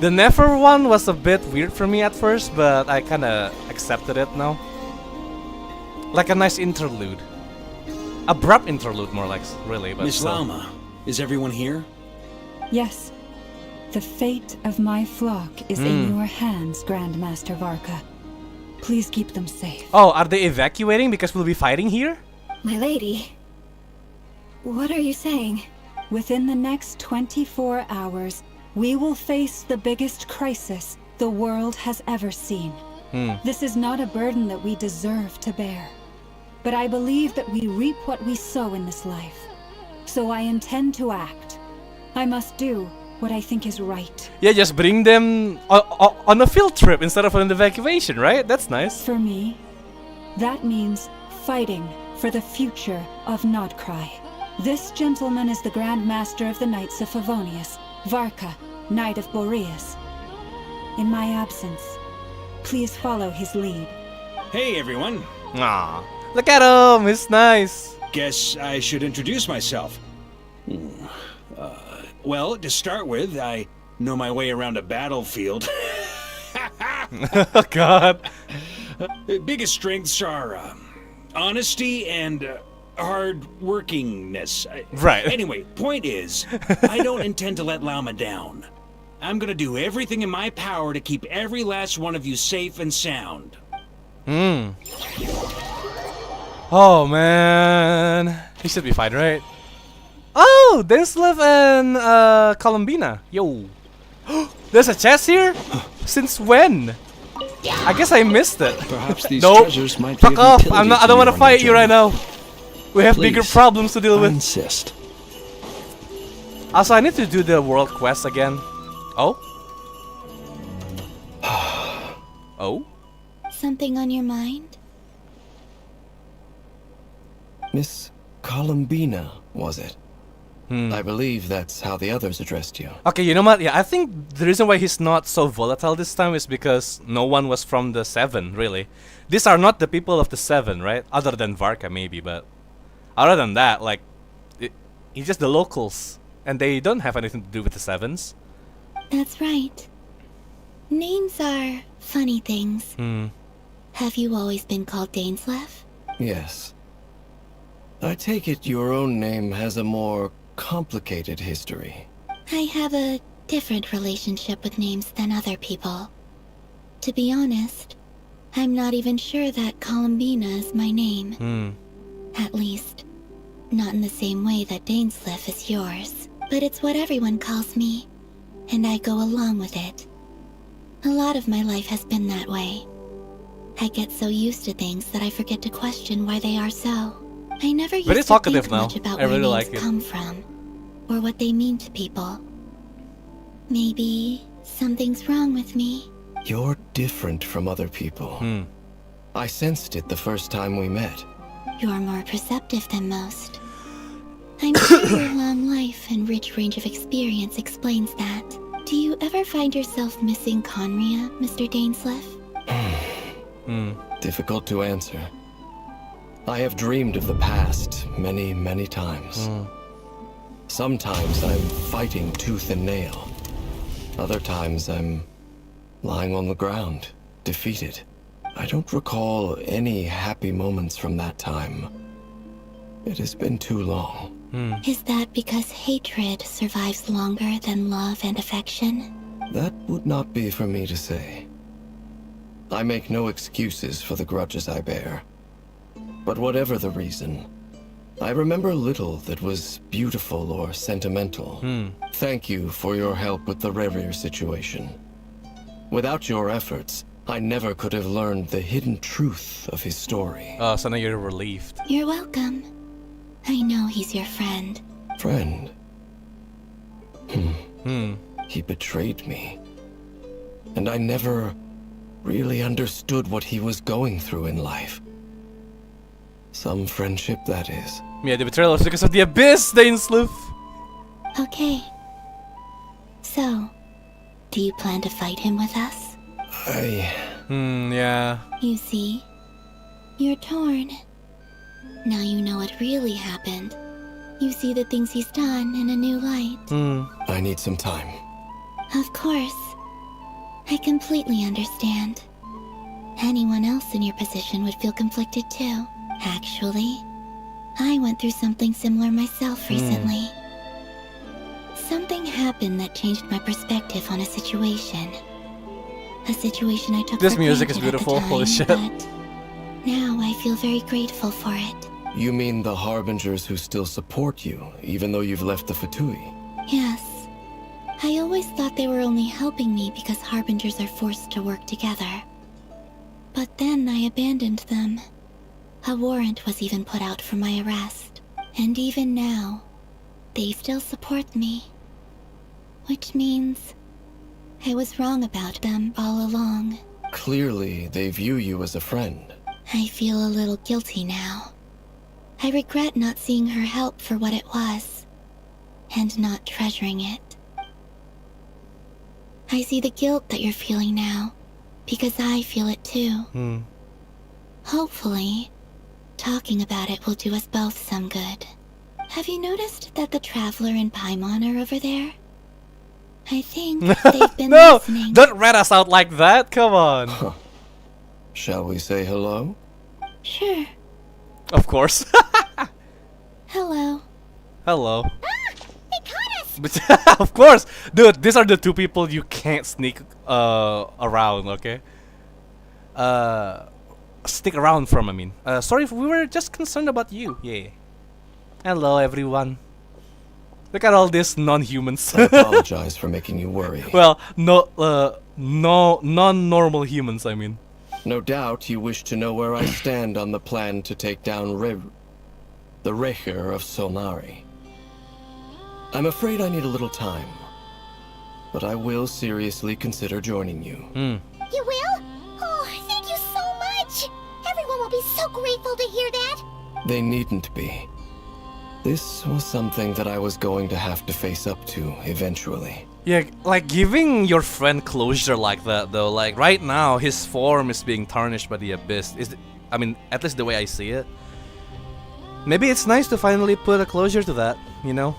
The Nefer one was a bit weird for me at first, but I kind of accepted it now. Like a nice interlude. Abrupt interlude, more like, really. But Miss Lama, is everyone here? Yes. The fate of my flock is in your hands, Grandmaster Varka. Please keep them safe. Oh, are they evacuating because we'll be fighting here? My lady, what are you saying? Within the next 24 hours, we will face the biggest crisis the world has ever seen. This is not a burden that we deserve to bear. But I believe that we reap what we sow in this life. So I intend to act. I must do what I think is right. Yeah, just bring them on a field trip instead of an evacuation, right? That's nice. For me, that means fighting for the future of Nodcry. This gentleman is the Grand Master of the Knights of Favonius, Varka, Knight of Boreas. In my absence, please follow his lead. Hey, everyone. Aw, look at him. He's nice. Guess I should introduce myself. Well, to start with, I know my way around a battlefield. Oh, God. Biggest strengths are honesty and hard-workingness. Right. Anyway, point is, I don't intend to let Lama down. I'm gonna do everything in my power to keep every last one of you safe and sound. Oh, man. He should be fine, right? Oh, Denslev and Columbina. Yo. There's a chest here? Since when? I guess I missed it. Perhaps these nope. treasures might Fuck be of off. utility I don't want to fight you right now. We have bigger Please, problems to deal with. I insist. Also, I need to do the world quest again. Oh? Oh? Something on your mind? Miss Columbina, was it? I believe that's how the others addressed you. Okay, you know what? Yeah, I think the reason why he's not so volatile this time is because no one was from the Seven, really. These are not the people of the Seven, right? Other than Varka, maybe, but other than that, like, he's just the locals, and they don't have anything to do with the Sevens. That's right. Names are funny things. Have you always been called Dainslev? Yes. I take it your own name has a more complicated history. I have a different relationship with names than other people. To be honest, I'm not even sure that Columbina is my name. At least, not in the same way that Dainslev is yours. But it's what everyone calls me, and I go along with it. A lot of my life has been that way. I get so used to things that I forget to question why they are so. I never used to think much about where names come from, or what they mean to people. Maybe something's wrong with me. You're different from other people. I sensed it the first time we met. You're more perceptive than most. I'm sure your long life and rich range of experience explains that. Do you ever find yourself missing Khaenriah, Mr. Dainslev? Difficult to answer. I have dreamed of the past many, many times. Sometimes I'm fighting tooth and nail. Other times I'm lying on the ground, defeated. I don't recall any happy moments from that time. It has been too long. Is that because hatred survives longer than love and affection? That would not be for me to say. I make no excuses for the grudges I bear. But whatever the reason, I remember little that was beautiful or sentimental. Thank you for your help with the Rerir situation. Without your efforts, I never could have learned the hidden truth of his story. Oh, so now you're relieved. You're welcome. I know he's your friend. Friend? He betrayed me. And I never really understood what he was going through in life. Some friendship, that is. Yeah, the betrayal was because of the abyss, Dainslev. Okay. So, do you plan to fight him with us? Yeah. You see, you're torn. Now you know what really happened. You see the things he's done in a new light. I need some time. Of course. I completely understand. Anyone else in your position would feel conflicted too. Actually, I went through something similar myself recently. Something happened that changed my perspective on a situation. A situation I took This for music is granted at the beautiful. Holy time, shit. but now I feel very grateful for it. You mean the Harbingers who still support you, even though you've left the Fatui? Yes. I always thought they were only helping me because Harbingers are forced to work together. But then I abandoned them. A warrant was even put out for my arrest. And even now, they still support me. Which means I was wrong about them all along. Clearly, they view you as a friend. I feel a little guilty now. I regret not seeing her help for what it was, and not treasuring it. I see the guilt that you're feeling now, because I feel it too. Hopefully, talking about it will do us both some good. Have you noticed that the Traveler and Paimon are over there? I think they've been listening. Don't rat us out like that. Come on. Shall we say hello? Sure. Of course. Hello. Hello. They caught us! Of course. Dude, these are the two people you can't sneak around, okay? Stick around from, I mean. Sorry, we were just concerned about you. Yeah. Hello, everyone. Look at all these non-humans. I apologize for making you worry. Well, no non-normal humans, I mean. No doubt you wish to know where I stand on the plan to take down the Rerir of Solnari. I'm afraid I need a little time, but I will seriously consider joining you. You will? Oh, thank you so much! Everyone will be so grateful to hear that! They needn't be. This was something that I was going to have to face up to eventually. Yeah, like giving your friend closure like that though, like right now his form is being tarnished by the abyss. I mean, at least the way I see it. Maybe it's nice to finally put a closure to that, you know?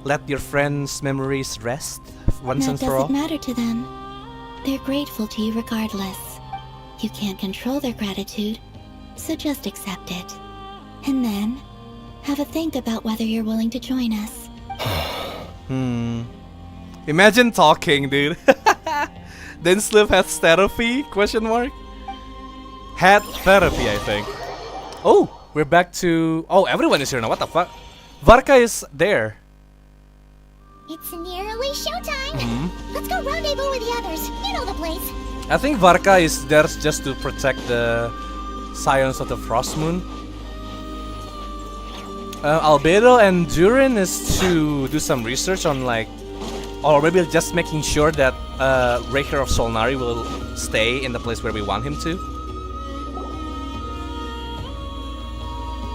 Let your friend's memories rest once and for all. That doesn't matter to them. They're grateful to you regardless. You can't control their gratitude, so just accept it. And then, have a think about whether you're willing to join us. Imagine talking, dude. Then Sliv has therapy? Question mark? Had therapy, I think. Oh, we're back to... Oh, everyone is here now. What the fuck? Varka is there. It's nearly showtime. Let's go rendezvous with the others. You know the place. I think Varka is there just to protect the scions of the Frost Moon. Albedo and Durin is to do some research on like... Or maybe just making sure that Rerir of Solnari will stay in the place where we want him to.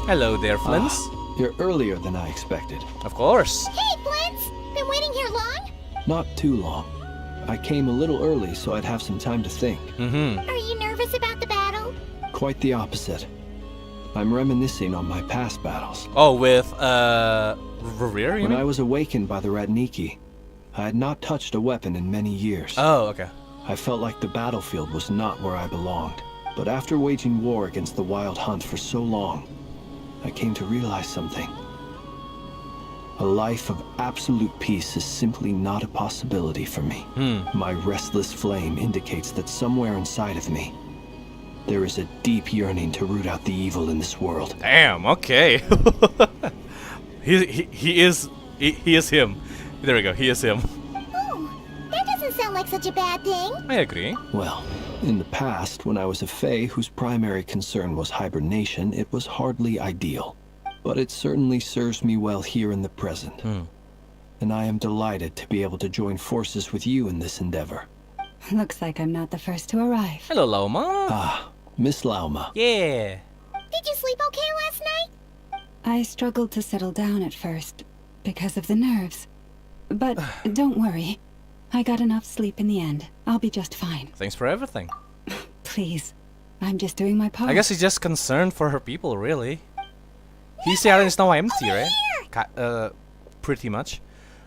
Hello there, Flintz. You're earlier than I expected. Of course. Hey, Flintz! Been waiting here long? Not too long. I came a little early so I'd have some time to think. Are you nervous about the battle? Quite the opposite. I'm reminiscing on my past battles. Oh, with Rerir, you When mean? I was awakened by the Radniki, I had not touched a weapon in many years. Oh, okay. I felt like the battlefield was not where I belonged. But after waging war against the Wild Hunt for so long, I came to realize something. A life of absolute peace is simply not a possibility for me. My restless flame indicates that somewhere inside of me, there is a deep yearning to root out the evil in this world. Damn, okay. he is him. There we go, he is him. Oh, that doesn't sound like such a bad thing. I agree. Well, in the past, when I was a Fae whose primary concern was hibernation, it was hardly ideal. But it certainly serves me well here in the present. And I am delighted to be able to join forces with you in this endeavor. Looks like I'm not the first to arrive. Hello, Lauma. Ah, Miss Lauma. Yeah. Did you sleep okay last night? I struggled to settle down at first because of the nerves. But don't worry. I got enough sleep in the end. I'll be just fine. Thanks for everything. Please. I'm just doing my part. I guess he's just concerned for her people, really. His island is now empty, right? Pretty much.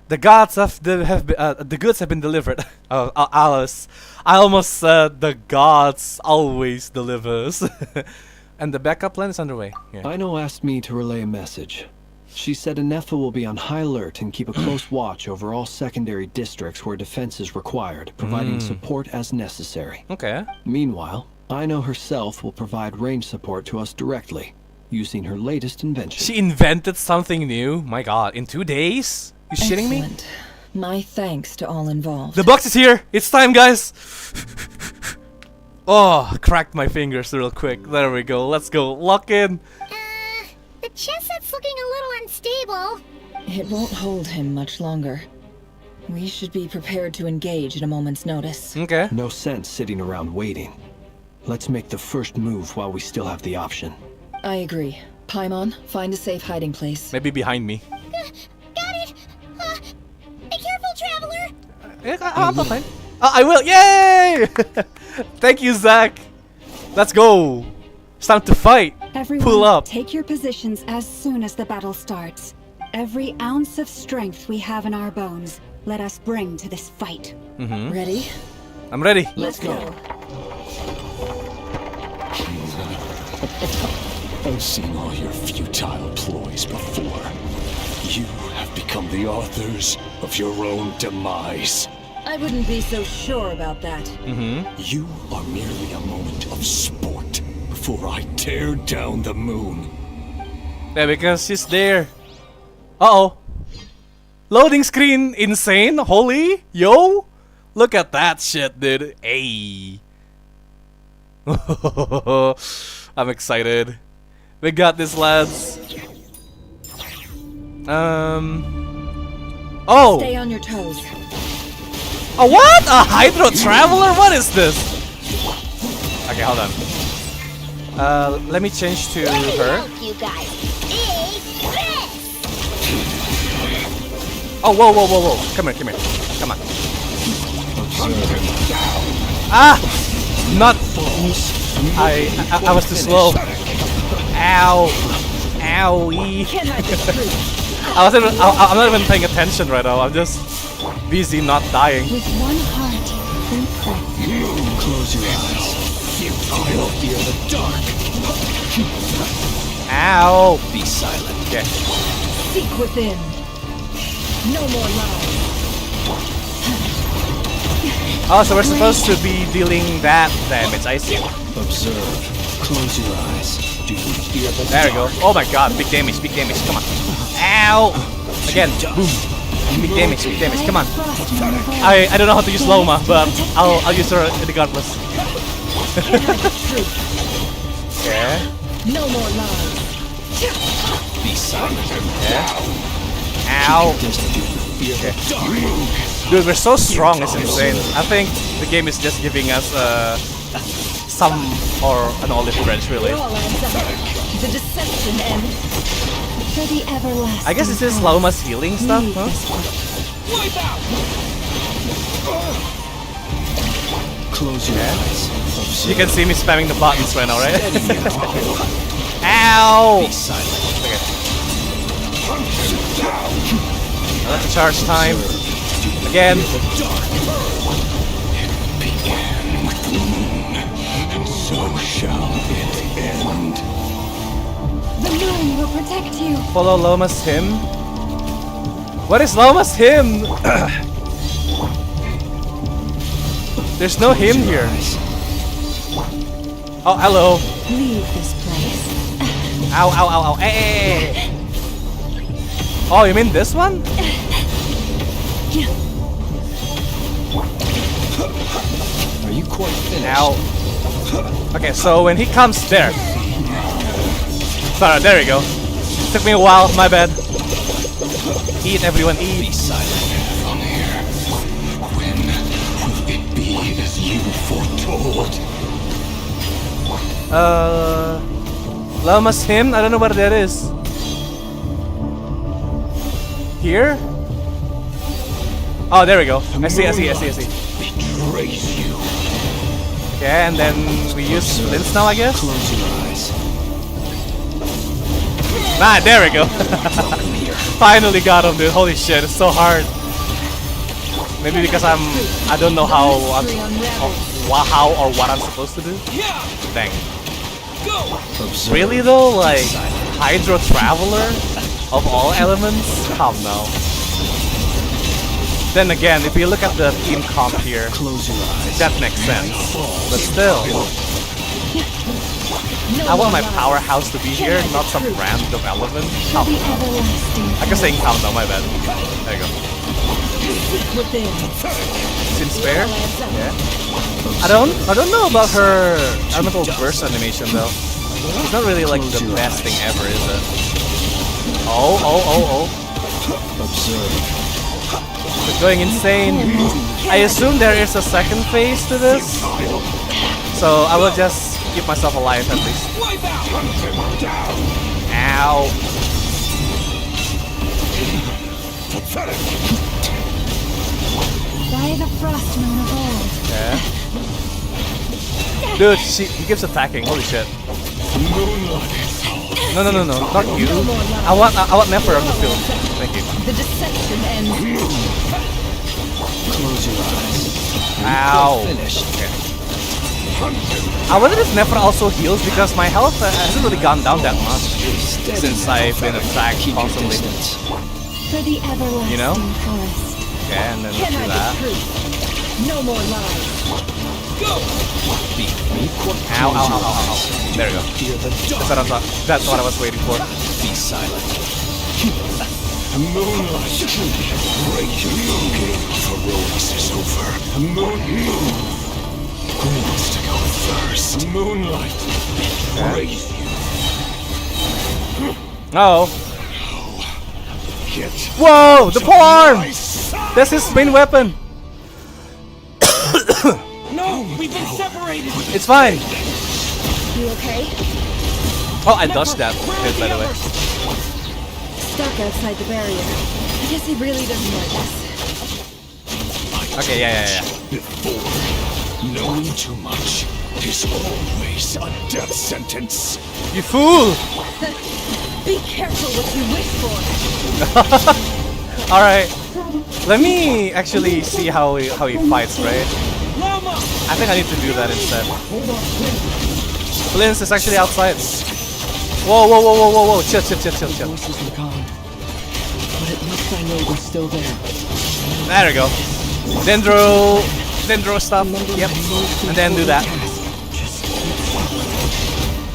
The gods the goods have been delivered. Alice. I almost said the gods always delivers. And the backup plan is underway. Yeah. Ino asked me to relay a message. She said Anetha will be on high alert and keep a close watch over all secondary districts where defense is required, providing support as necessary. Okay. Meanwhile, Ino herself will provide range support to us directly, using her latest invention. She invented something new? My god, in 2 days? You shitting me? My thanks to all involved. The box is here! It's time, guys! Oh, cracked my fingers real quick. There we go. Let's go. Lock in. The chess set's looking a little unstable. It won't hold him much longer. We should be prepared to engage at a moment's notice. Okay. No sense sitting around waiting. Let's make the first move while we still have the option. I agree. Paimon, find a safe hiding place. Maybe behind me. Got it. Be careful, traveler. I'm fine. I will. Yay! Thank you, Zach. Let's go. It's time to fight. Everyone, pull up. Take your positions as soon as the battle starts. Every ounce of strength we have in our bones, let us bring to this fight. Ready? I'm ready. Let's go. I've seen all your futile ploys before. You have become the authors of your own demise. I wouldn't be so sure about that. You are merely a moment of sport before I tear down the moon. Yeah, because she's there. Uh-oh. Loading screen insane. Holy. Yo. Look at that shit, dude. Hey. I'm excited. We got this, lads. Oh. Stay on your toes. A what? A Hydro Traveler? What is this? Okay, hold on. Let me change to her. You guys. Oh, whoa, whoa, whoa, whoa. Come here, come here. Come on. Ah! Not. I was too slow. Ow. Owie. I'm not even paying attention right now. I'm just busy not dying. With one heart, we pray. Close your eyes. Futile fear the dark. Ow. Be silent. Okay. Seek within. No more lies. Oh, so we're supposed to be dealing that damage. I see. Observe. Close your eyes. Do you fear the There we go. Oh my god, big damage, big damage. Come on. Ow. Again. Boom. Big damage, come on. I don't know how to use Loma, but I'll use her regardless. Okay. No more lies. Be silent. Yeah. Ow. Okay. Dude, we're so strong, it's insane. I think the game is just giving us some or an olive branch, really. The deception ends. For the everlasting. I guess this is Loma's healing stuff, huh? Close your eyes. You can see me spamming the buttons right now, right? Ow! Be silent. Okay. That's the charge time. Again. It began with the moon, and so shall it end. The moon will protect you. Follow Loma's hymn. What is Loma's hymn? There's no hymn here. Oh, hello. Leave this place. Ow, ow, ow, ow. Hey. Oh, you mean this one? Are you quite finished? Ow. Okay, so when he comes there. Sorry, there we go. Took me a while, my bad. Eat, everyone, eat. Be silent from here. When will it be as you foretold? Loma's hymn? I don't know what that is. Here? Oh, there we go. I see. Betrays you. Okay, and then we use Linz now, I guess? Close your eyes. Ah, there we go. Finally got him, dude. Holy shit, it's so hard. Maybe because I don't know how or what I'm supposed to do. Dang. Really though, like Hydro Traveler of all elements? Come no. Then again, if you look at the team comp here, that makes sense. But still, I want my powerhouse to be here, not some random element. Come no. I guess saying come no, my bad. There you go. Seems fair? Yeah. I don't know about her elemental burst animation though. It's not really like the best thing ever, is it? Oh. Observe. It's going insane. I assume there is a second phase to this, so I will just keep myself alive at least. Ow. By the frost moon of old. Yeah. Dude, he keeps attacking. Holy shit. No, not you. I want Nefer on the field. Thank you. The deception ends. Close your eyes. Ow. Okay. I wonder if Nefer also heals because my health hasn't really gone down that much since I've been attacked constantly. For the everlasting you know? forest. Okay, and then let's do that. No more lies. Go! Ow. There we go. That's what I was waiting for. Be silent. Moonlight. Break your game of heroics is over. Who wants to go first? Moonlight. Betrays you. Oh. Get Whoa! The polearm! That's his main weapon. No, we've been separated. It's fine. You okay? Oh, I dodged that bit, by the way. Stuck outside the barrier. I guess he really doesn't like us. Okay, yeah. Before, knowing too much is always a death sentence. You fool! Be careful what you wish for. All right. Let me actually see how he fights, right? I think I need to do that instead. Linz is actually outside. Whoa. Chill. Voices were gone, but at least I know they're still there. There we go. Dendro stuff. Yep. And then do that.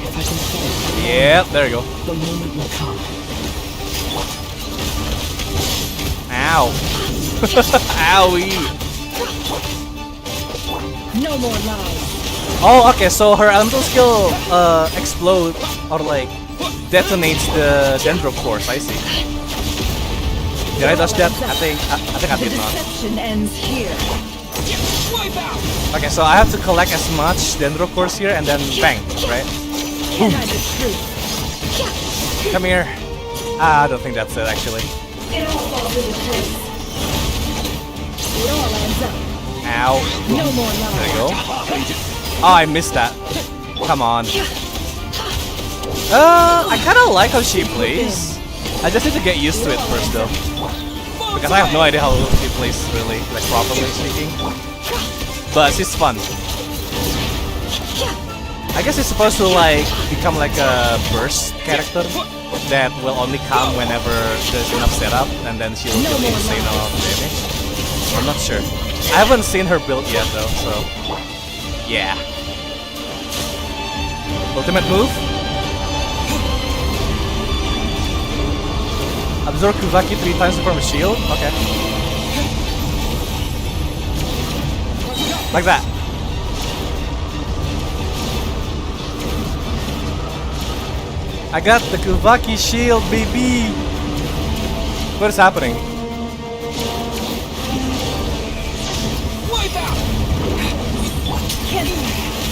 If I can fight, Yep, there we go. the moment will come. Ow. Owie. No more lies. Oh, okay, so her elemental skill explodes or like detonates the Dendro course, I see. Did I dodge that? I think I did not. Deception ends here. Okay, so I have to collect as much Dendro cores here and then bang, right? Boom. Come here. I don't think that's it actually. It all falls into place. It all ends up. Ow. No more lies. There you go. Oh, I missed that. Come on. I kind of like how she plays. I just need to get used to it first though. Because I have no idea how she plays really, like properly speaking. But she's fun. I guess it's supposed to like become like a burst character that will only come whenever there's enough setup and then she'll deal insane amount of damage. I'm not sure. I haven't seen her build yet though, so yeah. Ultimate move. Absorb Kuvaki 3 times to form a shield. Okay. Like that. I got the Kuvaki shield, baby. What is happening?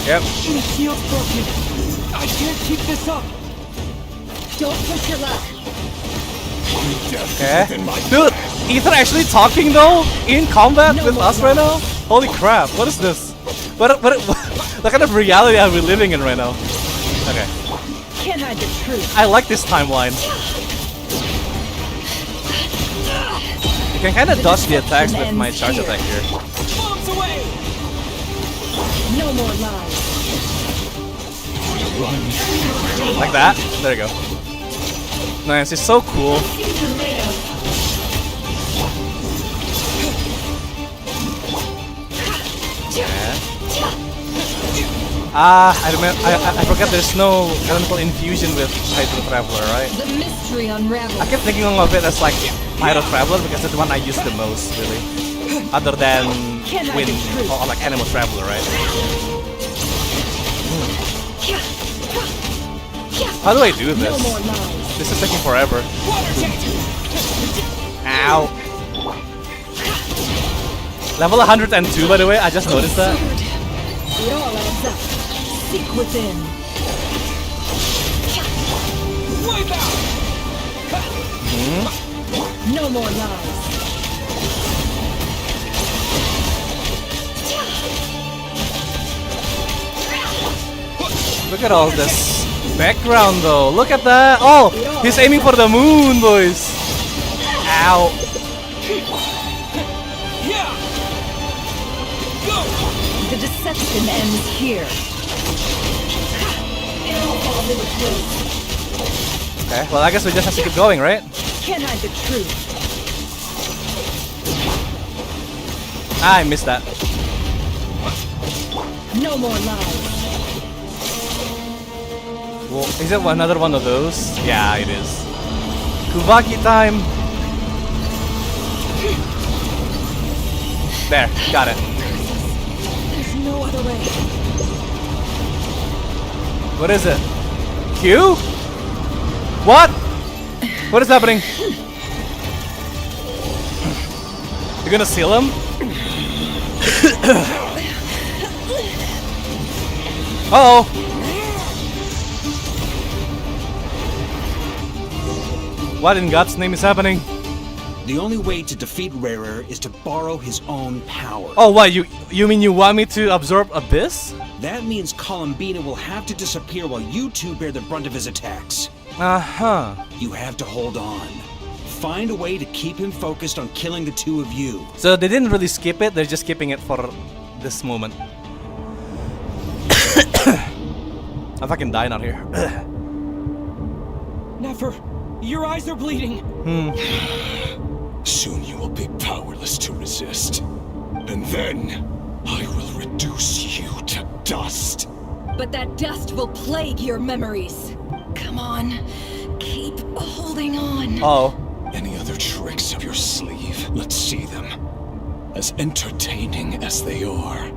Yep. My shield's broken. I can't keep this up. Don't push your luck. Okay. Dude, Ether actually talking though in combat with us right now? Holy crap, what is this? What kind of reality are we living in right now? Okay. Can't hide the truth. I like this timeline. You can kind of dodge the attacks with my charge attack here. Bombs away! No more lies. Like that? There you go. Nice, it's so cool. I forgot there's no elemental infusion with Hydro Traveler, right? The mystery unravels. I kept thinking of it as like Hydro Traveler because it's the one I use the most, really. Other than Wind or like Animal Traveler, right? How do I do this? This is taking forever. Ow. Level 102, by the way, I just noticed that. It all adds up. Seek within. Wipe out. No more lies. Look at all this background though. Look at that. Oh, he's aiming for the moon, boys. Ow. The deception ends here. Okay, well I guess we just have to keep going, right? Can't hide the truth. I missed that. No more lies. Well, is it another one of those? Yeah, it is. Kubaki time! There, got it. There's no other way. What is it? Q? What? What is happening? You're gonna seal him? Uh-oh! What in God's name is happening? The only way to defeat Rerir is to borrow his own power. Oh, what? You mean you want me to absorb Abyss? That means Columbina will have to disappear while you two bear the brunt of his attacks. Uh-huh. You have to hold on. Find a way to keep him focused on killing the two of you. So they didn't really skip it, they're just keeping it for this moment. I'm fucking dying out here. Never. Your eyes are bleeding. Soon you will be powerless to resist. And then, I will reduce you to dust. But that dust will plague your memories. Come on. Keep holding on. Oh. Any other tricks up your sleeve? Let's see them. As entertaining as they are,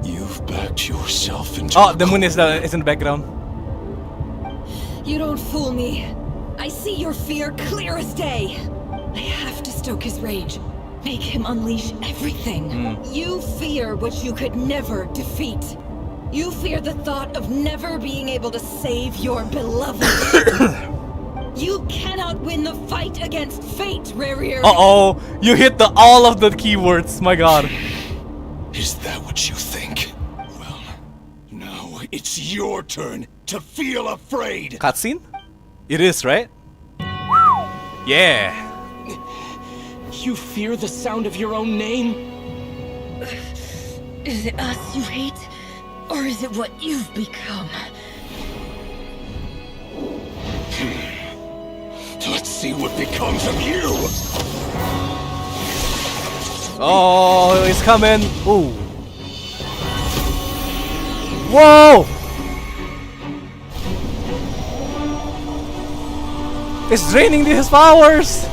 you've backed yourself into... Oh, the moon is in the background. You don't fool me. I see your fear clear as day. I have to stoke his rage. Make him unleash everything. You fear what you could never defeat. You fear the thought of never being able to save your beloved. You cannot win the fight against fate, Rerir. Uh-oh, you hit all of the keywords, my god. Is that what you think? Well, now it's your turn to feel afraid. Cutscene? It is, right? Yeah. You fear the sound of your own name? Is it us you hate? Or is it what you've become? Let's see what becomes of you! Oh, he's coming! Ooh. Whoa! It's draining his powers!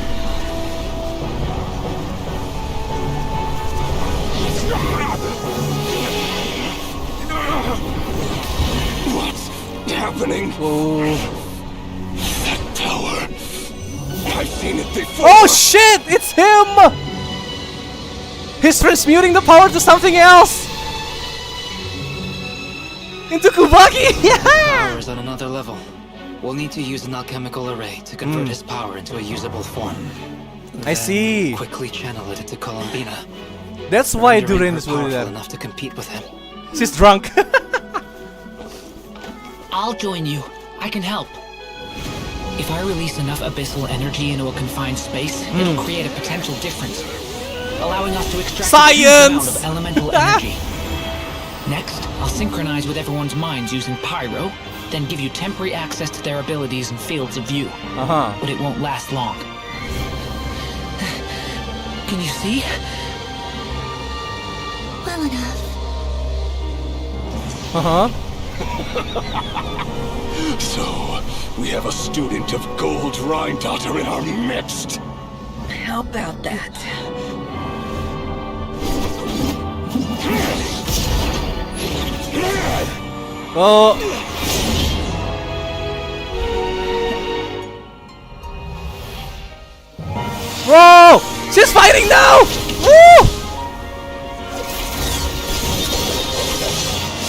What's happening? Oh. That power. I've seen it before. Oh shit! It's him! He's transmuting the power to something else! Into Kubaki! Yeah! Power's on another level. We'll need to use an alchemical array to convert his power into a usable form. I see. Quickly channel it into Columbina. That's why rendering Durin her is really powerful that. enough to compete with him. She's drunk. I'll join you. I can help. If I release enough abyssal energy into a confined space, it'll create a potential difference, allowing us to extract a huge amount of elemental energy. Next, I'll synchronize with everyone's minds using pyro, then give you temporary access to their abilities and fields of view. But it won't last long. Can you see? Well enough. So, we have a student of Gold Rhine-Daughter in our midst. How about that? Oh. Whoa! She's fighting now! Woo!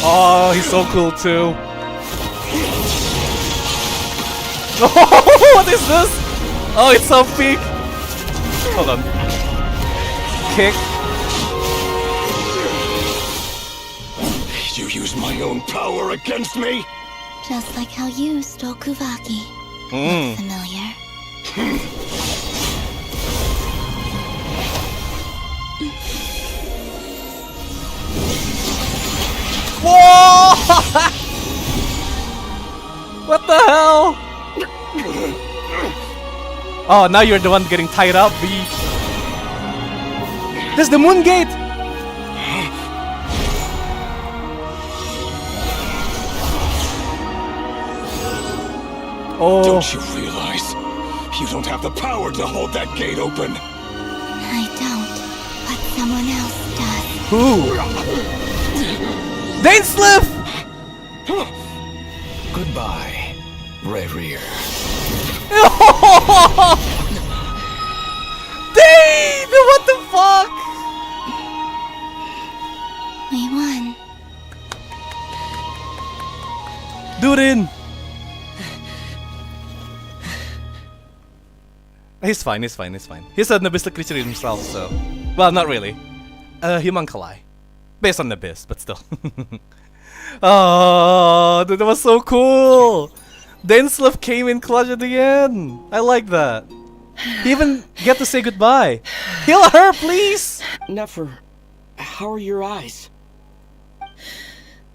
Oh, he's so cool too. What is this? Oh, it's so big. Hold on. Kick. You use my own power against me? Just like how you stole Kuvaki. Look familiar. Whoa! What the hell? Oh, now you're the one getting tied up, B. There's the moon gate! Oh. Don't you realize? You don't have the power to hold that gate open. I don't, but someone else does. Who? Dainsliff! Goodbye, Rerir. Dane! What the fuck? We won. Durin! He's fine, he's fine, he's fine. He's an abyssal creature himself, so... Well, not really. A homunculi. Based on the abyss, but still. Oh, dude, that was so cool! Dainsliff came in clutch at the end! I like that. He even get to say goodbye. Heal her, please! Nefer, how are your eyes?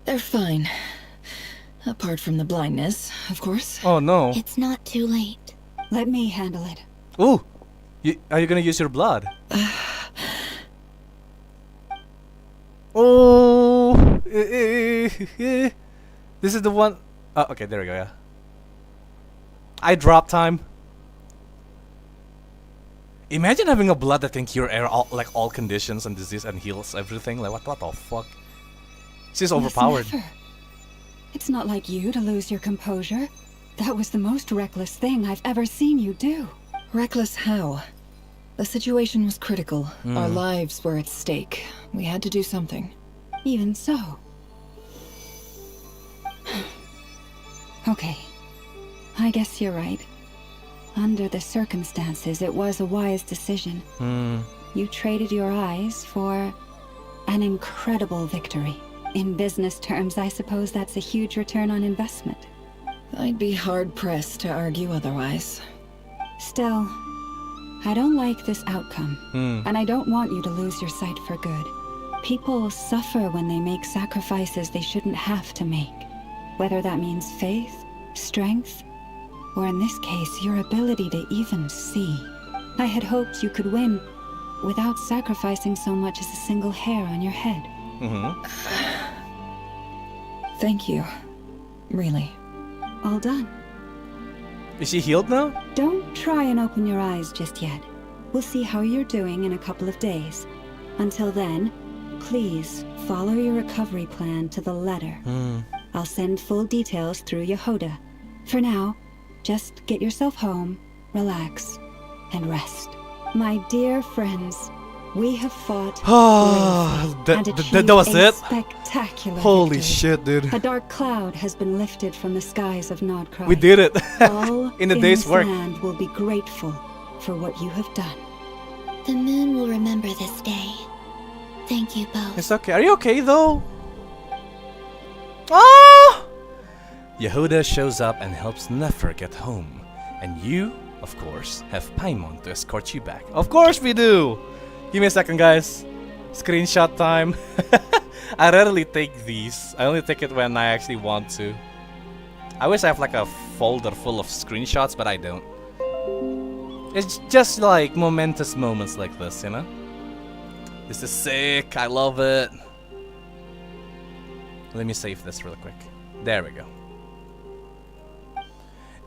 They're fine. Apart from the blindness, of course. Oh no. It's not too late. Let me handle it. Ooh! Are you gonna use your blood? Oh! This is the one... Oh, okay, there we go, yeah. I drop time. Imagine having a blood that can cure all conditions and disease and heals everything. Like, what the fuck? She's overpowered. Never. It's not like you to lose your composure. That was the most reckless thing I've ever seen you do. Reckless how? The situation was critical. Our lives were at stake. We had to do something. Even so. Okay. I guess you're right. Under the circumstances, it was a wise decision. You traded your eyes for an incredible victory. In business terms, I suppose that's a huge return on investment. I'd be hard-pressed to argue otherwise. Still, I don't like this outcome, and I don't want you to lose your sight for good. People suffer when they make sacrifices they shouldn't have to make, whether that means faith, strength, or in this case, your ability to even see. I had hoped you could win without sacrificing so much as a single hair on your head. Thank you. Really. All done. Is she healed now? Don't try and open your eyes just yet. We'll see how you're doing in a couple of days. Until then, please follow your recovery plan to the letter. I'll send full details through Yehoda. For now, just get yourself home, relax, and rest. My dear friends, We have fought that was it? Spectacular Holy victory. shit, dude. A dark cloud has been lifted from the skies of Nodcry. We did it. All in a day's this work. land will be grateful for what you have done. The moon will remember this day. Thank you both. It's okay. Are you okay though? Oh! Yehuda shows up and helps Nefer get home. And you, of course, have Paimon to escort you back. Of course we do! Give me a second, guys. Screenshot time. I rarely take these. I only take it when I actually want to. I wish I have like a folder full of screenshots, but I don't. It's just like momentous moments like this, you know? This is sick. I love it. Let me save this real quick. There we go.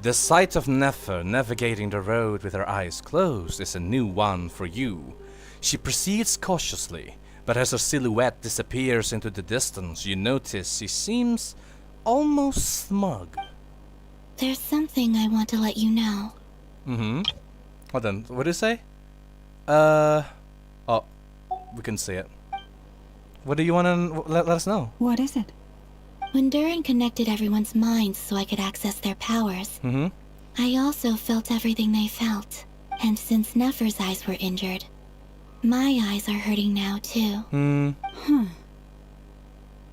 The sight of Nefer navigating the road with her eyes closed is a new one for you. She proceeds cautiously, but as her silhouette disappears into the distance, you notice she seems almost smug. There's something I want to let you know. Mm-hmm. Hold on, what did you say? Oh, we can see it. What do you want to let us know? What is it? When Durin connected everyone's minds so I could access their powers, I also felt everything they felt. And since Nefer's eyes were injured, my eyes are hurting now too.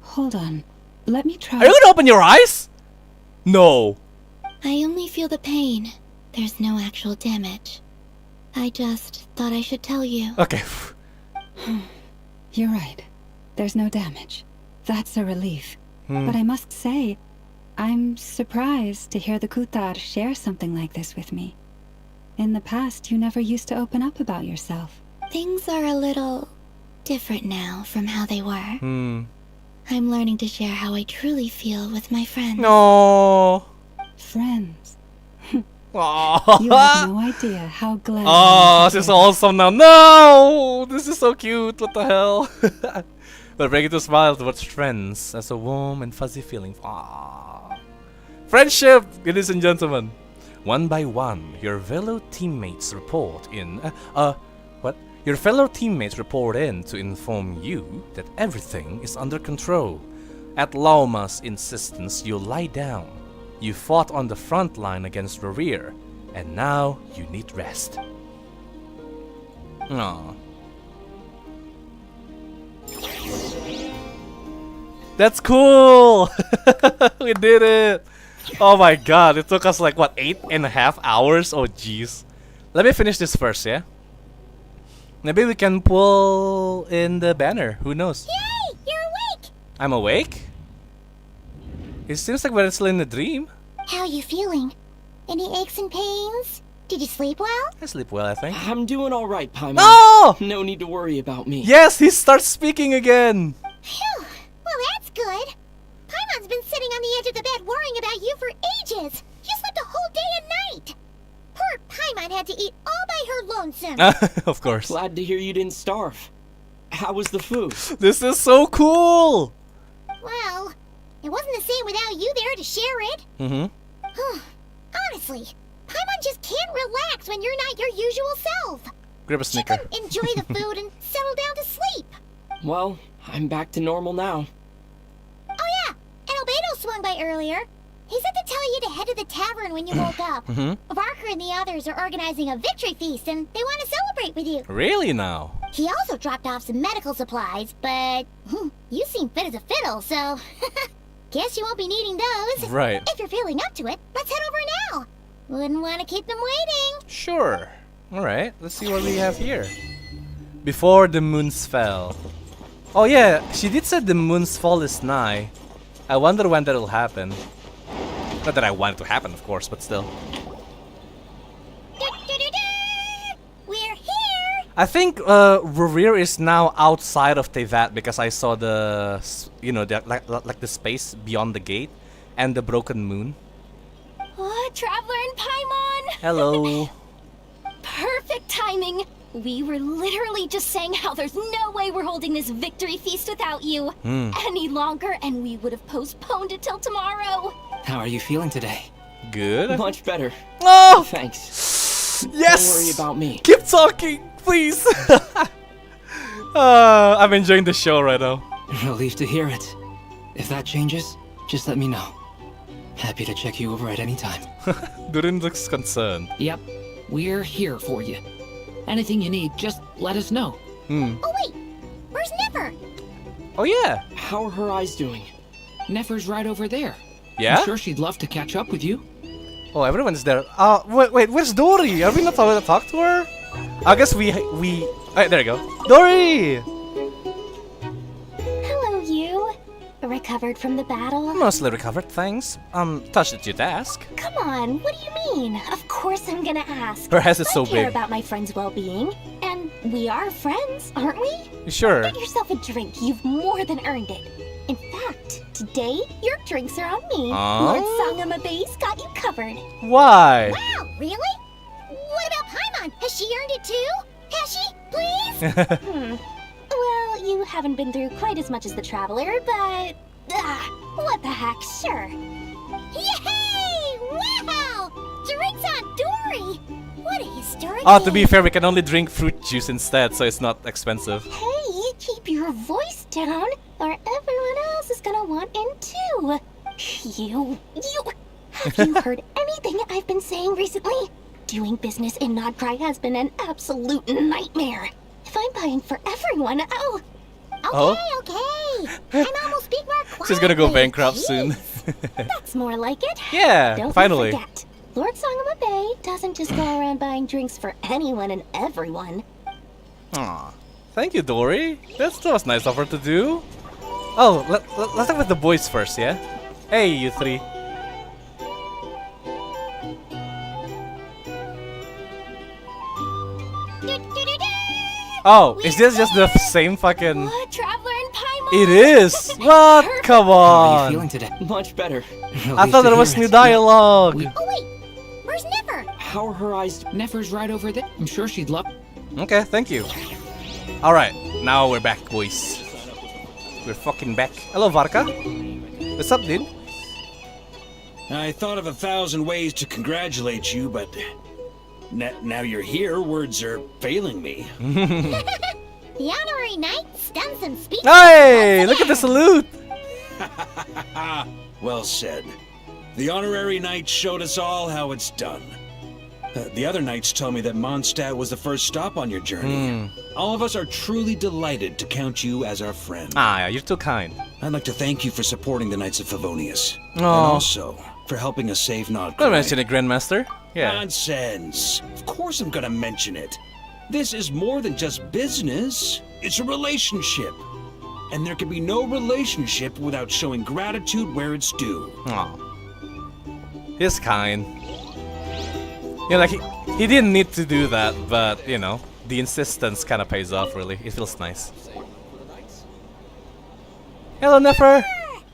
Hold on. Let me try. Are you gonna open your eyes? No. I only feel the pain. There's no actual damage. I just thought I should tell you. Okay. You're right. There's no damage. That's a relief. But I must say, I'm surprised to hear the Kutar share something like this with me. In the past, you never used to open up about yourself. Things are a little different now from how they were. I'm learning to share how I truly feel with my friends. No. Friends. Aww. You have no idea how glad I Oh, am to this is hear awesome now. No! This is so cute. What the hell? But bring it to smile towards friends as a warm and fuzzy feeling. Aww. Friendship, ladies and gentlemen. One by one, your fellow teammates report in. What? Your fellow teammates report in to inform you that everything is under control. At Lauma's insistence, you lie down. You fought on the front line against Rerir, and now you need rest. Aww. That's cool! We did it! Oh my god, it took us like, what, 8.5 hours? Oh jeez. Let me finish this first, yeah? Maybe we can pull in the banner, who knows? Yay! You're awake! I'm awake? It seems like we're still in a dream. How are you feeling? Any aches and pains? Did you sleep well? I sleep well, I think. I'm doing alright, Paimon. No! No need to worry about me. Yes, he starts speaking again! Phew! Well, that's good. Paimon's been sitting on the edge of the bed worrying about you for ages. You slept a whole day and night. Poor Paimon had to eat all by her lonesome. Of course. Glad to hear you didn't starve. How was the food? This is so cool! Well, it wasn't the same without you there to share it. Honestly, Paimon just can't relax when you're not your usual self. Grab a snicker. Enjoy the food and settle down to sleep. Well, I'm back to normal now. Oh yeah, and Albedo swung by earlier. He said to tell you to head to the tavern when you woke up. Barker and the others are organizing a victory feast and they want to celebrate with you. Really now? He also dropped off some medical supplies, but you seem fit as a fiddle, so guess you won't be needing those. Right. If you're feeling up to it, let's head over now. Wouldn't want to keep them waiting. Sure. Alright, let's see what we have here. Before the moon's fall. Oh yeah, she did say the moon's fall is nigh. I wonder when that'll happen. Not that I want it to happen, of course, but still. We're here. I think Rerir is now outside of Teyvat because I saw the, you know, the, like the space beyond the gate and the broken moon. Oh, Traveler and Paimon! Hello. Perfect timing. We were literally just saying how there's no way we're holding this victory feast without you any longer, and we would have postponed it till tomorrow. How are you feeling today? Good. Much better. Oh! Thanks. Yes! Don't worry about me. Keep talking, please! I'm enjoying the show right now. Relieved to hear it. If that changes, just let me know. Happy to check you over at any time. Durin looks concerned. Yep, we're here for you. Anything you need, just let us know. Oh wait, where's Nefer? Oh yeah. How are her eyes doing? Nefer's right over there. Yeah? I'm sure she'd love to catch up with you. Oh, everyone's there. Wait, where's Dory? Are we not allowed to talk to her? I guess we. Alright, there you go. Dory! Hello, you. Recovered from the battle? Mostly recovered, thanks. Touched at your desk. Come on, what do you mean? Of course I'm gonna ask. Her ass is so I care big. about my friend's well-being. And we are friends, aren't we? Sure. Get yourself a drink. You've more than earned it. In fact, today, your drinks are on me. Lord Sangam Base got you covered. Why? Wow, really? What about Paimon? Has she earned it too? Has she? Please? Well, you haven't been through quite as much as the Traveler, but... what the heck, sure. Yay! Wow! Drinks on Dory! What a historic Oh, to be fair, we can only drink fruit juice instead, so it's not expensive. Hey, keep your voice down, or everyone else is gonna want in too. Have you heard anything I've been saying recently? Doing business in Nodcry has been an absolute nightmare. If I'm buying for everyone, I'll... Okay. I'm almost speak more quietly. She's gonna go bankrupt soon. That's more like it. Yeah, Don't finally. forget, Lord Sangam Bay doesn't just go around buying drinks for anyone and everyone. Aw. Thank you, Dory. That was nice of her to do. Oh, let's talk with the boys first, yeah? Hey, you three. Oh, is this just the same fucking... What, Traveler and Paimon? It is! What? Come How are you on! feeling today? Much better. I thought there was new dialogue. Oh wait, where's Nefer? How are her eyes? Nefer's right over there. I'm sure she'd love... Okay, thank you. Alright, now we're back, boys. We're fucking back. Hello, Varka. What's up, dude? I thought of 1,000 ways to congratulate you, but now you're here, words are failing me. The honorary knight's done some speaking. Hey, look at the salute. Well said. The honorary knight showed us all how it's done. The other knights tell me that Mondstadt was the first stop on your journey. All of us are truly delighted to count you as our friend. Ah, you're too kind. I'd like to thank you for supporting the Knights of Favonius. And Aw. also, for helping us save Nodcry. Don't mention it, Grandmaster. Yeah. Nonsense. Of course I'm gonna mention it. This is more than just business. It's a relationship. And there can be no relationship without showing gratitude where it's due. Aw. He's kind. Yeah, like he didn't need to do that, but you know, the insistence kind of pays off. Really, it feels nice. Hello, Nefer.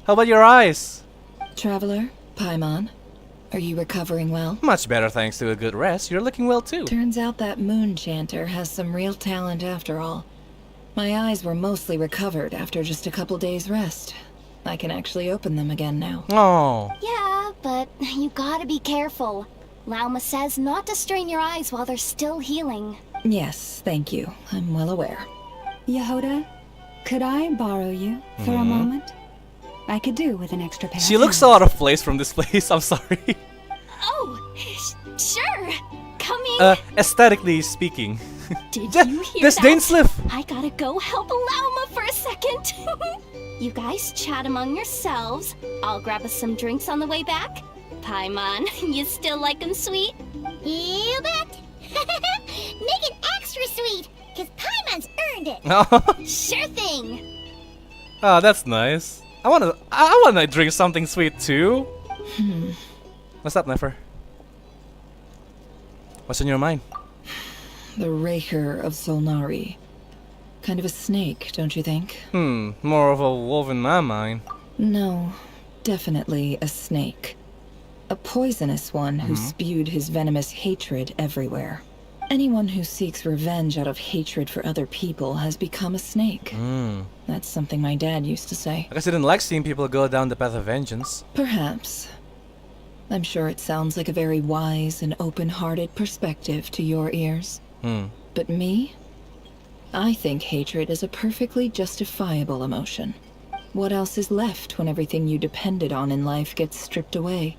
How about your eyes? Traveler, Paimon, are you recovering well? Much better, thanks to a good rest. You're looking well too. Turns out that moon chanter has some real talent after all. My eyes were mostly recovered after just a couple days rest. I can actually open them again now. Oh. Yeah, but you gotta be careful. Lauma says not to strain your eyes while they're still healing. Yes, thank you. I'm well aware. Yehoda, could I borrow you for a moment? I could do with an extra pair. She looks so out of place from this place. I'm sorry. Oh, sure. Come in. Aesthetically speaking. Did you hear That's that? Dainsliff. I gotta go help Lauma for a second. You guys chat among yourselves. I'll grab us some drinks on the way back. Paimon, you still like them sweet? You bet. Make it extra sweet, because Paimon's earned it. Sure thing. Oh, that's nice. I wanna drink something sweet too. What's up, Nefer? What's on your mind? The Rerir of Solnari. Kind of a snake, don't you think? More of a wolf in my mind. No, definitely a snake. A poisonous one who spewed his venomous hatred everywhere. Anyone who seeks revenge out of hatred for other people has become a snake. That's something my dad used to say. I guess I didn't like seeing people go down the path of vengeance. Perhaps. I'm sure it sounds like a very wise and open-hearted perspective to your ears. But me? I think hatred is a perfectly justifiable emotion. What else is left when everything you depended on in life gets stripped away?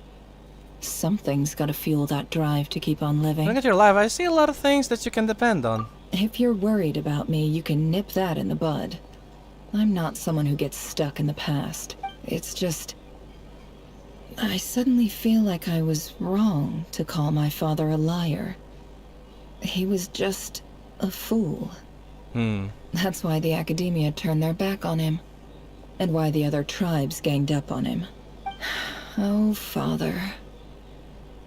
Something's gotta fuel that drive to keep on living. Look at your life. I see a lot of things that you can depend on. If you're worried about me, you can nip that in the bud. I'm not someone who gets stuck in the past. It's just... I suddenly feel like I was wrong to call my father a liar. He was just a fool. That's why the academia turned their back on him. And why the other tribes ganged up on him. Oh, father.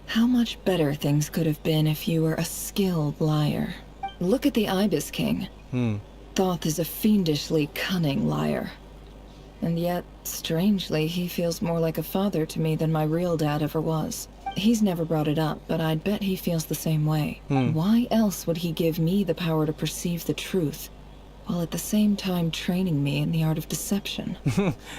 How much better things could have been if you were a skilled liar. Look at the Ibis King. Thoth is a fiendishly cunning liar. And yet, strangely, he feels more like a father to me than my real dad ever was. He's never brought it up, but I'd bet he feels the same way. Why else would he give me the power to perceive the truth, while at the same time training me in the art of deception?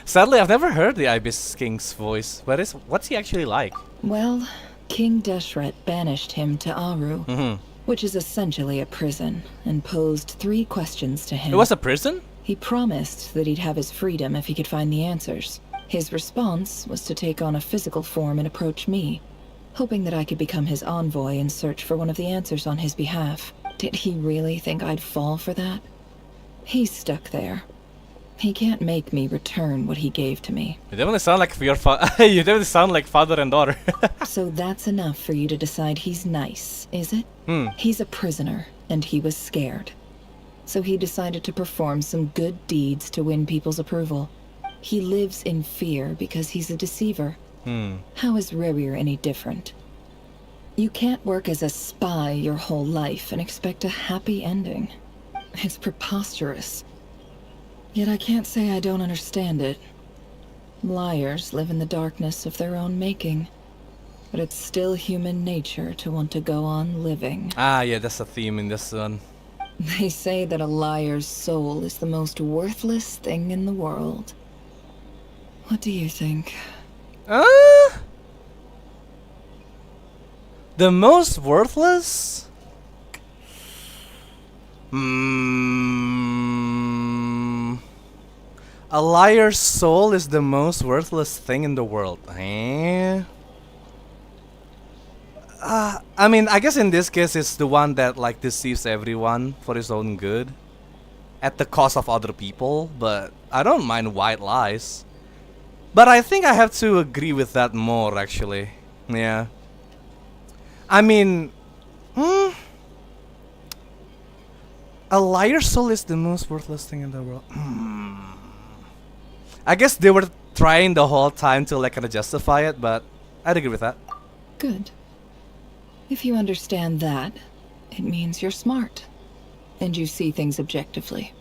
Sadly, I've never heard the Ibis King's voice. What's he actually like? Well, King Deshret banished him to Aru, which is essentially a prison, and posed 3 questions to him. It was a prison? He promised that he'd have his freedom if he could find the answers. His response was to take on a physical form and approach me, hoping that I could become his envoy and search for one of the answers on his behalf. Did he really think I'd fall for that? He's stuck there. He can't make me return what he gave to me. You definitely sound like you definitely sound like father and daughter. So that's enough for you to decide he's nice, is it? He's a prisoner, and he was scared. So he decided to perform some good deeds to win people's approval. He lives in fear because he's a deceiver. How is Rerir any different? You can't work as a spy your whole life and expect a happy ending. It's preposterous. Yet I can't say I don't understand it. Liars live in the darkness of their own making. But it's still human nature to want to go on living. Ah, yeah, that's a theme in this one. They say that a liar's soul is the most worthless thing in the world. What do you think? The most worthless? A liar's soul is the most worthless thing in the world. I mean, I guess in this case it's the one that like deceives everyone for his own good at the cost of other people, but I don't mind white lies. But I think I have to agree with that more actually. Yeah. I mean, a liar's soul is the most worthless thing in the world. I guess they were trying the whole time to like kind of justify it, but I'd agree with that. Good. If you understand that, it means you're smart. And you see things objectively.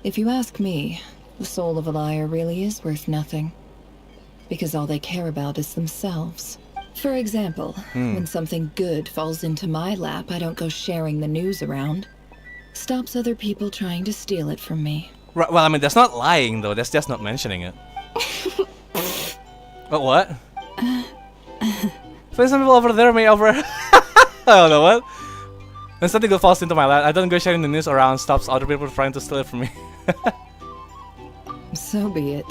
If you ask me, the soul of a liar really is worth nothing. Because all they care about is themselves. For example, when something good falls into my lap, I don't go sharing the news around. Stops other people trying to steal it from me. Right, well, I mean, that's not lying though, that's just not mentioning it. But what? So some people over there may I don't know what. When something good falls into my lap, I don't go sharing the news around, stops other people trying to steal it from me. So be it.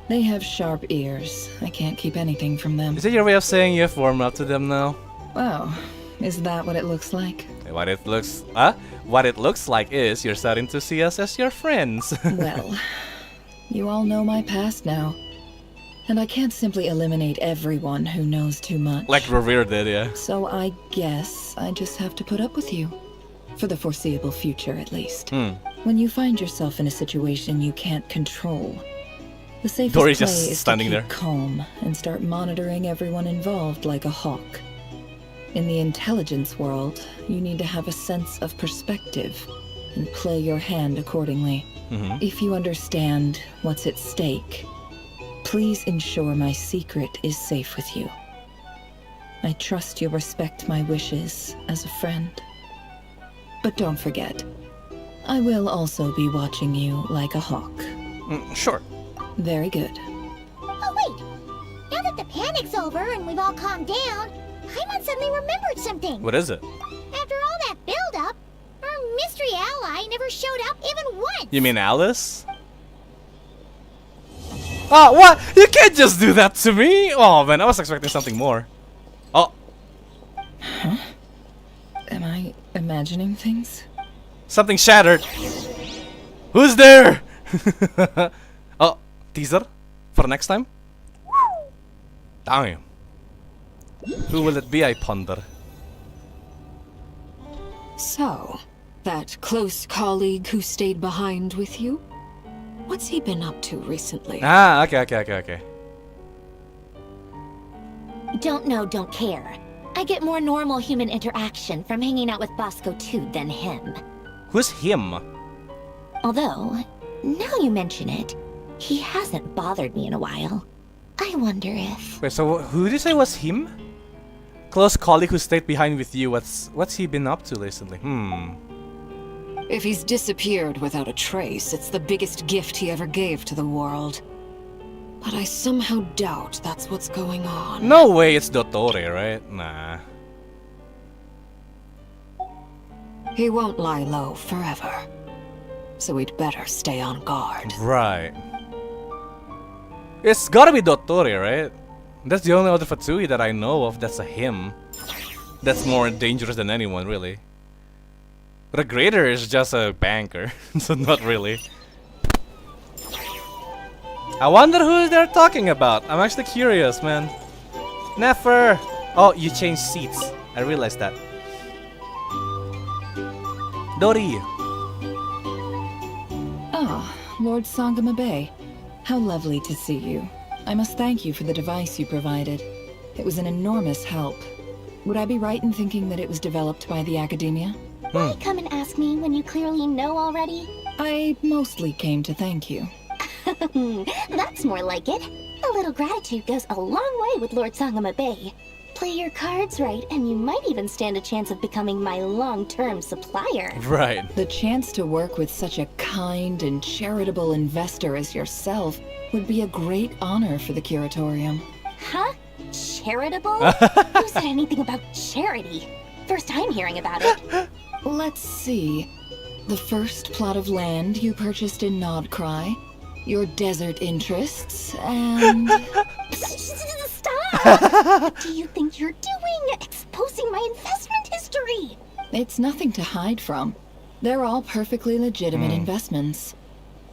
They have sharp ears. I can't keep anything from them. Is it your way of saying you've warmed up to them now? Wow. Is that what it looks like? What it looks like is you're starting to see us as your friends. Well, you all know my past now. And I can't simply eliminate everyone who knows too much. Like Rerir did, yeah. So I guess I just have to put up with you. For the foreseeable future, at least. When you find yourself in a situation you can't control, the safest play is to keep calm and start monitoring everyone involved like a hawk. In the intelligence world, you need to have a sense of perspective and play your hand accordingly. If you understand what's at stake, please ensure my secret is safe with you. I trust you respect my wishes as a friend. But don't forget, I will also be watching you like a hawk. Sure. Very good. Oh wait! Now that the panic's over and we've all calmed down, Paimon suddenly remembered something. What is it? After all that build-up, our mystery ally never showed up even once. You mean Alice? Oh, what? You can't just do that to me! Oh man, I was expecting something more. Oh. Huh? Am I imagining things? Something shattered. Who's there? Oh, teaser for next time? Damn. Who will it be, I ponder? So, that close colleague who stayed behind with you? What's he been up to recently? Ah, okay. Don't know, don't care. I get more normal human interaction from hanging out with Bosco 2 than him. Who's him? Although, now you mention it, he hasn't bothered me in a while. I wonder if... Wait, so who did you say was him? Close colleague who stayed behind with you. What's he been up to recently? If he's disappeared without a trace, it's the biggest gift he ever gave to the world. But I somehow doubt that's what's going on. No way it's Dottore, right? Nah. He won't lie low forever. So we'd better stay on guard. Right. It's gotta be Dottore, right? That's the only other Fatsui that I know of that's a him. That's more dangerous than anyone, really. Rerir is just a banker, so not really. I wonder who they're talking about. I'm actually curious, man. Nefer! Oh, you changed seats. I realized that. Dori! Ah, Lord Sangama Bay. How lovely to see you. I must thank you for the device you provided. It was an enormous help. Would I be right in thinking that it was developed by the Academia? Why come and ask me when you clearly know already? I mostly came to thank you. That's more like it. A little gratitude goes a long way with Lord Sangama Bay. Play your cards right, and you might even stand a chance of becoming my long-term supplier. Right. The chance to work with such a kind and charitable investor as yourself would be a great honor for the Curatorium. Huh? Charitable? Who said anything about charity? First time hearing about it. Let's see. The first plot of land you purchased in Nodcry, your desert interests, and... Stop! What do you think you're doing? Exposing my investment history! It's nothing to hide from. They're all perfectly legitimate investments.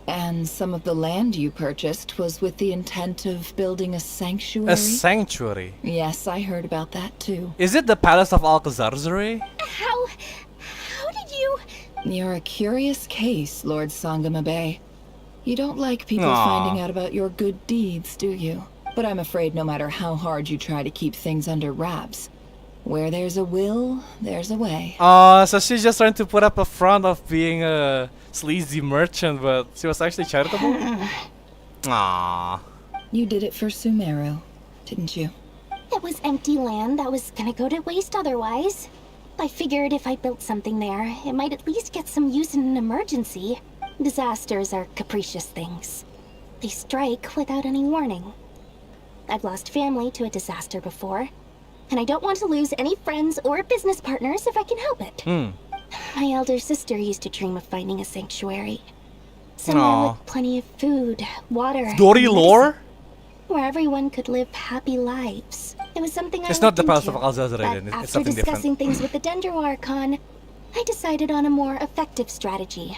And some of the land you purchased was with the intent of building a sanctuary? A sanctuary? Yes, I heard about that too. Is it the Palace of Alcazar's-Ray? How did you... You're a curious case, Lord Sangama Bay. You don't like people Aww. finding out about your good deeds, do you? But I'm afraid no matter how hard you try to keep things under wraps, where there's a will, there's a way. So she's just trying to put up a front of being a sleazy merchant, but she was actually charitable? Aww. You did it for Sumeru, didn't you? It was empty land that was gonna go to waste otherwise. I figured if I built something there, it might at least get some use in an emergency. Disasters are capricious things. They strike without any warning. I've lost family to a disaster before, and I don't want to lose any friends or business partners if I can help it. My elder sister used to dream of finding a sanctuary. Somewhere with plenty of food, water, Dori lore? where everyone could live happy lives. It was something I It's not the looked Palace of into, Alcazar, but it's after something discussing different. things with the Dendro Archon, I decided on a more effective strategy.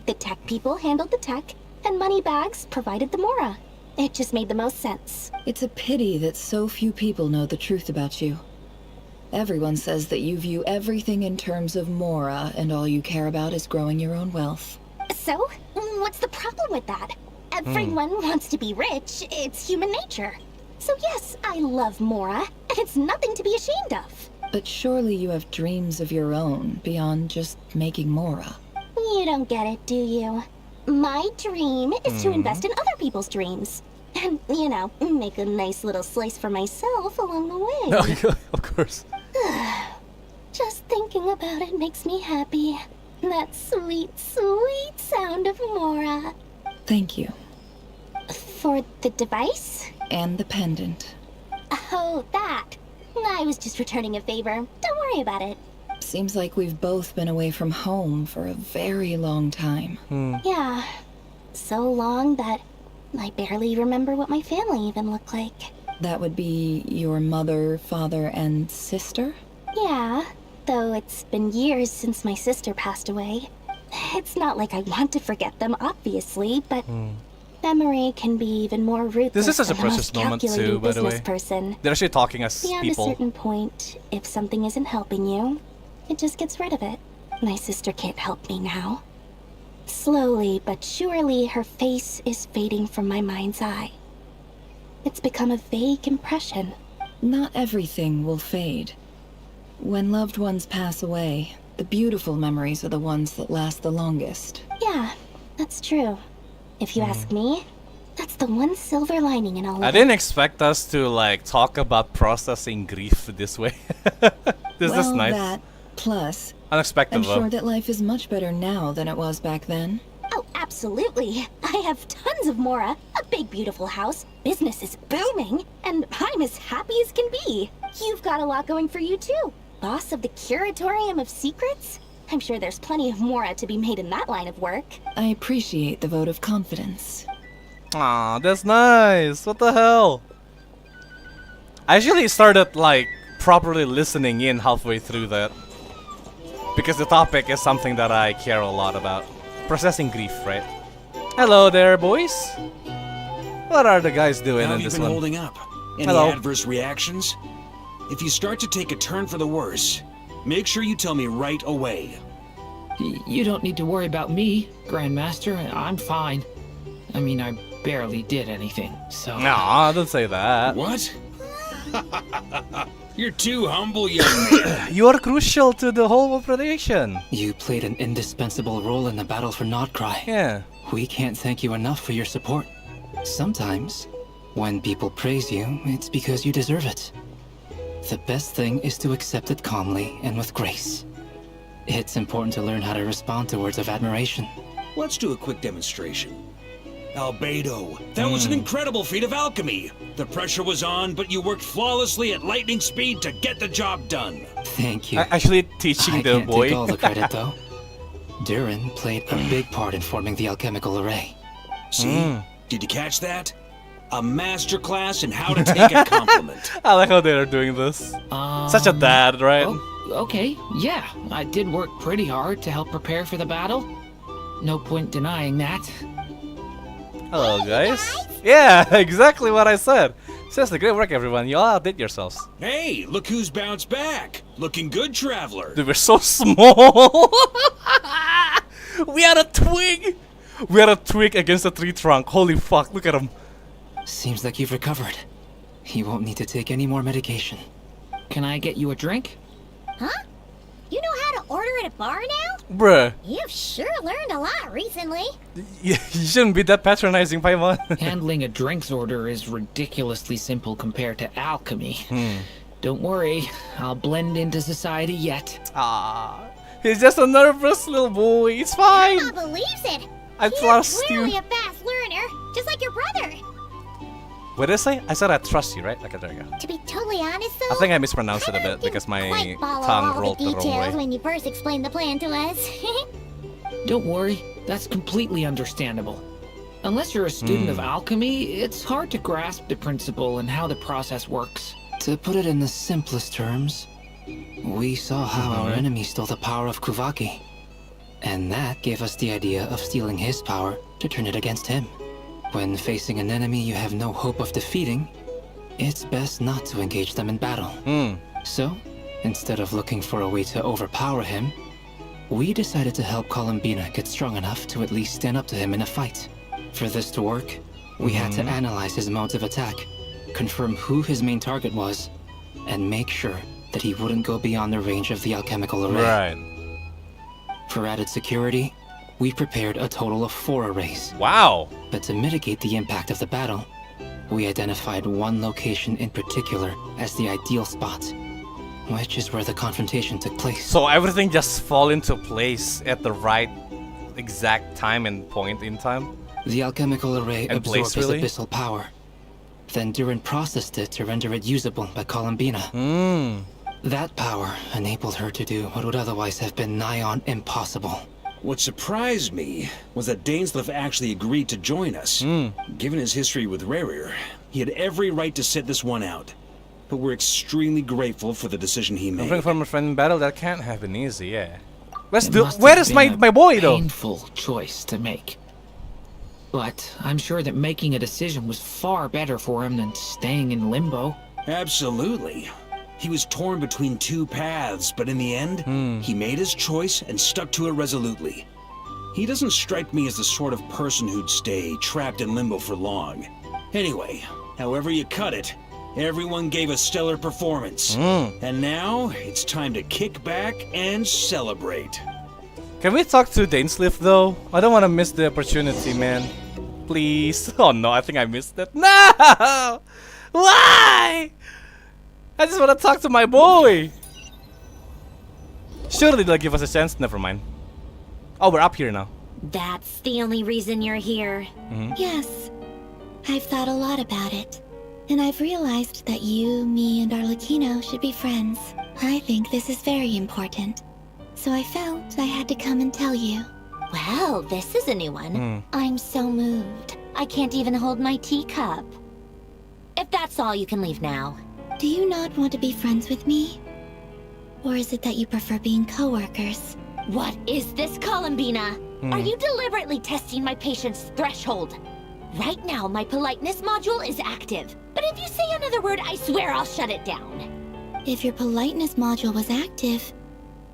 The tech people handled the tech, and Moneybags provided the Mora. It just made the most sense. It's a pity that so few people know the truth about you. Everyone says that you view everything in terms of Mora, and all you care about is growing your own wealth. So, what's the problem with that? Everyone wants to be rich. It's human nature. So yes, I love Mora, and it's nothing to be ashamed of. But surely you have dreams of your own beyond just making Mora. You don't get it, do you? My dream is to invest in other people's dreams. And, you know, make a nice little slice for myself along the way. Of course. Just thinking about it makes me happy. That sweet, sweet sound of Mora. Thank you. For the device? And the pendant. Oh, that. I was just returning a favor. Don't worry about it. Seems like we've both been away from home for a very long time. Yeah, so long that I barely remember what my family even looked like. That would be your mother, father, and sister? Yeah, though it's been years since my sister passed away. It's not like I want to forget them, obviously, but memory can be even more ruthless. This is such a than the precious most moment too, calculating by the business way. person. They're actually talking as Beyond people. a certain point, if something isn't helping you, it just gets rid of it. My sister can't help me now. Slowly but surely, her face is fading from my mind's eye. It's become a vague impression. Not everything will fade. When loved ones pass away, the beautiful memories are the ones that last the longest. Yeah, that's true. If you ask me, that's the one silver lining in all of I it. didn't expect us to like talk about processing grief this way. This is nice. That, plus, Unexpected I'm though. sure that life is much better now than it was back then. Oh, absolutely. I have tons of Mora, a big beautiful house, business is booming, and I'm as happy as can be. You've got a lot going for you too. Boss of the Curatorium of Secrets? I'm sure there's plenty of Mora to be made in that line of work. I appreciate the vote of confidence. Aw, that's nice. What the hell? I actually started like properly listening in halfway through that. Because the topic is something that I care a lot about. Processing grief, right? Hello there, boys. What are the guys doing How in have you this been one? holding up? Any Hello. adverse reactions? If you start to take a turn for the worse, make sure you tell me right away. You don't need to worry about me, Grandmaster. I'm fine. I mean, I barely did anything, so... Nah, don't say that. What? You're too humble, young man. You are crucial to the whole operation. You played an indispensable role in the battle for Nodcry. Yeah. We can't thank you enough for your support. Sometimes, when people praise you, it's because you deserve it. The best thing is to accept it calmly and with grace. It's important to learn how to respond to words of admiration. Let's do a quick demonstration. Albedo, that was an incredible feat of alchemy. The pressure was on, but you worked flawlessly at lightning speed to get the job done. Thank you. Actually teaching I the can't boy. take all the credit, though. Durin played a big part in forming the alchemical array. See? Did you catch that? A masterclass in how to take a compliment. I like how they're doing this. Such a dad, right? Okay, yeah. I did work pretty hard to help prepare for the battle. No point denying that. Hello, guys. Yeah, exactly what I said. Seriously, great work, everyone. You all outdid yourselves. Hey, look who's bounced back. Looking good, traveler. Dude, we're so small. We had a twig. We had a twig against a tree trunk. Holy fuck, look at him. Seems like you've recovered. You won't need to take any more medication. Can I get you a drink? Huh? You know how to order at a bar now? Bruh. You've sure learned a lot recently. You shouldn't be that patronizing, Paimon. Handling a drinks order is ridiculously simple compared to alchemy. Don't worry, I'll blend into society yet. Ah, he's just a nervous little boy. It's fine. Grandma believes it. I He's trust clearly you. a fast learner, just like your brother. What did I say? I said I trust you, right? Okay, there you go. To be totally honest, though, I think I mispronounced it a bit because my quite follow tongue all rolled the the wrong details way. when you first explained the plan to us. Don't worry, that's completely understandable. Unless you're a student of alchemy, it's hard to grasp the principle and how the process works. To put it in the simplest terms, we saw how our enemy stole the power of Kuvaki. And that gave us the idea of stealing his power to turn it against him. When facing an enemy you have no hope of defeating, it's best not to engage them in battle. So, instead of looking for a way to overpower him, we decided to help Columbina get strong enough to at least stand up to him in a fight. For this to work, we had to analyze his modes of attack, confirm who his main target was, and make sure that he wouldn't go beyond the range of the alchemical array. Right. For added security, we prepared a total of 4 arrays. Wow! But to mitigate the impact of the battle, we identified one location in particular as the ideal spot, which is where the confrontation took place. So everything just fall into place at the right exact time and point in time? The alchemical array And absorbed place, really? his abyssal power. Then Durin processed it to render it usable by Columbina. That power enabled her to do what would otherwise have been nigh on impossible. What surprised me was that Dainsleif actually agreed to join us. Given his history with Rerir, he had every right to sit this one out. But we're extremely grateful for the decision he made. Moving from a friend in battle, that can't have been easy, yeah. Let's It do. must Where have is been my boy though? Painful choice to make. But I'm sure that making a decision was far better for him than staying in limbo. Absolutely. He was torn between two paths, but in the end, he made his choice and stuck to it resolutely. He doesn't strike me as the sort of person who'd stay trapped in limbo for long. Anyway, however you cut it, everyone gave a stellar performance. And now, it's time to kick back and celebrate. Can we talk to Dainsleif though? I don't want to miss the opportunity, man. Please. Oh no, I think I missed that. No! Why? I just want to talk to my boy. Surely they'll give us a chance. Never mind. Oh, we're up here now. That's the only reason you're here. Yes. I've thought a lot about it. And I've realized that you, me, and Arlecchino should be friends. I think this is very important. So I felt I had to come and tell you. Well, this is a new one. I'm so moved. I can't even hold my teacup. If that's all, you can leave now. Do you not want to be friends with me? Or is it that you prefer being co-workers? What is this, Columbina? Are you deliberately testing my patience threshold? Right now, my politeness module is active. But if you say another word, I swear I'll shut it down. If your politeness module was active,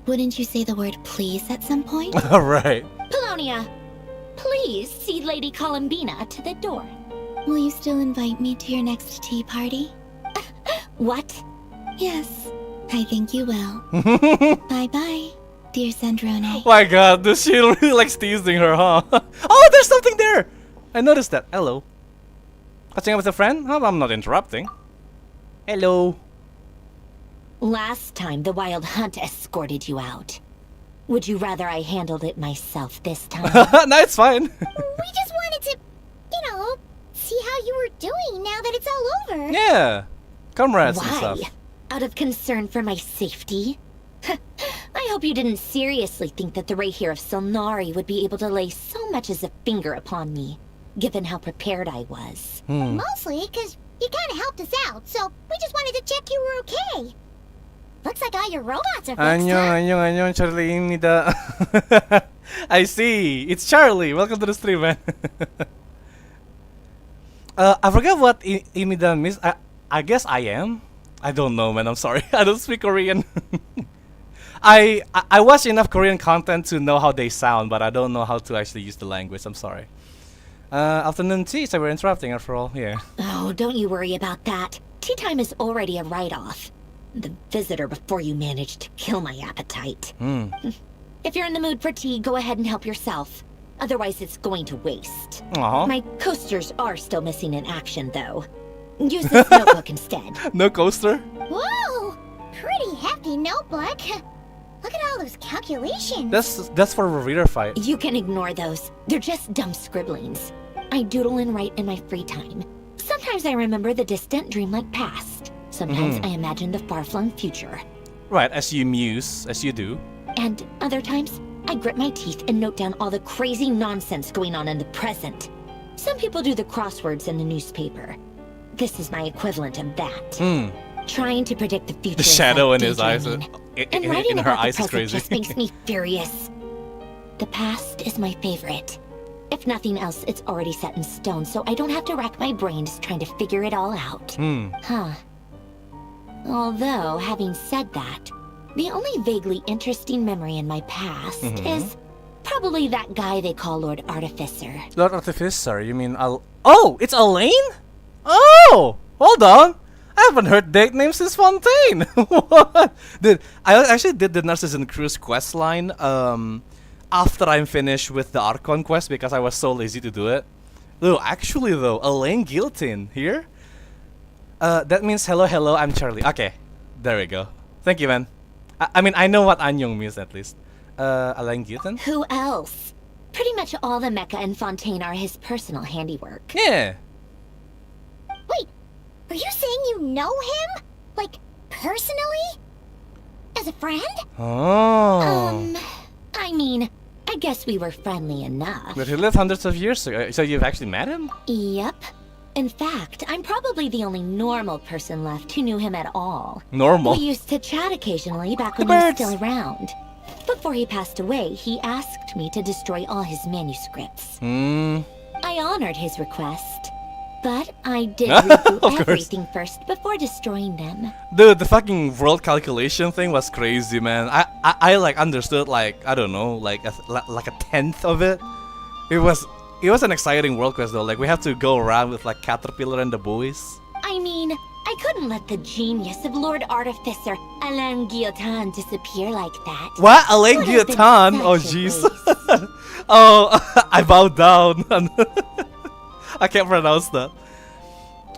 wouldn't you say the word please at some point? Alright. Polonia, please see Lady Columbina to the door. Will you still invite me to your next tea party? What? Yes, I think you will. Bye-bye, dear Sandrone. My god, this she really likes teasing her, huh? Oh, there's something there! I noticed that. Hello. Catching up with a friend? Oh, I'm not interrupting. Hello. Last time, the Wild Hunt escorted you out. Would you rather I handled it myself this time? No, it's fine. We just wanted to, you know, see how you were doing now that it's all over. Yeah. Comrades Why? and stuff. Out of concern for my safety? I hope you didn't seriously think that the Rerir of Solnari would be able to lay so much as a finger upon me, given how prepared I was. Mostly because you kind of helped us out, so we just wanted to check you were okay. Looks like all your robots are fixed, Annyeong, Charlie Imnida. I see. It's Charlie. Welcome to the stream, man. I forgot what Imida means. I guess I am. I don't know, man. I'm sorry. I don't speak Korean. I watch enough Korean content to know how they sound, but I don't know how to actually use the language. I'm sorry. Afternoon tea, so we're interrupting after all. Yeah. Oh, don't you worry about that. Tea time is already a write-off. The visitor before you managed to kill my appetite. If you're in the mood for tea, go ahead and help yourself. Otherwise, it's going to waste. My coasters are still missing in action, though. Use this notebook instead. No coaster? Whoa! Pretty hefty notebook. Look at all those calculations. That's for a Rerir fight. You can ignore those. They're just dumb scribblings. I doodle and write in my free time. Sometimes I remember the distant dreamlike past. Sometimes I imagine the far-flung future. Right, as you muse, as you do. And other times, I grit my teeth and note down all the crazy nonsense going on in the present. Some people do the crosswords in the newspaper. This is my equivalent of that. Trying to predict the future. The shadow like in his eyes. and In writing her about eyes the is present crazy. just makes me furious. The past is my favorite. If nothing else, it's already set in stone, so I don't have to rack my brains trying to figure it all out. Huh. Although, having said that, the only vaguely interesting memory in my past is probably that guy they call Lord Artificer. Lord Artificer, you mean Oh, it's Elaine? Oh, hold on. I haven't heard that name since Fontaine. What? Dude, I actually did the Narcissan Cruise quest line after I'm finished with the Archon quest because I was so lazy to do it. Though, actually though, Elaine Giltin here? That means hello, I'm Charlie. Okay, there we go. Thank you, man. I mean, I know what Anyong means at least. Elaine Giltin? Who else? Pretty much all the mecha in Fontaine are his personal handiwork. Yeah. Wait, are you saying you know him? Like, personally? As a friend? Oh. I mean, I guess we were friendly enough. But he lived hundreds of years ago, so you've actually met him? Yep. In fact, I'm probably the only normal person left who knew him at all. Normal? We used to chat occasionally back when he was still around. Before he passed away, he asked me to destroy all his manuscripts. I honored his request, but I did review everything first before destroying them. Dude, the fucking world calculation thing was crazy, man. I like understood like, I don't know, like a tenth of it. It was an exciting world quest though. Like we have to go around with like Caterpillar and the boys. I mean, I couldn't let the genius of Lord Artificer Alain Guillotin disappear like that. What? Alain Guillotin? Oh jeez. Oh, I bowed down. I can't pronounce that.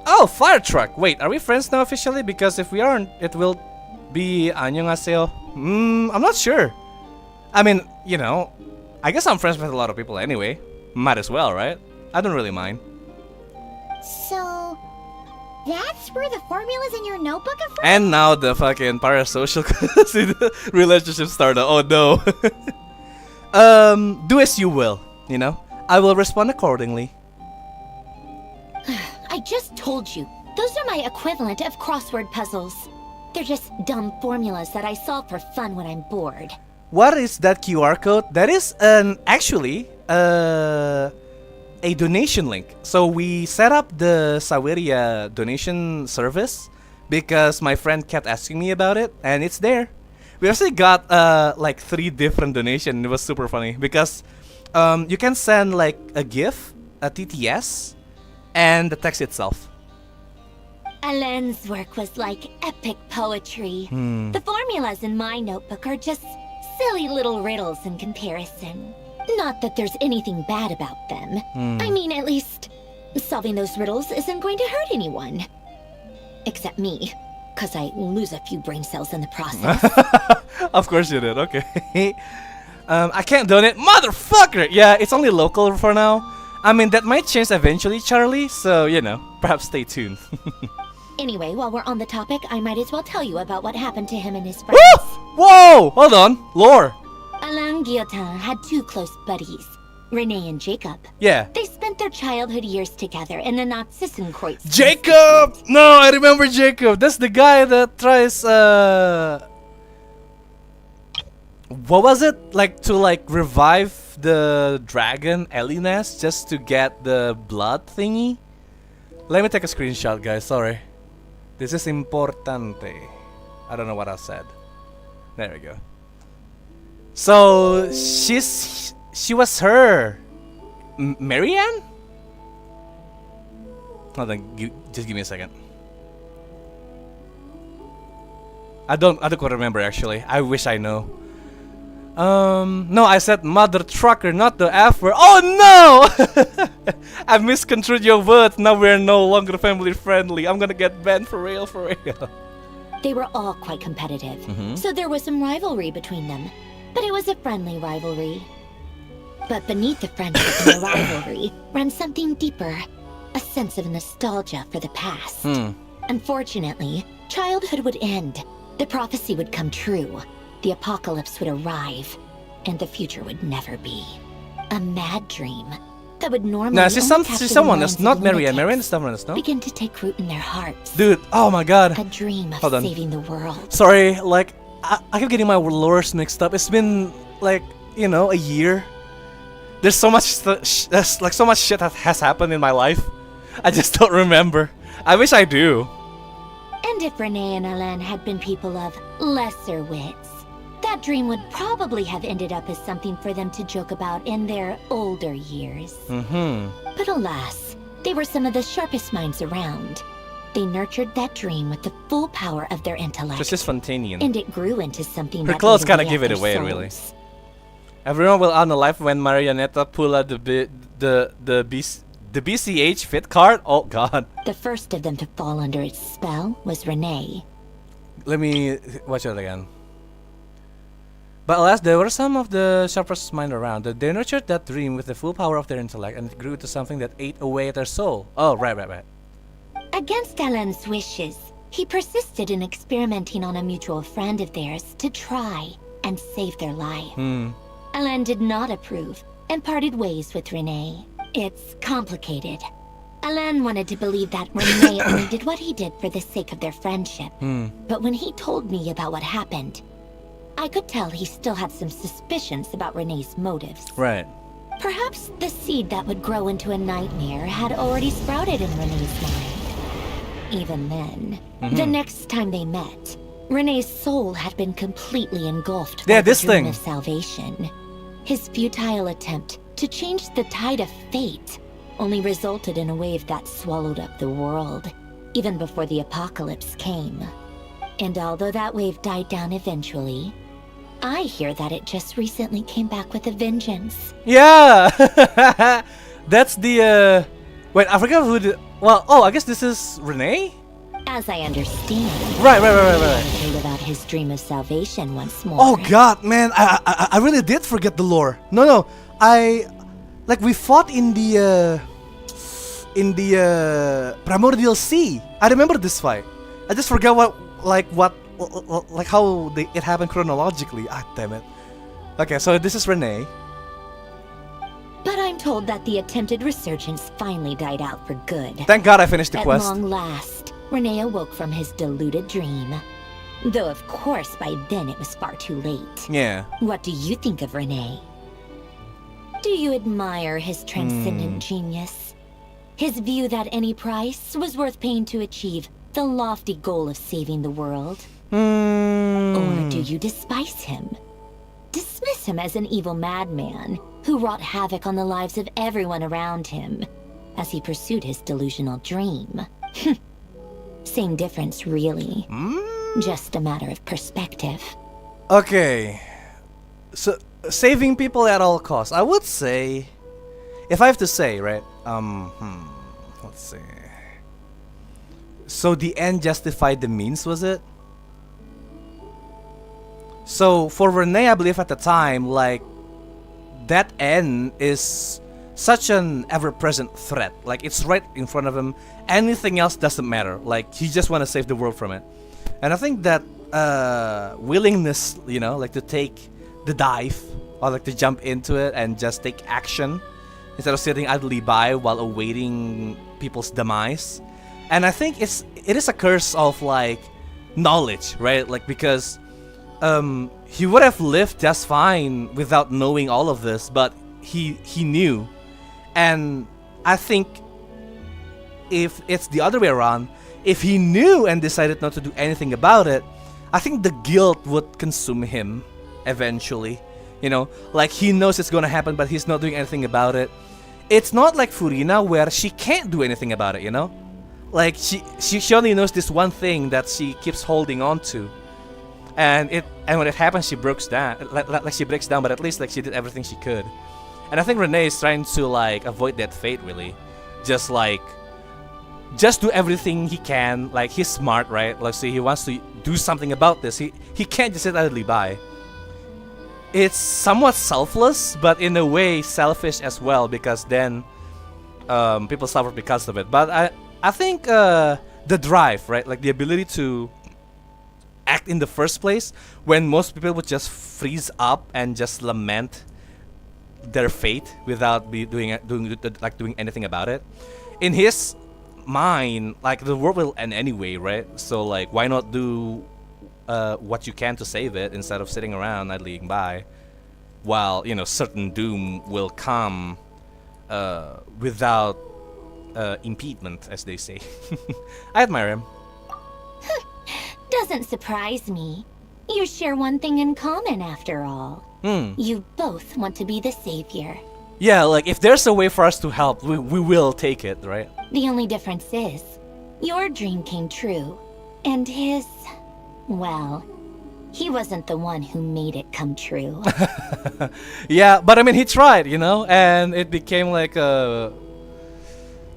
Oh, fire truck. Wait, are we friends now officially? Because if we aren't, it will be 안녕하세요. I'm not sure. I mean, you know, I guess I'm friends with a lot of people anyway. Might as well, right? I don't really mind. So, that's where the formulas in your notebook are from? And now the fucking parasocial relationship started. Oh no. Do as you will, you know? I will respond accordingly. I just told you. Those are my equivalent of crossword puzzles. They're just dumb formulas that I solve for fun when I'm bored. What is that QR code? That is actually a donation link. So we set up the Saweria donation service because my friend kept asking me about it, and it's there. We actually got like 3 different donations. It was super funny because you can send like a GIF, a TTS, and the text itself. Alain's work was like epic poetry. The formulas in my notebook are just silly little riddles in comparison. Not that there's anything bad about them. I mean, at least solving those riddles isn't going to hurt anyone. Except me, because I lose a few brain cells in the process. Of course you did, okay. I can't donate, motherfucker! Yeah, it's only local for now. I mean, that might change eventually, Charlie, so, you know, perhaps stay tuned. Anyway, while we're on the topic, I might as well tell you about what happened to him and his friends. Whoa! Hold on, lore. Alain Guillotin had 2 close buddies, Renee and Jacob. Yeah. They spent their childhood years together in the Nazissenkreuz. Jacob! No, I remember Jacob. That's the guy that tries, what was it? Like, to, like, revive the dragon Elines just to get the blood thingy? Let me take a screenshot, guys. Sorry. This is importante. I don't know what I said. There we go. So, she was her. Marianne? Hold on, just give me a second. I don't quite remember actually. I wish I know. No, I said mother trucker, not the F word. Oh no! I misconstrued your words. Now we're no longer family friendly. I'm gonna get banned for real, for real. They were all quite competitive, so there was some rivalry between them. But it was a friendly rivalry. But beneath the friendship and the rivalry ran something deeper, a sense of nostalgia for the past. Unfortunately, childhood would end, the prophecy would come true, the apocalypse would arrive, and the future would never be. A mad dream that would normally she's someone that's not Marianne. Marianne is someone else, no? begin to take root in their hearts. Dude, oh my god. A dream of Hold on. saving the world. Sorry, like, I keep getting my lores mixed up. It's been, like, you know, a year. There's so much, so much shit that has happened in my life. I just don't remember. I wish I do. And if Renee and Alain had been people of lesser wits, that dream would probably have ended up as something for them to joke about in their older years. But alas, they were some of the sharpest minds around. They nurtured that dream with the full power of their intellect. Just spontaneous. And it grew into something her that clothes ate kind of away give at it their away, really. souls. Everyone will honor life when Marionetta pull out the BCH fit card. Oh god. The first of them to fall under its spell was Renee. Let me watch it again. But alas, there were some of the sharpest mind around. They nurtured that dream with the full power of their intellect, and it grew to something that ate away at their soul. Oh, right. Against Alain's wishes, He persisted in experimenting on a mutual friend of theirs to try and save their life. Alain did not approve and parted ways with Renee. It's complicated. Alain wanted to believe that Renee only did what he did for the sake of their friendship. But when he told me about what happened, I could tell he still had some suspicions about Renee's motives. Right. Perhaps the seed that would grow into a nightmare had already sprouted in Renee's mind. Even then, the next time they met, Renee's soul had been completely engulfed by the dream of salvation. His futile attempt to change the tide of fate only resulted in a wave that swallowed up the world, even before the apocalypse came. And although that wave died down eventually, I hear that it just recently came back with a vengeance. Yeah! That's the, wait, I forgot who did... Well, oh, I guess this is Renee? As I understand. Right. He about his dream of salvation once more. Oh god, man, I really did forget the lore. No, we fought in the Primordial Sea. I remember this fight. I just forgot how it happened chronologically. Ah, damn it. Okay, so this is Renee. But I'm told that the attempted resurgence finally died out for good. Thank God I finished the quest. At long last, Renee awoke from his deluded dream. Though of course by then it was far too late. Yeah. What do you think of Renee? Do you admire his transcendent genius? His view that any price was worth paying to achieve the lofty goal of saving the world? Or do you despise him? Dismiss him as an evil madman who wrought havoc on the lives of everyone around him as he pursued his delusional dream? Same difference, really. Just a matter of perspective. Okay. So, saving people at all costs. I would say, if I have to say, right? Let's see. So the end justified the means, was it? So for Renee, I believe at the time, like, that end is such an ever-present threat. Like, it's right in front of him. Anything else doesn't matter. Like, he just want to save the world from it. And I think that willingness, like to take the dive or like to jump into it and just take action instead of sitting idly by while awaiting people's demise. And I think it is a curse of like knowledge, right? Like, because he would have lived just fine without knowing all of this, but he knew. And I think if it's the other way around, if he knew and decided not to do anything about it, I think the guilt would consume him eventually. Like, he knows it's gonna happen, but he's not doing anything about it. It's not like Furina, where she can't do anything about it, Like, she only knows this one thing that she keeps holding on to. And when it happens, she breaks down. Like she breaks down, but at least like she did everything she could. And I think Renee is trying to like avoid that fate, really. Just do everything he can. Like, he's smart, right? Like, so he wants to do something about this. He can't just sit idly by. It's somewhat selfless, but in a way selfish as well, because then people suffer because of it. But I think the drive, right? Like the ability to act in the first place, when most people would just freeze up and just lament their fate without doing anything about it. In his mind, like, the world will end anyway, right? So like, why not do what you can to save it instead of sitting around idling by while certain doom will come without impediment, as they say. I admire him. Doesn't surprise me. You share one thing in common, after all. You both want to be the savior. Yeah, like, if there's a way for us to help, we will take it, right? The only difference is, your dream came true, and his, well, he wasn't the one who made it come true. Yeah, but I mean, he tried, and it became like a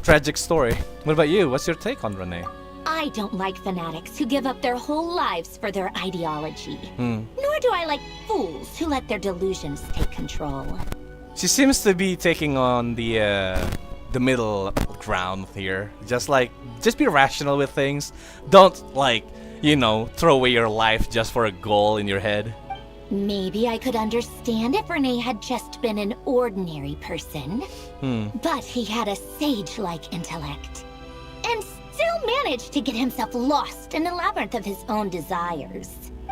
tragic story. What about you? What's your take on Renee? I don't like fanatics who give up their whole lives for their ideology. Nor do I like fools who let their delusions take control. She seems to be taking on the middle ground here. Just be rational with things. Don't throw away your life just for a goal in your head. Maybe I could understand if Renee had just been an ordinary person. But he had a sage-like intellect. And still managed to get himself lost in a labyrinth of his own desires.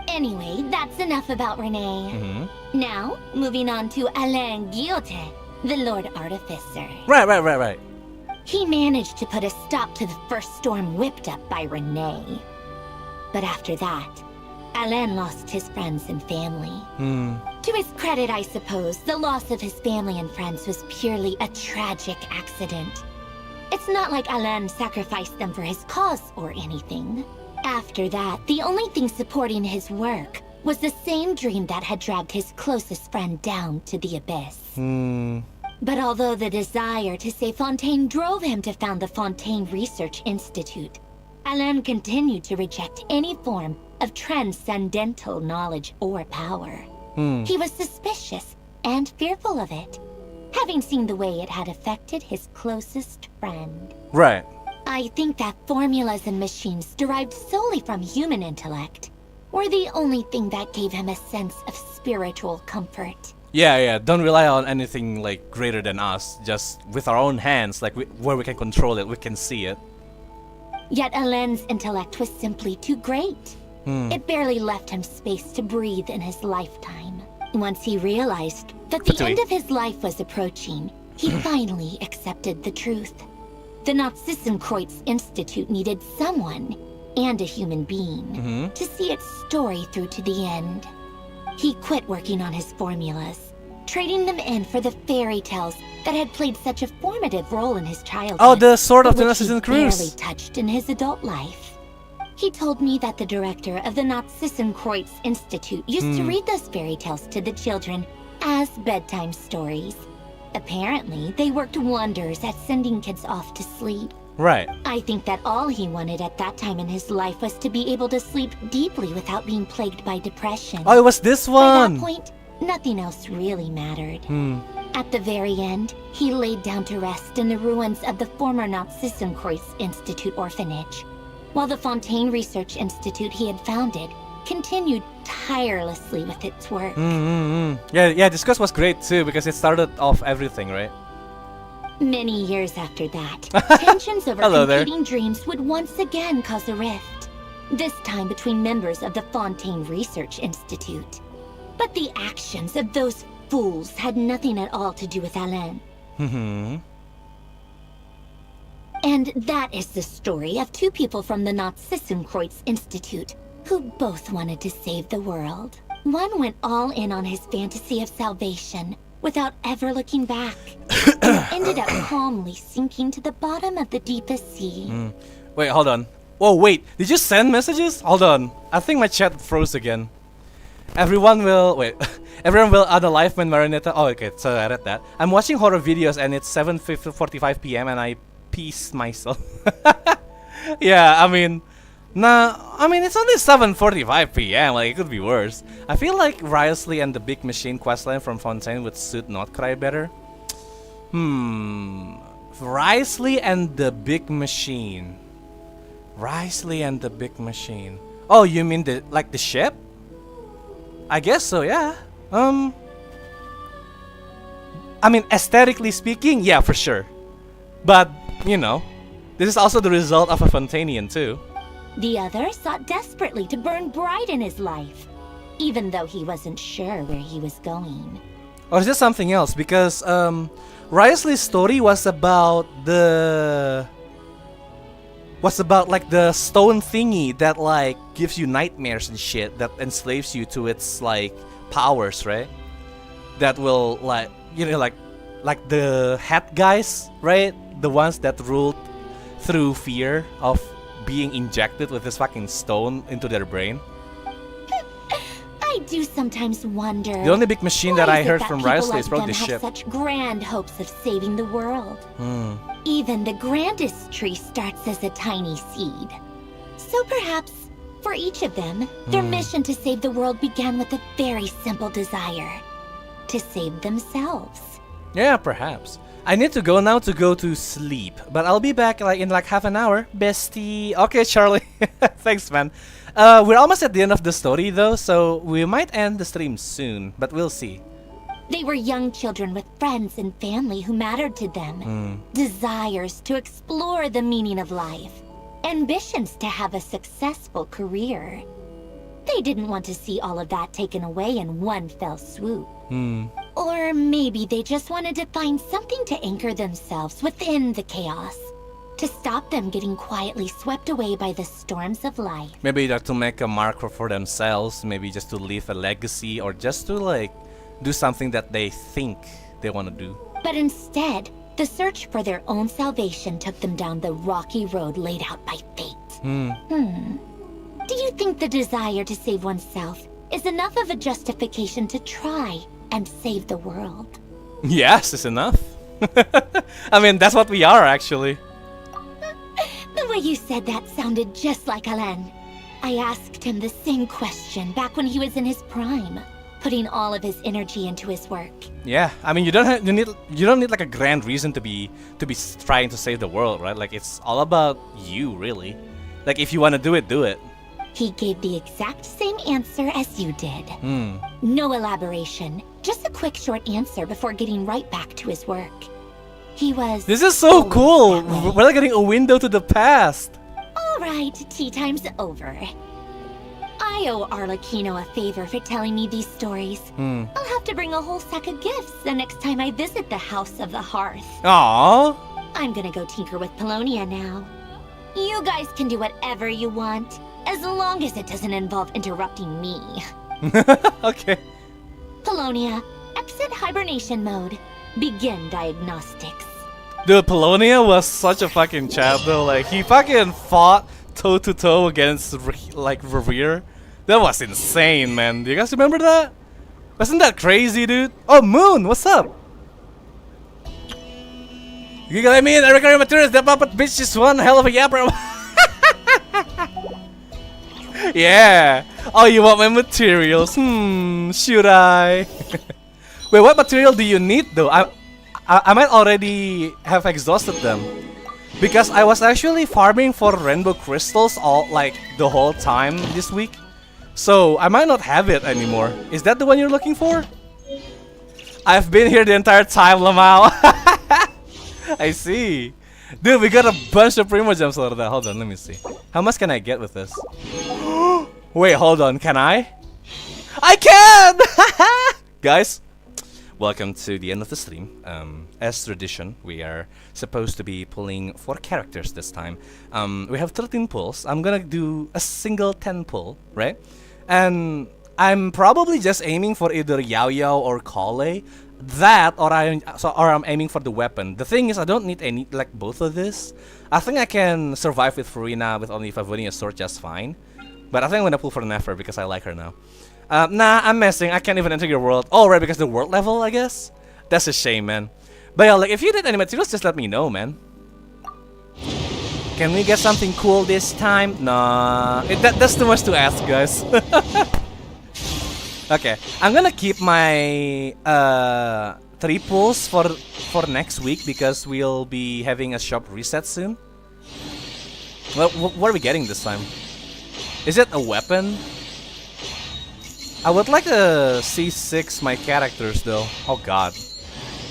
Anyway, that's enough about Renee. Now, moving on to Alain Guillotin, the Lord Artificer. Right. He managed to put a stop to the first storm whipped up by Renee. But after that, Alain lost his friends and family. To his credit, I suppose, the loss of his family and friends was purely a tragic accident. It's not like Alain sacrificed them for his cause or anything. After that, the only thing supporting his work was the same dream that had dragged his closest friend down to the abyss. But although the desire to save Fontaine drove him to found the Fontaine Research Institute, Alain continued to reject any form of transcendental knowledge or power. He was suspicious and fearful of it, having seen the way it had affected his closest friend. Right. I think that formulas and machines derived solely from human intellect were the only thing that gave him a sense of spiritual comfort. Yeah. Don't rely on anything greater than us. Just with our own hands, where we can control it, we can see it. Yet Alain's intellect was simply too great. It barely left him space to breathe in his lifetime. Once he realized that the end of his life was approaching, he finally accepted the truth. The Nazissenkreuz Institute needed someone, and a human being, to see its story through to the end. He quit working on his formulas, trading them in for the fairy tales that had played such a formative role in his childhood. Oh, the Sword of the which he Nazissenkreuz. barely touched in his adult life. He told me that the director of the Nazissenkreuz Institute used to read those fairy tales to the children as bedtime stories. Apparently, they worked wonders at sending kids off to sleep. Right. I think that all he wanted at that time in his life was to be able to sleep deeply without being plagued by depression. Oh, it was this one. By that point, nothing else really mattered. At the very end, he laid down to rest in the ruins of the former Nazissenkreuz Institute orphanage, while the Fontaine Research Institute he had founded continued tirelessly with its work. Yeah, this quest was great too because it started off everything, right? Many years after that, tensions over competing dreams would once again cause a rift, this time between members of the Fontaine Research Institute. But the actions of those fools had nothing at all to do with Alain. And that is the story of two people from the Nazissenkreuz Institute who both wanted to save the world. One went all in on his fantasy of salvation without ever looking back, and ended up calmly sinking to the bottom of the deepest sea. Wait, hold on. Whoa, wait. Did you send messages? Hold on. I think my chat froze again. Everyone will unalive when Marinetta. Oh, okay. So I read that. I'm watching horror videos and it's 7:45 p.m. and I peace myself. Yeah, I mean, it's only 7:45 p.m. It could be worse. I feel like Riosley and the Big Machine questline from Fontaine would suit Notcry better. Riosley and the Big Machine. Riosley and the Big Machine. Oh, you mean the ship? I guess so, yeah. Aesthetically speaking, yeah, for sure. But, this is also the result of a Fontanian too. The other sought desperately to burn bright in his life, even though he wasn't sure where he was going. Or is this something else? Because Riosley's story was about the stone thingy that gives you nightmares and shit, that enslaves you to its powers, right? That will like the hat guys, right? The ones that ruled through fear of being injected with this fucking stone into their brain. I do sometimes wonder. The only big machine that I heard from Riosley is probably the ship. Such grand hopes of saving the world. Even the grandest tree starts as a tiny seed. So perhaps, for each of them, their mission to save the world began with a very simple desire: to save themselves. Yeah, perhaps. I need to go now to go to sleep, but I'll be back like in like half an hour, bestie. Okay, Charlie. Thanks, man. We're almost at the end of the story though, so we might end the stream soon, but we'll see. They were young children with friends and family who mattered to them. Desires to explore the meaning of life. Ambitions to have a successful career. They didn't want to see all of that taken away in one fell swoop. Or maybe they just wanted to find something to anchor themselves within the chaos. To stop them getting quietly swept away by the storms of life. Maybe like to make a marker for themselves, maybe just to leave a legacy, or just to like do something that they think they want to do. But instead, the search for their own salvation took them down the rocky road laid out by fate. Do you think the desire to save oneself is enough of a justification to try and save the world? Yes, it's enough. I mean, that's what we are actually. The way you said that sounded just like Alain. I asked him the same question back when he was in his prime, putting all of his energy into his work. Yeah, I mean, you don't need like a grand reason to be trying to save the world, right? Like it's all about you, really. Like if you want to do it, do it. He gave the exact same answer as you did. No elaboration, just a quick short answer before getting right back to his work. He was... This is so cool! We're like getting a window to the past! Alright, tea time's over. I owe Arlecchino a favor for telling me these stories. I'll have to bring a whole sack of gifts the next time I visit the House of the Hearth. Aww! I'm gonna go tinker with Polonia now. You guys can do whatever you want, as long as it doesn't involve interrupting me. Okay. Polonia, exit hibernation mode. Begin diagnostics. Dude, Polonia was such a fucking chap though. Like, he fucking fought toe to toe against, like, Rerir. That was insane, man. Do you guys remember that? Wasn't that crazy, dude? Oh, Moon, what's up? You got me in the recurring materials. That puppet bitch is one hell of a yapper. Yeah. Oh, you want my materials? Should I? Wait, what material do you need though? I might already have exhausted them, because I was actually farming for rainbow crystals all like the whole time this week. So I might not have it anymore. Is that the one you're looking for? I've been here the entire time, Lamau. I see. Dude, we got a bunch of Primo Gems out of that. Hold on, let me see. How much can I get with this? Wait, hold on. Can I? I can! Guys, welcome to the end of the stream. As tradition, we are supposed to be pulling 4 characters this time. We have 13 pulls. I'm gonna do a single 10 pull, right? And I'm probably just aiming for either Yao Yao or Kale. That, or I'm aiming for the weapon. The thing is, I don't need any, like, both of this. I think I can survive with Furina with only Favonia's sword just fine. But I think I'm gonna pull for Nefer because I like her now. Nah, I'm messing. I can't even enter your world. Oh, right, because the world level, I guess? That's a shame, man. But yeah, like, if you need any materials, just let me know, man. Can we get something cool this time? Nah, that's too much to ask, guys. Okay, I'm gonna keep my 3 pulls for next week because we'll be having a shop reset soon. Well, what are we getting this time? Is it a weapon? I would like to C6 my characters though. Oh god.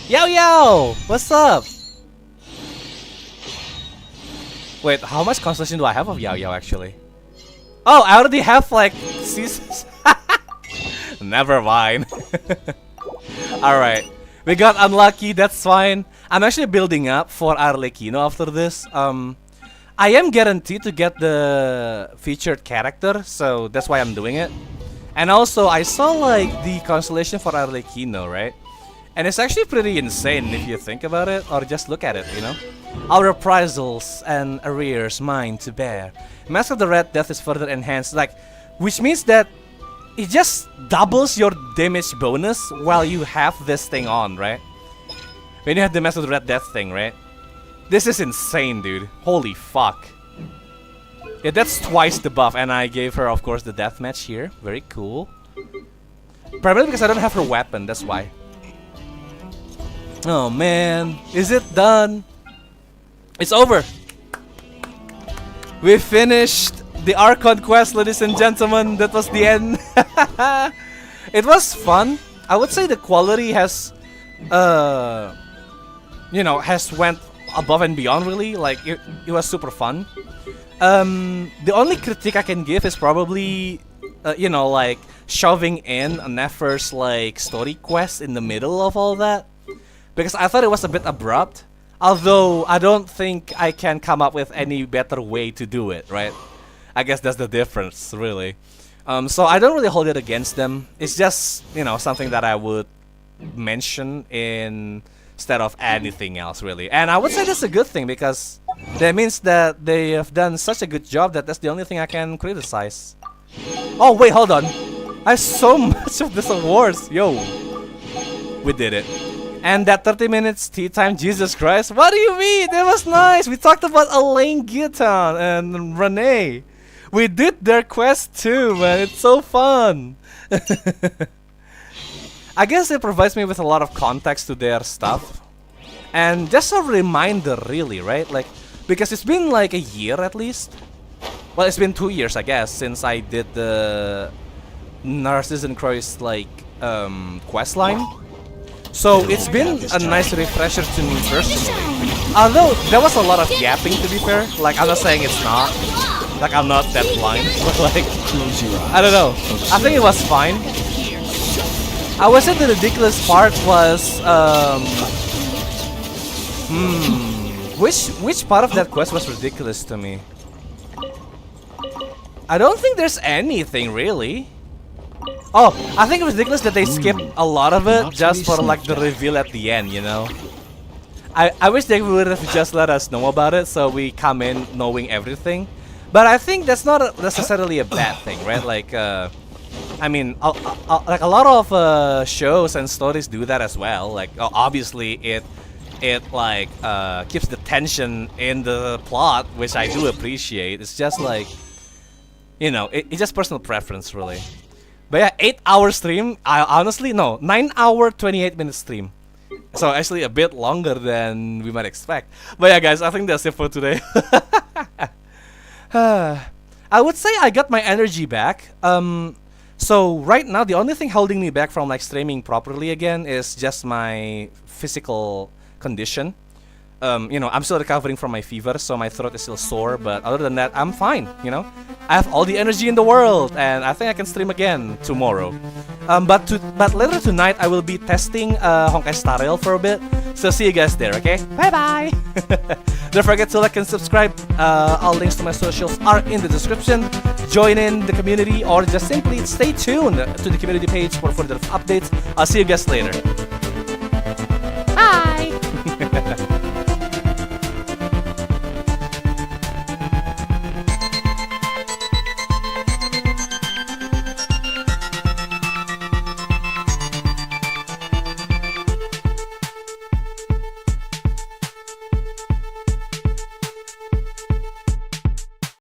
Yo yo! What's up? Wait, how much constellation do I have of Yao Yao actually? Oh, I already have like C6. Never mind. Alright. We got unlucky, that's fine. I'm actually building up for Arlecchino after this. I am guaranteed to get the featured character, so that's why I'm doing it. And also, I saw like the constellation for Arlecchino, right? And it's actually pretty insane if you think about it, or just look at it, you know? Our reprisals and arrears mine to bear. Mask of the Red Death is further enhanced, like, which means that it just doubles your damage bonus while you have this thing on, right? When you have the Mask of the Red Death thing, right? This is insane, dude. Holy fuck. Yeah, that's twice the buff, and I gave her, of course, the deathmatch here. Very cool. Primarily because I don't have her weapon, that's why. Oh man, is it done? It's over. We finished the Archon quest, ladies and gentlemen. That was the end. It was fun. I would say the quality has, has went above and beyond. Really, like it was super fun. The only critique I can give is probably, like shoving in a Nefer's like story quest in the middle of all that, because I thought it was a bit abrupt. Although I don't think I can come up with any better way to do it, right? I guess that's the difference, really. So I don't really hold it against them. It's just, something that I would mention instead of anything else, really. And I would say that's a good thing, because that means that they have done such a good job that that's the only thing I can criticize. Oh, wait, hold on. I have so much of this awards. Yo, we did it. And that 30 minutes tea time, Jesus Christ. What do you mean? That was nice. We talked about Elaine Guiton and Renee. We did their quest too, man. It's so fun. I guess it provides me with a lot of context to their stuff. And just a reminder, really, right? Like, because it's been like a year at least. Well, it's been 2 years, I guess, since I did the Narcissus Croix, like, quest line. So it's been a nice refresher to me personally. Although there was a lot of yapping, to be fair. Like, I'm not saying it's not. Like, I'm not that blind, but like, I don't know. I think it was fine. I would say the ridiculous part was, which part of that quest was ridiculous to me? I don't think there's anything really. Oh, I think it was ridiculous that they skipped a lot of it just for like the reveal at the end, I wish they would have just let us know about it so we come in knowing everything. But I think that's not necessarily a bad thing, right? Like, I mean, like a lot of shows and stories do that as well. Like, obviously it like keeps the tension in the plot, which I do appreciate. It's just like, it's just personal preference, really. But yeah, 8-hour stream. I honestly, no, 9-hour, 28-minute stream. So actually a bit longer than we might expect. But yeah, guys, I think that's it for today. I would say I got my energy back. So right now, the only thing holding me back from like streaming properly again is just my physical condition. I'm still recovering from my fever, so my throat is still sore, but other than that, I'm fine, I have all the energy in the world, and I think I can stream again tomorrow. But later tonight, I will be testing Honkai Star Rail for a bit, so see you guys there, okay? Bye-bye! Don't forget to like and subscribe. All links to my socials are in the description. Join in the community, or just simply stay tuned to the community page for further updates. I'll see you guys later.